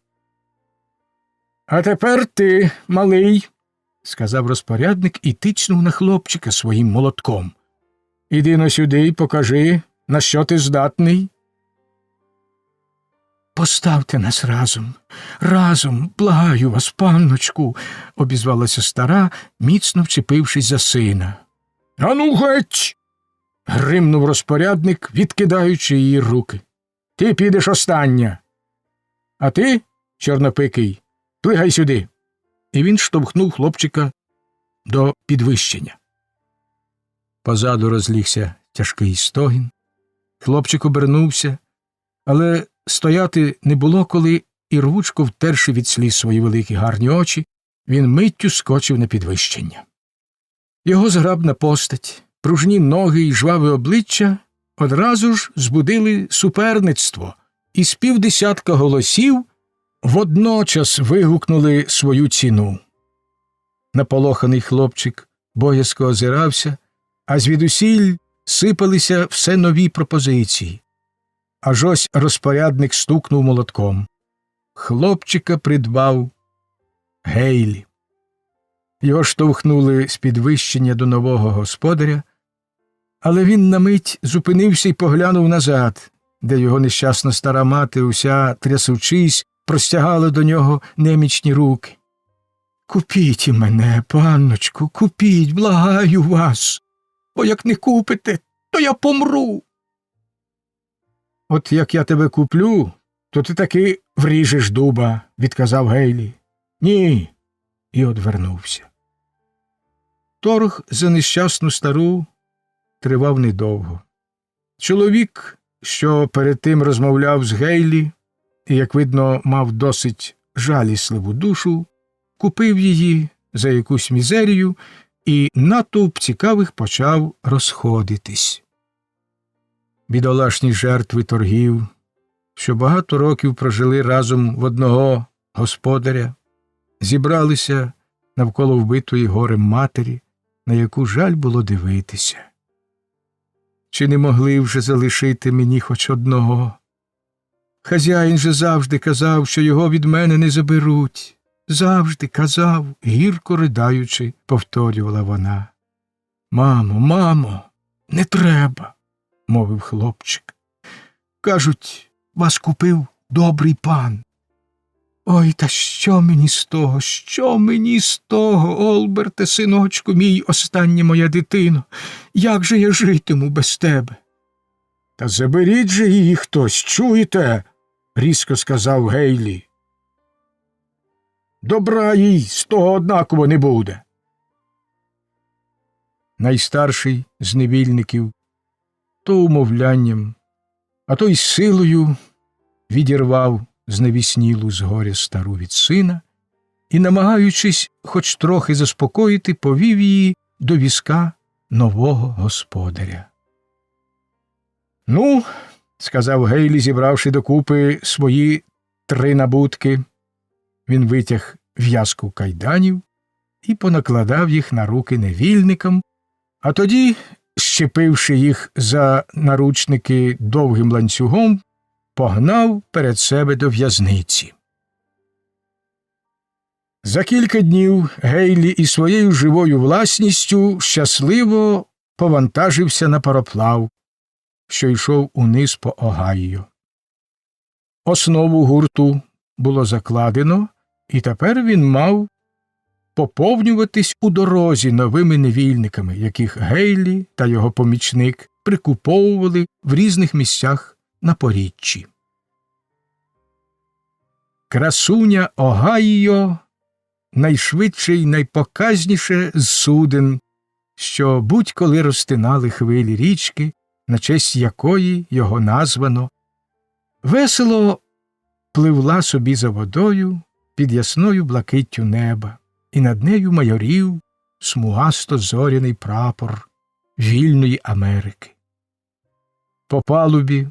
«А тепер ти, малий», – сказав розпорядник і тичнув на хлопчика своїм молотком. «Іди-но сюди і покажи, на що ти здатний». «Поставте нас разом, разом, благаю вас, панночку», – обізвалася стара, міцно вчепившись за сина. «Ану геть!» гримнув розпорядник, відкидаючи її руки. Ти підеш остання. А ти, чорнопикий, плигай сюди. І він штовхнув хлопчика до підвищення. Позаду розлігся тяжкий стогін. Хлопчик обернувся, але стояти не було коли, і рвучко втерши від сліз свої великі гарні очі, він миттю скочив на підвищення. Його зграбна постать, пружні ноги і жваве обличчя одразу ж збудили суперництво, і з півдесятка голосів водночас вигукнули свою ціну. Наполоханий хлопчик боязко озирався, а звідусіль сипалися все нові пропозиції. Аж ось розпорядник стукнув молотком. Хлопчика придбав Гейлі. Його штовхнули з підвищення до нового господаря, але він на мить зупинився і поглянув назад, де його нещасна стара мати, уся трясучись, простягала до нього немічні руки. «Купіть і мене, панночку, купіть, благаю вас, бо як не купите, то я помру». «От як я тебе куплю, то ти таки вріжеш дуба», – відказав Гейлі. «Ні», – і одвернувся. Торг за нещасну стару тривав недовго. Чоловік, що перед тим розмовляв з Гейлі, і, як видно, мав досить жалісливу душу, купив її за якусь мізерію, і натовп цікавих почав розходитись. Бідолашні жертви торгів, що багато років прожили разом в одного господаря, зібралися навколо вбитої горем матері, на яку жаль було дивитися. Чи не могли вже залишити мені хоч одного? Хазяїн же завжди казав, що його від мене не заберуть. Завжди казав, гірко ридаючи, повторювала вона. «Мамо, мамо, не треба», – мовив хлопчик. «Кажуть, вас купив добрий пан». «Ой, та що мені з того, що мені з того, Олберте, синочку мій, остання моя дитино, як же я житиму без тебе?» «Та заберіть же її хтось, чуєте?» – різко сказав Гейлі. «Добра їй з того однаково не буде». Найстарший з невільників то умовлянням, а то й силою відірвав зневіснілу з горя стару від сина і, намагаючись хоч трохи заспокоїти, повів її до візка нового господаря. «Ну, – сказав Гейлі, зібравши докупи свої 3 набутки, він витяг в'язку кайданів і понакладав їх на руки невільникам, а тоді, щепивши їх за наручники довгим ланцюгом, погнав перед себе до в'язниці. За кілька днів Гейлі із своєю живою власністю щасливо повантажився на пароплав, що йшов униз по Огайо. Основу гурту було закладено, і тепер він мав поповнюватись у дорозі новими невільниками, яких Гейлі та його помічник прикуповували в різних місцях на поріччі. Красуня Огайо – найшвидше й найпоказніше з суден, що будь-коли розтинали хвилі річки, на честь якої його названо, весело пливла собі за водою під ясною блакиттю неба, і над нею майорів смугасто-зоряний прапор вільної Америки. По палубі,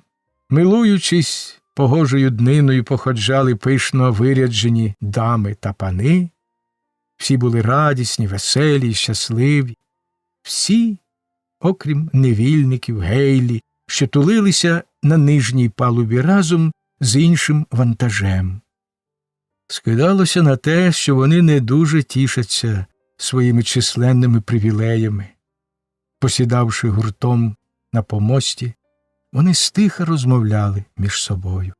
милуючись погожою дниною, походжали пишно виряджені дами та пани. Всі були радісні, веселі й щасливі. Всі, окрім невільників Гейлі, що тулилися на нижній палубі разом з іншим вантажем. Скидалося на те, що вони не дуже тішаться своїми численними привілеями. Посідавши гуртом на помості, вони стиха розмовляли між собою.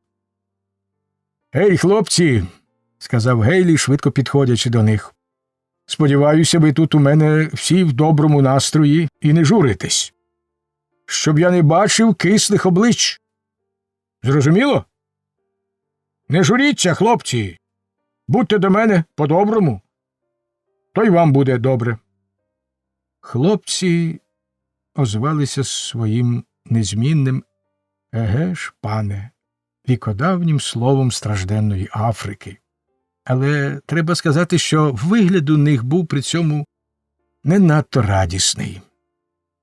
«Гей, хлопці!» – сказав Гейлі, швидко підходячи до них. «Сподіваюся, ви тут у мене всі в доброму настрої і не журитесь». щоб я не бачив кислих облич. Зрозуміло? Не журіться, хлопці. Будьте до мене по-доброму. То й вам буде добре. Хлопці озвалися своїм незмінним «Еге ж, пане», вікодавнім словом стражденної Африки. Але треба сказати, що вигляд у них був при цьому не надто радісний.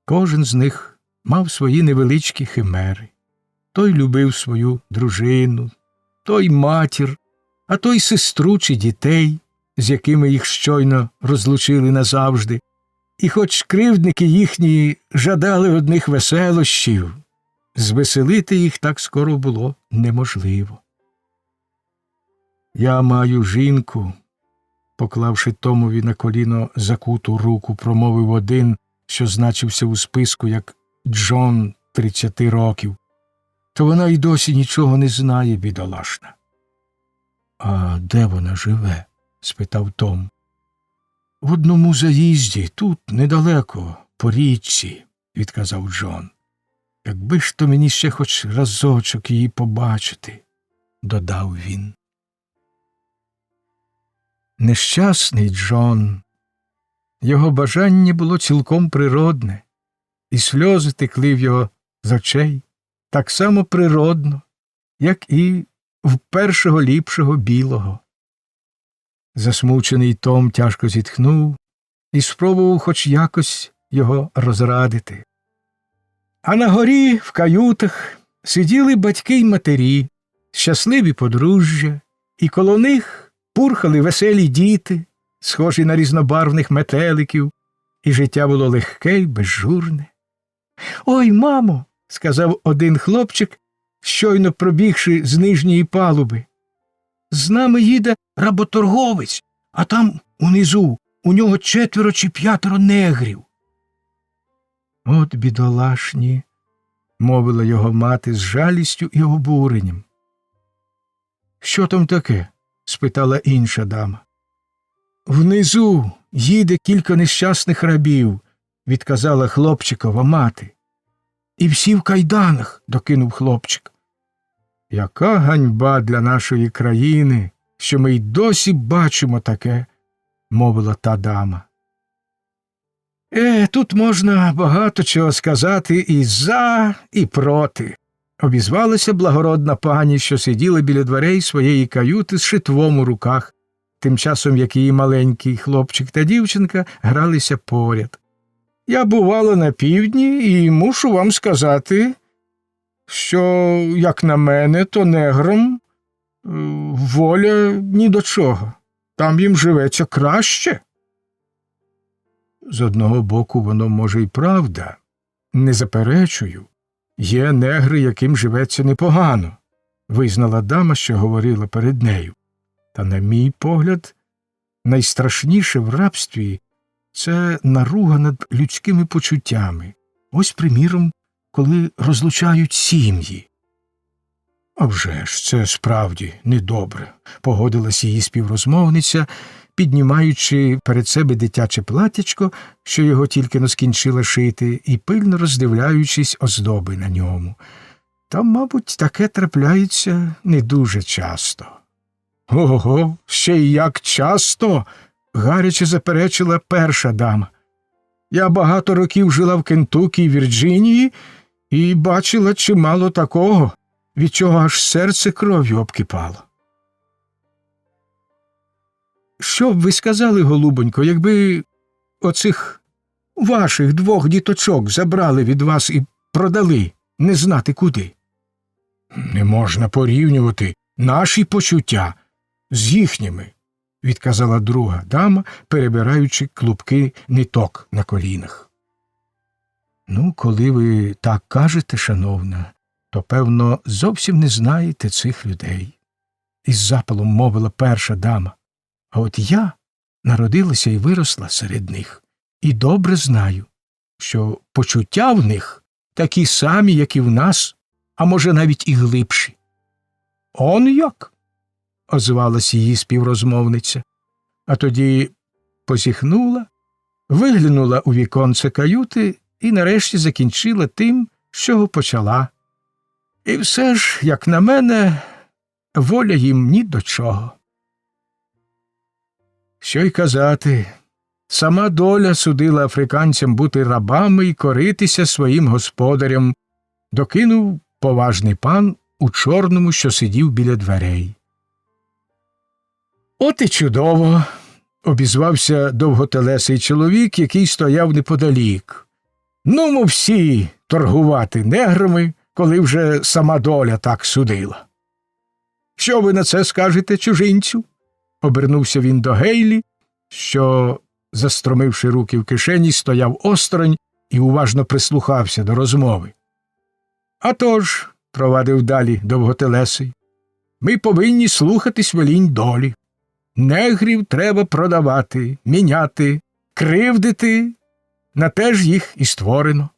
Кожен з них мав свої невеличкі химери. Той любив свою дружину, той матір, а той сестру чи дітей, з якими їх щойно розлучили назавжди. І хоч кривдники їхні жадали одних веселощів, звеселити їх так скоро було неможливо. «Я маю жінку», – поклавши Томові на коліно закуту руку, промовив один, що значився у списку як Джон 30 років. «То вона й досі нічого не знає, бідолашна». «А де вона живе?» – спитав Том. «В одному заїзді, тут, недалеко, по річці», – відказав Джон. «Якби ж то мені ще хоч разочок її побачити», – додав він. Нещасний Джон. Його бажання було цілком природне, і сльози текли в його з очей так само природно, як і в першого ліпшого білого. Засмучений Том тяжко зітхнув і спробував хоч якось його розрадити. А на горі, в каютах, сиділи батьки й матері, щасливі подружжя, і коло них пурхали веселі діти, схожі на різнобарвних метеликів, і життя було легке й безжурне. «Ой, мамо!» – сказав один хлопчик, щойно пробігши з нижньої палуби. «З нами їде работорговець, а там унизу у нього 4 чи 5 негрів». «От бідолашні!» – мовила його мати з жалістю і обуренням. «Що там таке?» – спитала інша дама. «Внизу їде кілька нещасних рабів», – відказала хлопчикова мати. «І всі в кайданах», – докинув хлопчик. «Яка ганьба для нашої країни, що ми й досі бачимо таке», – мовила та дама. Тут можна багато чого сказати і за, і проти», – обізвалася благородна пані, що сиділа біля дверей своєї каюти з шитвом у руках, тим часом як її маленький хлопчик та дівчинка гралися поряд. «Я бувала на півдні і мушу вам сказати, що, як на мене, то неграм воля ні до чого. Там їм живеться краще». З одного боку, воно, може, й правда. Не заперечую. Є негри, яким живеться непогано, визнала дама, що говорила перед нею. Та, на мій погляд, найстрашніше в рабстві – це наруга над людськими почуттями. Ось, приміром, коли розлучають сім'ї. «А вже ж, це справді недобре», – погодилась її співрозмовниця, піднімаючи перед себе дитяче платячко, що його тільки-но скінчила шити, і пильно роздивляючись оздоби на ньому. Та, мабуть, таке трапляється не дуже часто. «Ого, ще й як часто!» – гаряче заперечила перша дама. «Я багато років жила в Кентукі й Вірджинії і бачила чимало такого, від чого аж серце кров'ю обкипало». «Що б ви сказали, голубонько, якби оцих ваших 2 діточок забрали від вас і продали не знати куди?» «Не можна порівнювати наші почуття з їхніми», – відказала друга дама, перебираючи клубки ниток на колінах. «Ну, коли ви так кажете, шановна, то, певно, зовсім не знаєте цих людей», – із запалом мовила перша дама. «А от я народилася і виросла серед них, і добре знаю, що почуття в них такі самі, як і в нас, а може навіть і глибші». «Он як?» – озвалась її співрозмовниця, а тоді позіхнула, виглянула у віконце каюти і нарешті закінчила тим, з чого почала. І все ж, як на мене, воля їм ні до чого. Що й казати, сама доля судила африканцям бути рабами і коритися своїм господарям, докинув поважний пан у чорному, що сидів біля дверей. От і чудово, обізвався довготелесий чоловік, який стояв неподалік. Нумо всі торгувати неграми, коли вже сама доля так судила. Що ви на це скажете, чужинцю? Обернувся він до Гейлі, що, застромивши руки в кишені, стояв осторонь і уважно прислухався до розмови. «А тож», – провадив далі довготелесий, – «ми повинні слухатись велінь долі. Негрів треба продавати, міняти, кривдити, на те ж їх і створено.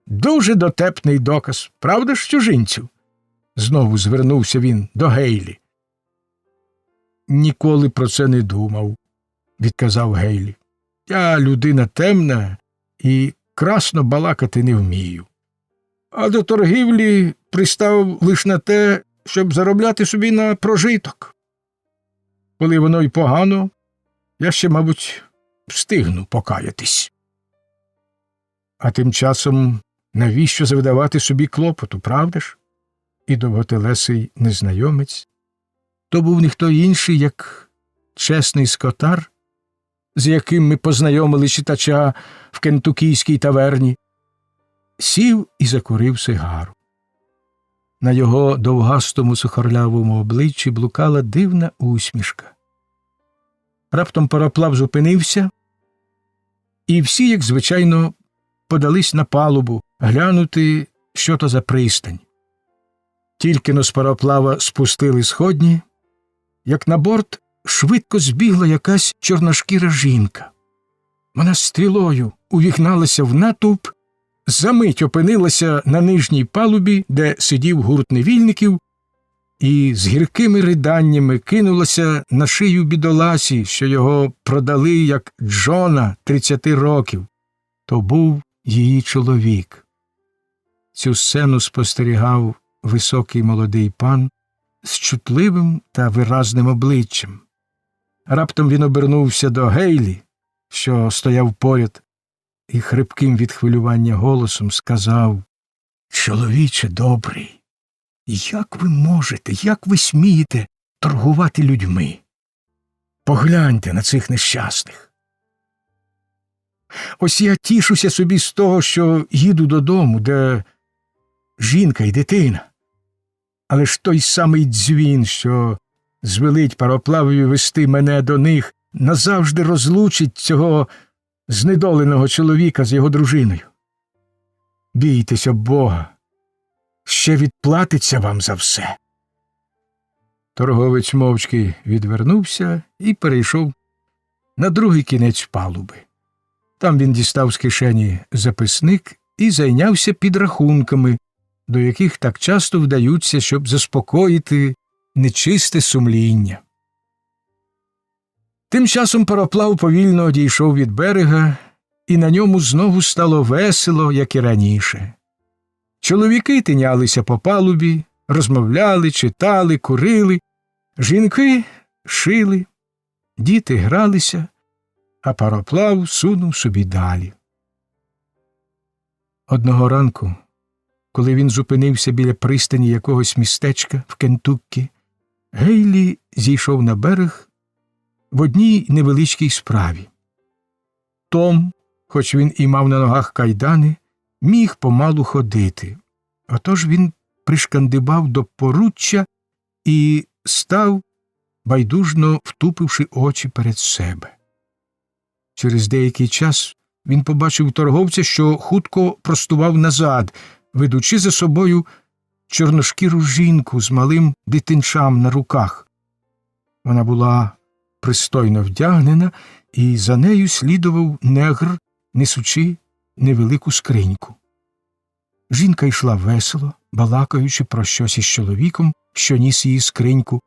Дуже дотепний доказ, правда ж, чужинцю?» Знову звернувся він до Гейлі. «Ніколи про це не думав», – відказав Гейлі. «Я людина темна і красно балакати не вмію. А до торгівлі пристав лише на те, щоб заробляти собі на прожиток. Коли воно й погано, я ще, мабуть, встигну покаятись. А тим часом навіщо завдавати собі клопоту, правда ж?» І довготелесий незнайомець то був ніхто інший, як чесний скотар, з яким ми познайомили читача в кентукійській таверні, сів і закурив сигару. На його довгастому сухорлявому обличчі блукала дивна усмішка. Раптом пароплав зупинився, і всі, як звичайно, подались на палубу глянути, що то за пристань. Тільки-но з пароплава спустили сходні, як на борт швидко збігла якась чорношкіра жінка. Вона стрілою увігналася в натовп, замить опинилася на нижній палубі, де сидів гурт невільників, і з гіркими риданнями кинулася на шию бідоласі, що його продали як Джона 30 років. То був її чоловік. Цю сцену спостерігав високий молодий пан з чутливим та виразним обличчям. Раптом він обернувся до Гейлі, що стояв поряд, і хрипким від хвилювання голосом сказав: «Чоловіче добрий, як ви можете, як ви смієте торгувати людьми? Погляньте на цих нещасних. Ось я тішуся собі з того, що їду додому, де жінка і дитина. Але ж той самий дзвін, що звелить пароплавові вести мене до них, назавжди розлучить цього знедоленого чоловіка з його дружиною. Бійтеся Бога, ще відплатиться вам за все». Торговець мовчки відвернувся і перейшов на другий кінець палуби. Там він дістав з кишені записник і зайнявся підрахунками, до яких так часто вдаються, щоб заспокоїти нечисте сумління. Тим часом пароплав повільно одійшов від берега, і на ньому знову стало весело, як і раніше. Чоловіки тинялися по палубі, розмовляли, читали, курили, жінки шили, діти гралися, а пароплав сунув собі далі. Одного ранку, коли він зупинився біля пристані якогось містечка в Кентуккі, Гейлі зійшов на берег в одній невеличкій справі. Том, хоч він і мав на ногах кайдани, міг помалу ходити. Отож він пришкандибав до поруччя і став, байдужно втупивши очі перед себе. Через деякий час він побачив торговця, що хутко простував назад, ведучи за собою чорношкіру жінку з малим дитинчам на руках. Вона була пристойно вдягнена, і за нею слідував негр, несучи невелику скриньку. Жінка йшла весело, балакаючи про щось із чоловіком, що ніс її скриньку,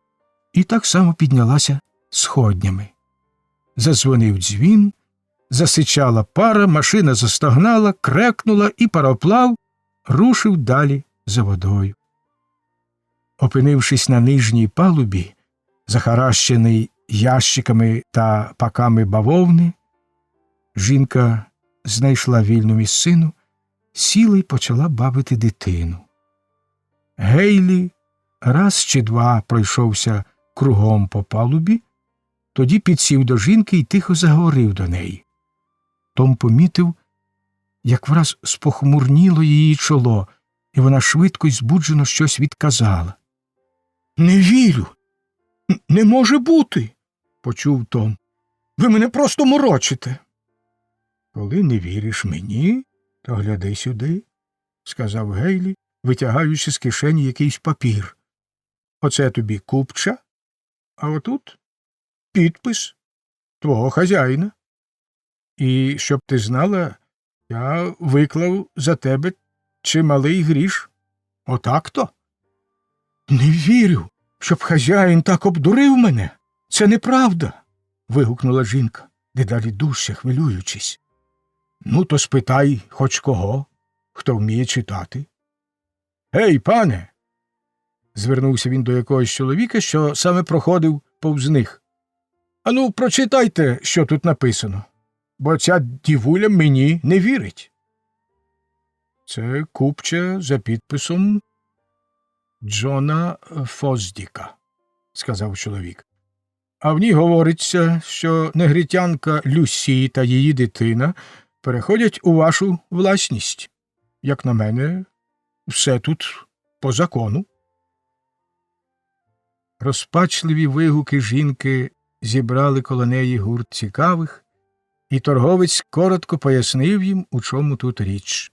і так само піднялася сходнями. Задзвонив дзвін, засичала пара, машина застогнала, крекнула, і пароплав рушив далі за водою. Опинившись на нижній палубі, захаращений ящиками та паками бавовни, жінка знайшла вільну місцину, сіла й почала бавити дитину. Гейлі раз чи два пройшовся кругом по палубі, тоді підсів до жінки і тихо заговорив до неї. Том помітив, як враз спохмурніло її чоло, і вона швидко й збуджено щось відказала. «Не вірю! Не може бути!» – почув Том. «Ви мене просто морочите!» «Коли не віриш мені, то гляди сюди», – сказав Гейлі, витягаючи з кишені якийсь папір. «Оце тобі купча, а отут підпис твого хазяїна. І, щоб ти знала, я виклав за тебе чималий гріш. Отак-то». «Не вірю, щоб хазяїн так обдурив мене. Це неправда», – вигукнула жінка, дедалі дужче хвилюючись. «Ну, то спитай хоч кого, хто вміє читати». «Гей, пане!» – звернувся він до якогось чоловіка, що саме проходив повз них. «Ану, прочитайте, що тут написано, бо ця дівуля мені не вірить». «Це купча за підписом Джона Фоздіка», – сказав чоловік. «А в ній говориться, що негритянка Люсі та її дитина переходять у вашу власність. Як на мене, все тут по закону». Розпачливі вигуки жінки зібрали коло неї гурт цікавих, і торговець коротко пояснив їм, у чому тут річ.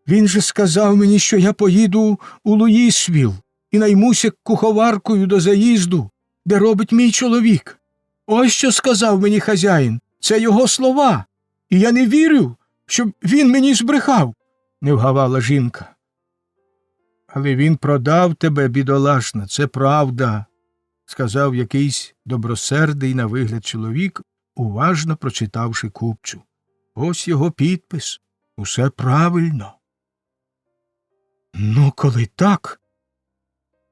«Він же сказав мені, що я поїду у Луїсвіл і наймуся куховаркою до заїзду, де робить мій чоловік. Ось що сказав мені хазяїн, це його слова, і я не вірю, щоб він мені збрехав», – не вгавала жінка. «Але він продав тебе, бідолашна, це правда», – сказав якийсь добросердий на вигляд чоловік, уважно прочитавши купчу. «Ось його підпис. Усе правильно». «Ну, коли так,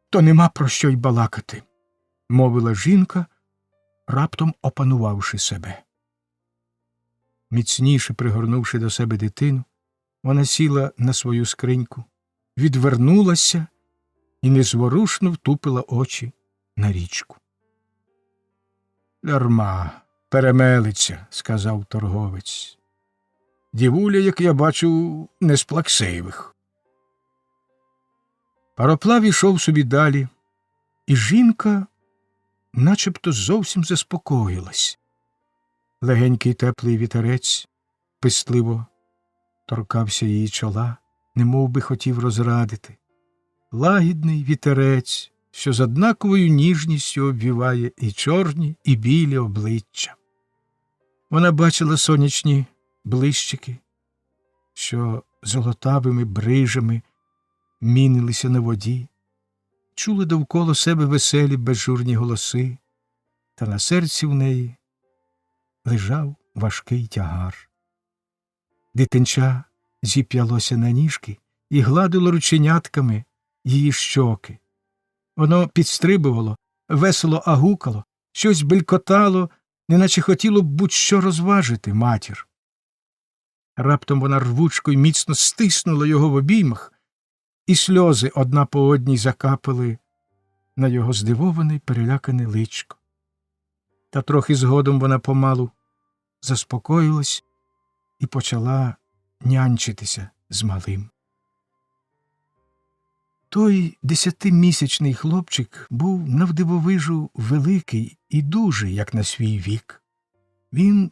то нема про що й балакати», – мовила жінка, раптом опанувавши себе. Міцніше пригорнувши до себе дитину, вона сіла на свою скриньку, відвернулася і незворушно втупила очі на річку. «Дарма, перемелиться», – сказав торговець. «Дівуля, як я бачу, не з плаксивих». Пароплав ішов собі далі, і жінка начебто зовсім заспокоїлась. Легенький теплий вітерець пестливо торкався її чола, немов би хотів розрадити. Лагідний вітерець, що з однаковою ніжністю обвіває і чорні, і білі обличчя. Вона бачила сонячні блищики, що золотавими брижами мінилися на воді, чули довкола себе веселі безжурні голоси, та на серці в неї лежав важкий тягар. Дитинча зіп'ялося на ніжки і гладило рученятками її щоки. Воно підстрибувало, весело агукало, щось белькотало, неначе хотіло б будь-що розважити матір. Раптом вона рвучко й міцно стиснула його в обіймах, і сльози одна по одній закапали на його здивоване й перелякане личко. Та трохи згодом вона помалу заспокоїлась і почала нянчитися з малим. Той 10-місячний хлопчик був навдивовижу великий і дужий, як на свій вік. Він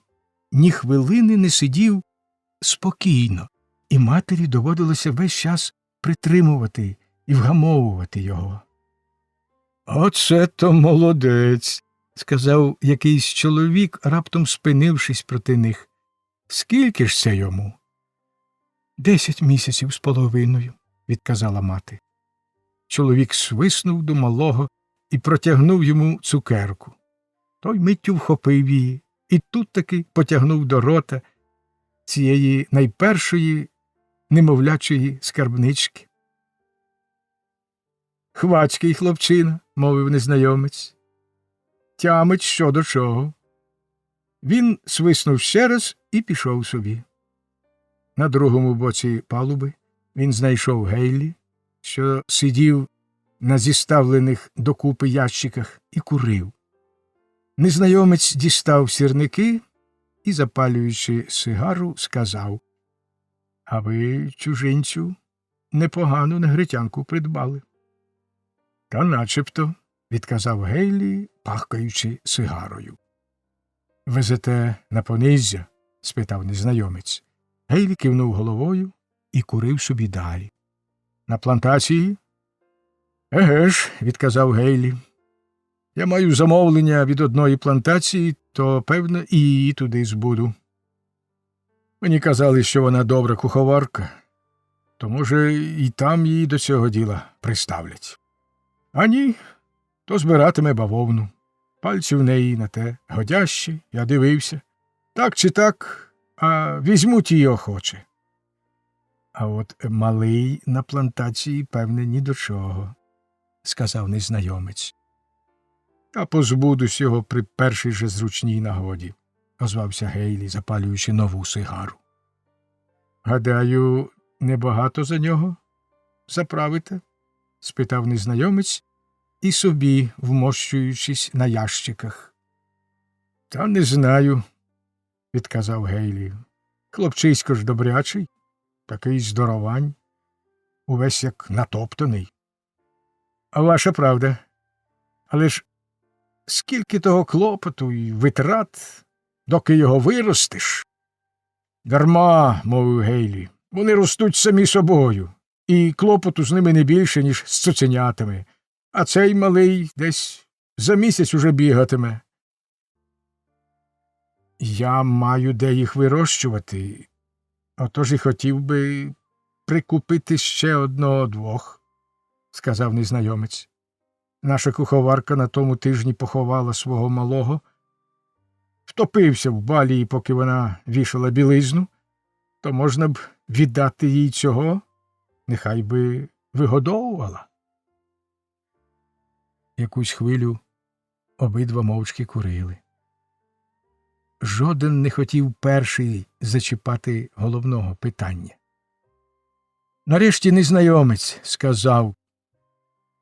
ні хвилини не сидів спокійно, і матері доводилося весь час притримувати і вгамовувати його. «Оце то молодець», – сказав якийсь чоловік, раптом спинившись проти них. «Скільки ж це йому?» 10 місяців з половиною, – відказала мати. Чоловік свиснув до малого і протягнув йому цукерку. Той миттю вхопив її і тут таки потягнув до рота цієї найпершої немовлячої скарбнички. «Хвацький хлопчина», – мовив незнайомець. «Тямить що до чого». Він свиснув ще раз і пішов собі. На другому боці палуби він знайшов Гейлі, що сидів на зіставлених докупи ящиках і курив. Незнайомець дістав сірники і, запалюючи сигару, сказав: «А ви, чужинцю, непогану негритянку придбали». «Та начебто», – відказав Гейлі, пахкаючи сигарою. «Везете на пониззя?» – спитав незнайомець. Гейлі кивнув головою і курив собі далі. «На плантації?» «Еге ж», – відказав Гейлі. «Я маю замовлення від одної плантації, то, певно, і її туди збуду. Мені казали, що вона добра куховарка, то, може, і там її до цього діла приставлять. А ні, то збиратиме бавовну. Пальці в неї на те годящі, я дивився. Так чи так, а візьмуть її охоче». «А от малий на плантації, певне, ні до чого», – сказав незнайомець. «Та позбудусь його при першій же зручній нагоді», – озвався Гейлі, запалюючи нову сигару. «Гадаю, небагато за нього заправите?» – спитав незнайомець, і собі вмощуючись на ящиках. «Та не знаю», – відказав Гейлі. «Хлопчисько ж добрячий, такий здоровань, увесь як натоптаний». «А ваша правда. Але ж скільки того клопоту і витрат, доки його виростиш?» «Дарма», – мовив Гейлі, – «вони ростуть самі собою, і клопоту з ними не більше, ніж з цуценятами. А цей малий десь за місяць уже бігатиме». «Я маю де їх вирощувати, отож і хотів би прикупити ще одного-двох», – сказав незнайомець. «Наша куховарка на тому тижні поховала свого малого. Втопився в балії, поки вона вішала білизну, то можна б віддати їй цього, нехай би вигодовувала». Якусь хвилю обидва мовчки курили. Жоден не хотів перший зачіпати головного питання. Нарешті незнайомець сказав: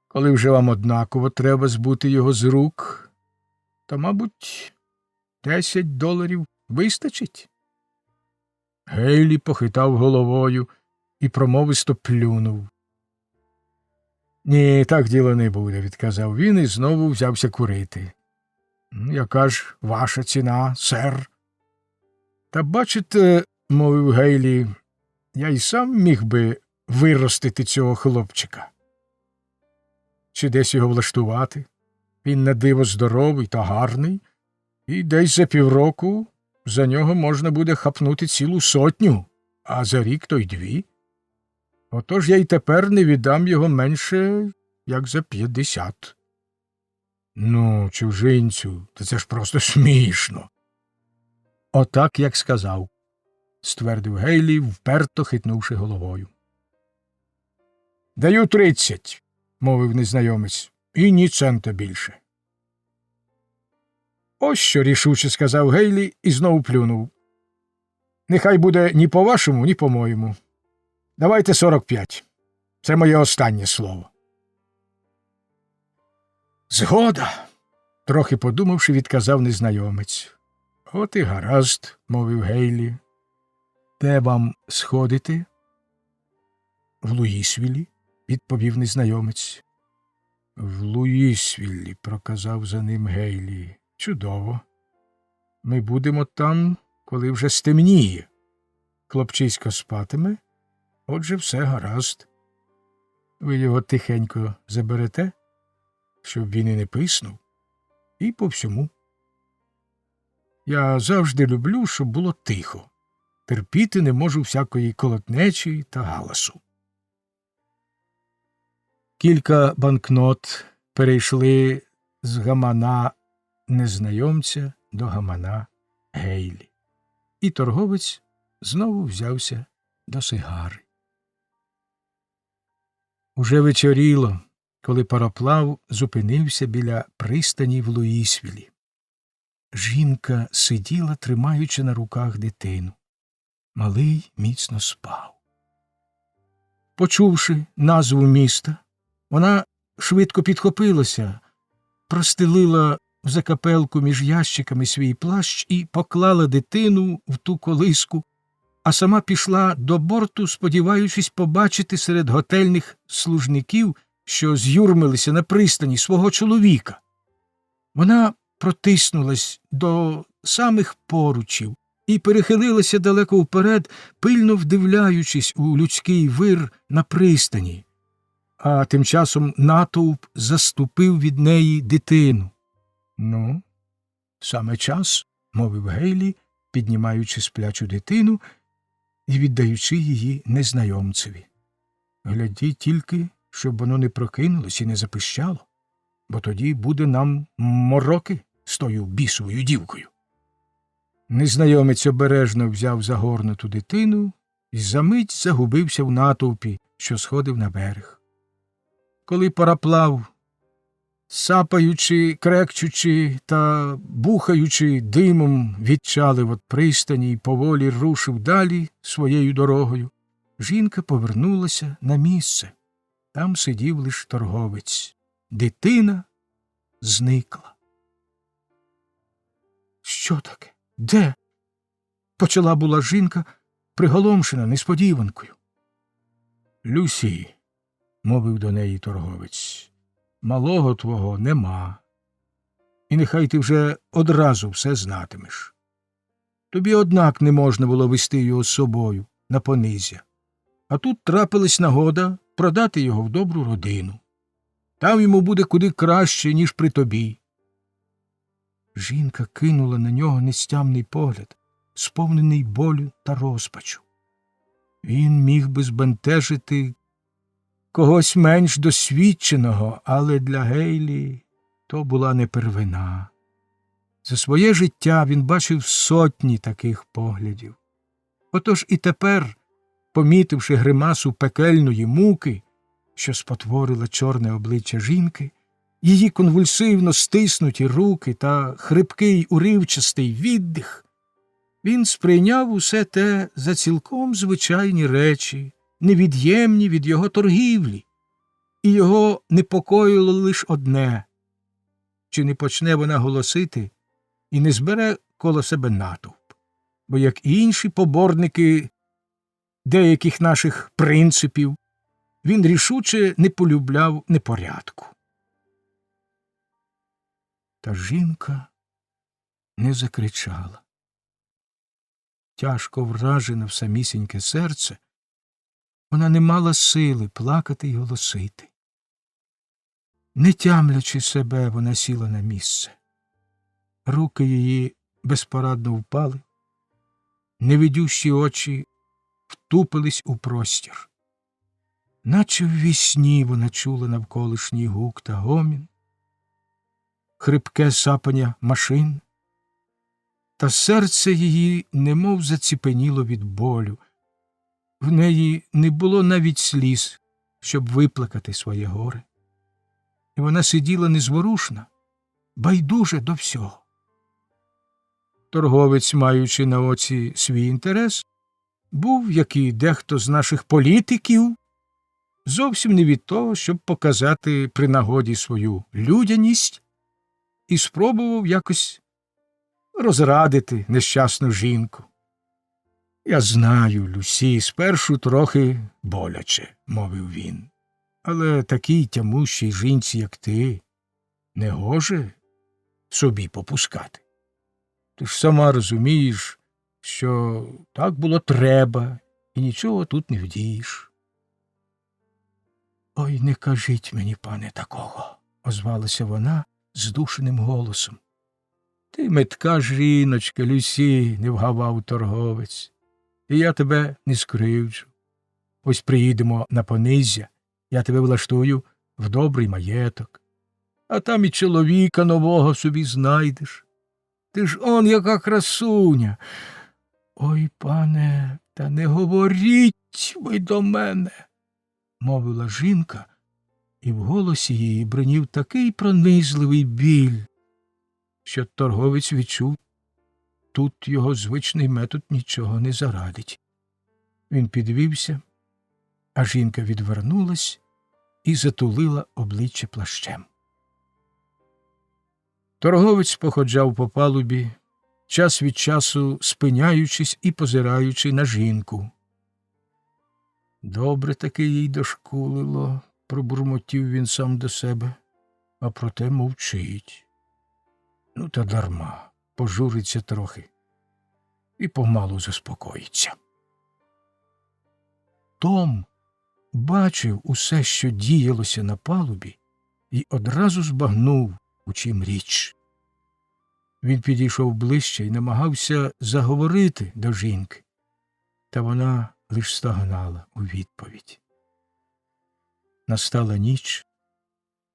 «Коли вже вам однаково треба збути його з рук, то, мабуть, $10 вистачить?» Гейлі похитав головою і промовисто плюнув. «Ні, так діло не буде», – відказав він і знову взявся курити. «Яка ж ваша ціна, сер?» «Та бачите, – мовив Гейлі, – я й сам міг би виростити цього хлопчика. Чи десь його влаштувати? Він на диво здоровий та гарний, і десь за півроку за нього можна буде хапнути цілу 100, а за рік то й 2. Отож я й тепер не віддам його менше, як за 50. «Ну, чужинцю, та це ж просто смішно». «Отак, як сказав», – ствердив Гейлі, вперто хитнувши головою. «Даю 30, – мовив незнайомець, – і ні цента більше». «Ось що», – рішуче сказав Гейлі і знову плюнув. «Нехай буде ні по-вашому, ні по-моєму. Давайте 45. Це моє останнє слово». «Згода», – трохи подумавши, відказав незнайомець. «От і гаразд», – мовив Гейлі. «Де вам сходити?» «В Луїсвілі», – відповів незнайомець. «В Луїсвілі», – проказав за ним Гейлі. «Чудово. Ми будемо там, коли вже стемніє. Хлопчисько спатиме, отже, все гаразд. Ви його тихенько заберете, щоб він і не писнув, і по всьому. Я завжди люблю, щоб було тихо. Терпіти не можу всякої колотнечі та галасу». Кілька банкнот перейшли з гамана незнайомця до гамана Гейлі. І торговець знову взявся до сигари. Уже вечоріло, коли пароплав зупинився біля пристані в Луїсвілі. Жінка сиділа, тримаючи на руках дитину. Малий міцно спав. Почувши назву міста, вона швидко підхопилася, простелила в закапелку між ящиками свій плащ і поклала дитину в ту колиску, а сама пішла до борту, сподіваючись побачити серед готельних служників, що з'юрмилися на пристані, свого чоловіка. Вона протиснулась до самих поручів і перехилилася далеко вперед, пильно вдивляючись у людський вир на пристані. А тим часом натовп заступив від неї дитину. «Ну, саме час», – мовив Гейлі, піднімаючи сплячу дитину і віддаючи її незнайомцеві. «Гляді тільки, щоб воно не прокинулось і не запищало, бо тоді буде нам мороки з тою бісовою дівкою». Незнайомець обережно взяв загорнуту дитину і за мить загубився в натовпі, що сходив на берег. Коли пароплав, сапаючи, крекчучи та бухаючи димом, відчалив від пристані й поволі рушив далі своєю дорогою, жінка повернулася на місце. Там сидів лиш торговець. Дитина зникла. «Що таке? Де?» – почала була жінка, приголомшена несподіванкою. «Люсі», – мовив до неї торговець, – «малого твого нема. І нехай ти вже одразу все знатимеш. Тобі, однак, не можна було вести його з собою на понизя. А тут трапилась нагода продати його в добру родину. Там йому буде куди краще, ніж при тобі». Жінка кинула на нього нестямний погляд, сповнений болю та розпачу. Він міг би збентежити когось менш досвідченого, але для Гейлі то була не первина. За своє життя він бачив сотні таких поглядів. Отож і тепер, помітивши гримасу пекельної муки, що спотворила чорне обличчя жінки, її конвульсивно стиснуті руки та хрипкий уривчастий віддих, він сприйняв усе те за цілком звичайні речі, невід'ємні від його торгівлі, і його непокоїло лише одне – чи не почне вона голосити і не збере коло себе натовп, бо, як і інші поборники деяких наших принципів, він рішуче не полюбляв непорядку. Та жінка не закричала. Тяжко вражена в самісіньке серце, вона не мала сили плакати й голосити. Не тямлячи себе, вона сіла на місце. Руки її безпорадно впали, невидющі очі втупились у простір. Наче в вісні вона чула навколишній гук та гомін, хрипке сапання машин, та серце її немов заціпеніло від болю. В неї не було навіть сліз, щоб виплакати своє горе. І вона сиділа незворушна, байдуже до всього. Торговець, маючи на оці свій інтерес, був, як і дехто з наших політиків, зовсім не від того, щоб показати при нагоді свою людяність, і спробував якось розрадити нещасну жінку. «Я знаю, Люсі, спершу трохи боляче», – мовив він, – «але такій тямущій жінці, як ти, не гоже собі попускати. Ти ж сама розумієш, що так було треба, і нічого тут не вдієш». «Ой, не кажіть мені, пане, такого», – озвалася вона здушеним голосом. «Ти метка жіночка, Люсі», – не вгавав торговець, – «і я тебе не скривджу. Ось приїдемо на понизя, я тебе влаштую в добрий маєток, а там і чоловіка нового собі знайдеш. Ти ж он яка красуня. Ой, пане, та не говоріть ви до мене, мовила жінка, і в голосі її бринів такий пронизливий біль, що торговець відчув, тут його звичний метод нічого не зарадить. Він підвівся, а жінка відвернулась і затулила обличчя плащем. Торговець походжав по палубі, час від часу спиняючись і позираючи на жінку. Добре таки їй дошкулило, пробурмотів він сам до себе, а проте мовчить. Ну, та дарма, пожуриться трохи і помалу заспокоїться. Том бачив усе, що діялося на палубі, і одразу збагнув, у чим річ. Він підійшов ближче і намагався заговорити до жінки, та вона лиш стогнала у відповідь. Настала ніч,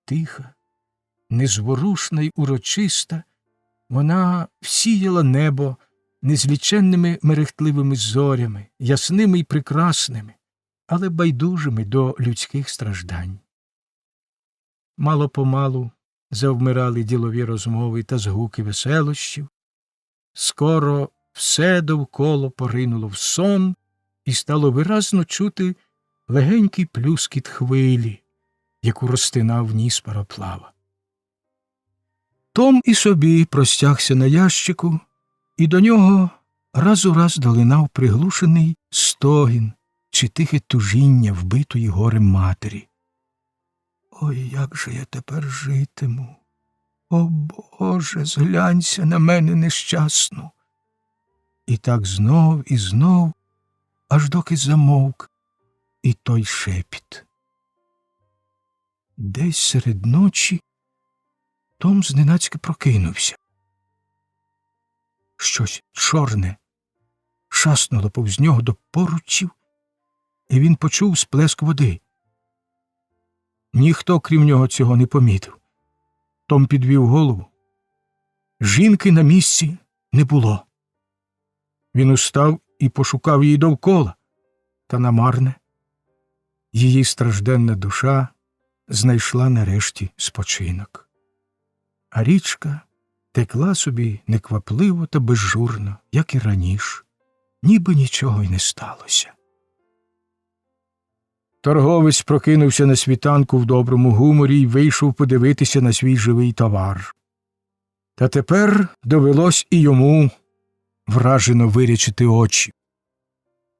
тиха, незворушна й урочиста, вона всіяла небо незліченними мерехтливими зорями, ясними й прекрасними, але байдужими до людських страждань. Мало-помалу завмирали ділові розмови та згуки веселощів. Скоро все довкола поринуло в сон, і стало виразно чути легенький плюскіт хвилі, яку розтинав ніс пароплава. Том і собі простягся на ящику, і до нього раз у раз долинав приглушений стогін чи тихе тужіння вбитої горем матері. Ой, як же я тепер житиму? О, Боже, зглянься на мене нещасну. І так знов і знов, аж доки замовк і той шепіт. Десь серед ночі Том зненацька прокинувся. Щось чорне шаснуло повз нього до поручів, і він почув сплеск води. Ніхто, крім нього, цього не помітив. Том підвів голову. Жінки на місці не було. Він устав і пошукав її довкола, та намарне. Її стражденна душа знайшла нарешті спочинок. А річка текла собі неквапливо та безжурно, як і раніше, ніби нічого й не сталося. Торговець прокинувся на світанку в доброму гуморі й вийшов подивитися на свій живий товар. Та тепер довелось і йому вражено вирячити очі.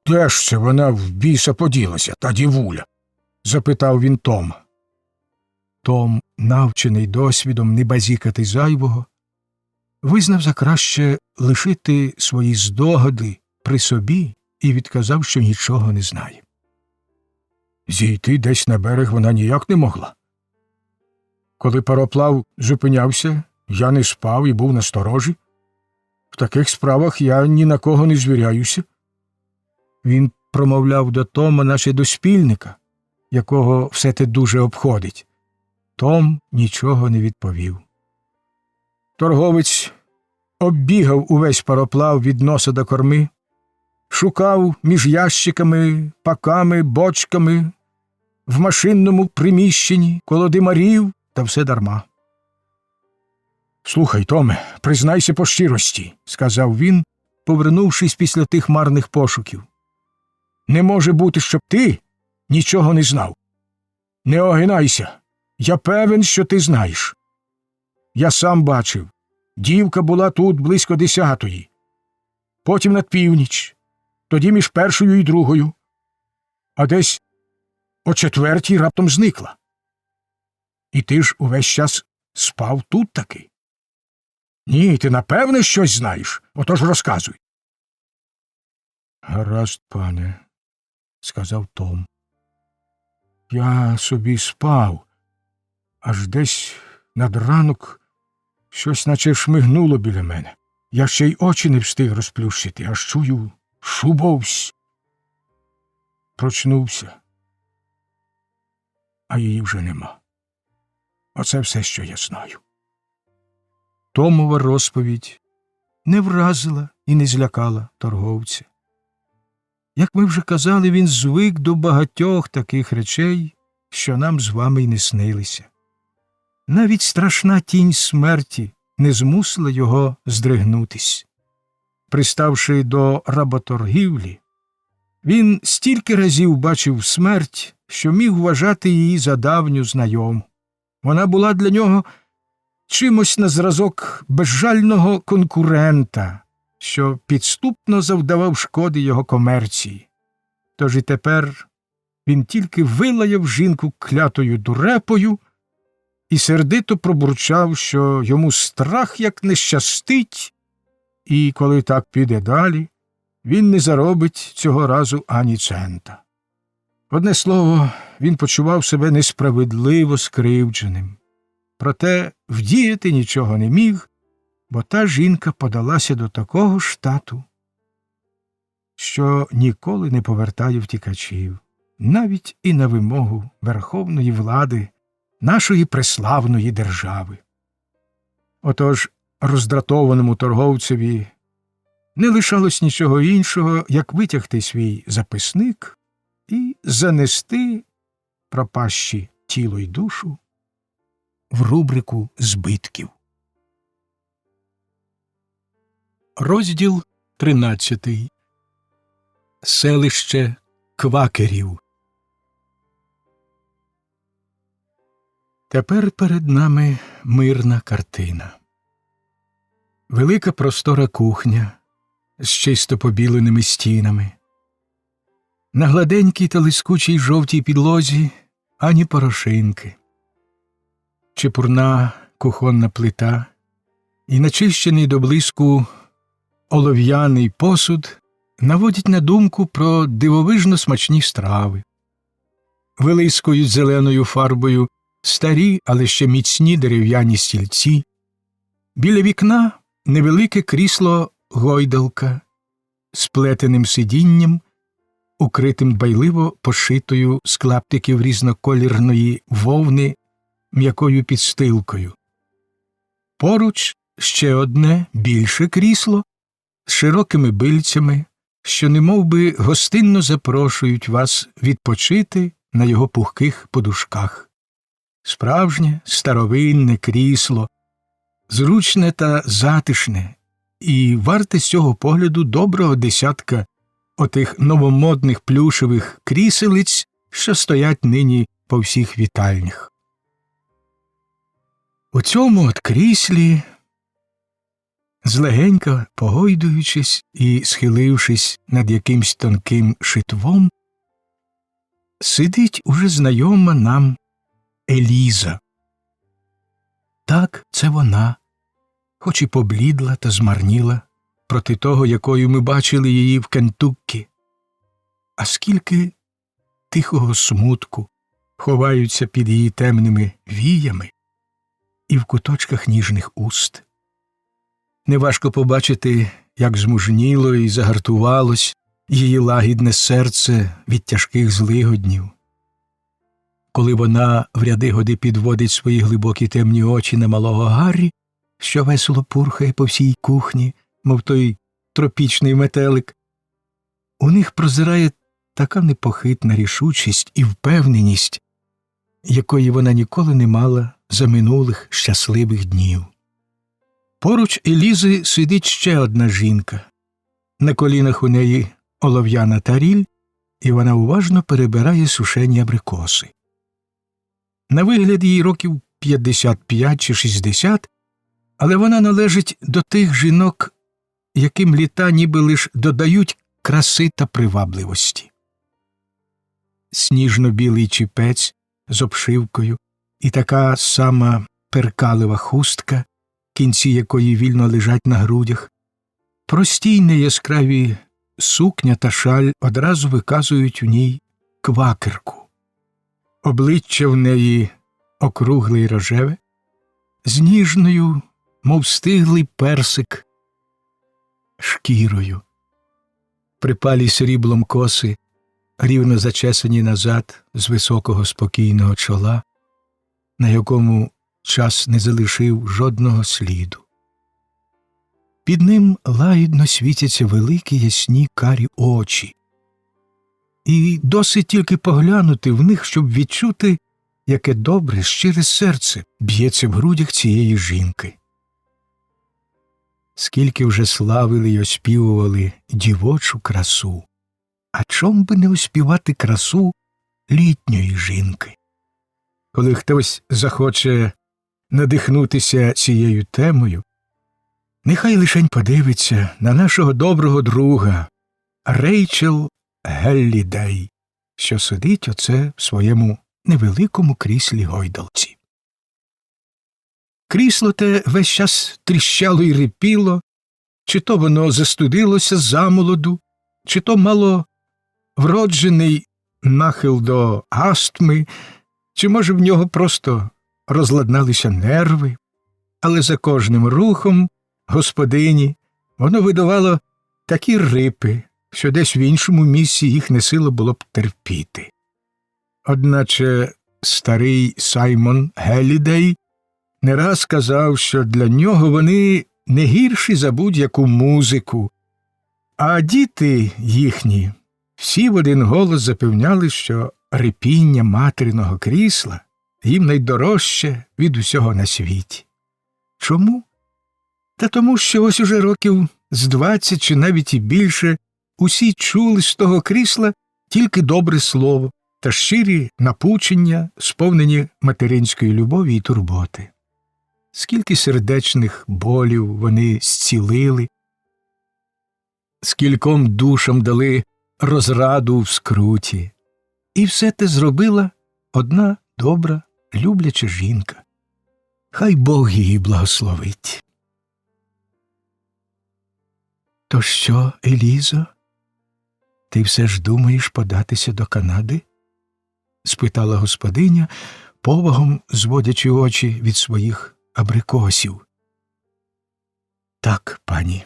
«Де ж це вона в біса поділася, та дівуля?» – запитав він Тома. Том, навчений досвідом не базікати зайвого, визнав за краще лишити свої здогади при собі і відказав, що нічого не знає. Зійти десь на берег вона ніяк не могла. Коли пароплав зупинявся, я не спав і був насторожі. В таких справах я ні на кого не звіряюся. Він промовляв до Тома, наче до спільника, якого все те дуже обходить. Том нічого не відповів. Торговець оббігав увесь пароплав від носа до корми, шукав між ящиками, паками, бочками, в машинному приміщенні, коло димарів, та все дарма. «Слухай, Томе, признайся по щирості», – сказав він, повернувшись після тих марних пошуків. «Не може бути, щоб ти нічого не знав. Не огинайся, я певен, що ти знаєш. Я сам бачив, дівка була тут близько 10-ї, потім над північ, тоді між 1-ю і 2-ю, а десь о 4-й раптом зникла. І ти ж увесь час спав тут таки? Ні, ти напевне щось знаєш, отож розказуй». «Гаразд, пане», – сказав Том. «Я собі спав, аж десь над ранок щось наче шмигнуло біля мене. Я ще й очі не встиг розплющити, аж чую шубовсь. Прочнувся, а її вже нема. Оце все, що я знаю». Томова розповідь не вразила і не злякала торговця. Як ми вже казали, він звик до багатьох таких речей, що нам з вами й не снилися. Навіть страшна тінь смерті не змусила його здригнутись. Приставши до работоргівлі, він стільки разів бачив смерть, що міг вважати її за давню знайому. Вона була для нього чимось на зразок безжального конкурента, що підступно завдавав шкоди його комерції. Тож і тепер він тільки вилаяв жінку клятою дурепою і сердито пробурчав, що йому страх як не щастить, і коли так піде далі, він не заробить цього разу ані цента. Одне слово, він почував себе несправедливо скривдженим. Проте вдіяти нічого не міг, бо та жінка подалася до такого штату, що ніколи не повертає втікачів, навіть і на вимогу верховної влади нашої преславної держави. Отож роздратованому торговцеві не лишалось нічого іншого, як витягти свій записник і занести пропащі тіло й душу в рубрику збитків. Розділ 13. Селище квакерів. Тепер перед нами мирна картина. Велика простора кухня з чисто побіленими стінами. На гладенькій та лискучій жовтій підлозі ані порошинки. Чепурна кухонна плита і начищений до блиску олов'яний посуд наводять на думку про дивовижно смачні страви. Вилискують зеленою фарбою старі, але ще міцні дерев'яні стільці. Біля вікна невелике крісло-гойдалка з плетеним сидінням, укритим дбайливо пошитою з клаптиків різноколірної вовни м'якою підстилкою. Поруч ще одне більше крісло з широкими бильцями, що немовби гостинно запрошують вас відпочити на його пухких подушках. Справжнє старовинне крісло, зручне та затишне, і варте з цього погляду доброго десятка отих новомодних плюшевих кріселиць, що стоять нині по всіх вітальнях. У цьому от кріслі, злегенька погойдуючись і схилившись над якимсь тонким шитвом, сидить уже знайома нам Еліза. Так, це вона, хоч і поблідла та змарніла проти того, якою ми бачили її в Кентуккі. А скільки тихого смутку ховаються під її темними віями і в куточках ніжних уст. Неважко побачити, як змужніло і загартувалось її лагідне серце від тяжких злигоднів. Коли вона в ряди годи підводить свої глибокі темні очі на малого Гаррі, що весело пурхає по всій кухні, мов той тропічний метелик, у них прозирає така непохитна рішучість і впевненість, якої вона ніколи не мала за минулих щасливих днів. Поруч Елізи сидить ще одна жінка. На колінах у неї олов'яна таріль, і вона уважно перебирає сушені абрикоси. На вигляд їй років 55 чи 60, але вона належить до тих жінок, яким літа ніби лиш додають краси та привабливості. Сніжно-білий чіпець з обшивкою і така сама перкалива хустка, кінці якої вільно лежать на грудях, прості й неяскраві сукня та шаль одразу виказують у ній квакерку. Обличчя в неї округле й рожеве, з ніжною, мов стиглий персик, шкірою. Припалі сріблом коси, рівно зачесані назад з високого спокійного чола, на якому час не залишив жодного сліду. Під ним лагідно світяться великі ясні карі очі. І досить тільки поглянути в них, щоб відчути, яке добре, щире серце б'ється в грудях цієї жінки. Скільки вже славили й оспівували дівочу красу, а чом би не оспівати красу літньої жінки? Коли хтось захоче надихнутися цією темою, нехай лишень подивиться на нашого доброго друга Рейчел Геллідей, що сидить оце в своєму невеликому кріслі-гойдалці. Крісло те весь час тріщало й рипіло, чи то воно застудилося замолоду, чи то мало вроджений нахил до астми, чи, може, в нього просто розладналися нерви, але за кожним рухом господині воно видавало такі рипи, що десь в іншому місці їх не сила було б терпіти. Одначе старий Саймон Геллідей не раз казав, що для нього вони не гірші за будь-яку музику, а діти їхні всі в один голос запевняли, що рипіння материного крісла їм найдорожче від усього на світі. Чому? Та тому, що ось уже років з 20 чи навіть і більше усі чули з того крісла тільки добре слово та щирі напучення, сповнені материнської любові і турботи. Скільки сердечних болів вони зцілили, скільком душам дали розраду в скруті. І все те зробила одна добра, любляча жінка. Хай Бог її благословить. То що, Елізо, ти все ж думаєш податися до Канади? Спитала господиня, повагом зводячи очі від своїх абрикосів. Так, пані,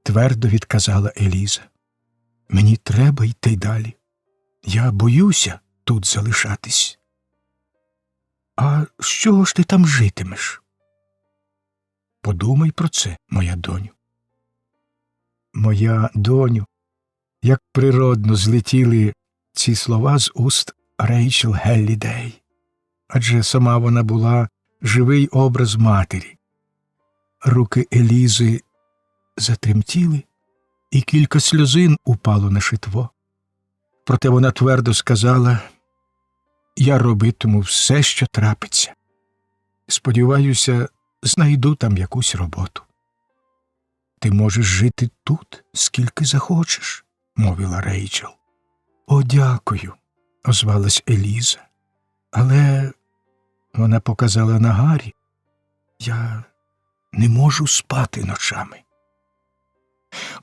твердо відказала Еліза. Мені треба йти далі. Я боюся тут залишатись. А з чого ж ти там житимеш? Подумай про це, моя доню. Моя доню, як природно злетіли ці слова з уст Рейчел Геллідей, адже сама вона була живий образ матері. Руки Елізи затремтіли, і кілька сльозин упало на шитво. Проте вона твердо сказала: «Я робитиму все, що трапиться. Сподіваюся, знайду там якусь роботу». «Ти можеш жити тут, скільки захочеш», – мовила Рейчел. «О, дякую», – озвалась Еліза. «Але», – вона показала на Гаррі, – «я не можу спати ночами.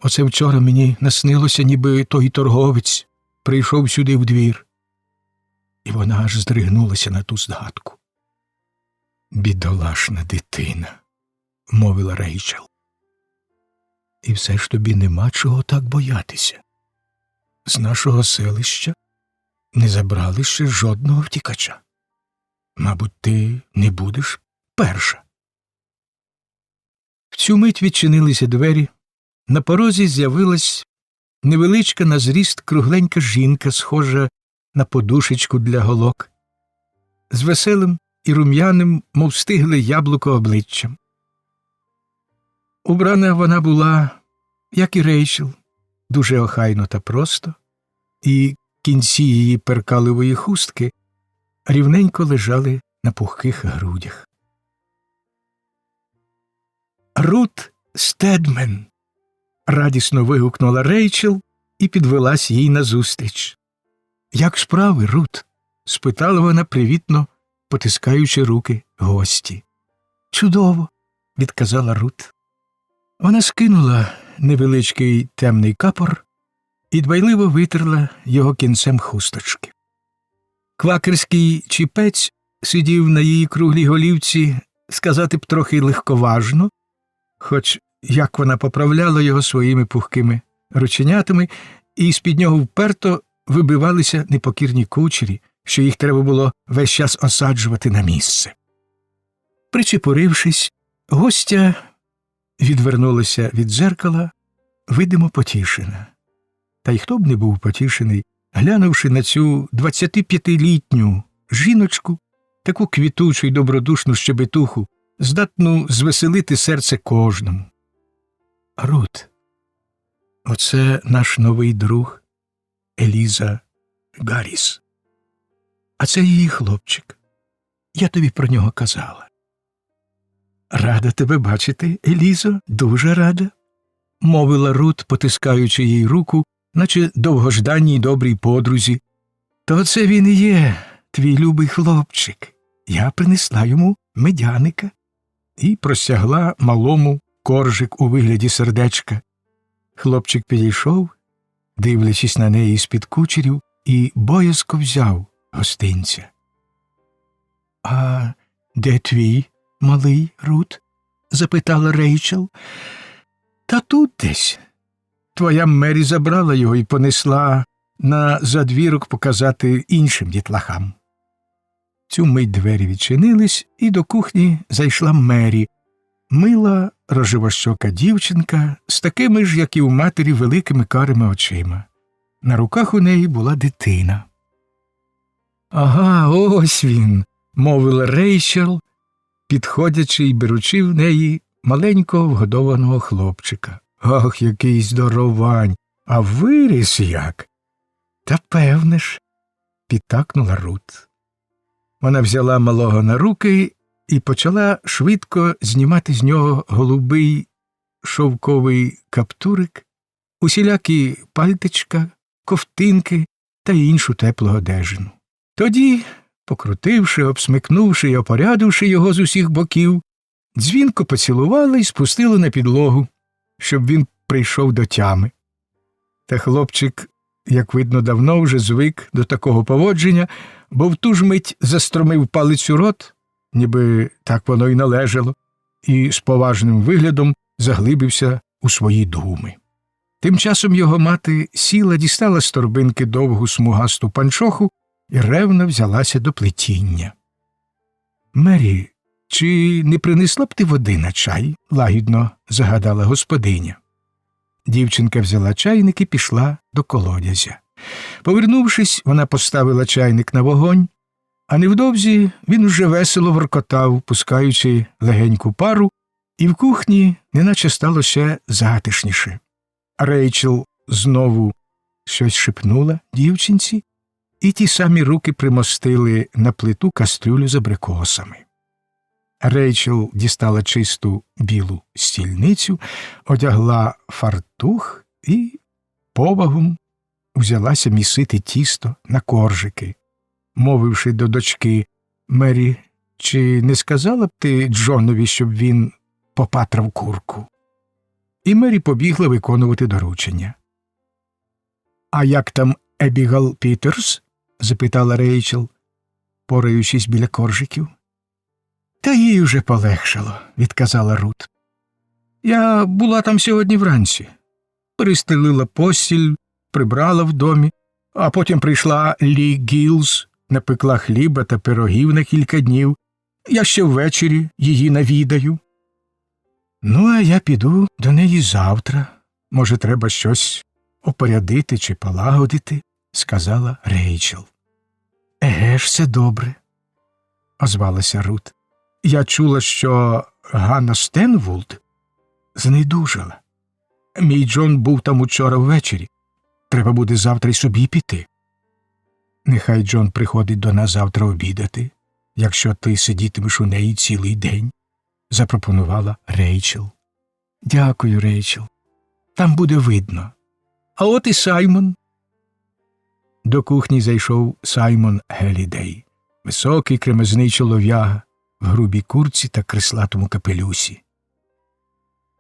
Оце вчора мені наснилося, ніби той торговець прийшов сюди в двір». І вона аж здригнулася на ту згадку. «Бідолашна дитина», – мовила Рейчел. «І все ж тобі нема чого так боятися. З нашого селища не забрали ще жодного втікача. Мабуть, ти не будеш перша». В цю мить відчинилися двері. На порозі з'явилась невеличка на зріст кругленька жінка, схожа на подушечку для голок, з веселим і рум'яним, мов стигле яблуко, обличчям. Убрана вона була, як і Рейчел, дуже охайно та просто, і кінці її перкалевої хустки рівненько лежали на пухких грудях. «Рут Стедмен!» – радісно вигукнула Рейчел і підвелась їй назустріч. «Як справи, Рут?» – спитала вона привітно, потискаючи руки гості. «Чудово!» – відказала Рут. Вона скинула невеличкий темний капор і дбайливо витерла його кінцем хусточки. Квакерський чіпець сидів на її круглій голівці, сказати б, трохи легковажно, хоч як вона поправляла його своїми пухкими рученятами, і з-під нього вперто вибивалися непокірні кучері, що їх треба було весь час осаджувати на місце. Причепурившись, гостя відвернулася від дзеркала, видимо потішена. Та й хто б не був потішений, глянувши на цю 25-літню жіночку, таку квітучу й добродушну щебетуху, здатну звеселити серце кожному. Рут, оце наш новий друг Еліза Гарріс. А це її хлопчик. Я тобі про нього казала. Рада тебе бачити, Елізо, дуже рада, мовила Рут, потискаючи їй руку, наче довгожданній добрій подрузі. То це він і є, твій любий хлопчик. Я принесла йому медяника. І простягла малому коржик у вигляді сердечка. Хлопчик підійшов, дивлячись на неї з-під кучерів, і боязко взяв гостинця. — А де твій малий, Рут? — запитала Рейчел. — Та тут десь. Твоя Мері забрала його і понесла на задвірок показати іншим дітлахам. Цю мить двері відчинились, і до кухні зайшла Мері, мила, рожевощока дівчинка з такими ж, як і у матері, великими карими очима. На руках у неї була дитина. — Ага, ось він, — мовила Рейчел, підходячи й беручи в неї маленького вгодованого хлопчика. — Ох, який здоровань! А виріс як! — Та певне ж, — підтакнула Рут. Вона взяла малого на руки і почала швидко знімати з нього голубий шовковий каптурик, усілякі пальтичка, ковтинки та іншу теплу одежину. Тоді, покрутивши, обсмикнувши і опорядивши його з усіх боків, дзвінко поцілувала і спустила на підлогу, щоб він прийшов до тями. Та хлопчик, як видно, давно вже звик до такого поводження, бо в ту ж мить застромив палець у рот, ніби так воно й належало, і з поважним виглядом заглибився у свої думи. Тим часом його мати сіла, дістала з торбинки довгу смугасту панчоху і ревно взялася до плетіння. — Мері, чи не принесла б ти води на чай? — лагідно загадала господиня. Дівчинка взяла чайник і пішла до колодязя. Повернувшись, вона поставила чайник на вогонь, а невдовзі він уже весело воркотав, пускаючи легеньку пару, і в кухні неначе стало ще затишніше. Рейчел знову щось шепнула дівчинці, і ті самі руки примостили на плиту кастрюлю з абрикосами. Рейчел дістала чисту білу стільницю, одягла фартух і повагом взялася місити тісто на коржики, мовивши до дочки: «Мері, чи не сказала б ти Джонові, щоб він попатрав курку?» І Мері побігла виконувати доручення. «А як там Ебігал Пітерс?» – запитала Рейчел, пораючись біля коржиків. «Та їй уже полегшало», – відказала Рут. «Я була там сьогодні вранці. Перестелила постіль, прибрала в домі, а потім прийшла Лі Гілз, напекла хліба та пирогів на кілька днів. Я ще ввечері її навідаю. Ну, а я піду до неї завтра. Може, треба щось опорядити чи полагодити», – сказала Рейчел. «Еге ж, це добре», – озвалася Рут. «Я чула, що Ганна Стенвулд знедужала. Мій Джон був там учора ввечері. Треба буде завтра й собі піти. Нехай Джон приходить до нас завтра обідати, якщо ти сидітимеш у неї цілий день», – запропонувала Рейчел. «Дякую, Рейчел. Там буде видно. А от і Саймон». До кухні зайшов Саймон Гелідей, високий кремезний чолов'яга в грубій куртці та креслатому капелюсі.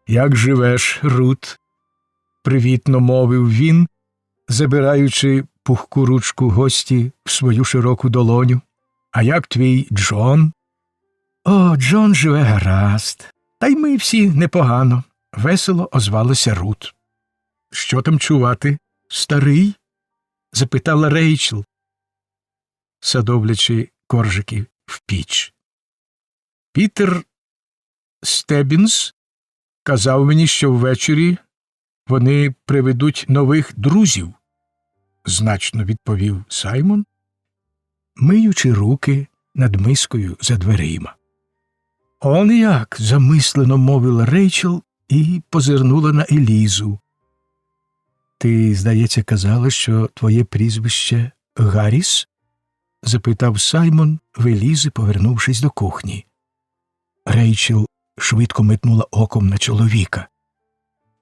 «Як живеш, Рут?» – привітно мовив він, забираючи пухку ручку гості в свою широку долоню. «А як твій Джон?» «О, Джон живе гаразд. Та й ми всі непогано», – весело озвалася Рут. «Що там чувати, старий?» – запитала Рейчел, садовлячи коржики в піч. Пітер Стеббінс казав мені, що ввечері вони приведуть нових друзів, значно відповів Саймон, миючи руки над мискою за дверима. Он як, замислено мовила Рейчел і позирнула на Елізу. Ти, здається, казала, що твоє прізвище Гарріс? Запитав Саймон в Елізи, повернувшись до кухні. Рейчел швидко метнула оком на чоловіка.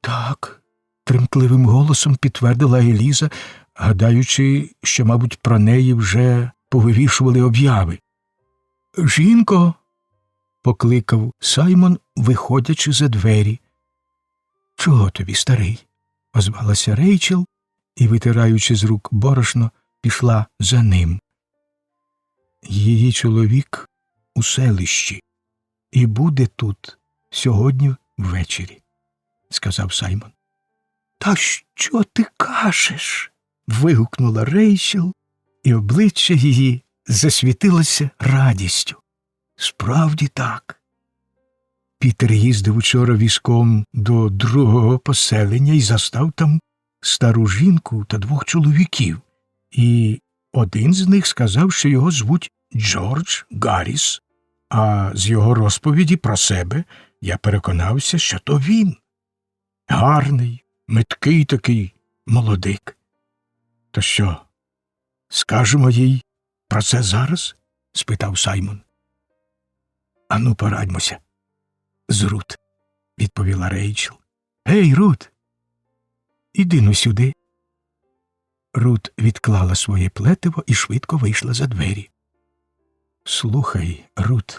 Так, тремтливим голосом підтвердила Еліза, гадаючи, що, мабуть, про неї вже повивішували об'яви. Жінко, покликав Саймон, виходячи за двері. Чого тобі, старий? Озвалася Рейчел і, витираючи з рук борошно, пішла за ним. Її чоловік у селищі і буде тут сьогодні ввечері, сказав Саймон. Та що ти кажеш? Вигукнула Рейчел, і обличчя її засвітилося радістю. Справді так. Пітер їздив учора візком до другого поселення і застав там стару жінку та двох чоловіків. І один з них сказав, що його звуть Джордж Гарріс, а з його розповіді про себе я переконався, що то він. Гарний, меткий такий молодик. То що, скажемо їй про це зараз? Спитав Саймон. Ану, порадьмося. З Рут, відповіла Рейчел. Гей, Рут, іди ну сюди. Рут відклала своє плетиво і швидко вийшла за двері. Слухай, Рут,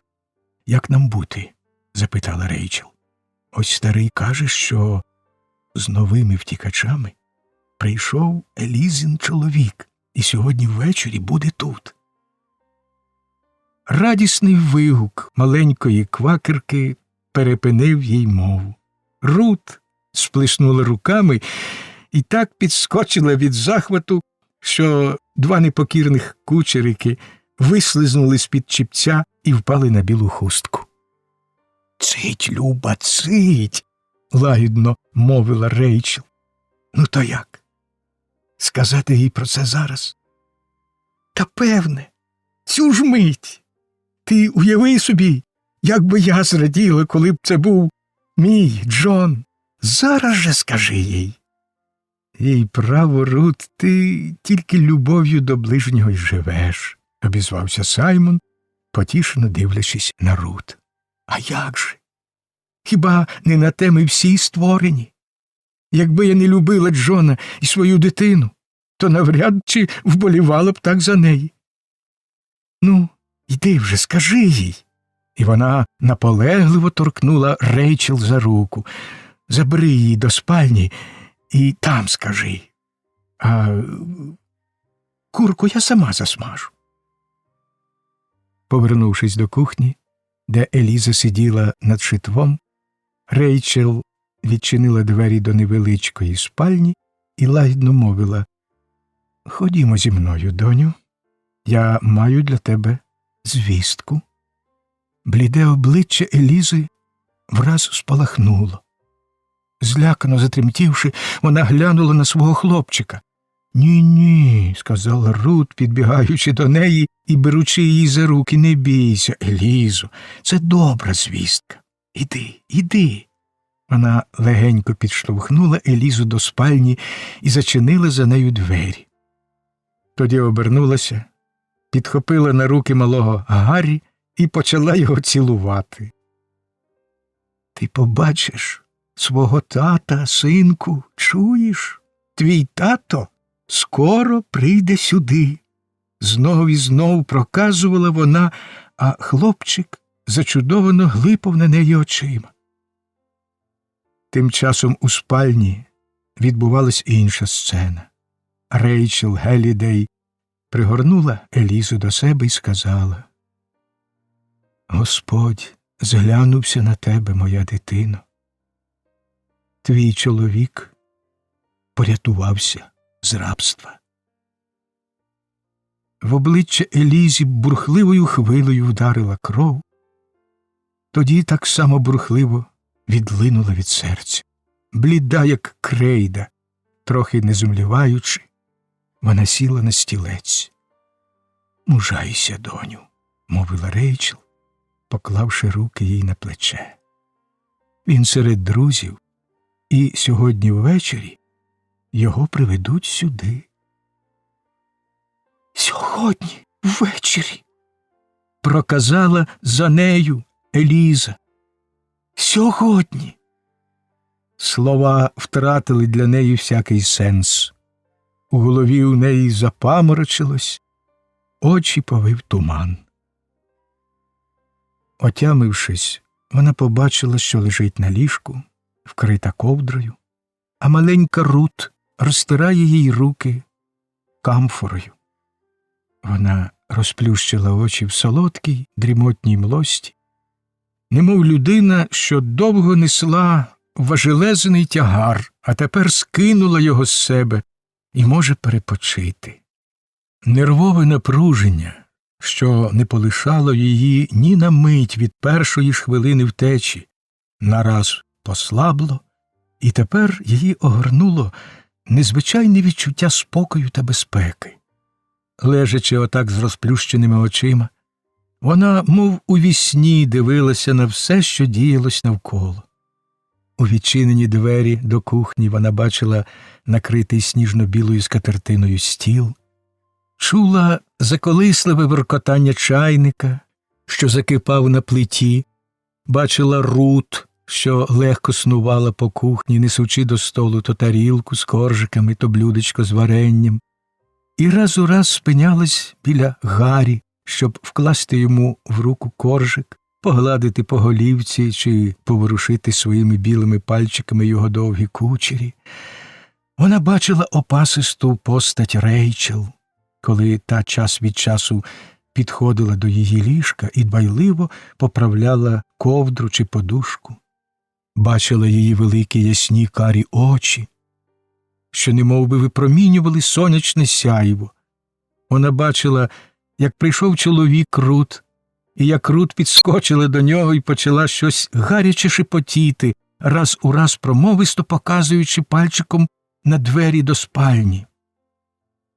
як нам бути? Запитала Рейчел. Ось старий каже, що з новими втікачами прийшов Елізин чоловік і сьогодні ввечері буде тут. Радісний вигук маленької квакерки перепинив їй мову. Рут сплеснула руками і так підскочила від захвату, що два непокірних кучерики вислизнули з-під чіпця і впали на білу хустку. «Цить, Люба, цить!» – лагідно мовила Рейчел. «Ну то як? Сказати їй про це зараз?» «Та певне, цю ж мить! Ти уяви собі, як би я зраділа, коли б це був мій Джон. Зараз же скажи їй!» «Їй право, Рут, ти тільки любов'ю до ближнього й живеш», – обізвався Саймон, потішено дивлячись на Рут. «А як же? Хіба не на те ми всі створені? Якби я не любила Джона і свою дитину, то навряд чи вболівала б так за неї. Ну, йди вже, скажи їй». І вона наполегливо торкнула Рейчел за руку. «Забери її до спальні і там скажи. А курку я сама засмажу». Повернувшись до кухні, де Еліза сиділа над шитвом, Рейчел відчинила двері до невеличкої спальні і лагідно мовила: «Ходімо зі мною, доню, я маю для тебе звістку». Бліде обличчя Елізи враз спалахнуло. Злякано затремтівши, вона глянула на свого хлопчика. «Ні-ні», – сказала Рут, підбігаючи до неї і беручи її за руки, – «не бійся, Елізо, це добра звістка. Іди, іди». Вона легенько підштовхнула Елізу до спальні і зачинила за нею двері. Тоді обернулася, підхопила на руки малого Гаррі і почала його цілувати. «Ти побачиш свого тата, синку, чуєш? Твій тато скоро прийде сюди», – знов і знов проказувала вона, а хлопчик зачудовано глипав на неї очима. Тим часом у спальні відбувалась інша сцена. Рейчел Гелідей пригорнула Елізу до себе і сказала: «Господь зглянувся на тебе, моя дитино. Твій чоловік порятувався з рабства». В обличчя Елізі бурхливою хвилею вдарила кров. Тоді так само бурхливо відлинула від серця. Бліда, як крейда, трохи не зумліваючи, вона сіла на стілець. «Мужайся, доню», – мовила Рейчел, поклавши руки їй на плече. «Він серед друзів, і сьогодні ввечері його приведуть сюди». «Сьогодні ввечері», – проказала за нею Еліза. «Сьогодні». Слова втратили для неї всякий сенс. У голові у неї запаморочилось, очі повив туман. Отямившись, вона побачила, що лежить на ліжку, вкрита ковдрою, а маленька Рут розтирає їй руки камфорою. Вона розплющила очі в солодкій, дрімотній млості, немов людина, що довго несла важелезний тягар, а тепер скинула його з себе і може перепочити. Нервове напруження, що не полишало її ні на мить від першої ж хвилини втечі, нараз послабло, і тепер її огорнуло незвичайне відчуття спокою та безпеки. Лежачи отак з розплющеними очима, вона, мов у вісні, дивилася на все, що діялось навколо. У відчинені двері до кухні вона бачила накритий сніжно-білою скатертиною стіл, чула заколисливе воркотання чайника, що закипав на плиті, бачила Рут, що легко снувала по кухні, несучи до столу то тарілку з коржиками, то блюдечко з варенням, і раз у раз спинялась біля Гаррі, щоб вкласти йому в руку коржик, погладити по голівці чи поворушити своїми білими пальчиками його довгі кучері. Вона бачила опасисту постать Рейчел, коли та час від часу підходила до її ліжка і дбайливо поправляла ковдру чи подушку. Бачила її великі ясні карі очі, що немовби випромінювали сонячне сяйво. Вона бачила, як прийшов чоловік Рут, і як Рут підскочила до нього і почала щось гаряче шепотіти, раз у раз промовисто показуючи пальчиком на двері до спальні.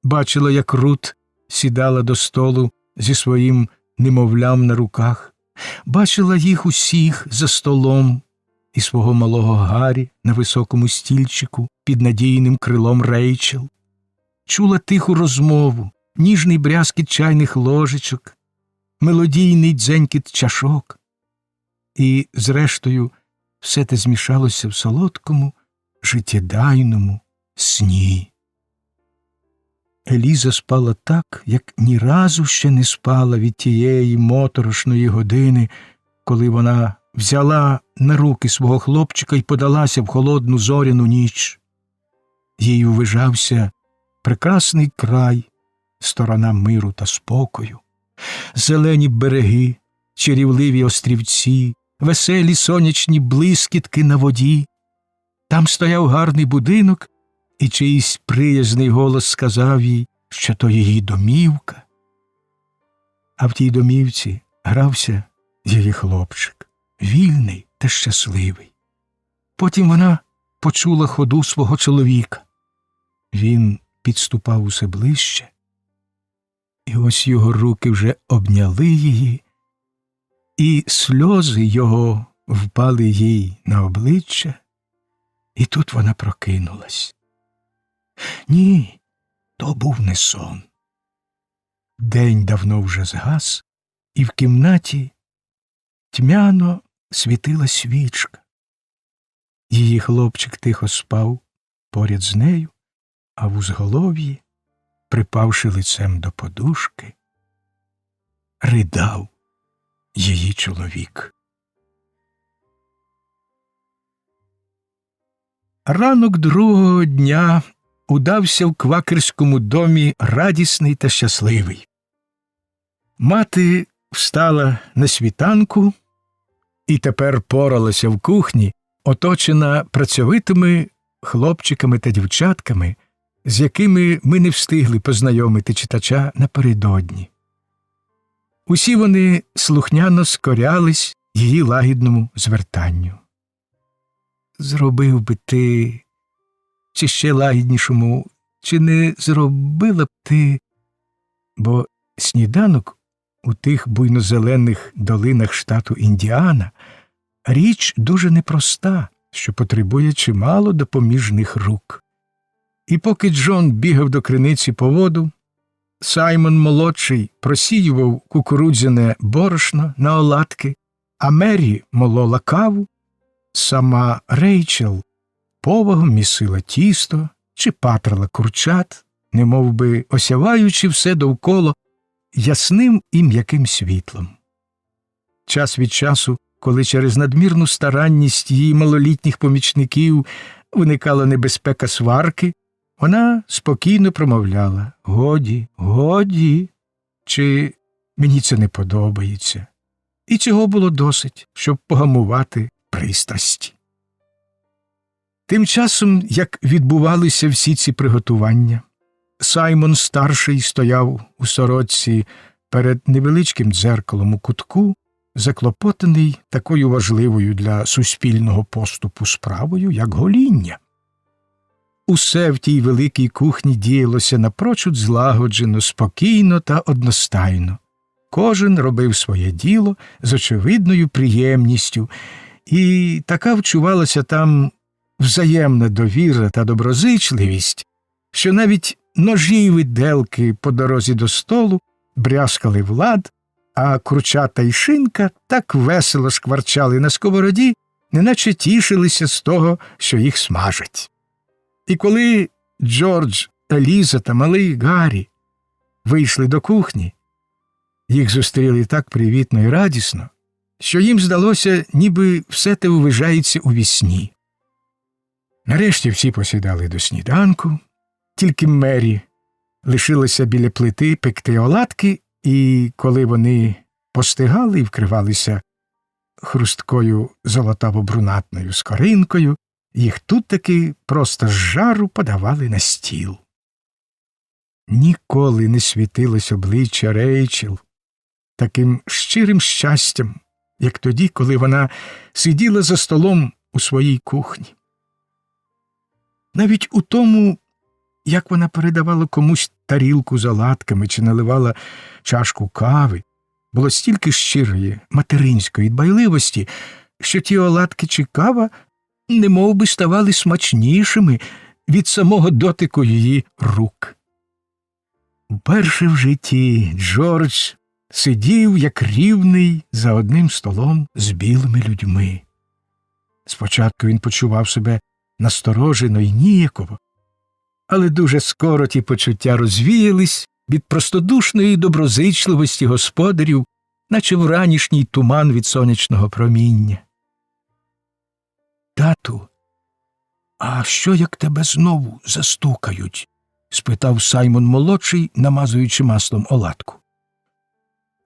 Бачила, як Рут сідала до столу зі своїм немовлям на руках, бачила їх усіх за столом і свого малого Гаррі на високому стільчику під надійним крилом Рейчел, чула тиху розмову, ніжний брязкіт чайних ложечок, мелодійний дзенькіт чашок. І, зрештою, все те змішалося в солодкому, життєдайному сні. Еліза спала так, як ні разу ще не спала від тієї моторошної години, коли вона взяла на руки свого хлопчика і подалася в холодну зоряну ніч. Їй увижався прекрасний край, сторона миру та спокою, зелені береги, чарівливі острівці, веселі сонячні блискітки на воді. Там стояв гарний будинок, і чийсь приязний голос сказав їй, що то її домівка. А в тій домівці грався її хлопчик, вільний та щасливий. Потім вона почула ходу свого чоловіка. Він підступав усе ближче, і ось його руки вже обняли її, і сльози його впали їй на обличчя, і тут вона прокинулась. Ні, то був не сон. День давно вже згас, і в кімнаті тьмяно світила свічка. Її хлопчик тихо спав поряд з нею, а в узголов'ї, припавши лицем до подушки, ридав її чоловік. Ранок другого дня удався в квакерському домі радісний та щасливий. Мати встала на світанку і тепер поралася в кухні, оточена працьовитими хлопчиками та дівчатками, з якими ми не встигли познайомити читача напередодні. Усі вони слухняно скорялись її лагідному звертанню. зробив би ти, чи ще лагіднішому, чи не зробила б ти, бо сніданок у тих буйнозелених долинах штату Індіана річ дуже непроста, що потребує чимало допоміжних рук. І поки Джон бігав до криниці по воду, Саймон молодший просіював кукурудзяне борошно на оладки, а Мері молола каву, сама Рейчел повагом місила тісто чи патрала курчат, немовби осяваючи все довкола ясним і м'яким світлом. Час від часу, коли через надмірну старанність її малолітніх помічників виникала небезпека сварки, вона спокійно промовляла: «Годі, годі, чи мені це не подобається». І цього було досить, щоб погамувати пристрасті. Тим часом, як відбувалися всі ці приготування, Саймон старший стояв у сорочці перед невеличким дзеркалом у кутку, заклопотаний такою важливою для суспільного поступу справою, як гоління. Усе в тій великій кухні діялося напрочуд злагоджено, спокійно та одностайно. Кожен робив своє діло з очевидною приємністю, і така вчувалася там взаємна довіра та доброзичливість, що навіть ножі й виделки по дорозі до столу брязкали в лад, а курчата й шинка так весело шкварчали на сковороді, неначе тішилися з того, що їх смажать. І коли Джордж, Еліза та малий Гаррі вийшли до кухні, їх зустріли так привітно і радісно, що їм здалося, ніби все те ввижається у вісні. Нарешті всі посідали до сніданку, тільки Мері лишилася біля плити пекти оладки, і коли вони постигали і вкривалися хрусткою золотаво-брунатною скоринкою, їх тут таки просто з жару подавали на стіл. Ніколи не світилось обличчя Рейчел таким щирим щастям, як тоді, коли вона сиділа за столом у своїй кухні. Навіть у тому, як вона передавала комусь тарілку з оладками чи наливала чашку кави, було стільки щирої материнської дбайливості, що ті оладки чи кава немов би ставали смачнішими від самого дотику її рук. Уперше в житті Джордж сидів як рівний за одним столом з білими людьми. Спочатку він почував себе насторожено й ніяково, але дуже скоро ті почуття розвіялись від простодушної доброзичливості господарів, наче вранішній туман від сонячного проміння. «Тату, а що, як тебе знову застукають?» – спитав Саймон молодший, намазуючи маслом оладку.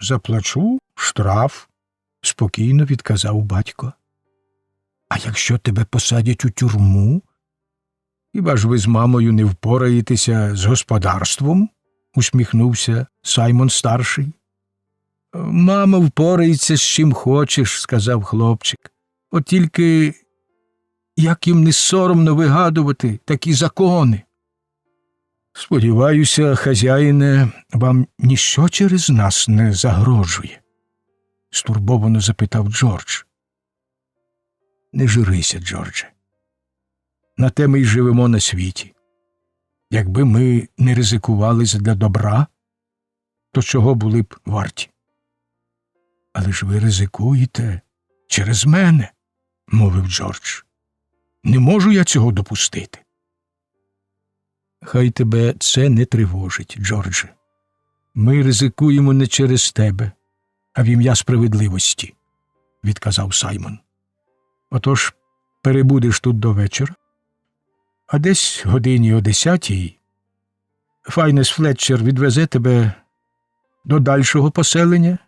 «Заплачу штраф», – спокійно відказав батько. «А якщо тебе посадять у тюрму? Хіба ж ви з мамою не впораєтеся з господарством?» – усміхнувся Саймон старший. «Мама впорається з чим хочеш», – сказав хлопчик. «От тільки як їм не соромно вигадувати такі закони?» «Сподіваюся, хазяїне, вам ніщо через нас не загрожує?» – стурбовано запитав Джордж. «Не журися, Джордже. На те ми й живемо на світі. Якби ми не ризикували задля добра, то чого були б варті? Але ж ви ризикуєте через мене», – мовив Джордж. «Не можу я цього допустити». «Хай тебе це не тривожить, Джордже. Ми ризикуємо не через тебе, а в ім'я справедливості», – відказав Саймон. «Отож, перебудеш тут до вечора, а десь годині о 10-й Файнес Флетчер відвезе тебе до дальшого поселення,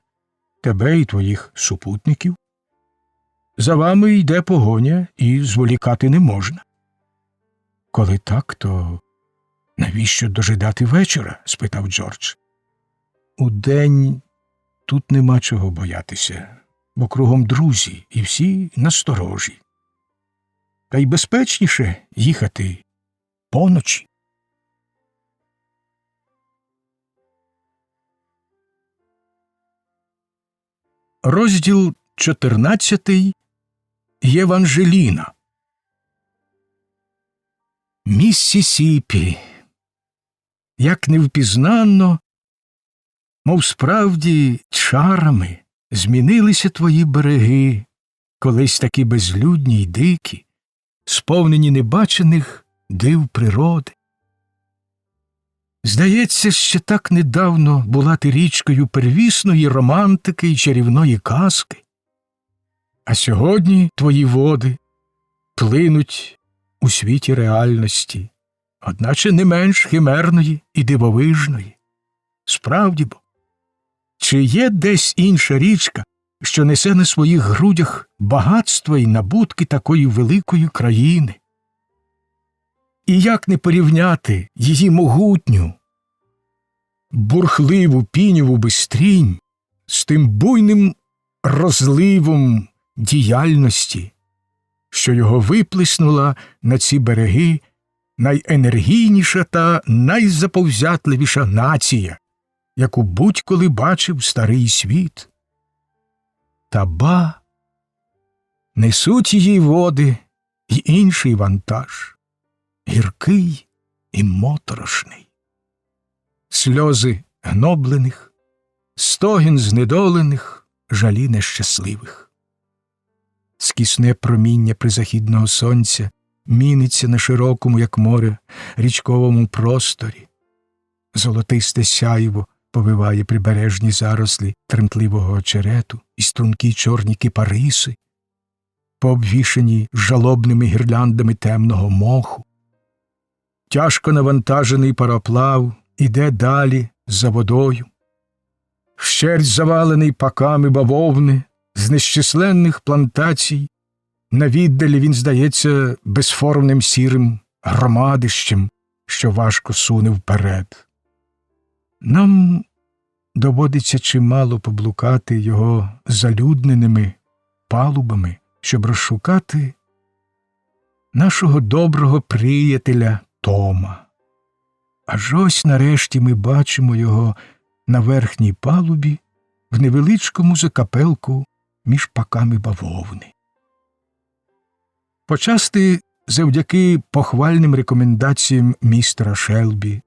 тебе і твоїх супутників. За вами йде погоня, і зволікати не можна». «Коли так, то навіщо дожидати вечора?» – спитав Джордж. «Удень тут нема чого боятися, бо кругом друзі і всі насторожі. та й безпечніше їхати поночі. Розділ 14. Євангеліна. Міссісіпі. Як невпізнанно, мов справді чарами, змінилися твої береги, колись такі безлюдні й дикі, сповнені небачених див природи. Здається, ще так недавно була ти річкою первісної романтики й чарівної казки, а сьогодні твої води плинуть у світі реальності, одначе не менш химерної і дивовижної. Справді бо, чи є десь інша річка, що несе на своїх грудях багатства й набутки такої великої країни? І як не порівняти її могутню, бурхливу піньову бистрінь з тим буйним розливом діяльності, що його виплеснула на ці береги найенергійніша та найзаповзятливіша нація, яку будь-коли бачив старий світ. Та ба, несуть її води й інший вантаж, гіркий і моторошний. Сльози гноблених, стогін знедолених, жалі нещасливих. Скісне проміння призахідного сонця міниться на широкому, як море, річковому просторі. Золотисте сяйво повиває прибережні зарослі тремтливого очерету і стрункі чорні кипариси, пообвішані жалобними гірляндами темного моху. Тяжко навантажений пароплав іде далі за водою. Вщерть завалений паками бавовни з нещисленних плантацій, на віддалі він здається безформним сірим громадищем, що важко суне вперед. Нам доводиться чимало поблукати його залюдненими палубами, щоб розшукати нашого доброго приятеля Тома. Аж ось нарешті ми бачимо його на верхній палубі в невеличкому закапелку між паками бавовни. Почасти завдяки похвальним рекомендаціям містера Шелбі,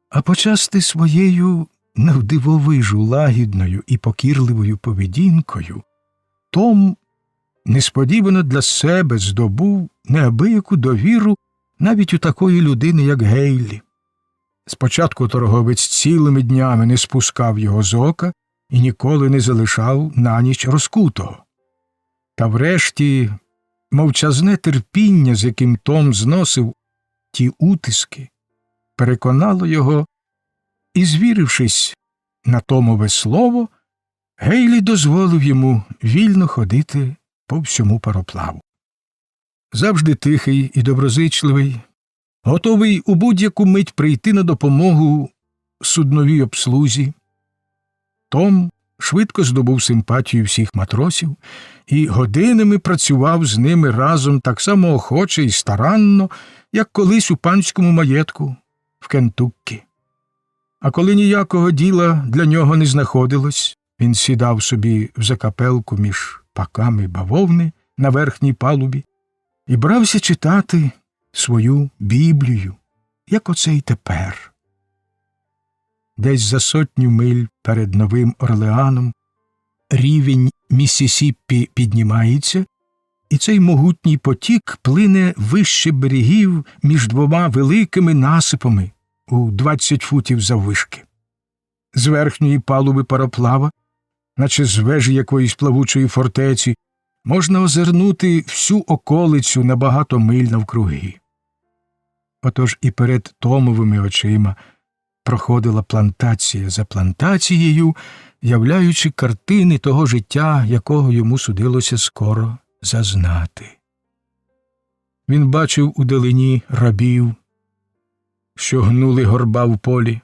а почасти своєю навдивовижу лагідною і покірливою поведінкою, Том несподівано для себе здобув неабияку довіру навіть у такої людини, як Гейлі. Спочатку торговець цілими днями не спускав його з ока і ніколи не залишав на ніч розкутого. Та врешті мовчазне терпіння, з яким Том зносив ті утиски, переконало його, і, звірившись на Томове слово, Гейлі дозволив йому вільно ходити по всьому пароплаву. Завжди тихий і доброзичливий, готовий у будь-яку мить прийти на допомогу судновій обслузі, Том швидко здобув симпатію всіх матросів і годинами працював з ними разом так само охоче і старанно, як колись у панському маєтку в Кентуккі. А коли ніякого діла для нього не знаходилось, він сідав собі в закапелку між паками бавовни на верхній палубі і брався читати свою Біблію, як оце й тепер. Десь за 100 миль перед Новим Орлеаном рівень Міссісіппі піднімається, і цей могутній потік плине вище берегів між двома великими насипами у 20 футів заввишки. З верхньої палуби пароплава, наче з вежі якоїсь плавучої фортеці, можна озирнути всю околицю на багато миль навкруги. Отож і перед Томовими очима проходила плантація за плантацією, являючи картини того життя, якого йому судилося скоро зазнати. Він бачив удалині рабів, що гнули горба в полі,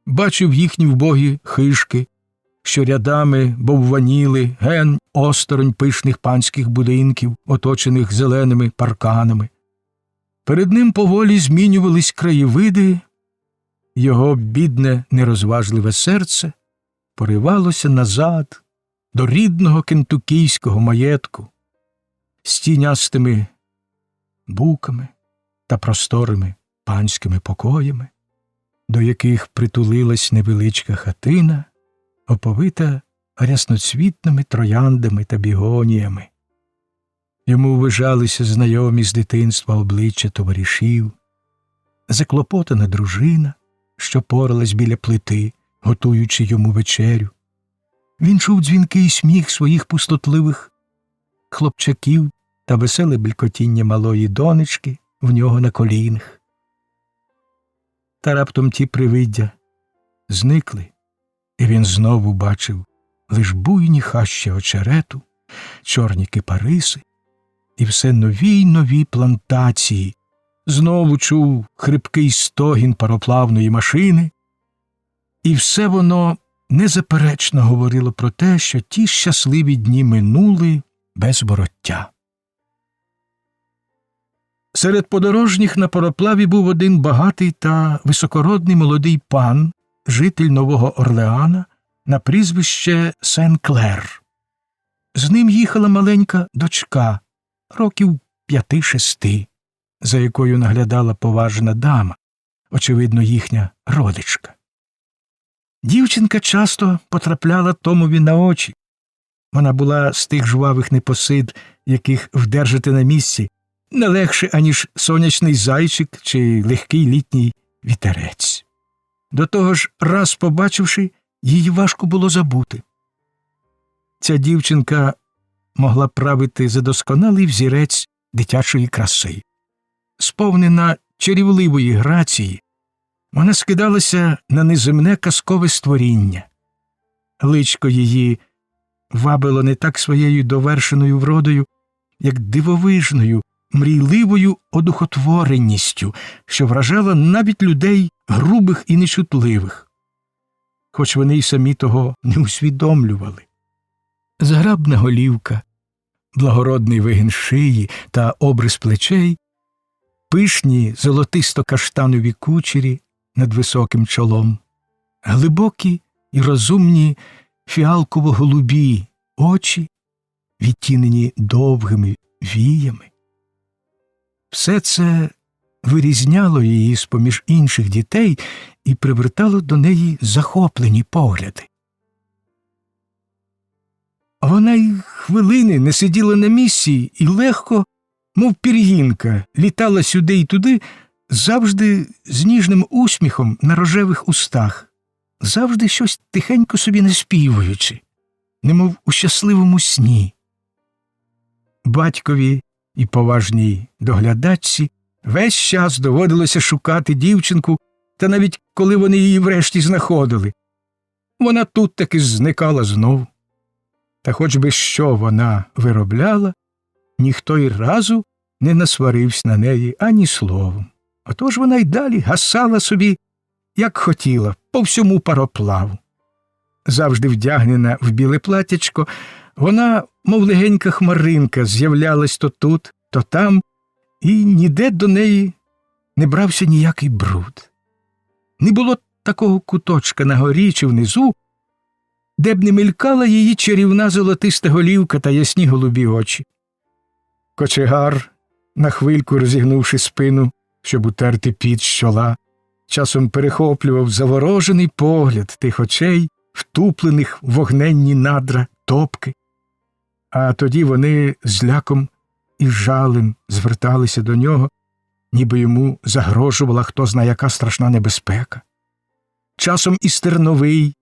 бачив їхні вбогі хижки, що рядами бовваніли ген осторонь пишних панських будинків, оточених зеленими парканами. Перед ним поволі змінювались краєвиди, його бідне, нерозважливе серце поривалося назад до рідного кентукійського маєтку з тінястими буками та просторими панськими покоями, до яких притулилась невеличка хатина, оповита рясноцвітними трояндами та бігоніями. Йому вижалися знайомі з дитинства обличчя товаришів, заклопотана дружина, що поралась біля плити, готуючи йому вечерю. Він чув дзвінкий сміх своїх пустотливих хлопчаків та веселе белькотіння малої донечки в нього на колінах. Та раптом ті привиддя зникли, і він знову бачив лиш буйні хащі очерету, чорні кипариси і все нові й нові плантації. Знову чув хрипкий стогін пароплавної машини, і все воно незаперечно говорило про те, що ті щасливі дні минули без вороття. Серед подорожніх на пароплаві був один багатий та високородний молодий пан, житель Нового Орлеана, на прізвище Сен-Клер. З ним їхала маленька дочка, років 5-6, за якою наглядала поважна дама, очевидно, їхня родичка. Дівчинка часто потрапляла Томові на очі. Вона була з тих жвавих непосид, яких вдержати на місці не легше, аніж сонячний зайчик чи легкий літній вітерець. До того ж, раз побачивши, її важко було забути. Ця дівчинка могла правити за досконалий взірець дитячої краси. Сповнена чарівливої грації, вона скидалася на неземне казкове створіння. Личко її вабило не так своєю довершеною вродою, як дивовижною, мрійливою одухотвореністю, що вражала навіть людей грубих і нечутливих, хоч вони й самі того не усвідомлювали. Зграбна голівка, благородний вигін шиї та обрис плечей, пишні золотисто-каштанові кучері над високим чолом, глибокі і розумні фіалково-голубі очі, відтінені довгими віями. Все це вирізняло її з-поміж інших дітей і привертало до неї захоплені погляди. Вона й хвилини не сиділа на місці і легко, мов пір'їнка, літала сюди й туди, завжди з ніжним усміхом на рожевих устах, завжди щось тихенько собі наспівуючи, немов у щасливому сні. Батькові і поважній доглядачці весь час доводилося шукати дівчинку, та навіть коли вони її врешті знаходили, вона тут таки зникала знов. Та хоч би що вона виробляла, ніхто й разу не насварився на неї ані словом. Отож вона й далі гасала собі, як хотіла, по всьому пароплаву. Завжди вдягнена в біле платячко, вона, мов легенька хмаринка, з'являлась то тут, то там, і ніде до неї не брався ніякий бруд. Не було такого куточка на горі чи внизу, де б не мелькала її чарівна золотиста голівка та ясні голубі очі. Кочегар, на хвильку розігнувши спину, щоб утерти піт з чола, часом перехоплював заворожений погляд тих очей, втуплених в вогненні надра топки, а тоді вони з ляком і жалем зверталися до нього, ніби йому загрожувала хто зна яка страшна небезпека. Часом і стерновий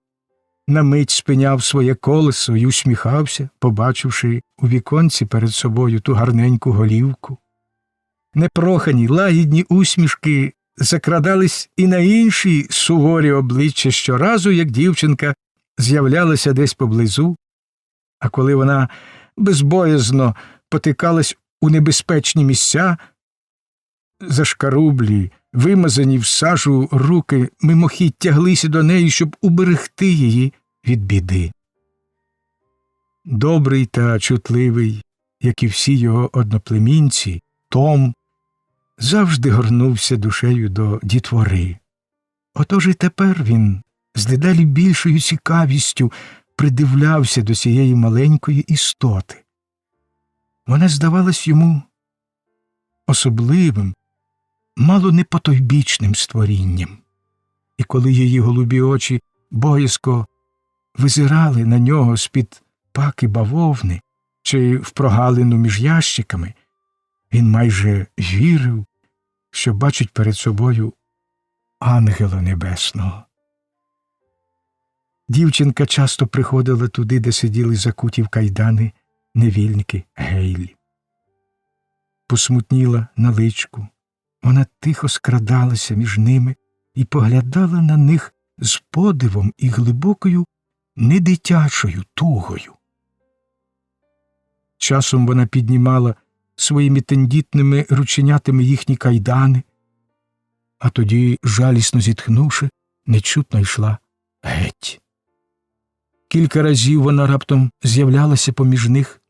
на мить спиняв своє колесо й усміхався, побачивши у віконці перед собою ту гарненьку голівку. Непрохані, лагідні усмішки закрадались і на інші суворі обличчя щоразу, як дівчинка з'являлася десь поблизу, а коли вона безбоязно потикалась у небезпечні місця, зашкарублі, вимазані в сажу руки мимохідь тяглися до неї, щоб уберегти її від біди. Добрий та чутливий, як і всі його одноплемінці, Том завжди горнувся душею до дітвори. Отож і тепер він з дедалі більшою цікавістю придивлявся до цієї маленької істоти. Вона здавалась йому особливим, мало не потойбічним створінням. І коли її голубі очі боязко визирали на нього з-під паки бавовни чи в прогалину між ящиками, він майже вірив, що бачить перед собою ангела небесного. Дівчинка часто приходила туди, де сиділи закуті в кайдани невільники Гейлі. Посмутніла на личку, вона тихо скрадалася між ними і поглядала на них з подивом і глибокою недитячою тугою. Часом вона піднімала своїми тендітними рученятами їхні кайдани, а тоді, жалісно зітхнувши, нечутно йшла геть. Кілька разів вона раптом з'являлася поміж них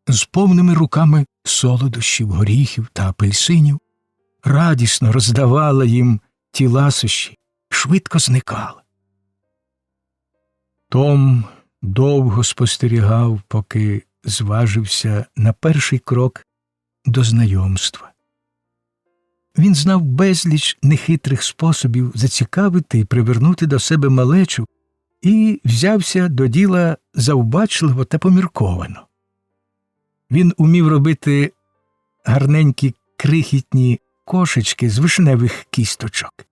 з повними руками солодощів, горіхів та апельсинів, радісно роздавала їм ті ласощі, швидко зникала. Том довго спостерігав, поки зважився на перший крок до знайомства. Він знав безліч нехитрих способів зацікавити і привернути до себе малечу і взявся до діла завбачливо та помірковано. Він умів робити гарненькі крихітні кошечки з вишневих кісточок,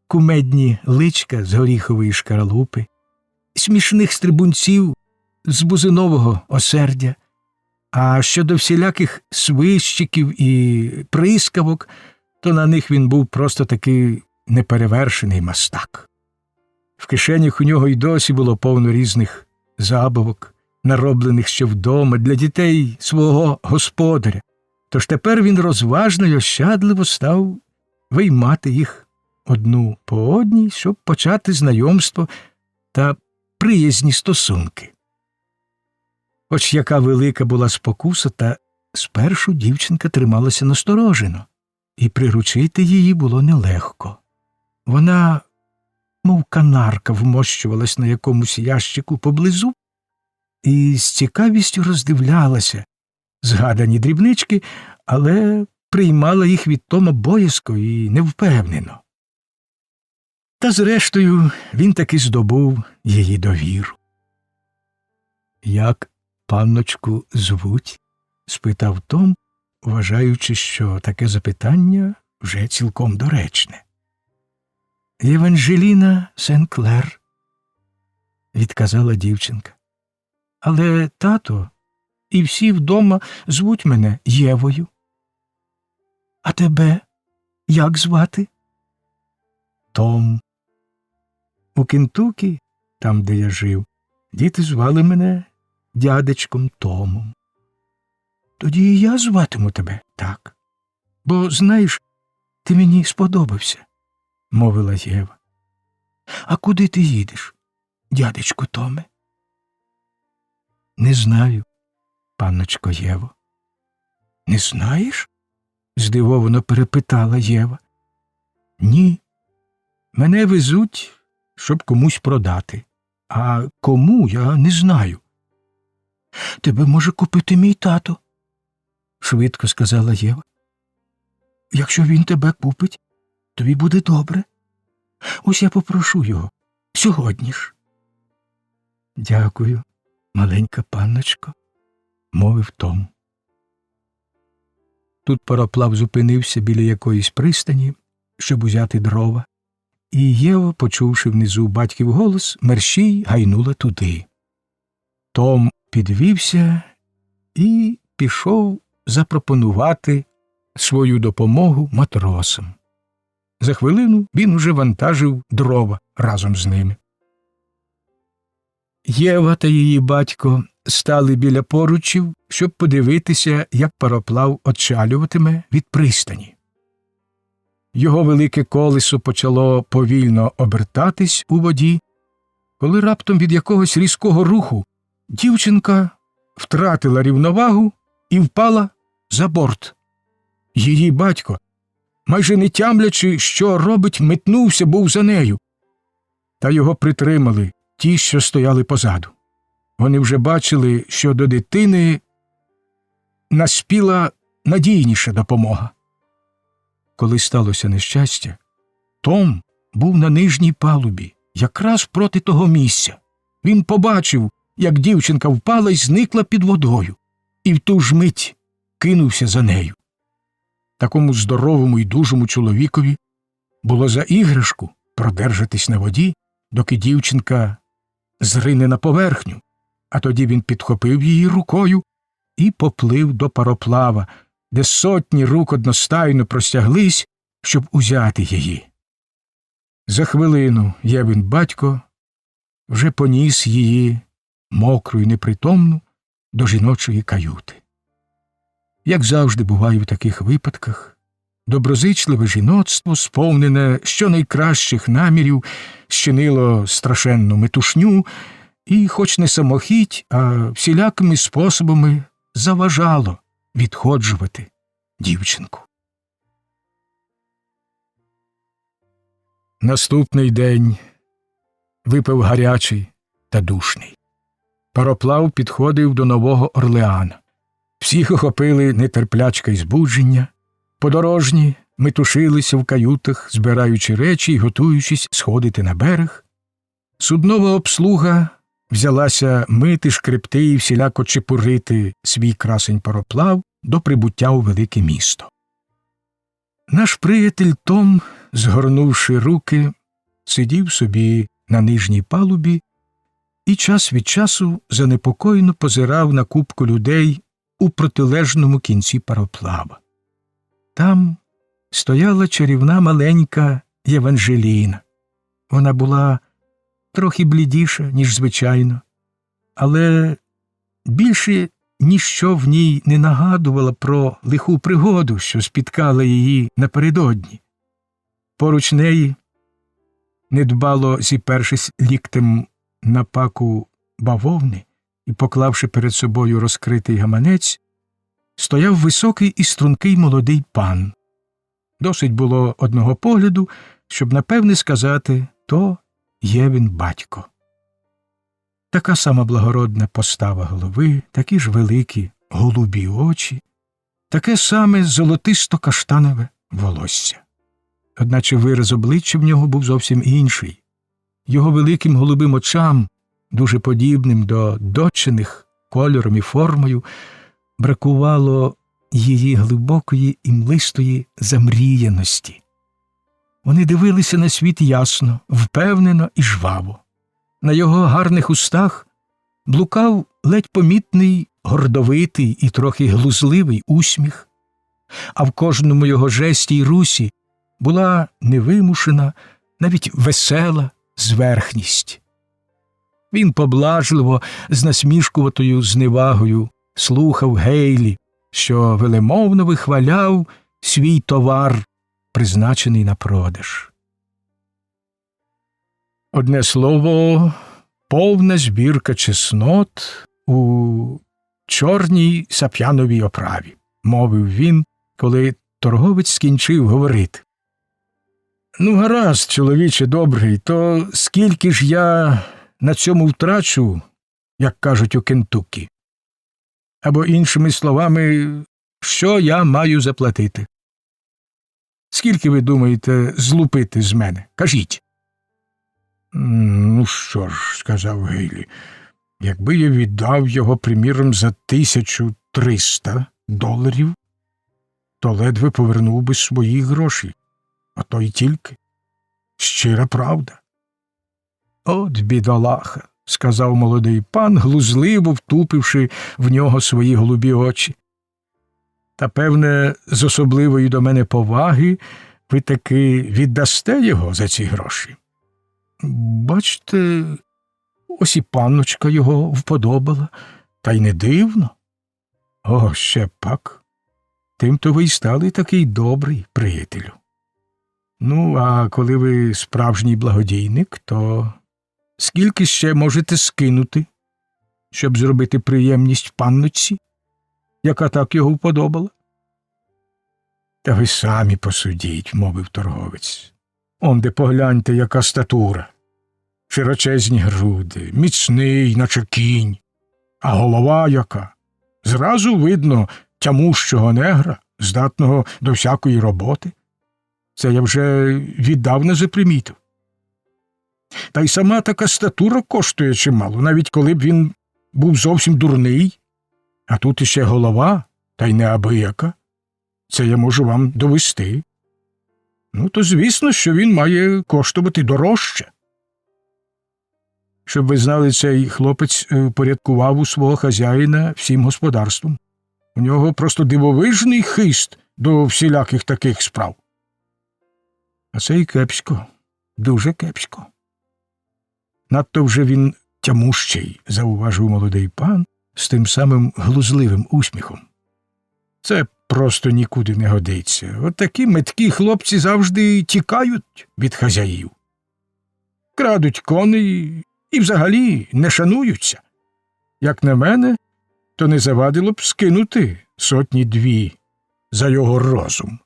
кумедні личка з горіхової шкаралупи, смішних стрибунців з бузинового осердя, а щодо всіляких свищиків і прискавок, то на них він був просто такий неперевершений мастак. В кишенях у нього й досі було повно різних забавок, нароблених ще вдома для дітей свого господаря, тож тепер він розважно й ощадливо став виймати їх одну по одній, щоб почати знайомство та приязні стосунки. Хоч яка велика була спокуса, та спершу дівчинка трималася насторожено, і приручити її було нелегко. Вона, мов канарка, вмощувалась на якомусь ящику поблизу і з цікавістю роздивлялася згадані дрібнички, але приймала їх від Тома боязко і невпевнено. Та зрештою він таки здобув її довіру. «Як панночку звуть?» – спитав Том, вважаючи, що таке запитання вже цілком доречне. «Єванжеліна Сен-Клер», – відказала дівчинка. «Але тато і всі вдома звуть мене Євою». «А тебе як звати?» «Том». У Кентукі, там, де я жив, діти звали мене дядечком Томом. «Тоді і я зватиму тебе так. Бо, знаєш, ти мені сподобався», – мовила Єва. «А куди ти їдеш, дядечку Томе?» «Не знаю, панночко Єво». «Не знаєш?» – здивовано перепитала Єва. «Ні. Мене везуть, щоб комусь продати. А кому, я не знаю». «Тебе може купити мій тато», – швидко сказала Єва. «Якщо він тебе купить, тобі буде добре. Ось я попрошу його сьогодні ж». «Дякую, маленька панночко», – мовив Том. Тут пароплав зупинився біля якоїсь пристані, щоб узяти дрова, і Єва, почувши внизу батьків голос, мерщій гайнула туди. Том підвівся і пішов запропонувати свою допомогу матросам. За хвилину він уже вантажив дрова разом з ними. Єва та її батько стали біля поручів, щоб подивитися, як пароплав отчалюватиме від пристані. Його велике колесо почало повільно обертатись у воді, коли раптом від якогось різкого руху дівчинка втратила рівновагу і впала за борт. Її батько, майже не тямлячи, що робить, метнувся був за нею. Та його притримали ті, що стояли позаду. Вони вже бачили, що до дитини наспіла надійніша допомога. Коли сталося нещастя, Том був на нижній палубі, якраз проти того місця. Він побачив, як дівчинка впала й зникла під водою, і в ту ж мить кинувся за нею. Такому здоровому й дужому чоловікові було за іграшку продержатись на воді, доки дівчинка зрине на поверхню, а тоді він підхопив її рукою і поплив до пароплава, де сотні рук одностайно простяглись, щоб узяти її. За хвилину Євин батько вже поніс її, мокру й непритомну, до жіночої каюти. Як завжди буває в таких випадках, доброзичливе жіноцтво, сповнене щонайкращих намірів, щинило страшенну метушню і, хоч не самохідь, а всілякими способами заважало відходжувати дівчинку. Наступний день випив гарячий та душний. Пароплав підходив до Нового Орлеана. Всіх охопили нетерплячка й збудження. Подорожні метушилися в каютах, збираючи речі й готуючись сходити на берег. Суднова обслуга взялася мити, шкребти і всіляко чепурити свій красень пароплав до прибуття у велике місто. Наш приятель Том, згорнувши руки, сидів собі на нижній палубі і час від часу занепокоєно позирав на купку людей у протилежному кінці пароплава. Там стояла чарівна маленька Єванжеліна. Вона була трохи блідіша, ніж звичайно, але більше ніщо в ній не нагадувало про лиху пригоду, що спіткала її напередодні. Поруч неї, недбало зіпершись ліктем на паку бавовни і поклавши перед собою розкритий гаманець, стояв високий і стрункий молодий пан. Досить було одного погляду, щоб напевне сказати – то Євин батько. Така сама благородна постава голови, такі ж великі голубі очі, таке саме золотисто-каштанове волосся. Одначе вираз обличчя в нього був зовсім інший. Його великим голубим очам, дуже подібним до дочиних кольором і формою, бракувало її глибокої і млистої замріяності. Вони дивилися на світ ясно, впевнено і жваво. На його гарних устах блукав ледь помітний, гордовитий і трохи глузливий усміх, а в кожному його жесті й русі була невимушена, навіть весела зверхність. Він поблажливо, з насмішкуватою зневагою слухав Гейлі, що велемовно вихваляв свій товар, призначений на продаж. Одне слово, повна збірка чеснот у чорній сап'яновій оправі, мовив він, коли торговець скінчив говорити. Ну, гаразд, чоловіче добрий, то скільки ж я на цьому втрачу, як кажуть у Кентуккі? Або іншими словами, що я маю заплатити? Скільки, ви думаєте, злупити з мене? Кажіть. Ну що ж, сказав Гейлі, якби я віддав його, приміром, за $1300, то ледве повернув би свої гроші. А то й тільки. Щира правда. От бідолаха, сказав молодий пан, глузливо втупивши в нього свої голубі очі. Та, певне, з особливої до мене поваги ви таки віддасте його за ці гроші. Бачте, ось і панночка його вподобала, та й не дивно. О, ще пак. Тим-то ви й стали такий добрий, приятелю. Ну, а коли ви справжній благодійник, то скільки ще можете скинути? щоб зробити приємність панночці, яка так його вподобала? Та ви самі посудіть, мовив торговець. Онде погляньте, яка статура. Широчезні груди, міцний, наче кінь. А голова яка? Зразу видно тямущого негра, здатного до всякої роботи. Це я вже віддавна запримітив. Та й сама така статура коштує чимало, навіть коли б він був зовсім дурний. А тут іще голова, та й неабияка. Це я можу вам довести. Ну, то звісно, що він має коштувати дорожче. Щоб ви знали, цей хлопець порядкував у свого хазяїна всім господарством. У нього просто дивовижний хист до всіляких таких справ. А це й кепсько, дуже кепсько. Надто вже він тямущий, зауважив молодий пан з тим самим глузливим усміхом. Це просто нікуди не годиться. От такі меткі хлопці завжди тікають від хазяїв. Крадуть коней і взагалі не шануються. Як на мене, то не завадило б скинути 100-2 за його розум.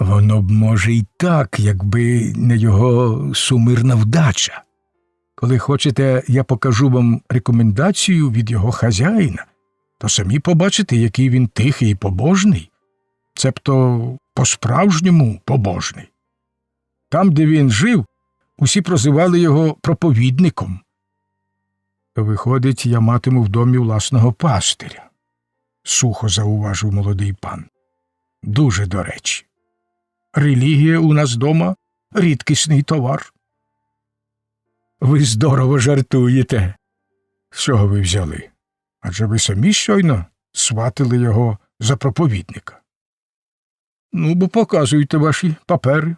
Воно б, може, й так, якби не його сумирна вдача. Коли хочете, я покажу вам рекомендацію від його хазяїна, то самі побачите, який він тихий і побожний, цебто по-справжньому побожний. Там, де він жив, усі прозивали його проповідником. То, виходить, я матиму в домі власного пастиря, сухо зауважив молодий пан. Дуже до речі. Релігія у нас дома – рідкісний товар. Ви здорово жартуєте. З чого ви взяли? Адже ви самі щойно сватили його за проповідника. Ну, бо показуйте ваші папери.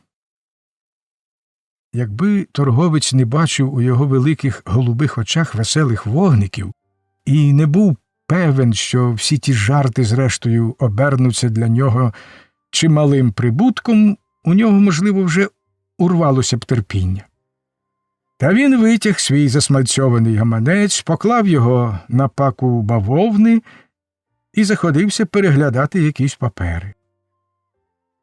Якби торговець не бачив у його великих голубих очах веселих вогників і не був певен, що всі ті жарти, зрештою, обернуться для нього чималим прибутком, у нього, можливо, вже урвалося б терпіння. Та він витяг свій засмальцьований гаманець, поклав його на паку бавовни і заходився переглядати якісь папери.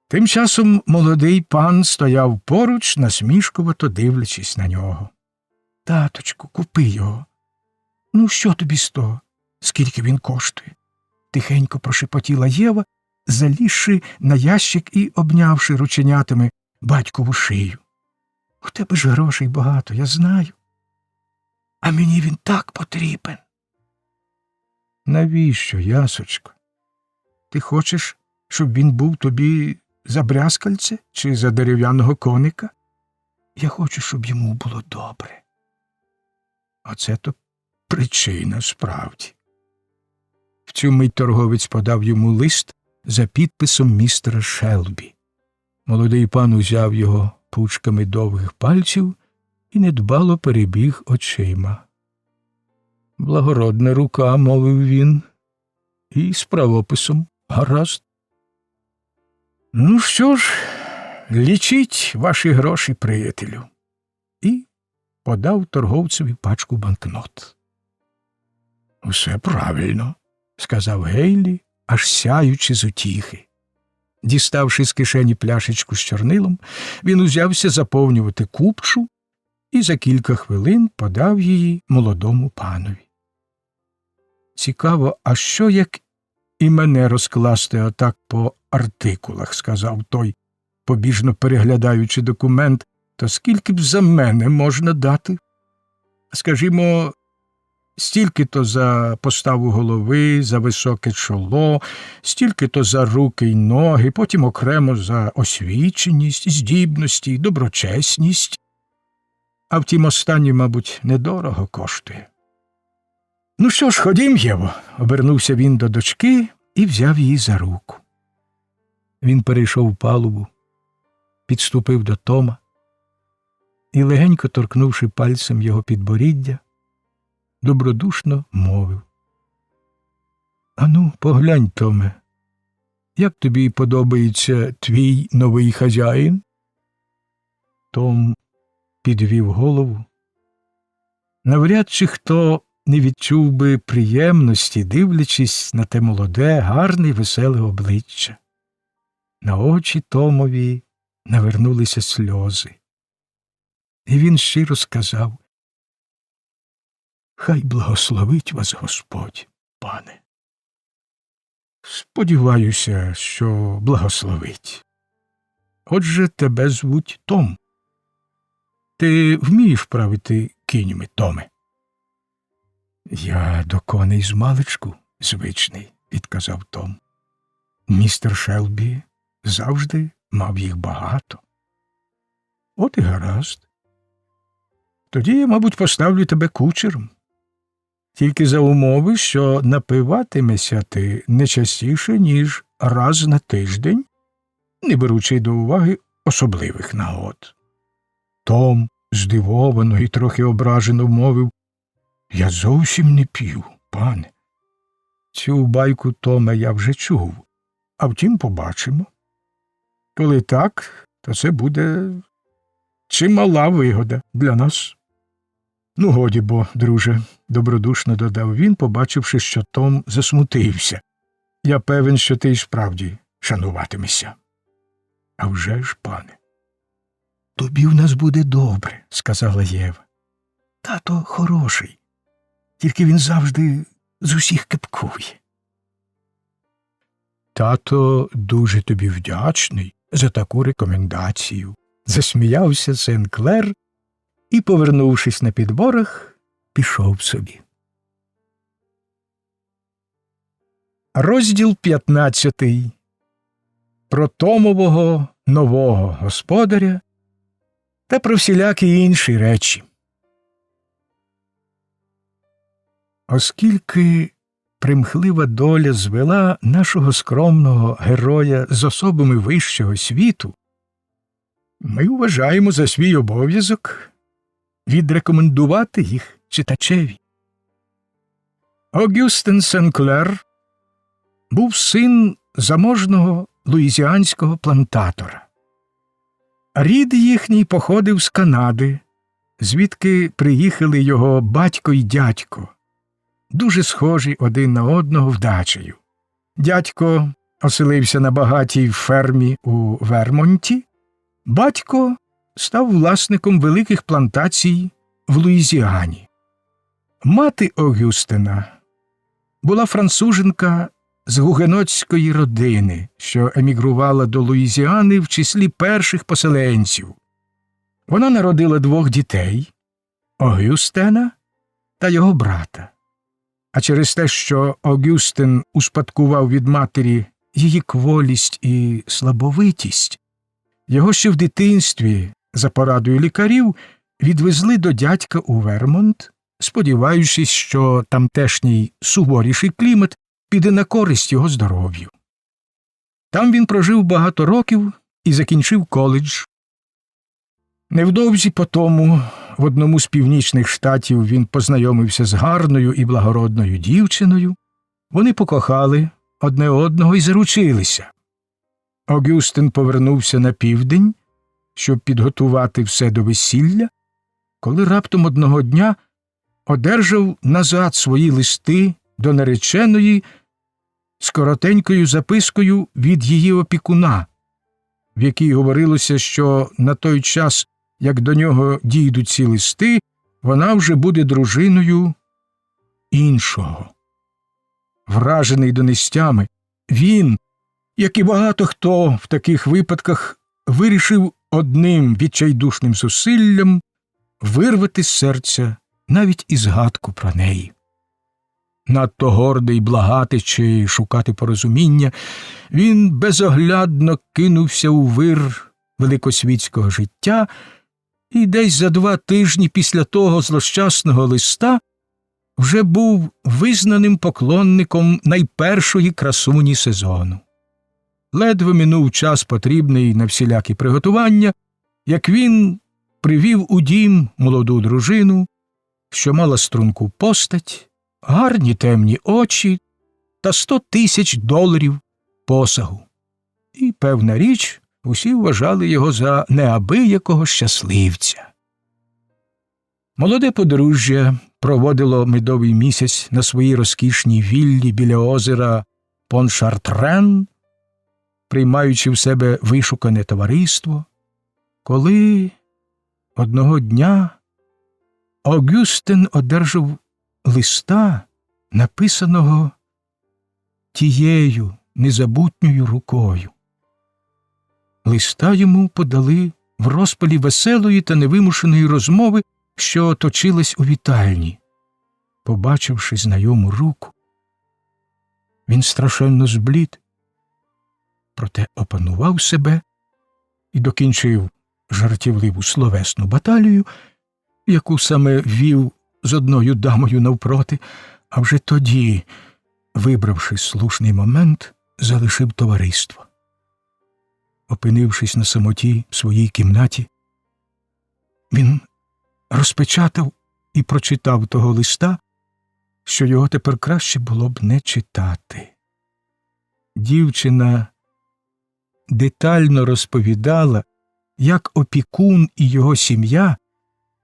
Тим часом молодий пан стояв поруч, насмішкувато дивлячись на нього. — Таточку, купи його. — Ну, що тобі з того? Скільки він коштує? — тихенько прошепотіла Єва, залізши на ящик і обнявши рученятами батькову шию. — У тебе ж грошей багато, я знаю. А мені він так потрібен. — Навіщо, ясочко? Ти хочеш, щоб він був тобі за брязкальце чи за дерев'яного коника? Я хочу, щоб йому було добре. Оце то причина справді. В цю мить торговець подав йому лист за підписом містера Шелбі. Молодий пан узяв його пучками довгих пальців і недбало перебіг очима. Благородна рука, мовив він, і з правописом гаразд. Ну що ж, лічіть ваші гроші, приятелю. І подав торговцеві пачку банкнот. Усе правильно, сказав Гейлі, аж сяючи з утіхи. Діставши з кишені пляшечку з чорнилом, він узявся заповнювати купчу і за кілька хвилин подав її молодому панові. Цікаво, а що як і мене розкласти отак по артикулах, сказав той, побіжно переглядаючи документ, то скільки б за мене можна дати? Скажімо, стільки-то за поставу голови, за високе чоло, стільки-то за руки й ноги, потім окремо за освіченість, здібності, доброчесність. А втім, останнє, мабуть, недорого коштує. Ну що ж, ходім, Єво, обернувся він до дочки і взяв її за руку. Він перейшов палубу, підступив до Тома і, легенько торкнувши пальцем його підборіддя, добродушно мовив. Ану, поглянь, Томе, як тобі подобається твій новий хазяїн? Том підвів голову. Навряд чи хто не відчув би приємності, дивлячись на те молоде, гарне й веселе обличчя. На очі Томові навернулися сльози. І він щиро сказав: «Хай благословить вас Господь, пане». «Сподіваюся, що благословить. Отже, тебе звуть Том. Ти вмієш правити кіньми, Томе?» «Я до коней змалечку звичний», – відказав Том. «Містер Шелбі завжди мав їх багато». «От і гаразд. Тоді я, мабуть, поставлю тебе кучером. Тільки за умови, що напиватимешся ти не частіше, ніж раз на тиждень, не беручи до уваги особливих нагод». Том здивовано і трохи ображено мовив: «Я зовсім не п'ю, пане». «Цю байку, Томе, я вже чув, а втім побачимо. Коли так, то це буде чимала вигода для нас». «Ну, годі бо, друже», – добродушно додав він, побачивши, що Том засмутився. «Я певен, що ти й справді шануватимешся». «А вже ж, пане». «Тобі в нас буде добре», – сказала Єва. «Тато хороший, тільки він завжди з усіх кепкує». «Тато дуже тобі вдячний за таку рекомендацію», – засміявся Сен-Клер і, повернувшись на підборах, пішов собі. Розділ 15. Про Томового нового господаря та про всілякі інші речі. Оскільки примхлива доля звела нашого скромного героя з особами вищого світу, ми вважаємо за свій обов'язок відрекомендувати їх читачеві. Огюстен Сен-Клер був син заможного луїзіанського плантатора. Рід їхній походив з Канади, звідки приїхали його батько й дядько, дуже схожі один на одного вдачею. Дядько оселився на багатій фермі у Вермонті, батько став власником великих плантацій в Луїзіані. Мати Огюстена була француженка з гугенотської родини, що емігрувала до Луїзіани в числі перших поселенців. Вона народила 2 дітей – Огюстена та його брата. А через те, що Огюстен успадкував від матері її кволість і слабовитість, його ще в дитинстві, за порадою лікарів, відвезли до дядька у Вермонт, сподіваючись, що тамтешній суворіший клімат піде на користь його здоров'ю. Там він прожив багато років і закінчив коледж. Невдовзі потому в одному з північних штатів він познайомився з гарною і благородною дівчиною. Вони покохали одне одного і заручилися. Огюстен повернувся на південь, щоб підготувати все до весілля, коли раптом одного дня одержав назад свої листи до нареченої з коротенькою запискою від її опікуна, в якій говорилося, що на той час, як до нього дійдуть ці листи, вона вже буде дружиною іншого. Вражений до нестями, він, як і багато хто в таких випадках, вирішив одним відчайдушним зусиллям вирвати з серця навіть і згадку про неї. Надто гордий благати чи шукати порозуміння, він безоглядно кинувся у вир великосвітського життя і десь за 2 тижні після того злощасного листа вже був визнаним поклонником найпершої красуні сезону. Ледве минув час, потрібний на всілякі приготування, як він привів у дім молоду дружину, що мала струнку постать, гарні темні очі та $100,000 посагу. І, певна річ, усі вважали його за неабиякого щасливця. Молоде подружжя проводило медовий місяць на своїй розкішній віллі біля озера Поншартрен, приймаючи в себе вишукане товариство, коли одного дня Огюстен одержав листа, написаного тією незабутньою рукою. Листа йому подали в розпалі веселої та невимушеної розмови, що точилась у вітальні. Побачивши знайому руку, він страшенно зблід, проте опанував себе і докінчив жартівливу словесну баталію, яку саме вів з одною дамою навпроти, а вже тоді, вибравши слушний момент, залишив товариство. Опинившись на самоті в своїй кімнаті, він розпечатав і прочитав того листа, що його тепер краще було б не читати. Дівчина детально розповідала, як опікун і його сім'я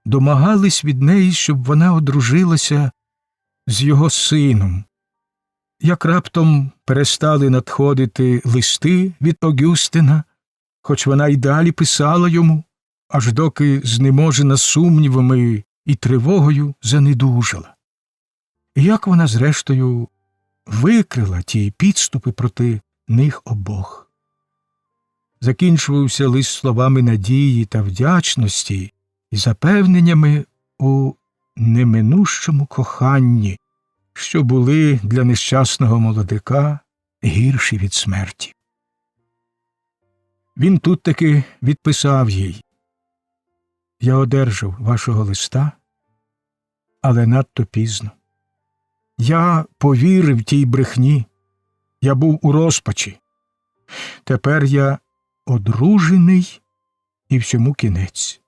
домагались від неї, щоб вона одружилася з його сином, як раптом перестали надходити листи від Огюстена, хоч вона й далі писала йому, аж доки знеможена сумнівами і тривогою занедужала. І як вона, зрештою, викрила ті підступи проти них обох. Закінчувався лист словами надії та вдячності і запевненнями у неминущому коханні, що були для нещасного молодика гірші від смерті. Він тут таки відписав їй: «Я одержав вашого листа, але надто пізно. Я повірив тій брехні, я був у розпачі. Тепер я одружений і всьому кінець.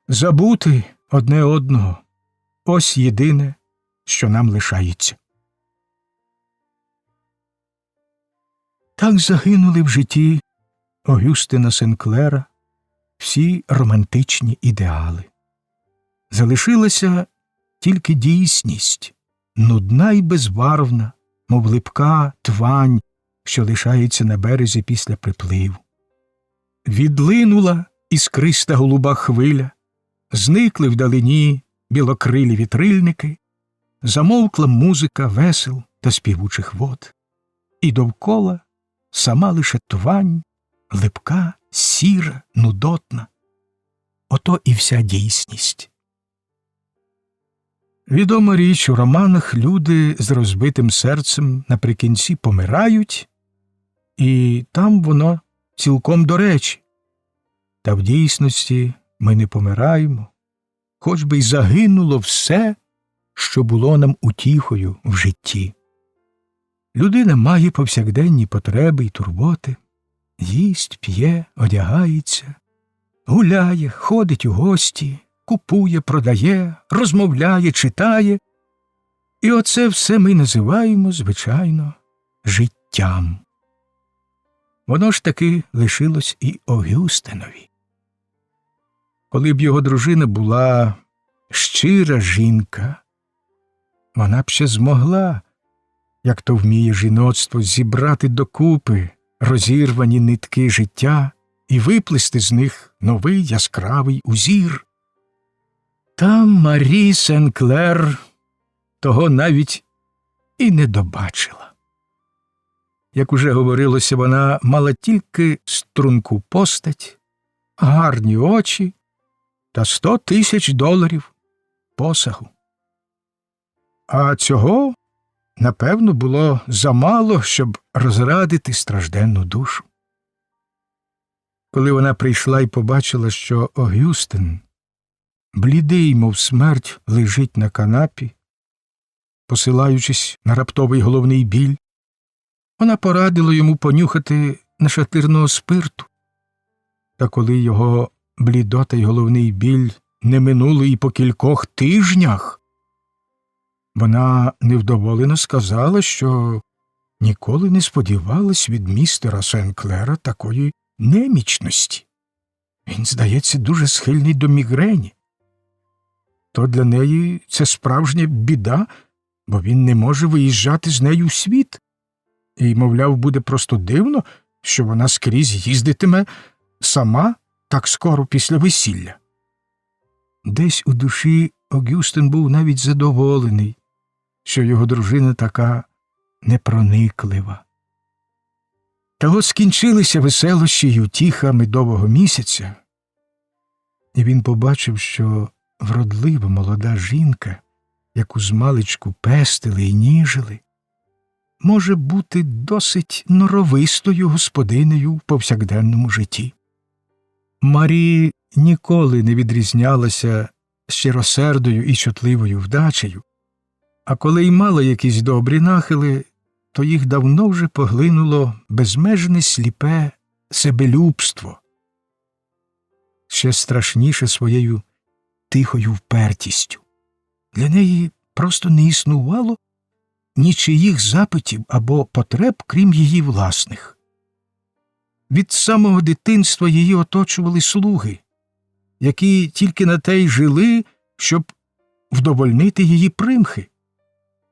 Забути одне одного – ось єдине, що нам лишається». Так загинули в житті Огюстена Сенклера всі романтичні ідеали. Залишилася тільки дійсність, нудна й безбарвна, мов липка твань, що лишається на березі після припливу. Відлинула іскриста голуба хвиля, зникли вдалині білокрилі вітрильники, замовкла музика весел та співучих вод, і довкола сама лише твань, липка, сіра, нудотна. Ото і вся дійсність. Відома річ, у романах люди з розбитим серцем наприкінці помирають, і там воно цілком до речі. Та в дійсності ми не помираємо, хоч би й загинуло все, що було нам утіхою в житті. Людина має повсякденні потреби й турботи, їсть, п'є, одягається, гуляє, ходить у гості, купує, продає, розмовляє, читає. І оце все ми називаємо, звичайно, життям. Воно ж таки лишилось і Огюстенові. Коли б його дружина була щира жінка, вона б ще змогла, як то вміє жіноцтво, зібрати докупи розірвані нитки життя і виплести з них новий яскравий узір. Та Марі Сенклер того навіть і не добачила. Як уже говорилося, вона мала тільки струнку постать, гарні очі та $100 000 посагу. А цього, напевно, було замало, щоб розрадити стражденну душу. Коли вона прийшла і побачила, що Огюстен, блідий, мов смерть, лежить на канапі, посилаючись на раптовий головний біль, вона порадила йому понюхати нашатирного спирту. Та коли його блідота й головний біль не минули і по кількох тижнях, вона невдоволено сказала, що ніколи не сподівалась від містера Сенклера такої немічності. Він, здається, дуже схильний до мігрені. то для неї це справжня біда, бо він не може виїжджати з нею в світ. І, мовляв, буде просто дивно, що вона скрізь їздитиме сама так скоро після весілля. Десь у душі Огюстин був навіть задоволений, що його дружина така непрониклива. Та от скінчилися веселощі й утіха медового місяця, і він побачив, що вродлива молода жінка, яку змалечку пестили й ніжили, може бути досить норовистою господинею в повсякденному житті. Марі ніколи не відрізнялася щиросердою і чутливою вдачею, а коли й мала якісь добрі нахили, то їх давно вже поглинуло безмежне сліпе себелюбство, ще страшніше своєю тихою впертістю. Для неї просто не існувало нічиїх запитів або потреб, крім її власних. Від самого дитинства її оточували слуги, які тільки на те й жили, щоб вдовольнити її примхи,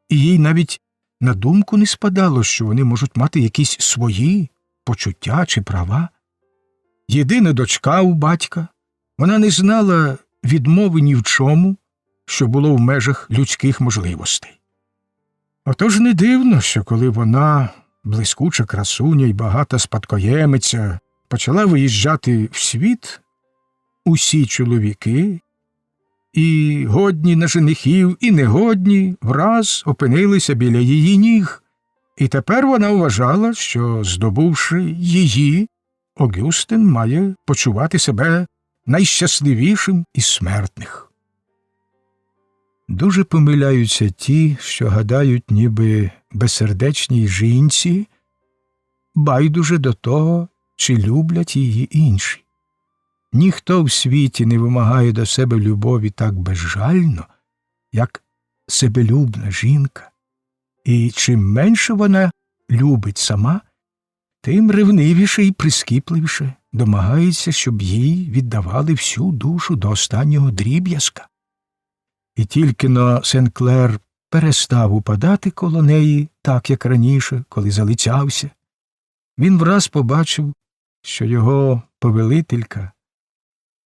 і їй навіть на думку не спадало, що вони можуть мати якісь свої почуття чи права. Єдина дочка у батька, вона не знала відмови ні в чому, що було в межах людських можливостей. Отож не дивно, що коли вона, блискуча красуня й багата спадкоємиця, почала виїжджати в світ, усі чоловіки, і годні на женихів, і негодні, враз опинилися біля її ніг, і тепер вона вважала, що, здобувши її, Огюстин має почувати себе найщасливішим із смертних. Дуже помиляються ті, що гадають, ніби безсердечній жінці байдуже до того, чи люблять її інші. Ніхто в світі не вимагає до себе любові так безжально, як себелюбна жінка. І чим менше вона любить сама, тим ревнивіше і прискіпливіше домагається, щоб їй віддавали всю душу до останнього дріб'язка. І тільки но Сен-Клер перестав упадати коло неї, так як раніше, коли залицявся, він враз побачив, що його повелителька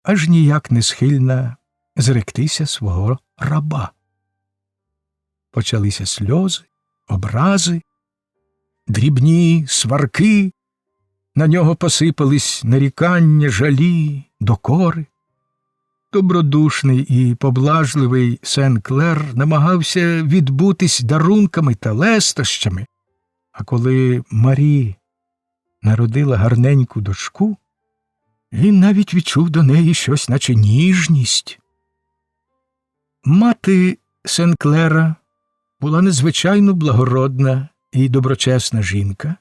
аж ніяк не схильна зректися свого раба. Почалися сльози, образи, дрібні сварки, на нього посипались нарікання, жалі, докори. Добродушний і поблажливий Сен-Клер намагався відбутись дарунками та лестощами, а коли Марі народила гарненьку дочку, він навіть відчув до неї щось, наче ніжність. Мати Сен-Клера була незвичайно благородна і доброчесна жінка,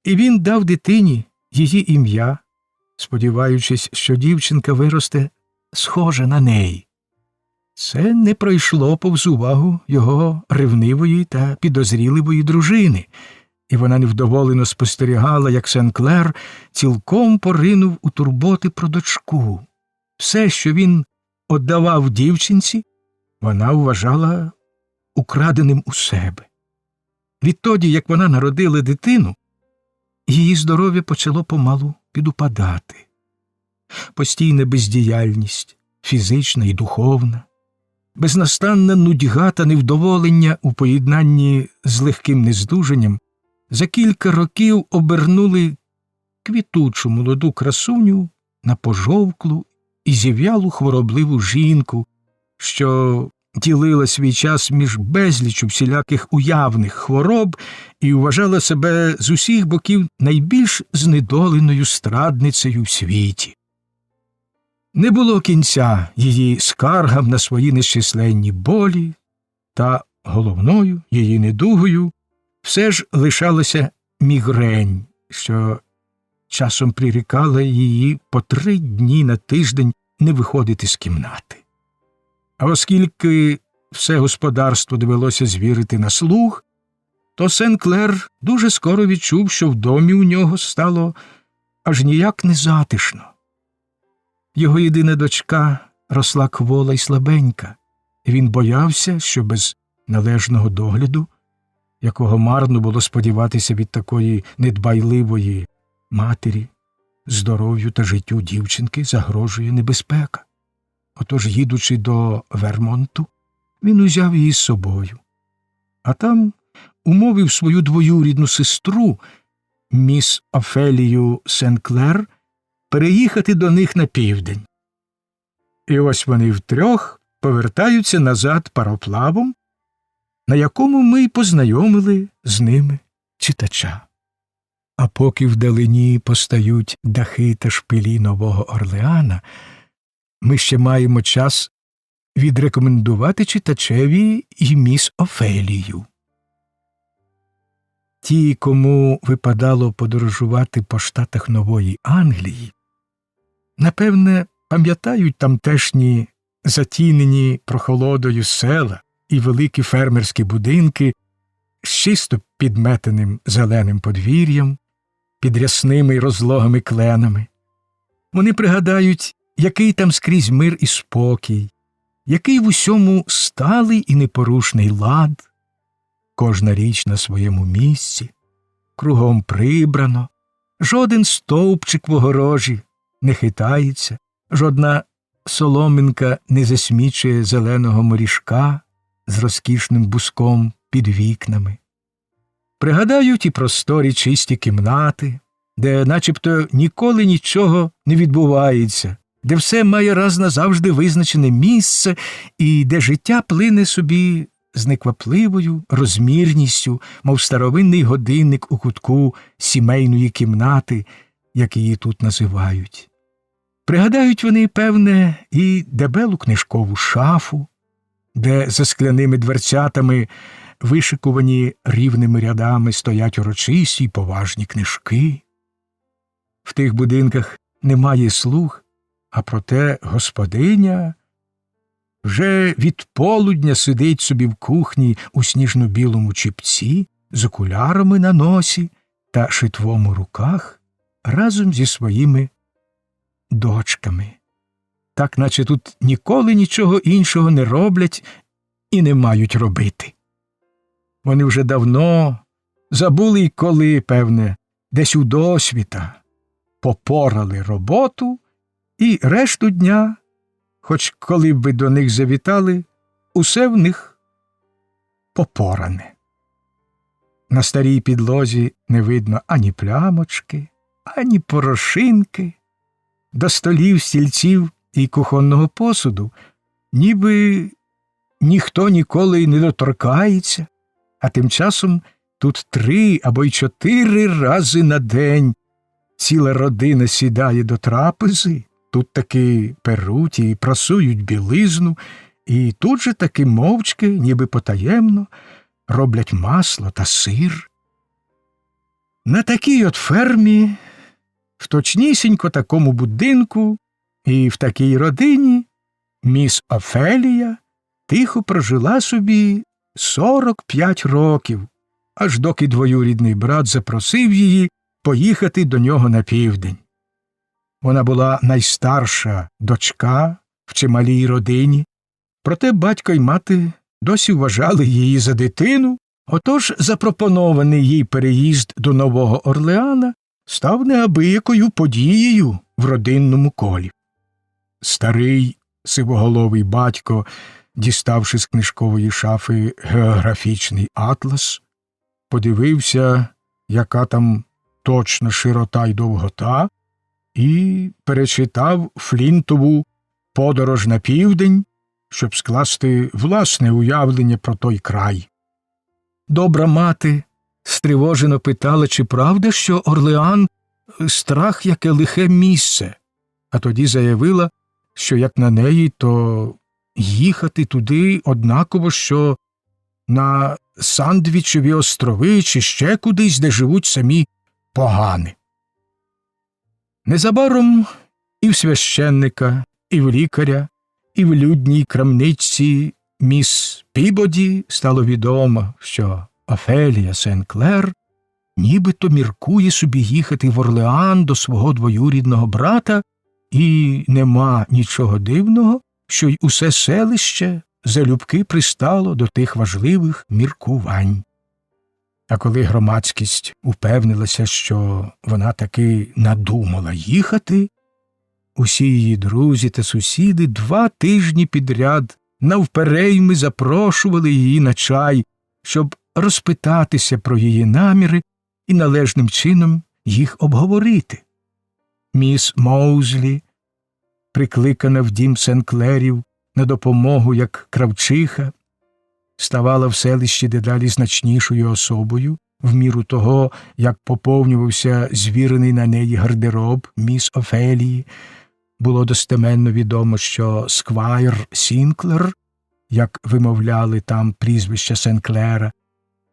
і він дав дитині її ім'я, сподіваючись, що дівчинка виросте схожа на неї. Це не пройшло повз увагу його ревнивої та підозріливої дружини, і вона невдоволено спостерігала, як Сен-Клер цілком поринув у турботи про дочку. Все, що він віддавав дівчинці, вона вважала украденим у себе. Відтоді, як вона народила дитину, її здоров'я почало помалу підупадати. Постійна бездіяльність, фізична і духовна, безнастанна нудьга та невдоволення у поєднанні з легким нездужанням за кілька років обернули квітучу молоду красуню на пожовклу і зів'ялу хворобливу жінку, що ділила свій час між безліччю всіляких уявних хвороб і вважала себе з усіх боків найбільш знедоленою страдницею в світі. Не було кінця її скаргам на свої нещисленні болі, та головною її недугою все ж лишалася мігрень, що часом прирікала її по 3 дні на тиждень не виходити з кімнати. А оскільки все господарство довелося звірити на слуг, то Сен-Клер дуже скоро відчув, що в домі у нього стало аж ніяк незатишно. Його єдина дочка росла квола й слабенька, Він боявся, що без належного догляду, якого марно було сподіватися від такої недбайливої матері, здоров'ю та життю дівчинки загрожує небезпека. Отож, їдучи до Вермонту, він узяв її з собою, а там умовив свою двоюрідну сестру, міс Офелію Сен-Клер, переїхати до них на південь. І ось вони втрьох повертаються назад пароплавом, на якому ми й познайомили з ними читача. А поки вдалині постають дахи та шпилі Нового Орлеана, ми ще маємо час відрекомендувати читачеві і міс Офелію. Ті, кому випадало подорожувати по штатах Нової Англії, напевне, пам'ятають тамтешні затінені прохолодою села і великі фермерські будинки з чисто підметеним зеленим подвір'ям, під рясними й розлогими кленами. Вони пригадають, який там скрізь мир і спокій, який в усьому сталий і непорушний лад, кожна річ на своєму місці, кругом прибрано, жоден стовпчик в огорожі не хитається, жодна соломинка не засмічує зеленого морішка з розкішним буском під вікнами. Пригадають і просторі чисті кімнати, де начебто ніколи нічого не відбувається, де все має раз назавжди визначене місце і де життя плине собі з неквапливою розмірністю, мов старовинний годинник у кутку сімейної кімнати, як її тут називають. Пригадають вони, певне, і дебелу книжкову шафу, де за скляними дверцятами вишикувані рівними рядами стоять урочисті й поважні книжки. В тих будинках немає слуг, а проте господиня вже від полудня сидить собі в кухні у сніжно-білому чіпці з окулярами на носі та шитвом у руках разом зі своїми дочками. Так, наче тут ніколи нічого іншого не роблять і не мають робити. Вони вже давно забули й коли, певне, десь у досвіта попорали роботу і решту дня, хоч коли б ви до них завітали, усе в них попоране. На старій підлозі не видно ані плямочки, ані порошинки, до столів, стільців і кухонного посуду ніби ніхто ніколи й не доторкається, а тим часом тут 3 або й 4 рази на день ціла родина сідає до трапези, тут таки перуть і прасують білизну, і тут же таки мовчки, ніби потаємно, роблять масло та сир. На такій от фермі, в точнісінько такому будинку і в такій родині міс Офелія тихо прожила собі 45 років, аж доки двоюрідний брат запросив її поїхати до нього на південь. Вона була найстарша дочка в чималій родині, проте батько й мати досі вважали її за дитину, отож запропонований їй переїзд до Нового Орлеана став неабиякою подією в родинному колі. Старий сивоголовий батько, діставши з книжкової шафи географічний атлас, подивився, яка там точна широта й довгота, і перечитав Флінтову «Подорож на південь», щоб скласти власне уявлення про той край. Добра мати стривожено питала, чи правда, що Орлеан – страх яке лихе місце, а тоді заявила, що як на неї, то їхати туди однаково, що на Сандвічеві острови чи ще кудись, де живуть самі погани. Незабаром і в священника, і в лікаря, і в людній крамничці міс Пібоді стало відомо, що Офелія Сен-Клер нібито міркує собі їхати в Орлеан до свого двоюрідного брата, і нема нічого дивного, що й усе селище залюбки пристало до тих важливих міркувань. А коли громадськість упевнилася, що вона таки надумала їхати, усі її друзі та сусіди 2 тижні підряд навперейми запрошували її на чай, щоб розпитатися про її наміри і належним чином їх обговорити. Міс Моузлі, прикликана в дім Сенклерів на допомогу як кравчиха, ставала в селищі дедалі значнішою особою, в міру того, як поповнювався звірений на неї гардероб міс Офелії. Було достеменно відомо, що сквайр Сінклер, як вимовляли там прізвище Сенклера,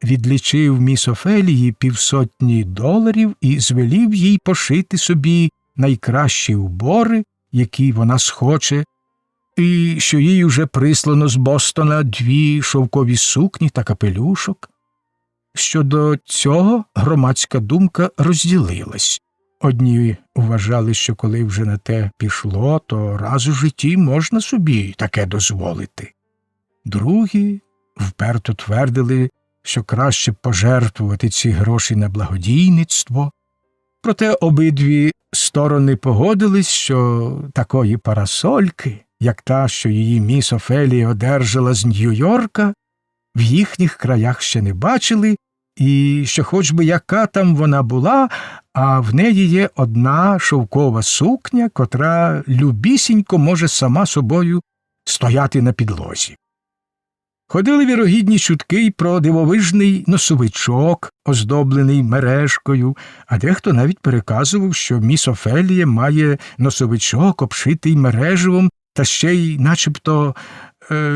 відлічив міс Офелії $500 і звелів їй пошити собі найкращі убори, які вона схоче, і що їй уже прислано з Бостона 2 шовкові сукні та капелюшок. Щодо цього громадська думка розділилась. Одні вважали, що коли вже на те пішло, то раз у житті можна собі таке дозволити. Другі вперто твердили, що краще пожертвувати ці гроші на благодійництво. Проте обидві сторони погодились, що такої парасольки, як та, що її міс Офелія одержала з Нью-Йорка, в їхніх краях ще не бачили, і що хоч би яка там вона була, а в неї є одна шовкова сукня, котра любісінько може сама собою стояти на підлозі. Ходили вірогідні чутки й про дивовижний носовичок, оздоблений мережкою, а дехто навіть переказував, що міс Офелія має носовичок, обшитий мереживом та ще й начебто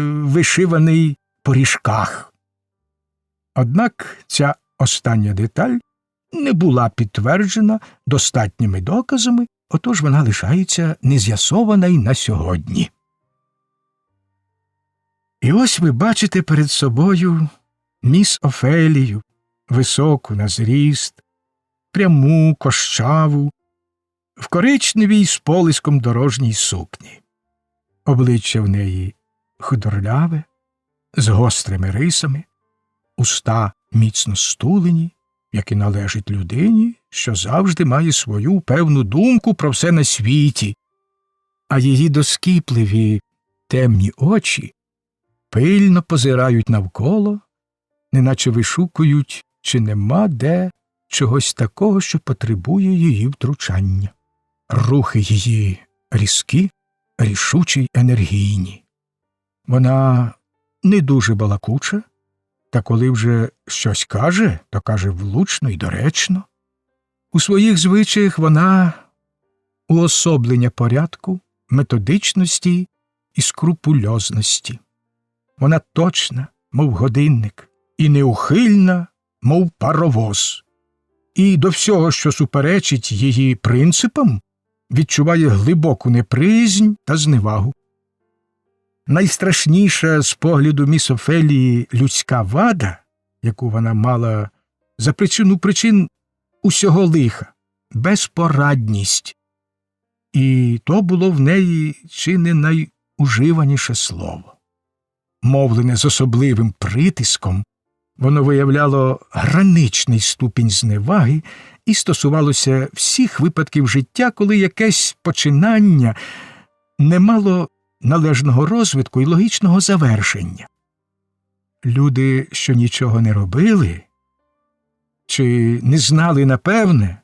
вишиваний по ріжках. Однак ця остання деталь не була підтверджена достатніми доказами, отож вона лишається нез'ясована й на сьогодні. І ось ви бачите перед собою міс Офелію, високу на зріст, пряму, кощаву, в коричневій з полиском дорожній сукні. Обличчя в неї худорляве, з гострими рисами, уста міцно стулені, як і належить людині, що завжди має свою певну думку про все на світі, а її доскіпливі темні очі пильно позирають навколо, неначе вишукують, чи нема де чогось такого, що потребує її втручання. Рухи її різкі, рішучі й енергійні. Вона не дуже балакуча, та коли вже щось каже, то каже влучно й доречно. У своїх звичаях вона уособлення порядку, методичності і скрупульозності. Вона точна, мов годинник, і неухильна, мов паровоз. І до всього, що суперечить її принципам, відчуває глибоку неприязнь та зневагу. Найстрашніша з погляду міс Офелії людська вада, яку вона мала за причину причин усього лиха – безпорадність. І то було в неї чи не найуживаніше слово. Мовлене з особливим притиском, воно виявляло граничний ступінь зневаги і стосувалося всіх випадків життя, коли якесь починання не мало належного розвитку і логічного завершення. Люди, що нічого не робили, чи не знали напевне,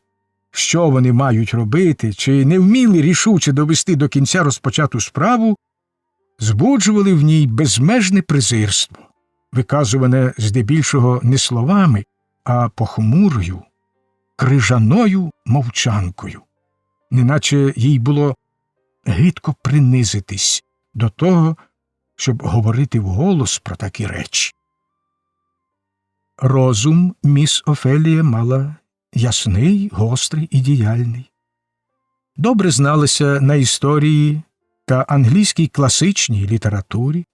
що вони мають робити, чи не вміли рішуче довести до кінця розпочату справу, збуджували в ній безмежне презирство, виказуване здебільшого не словами, а похмурою, крижаною мовчанкою, неначе їй було гидко принизитись до того, щоб говорити вголос про такі речі. Розум міс Офелія мала ясний, гострий і діяльний. Добре зналася на історії та англійській класичній літературі,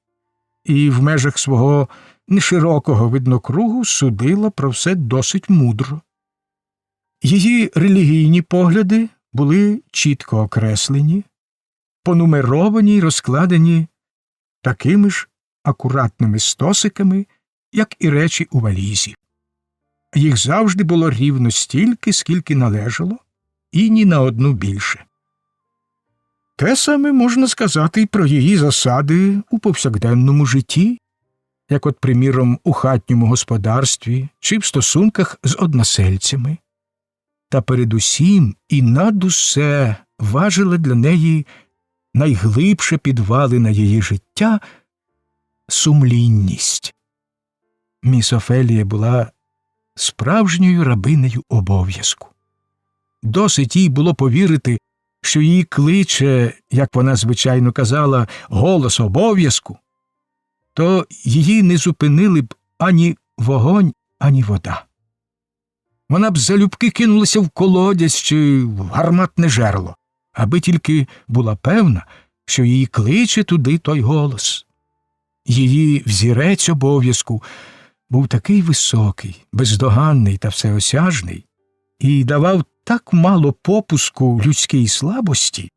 і в межах свого неширокого виднокругу судила про все досить мудро. Її релігійні погляди були чітко окреслені, понумеровані й розкладені такими ж акуратними стосиками, як і речі у валізі. Їх завжди було рівно стільки, скільки належало, і ні на одну більше. Те саме можна сказати й про її засади у повсякденному житті, як от, приміром, у хатньому господарстві чи в стосунках з односельцями. Та передусім і над усе важила для неї найглибше підвалина її життя – сумлінність. Міс Офелія була справжньою рабинею обов'язку. Досить їй було повірити, що її кличе, як вона звичайно казала, голос обов'язку, то її не зупинили б ані вогонь, ані вода. Вона б залюбки кинулася в колодязь чи в гарматне жерло, аби тільки була певна, що її кличе туди той голос. Її взірець обов'язку був такий високий, бездоганний та всеосяжний і давав так мало попуску людській слабості,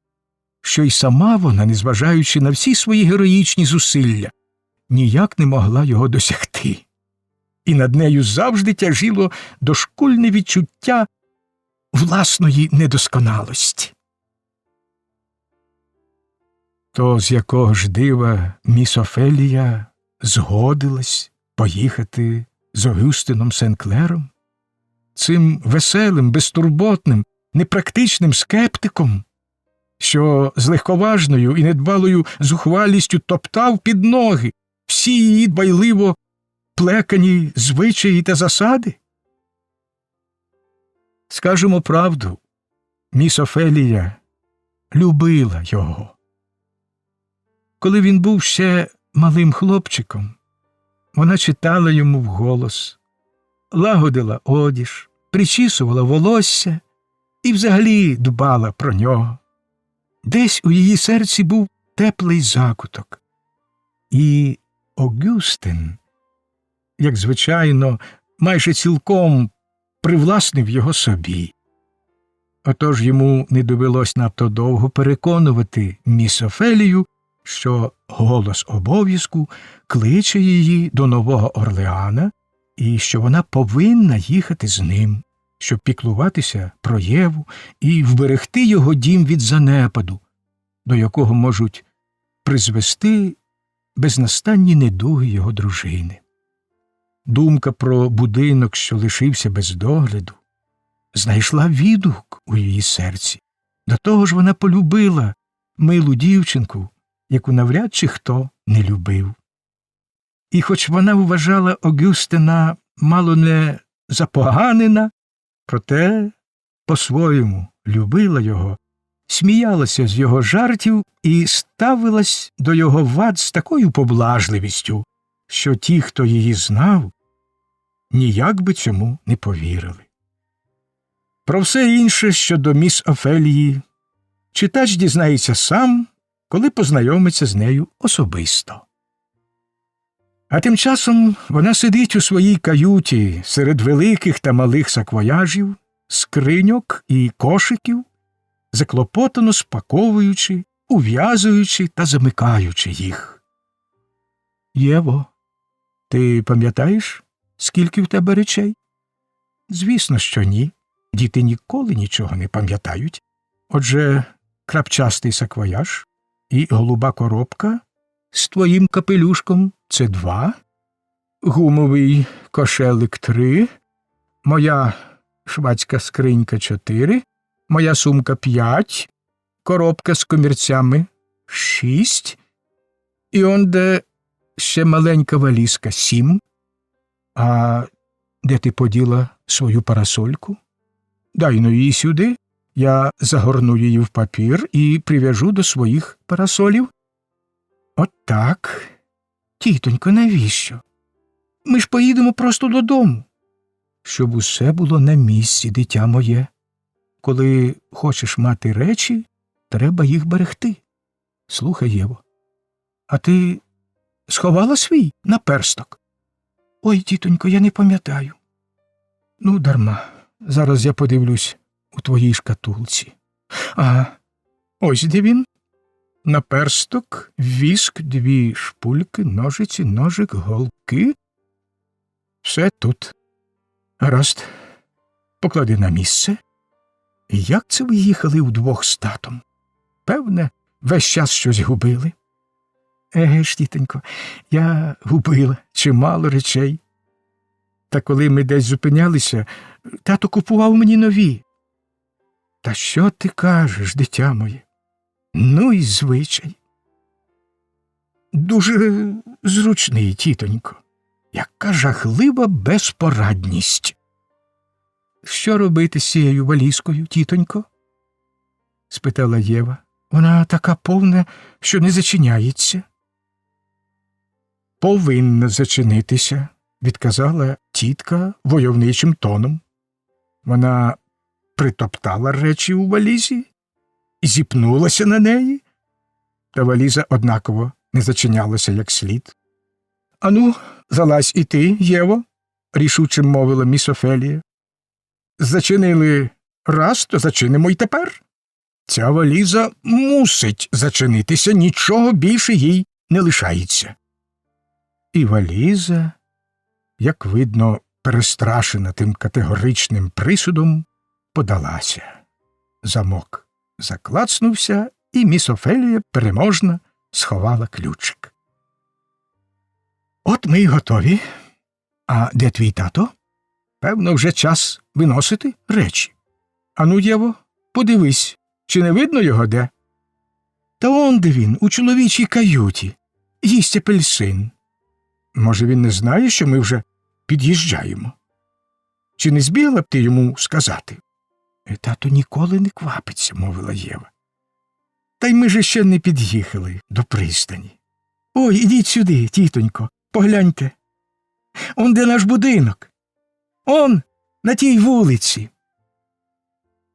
що й сама вона, незважаючи на всі свої героїчні зусилля, ніяк не могла його досягти. І над нею завжди тяжило дошкульне відчуття власної недосконалості. То з якого ж дива міс Офелія згодилась поїхати з Огюстином Сен-Клером, цим веселим, безтурботним, непрактичним скептиком, що з легковажною і недбалою зухвалістю топтав під ноги всі її дбайливо плекані звичаї та засади? Скажемо правду, міс Офелія любила його. Коли він був ще малим хлопчиком, вона читала йому вголос, лагодила одіж, причісувала волосся і взагалі дбала про нього. Десь у її серці був теплий закуток. І Огюстин, як звичайно, майже цілком привласнив його собі. Отож йому не довелось надто довго переконувати міс Офелію, що голос обов'язку кличе її до Нового Орлеана і що вона повинна їхати з ним, щоб піклуватися про Єву і вберегти його дім від занепаду, до якого можуть призвести безнастанні недуги його дружини. Думка про будинок, що лишився без догляду, знайшла відгук у її серці. До того ж вона полюбила милу дівчинку, яку навряд чи хто не любив. І хоч вона вважала Огюстина мало не запоганена, проте по-своєму любила його, сміялася з його жартів і ставилась до його вад з такою поблажливістю, що ті, хто її знав, ніяк би цьому не повірили. Про все інше щодо міс Офелії читач дізнається сам, коли познайомиться з нею особисто. А тим часом вона сидить у своїй каюті серед великих та малих саквояжів, скриньок і кошиків, заклопотано спаковуючи, ув'язуючи та замикаючи їх. «Єво, ти пам'ятаєш, скільки в тебе речей?» «Звісно, що ні. Діти ніколи нічого не пам'ятають. Отже, крапчастий саквояж і голуба коробка з твоїм капелюшком – це 2, гумовий кошелик – 3, моя швадська скринька – 4, моя сумка – 5, коробка з комірцями – 6, і онде ще маленька валізка – 7. А де ти поділа свою парасольку? Дай-но її сюди, я загорну її в папір і прив'яжу до своїх парасолів. От так. Тітонько, навіщо? Ми ж поїдемо просто додому. Щоб усе було на місці, дитя моє. Коли хочеш мати речі, треба їх берегти. Слухай, Єво, а ти сховала свій наперсток? Ой, тітонько, я не пам'ятаю. Ну, дарма. Зараз я подивлюсь у твоїй шкатулці. Ага, ось де він. наперсток, віск, 2 шпульки, ножиці, ножик, голки. Все тут. Гаразд, поклади на місце. Як це ви їхали вдвох з татом? Певне, весь час щось губили. Еге ж, тітонько, я губила чимало речей. Та коли ми десь зупинялися, тато купував мені нові. Та що ти кажеш, дитя моє? Ну і звичай. Дуже зручний, тітонько. Яка жахлива безпорадність. Що робити з цією валізкою, тітонько? Спитала Єва. Вона така повна, що не зачиняється. Повинна зачинитися, відказала тітка войовничим тоном. Вона притоптала речі у валізі і зіпнулася на неї, та валіза однаково не зачинялася як слід. Ану, залазь і ти, Єво, рішуче мовила міс Офелія. Зачинили раз, то зачинимо й тепер. Ця валіза мусить зачинитися, нічого більше їй не лишається. І валіза, як видно, перестрашена тим категоричним присудом, подалася. Замок заклацнувся, і міс Офелія переможна сховала ключик. От ми й готові. А де твій тато? Певно, вже час виносити речі. Ану, Єво, подивись, чи не видно його де? Та он де він, у чоловічій каюті. Їсть апельсин. Може, він не знає, що ми вже під'їжджаємо? Чи не збігла б ти йому сказати? Тато ніколи не квапиться, мовила Єва. Та й ми же ще не під'їхали до пристані. Ой, ідіть сюди, тітонько, погляньте. Он де наш будинок. Он, на тій вулиці.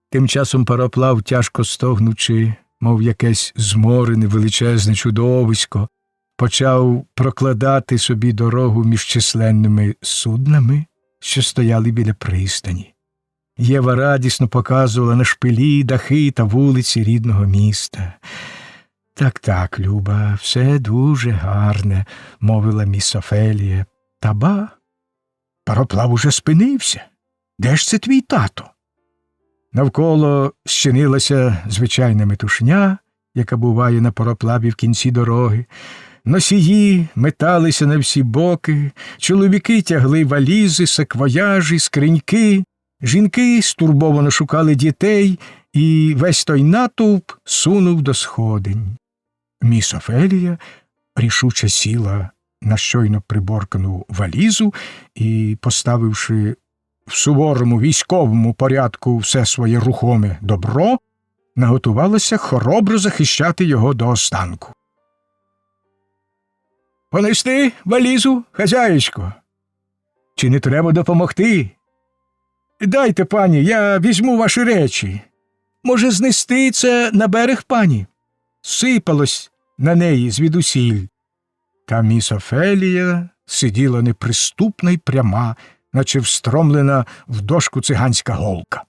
Тим часом пароплав, тяжко стогнучи, мов якесь зморене величезне чудовисько, почав прокладати собі дорогу між численними суднами, що стояли біля пристані. Єва радісно показувала на шпилі, дахи та вулиці рідного міста. Так, Люба, все дуже гарне, мовила міс Офелія. Та ба, пароплав уже спинився. Де ж це твій тато? Навколо щинилася звичайна метушня, яка буває на пароплаві в кінці дороги. Носії металися на всі боки, чоловіки тягли валізи, саквояжі, скриньки, жінки стурбовано шукали дітей, і весь той натовп сунув до сходень. Міс Офелія рішуче сіла на щойно приборкану валізу і, поставивши в суворому військовому порядку все своє рухоме добро, наготувалася хоробро захищати його до останку. «Понести валізу, хазяєчко? Чи не треба допомогти? Дайте, пані, я візьму ваші речі. Може, знести це на берег, пані?» Сипалось на неї звідусіль. Та міс Офелія сиділа неприступна й пряма, наче встромлена в дошку циганська голка.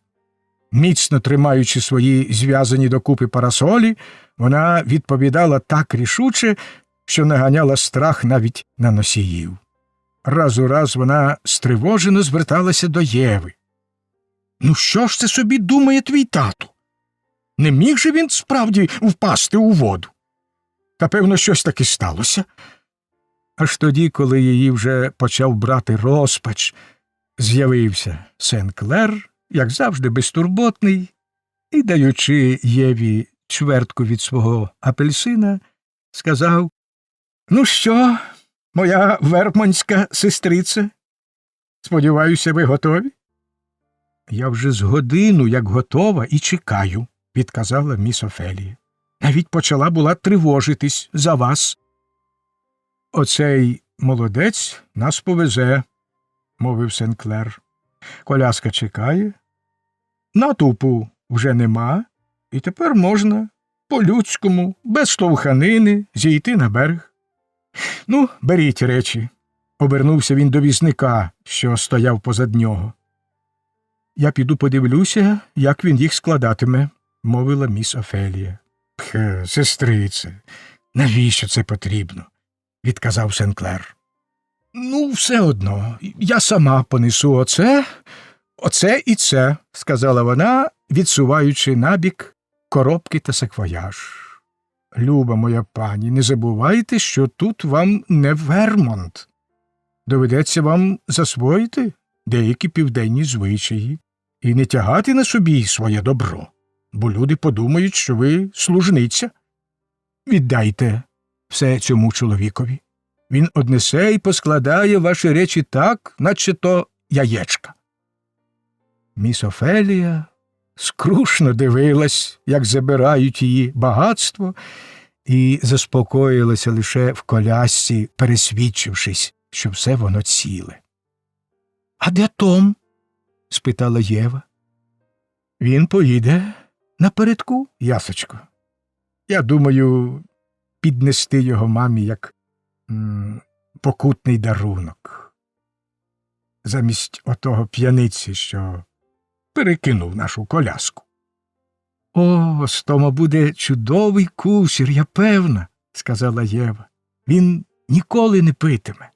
Міцно тримаючи свої зв'язані докупи парасолі, вона відповідала так рішуче, що наганяла страх навіть на носіїв. Раз у раз вона стривожено зверталася до Єви. «Ну що ж це собі думає твій тато? Не міг же він справді впасти у воду? Та, певно, щось таки сталося». Аж тоді, коли її вже почав брати розпач, з'явився Сен-Клер, як завжди безтурботний, і, даючи Єві чвертку від свого апельсина, сказав: «Ну що, моя вермонтська сестрице, сподіваюся, ви готові?» «Я вже з годину, як готова, і чекаю», – відказала міс Офелія. «Навіть почала була тривожитись за вас». «Оцей молодець нас повезе», – мовив Сен-Клер. «Коляска чекає, натовпу вже нема, і тепер можна по-людському, без штовханини, зійти на берег. Ну, беріть речі», – обернувся він до візника, що стояв позад нього. «Я піду подивлюся, як він їх складатиме», – мовила міс Офелія. Ех, сестрице, навіщо це потрібно? Відказав Сенклер. Ну, все одно, я сама понесу оце і це, сказала вона, відсуваючи набік коробки та саквояж. Люба моя пані, не забувайте, що тут вам не Вермонт. Доведеться вам засвоїти деякі південні звичаї і не тягати на собі своє добро, бо люди подумають, що ви служниця. Віддайте все цьому чоловікові. Він однесе і поскладає ваші речі так, наче то яєчка. Міс Офелія скрушно дивилась, як забирають її багатство, і заспокоїлася лише в колясці, пересвідчившись, що все воно ціле. — А де Том? — спитала Єва. — Він поїде напередку, ясочко. Я думаю, піднести його мамі як покутний дарунок. Замість отого п'яниці, що перекинув нашу коляску. — О, з Тома буде чудовий кусір, я певна, — сказала Єва. Він ніколи не питиме.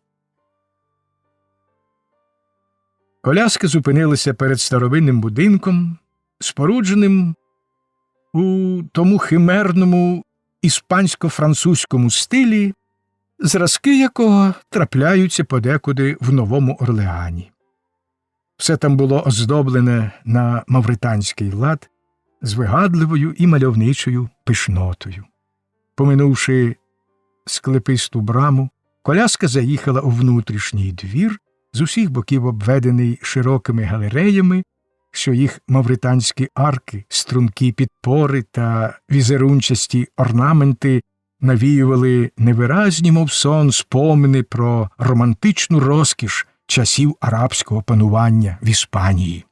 Коляска зупинилася перед старовинним будинком, спорудженим у тому химерному іспансько-французькому стилі, зразки якого трапляються подекуди в Новому Орлеані. Все там було оздоблене на мавританський лад з вигадливою і мальовничою пишнотою. Поминувши склеписту браму, коляска заїхала у внутрішній двір, з усіх боків обведений широкими галереями, що їх мавританські арки, стрункі підпори та візерунчасті орнаменти навіювали невиразні, мов сон, спомини про романтичну розкіш часів арабського панування в Іспанії.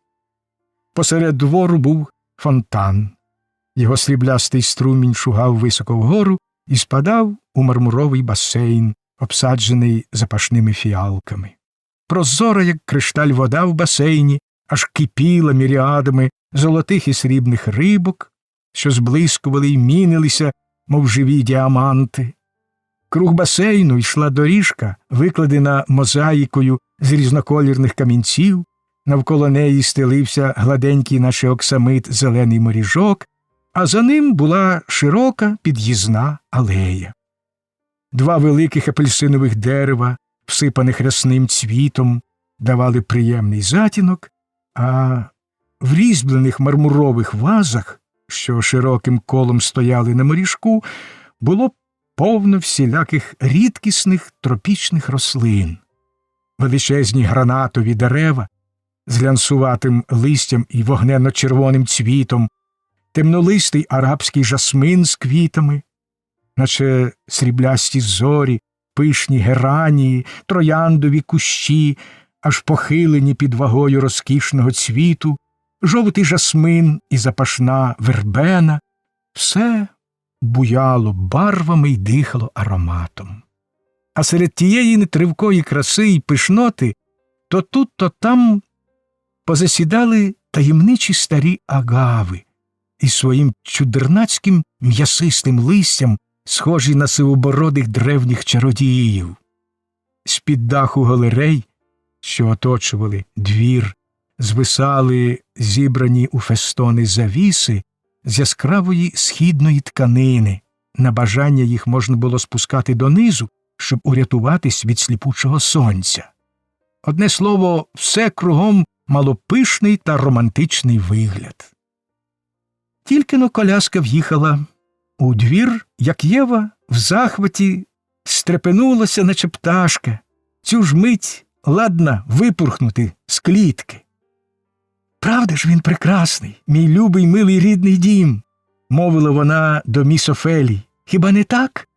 Посеред двору був фонтан. Його сріблястий струмінь шугав високо вгору і спадав у мармуровий басейн, обсаджений запашними фіалками. Прозора, як кришталь, вода в басейні аж кипіла міріадами золотих і срібних рибок, що зблискували й мінилися, мов живі діаманти. Круг басейну йшла доріжка, викладена мозаїкою з різноколірних камінців, навколо неї стелився гладенький, наче оксамит, зелений моріжок, а за ним була широка під'їзна алея. Два великих апельсинових дерева, всипаних рясним цвітом, давали приємний затінок, а в різьблених мармурових вазах, що широким колом стояли на моріжку, було повно всіляких рідкісних тропічних рослин. Величезні гранатові дерева з глянцюватим листям і вогненно-червоним цвітом, темнолистий арабський жасмин з квітами, наче сріблясті зорі, пишні геранії, трояндові кущі, аж похилені під вагою розкішного цвіту, жовтий жасмин і запашна вербена – все буяло барвами й дихало ароматом. А серед тієї нетривкої краси й пишноти то тут, то там позасідали таємничі старі агави із своїм чудернацьким м'ясистим листям, схожі на сивобородих древніх чародіїв. З-під даху галерей, що оточували двір, звисали зібрані у фестони завіси з яскравої східної тканини. На бажання їх можна було спускати донизу, щоб урятуватись від сліпучого сонця. Одне слово, все кругом мало пишний та романтичний вигляд. Тільки-но коляска в'їхала у двір, як Єва в захваті стрепенулася, наче пташка, цю ж мить ладна випурхнути з клітки. «Правда ж він прекрасний, мій любий, милий, рідний дім?» – мовила вона до міс Офелії. «Хіба не так?»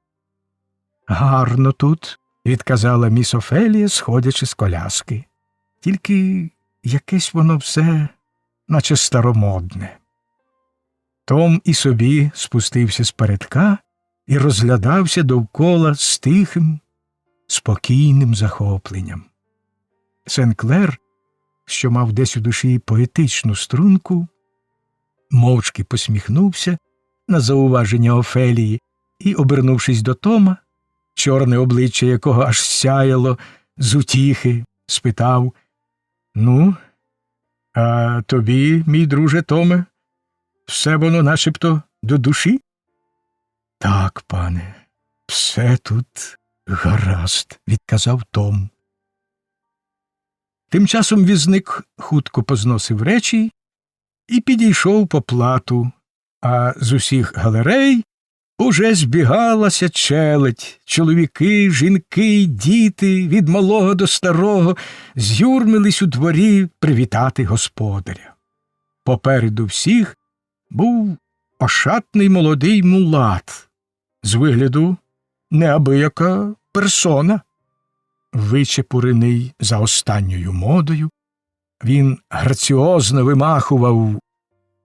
«Гарно тут», – відказала міс Офелія, сходячи з коляски. «Тільки якесь воно все, наче старомодне». Том і собі спустився з передка і розглядався довкола з тихим, спокійним захопленням. Сенклер, що мав десь у душі поетичну струнку, мовчки посміхнувся на зауваження Офелії і, обернувшись до Тома, чорне обличчя якого аж сяяло з утіхи, спитав: «Ну, а тобі, мій друже Томе, все воно начебто до душі?» «Так, пане, все тут гаразд», – відказав Том. Тим часом візник хутко позносив речі і підійшов по плату, а з усіх галерей уже збігалася челядь, чоловіки, жінки й діти, від малого до старого, з'юрмились у дворі привітати господаря. Попереду всіх був ошатний молодий мулат, з вигляду неабияка персона. Вичепурений за останньою модою, він граціозно вимахував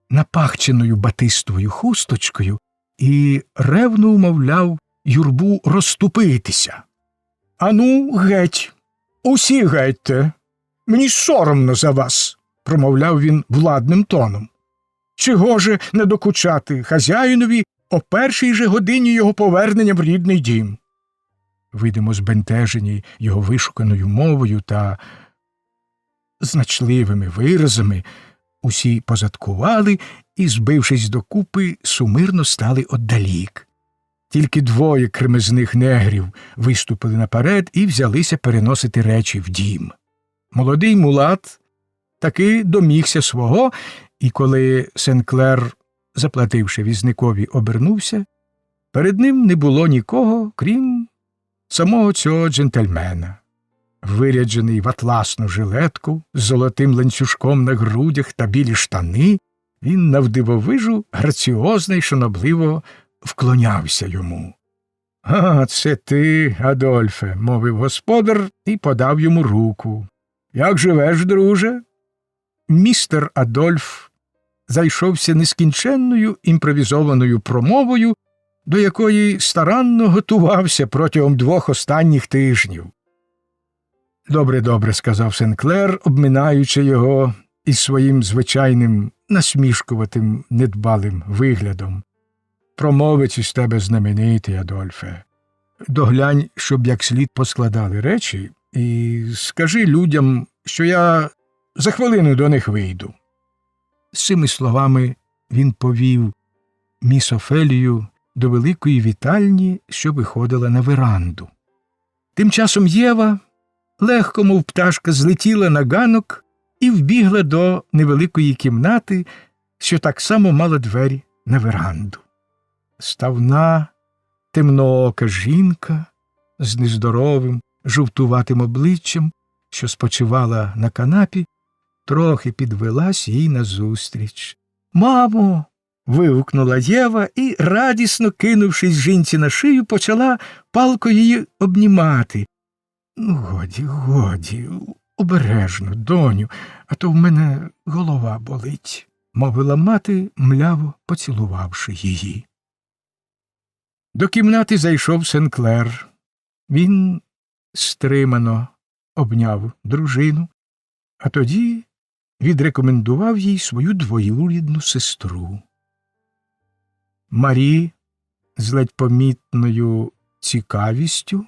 напахченою батистовою хусточкою і ревно умовляв юрбу розступитися. «Ану, геть! Усі гетьте! Мені соромно за вас!» – промовляв він владним тоном. «Чого же не докучати хазяїнові о першій же годині його повернення в рідний дім?» Видимо, збентежені його вишуканою мовою та значливими виразами, усі позадкували і, збившись докупи, сумирно стали оддалік. Тільки двоє кремезних негрів виступили наперед і взялися переносити речі в дім. Молодий мулат таки домігся свого, і коли Сенклер, заплативши візникові, обернувся, перед ним не було нікого, крім самого цього джентльмена. Виряджений в атласну жилетку з золотим ланцюжком на грудях та білі штани, він навдивовижу граціозно й шанобливо вклонявся йому. «А, це ти, Адольфе», – мовив господар і подав йому руку. «Як живеш, друже?» Містер Адольф зайшовся нескінченною імпровізованою промовою, до якої старанно готувався протягом 2 останніх тижнів. «Добре, добре», – сказав Сенклер, обминаючи його із своїм звичайним насмішкуватим недбалим виглядом. «Промовець із тебе знаменитий, Адольфе. Доглянь, щоб як слід поскладали речі, і скажи людям, що я за хвилину до них вийду». З цими словами він повів міс Офелію до великої вітальні, що виходила на веранду. Тим часом Єва, легко, мов пташка, злетіла на ганок і вбігла до невеликої кімнати, що так само мала двері на веранду. Ставна, темноока жінка з нездоровим, жовтуватим обличчям, що спочивала на канапі, трохи підвелась їй назустріч. «Мамо!» – вигукнула Єва і, радісно кинувшись жінці на шию, почала палко її обнімати. «Ну, годі, годі, обережно, доню, а то в мене голова болить», – мовила мати, мляво поцілувавши її. До кімнати зайшов Сенклер. Він стримано обняв дружину, а тоді відрекомендував їй свою двоюрідну сестру. Марі з ледь помітною цікавістю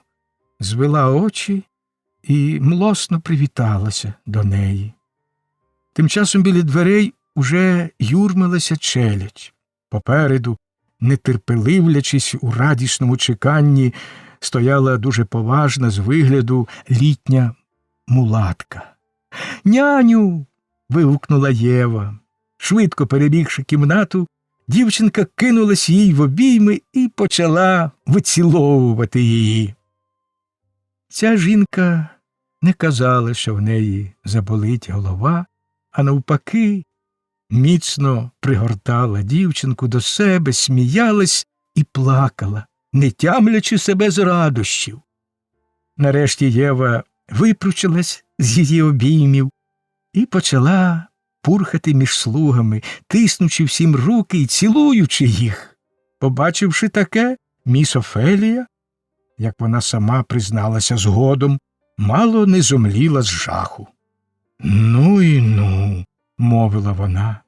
звела очі і млосно привіталася до неї. Тим часом біля дверей уже юрмилася челядь. Попереду, нетерпеливлячись у радісному чеканні, стояла дуже поважна з вигляду літня мулатка. «Няню!» – вигукнула Єва. Швидко перебігши кімнату, дівчинка кинулась їй в обійми і почала виціловувати її. Ця жінка не казала, що в неї заболить голова, а навпаки, міцно пригортала дівчинку до себе, сміялась і плакала, не тямлячи себе з радощів. Нарешті Єва випручилась з її обіймів і почала пурхати між слугами, тиснучи всім руки і цілуючи їх. Побачивши таке, міс Офелія, як вона сама призналася згодом, мало не зомліла з жаху. «Ну і ну», – мовила вона.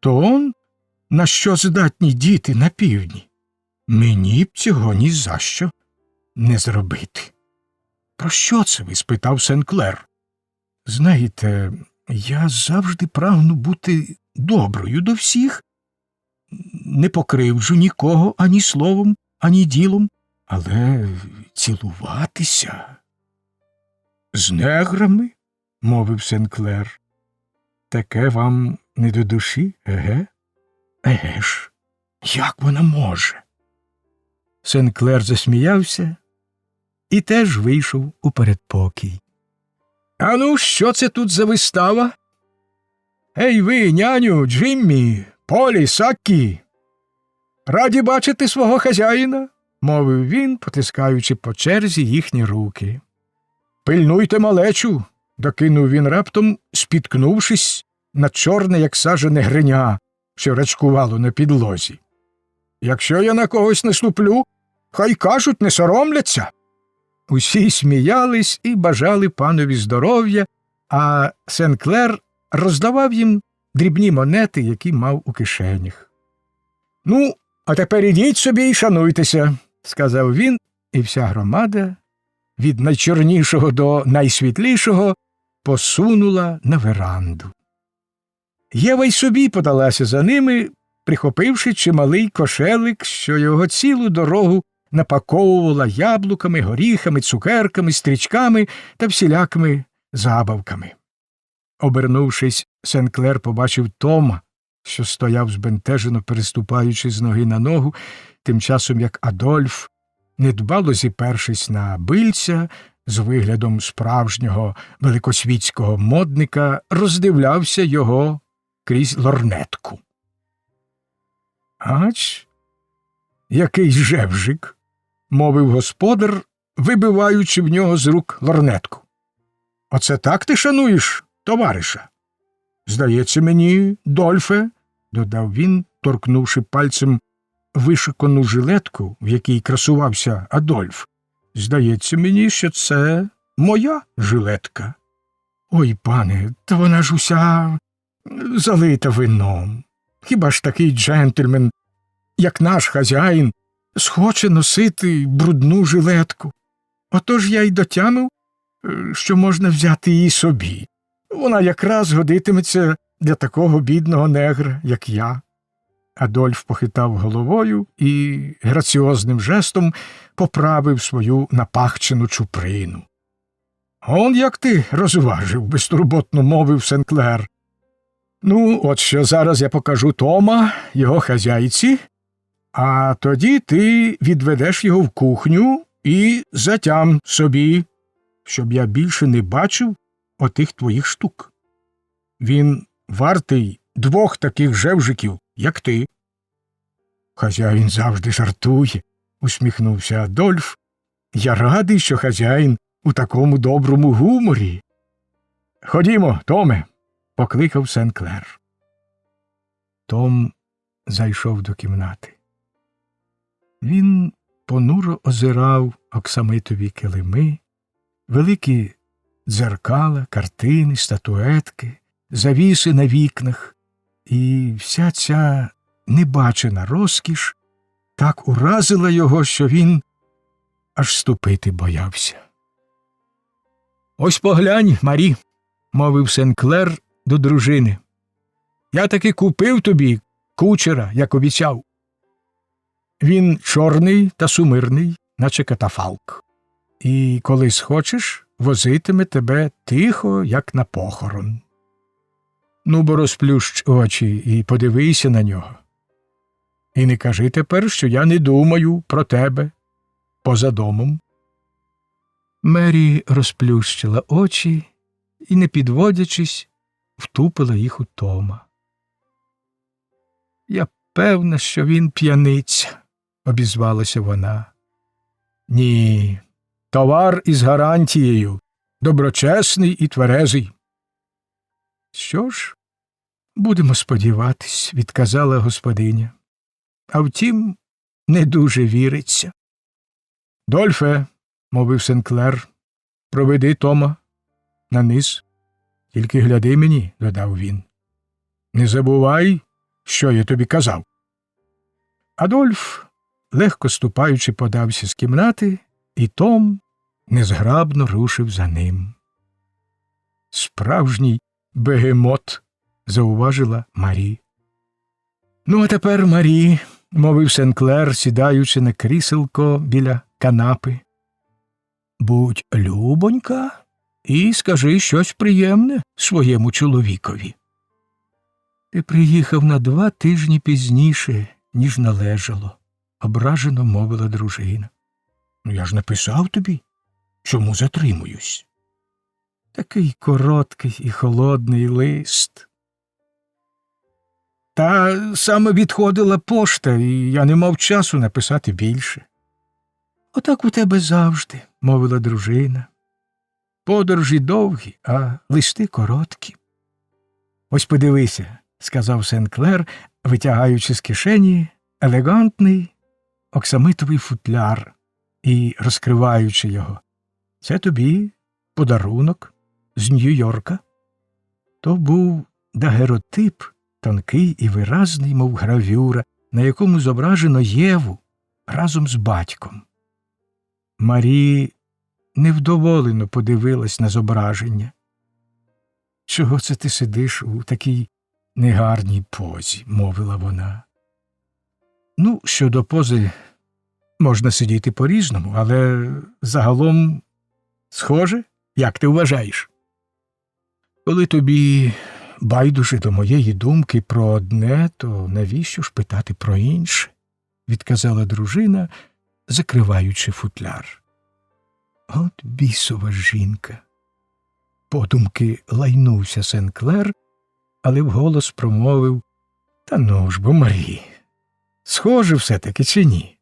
«То он на що здатні діти на півдні. Мені б цього ні за що не зробити. Про що це ви? Спитав Сен-Клер. Знаєте, я завжди прагну бути доброю до всіх, не покривджу нікого ані словом, ані ділом, але цілуватися з неграми, мовив Сен-Клер. Таке вам не до душі, еге? Еге ж, як вона може? Сен-Клер засміявся і теж вийшов у передпокій. Ану, що це тут за вистава? Ей ви, няню, Джиммі, Полі, Саккі! Раді бачити свого хазяїна, мовив він, потискаючи по черзі їхні руки. Пильнуйте малечу, докинув він раптом, спіткнувшись на чорне, як сажене гриня, що рачкувало на підлозі. Якщо я на когось наступлю, хай кажуть, не соромляться. Усі сміялись і бажали панові здоров'я, а Сен-Клер роздавав їм дрібні монети, які мав у кишенях. Ну, а тепер ідіть собі і шануйтеся, сказав він, і вся громада, від найчорнішого до найсвітлішого, посунула на веранду. Єва й собі подалася за ними, прихопивши чималий кошелик, що його цілу дорогу напаковувала яблуками, горіхами, цукерками, стрічками та всілякими забавками. Обернувшись, Сен-Клер побачив Тома, що стояв збентежено переступаючи з ноги на ногу, тим часом як Адольф, недбало зіпершись на бильця, з виглядом справжнього великосвітського модника, роздивлявся його крізь лорнетку. Ач, який жевжик, мовив господар, вибиваючи в нього з рук лорнетку. Оце так ти шануєш, товариша? Здається мені, Дольфе, додав він, торкнувши пальцем вишикану жилетку, в якій красувався Адольф. Здається мені, що це моя жилетка. Ой, пане, та вона ж уся залита вином. Хіба ж такий джентльмен, як наш хазяїн, схоче носити брудну жилетку? Отож я й дотямив, що можна взяти її собі. Вона якраз годитиметься для такого бідного негра, як я. Адольф похитав головою і граціозним жестом поправив свою напахчену чуприну. Он як ти розважив, безтурботно мовив Сен-Клер. Ну, от що зараз я покажу Тома, його хазяйці, а тоді ти відведеш його в кухню і затям собі, щоб я більше не бачив отих твоїх штук. Він вартий 2 таких жевжиків, як ти. Хазяїн завжди жартує, усміхнувся Адольф. Я радий, що хазяїн у такому доброму гуморі. Ходімо, Томе, покликав Сен-Клер. Том зайшов до кімнати. Він понуро озирав оксамитові килими, великі дзеркала, картини, статуетки, завіси на вікнах, і вся ця небачена розкіш так уразила його, що він аж ступити боявся. «Ось поглянь, Марі», – мовив Сен-Клер до дружини. «Я таки купив тобі кучера, як обіцяв. Він чорний та сумирний, наче катафалк. І коли схочеш, возитиме тебе тихо, як на похорон. Ну, бо розплющ очі і подивися на нього. І не кажи тепер, що я не думаю про тебе поза домом». Мері розплющила очі і, не підводячись, втупила їх у Тома. «Я певна, що він п'яниця», – обізвалася вона. «Ні, товар із гарантією, доброчесний і тверезий». «Що ж, будемо сподіватись», – відказала господиня. «А втім, не дуже віриться». «Дольфе», – мовив Сен-Клер, – «проведи Тома на низ. Тільки гляди мені», – додав він. «Не забувай, Що я тобі казав? Адольф, легко ступаючи, подався з кімнати, і Том незграбно рушив за ним. Справжній бегемот, зауважила Марі. Ну, а тепер, Марі, мовив Сенклер, сідаючи на кріселко біля канапи. Будь любонька і скажи щось приємне своєму чоловікові. Ти приїхав на 2 тижні пізніше, ніж належало, ображено мовила дружина. Ну, я ж написав тобі, чому затримуюсь. Такий короткий і холодний лист. Та саме відходила пошта, і я не мав часу написати більше. Отак у тебе завжди, мовила дружина. Подорожі довгі, а листи короткі. Ось подивися, сказав Сенклер, витягаючи з кишені елегантний оксамитовий футляр і розкриваючи його. Це тобі подарунок з Нью-Йорка. То був дагеротип, тонкий і виразний, мов гравюра, на якому зображено Єву разом з батьком. Марі невдоволено подивилась на зображення. Чого це ти сидиш у такій негарній позі, мовила вона. Ну, щодо пози, можна сидіти по-різному, але загалом схоже, як ти вважаєш? Коли тобі байдуже до моєї думки про одне, то навіщо ж питати про інше? Відказала дружина, закриваючи футляр. От бісова жінка. Подумки лайнувся Сенклер, але вголос промовив: та ну ж бо, Марі, схоже все-таки чи ні?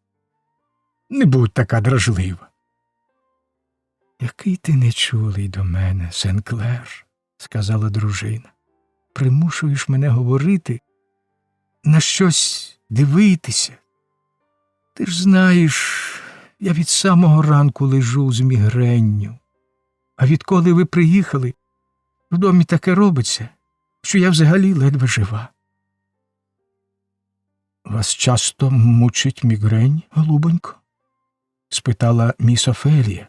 Не будь така дражлива. Який ти нечулий до мене, Сенклер, сказала дружина. Примушуєш мене говорити, на щось дивитися. Ти ж знаєш, я від самого ранку лежу з мігренню. А відколи ви приїхали, в домі таке робиться, що я взагалі ледве жива. Вас часто мучить мігрень, голубонько? Спитала міс Офелія,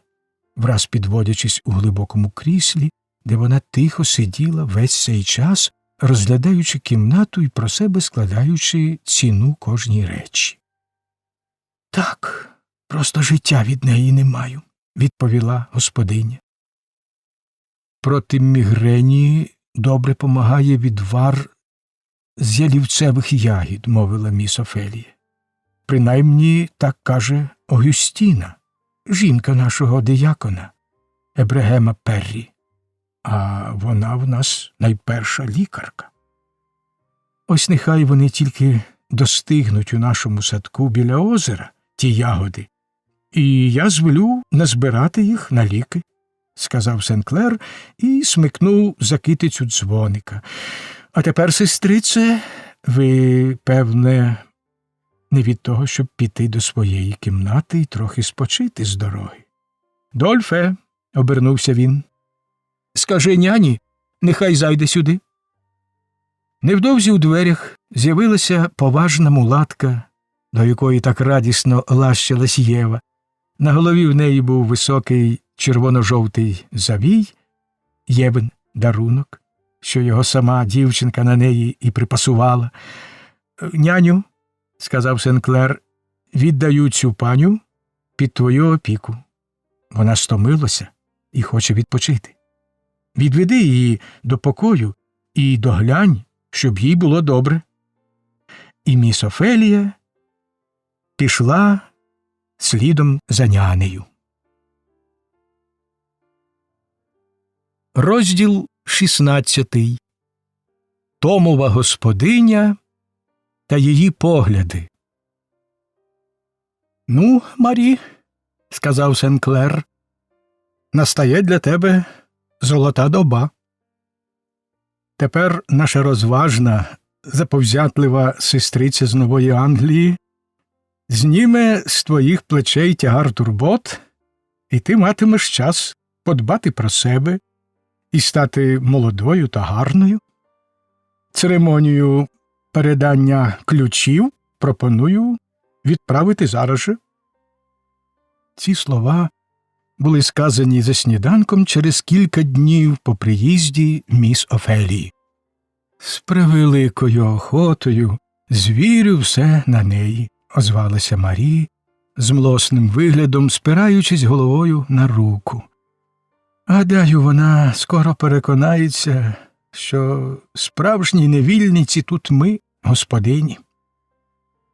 враз підводячись у глибокому кріслі, де вона тихо сиділа весь цей час, розглядаючи кімнату і про себе складаючи ціну кожній речі. Так, просто життя від неї не маю, відповіла господиня. Проти мігрені добре помагає відвар з ялівцевих ягід, мовила міс Офелія. Принаймні так каже Огюстіна, жінка нашого диякона, Ебрегема Перрі. А вона в нас найперша лікарка. Ось нехай вони тільки достигнуть у нашому садку біля озера, ті ягоди, і я звелю назбирати їх на ліки, сказав Сенклер і смикнув за китицю дзвоника. А тепер, сестрице, ви, певне, не від того, щоб піти до своєї кімнати і трохи спочити з дороги. Дольфе, обернувся він, скажи няні, нехай зайде сюди. Невдовзі у дверях з'явилася поважна мулатка, до якої так радісно лащилась Єва. На голові в неї був високий червоно-жовтий завій, Євин дарунок, що його сама дівчинка на неї і припасувала. Няню, сказав Сенклер, віддаю цю паню під твою опіку. Вона стомилася і хоче відпочити. Відведи її до покою і доглянь, щоб їй було добре. І міс Офелія пішла слідом за нянею. Розділ 16. Томова господиня та її погляди. Ну, Марі, сказав Сенклер, настає для тебе золота доба. Тепер наша розважна, заповзятлива сестриця з Нової Англії зніме з твоїх плечей тягар турбот, і ти матимеш час подбати про себе і стати молодою та гарною. Церемонію передання ключів пропоную відправити зараз же. Ці слова були сказані за сніданком через кілька днів по приїзді міс Офелії. З превеликою охотою звірю все на неї, озвалася Марі, з млосним виглядом спираючись головою на руку. Гадаю, вона скоро переконається, що справжні невільниці тут ми, господині.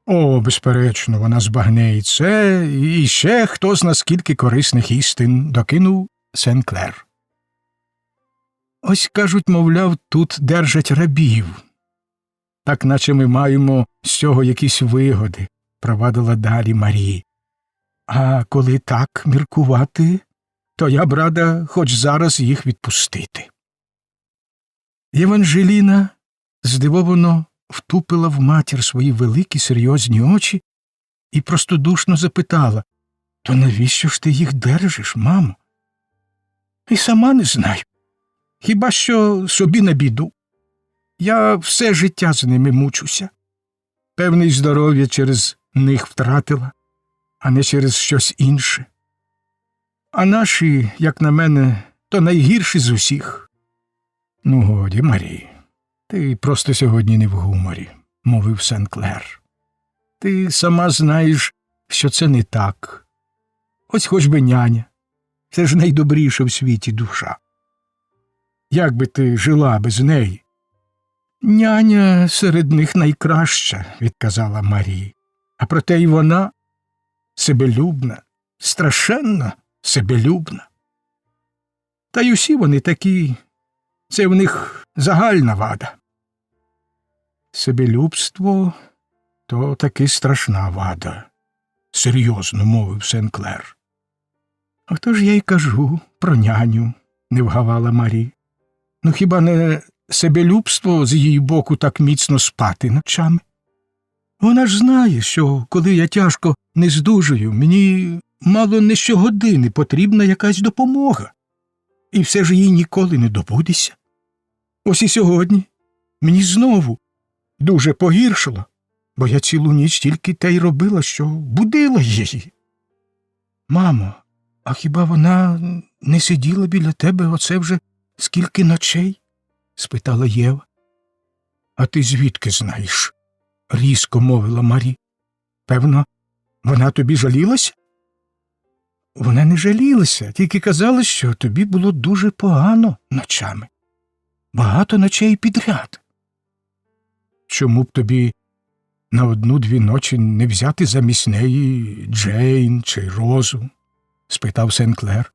О, безперечно, вона збагне і це, і ще хто зна скільки корисних істин, докинув Сен-Клер. Ось, кажуть, мовляв, тут держать рабів. Так наче ми маємо з цього якісь вигоди, провадила далі Марі. А коли так міркувати, то я б рада хоч зараз їх відпустити. Єванжеліна здивовано втупила в матір свої великі серйозні очі і простодушно запитала: «То навіщо ж ти їх держиш, мамо?» «І сама не знаю. Хіба що собі на біду. Я все життя з ними мучуся. Певне, й здоров'я через них втратила, а не через щось інше. А наші, як на мене, то найгірші з усіх». «Ну, годі, Марі, ти просто сьогодні не в гуморі», – мовив Сен-Клер. «Ти сама знаєш, що це не так. Ось хоч би няня. Це ж найдобріша в світі душа. Як би ти жила без неї?» «Няня серед них найкраща», – відказала Марі. «А проте й вона себелюбна, страшенно себелюбна. Та й усі вони такі, це в них загальна вада». «Себелюбство – то таки страшна вада», – серйозно мовив Сен-Клер. «Отож я й кажу про няню», – не вгавала Марі. «Ну хіба не себелюбство з її боку так міцно спати ночами? Вона ж знає, що коли я тяжко не здужую, мені мало не щогодини потрібна якась допомога. І все ж їй ніколи не добудеться. Ось і сьогодні мені знову дуже погіршило, бо я цілу ніч тільки те й робила, що будила її». «Мамо, а хіба вона не сиділа біля тебе оце вже скільки ночей?» – спитала Єва. «А ти звідки знаєш?» – різко мовила Марі. «Певно, вона тобі жалілася?» «Вона не жалілася, тільки казала, що тобі було дуже погано ночами. Багато ночей підряд». «Чому б тобі на 1-2 ночі не взяти замість неї Джейн чи Розу?» – спитав Сен-Клер.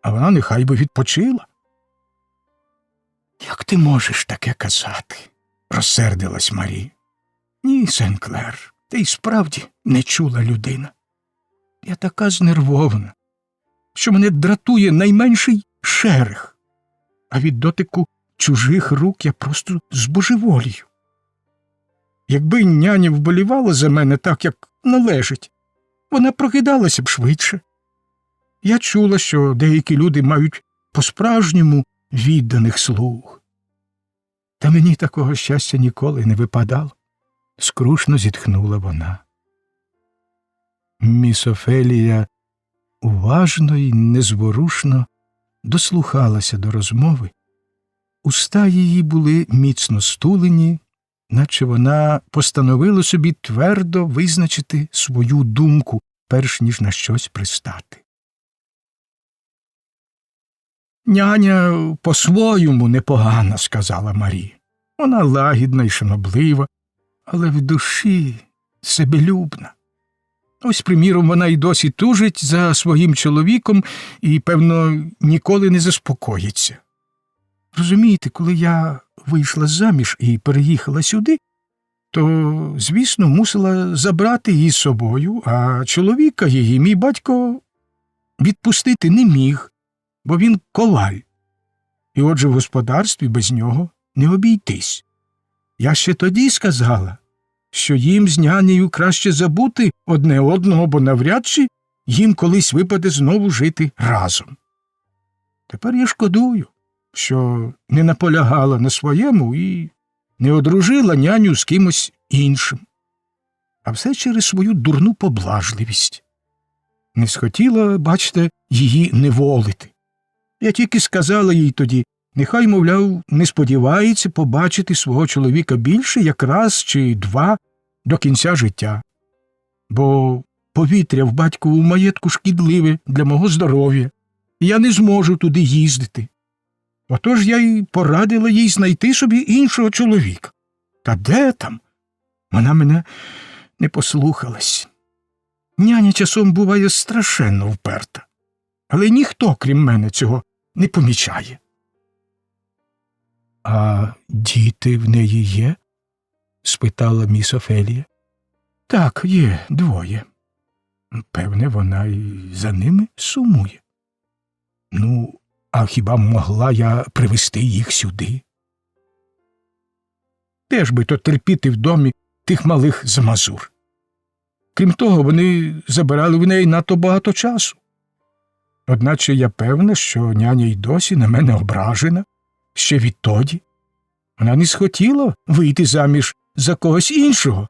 «А вона нехай би відпочила». «Як ти можеш таке казати?» – розсердилась Марі. «Ні, Сен-Клер, ти й справді не чула людина. Я така знервована, що мене дратує найменший шерех, а від дотику чужих рук я просто збожеволію. Якби няня вболівала за мене так, як належить, вона прокидалася б швидше. Я чула, що деякі люди мають по-справжньому відданих слуг. Та мені такого щастя ніколи не випадало», – скрушно зітхнула вона. Міс Офелія уважно й незворушно дослухалася до розмови. Уста її були міцно стулені, наче вона постановила собі твердо визначити свою думку, перш ніж на щось пристати. «Няня по-своєму непогана», – сказала Марі. «Вона лагідна й шаноблива, але в душі себелюбна. Ось, приміром, вона й досі тужить за своїм чоловіком і, певно, ніколи не заспокоїться. Розумієте, коли я вийшла заміж і переїхала сюди, то, звісно, мусила забрати її з собою, а чоловіка її мій батько відпустити не міг, бо він коваль. І отже в господарстві без нього не обійтись. Я ще тоді сказала, що їм з нянею краще забути одне одного, бо навряд чи їм колись випаде знову жити разом. Тепер я шкодую, що не наполягала на своєму і не одружила няню з кимось іншим. А все через свою дурну поблажливість. Не схотіла, бачте, її неволити. Я тільки сказала їй тоді, нехай, мовляв, не сподівається побачити свого чоловіка більше, як раз чи два до кінця життя. Бо повітря в батьковому маєтку шкідливе для мого здоров'я, і я не зможу туди їздити. Отож я й порадила їй знайти собі іншого чоловіка. Та де там? Вона мене не послухалась. Няня часом буває страшенно вперта, але ніхто, крім мене, цього не помічає. — А діти в неї є? — спитала міс Офелія. — Так, є двоє. Певне, вона і за ними сумує. — Ну, а хіба могла я привезти їх сюди? Де ж би то терпіти в домі тих малих замазур? Крім того, вони забирали в неї надто багато часу. Одначе я певна, що няня й досі на мене ображена, ще відтоді. Вона не схотіла вийти заміж за когось іншого,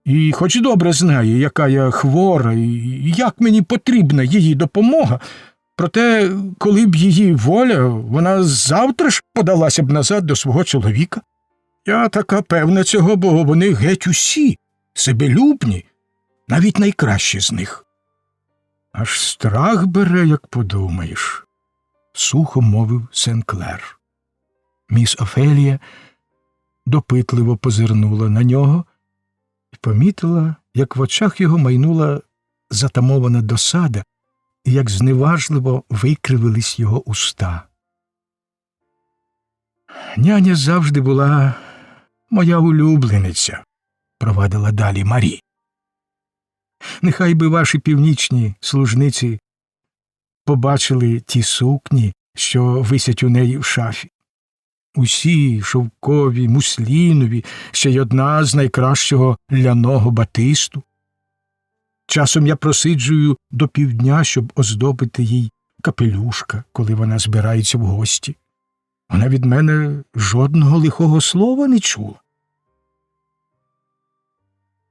і хоч добре знає, яка я хвора і як мені потрібна її допомога, проте, коли б її воля, вона завтра ж подалася б назад до свого чоловіка. Я така певна цього, бо вони геть усі, себелюбні, навіть найкращі з них. Аж страх бере, як подумаєш, — сухо мовив Сен-Клер. Міс Офелія допитливо позирнула на нього і помітила, як в очах його майнула затамована досада і як зневажливо викривились його уста. Няня завжди була моя улюблениця, — провадила далі Марі. Нехай би ваші північні служниці побачили ті сукні, що висять у неї в шафі. Усі шовкові, муслінові, ще й одна з найкращого ляного батисту. Часом я просиджую до півдня, щоб оздобити їй капелюшка, коли вона збирається в гості. Вона від мене жодного лихого слова не чула.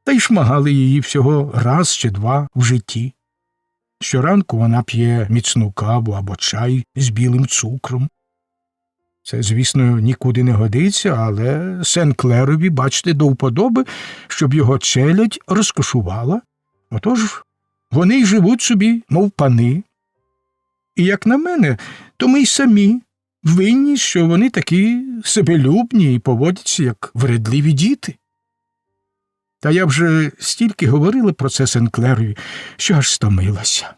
Та й шмагали її всього раз чи два в житті. Щоранку вона п'є міцну каву або чай з білим цукром. Це, звісно, нікуди не годиться, але Сен-Клерові, бачите, до вподоби, щоб його челядь розкошувала. Отож, вони й живуть собі, мов пани. І, як на мене, то ми й самі винні, що вони такі себелюбні і поводяться, як вредливі діти. Та я вже стільки говорила про це Сен-Клерові, що аж стомилася.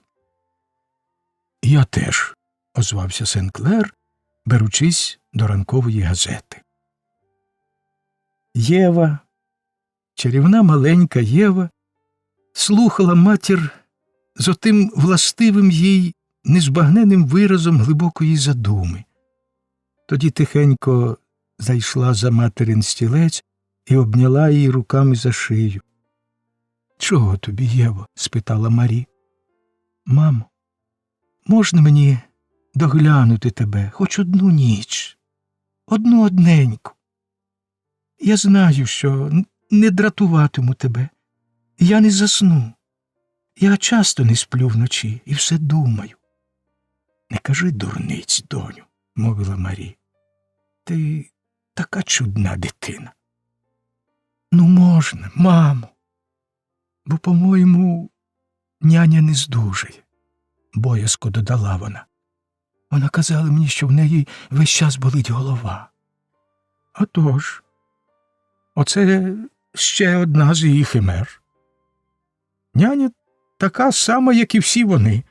Я теж, — озвався Сен-Клер, беручись до ранкової газети. Єва, чарівна маленька Єва, слухала матір з отим властивим їй незбагненним виразом глибокої задуми. Тоді тихенько зайшла за материн стілець і обняла її руками за шию. — Чого тобі, Єво? — спитала Марі. — Мамо, можна мені доглянути тебе хоч одну ніч? Одну одненьку. Я знаю, що не дратуватиму тебе. Я не засну. Я часто не сплю вночі і все думаю. — Не кажи дурниць, доню, — мовила Марі. — Ти така чудна дитина. — Ну, можна, мамо. Бо, по-моєму, няня не здужає, — боязко додала вона. Вона казала мені, що в неї весь час болить голова. — А тож, оце ще одна з її химер. Няня така сама, як і всі вони.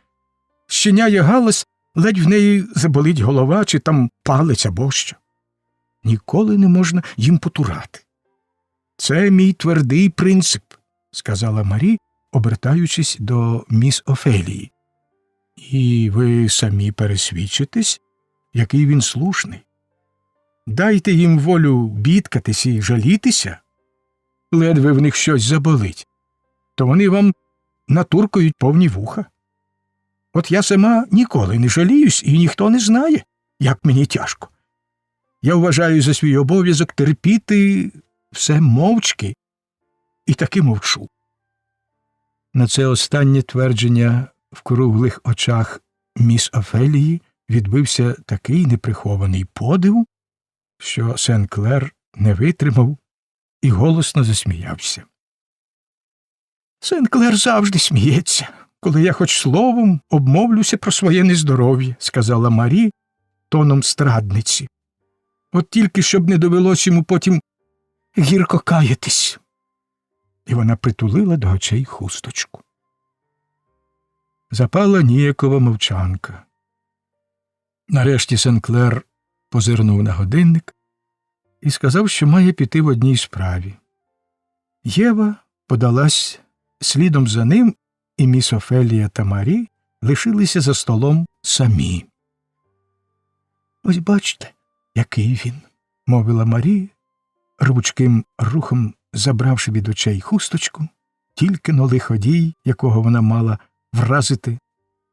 Щеняє галас, ледь в неї заболить голова, чи там палець або що. Ніколи не можна їм потурати. Це мій твердий принцип, — сказала Марі, обертаючись до міс Офелії. І ви самі пересвідчитесь, який він слушний. Дайте їм волю бідкатись і жалітися, ледве в них щось заболить, то вони вам натуркають повні вуха. От я сама ніколи не жаліюсь, і ніхто не знає, як мені тяжко. Я вважаю за свій обов'язок терпіти все мовчки і таки мовчу. На це останнє твердження в круглих очах міс Офелії відбився такий неприхований подив, що Сен-Клер не витримав і голосно засміявся. Сен-Клер завжди сміється, коли я хоч словом обмовлюся про своє нездоров'я, сказала Марі тоном страдниці. От тільки щоб не довелось йому потім гірко каятись. І вона притулила до очей хусточку. Запала ніякова мовчанка. Нарешті Сен-Клер позирнув на годинник і сказав, що має піти в одній справі. Єва подалась слідом за ним, і міс Офелія та Марі лишилися за столом самі. «Ось бачите, який він», – мовила Марі, рвучким рухом забравши від очей хусточку, тільки-но лиходій, якого вона мала вразити,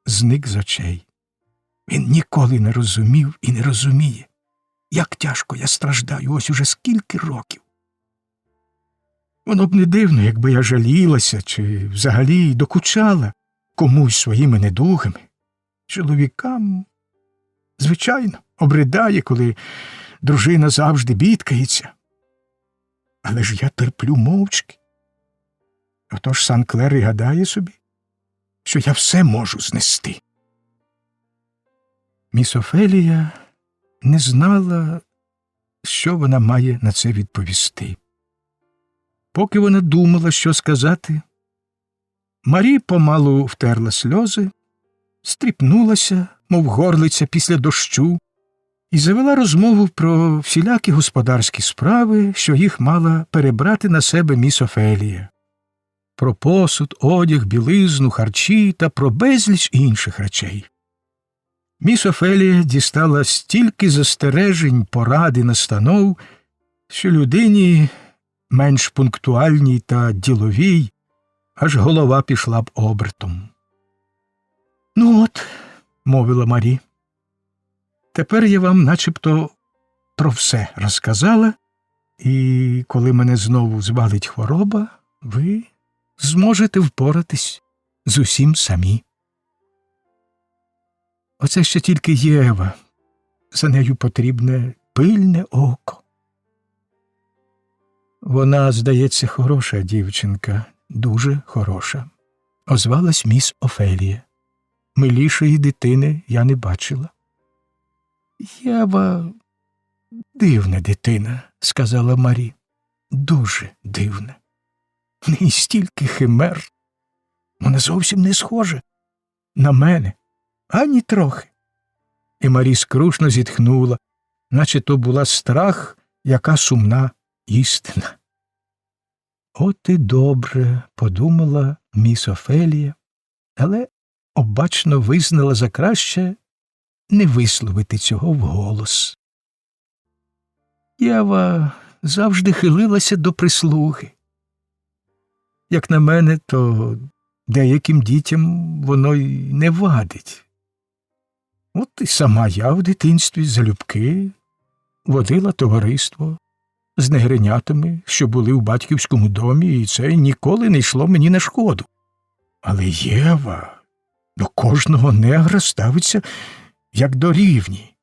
зник з очей. Він ніколи не розумів і не розуміє, як тяжко я страждаю ось уже скільки років. Воно б не дивно, якби я жалілася чи взагалі докучала комусь своїми недугами. Чоловікам, звичайно, обридає, коли дружина завжди бідкається. Але ж я терплю мовчки. Отож Сен-Клер і гадає собі, що я все можу знести. Міс Офелія не знала, що вона має на це відповісти. Поки вона думала, що сказати, Марі помалу втерла сльози, стріпнулася, мов горлиця після дощу, і завела розмову про всілякі господарські справи, що їх мала перебрати на себе міс Офелія. Про посуд, одяг, білизну, харчі та про безліч інших речей. Міс Офелія дістала стільки застережень, порад і настанов, що людині менш пунктуальній та діловій, аж голова пішла б обертом. «Ну от», – мовила Марі, – «тепер я вам начебто про все розказала, і коли мене знову звалить хвороба, ви зможете впоратись з усім самі. Оце ще тільки Єва, за нею потрібне пильне око». «Вона, здається, хороша дівчинка, дуже хороша», – озвалась міс Офелія. «Милішої дитини я не бачила». «Єва дивна дитина», – сказала Марі. «Дуже дивна. В неї стільки химер. Вона зовсім не схожа на мене, ані трохи». І Марі скрушно зітхнула, наче то була страх, яка сумна істина. «От і добре», – подумала міс Офелія, але обачно визнала за краще не висловити цього вголос. Єва завжди хилилася до прислуги. Як на мене, то деяким дітям воно й не вадить. От і сама я в дитинстві залюбки водила товариство з негринятами, що були в батьківському домі, і це ніколи не йшло мені на шкоду. Але Єва до кожного негра ставиться як до рівні.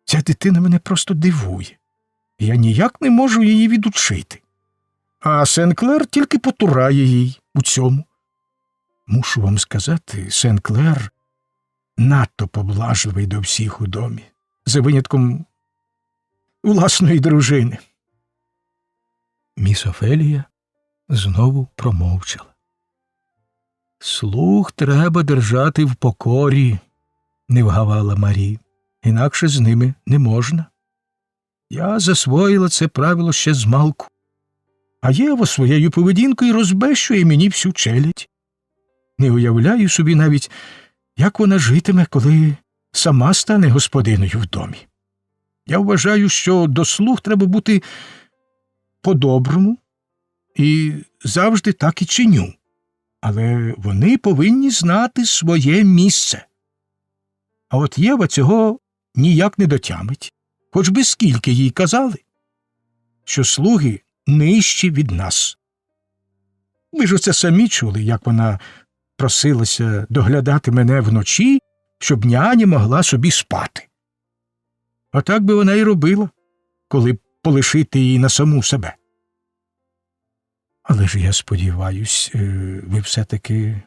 Ця дитина мене просто дивує. Я ніяк не можу її відучити. А Сен-Клер тільки потурає їй у цьому. Мушу вам сказати, Сен-Клер надто поблажливий до всіх у домі, за винятком власної дружини. Міс Офелія знову промовчала. «Слух треба держати в покорі», – не вгавала Марі, – «інакше з ними не можна. Я засвоїла це правило ще змалку, а Єва своєю поведінкою розбещує мені всю челядь. Не уявляю собі навіть, як вона житиме, коли сама стане господиною в домі. Я вважаю, що до слуг треба бути по-доброму, і завжди так і чиню. Але вони повинні знати своє місце. А от Єва цього ніяк не дотямить, хоч би скільки їй казали, що слуги нижчі від нас. Ви ж оце самі чули, як вона просилася доглядати мене вночі, щоб няня могла собі спати. А так би вона й робила, коли б полишити її на саму себе. Але ж я сподіваюсь, ви все-таки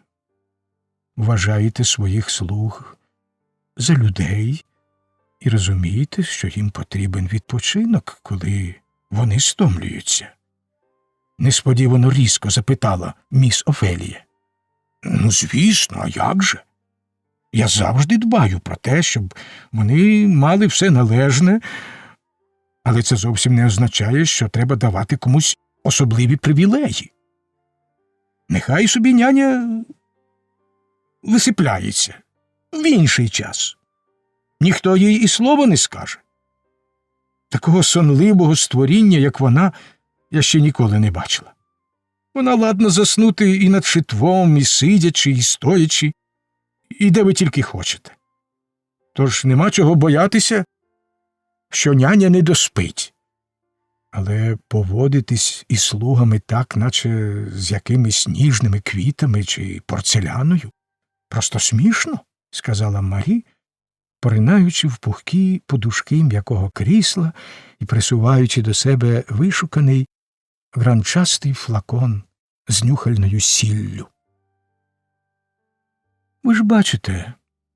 вважаєте своїх слуг за людей і розумієте, що їм потрібен відпочинок, коли вони стомлюються? Несподівано різко запитала міс Офелія. Ну, звісно, а як же? Я завжди дбаю про те, щоб вони мали все належне, але це зовсім не означає, що треба давати комусь особливі привілеї. Нехай собі няня висипляється в інший час. Ніхто їй і слова не скаже. Такого сонливого створіння, як вона, я ще ніколи не бачила. Вона ладна заснути і над шитвом, і сидячи, і стоячи, і де ви тільки хочете. Тож нема чого боятися, що няня не доспить. Але поводитись із слугами так, наче з якимись ніжними квітами чи порцеляною, просто смішно, сказала Марі, поринаючи в пухкі подушки м'якого крісла і присуваючи до себе вишуканий гранчастий флакон з нюхальною сіллю. Ви ж бачите,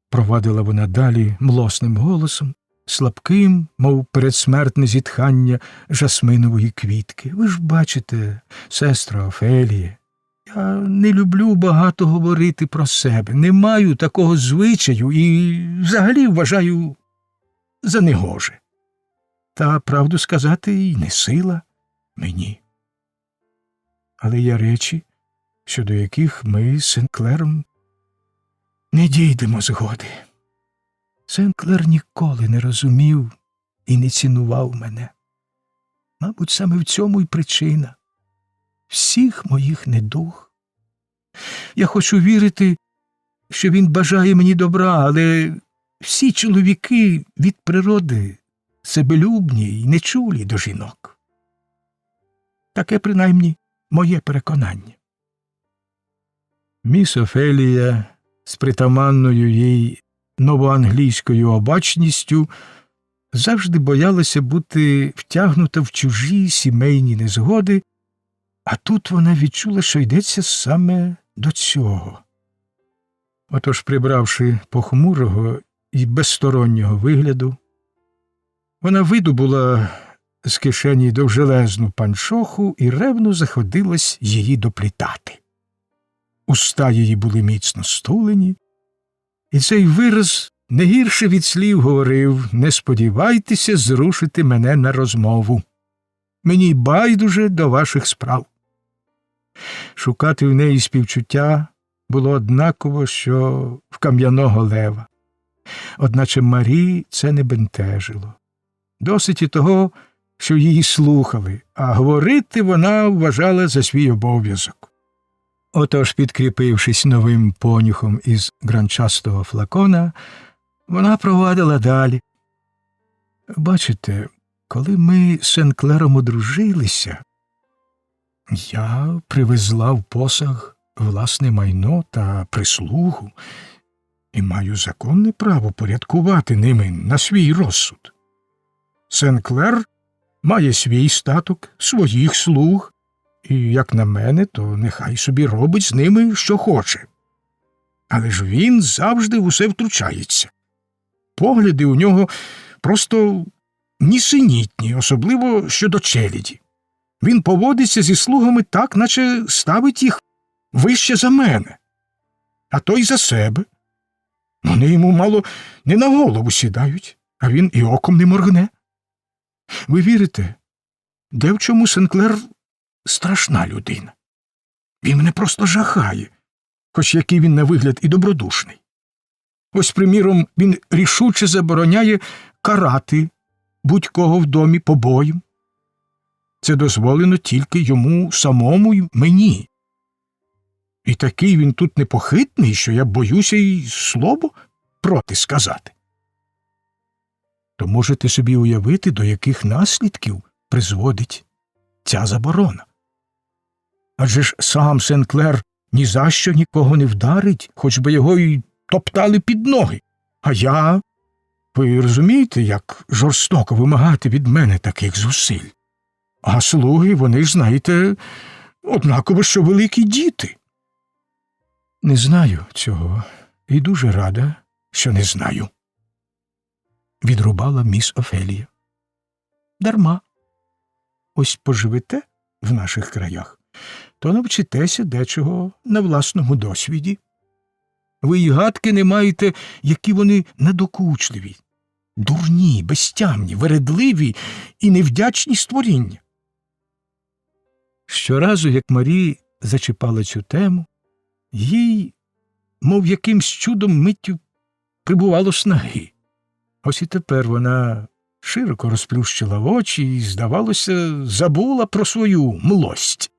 провадила вона далі млосним голосом, слабким, мов передсмертне зітхання жасминової квітки. Ви ж бачите, сестра Офеліє, я не люблю багато говорити про себе, не маю такого звичаю і взагалі вважаю за негоже. Та, правду сказати, й не сила мені. Але є речі, щодо яких ми з Сенклером не дійдемо згоди. Сенклер ніколи не розумів і не цінував мене. Мабуть, саме в цьому й причина всіх моїх недуг. Я хочу вірити, що він бажає мені добра, але всі чоловіки від природи себелюбні й нечулі до жінок. Таке, принаймні, моє переконання. Міс Офелія з притаманною їй новоанглійською обачністю завжди боялася бути втягнута в чужі сімейні незгоди, а тут вона відчула, що йдеться саме до цього. Отож, прибравши похмурого і безстороннього вигляду, вона видобула з кишені довжелезну панчоху і ревно заходилась її доплітати. Уста її були міцно стулені, і цей вираз не гірше від слів говорив: «Не сподівайтеся зрушити мене на розмову. Мені байдуже до ваших справ». Шукати в неї співчуття було однаково, що в кам'яного лева. Одначе Марі це не бентежило. Досить і того, що її слухали, а говорити вона вважала за свій обов'язок. Отож, підкріпившись новим понюхом із гранчастого флакона, вона провадила далі. Бачите, коли ми з Сенклером одружилися, я привезла в посаг власне майно та прислугу і маю законне право порядкувати ними на свій розсуд. Сенклер має свій статок, своїх слуг, і, як на мене, то нехай собі робить з ними, що хоче. Але ж він завжди в усе втручається. Погляди у нього просто нісенітні, особливо щодо челяді. Він поводиться зі слугами так, наче ставить їх вище за мене, а то й за себе. Вони йому мало не на голову сідають, а він і оком не моргне. Ви вірите, де в чому Сенклер страшна людина? Він мене просто жахає, хоч який він на вигляд і добродушний. Ось, приміром, він рішуче забороняє карати будь-кого в домі побоєм. Це дозволено тільки йому самому й мені. І такий він тут непохитний, що я боюся й слово проти сказати. то можете собі уявити, до яких наслідків призводить ця заборона. Адже ж сам Сен-Клер ні за що нікого не вдарить, хоч би його й топтали під ноги. А я... Ви розумієте, як жорстоко вимагати від мене таких зусиль? А слуги, вони ж, знаєте, однаково, що великі діти. Не знаю цього і дуже рада, що не знаю. Відрубала міс Офелія. Дарма. Ось поживете в наших краях, то навчитеся дечого на власному досвіді. Ви й гадки не маєте, які вони надокучливі, дурні, безтямні, вередливі і невдячні створіння. Щоразу, як Марі зачіпала цю тему, їй, мов якимсь чудом миттю, прибувало снаги. Ось і тепер вона широко розплющила очі і, здавалося, забула про свою млость.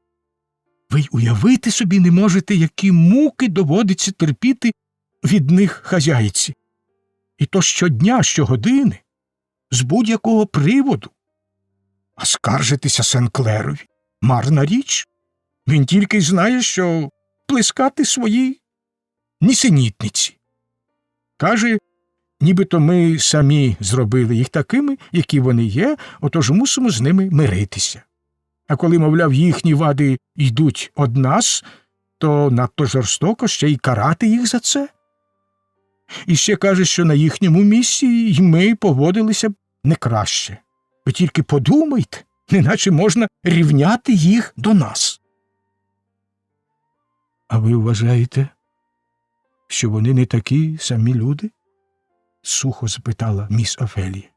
Ви й уявити собі не можете, які муки доводиться терпіти від них хазяйці. І то щодня, щогодини, з будь-якого приводу. А скаржитися Сен-Клерові – марна річ. Він тільки й знає, що плескати свої нісенітниці. Каже, нібито ми самі зробили їх такими, які вони є, отож мусимо з ними миритися. А коли, мовляв, їхні вади йдуть од нас, то надто жорстоко ще й карати їх за це. І ще каже, що на їхньому місці й ми поводилися б не краще. Ви тільки подумайте, неначе можна рівняти їх до нас. А ви вважаєте, що вони не такі самі люди? Сухо запитала міс Офелія.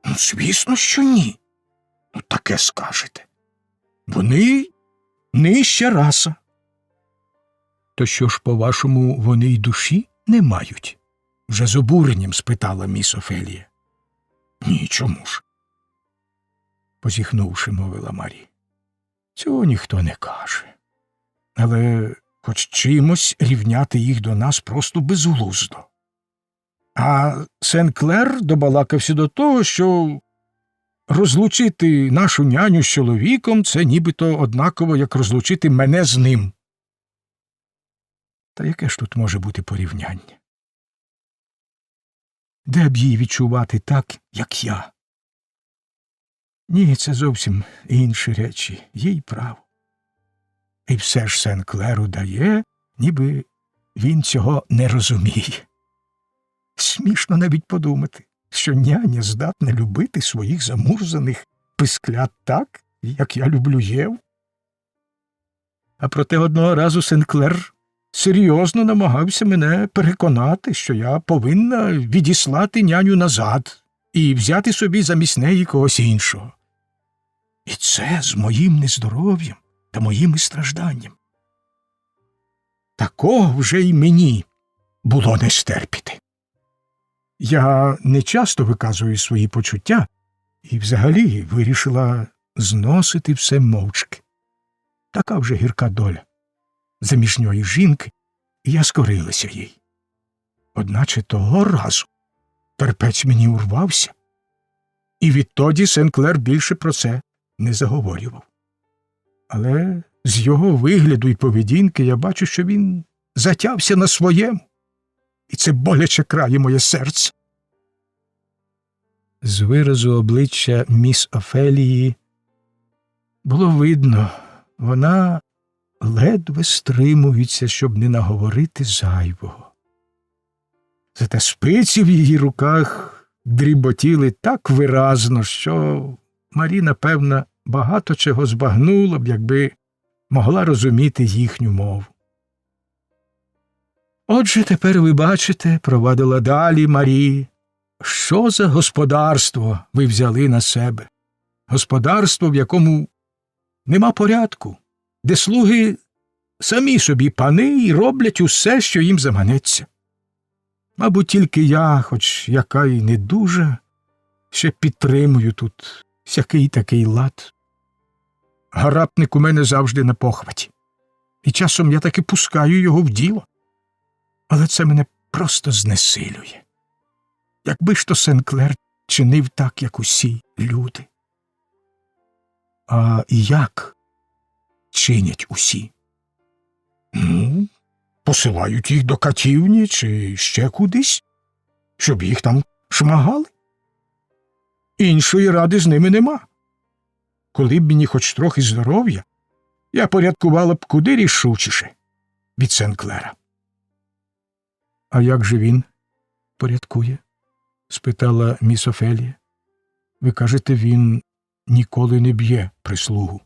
Ну, звісно, що ні. Ну, таке скажете. Вони нижча раса. То що ж, по-вашому, вони й душі не мають? Вже з обуренням спитала міс Офелія. Ні, чому ж? Позіхнувши, мовила Марі. Цього ніхто не каже. Але хоч чимось рівняти їх до нас просто безглуздо. А Сен-Клер добалакався до того, що розлучити нашу няню з чоловіком – це нібито однаково, як розлучити мене з ним. Та яке ж тут може бути порівняння? Де б їй відчувати так, як я? Ні, це зовсім інші речі, їй право. І все ж Сен-Клер удає, ніби він цього не розуміє. Смішно навіть подумати, що няня здатна любити своїх замурзаних писклят так, як я люблю Єву. А проте одного разу Сен-Клер серйозно намагався мене переконати, що я повинна відіслати няню назад і взяти собі замість неї когось іншого. І це з моїм нездоров'ям та моїми стражданням. Такого вже й мені було не стерпіти. Я не часто виказую свої почуття і взагалі вирішила зносити все мовчки. Така вже гірка доля заміжньої жінки, і я скорилася їй. Одначе того разу терпець мені урвався, і відтоді Сен-Клер більше про це не заговорював. Але з його вигляду і поведінки я бачу, що він затявся на своєму, і це боляче крає моє серце. З виразу обличчя міс Офелії було видно, вона ледве стримується, щоб не наговорити зайвого. Зате спиці в її руках дріботіли так виразно, що Марі, напевно, багато чого збагнула б, якби могла розуміти їхню мову. Отже, тепер ви бачите, провадила далі Марі, що за господарство ви взяли на себе. Господарство, в якому нема порядку, де слуги самі собі пани і роблять усе, що їм заманеться. Мабуть, тільки я, хоч яка й не дуже, ще підтримую тут всякий такий лад. Гарапник у мене завжди на похваті, і часом я таки пускаю його в діло. Але це мене просто знесилює. Якби ж то Сен-Клер чинив так, як усі люди. А як чинять усі? Ну, посилають їх до катівні чи ще кудись, щоб їх там шмагали. Іншої ради з ними нема. Коли б мені хоч трохи здоров'я, я порядкувала б куди рішучіше від Сен-Клера. — А як же він порядкує? — спитала міс Офелія. — Ви кажете, він ніколи не б'є прислугу.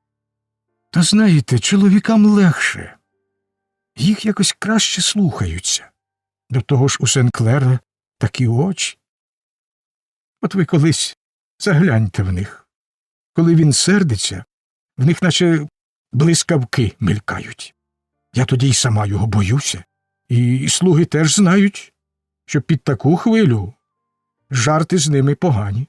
— Та знаєте, чоловікам легше. Їх якось краще слухаються. До того ж у Сен-Клера такі очі. От ви колись загляньте в них. Коли він сердиться, в них наче блискавки мелькають. Я тоді й сама його боюся. І слуги теж знають, що під таку хвилю жарти з ними погані.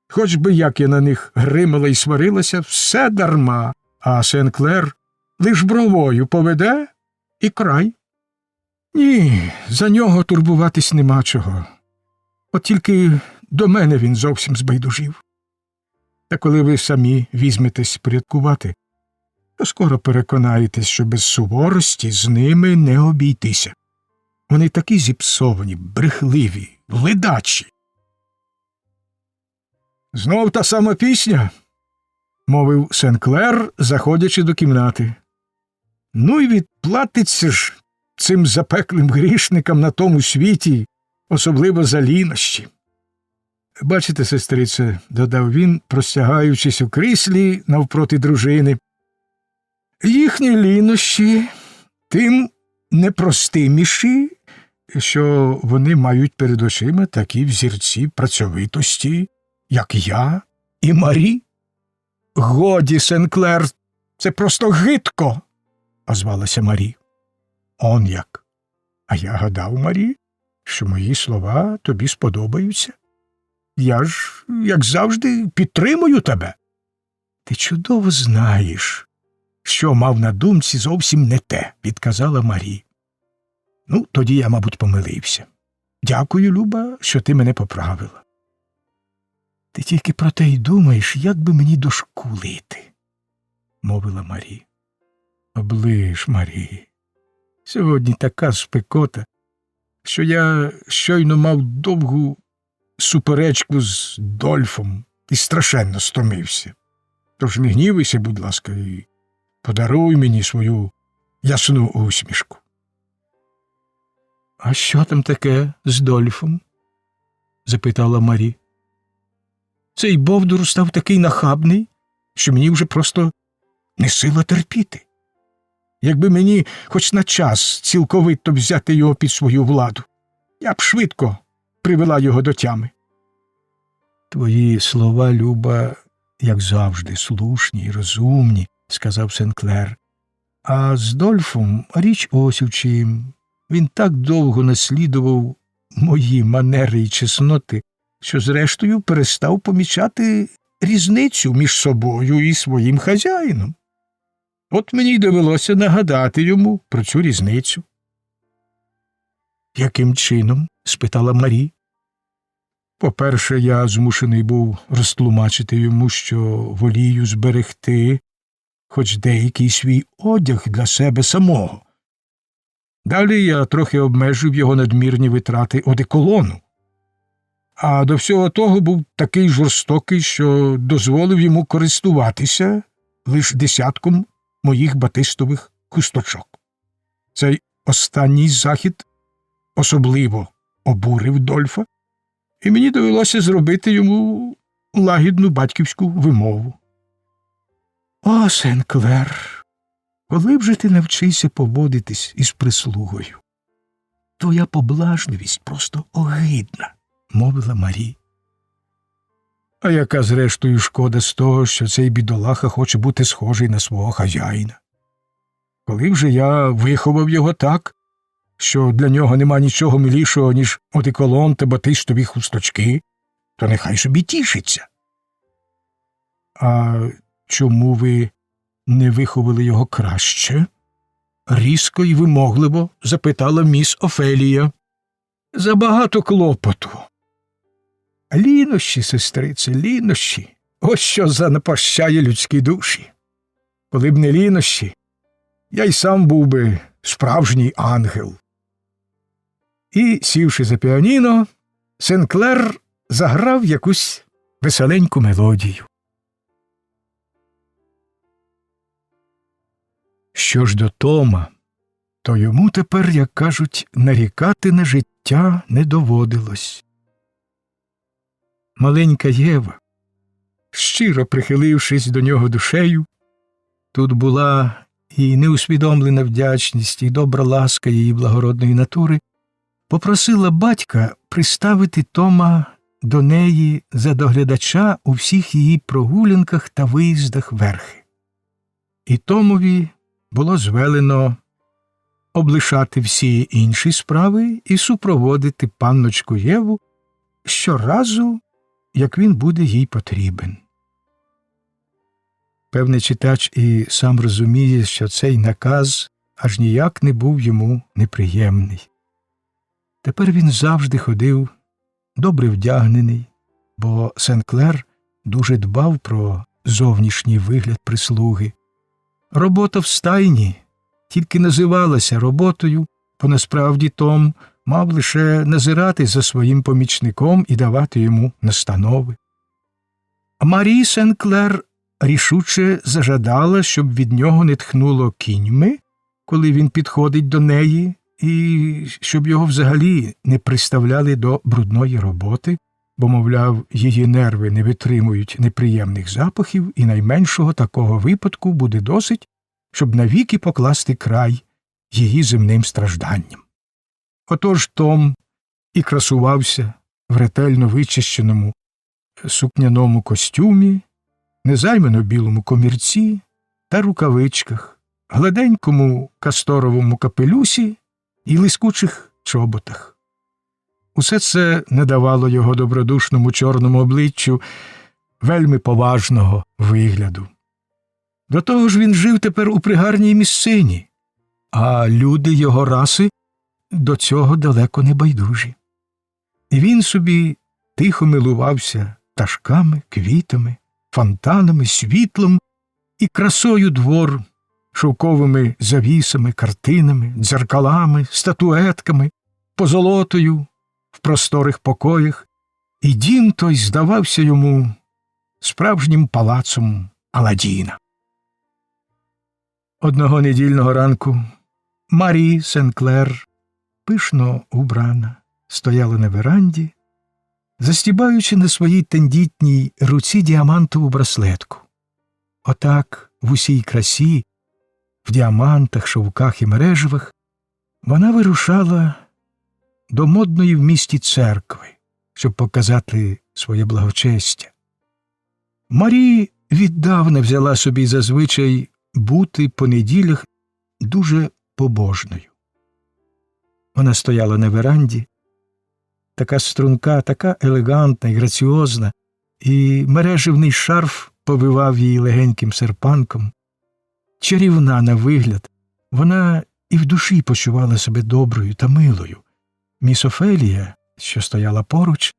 Хоч би як я на них гримала і сварилася, все дарма, а Сен-Клер лиш бровою поведе і край. Ні, за нього турбуватись нема чого. От тільки до мене він зовсім збайдужив. Та коли ви самі візьметесь порядкувати, то скоро переконаєтесь, що без суворості з ними не обійтися. Вони такі зіпсовані, брехливі, ледачі. — Знов та сама пісня, — мовив Сен-Клер, заходячи до кімнати. — Ну й відплатиться ж цим запеклим грішникам на тому світі, особливо за лінощі. — Бачите, сестрице, — додав він, простягаючись у кріслі навпроти дружини, — їхні лінощі тим непростиміші, що вони мають перед очима такі взірці працьовитості, як я і Марі. — Годі, Сен-Клер, це просто гидко, — озвалася Марі. — Он як. А я гадав, Марі, що мої слова тобі сподобаються. Я ж, як завжди, підтримую тебе. Ти чудово знаєш, що мав на думці зовсім не те, — відказала Марі. Ну, тоді я, мабуть, помилився. Дякую, Люба, що ти мене поправила. Ти тільки про те й думаєш, як би мені дошкулити, — мовила Марі. Оближ, Марі, сьогодні така спекота, що я щойно мав довгу суперечку з Дольфом і страшенно стомився. Тож не гнівайся, будь ласка, і подаруй мені свою ясну усмішку. — А що там таке з Дольфом? — запитала Марі. — Цей бовдур став такий нахабний, що мені вже просто не сила терпіти. Якби мені хоч на час цілковито взяти його під свою владу, я б швидко привела його до тями. — Твої слова, Люба, як завжди, слушні й розумні, — сказав Сен-Клер. — А з Дольфом річ ось у чим. Він так довго наслідував мої манери й чесноти, що зрештою перестав помічати різницю між собою і своїм хазяїном. От мені й довелося нагадати йому про цю різницю. — Яким чином? — спитала Марі. — По-перше, я змушений був розтлумачити йому, що волію зберегти хоч деякий свій одяг для себе самого. Далі я трохи обмежив його надмірні витрати одеколону. А до всього того був такий жорстокий, що дозволив йому користуватися лише десятком моїх батистових хусточок. Цей останній захід особливо обурив Дольфа, і мені довелося зробити йому лагідну батьківську вимову. — О, Сен-Клер, коли б же ти навчився поводитись із прислугою? Твоя поблажливість просто огидна, — мовила Марі. — А яка, зрештою, шкода з того, що цей бідолаха хоче бути схожий на свого хазяїна? Коли вже я виховав його так, що для нього нема нічого милішого, ніж одеколон та батистові хусточки, то нехай собі тішиться. — А чому ви не виховали його краще? — різко й вимогливо запитала міс Офелія. забагато клопоту. Лінощі, сестрице, лінощі. Ось що занапащає людські душі. Коли б не лінощі, я й сам був би справжній ангел. І, сівши за піаніно, Сен-Клер заграв якусь веселеньку мелодію. Що ж до Тома, то йому тепер, як кажуть, нарікати на життя не доводилось. Маленька Єва, щиро прихилившись до нього душею, тут була і неусвідомлена вдячність, і добра ласка її благородної натури, попросила батька приставити Тома до неї за доглядача у всіх її прогулянках та виїздах верхи. І Томові було звелено облишати всі інші справи і супроводити панночку Єву щоразу, як він буде їй потрібен. Певне, читач і сам розуміє, що цей наказ аж ніяк не був йому неприємний. Тепер він завжди ходив добре вдягнений, бо Сен-Клер дуже дбав про зовнішній вигляд прислуги. Робота в стайні тільки називалася роботою, бо насправді Том мав лише назирати за своїм помічником і давати йому настанови. Марі Сен-Клер рішуче зажадала, щоб від нього не тхнуло кіньми, коли він підходить до неї, і щоб його взагалі не приставляли до брудної роботи, бо, мовляв, її нерви не витримують неприємних запахів, і найменшого такого випадку буде досить, щоб навіки покласти край її земним стражданням. Отож Том і красувався в ретельно вичищеному сукняному костюмі, незаймано білому комірці та рукавичках, гладенькому касторовому капелюсі і лискучих чоботах. Усе це надавало його добродушному чорному обличчю вельми поважного вигляду. До того ж він жив тепер у пригарній місцині, а люди його раси до цього далеко не байдужі. І він собі тихо милувався пташками, квітами, фонтанами, світлом і красою двору, шовковими завісами, картинами, дзеркалами, статуетками, позолотою в просторих покоях, і дім той здавався йому справжнім палацом Аладдіна. Одного недільного ранку Марі Сен-Клер, пишно убрана, стояла на веранді, застібаючи на своїй тендітній руці діамантову браслетку. Отак в усій красі, в діамантах, шовках і мережевах, вона вирушала до модної в місті церкви, щоб показати своє благочестя. Марі віддавна взяла собі за звичай бути по неділях дуже побожною. Вона стояла на веранді, така струнка, така елегантна і граціозна, і мережевний шарф повивав її легеньким серпанком. Чарівна на вигляд, вона і в душі почувала себе доброю та милою. Міс Офелія, що стояла поруч,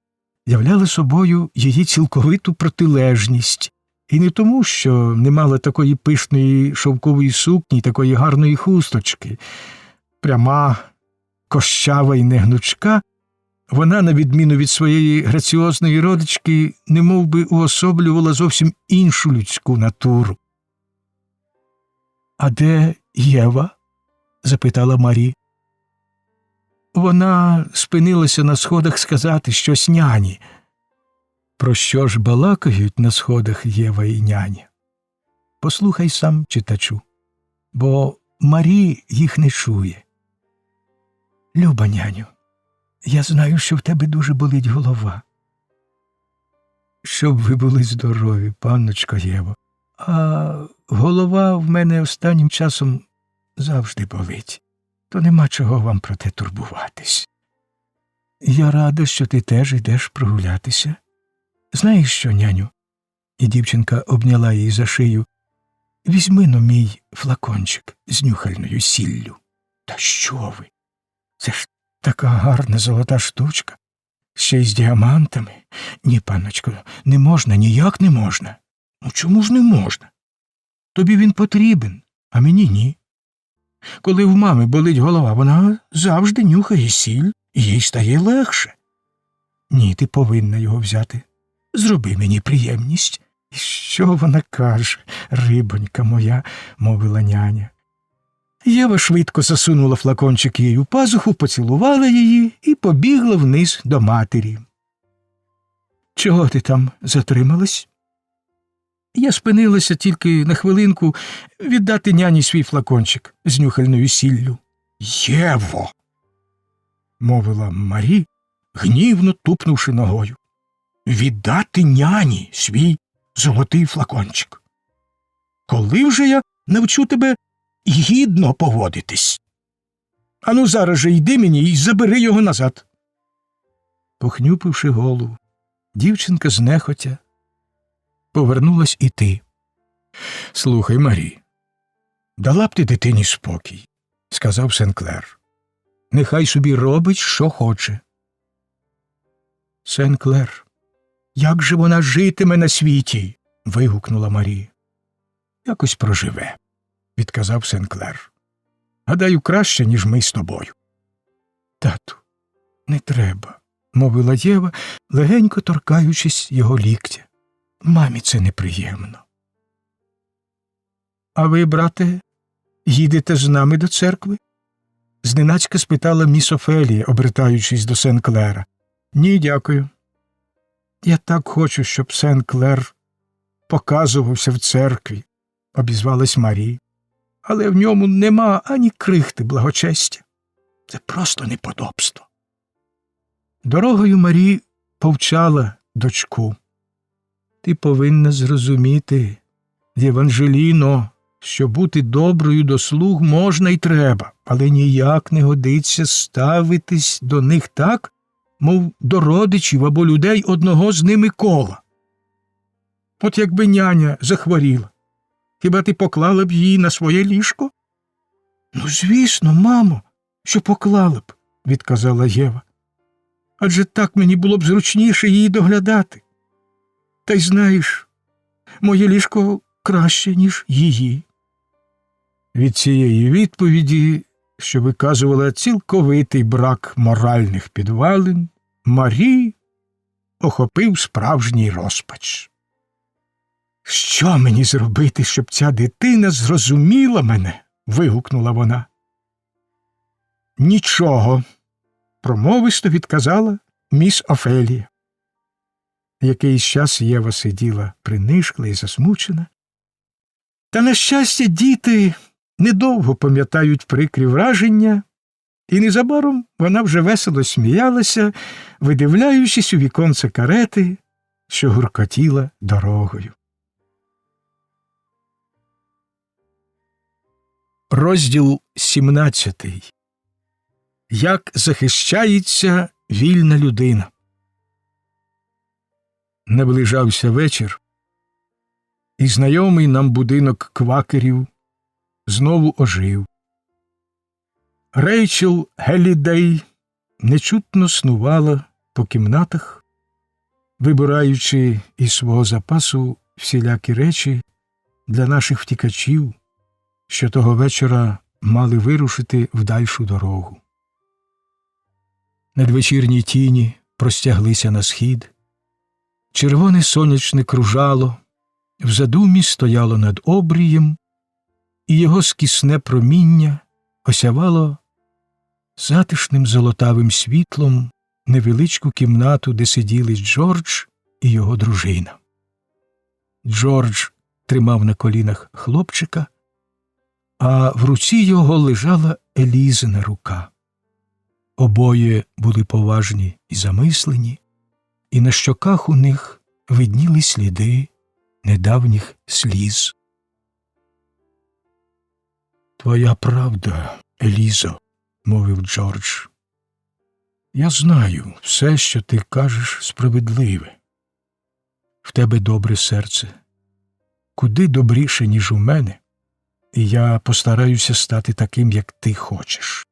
являла собою її цілковиту протилежність, і не тому, що не мала такої пишної шовкової сукні, такої гарної хусточки. Пряма, кощава і негнучка, вона, на відміну від своєї граціозної родички, немов би уособлювала зовсім іншу людську натуру. «А де Єва?» – запитала Марі. Вона спинилася на сходах сказати щось няні. Про що ж балакають на сходах Єва і няня? Послухай сам, читачу, бо Марі їх не чує. Люба няню, я знаю, що в тебе дуже болить голова. Щоб ви були здорові, панночко Єво, а голова в мене останнім часом завжди болить, то нема чого вам про те турбуватись. Я рада, що ти теж йдеш прогулятися. Знаєш що, няню? І дівчинка обняла її за шию. Візьми-но мій флакончик з нюхальною сіллю. Та що ви? Це ж Така гарна золота штучка, ще й з діамантами. Ні, панночко, не можна, ніяк не можна. Ну чому ж не можна? Тобі він потрібен, а мені ні. Коли в мами болить голова, вона завжди нюхає сіль, і їй стає легше. Ні, ти повинна його взяти. Зроби мені приємність. І що вона каже, рибонька моя, мовила няня. Єва швидко засунула флакончик їй у пазуху, поцілувала її і побігла вниз до матері. Чого ти там затрималась? Я спинилася тільки на хвилинку віддати няні свій флакончик з нюхальною сіллю. Єво! мовила Марі, гнівно тупнувши ногою. Віддати няні свій золотий флакончик. Коли вже я навчу тебе гідно поводитись? Ану зараз же йди мені і забери його назад. Похнюпивши голову, дівчинка знехотя повернулась іти. Слухай, Марі, дала б ти дитині спокій, сказав Сен-Клер. Нехай собі робить, що хоче. Сен-Клер, як же вона житиме на світі? Вигукнула Марі. Якось проживе, відказав Сен-Клер. Гадаю, краще, ніж ми з тобою. Тату, не треба, мовила Єва, легенько торкаючись його ліктя. Мамі це неприємно. А ви, брате, їдете з нами до церкви? Зненацька спитала міс Офелія, обертаючись до Сен-Клера. Ні, дякую. Я так хочу, щоб Сен-Клер показувався в церкві, обізвалась Марі. Але в ньому нема ані крихти благочестя. Це просто неподобство. Дорогою Марі повчала дочку. Ти повинна зрозуміти, Єванжеліно, що бути доброю до слуг можна й треба, але ніяк не годиться ставитись до них так, мов до родичів або людей одного з ними кола. От якби няня захворіла, хіба ти поклала б її на своє ліжко? Ну, звісно, мамо, що поклала б, відказала Єва. Адже так мені було б зручніше її доглядати. Та й знаєш, моє ліжко краще, ніж її. Від цієї відповіді, що виказувала цілковитий брак моральних підвалин, Марі охопив справжній розпач. Що мені зробити, щоб ця дитина зрозуміла мене? Вигукнула вона. Нічого, промовисто відказала міс Офелія. Якийсь час Єва сиділа принишкла і засмучена. Та, на щастя, діти недовго пам'ятають прикрі враження, і незабаром вона вже весело сміялася, видивляючись у віконце карети, що гуркотіла дорогою. Розділ 17. Як захищається вільна людина. Наближався вечір, і знайомий нам будинок квакерів знову ожив. Рейчел Геллідей нечутно снувала по кімнатах, вибираючи із свого запасу всілякі речі для наших втікачів, що того вечора мали вирушити в дальшу дорогу. Надвечірні тіні простяглися на схід, червоне сонячне кружало, в задумі стояло над обрієм, і його скісне проміння осявало затишним золотавим світлом невеличку кімнату, де сиділи Джордж і його дружина. Джордж тримав на колінах хлопчика, а в руці його лежала Елізина рука. Обоє були поважні і замислені, і на щоках у них видніли сліди недавніх сліз. «Твоя правда, Елізо», – мовив Джордж. «Я знаю, все, що ти кажеш, справедливе. В тебе добре серце, куди добріше, ніж у мене, і я постараюся стати таким, як ти хочеш.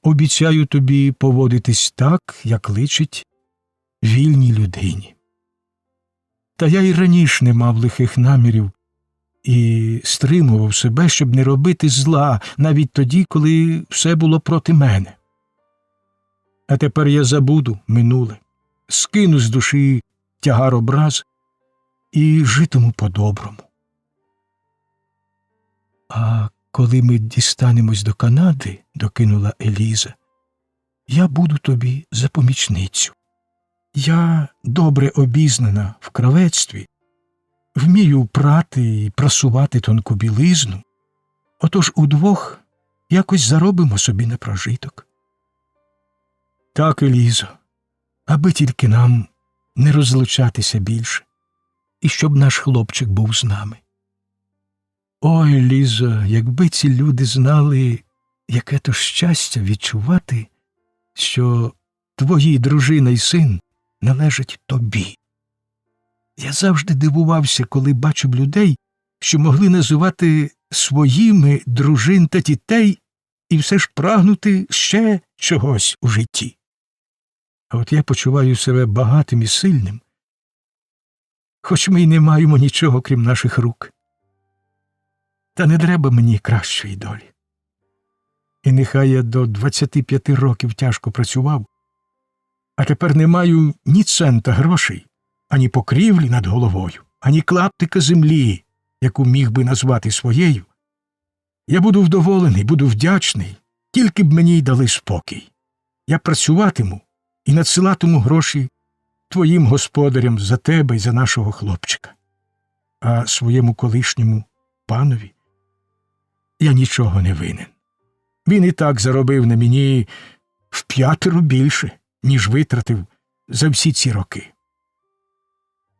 обіцяю тобі поводитись так, як личить вільній людині. Та я й раніше не мав лихих намірів і стримував себе, щоб не робити зла, навіть тоді, коли все було проти мене. А тепер я забуду минуле, скину з душі тягар образ і житиму по-доброму. А коли ми дістанемось до Канади, докинула Еліза, я буду тобі за помічницю. Я добре обізнана в кравецтві, вмію прати і прасувати тонку білизну, отож удвох якось заробимо собі на прожиток. Так, Елізо, аби тільки нам не розлучатися більше, і щоб наш хлопчик був з нами. Ой, Лізо, якби ці люди знали, яке то щастя відчувати, що твої дружина й син належать тобі. Я завжди дивувався, коли бачив людей, що могли називати своїми дружин та дітей і все ж прагнути ще чогось у житті. А от я почуваю себе багатим і сильним, хоч ми й не маємо нічого, крім наших рук. Та не треба мені кращої долі. І нехай я до 25 років тяжко працював, а тепер не маю ні цента грошей, ані покрівлі над головою, ані клаптика землі, яку міг би назвати своєю. Я буду вдоволений, буду вдячний, тільки б мені й дали спокій. Я працюватиму і надсилатиму гроші твоїм господарям за тебе і за нашого хлопчика. А своєму колишньому панові я нічого не винен. Він і так заробив на мені в5 більше, ніж витратив за всі ці роки.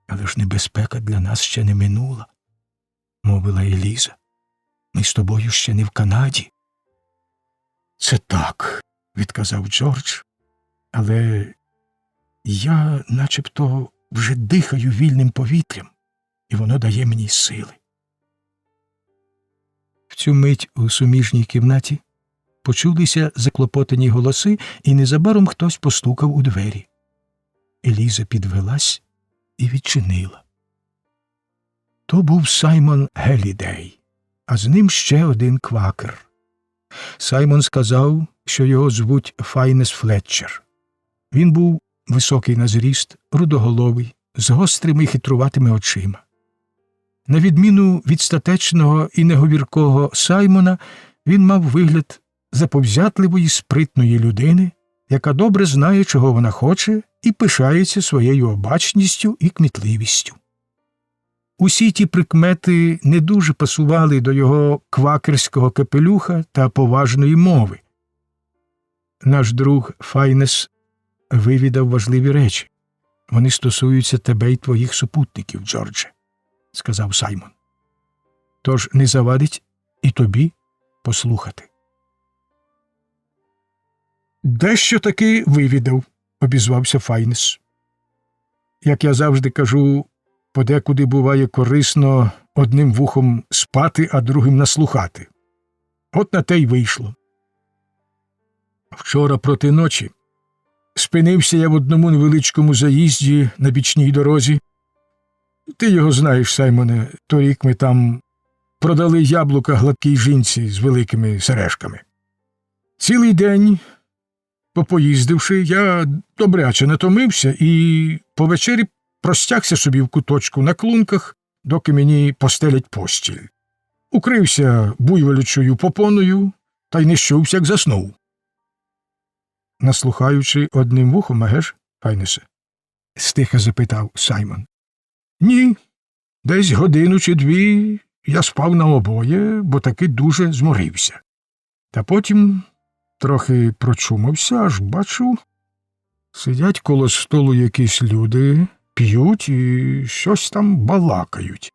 Але ж небезпека для нас ще не минула, мовила Еліза. Ми з тобою ще не в Канаді. Це так, відказав Джордж, але я начебто вже дихаю вільним повітрям, і воно дає мені сили. В цю мить у суміжній кімнаті почулися заклопотані голоси, і незабаром хтось постукав у двері. Еліза підвелась і відчинила. То був Саймон Гелідей, а з ним ще один квакер. Саймон сказав, що його звуть Файнес Флетчер. Він був високий на зріст, рудоголовий, з гострими хитруватими очима. На відміну від статечного і неговіркого Саймона, він мав вигляд заповзятливої, спритної людини, яка добре знає, чого вона хоче, і пишається своєю обачністю і кмітливістю. Усі ті прикмети не дуже пасували до його квакерського капелюха та поважної мови. Наш друг Файнес вивідав важливі речі. Вони стосуються тебе й твоїх супутників, Джордже, сказав Саймон. Тож не завадить і тобі послухати. Дещо таки вивідав, обізвався Файнес. Як я завжди кажу, подекуди буває корисно одним вухом спати, а другим наслухати. От на те й вийшло. Вчора проти ночі спинився я в одному невеличкому заїзді на бічній дорозі. Ти його знаєш, Саймоне, торік ми там продали яблука гладкій жінці з великими сережками. Цілий день, попоїздивши, я добряче натомився і по вечері простягся собі в куточку на клунках, доки мені постелять постіль. Укрився буйволячою попоною та й не щувся, як заснув. Наслухаючи одним вухом, агеш, Файнесе? Стиха запитав Саймон. Ні, десь годину чи дві я спав на обоє, бо таки дуже зморився. Та потім трохи прочумався, аж бачу, сидять коло столу якісь люди, п'ють і щось там балакають.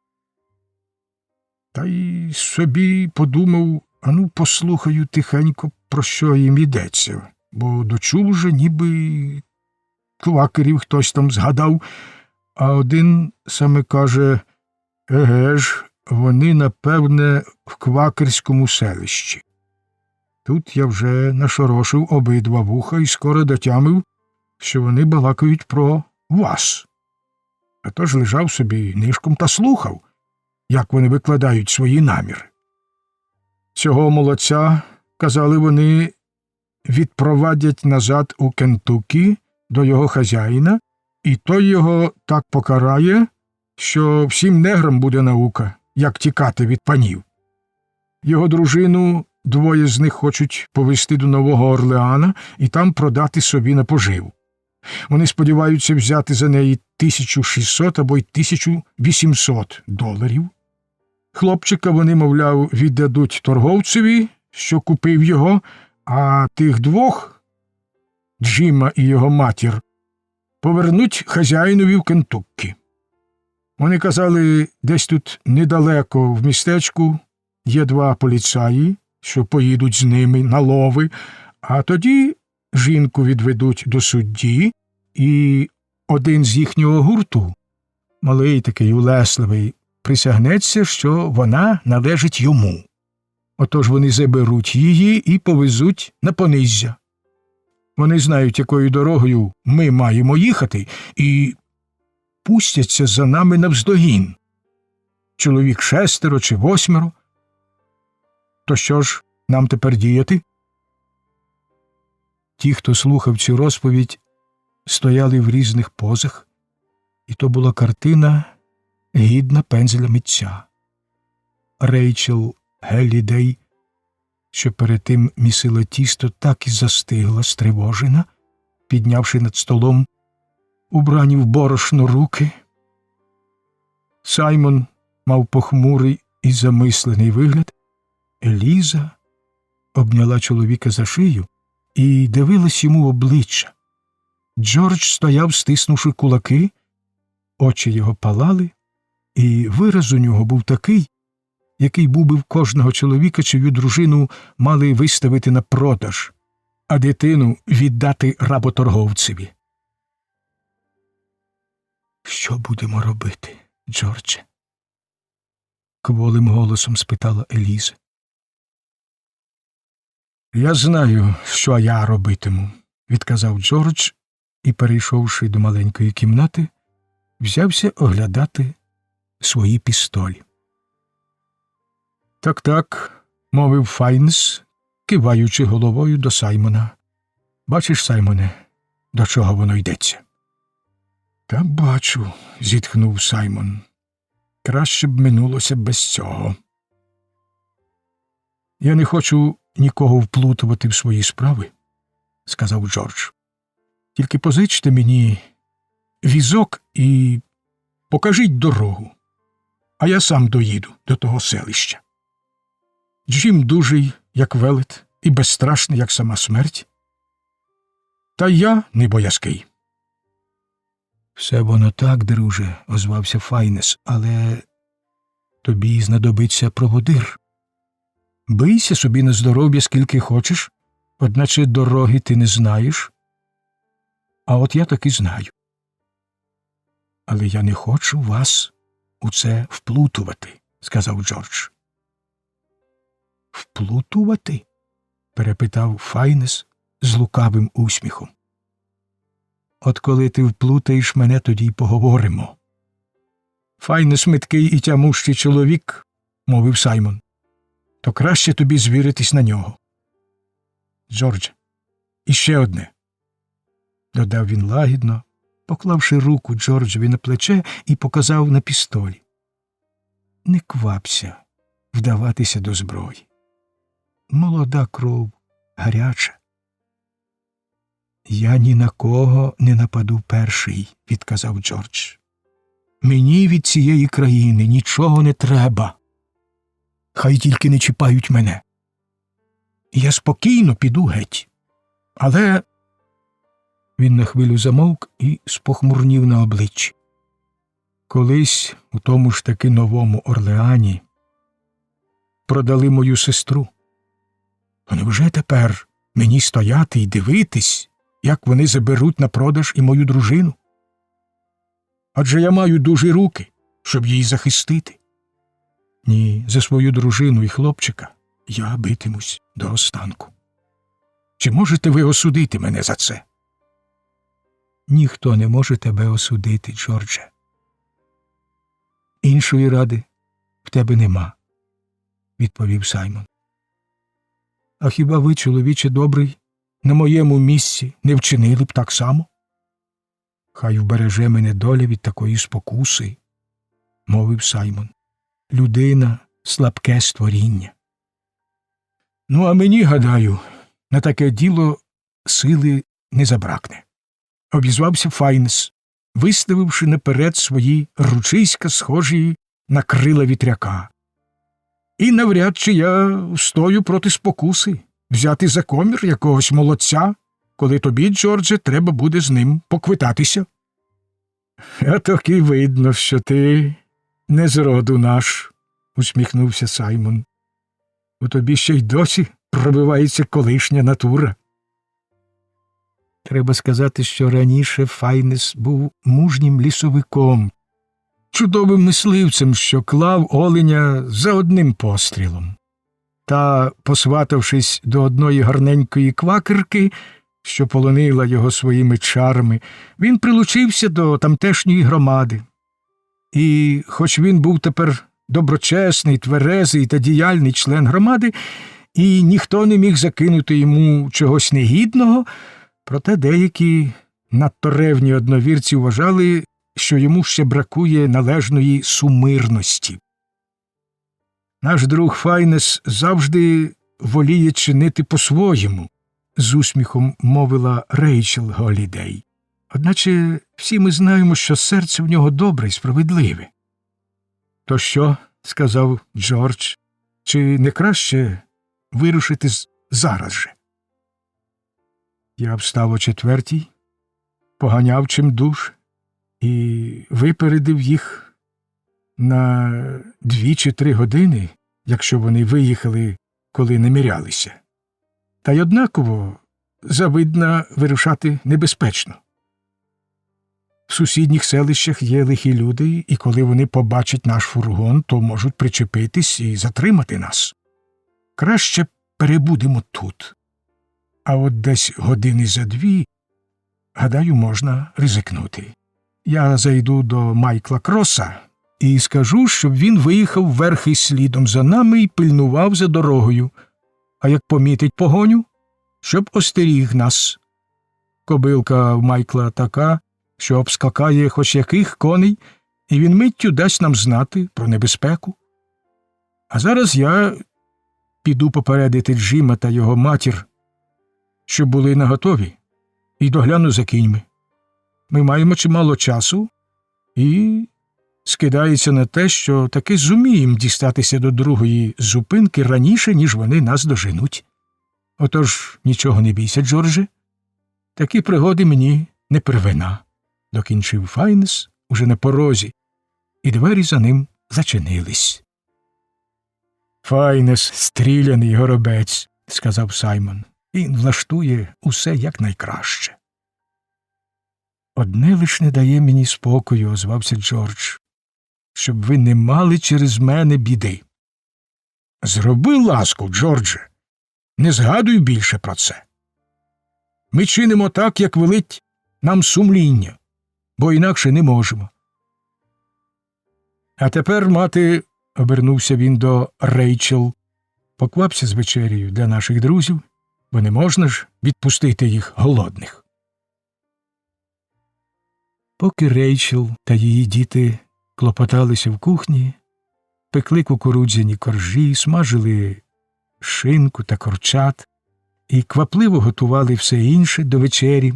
Та й собі подумав, ану послухаю тихенько, про що їм ідеться, бо дочув уже ніби квакерів хтось там згадав, а один саме каже, еге ж, вони, напевне, в квакерському селищі. Тут я вже нашорошив обидва вуха і скоро дотямив, що вони балакають про вас. А тож лежав собі нишком та слухав, як вони викладають свої наміри. Цього молодця, казали вони, відпровадять назад у Кентуккі до його хазяїна, і той його так покарає, що всім неграм буде наука, як тікати від панів. Його дружину двоє з них хочуть повезти до Нового Орлеана і там продати собі на поживу. Вони сподіваються взяти за неї 1600 або й 1800 доларів. Хлопчика вони, мовляв, віддадуть торговцеві, що купив його, а тих двох, Джима і його матір, повернуть хазяїнові в Кентуккі. Вони казали, десь тут недалеко в містечку є два поліцаї, що поїдуть з ними на лови, а тоді жінку відведуть до судді, і один з їхнього гурту, малий такий улесливий, присягнеться, що вона належить йому. Отож вони заберуть її і повезуть на Пониззя. Вони знають, якою дорогою ми маємо їхати, і пустяться за нами навздогін. Чоловік 6 чи 8. То що ж нам тепер діяти? Ті, хто слухав цю розповідь, стояли в різних позах, і то була картина, гідна пензеля митця. Рейчел Геллідей, що перед тим місила тісто, так і застигла стривожена, піднявши над столом убрані в борошно руки. Саймон мав похмурий і замислений вигляд. Еліза обняла чоловіка за шию і дивилась йому в обличчя. Джордж стояв, стиснувши кулаки, очі його палали, і вираз у нього був такий, який був би в кожного чоловіка, чию дружину мали виставити на продаж, а дитину віддати работорговцеві. «Що будемо робити, Джордже?» – кволим голосом спитала Еліза. «Я знаю, що я робитиму», – відказав Джордж і, перейшовши до маленької кімнати, взявся оглядати свої пістолі. «Так», – мовив Файнс, киваючи головою до Саймона. «Бачиш, Саймоне, до чого воно йдеться?» «Та бачу», – зітхнув Саймон. «Краще б минулося без цього». «Я не хочу нікого вплутувати в свої справи», – сказав Джордж. «Тільки позичте мені візок і покажіть дорогу, а я сам доїду до того селища. Джим дужий, як велет, і безстрашний, як сама смерть. Та й я не боязкий». «Все воно так, друже», – озвався Файнес, – «але тобі знадобиться проводир. Бийся собі на здоров'я скільки хочеш, одначе дороги ти не знаєш. А от я таки знаю. Але я не хочу вас у це вплутувати», – сказав Джордж. «Вплутувати?» – перепитав Файнес з лукавим усміхом. «От коли ти вплутаєш мене, тоді й поговоримо». «Файнес миткий і тямущий чоловік», – мовив Саймон. «То краще тобі звіритись на нього». «Джордж, іще одне», – додав він лагідно, поклавши руку Джорджеві на плече і показав на пістолі. «Не квапся вдаватися до зброї. Молода кров, гаряча». «Я ні на кого не нападу перший», – відказав Джордж. «Мені від цієї країни нічого не треба. Хай тільки не чіпають мене. Я спокійно піду геть. Але…» Він на хвилю замовк і спохмурнів на обличчі. «Колись у тому ж таки Новому Орлеані продали мою сестру. То невже тепер мені стояти і дивитись, як вони заберуть на продаж і мою дружину? Адже я маю дужі руки, щоб її захистити. Ні, за свою дружину і хлопчика я битимусь до останку». Чи можете ви осудити мене за це? Ніхто не може тебе осудити, Джордже. Іншої ради в тебе нема, відповів Саймон. А хіба ви, чоловіче добрий, на моєму місці не вчинили б так само? Хай вбереже мене доля від такої спокуси, мовив Саймон. Людина – слабке створіння. Ну, а мені, гадаю, на таке діло сили не забракне. Обізвався Файнес, виставивши наперед свої ручиська, схожі на крила вітряка. І навряд чи я стою проти спокуси взяти за комір якогось молодця, коли тобі, Джордже, треба буде з ним поквитатися. А таки видно, що ти не з роду наш, усміхнувся Саймон. У тобі ще й досі пробивається колишня натура. Треба сказати, що раніше Файнес був мужнім лісовиком, чудовим мисливцем, що клав оленя за одним пострілом. Та, посватавшись до одної гарненької квакерки, що полонила його своїми чарами, він прилучився до тамтешньої громади. І, хоч він був тепер доброчесний, тверезий та діяльний член громади, і ніхто не міг закинути йому чогось негідного, проте деякі надто ревні одновірці вважали, що йому ще бракує належної сумирності. Наш друг Файнес завжди воліє чинити по-своєму, з усміхом мовила Рейчел Голідей. Одначе всі ми знаємо, що серце в нього добре і справедливе. То що, сказав Джордж, чи не краще вирушити зараз же? Я встав о 4:00, поганяв чимдуж і випередив їх на 2 чи 3 години, якщо вони виїхали, коли намірялися. Та й однаково, завидна, вирушати небезпечно. В сусідніх селищах є лихі люди, і коли вони побачать наш фургон, то можуть причепитись і затримати нас. Краще перебудемо тут. А от десь години за 2, гадаю, можна ризикнути. Я зайду до Майкла Кроса і скажу, щоб він виїхав верхи слідом за нами і пильнував за дорогою, а як помітить погоню, щоб остеріг нас. Кобилка в Майкла така, що обскакає хоч яких коней, і він миттю дасть нам знати про небезпеку. А зараз я піду попередити Джима та його матір, щоб були наготові, і догляну за кіньми. Ми маємо чимало часу, і скидається на те, що таки зуміємо дістатися до другої зупинки раніше, ніж вони нас доженуть. Отож, нічого не бійся, Джордже. Такі пригоди мені не первина, докінчив Файнес уже на порозі, і двері за ним зачинились. Файнес – стріляний горобець, сказав Саймон. Він влаштує усе якнайкраще. Одне лиш не дає мені спокою, озвався Джордж, щоб ви не мали через мене біди. Зроби ласку, Джордже, не згадуй більше про це. Ми чинимо так, як велить нам сумління, бо інакше не можемо. А тепер, мати, обернувся він до Рейчел, поквапся з вечерею для наших друзів, бо не можна ж відпустити їх голодних. Поки Рейчел та її діти клопоталися в кухні, пекли кукурудзяні коржі, смажили шинку та курчат і квапливо готували все інше до вечері,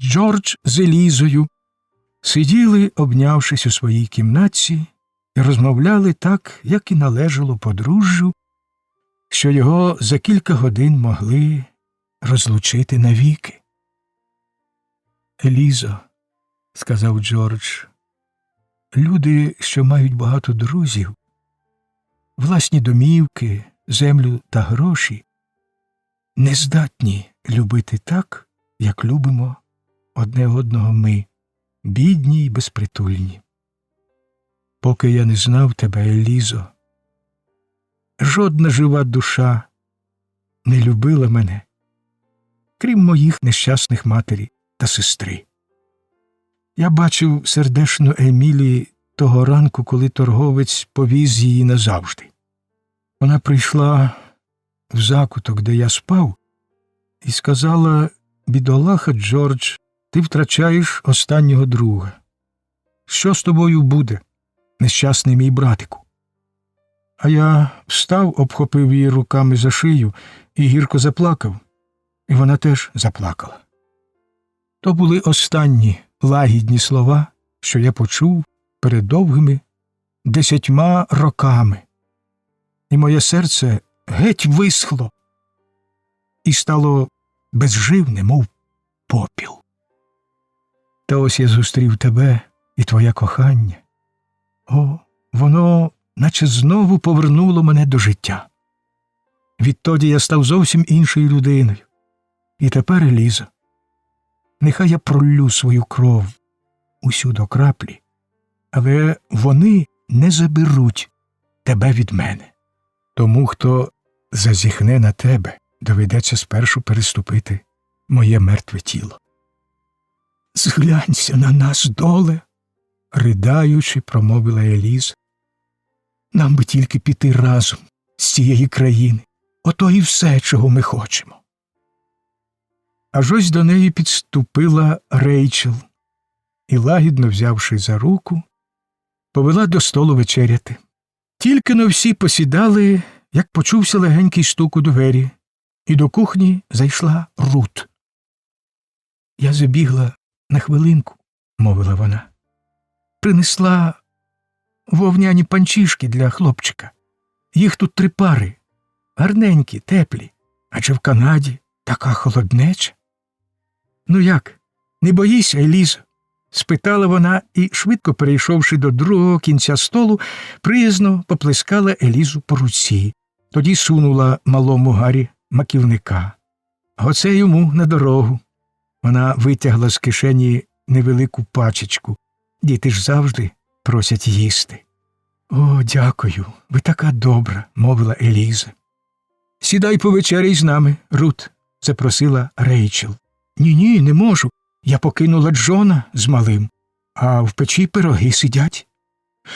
Джордж з Елізою сиділи, обнявшись у своїй кімнатці, і розмовляли так, як і належало подружжю, що його за кілька годин могли розлучити навіки. Елізо, сказав Джордж, люди, що мають багато друзів, власні домівки, землю та гроші, не здатні любити так, як любимо одне одного ми, бідні й безпритульні. Поки я не знав тебе, Елізо, жодна жива душа не любила мене крім моїх нещасних матері та сестри. Я бачив сердешну Емілі того ранку, коли торговець повіз її назавжди. Вона прийшла в закуток, де я спав, і сказала: «Бідолаха, Джордж, ти втрачаєш останнього друга. Що з тобою буде, нещасний мій братику?» А я встав, обхопив її руками за шию і гірко заплакав, і вона теж заплакала. То були останні лагідні слова, що я почув перед довгими 10 роками, і моє серце геть висхло і стало безживне, мов попіл. Та ось я зустрів тебе і твоє кохання. О, воно наче знову повернуло мене до життя. Відтоді я став зовсім іншою людиною. І тепер, Елізо, нехай я проллю свою кров усю до краплі, але вони не заберуть тебе від мене. Тому, хто зазіхне на тебе, доведеться спершу переступити моє мертве тіло. «Зглянься на нас, доле!» – ридаючи, промовила Еліза. «Нам би тільки піти разом з цієї країни. Ото і все, чого ми хочемо». Аж ось до неї підступила Рейчел і, лагідно взявши за руку, повела до столу вечеряти. Тільки-но всі посідали, як почувся легенький стук у двері, і до кухні зайшла Рут. «Я забігла на хвилинку», – мовила вона. «Принесла вовняні панчішки для хлопчика. Їх тут 3 пари, гарненькі, теплі, адже в Канаді така холоднеча». «Ну як, не боїшся, Елізо?» – спитала вона і, швидко перейшовши до другого кінця столу, приязно поплескала Елізу по руці. Тоді сунула малому Гаррі маківника. «Оце йому на дорогу». Вона витягла з кишені невелику пачечку. «Діти ж завжди просять їсти». «О, дякую, ви така добра», – мовила Еліза. «Сідай повечеряй з нами, Рут», – запросила Рейчел. «Ні, не можу. Я покинула Джона з малим, а в печі пироги сидять.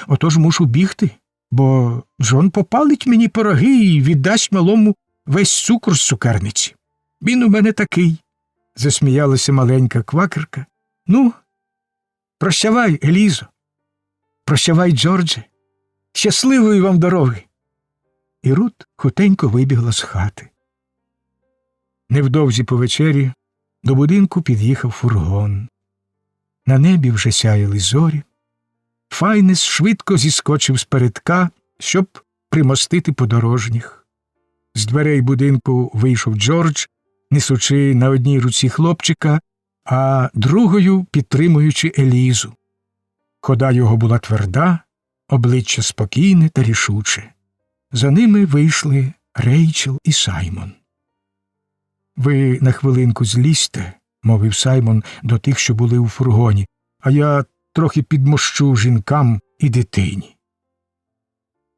Отож мушу бігти, бо Джон попалить мені пироги і віддасть малому весь цукор з цукерниці. Він у мене такий», – засміялася маленька квакерка. «Ну, прощавай, Елізо. Прощавай, Джордже. Щасливої вам дороги!» І Рут хутенько вибігла з хати. Невдовзі по вечері до будинку під'їхав фургон. На небі вже сяяли зорі. Файнес швидко зіскочив з передка, щоб примостити подорожніх. З дверей будинку вийшов Джордж, несучи на одній руці хлопчика, а другою підтримуючи Елізу. Хода його була тверда, обличчя спокійне та рішуче. За ними вийшли Рейчел і Саймон. «Ви на хвилинку злізьте», – мовив Саймон до тих, що були у фургоні, «а я трохи підмощу жінкам і дитині».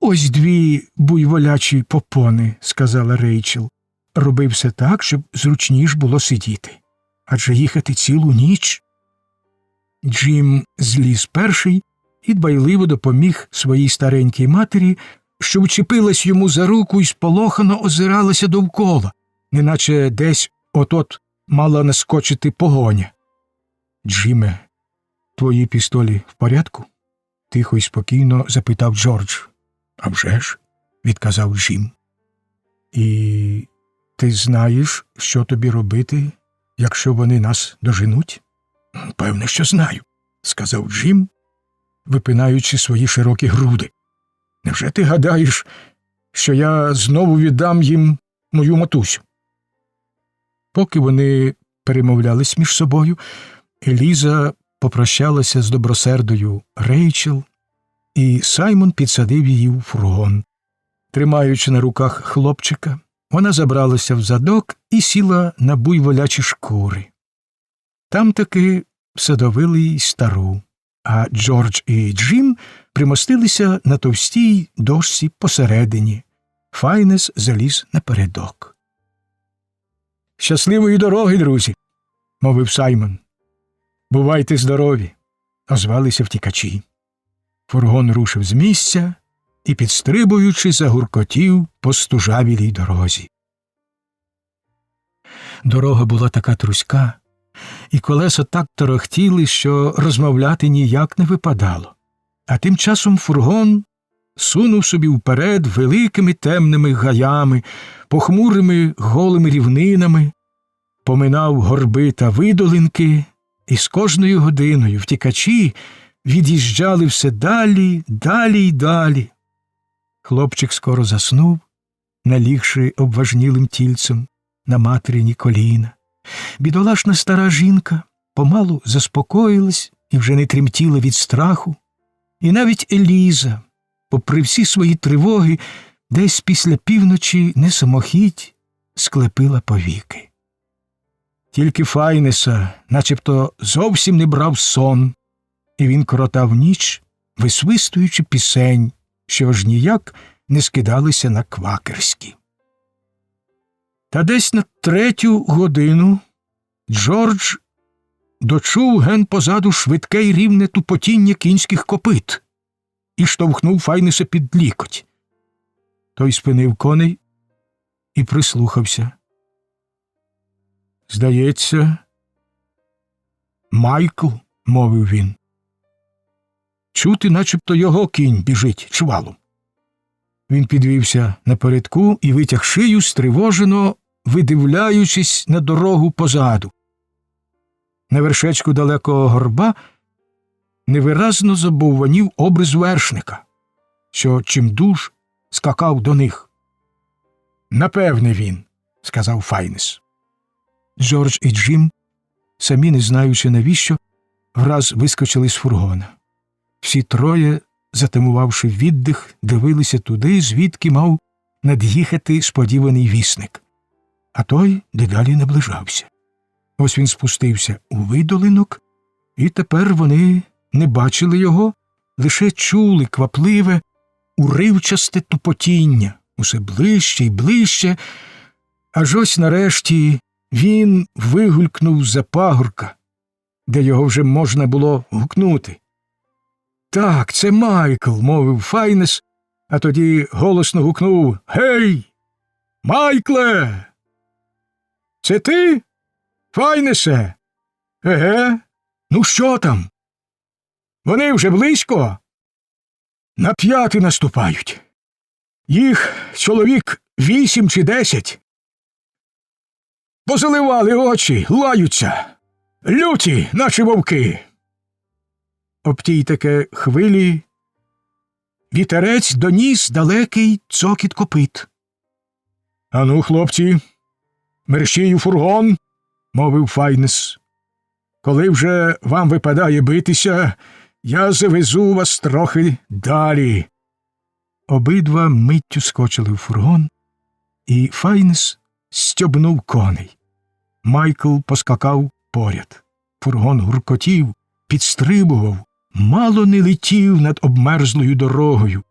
«Ось 2 буйволячі попони», – сказала Рейчел. «Роби все так, щоб зручніш було сидіти. Адже їхати цілу ніч». Джим зліз перший і дбайливо допоміг своїй старенькій матері, що вчепилась йому за руку і сполохано озиралася довкола, неначе десь от-от мала наскочити погоня. «Джиме, твої пістолі в порядку?» – тихо і спокійно запитав Джордж. «А вже ж», – відказав Джим. «І ти знаєш, що тобі робити, якщо вони нас доженуть?» «Певне, що знаю», – сказав Джим, випинаючи свої широкі груди. «Невже ти гадаєш, що я знову віддам їм мою матусю?» Поки вони перемовлялись між собою, Еліза попрощалася з добросердою Рейчел, і Саймон підсадив її у фургон. Тримаючи на руках хлопчика, вона забралася в задок і сіла на буйволячі шкури. Там таки всадовили й стару, а Джордж і Джим примостилися на товстій дошці посередині. Файнес заліз напередок. Щасливої дороги, друзі, мовив Саймон. Бувайте здорові, озвалися втікачі. Фургон рушив з місця і, підстрибуючи, загуркотів по стужавілій дорозі. Дорога була така труська, і колеса так торохтіли, що розмовляти ніяк не випадало. А тим часом фургон сунув собі вперед великими темними гаями, похмурими голими рівнинами, поминав горби та видолинки, і з кожною годиною втікачі від'їжджали все далі, далі й далі. Хлопчик скоро заснув, налігши обважнілим тільцем на материні коліна. Бідолашна стара жінка помалу заспокоїлась і вже не тремтіла від страху. І навіть Еліза, попри всі свої тривоги, десь після півночі не самохідь склепила повіки. Тільки Файнеса начебто зовсім не брав сон, і він коротав ніч, висвистуючи пісень, що аж ніяк не скидалися на квакерські. Та десь на 3-ю годину Джордж дочув ген позаду швидке й рівне тупотіння кінських копит і штовхнув Файнеса під лікоть. Той спинив коней і прислухався. «Здається, Майкл», – мовив він. «Чути, начебто його кінь біжить чвалом». Він підвівся напередку і витяг шию, стривожено видивляючись на дорогу позаду. На вершечку далекого горба невиразно забовванів образ вершника, що чимдуж скакав до них. «Напевне він», – сказав Файнес. Джордж і Джим, самі не знаючи навіщо, враз вискочили з фургона. Всі троє, затамувавши віддих, дивилися туди, звідки мав над'їхати сподіваний вісник. А той дедалі наближався. Ось він спустився у видолинок, і тепер вони не бачили його, лише чули квапливе, уривчасте тупотіння, усе ближче й ближче, аж ось нарешті він вигулькнув з-за пагорка, де його вже можна було гукнути. «Так, це Майкл», – мовив Файнес, а тоді голосно гукнув: «Гей! Майкле! Це ти, Файнесе?» «Еге? Ну що там? Вони вже близько? На 5 наступають. Їх чоловік 8 чи 10. Позаливали очі, лаються, люті, наче вовки». Об тій таке хвилі вітерець доніс далекий цокіт копит. «Ану, хлопці, мерщій у фургон», – мовив Файнес. «Коли вже вам випадає битися, я завезу вас трохи далі». Обидва миттю скочили в фургон, і Файнес стьобнув коней. Майкл поскакав поряд. Фургон гуркотів, підстрибував, мало не летів над обмерзлою дорогою.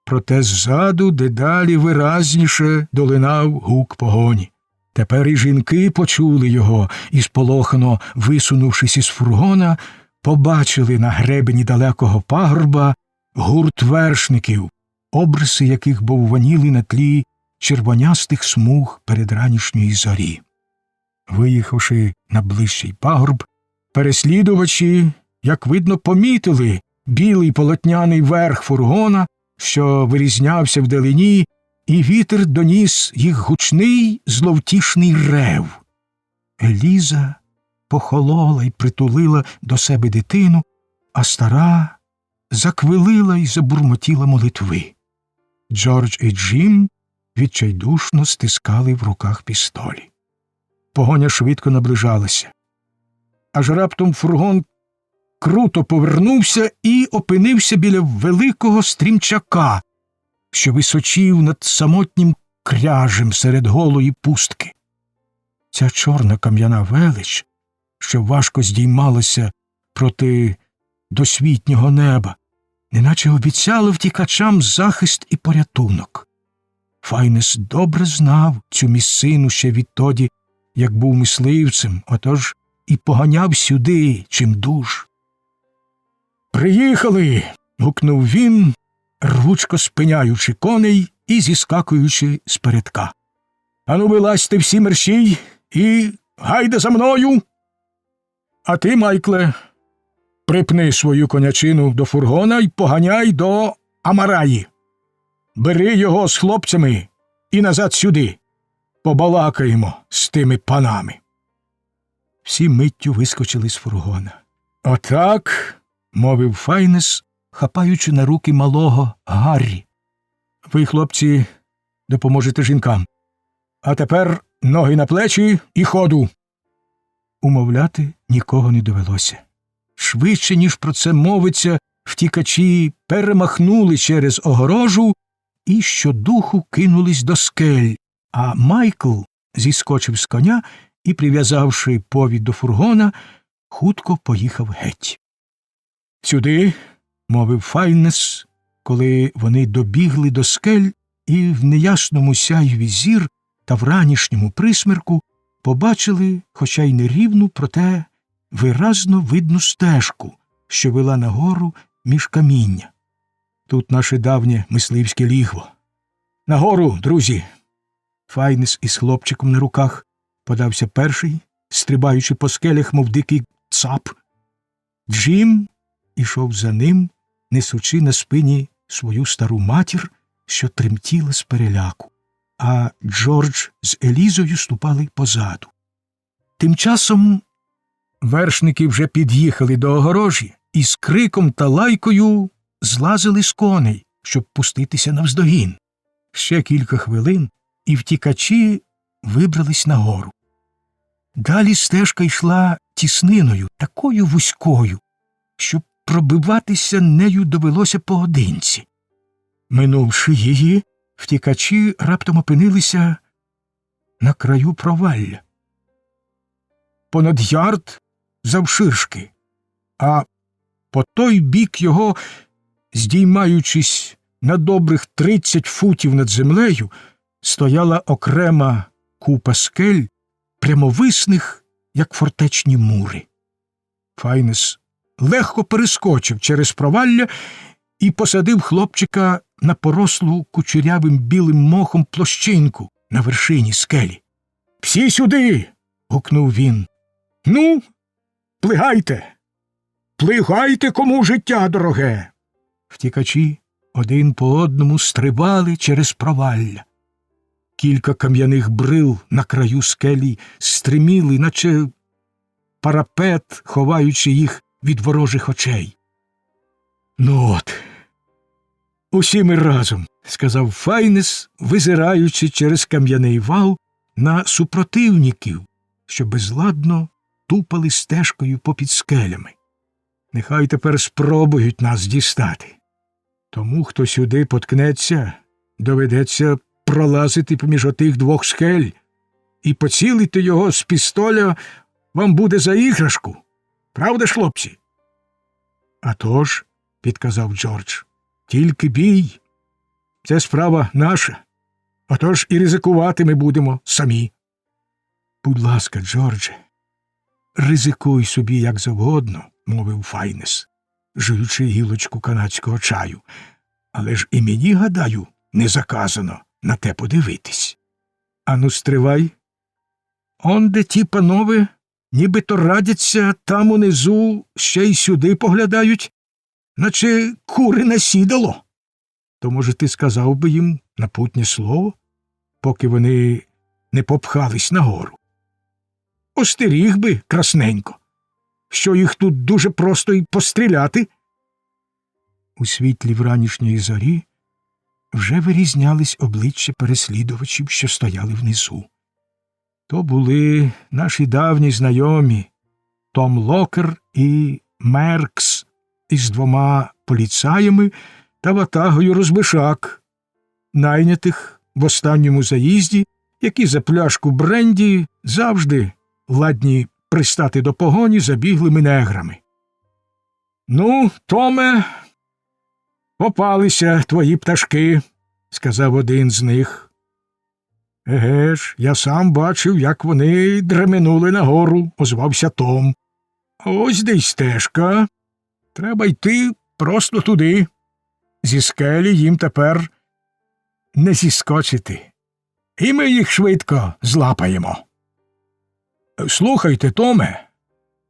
Проте ззаду дедалі виразніше долинав гук погоні. Тепер і жінки почули його і, сполохано висунувшись із фургона, побачили на гребені далекого пагорба гурт вершників, обриси яких бовваніли на тлі червонястих смуг передранішньої зорі. Виїхавши на ближчий пагорб, переслідувачі, як видно, помітили білий полотняний верх фургона, що вирізнявся вдалині, і вітер доніс їх гучний зловтішний рев. Еліза похолола й притулила до себе дитину, а стара заквилила й забурмотіла молитви. Джордж і Джим відчайдушно стискали в руках пістолі. Погоня швидко наближалася. Аж раптом фургон круто повернувся і опинився біля великого стрімчака, що височів над самотнім кряжем серед голої пустки. Ця чорна кам'яна велич, що важко здіймалася проти досвітнього неба, неначе обіцяла втікачам захист і порятунок. Файнес добре знав цю місцину ще відтоді, як був мисливцем, отож і поганяв сюди чимдуж. «Приїхали!» – гукнув він, рвучко спиняючи коней і зіскакуючи з передка. «Ану, вилазьте всі мерщій і гайда за мною! А ти, Майкле, припни свою конячину до фургона й поганяй до Амараї. Бери його з хлопцями і назад сюди. Побалакаємо з тими панами». Всі миттю вискочили з фургона. «Отак», – мовив Файнес, хапаючи на руки малого Гаррі. «Ви, хлопці, допоможете жінкам. А тепер ноги на плечі і ходу». Умовляти нікого не довелося. Швидше, ніж про це мовиться, втікачі перемахнули через огорожу і щодуху кинулись до скель, а Майкл зіскочив з коня і, прив'язавши повід до фургона, хутко поїхав геть. «Сюди», – мовив Файнес, коли вони добігли до скель і в неясному сяйві зір та в ранішньому присмерку побачили, хоча й нерівну, проте виразно видну стежку, що вела нагору між каміння. «Тут наше давнє мисливське лігво. Нагору, друзі!» Файнес із хлопчиком на руках подався перший, стрибаючи по скелях, мов дикий цап. Джим ішов за ним, несучи на спині свою стару матір, що тремтіла з переляку, а Джордж з Елізою ступали позаду. Тим часом вершники вже під'їхали до огорожі і з криком та лайкою злазили з коней, щоб пуститися навздогін. Ще кілька хвилин, і втікачі вибрались нагору. Далі стежка йшла тісниною, такою вузькою, що пробиватися нею довелося поодинці. Минувши її, втікачі раптом опинилися на краю провалля. Понад ярд завширшки, а по той бік його, здіймаючись на добрих 30 футів над землею, стояла окрема купа скель, прямовисних, як фортечні мури. Файнес легко перескочив через провалля і посадив хлопчика на порослу кучерявим білим мохом площинку на вершині скелі. «Всі сюди!» – гукнув він. «Ну, плигайте! Плигайте, кому життя дороге!» Втікачі один по одному стрибали через провалля. Кілька кам'яних брил на краю скелі стриміли, наче парапет, ховаючи їх від ворожих очей. «Ну от, усі ми разом», – сказав Файнес, визираючи через кам'яний вал на супротивників, що безладно тупали стежкою попід скелями. «Нехай тепер спробують нас дістати. Тому, хто сюди поткнеться, доведеться пролазити поміж отих двох скель, і поцілити його з пістоля вам буде за іграшку. Правда ж, хлопці?» «А тож», – підказав Джордж, – «тільки бій. Це справа наша. Отож і ризикувати ми будемо самі». «Будь ласка, Джордже, ризикуй собі як завгодно», – мовив Файнес, жуючи гілочку канадського чаю. «Але ж і мені, гадаю, не заказано на те подивитись. Ану, стривай. Онде ті панове нібито радяться там унизу, ще й сюди поглядають, наче кури на сідало. То, може, ти сказав би їм напутнє слово, поки вони не попхались нагору? Остеріг би красненько, що їх тут дуже просто й постріляти». У світлі вранішньої зорі вже вирізнялись обличчя переслідувачів, що стояли внизу. То були наші давні знайомі Том Локер і Меркс із 2 поліцаями та ватагою розбишак, найнятих в останньому заїзді, які за пляшку бренді завжди ладні пристати до погоні за біглими неграми. «Ну, Томе, попалися твої пташки», – сказав один з них. Еге ж, я сам бачив, як вони дременули нагору, озвався Том. Ось де й стежка. Треба йти просто туди. Зі скелі їм тепер не зіскочити. І ми їх швидко злапаємо. Слухайте, Томе,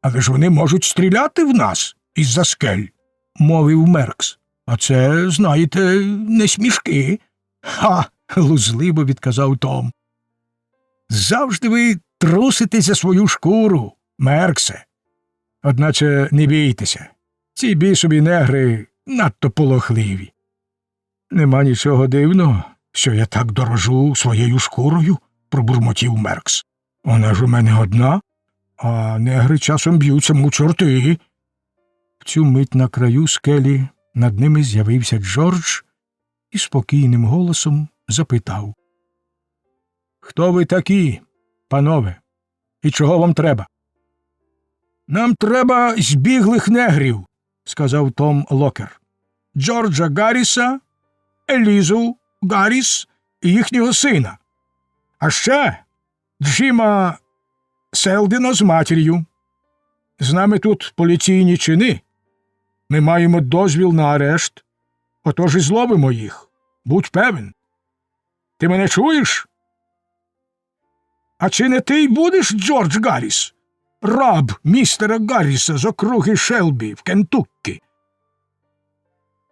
але ж вони можуть стріляти в нас із-за скель, мовив Меркс. А це, знаєте, не смішки. Ха, глузливо відказав Том. Завжди ви трусите за свою шкуру, Мерксе. Одначе не бійтеся, ці бісові негри надто полохливі. Нема нічого дивного, що я так дорожу своєю шкурою, пробурмотів Меркс. Вона ж у мене одна, а негри часом б'ються, мов чорти. В цю мить на краю скелі над ними з'явився Джордж і спокійним голосом запитав. «Хто ви такі, панове, і чого вам треба?» «Нам треба збіглих негрів», – сказав Том Локер. «Джорджа Гарріса, Елізу Гарріс і їхнього сина. А ще Джима Селдена з матір'ю. З нами тут поліційні чини. Ми маємо дозвіл на арешт, отож і зловимо їх. Будь певен. Ти мене чуєш? А чи не ти й будеш Джордж Гарріс, раб містера Гарріса з округи Шелбі в Кентуккі?»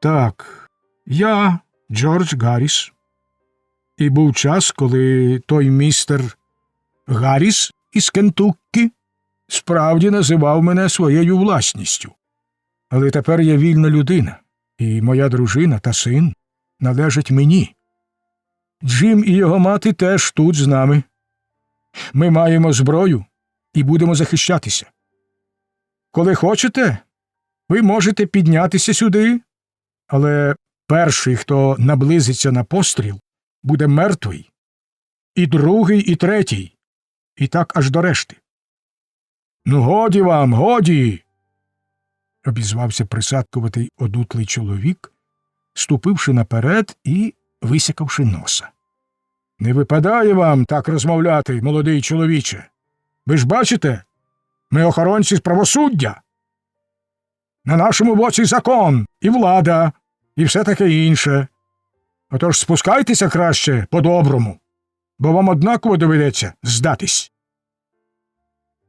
«Так, я Джордж Гарріс. І був час, коли той містер Гарріс із Кентуккі справді називав мене своєю власністю. Але тепер я вільна людина, і моя дружина та син належать мені. Джим і його мати теж тут з нами. Ми маємо зброю і будемо захищатися. Коли хочете, ви можете піднятися сюди, але перший, хто наблизиться на постріл, буде мертвий, і другий, і третій, і так аж до решти». «Ну, годі вам, годі!» – обізвався присадкуватий одутлий чоловік, ступивши наперед і висякавши носа. «Не випадає вам так розмовляти, молодий чоловіче. Ви ж бачите, ми охоронці з правосуддя. На нашому боці закон і влада, і все таке інше. Отож спускайтеся краще по-доброму, бо вам однаково доведеться здатись».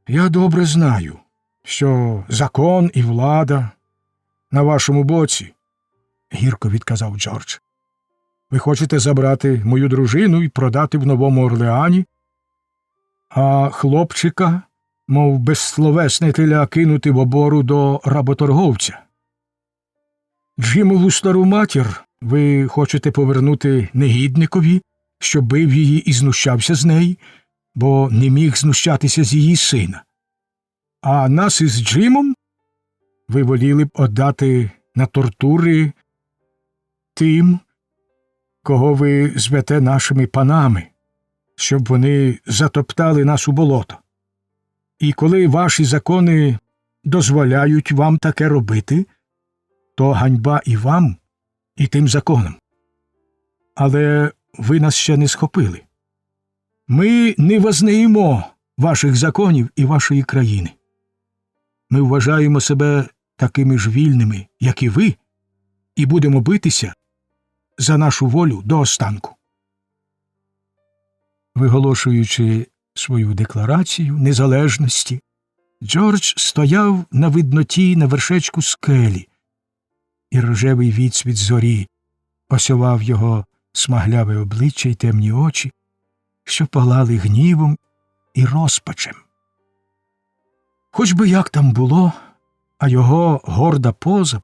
«Я добре знаю, що закон і влада на вашому боці», – гірко відказав Джордж. «Ви хочете забрати мою дружину і продати в Новому Орлеані, а хлопчика, мов безсловесне теля, кинути в обору до работорговця. Джимову стару матір ви хочете повернути негідникові, що бив її і знущався з неї, бо не міг знущатися з її сина. А нас із Джимом ви воліли б отдати на тортури тим, кого ви звете нашими панами, щоб вони затоптали нас у болото. І коли ваші закони дозволяють вам таке робити, то ганьба і вам, і тим законам. Але ви нас ще не схопили. Ми не визнаємо ваших законів і вашої країни. Ми вважаємо себе такими ж вільними, як і ви, і будемо битися за нашу волю до останку». Виголошуючи свою декларацію незалежності, Джордж стояв на видноті на вершечку скелі, і рожевий відсвіт зорі осявав його смагляве обличчя й темні очі, що палали гнівом і розпачем. Хоч би як там було, а його горда поза,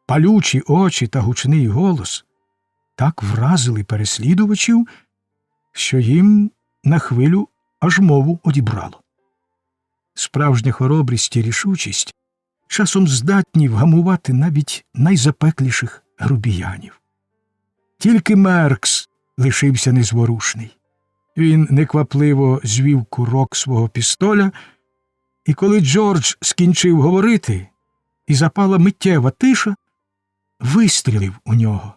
палючі очі та гучний голос так вразили переслідувачів, що їм на хвилю аж мову одібрало. Справжня хоробрість і рішучість часом здатні вгамувати навіть найзапекліших грубіянів. Тільки Меркс лишився незворушний. Він неквапливо звів курок свого пістоля, і коли Джордж скінчив говорити, і запала миттєва тиша, вистрілив у нього.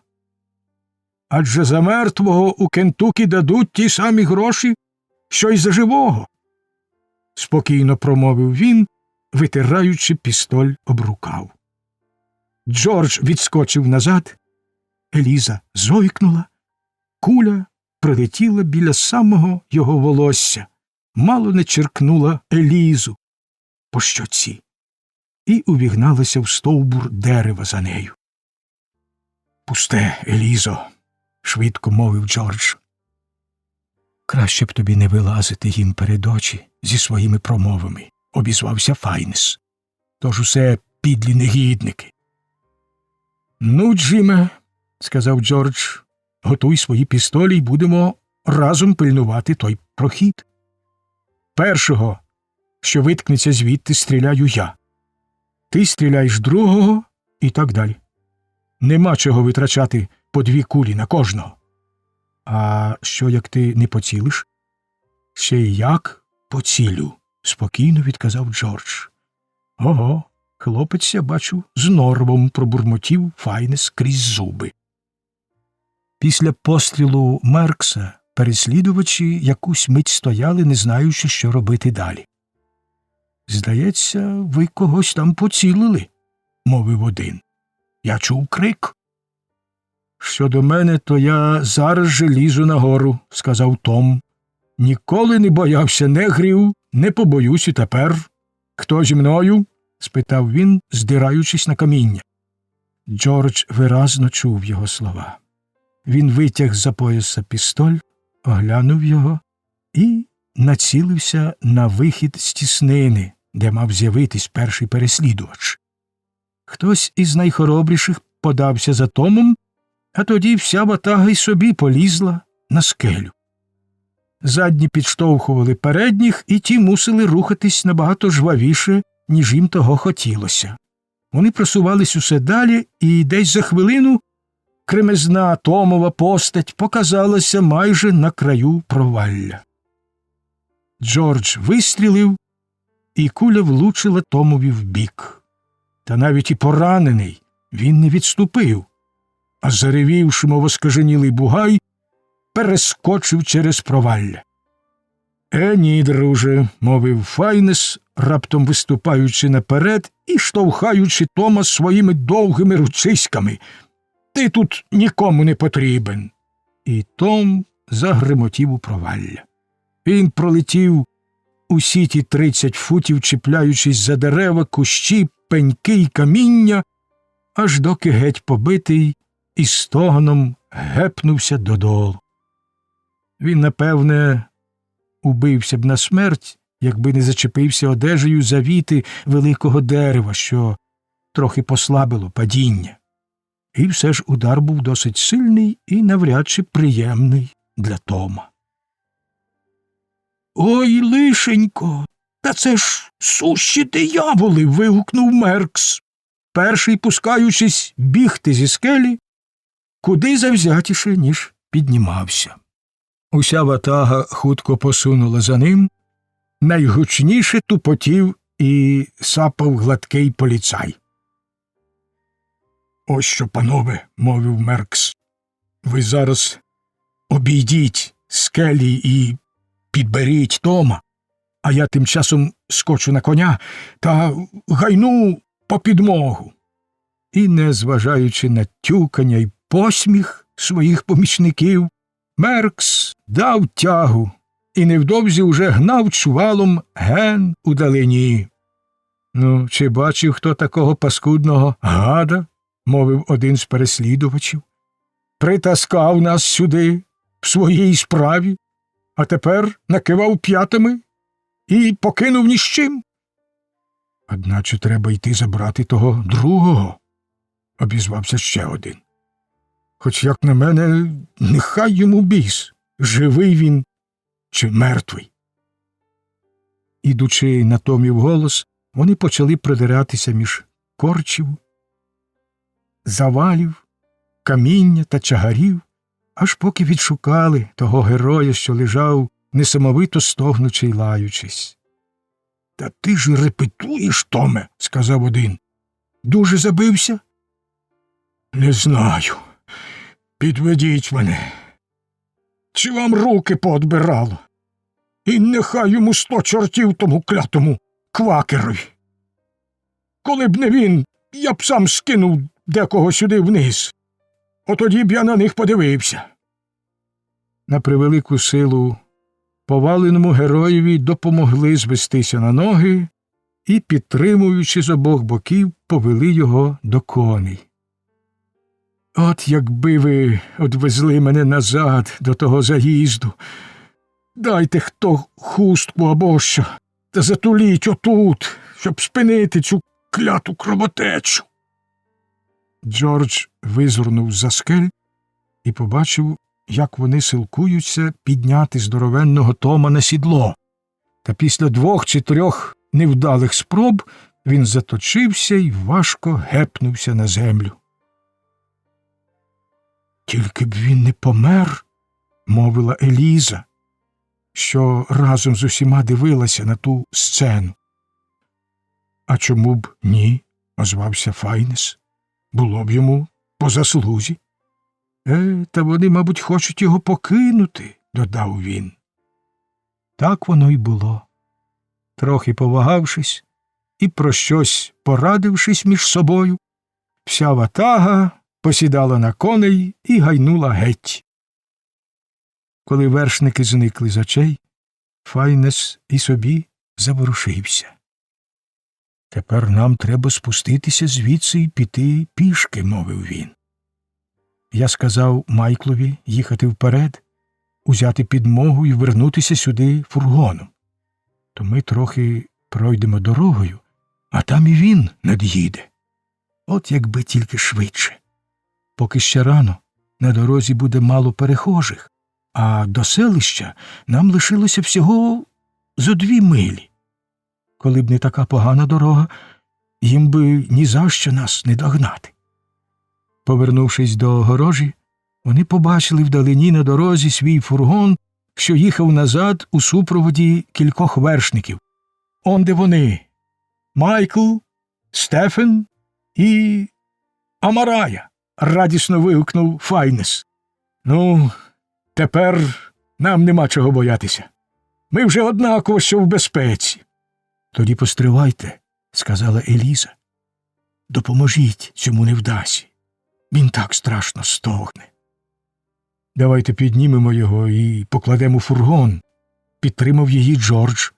Адже за мертвого у Кентукі дадуть ті самі гроші, що й за живого, – спокійно промовив він, витираючи пістоль об рукав. Джордж відскочив назад. Еліза зойкнула. Куля пролетіла біля самого його волосся, мало не черкнула Елізу по щоці і увігналася в стовбур дерева за нею. «Пусте, Елізо», – швидко мовив Джордж. «Краще б тобі не вилазити їм перед очі зі своїми промовами», – обізвався Файнес. «Тож усе підлі негідники». «Ну, Джиме», – сказав Джордж, – «готуй свої пістолі й будемо разом пильнувати той прохід. Першого, що виткнеться звідти, стріляю я. Ти стріляєш другого і так далі. Нема чого витрачати по 2 кулі на кожного. А що, як ти не поцілиш?» «Ще й як поцілю», – спокійно відказав Джордж. «Ого, хлопець, я бачу, з норвом», – пробурмотів Файнес крізь зуби. Після пострілу Меркса переслідувачі якусь мить стояли, не знаючи, що робити далі. «Здається, ви когось там поцілили», – мовив один. «Я чув крик». «Щодо мене, то я зараз же лізу нагору», – сказав Том. «Ніколи не боявся негрів, не побоюсь і тепер. Хто зі мною?» – спитав він, здираючись на каміння. Джордж виразно чув його слова. Він витяг з-за пояса пістоль, оглянув його і націлився на вихід з тіснини, де мав з'явитись перший переслідувач. Хтось із найхоробріших подався за Томом, а тоді вся ватага й собі полізла на скелю. Задні підштовхували передніх, і ті мусили рухатись набагато жвавіше, ніж їм того хотілося. Вони просувались усе далі, і десь за хвилину кремезна Томова постать показалася майже на краю провалля. Джордж вистрілив, і куля влучила Томові в бік. Та навіть і поранений він не відступив, а заревівши, мов оскаженілий бугай, перескочив через провалля. Ні, друже», – мовив Файнес, раптом виступаючи наперед і штовхаючи Тома своїми довгими ручиськами. «Ти тут нікому не потрібен». І Том загримотів у провалля. Він пролетів усі ті 30 футів, чіпляючись за дерева, кущі, пеньки й каміння, аж доки геть побитий із стогоном гепнувся додолу. Він, напевне, убився б на смерть, якби не зачепився одежею за віти великого дерева, що трохи послабило падіння. І все ж удар був досить сильний і навряд чи приємний для Тома. «Ой, лишенько, та це ж сущі дияволи!» – вигукнув Меркс, перший пускаючись бігти зі скелі, куди завзятіше, ніж піднімався. Уся ватага хутко посунула за ним, найгучніше тупотів і сапав гладкий поліцай. «Ось що, панове», – мовив Меркс, – «ви зараз обійдіть скелі і підберіть Тома, а я тим часом скочу на коня та гайну по підмогу». І, незважаючи на тюкання й посміх своїх помічників, Меркс дав тягу і невдовзі уже гнав чвалом ген у далині. «Ну, чи бачив хто такого паскудного гада?» – мовив один з переслідувачів. «Притаскав нас сюди в своїй справі, а тепер накивав п'ятами і покинув ні з чим». «Одначе треба йти забрати того другого», – обізвався ще один. «Хоч, як на мене, нехай йому біс, живий він чи мертвий». Ідучи на Томів голос, вони почали продиратися між корчів, завалів, каміння та чагарів, аж поки відшукали того героя, що лежав, несамовито стогнучи й лаючись. «Та ти ж репетуєш, Томе», – сказав один. «Дуже забився?» «Не знаю. підведіть мене. Чи вам руки поодбирало? І нехай йому 100 чортів тому клятому квакерові. Коли б не він, я б сам скинув декого сюди вниз. Отоді б я на них подивився. На превелику силу поваленому героєві допомогли звестися на ноги і, підтримуючи з обох боків, повели його до коней. От якби ви одвезли мене назад до того заїзду. Дайте хто хустку або що, та затуліть отут, щоб спинити цю кляту кровотечу. Джордж визирнув з-за скель і побачив, як вони силкуються підняти здоровенного Тома на сідло. Та після 2 чи 3 невдалих спроб він заточився і важко гепнувся на землю. «Тільки б він не помер», – мовила Еліза, що разом з усіма дивилася на ту сцену. «А чому б ні?» – озвався Файнес. «Було б йому по заслузі». Та вони, мабуть, хочуть його покинути», – додав він. Так воно й було. Трохи повагавшись і про щось порадившись між собою, вся ватага посідала на коней і гайнула геть. Коли вершники зникли з очей, Файнес і собі заворушився. «Тепер нам треба спуститися звідси і піти пішки», – мовив він. Я сказав Майклові їхати вперед, узяти підмогу і вернутися сюди фургоном. То ми трохи пройдемо дорогою, а там і він над'їде. От якби тільки швидше. Поки ще рано, на дорозі буде мало перехожих, а до селища нам лишилося всього зо 2 милі. Коли б не така погана дорога, їм би ні за що нас не догнати. Повернувшись до огорожі, вони побачили вдалині на дорозі свій фургон, що їхав назад у супроводі кількох вершників. «Он де вони? Майкл, Стефен і Амарая!» – радісно вигукнув Файнес. «Ну, тепер нам нема чого боятися. Ми вже однаково, що в безпеці». «Тоді постривайте», – сказала Еліза. «Допоможіть цьому невдасі. Він так страшно стогне». «Давайте піднімемо його і покладемо у фургон», – підтримав її Джордж.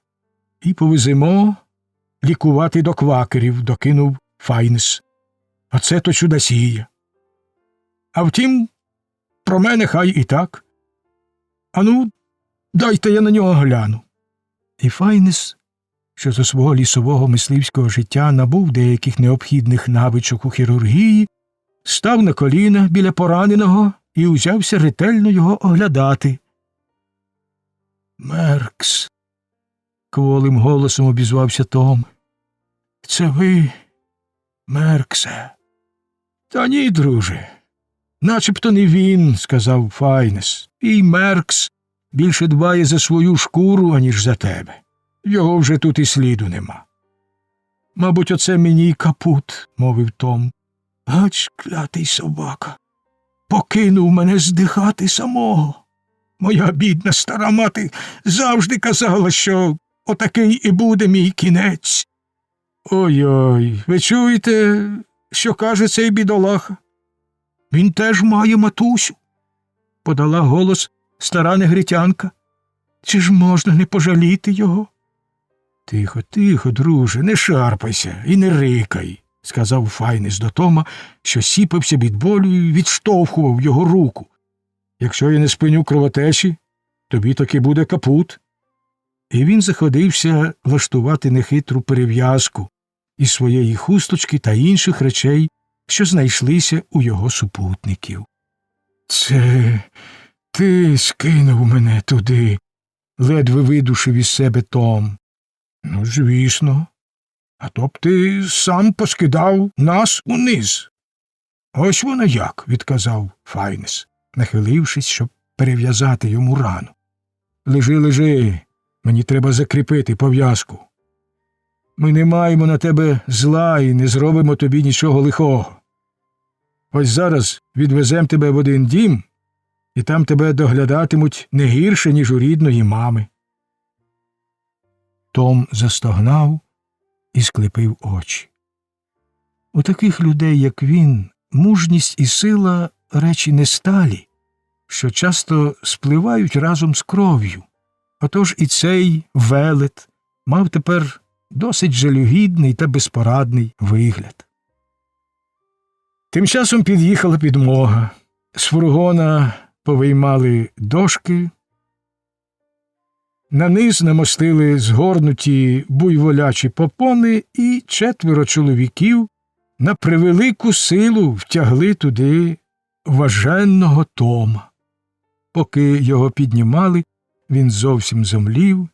«І повеземо лікувати до квакерів», – докинув Файнес. «Оце то чудосія. А втім, про мене хай і так. Ану, дайте я на нього гляну». І Файнес, що за свого лісового мисливського життя набув деяких необхідних навичок у хірургії, став на коліна біля пораненого і узявся ретельно його оглядати. «Меркс», – кволим голосом обізвався Том. «Це ви, Мерксе?» «Та ні, друже, начебто не він», – сказав Файнес. «І Меркс більше дбає за свою шкуру, аніж за тебе. Його вже тут і сліду нема». «Мабуть, оце мені й капут», – мовив Том. «Гач, клятий собака, покинув мене здихати самого. Моя бідна стара мати завжди казала, що отакий і буде мій кінець». «Ой-ой, ви чуєте, що каже цей бідолаха? Він теж має матусю», – подала голос стара негритянка. «Чи ж можна не пожаліти його?» «Тихо, тихо, друже, не шарпайся і не рикай», – сказав Файнес до Тома, що сіпався від болю і відштовхував його руку. «Якщо я не спиню кровотечі, тобі таки буде капут». І він заходився влаштувати нехитру перев'язку із своєї хусточки та інших речей, що знайшлися у його супутників. «Це ти скинув мене туди», – ледве видушив із себе Том. «Ну, звісно. А то б ти сам поскидав нас униз». «Ось воно як», – відказав Файнес, нахилившись, щоб перев'язати йому рану. «Лежи, лежи, мені треба закріпити пов'язку. Ми не маємо на тебе зла і не зробимо тобі нічого лихого». Ось зараз відвезем тебе в один дім, і там тебе доглядатимуть не гірше, ніж у рідної мами. Том застогнав і склепив очі. У таких людей, як він, мужність і сила – речі не сталі, що часто спливають разом з кров'ю. Отож і цей велет мав тепер досить жалюгідний та безпорадний вигляд. Тим часом під'їхала підмога. З фургона повиймали дошки, на низ намостили згорнуті буйволячі попони, і 4 чоловіків на превелику силу втягли туди важенного Тома. Поки його піднімали, він зовсім зомлів.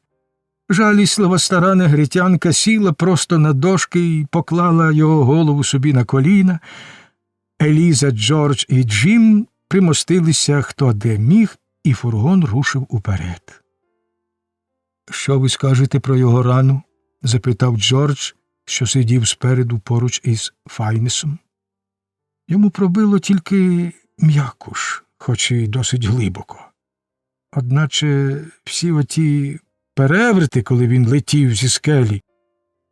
Жаліслива стара негритянка сіла просто на дошки і поклала його голову собі на коліна. Еліза, Джордж і Джим примостилися хто де міг, і фургон рушив уперед. «Що ви скажете про його рану?» – запитав Джордж, що сидів спереду поруч із Файнесом. Йому пробило тільки м'якуш, хоч і досить глибоко. Одначе всі оті переверти, коли він летів зі скелі,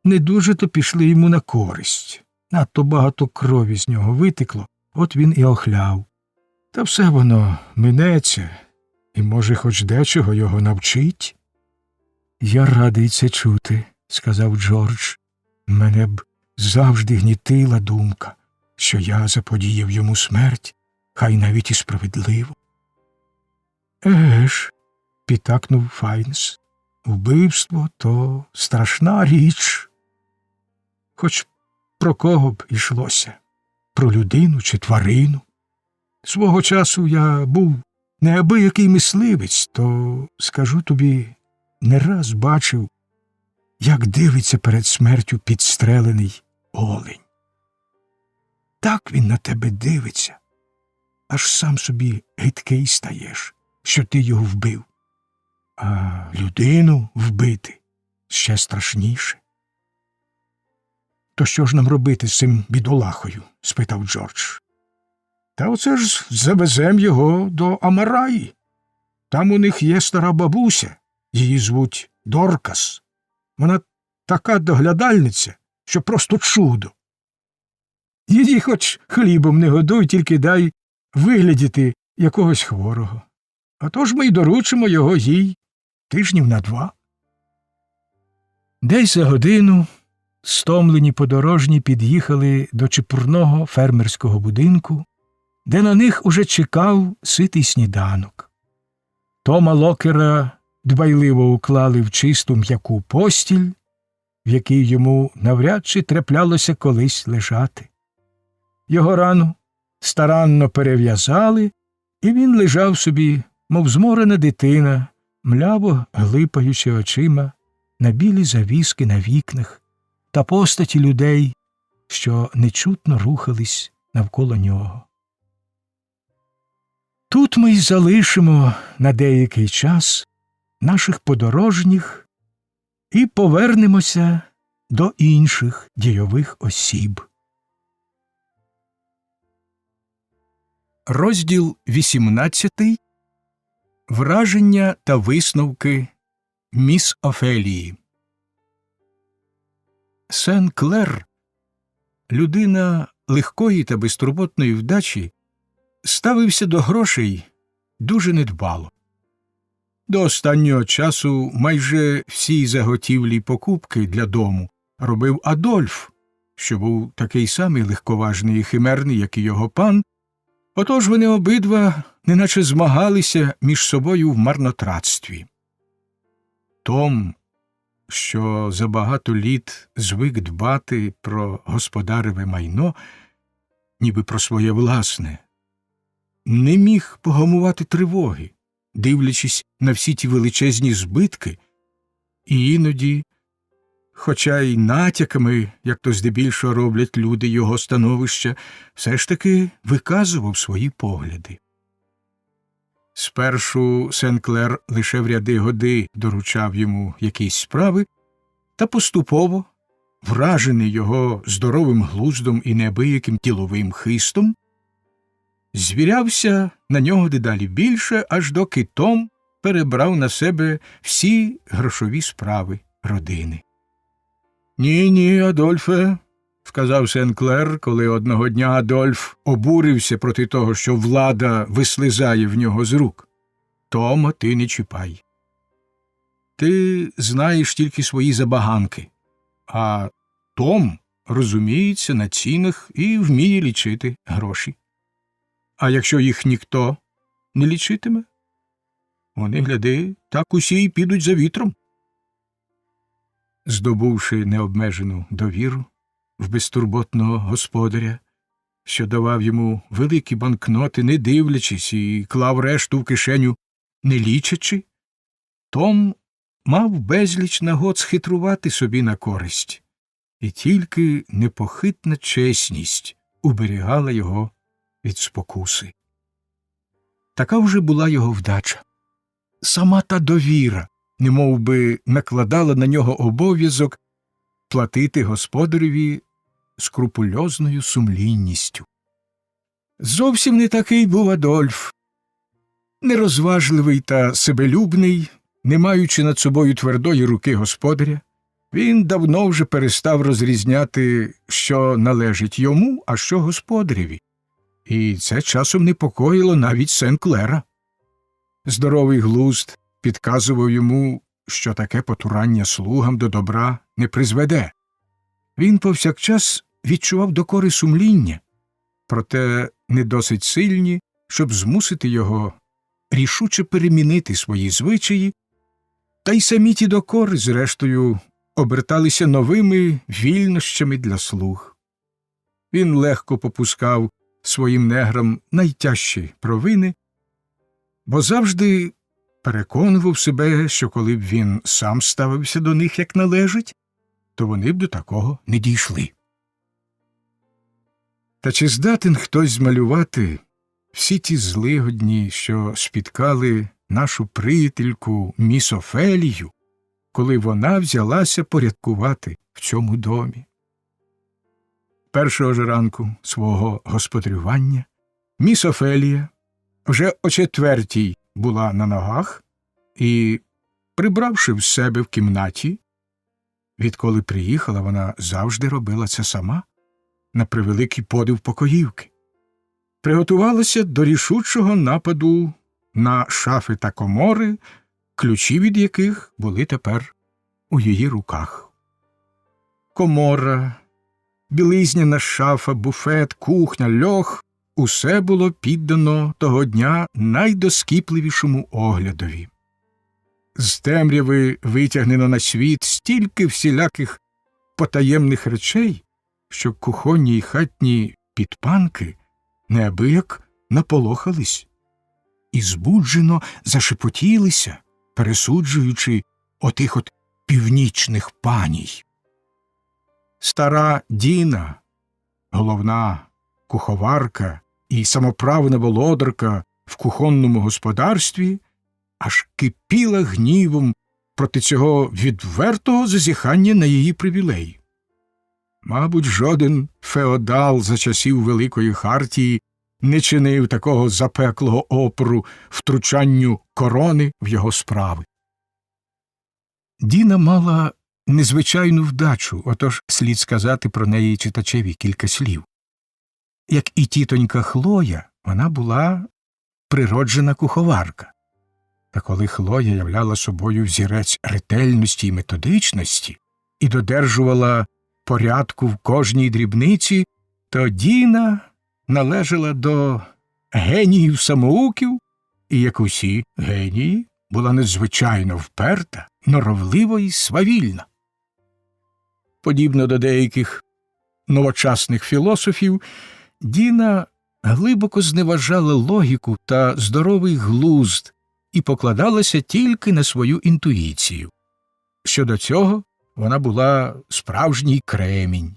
не дуже-то пішли йому на користь. Надто багато крові з нього витекло, от він і охляв. Та все воно минеться, і, може, хоч дечого його навчить. «Я радий це чути», – сказав Джордж. «Мене б завжди гнітила думка, що я заподіяв йому смерть, хай навіть і справедливо». «Еге ж», – підтакнув Файнс, – «вбивство – то страшна річ. Хоч про кого б ішлося? Про людину чи тварину? Свого часу я був неабиякий мисливець, то, скажу тобі, не раз бачив, як дивиться перед смертю підстрелений олень. Так він на тебе дивиться, аж сам собі гидкий стаєш, що ти його вбив. А людину вбити ще страшніше». «То що ж нам робити з цим бідолахою?» – спитав Джордж. «Та оце ж завезем його до Амараї. Там у них є стара бабуся, її звуть Доркас. Вона така доглядальниця, що просто чудо. Її хоч хлібом не годуй, тільки дай виглядіти якогось хворого. А то ж ми й доручимо його їй тижнів на 2. Десь за годину стомлені подорожні під'їхали до чепурного фермерського будинку, де на них уже чекав ситий сніданок. Тома Локера дбайливо уклали в чисту м'яку постіль, в якій йому навряд чи траплялося колись лежати. Його рану старанно перев'язали, і він лежав собі, мов зморена дитина, мляво глипаючи очима на білі завіски на вікнах та постаті людей, що нечутно рухались навколо нього. Тут ми й залишимо на деякий час наших подорожніх і повернемося до інших дійових осіб. Розділ 18. Враження та висновки міс Офелії. Сен-Клер, людина легкої та безтурботної вдачі, ставився до грошей дуже недбало. До останнього часу майже всі заготівлі й покупки для дому робив Адольф, що був такий самий легковажний і химерний, як і його пан. Отож вони обидва неначе змагалися між собою в марнотратстві. Том, що за багато літ звик дбати про господареве майно, ніби про своє власне, не міг погамувати тривоги, дивлячись на всі ті величезні збитки, і іноді, хоча й натяками, як то здебільшого роблять люди його становища, все ж таки виказував свої погляди. Спершу Сен-Клер лише в ряди годи доручав йому якісь справи, та поступово, вражений його здоровим глуздом і неабияким діловим хистом, звірявся на нього дедалі більше, аж доки Том перебрав на себе всі грошові справи родини. «Ні, Адольфе», – сказав Сен-Клер, коли одного дня Адольф обурився проти того, що влада вислизає в нього з рук. «Тома ти не чіпай. Ти знаєш тільки свої забаганки, а Том розуміється на цінах і вміє лічити гроші. А якщо їх ніхто не лічитиме, вони, гляди, так усі й підуть за вітром». Здобувши необмежену довіру в безтурботного господаря, що давав йому великі банкноти, не дивлячись, і клав решту в кишеню, не лічачи, Том мав безліч нагод схитрувати собі на користь, і тільки непохитна чесність уберігала його від спокуси. Така вже була його вдача. Сама та довіра немов би накладала на нього обов'язок платити господареві скрупульозною сумлінністю. Зовсім не такий був Адольф. Нерозважливий та себелюбний, не маючи над собою твердої руки господаря, він давно вже перестав розрізняти, що належить йому, а що господареві. І це часом непокоїло навіть Сен-Клера. Здоровий глузд підказував йому, що таке потурання слугам до добра не призведе. Він повсякчас відчував докори сумління, проте не досить сильні, щоб змусити його рішуче перемінити свої звичаї, та й самі ті докори, зрештою, оберталися новими вільнощами для слуг. Він легко попускав своїм неграм найтяжчі провини, бо завжди переконував себе, що коли б він сам ставився до них як належить, то вони б до такого не дійшли. Та чи здатен хтось змалювати всі ті злигодні, що спіткали нашу приятельку міс Офелію, коли вона взялася порядкувати в цьому домі? Першого ж ранку свого господарювання міс Офелія вже о 4:00 була на ногах і, прибравши в себе в кімнаті, відколи приїхала, вона завжди робила це сама, на превеликий подив покоївки, приготувалася до рішучого нападу на шафи та комори, ключі від яких були тепер у її руках. Комора, білизняна шафа, буфет, кухня, льох – усе було піддано того дня найдоскіпливішому оглядові. З темряви витягнено на світ стільки всіляких потаємних речей, що кухонні й хатні підпанки неабияк наполохались і збуджено зашепотілися, пересуджуючи отих от північних паній. Стара Діна, головна куховарка і самоправна володарка в кухонному господарстві, аж кипіла гнівом проти цього відвертого зазіхання на її привілеї. Мабуть, жоден феодал за часів Великої Хартії не чинив такого запеклого опору втручанню корони в його справи. Діна мала незвичайну вдачу, отож слід сказати про неї читачеві кілька слів. Як і тітонька Хлоя, вона була природжена куховарка. Та коли Хлоя являла собою взірець ретельності й методичності і додержувала порядку в кожній дрібниці, то Діна належала до геніїв-самоуків і, як усі генії, була надзвичайно вперта, норовлива й свавільна. Подібно до деяких новочасних філософів, Діна глибоко зневажала логіку та здоровий глузд і покладалася тільки на свою інтуїцію. Щодо цього вона була справжній кремінь.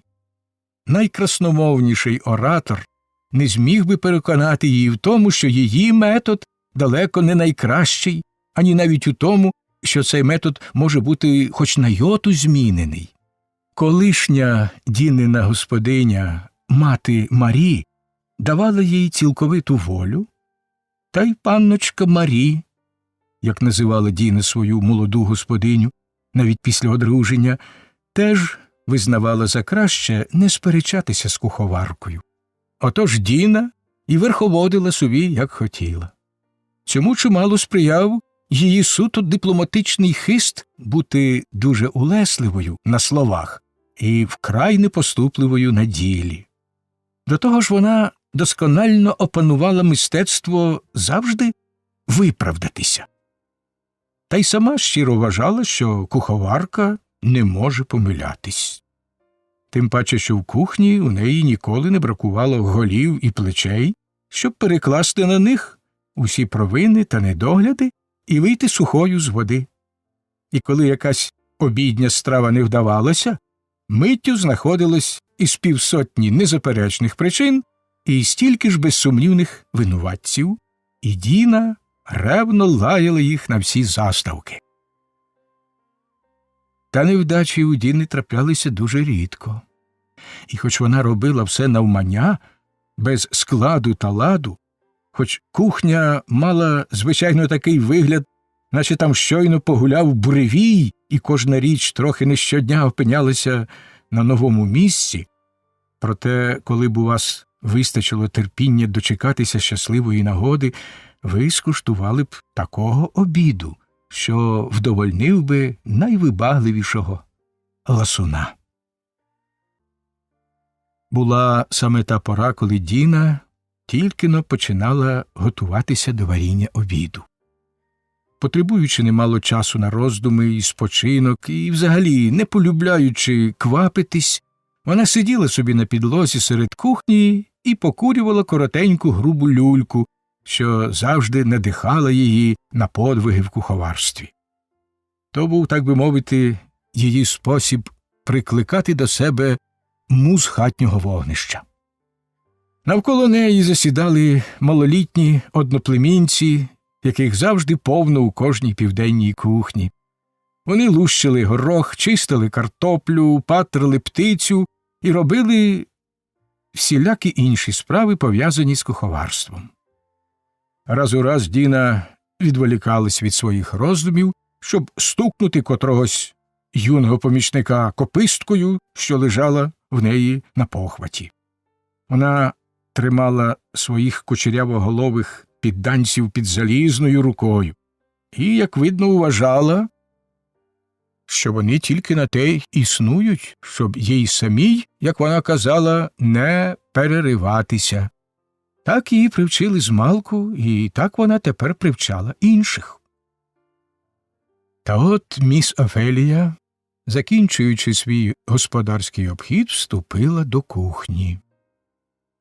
Найкрасномовніший оратор не зміг би переконати її в тому, що її метод далеко не найкращий, ані навіть у тому, що цей метод може бути хоч на йоту змінений. Колишня Дінина господиня, мати Марі, давала їй цілковиту волю, та й панночка Марі, як називала Діна свою молоду господиню, навіть після одруження, теж визнавала за краще не сперечатися з куховаркою. Отож Діна і верховодила собі, як хотіла. Цьому чимало сприяв її суто дипломатичний хист бути дуже улесливою на словах і вкрай непоступливою на ділі. До того ж вона досконально опанувала мистецтво завжди виправдатися. Та й сама щиро вважала, що куховарка не може помилятись. Тим паче, що в кухні у неї ніколи не бракувало голів і плечей, щоб перекласти на них усі провини та недогляди і вийти сухою з води. І коли якась обідня страва не вдавалася, миттю знаходилось із півсотні незаперечних причин і стільки ж безсумнівних винуватців, і Діна ревно лаяла їх на всі заставки. Та невдачі у Діни траплялися дуже рідко. І хоч вона робила все навмання, без складу та ладу, хоч кухня мала, звичайно, такий вигляд, наче там щойно погуляв буревій, і кожна річ трохи не щодня опинялася на новому місці, проте, коли б у вас вистачило терпіння дочекатися щасливої нагоди, ви скуштували б такого обіду, що вдовольнив би найвибагливішого ласуна. Була саме та пора, коли Діна тільки-но починала готуватися до варіння обіду. Потребуючи немало часу на роздуми і спочинок, і взагалі не полюбляючи квапитись, вона сиділа собі на підлозі серед кухні і покурювала коротеньку грубу люльку, що завжди надихала її на подвиги в куховарстві. То був, так би мовити, її спосіб прикликати до себе муз хатнього вогнища. Навколо неї засідали малолітні одноплемінці, яких завжди повно у кожній південній кухні. Вони лущили горох, чистили картоплю, патрили птицю і робили всілякі інші справи, пов'язані з куховарством. Раз у раз Діна відволікалась від своїх роздумів, щоб стукнути котрогось юного помічника кописткою, що лежала в неї на похваті. Вона тримала своїх кучерявоголових підданців під залізною рукою і, як видно, вважала, що вони тільки на те й існують, щоб їй самій, як вона казала, не перериватися. Так її привчили змалку, і так вона тепер привчала інших. Та от міс Офелія, закінчуючи свій господарський обхід, вступила до кухні.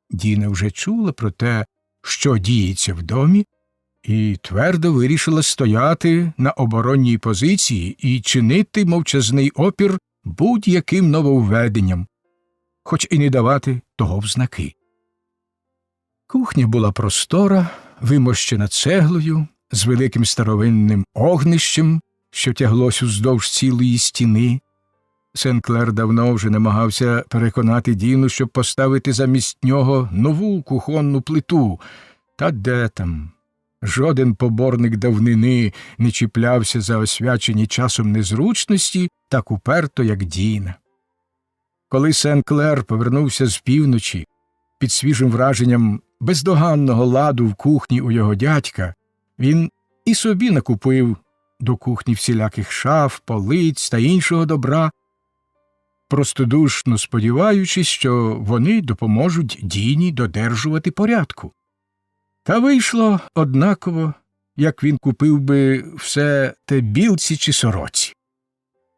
Діна вже чула про те, що діється в домі, і твердо вирішила стояти на оборонній позиції і чинити мовчазний опір будь-яким нововведенням, хоч і не давати того в знаки. Кухня була простора, вимощена цеглою, з великим старовинним огнищем, що тяглось уздовж цілої стіни. Сен-Клер давно вже намагався переконати Діну, щоб поставити замість нього нову кухонну плиту. Та де там? Жоден поборник давнини не чіплявся за освячені часом незручності так уперто, як Діна. Коли Сен-Клер повернувся з півночі, під свіжим враженням бездоганного ладу в кухні у його дядька, він і собі накупив до кухні всіляких шаф, полиць та іншого добра, простодушно сподіваючись, що вони допоможуть Діні додержувати порядку. Та вийшло однаково, як він купив би все те білці чи сороці.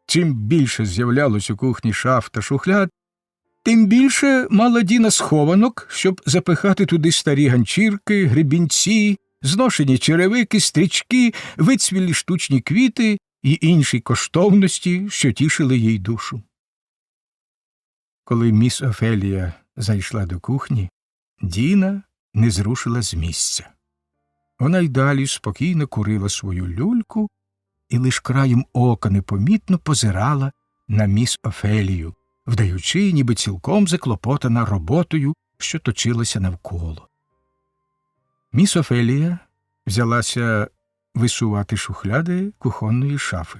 Чим більше з'являлось у кухні шаф та шухляд, тим більше мала Діна схованок, щоб запихати туди старі ганчірки, гребінці, зношені черевики, стрічки, вицвілі штучні квіти і інші коштовності, що тішили їй душу. Коли міс Офелія зайшла до кухні, Діна не зрушила з місця. Вона й далі спокійно курила свою люльку і лиш краєм ока непомітно позирала на міс Офелію, вдаючи, ніби цілком заклопотана роботою що точилося навколо. Міс Офелія взялася висувати шухляди кухонної шафи.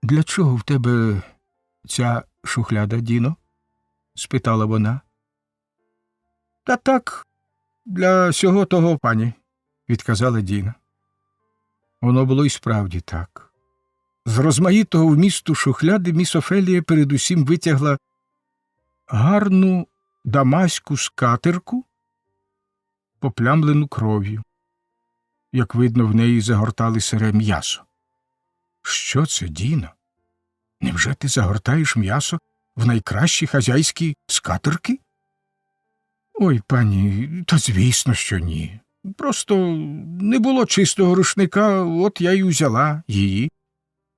«Для чого в тебе ця шухляда, Діно?» – спитала вона. «Та так, для сього того, пані», – відказала Діна. Воно було й справді так. З розмаїтого вмісту шухляди міс Офелія передусім витягла гарну дамаську скатерку, поплямлену кров'ю. Як видно, в неї загортали сире м'ясо. «Що це, Діно? Невже ти загортаєш м'ясо в найкращі хазяйські скатерки?» «Ой, пані, та звісно, що ні. Просто не було чистого рушника, от я й узяла її,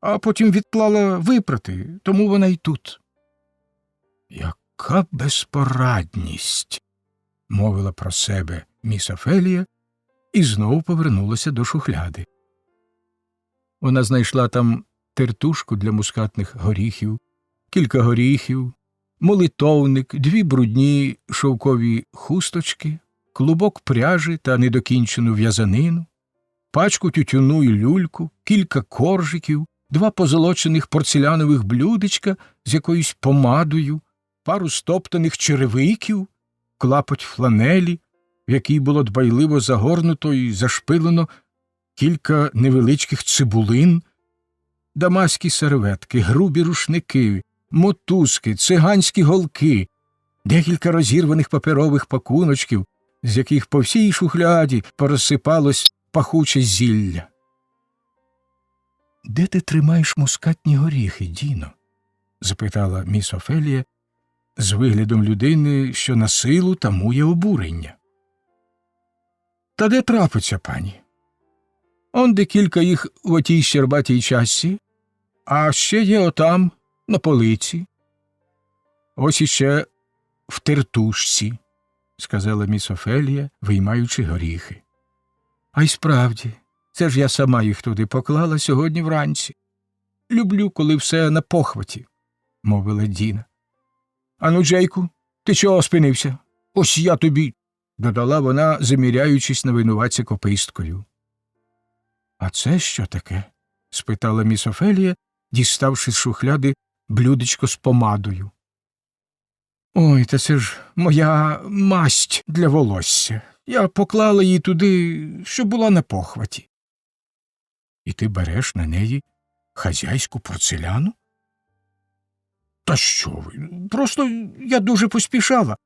а потім відклала випрати, тому вона й тут». «Яка безпорадність!» – мовила про себе міс Офелія і знову повернулася до шухляди. Вона знайшла там тертушку для мускатних горіхів, кілька горіхів, молитовник, 2 брудні шовкові хусточки, клубок пряжі та недокінчену в'язанину, пачку тютюну й люльку, кілька коржиків, 2 позолочених порцелянових блюдечка з якоюсь помадою, пару стоптаних черевиків, клапоть фланелі, в якій було дбайливо загорнуто і зашпилено кілька невеличких цибулин, дамаські серветки, грубі рушники, мотузки, циганські голки, декілька розірваних паперових пакуночків, з яких по всій шухляді порозсипалось пахуче зілля. «Де ти тримаєш мускатні горіхи, Діно?» – запитала міс Офелія з виглядом людини, що на силу тамує обурення. «Та де трапиться, пані? Онде кілька їх в отій щербатій чашці, а ще є отам, на полиці. Ось іще в тертушці», – сказала міс Офелія, виймаючи горіхи. «А й справді, це ж я сама їх туди поклала сьогодні вранці. Люблю, коли все на похваті», – мовила Діна. «Ану, Джейку, ти чого спинився? Ось я тобі», – додала вона, заміряючись на винуватця кописткою. «А це що таке?» – спитала міс Офелія, діставши з шухляди блюдечко з помадою. «Ой, та це ж моя масть для волосся. Я поклала її туди, щоб була на похваті». «І ти береш на неї хазяйську порцеляну?» «Та що ви? Просто я дуже поспішала,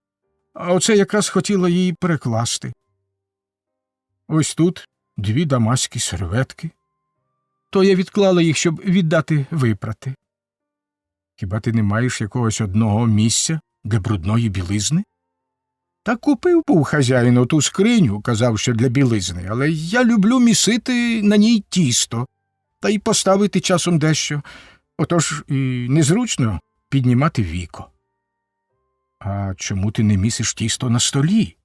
а оце якраз хотіла її перекласти. Ось тут 2 дамаські серветки. То я відклала їх, щоб віддати випрати. Хіба ти не маєш якогось одного місця для брудної білизни?» «Та купив був хазяїн оту скриню, казав, що для білизни, але я люблю місити на ній тісто, та й поставити часом дещо, отож і незручно піднімати віко». «А чому ти не місиш тісто на столі?»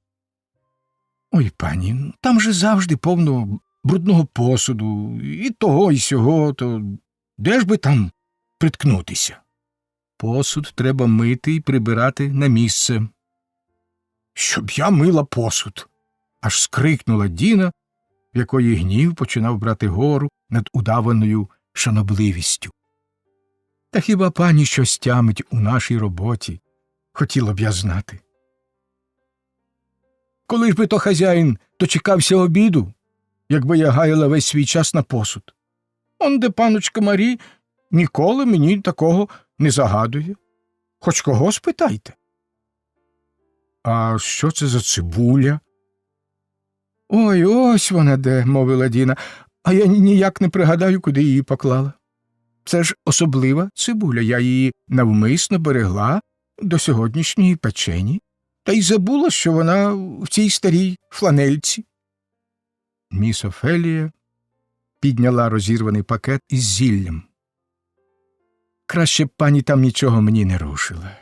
«Ой, пані, там же завжди повно брудного посуду, і того, і сього, то де ж би там приткнутися?» «Посуд треба мити і прибирати на місце». «Щоб я мила посуд!» – аж скрикнула Діна, в якої гнів починав брати гору над удаваною шанобливістю. «Та хіба пані щось тямить у нашій роботі? Хотіла б я знати. Коли ж би то хазяїн дочекався обіду, якби я гаяла весь свій час на посуд? Онде паночка Марі ніколи мені такого не загадує. Хоч кого спитайте». «А що це за цибуля?» «Ой, ось вона де», – мовила Діна, «а я ніяк не пригадаю, куди її поклала. Це ж особлива цибуля, я її навмисно берегла до сьогоднішньої печені, та й забула, що вона в цій старій фланельці». Міс Офелія підняла розірваний пакет із зіллям. «Краще б пані там нічого мені не рушила.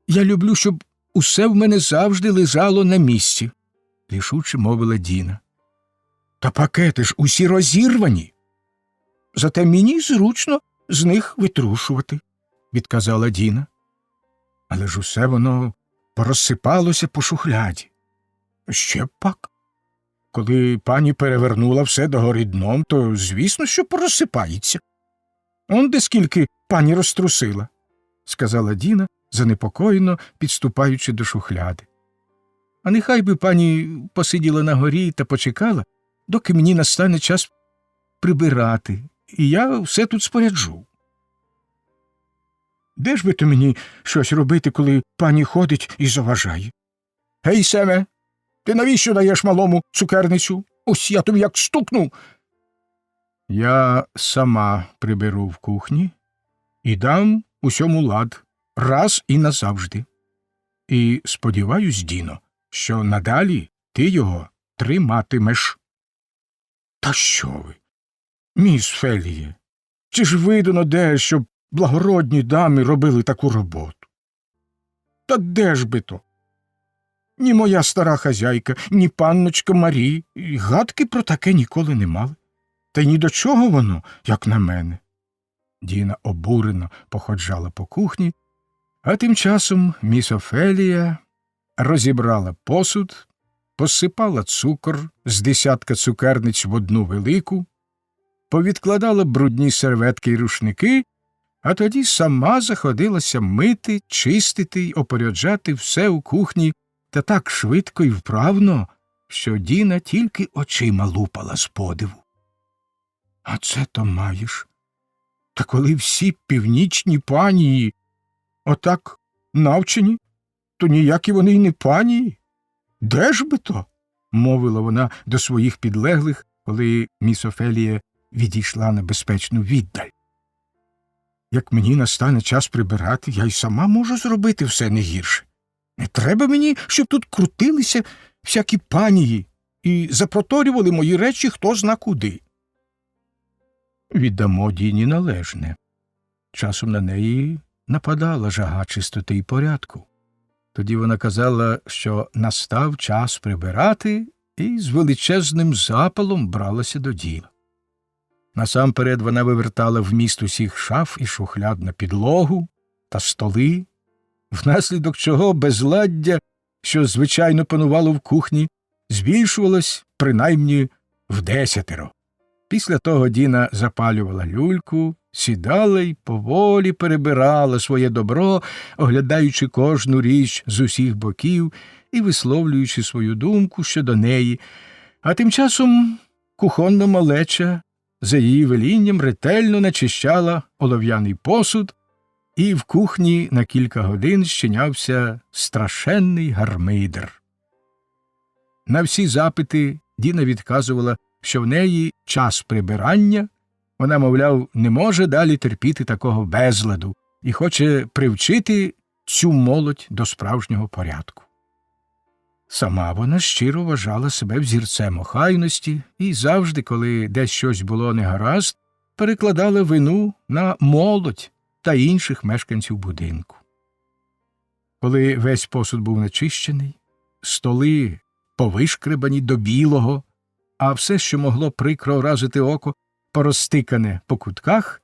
Я люблю, щоб усе в мене завжди лежало на місці», – рішуче мовила Діна. «Та пакети ж усі розірвані. Зате мені зручно з них витрушувати», – відказала Діна. «Але ж усе воно порозсипалося по шухляді. Ще б пак. Коли пані перевернула все догори дном, то, звісно, що порозсипається. Он де скільки пані розтрусила, сказала Діна, занепокоєно підступаючи до шухляди. А нехай би пані посиділа на горі та почекала, доки мені настане час прибирати, і я все тут споряджу. Де ж би то мені щось робити, коли пані ходить і заважає? Гей, Семе, ти навіщо даєш малому цукерницю? Ось я тобі як стукну. Я сама приберу в кухні і дам усьому лад раз і назавжди. І сподіваюсь, Діно, що надалі ти його триматимеш. Та що ви, міс Феліє, чи ж видано де, щоб благородні дами робили таку роботу? Та де ж би то? Ні моя стара хазяйка, ні панночка Марі і гадки про таке ніколи не мали. Та й ні до чого воно, як на мене. Діна обурено походжала по кухні, а тим часом міс Офелія розібрала посуд, посипала цукор з десятка цукерниць в одну велику, повідкладала брудні серветки й рушники, а тоді сама заходилася мити, чистити й опоряджати все у кухні та так швидко й вправно, що Діна тільки очима лупала з подиву. А це то маєш. Та коли всі північні панії отак навчені, то ніякі вони й не панії. Де ж би то? Мовила вона до своїх підлеглих, коли міс Офелія відійшла на безпечну віддаль. Як мені настане час прибирати, я й сама можу зробити все не гірше. Не треба мені, щоб тут крутилися всякі панії і запроторювали мої речі хто зна куди. Віддамо Діні належне. Часом на неї нападала жага чистоти й порядку. Тоді вона казала, що настав час прибирати, і з величезним запалом бралася до діла. Насамперед вона вивертала вміст усіх шаф і шухляд на підлогу та столи, внаслідок чого безладдя, що звичайно панувало в кухні, збільшувалось принаймні вдесятеро. Після того Діна запалювала люльку, сідала й поволі перебирала своє добро, оглядаючи кожну річ з усіх боків і висловлюючи свою думку щодо неї, а тим часом кухонна малеча за її велінням ретельно начищала олов'яний посуд, і в кухні на кілька годин щинявся страшенний гармидер. На всі запити Діна відказувала, що в неї час прибирання, вона, мовляв, не може далі терпіти такого безладу і хоче привчити цю молодь до справжнього порядку. Сама вона щиро вважала себе взірцем охайності і завжди, коли десь щось було негаразд, перекладала вину на молодь та інших мешканців будинку. Коли весь посуд був начищений, столи повишкребані до білого, а все, що могло прикро вразити око, порозтикане по кутках,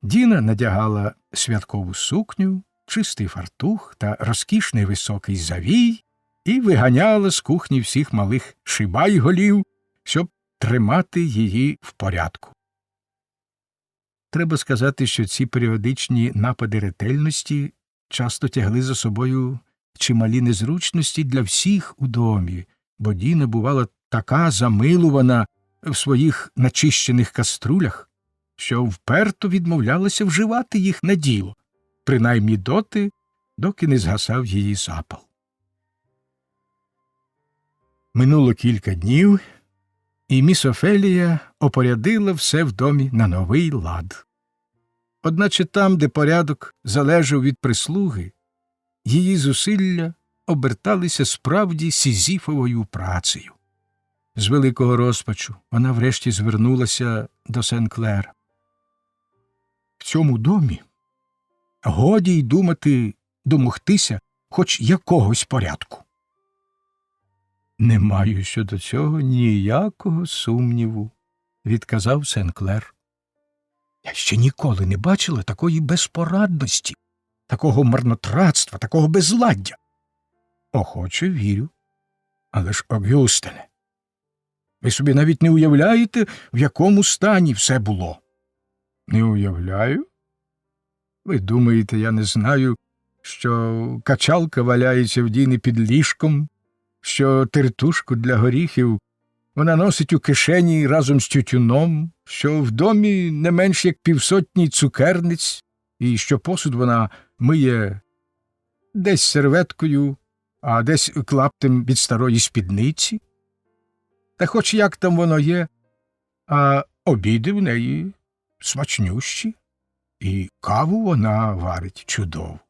Діна надягала святкову сукню, чистий фартух та розкішний високий завій і виганяла з кухні всіх малих шибайголів, щоб тримати її в порядку. Треба сказати, що ці періодичні напади ретельності часто тягли за собою чималі незручності для всіх у домі, бо Діна бувала така замилувана в своїх начищених каструлях, що вперто відмовлялася вживати їх на діло, принаймні доти, доки не згасав її запал. Минуло кілька днів, і міс Офелія опорядила все в домі на новий лад. Одначе там, де порядок залежав від прислуги, її зусилля оберталися справді сізіфовою працею. З великого розпачу вона врешті звернулася до Сен-Клера. В цьому домі годі й думати домогтися хоч якогось порядку. Не маю щодо цього ніякого сумніву, відказав Сен-Клер. Я ще ніколи не бачила такої безпорадності, такого марнотратства, такого безладдя. Охоче вірю. Але ж, Огюстине, ви собі навіть не уявляєте, в якому стані все було. Не уявляю? Ви думаєте, я не знаю, що качалка валяється в Діни під ліжком, що тертушку для горіхів вона носить у кишені разом з тютюном, що в домі не менш як 50 цукерниць, і що посуд вона миє десь серветкою, а десь клаптем від старої спідниці? Та хоч як там воно є, а обіди в неї смачнющі, і каву вона варить чудово.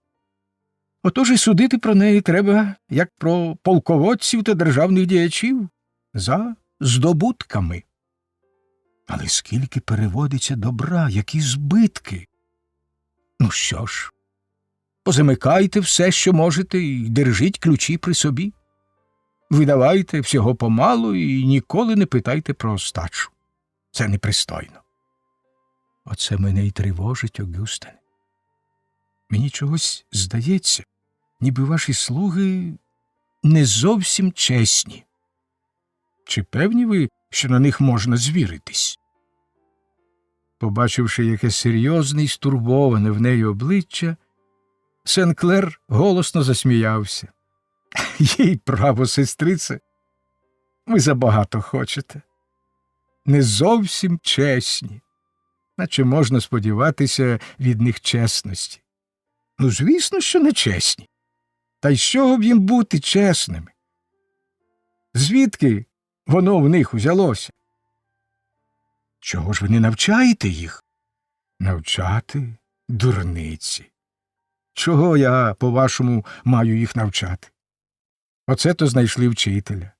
Отож і судити про неї треба, як про полководців та державних діячів, за здобутками. Але скільки переводиться добра, які збитки! Ну що ж, позамикайте все, що можете, і держіть ключі при собі. Видавайте всього помалу і ніколи не питайте про остачу. Це непристойно. Оце мене й тривожить, Огюстине. Мені чогось здається, ніби ваші слуги не зовсім чесні. Чи певні ви, що на них можна звіритись? Побачивши, яке серйозне й стурбоване в неї обличчя, Сен-Клер голосно засміявся. Їй право, сестрице, ви забагато хочете. Не зовсім чесні, наче можна сподіватися від них чесності. Ну, звісно, що не чесні. Та й з чого б їм бути чесними? Звідки воно в них узялося? Чого ж ви не навчаєте їх? Навчати? Дурниці. Чого я, по-вашому, маю їх навчати? Оце то знайшли вчителя.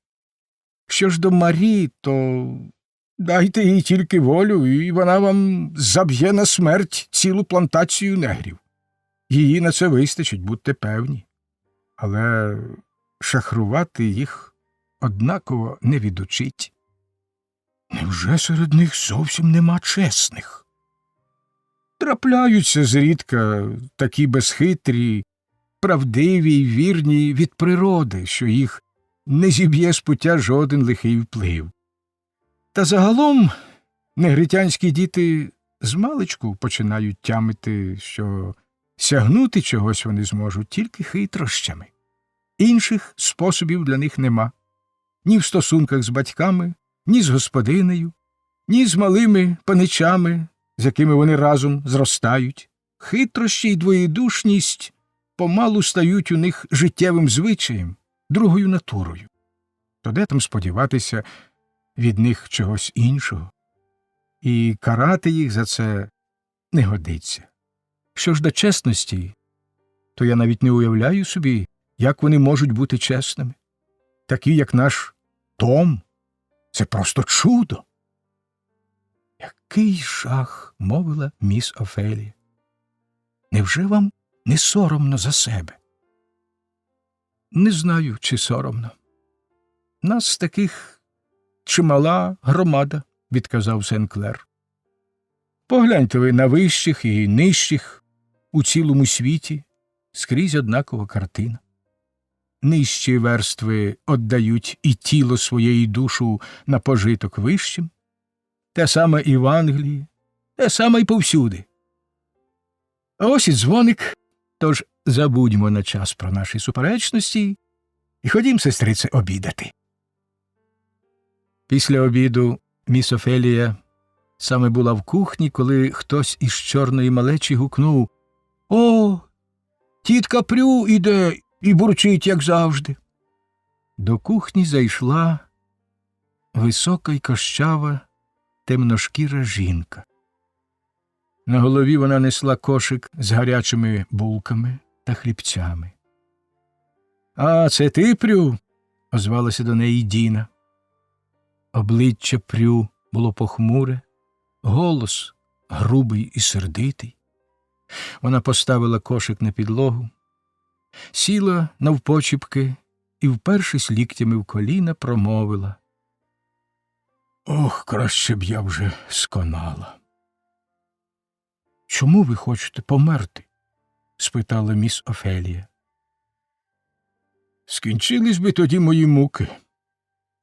Що ж до Марі, то дайте їй тільки волю, і вона вам заб'є на смерть цілу плантацію негрів. Її на це вистачить, будьте певні. Але шахрувати їх однаково не відучить. Невже серед них зовсім нема чесних? Трапляються зрідка такі безхитрі, правдиві й вірні від природи, що їх не зіб'є з пуття жоден лихий вплив. Та загалом негритянські діти змалечку починають тямити, що сягнути чогось вони зможуть тільки хитрощами. Інших способів для них нема. Ні в стосунках з батьками, ні з господинею, ні з малими паничами, з якими вони разом зростають. Хитрощі й двоєдушність помалу стають у них життєвим звичаєм, другою натурою. То де там сподіватися від них чогось іншого? І карати їх за це не годиться. Що ж до чесності, то я навіть не уявляю собі, як вони можуть бути чесними. Такі, як наш Том. Це просто чудо. Який жах, мовила міс Офелія. Невже вам не соромно за себе? Не знаю, чи соромно. Нас таких чимала громада, відказав Сен-Клер. Погляньте ви на вищих і нижчих у цілому світі, скрізь однакова картина. Нижчі верстви оддають і тіло своє, і душу на пожиток вищим. Те саме і в Англії, те саме й повсюди. А ось і дзвоник, тож забудьмо на час про наші суперечності і ходім, сестрице, обідати. Після обіду міс Офелія саме була в кухні, коли хтось із чорної малечі гукнув: «О, тітка Прю іде і бурчить, як завжди». До кухні зайшла висока й кощава темношкіра жінка. На голові вона несла кошик з гарячими булками та хлібцями. «А, це ти, Прю?» – озвалася до неї Діна. Обличчя Прю було похмуре, голос грубий і сердитий. Вона поставила кошик на підлогу, сіла навпочіпки і, впершись ліктями в коліна, промовила: «Ох, краще б я вже сконала». «Чому ви хочете померти?» – спитала міс Офелія. Скінчились би тоді мої муки,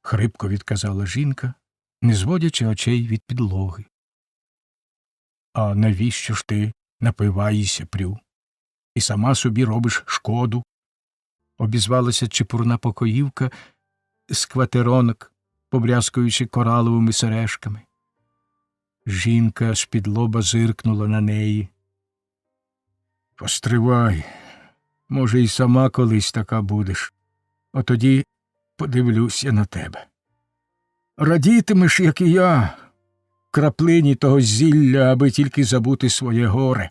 хрипко відказала жінка, не зводячи очей від підлоги. А навіщо ж ти напиваєшся, Прю? І сама собі робиш шкоду? Обізвалася чепурна покоївка з кватеронок, побрязкуючи кораловими сережками. Жінка з-під лоба зиркнула на неї. Постривай, може, і сама колись така будеш. Отоді подивлюся на тебе. Радітимеш, як і я, краплині того зілля, аби тільки забути своє горе.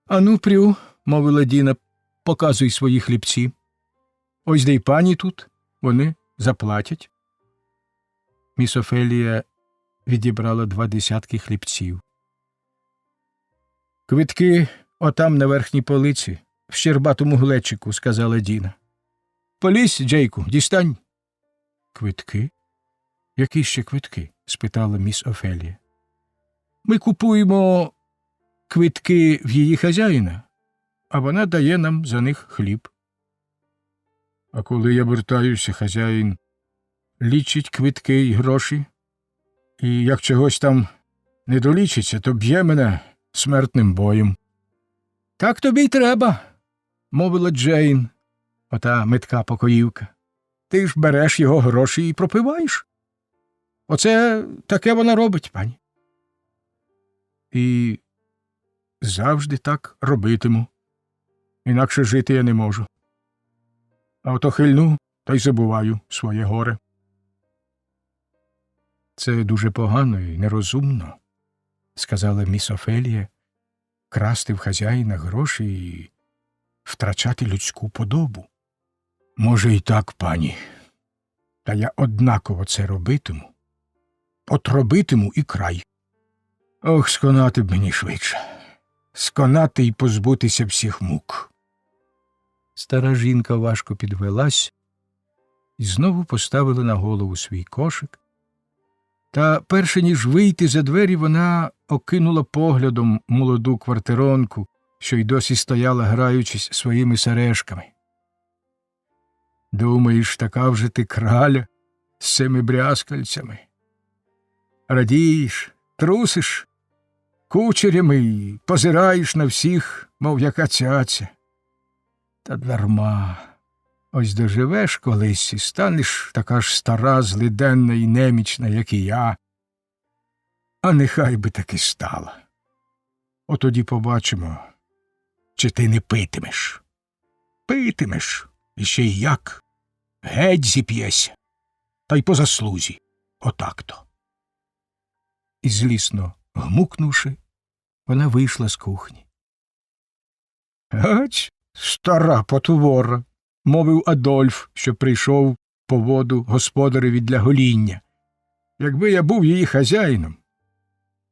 Ану, Прю, мовила Діна, показуй свої хлібці. Ось де й пані тут, вони заплатять. Міс Офелія відібрала 20 хлібців. Квитки отам на верхній полиці, в щербатому глечику, сказала Діна. Полізь, Джейку, дістань. Квитки? Які ще квитки? Спитала міс Офелія. Ми купуємо квитки в її хазяїна, а вона дає нам за них хліб. А коли я вертаюся, хазяїн лічить квитки й гроші, і як чогось там не долічиться, то б'є мене смертним боєм. Так тобі й треба, мовила Джейн, ота метка покоївка. Ти ж береш його гроші і пропиваєш. Оце таке вона робить, пані. І завжди так робитиму. Інакше жити я не можу. А ото хильну, та й забуваю своє горе. Це дуже погано і нерозумно, сказала міс Офелія, красти в хазяїна гроші і втрачати людську подобу. Може, і так, пані, та я однаково це робитиму. От робитиму і край. Ох, сконати б мені швидше. Сконати й позбутися всіх мук. Стара жінка важко підвелась і знову поставила на голову свій кошик. Та перше ніж вийти за двері, вона окинула поглядом молоду квартиронку, що й досі стояла, граючись своїми сережками. Думаєш, така вже ти краля з цими брязкальцями? Радієш, трусиш кучерями й позираєш на всіх, мов яка цяця. Та дарма. Ось доживеш колись і станеш така ж стара, злиденна і немічна, як і я. А нехай би таки стала. Отоді побачимо, чи ти не питимеш. Питимеш, і ще й як. Геть зіп'єся. Та й по заслузі. Отак-то. І злісно гмукнувши, вона вийшла з кухні. Гач, стара потвора, мовив Адольф, що прийшов по воду господареві для гоління. Якби я був її хазяїном,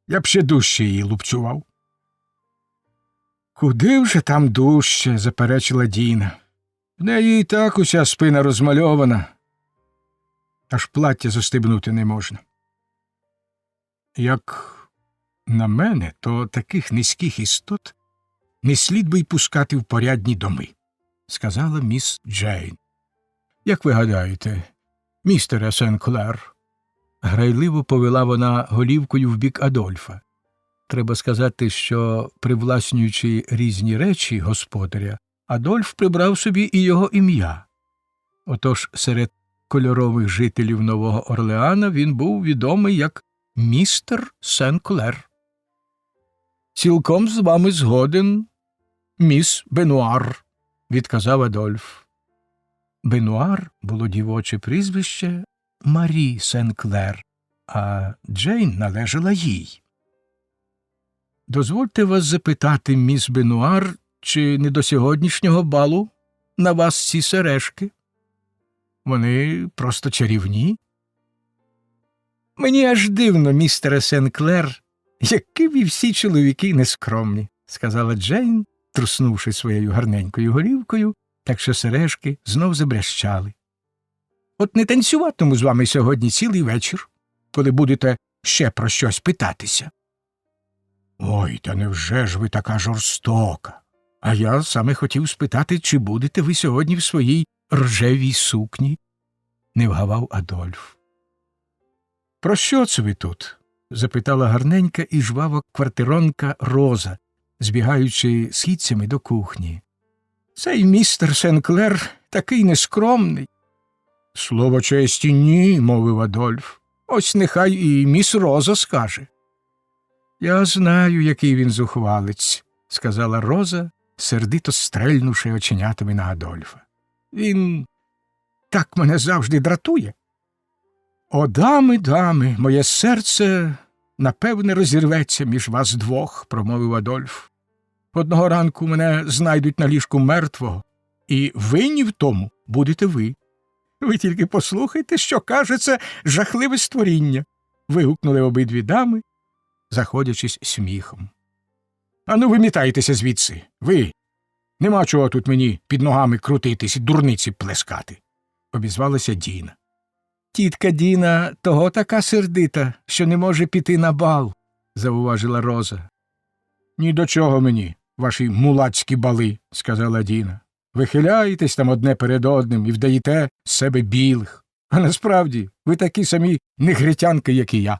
я б ще дужче її лупцював. Куди вже там дужче, заперечила Діна. В неї і так уся спина розмальована, аж плаття застебнути не можна. Як на мене, то таких низьких істот не слід би й пускати в порядні доми, сказала міс Джейн. Як ви гадаєте, містере Сен-Клер? Грайливо повела вона голівкою в бік Адольфа. Треба сказати, що, привласнюючи різні речі господаря, Адольф прибрав собі і його ім'я. Отож серед кольорових жителів Нового Орлеана він був відомий як містер Сен-Клер. Цілком з вами згоден, міс Бенуар, відказав Адольф. Бенуар було дівоче прізвище Марі Сен-Клер, а Джейн належала їй. Дозвольте вас запитати, міс Бенуар, чи не до сьогоднішнього балу на вас ці сережки? Вони просто чарівні. Мені аж дивно, містере Сен-Клер, які ви всі чоловіки нескромні, сказала Джейн, труснувши своєю гарненькою голівкою, так що сережки знов забрящали. От не танцюватиму з вами сьогодні цілий вечір, коли будете ще про щось питатися. Ой, та невже ж ви така жорстока? А я саме хотів спитати, чи будете ви сьогодні в своїй рожевій сукні? Не вгавав Адольф. Про що це ви тут? Запитала гарненька і жвава квартиронка Роза, збігаючи східцями до кухні. Цей містер Сенклер такий нескромний. Слово честі, ні, мовив Адольф. Ось нехай і міс Роза скаже. Я знаю, який він зухвалець, сказала Роза, сердито стрельнувши оченятами на Адольфа. Він так мене завжди дратує. О, дами, дами, моє серце, напевне, розірветься між вас двох, промовив Адольф. Одного ранку мене знайдуть на ліжку мертвого, і винні в тому будете ви. Ви тільки послухайте, що каже це жахливе створіння, вигукнули обидві дами, заходячись сміхом. Ану, вимітайтеся звідси, ви. Нема чого тут мені під ногами крутитись і дурниці плескати, обізвалася Діна. Тітка Діна того така сердита, що не може піти на бал, зауважила Роза. Ні до чого мені, ваші мулацькі бали, сказала Діна. Вихиляєтесь там одне перед одним і вдаєте з себе білих. А насправді ви такі самі негритянки, як і я.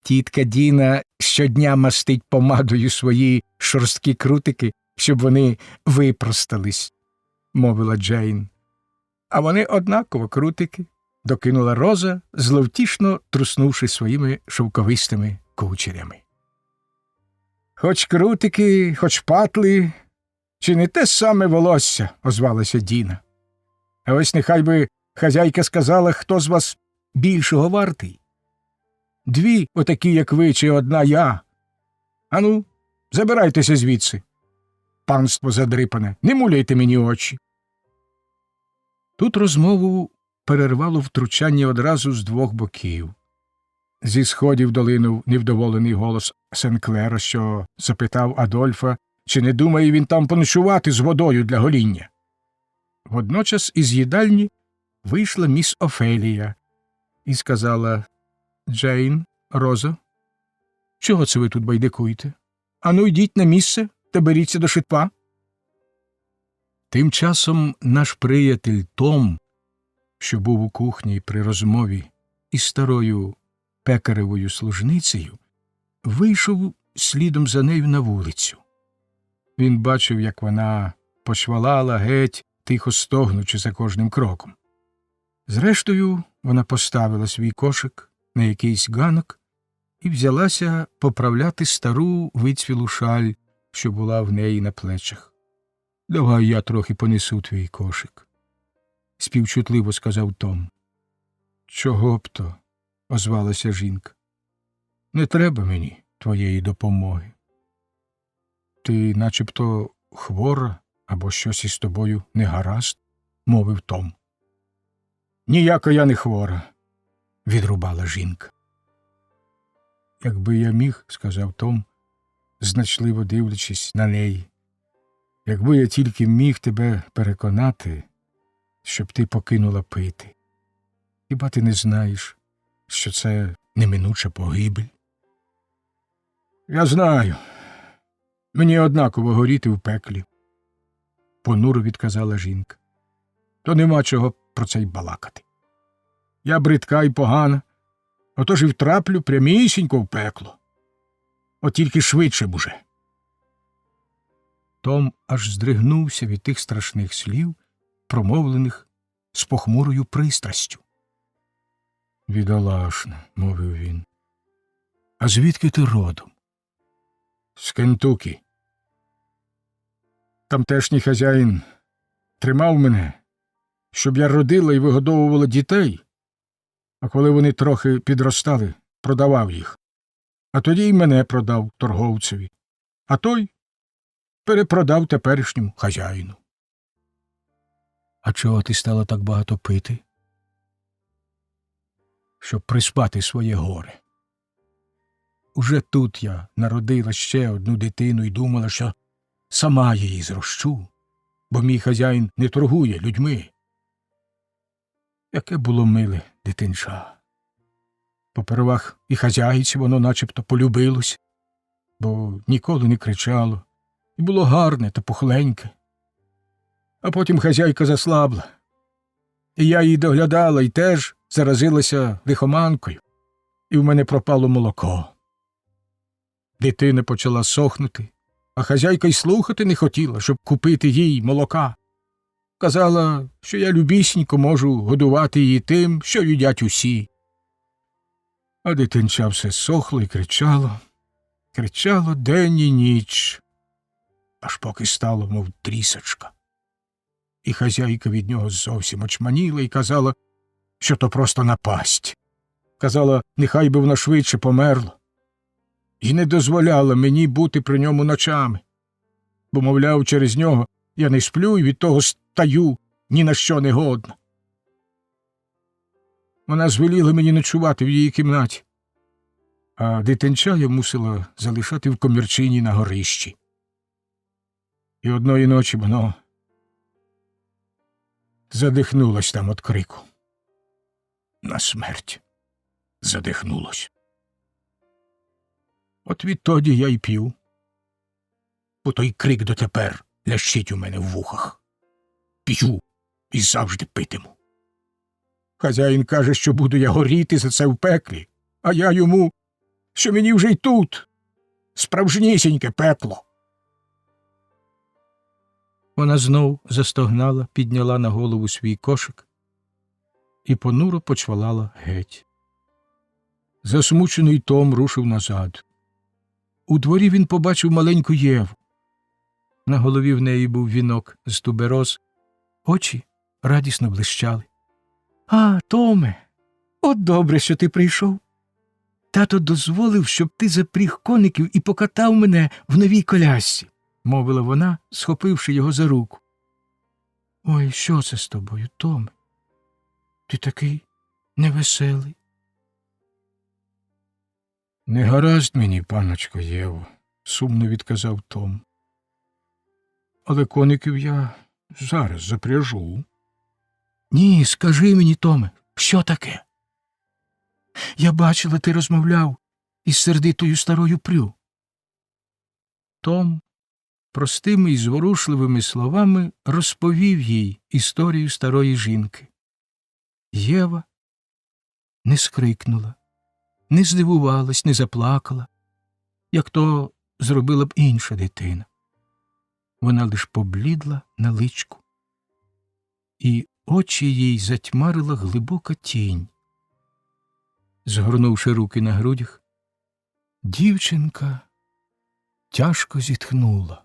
Тітка Діна щодня мастить помадою свої шорсткі крутики, щоб вони випростались, мовила Джейн. А вони однаково крутики, докинула Роза, зловтішно труснувши своїми шовковистими кучерями. Хоч крутики, хоч патли, чи не те саме волосся, озвалася Діна. А ось нехай би хазяйка сказала, хто з вас більшого вартий. Дві отакі, як ви, чи одна я. Ану, забирайтеся звідси. Панство задрипане, не муляйте мені очі. Тут розмову перервало втручання одразу з двох боків. Зі сходів долинув невдоволений голос Сенклера, що запитав Адольфа, чи не думає він там поночувати з водою для гоління. Водночас із їдальні вийшла міс Офелія і сказала: «Джейн, Розо, чого це ви тут байдикуєте? Ану, йдіть на місце та беріться до шитва». Тим часом наш приятель Том, що був у кухні при розмові із старою пекаревою служницею, вийшов слідом за нею на вулицю. Він бачив, як вона почвалала геть, тихо стогнучи за кожним кроком. Зрештою, вона поставила свій кошик на якийсь ганок і взялася поправляти стару вицвілу шаль, що була в неї на плечах. «Давай я трохи понесу твій кошик», – співчутливо сказав Том. «Чого б то?» – озвалася жінка. «Не треба мені твоєї допомоги. Ти начебто хвора або щось із тобою не гаразд», – мовив Том. «Ніяка я не хвора», – відрубала жінка. «Якби я міг», – сказав Том, значливо дивлячись на неї, «якби я тільки міг тебе переконати, щоб ти покинула пити. Хіба ти не знаєш, що це неминуча погибель?» «Я знаю. Мені однаково горіти в пеклі», – понуро відказала жінка. «То нема чого про це й балакати. Я бридка й погана, отож і втраплю прямісінько в пекло. От тільки швидше б уже». Том аж здригнувся від тих страшних слів, промовлених з похмурою пристрастю. «Бідолашна», – мовив він. «А звідки ти родом?» «З Кентукі. Тамтешній хазяїн тримав мене, щоб я родила і вигодовувала дітей, а коли вони трохи підростали, продавав їх. А тоді й мене продав торговцеві, а той перепродав теперішньому хазяїну». «А чого ти стала так багато пити?» «Щоб приспати своє горе. Уже тут я народила ще одну дитину і думала, що сама її зрощу, бо мій хазяїн не торгує людьми. Яке було миле дитинча. Попервах і хазяїці воно начебто полюбилось, бо ніколи не кричало, і було гарне та пухленьке. А потім хазяйка заслабла, і я її доглядала і теж заразилася лихоманкою, і в мене пропало молоко. Дитина почала сохнути, а хазяйка й слухати не хотіла, щоб купити їй молока. Казала, що я любісінько можу годувати її тим, що їдять усі. А дитинча все сохло і кричало день і ніч, аж поки стало, мов трісочка. І хазяйка від нього зовсім очманіла і казала, що то просто напасть. Казала, нехай би воно швидше померло. І не дозволяла мені бути при ньому ночами, бо, мовляв, через нього я не сплю і від того стаю ні на що не годна. Вона звеліла мені ночувати в її кімнаті, а дитинча я мусила залишати в комірчині на горищі. І одної ночі воно задихнулось там від крику. На смерть задихнулось. От відтоді я й п'ю, бо той крик дотепер лящить у мене в вухах. П'ю і завжди питиму. Хазяїн каже, що буду я горіти за це в пеклі, а я йому, що мені вже й тут справжнісіньке пекло. Вона знов застогнала, підняла на голову свій кошик і понуро почвалала геть. Засмучений Том рушив назад. У дворі він побачив маленьку Єву. На голові в неї був вінок з тубероз, очі радісно блищали. «А, Томе, от добре, що ти прийшов. Тато дозволив, щоб ти запріг коників і покатав мене в новій колясці», – мовила вона, схопивши його за руку. «Ой, що це з тобою, Томе? Ти такий невеселий». «Не гаразд мені, панночко Єво», – сумно відказав Том. «Але коників я зараз запряжу». «Ні, скажи мені, Томе, що таке? Я бачила, ти розмовляв із сердитою старою Прю». Том простими й зворушливими словами розповів їй історію старої жінки. Єва не скрикнула, не здивувалась, не заплакала, як то зробила б інша дитина. Вона лиш поблідла на личку, і очі їй затьмарила глибока тінь. Згорнувши руки на грудях, дівчинка тяжко зітхнула.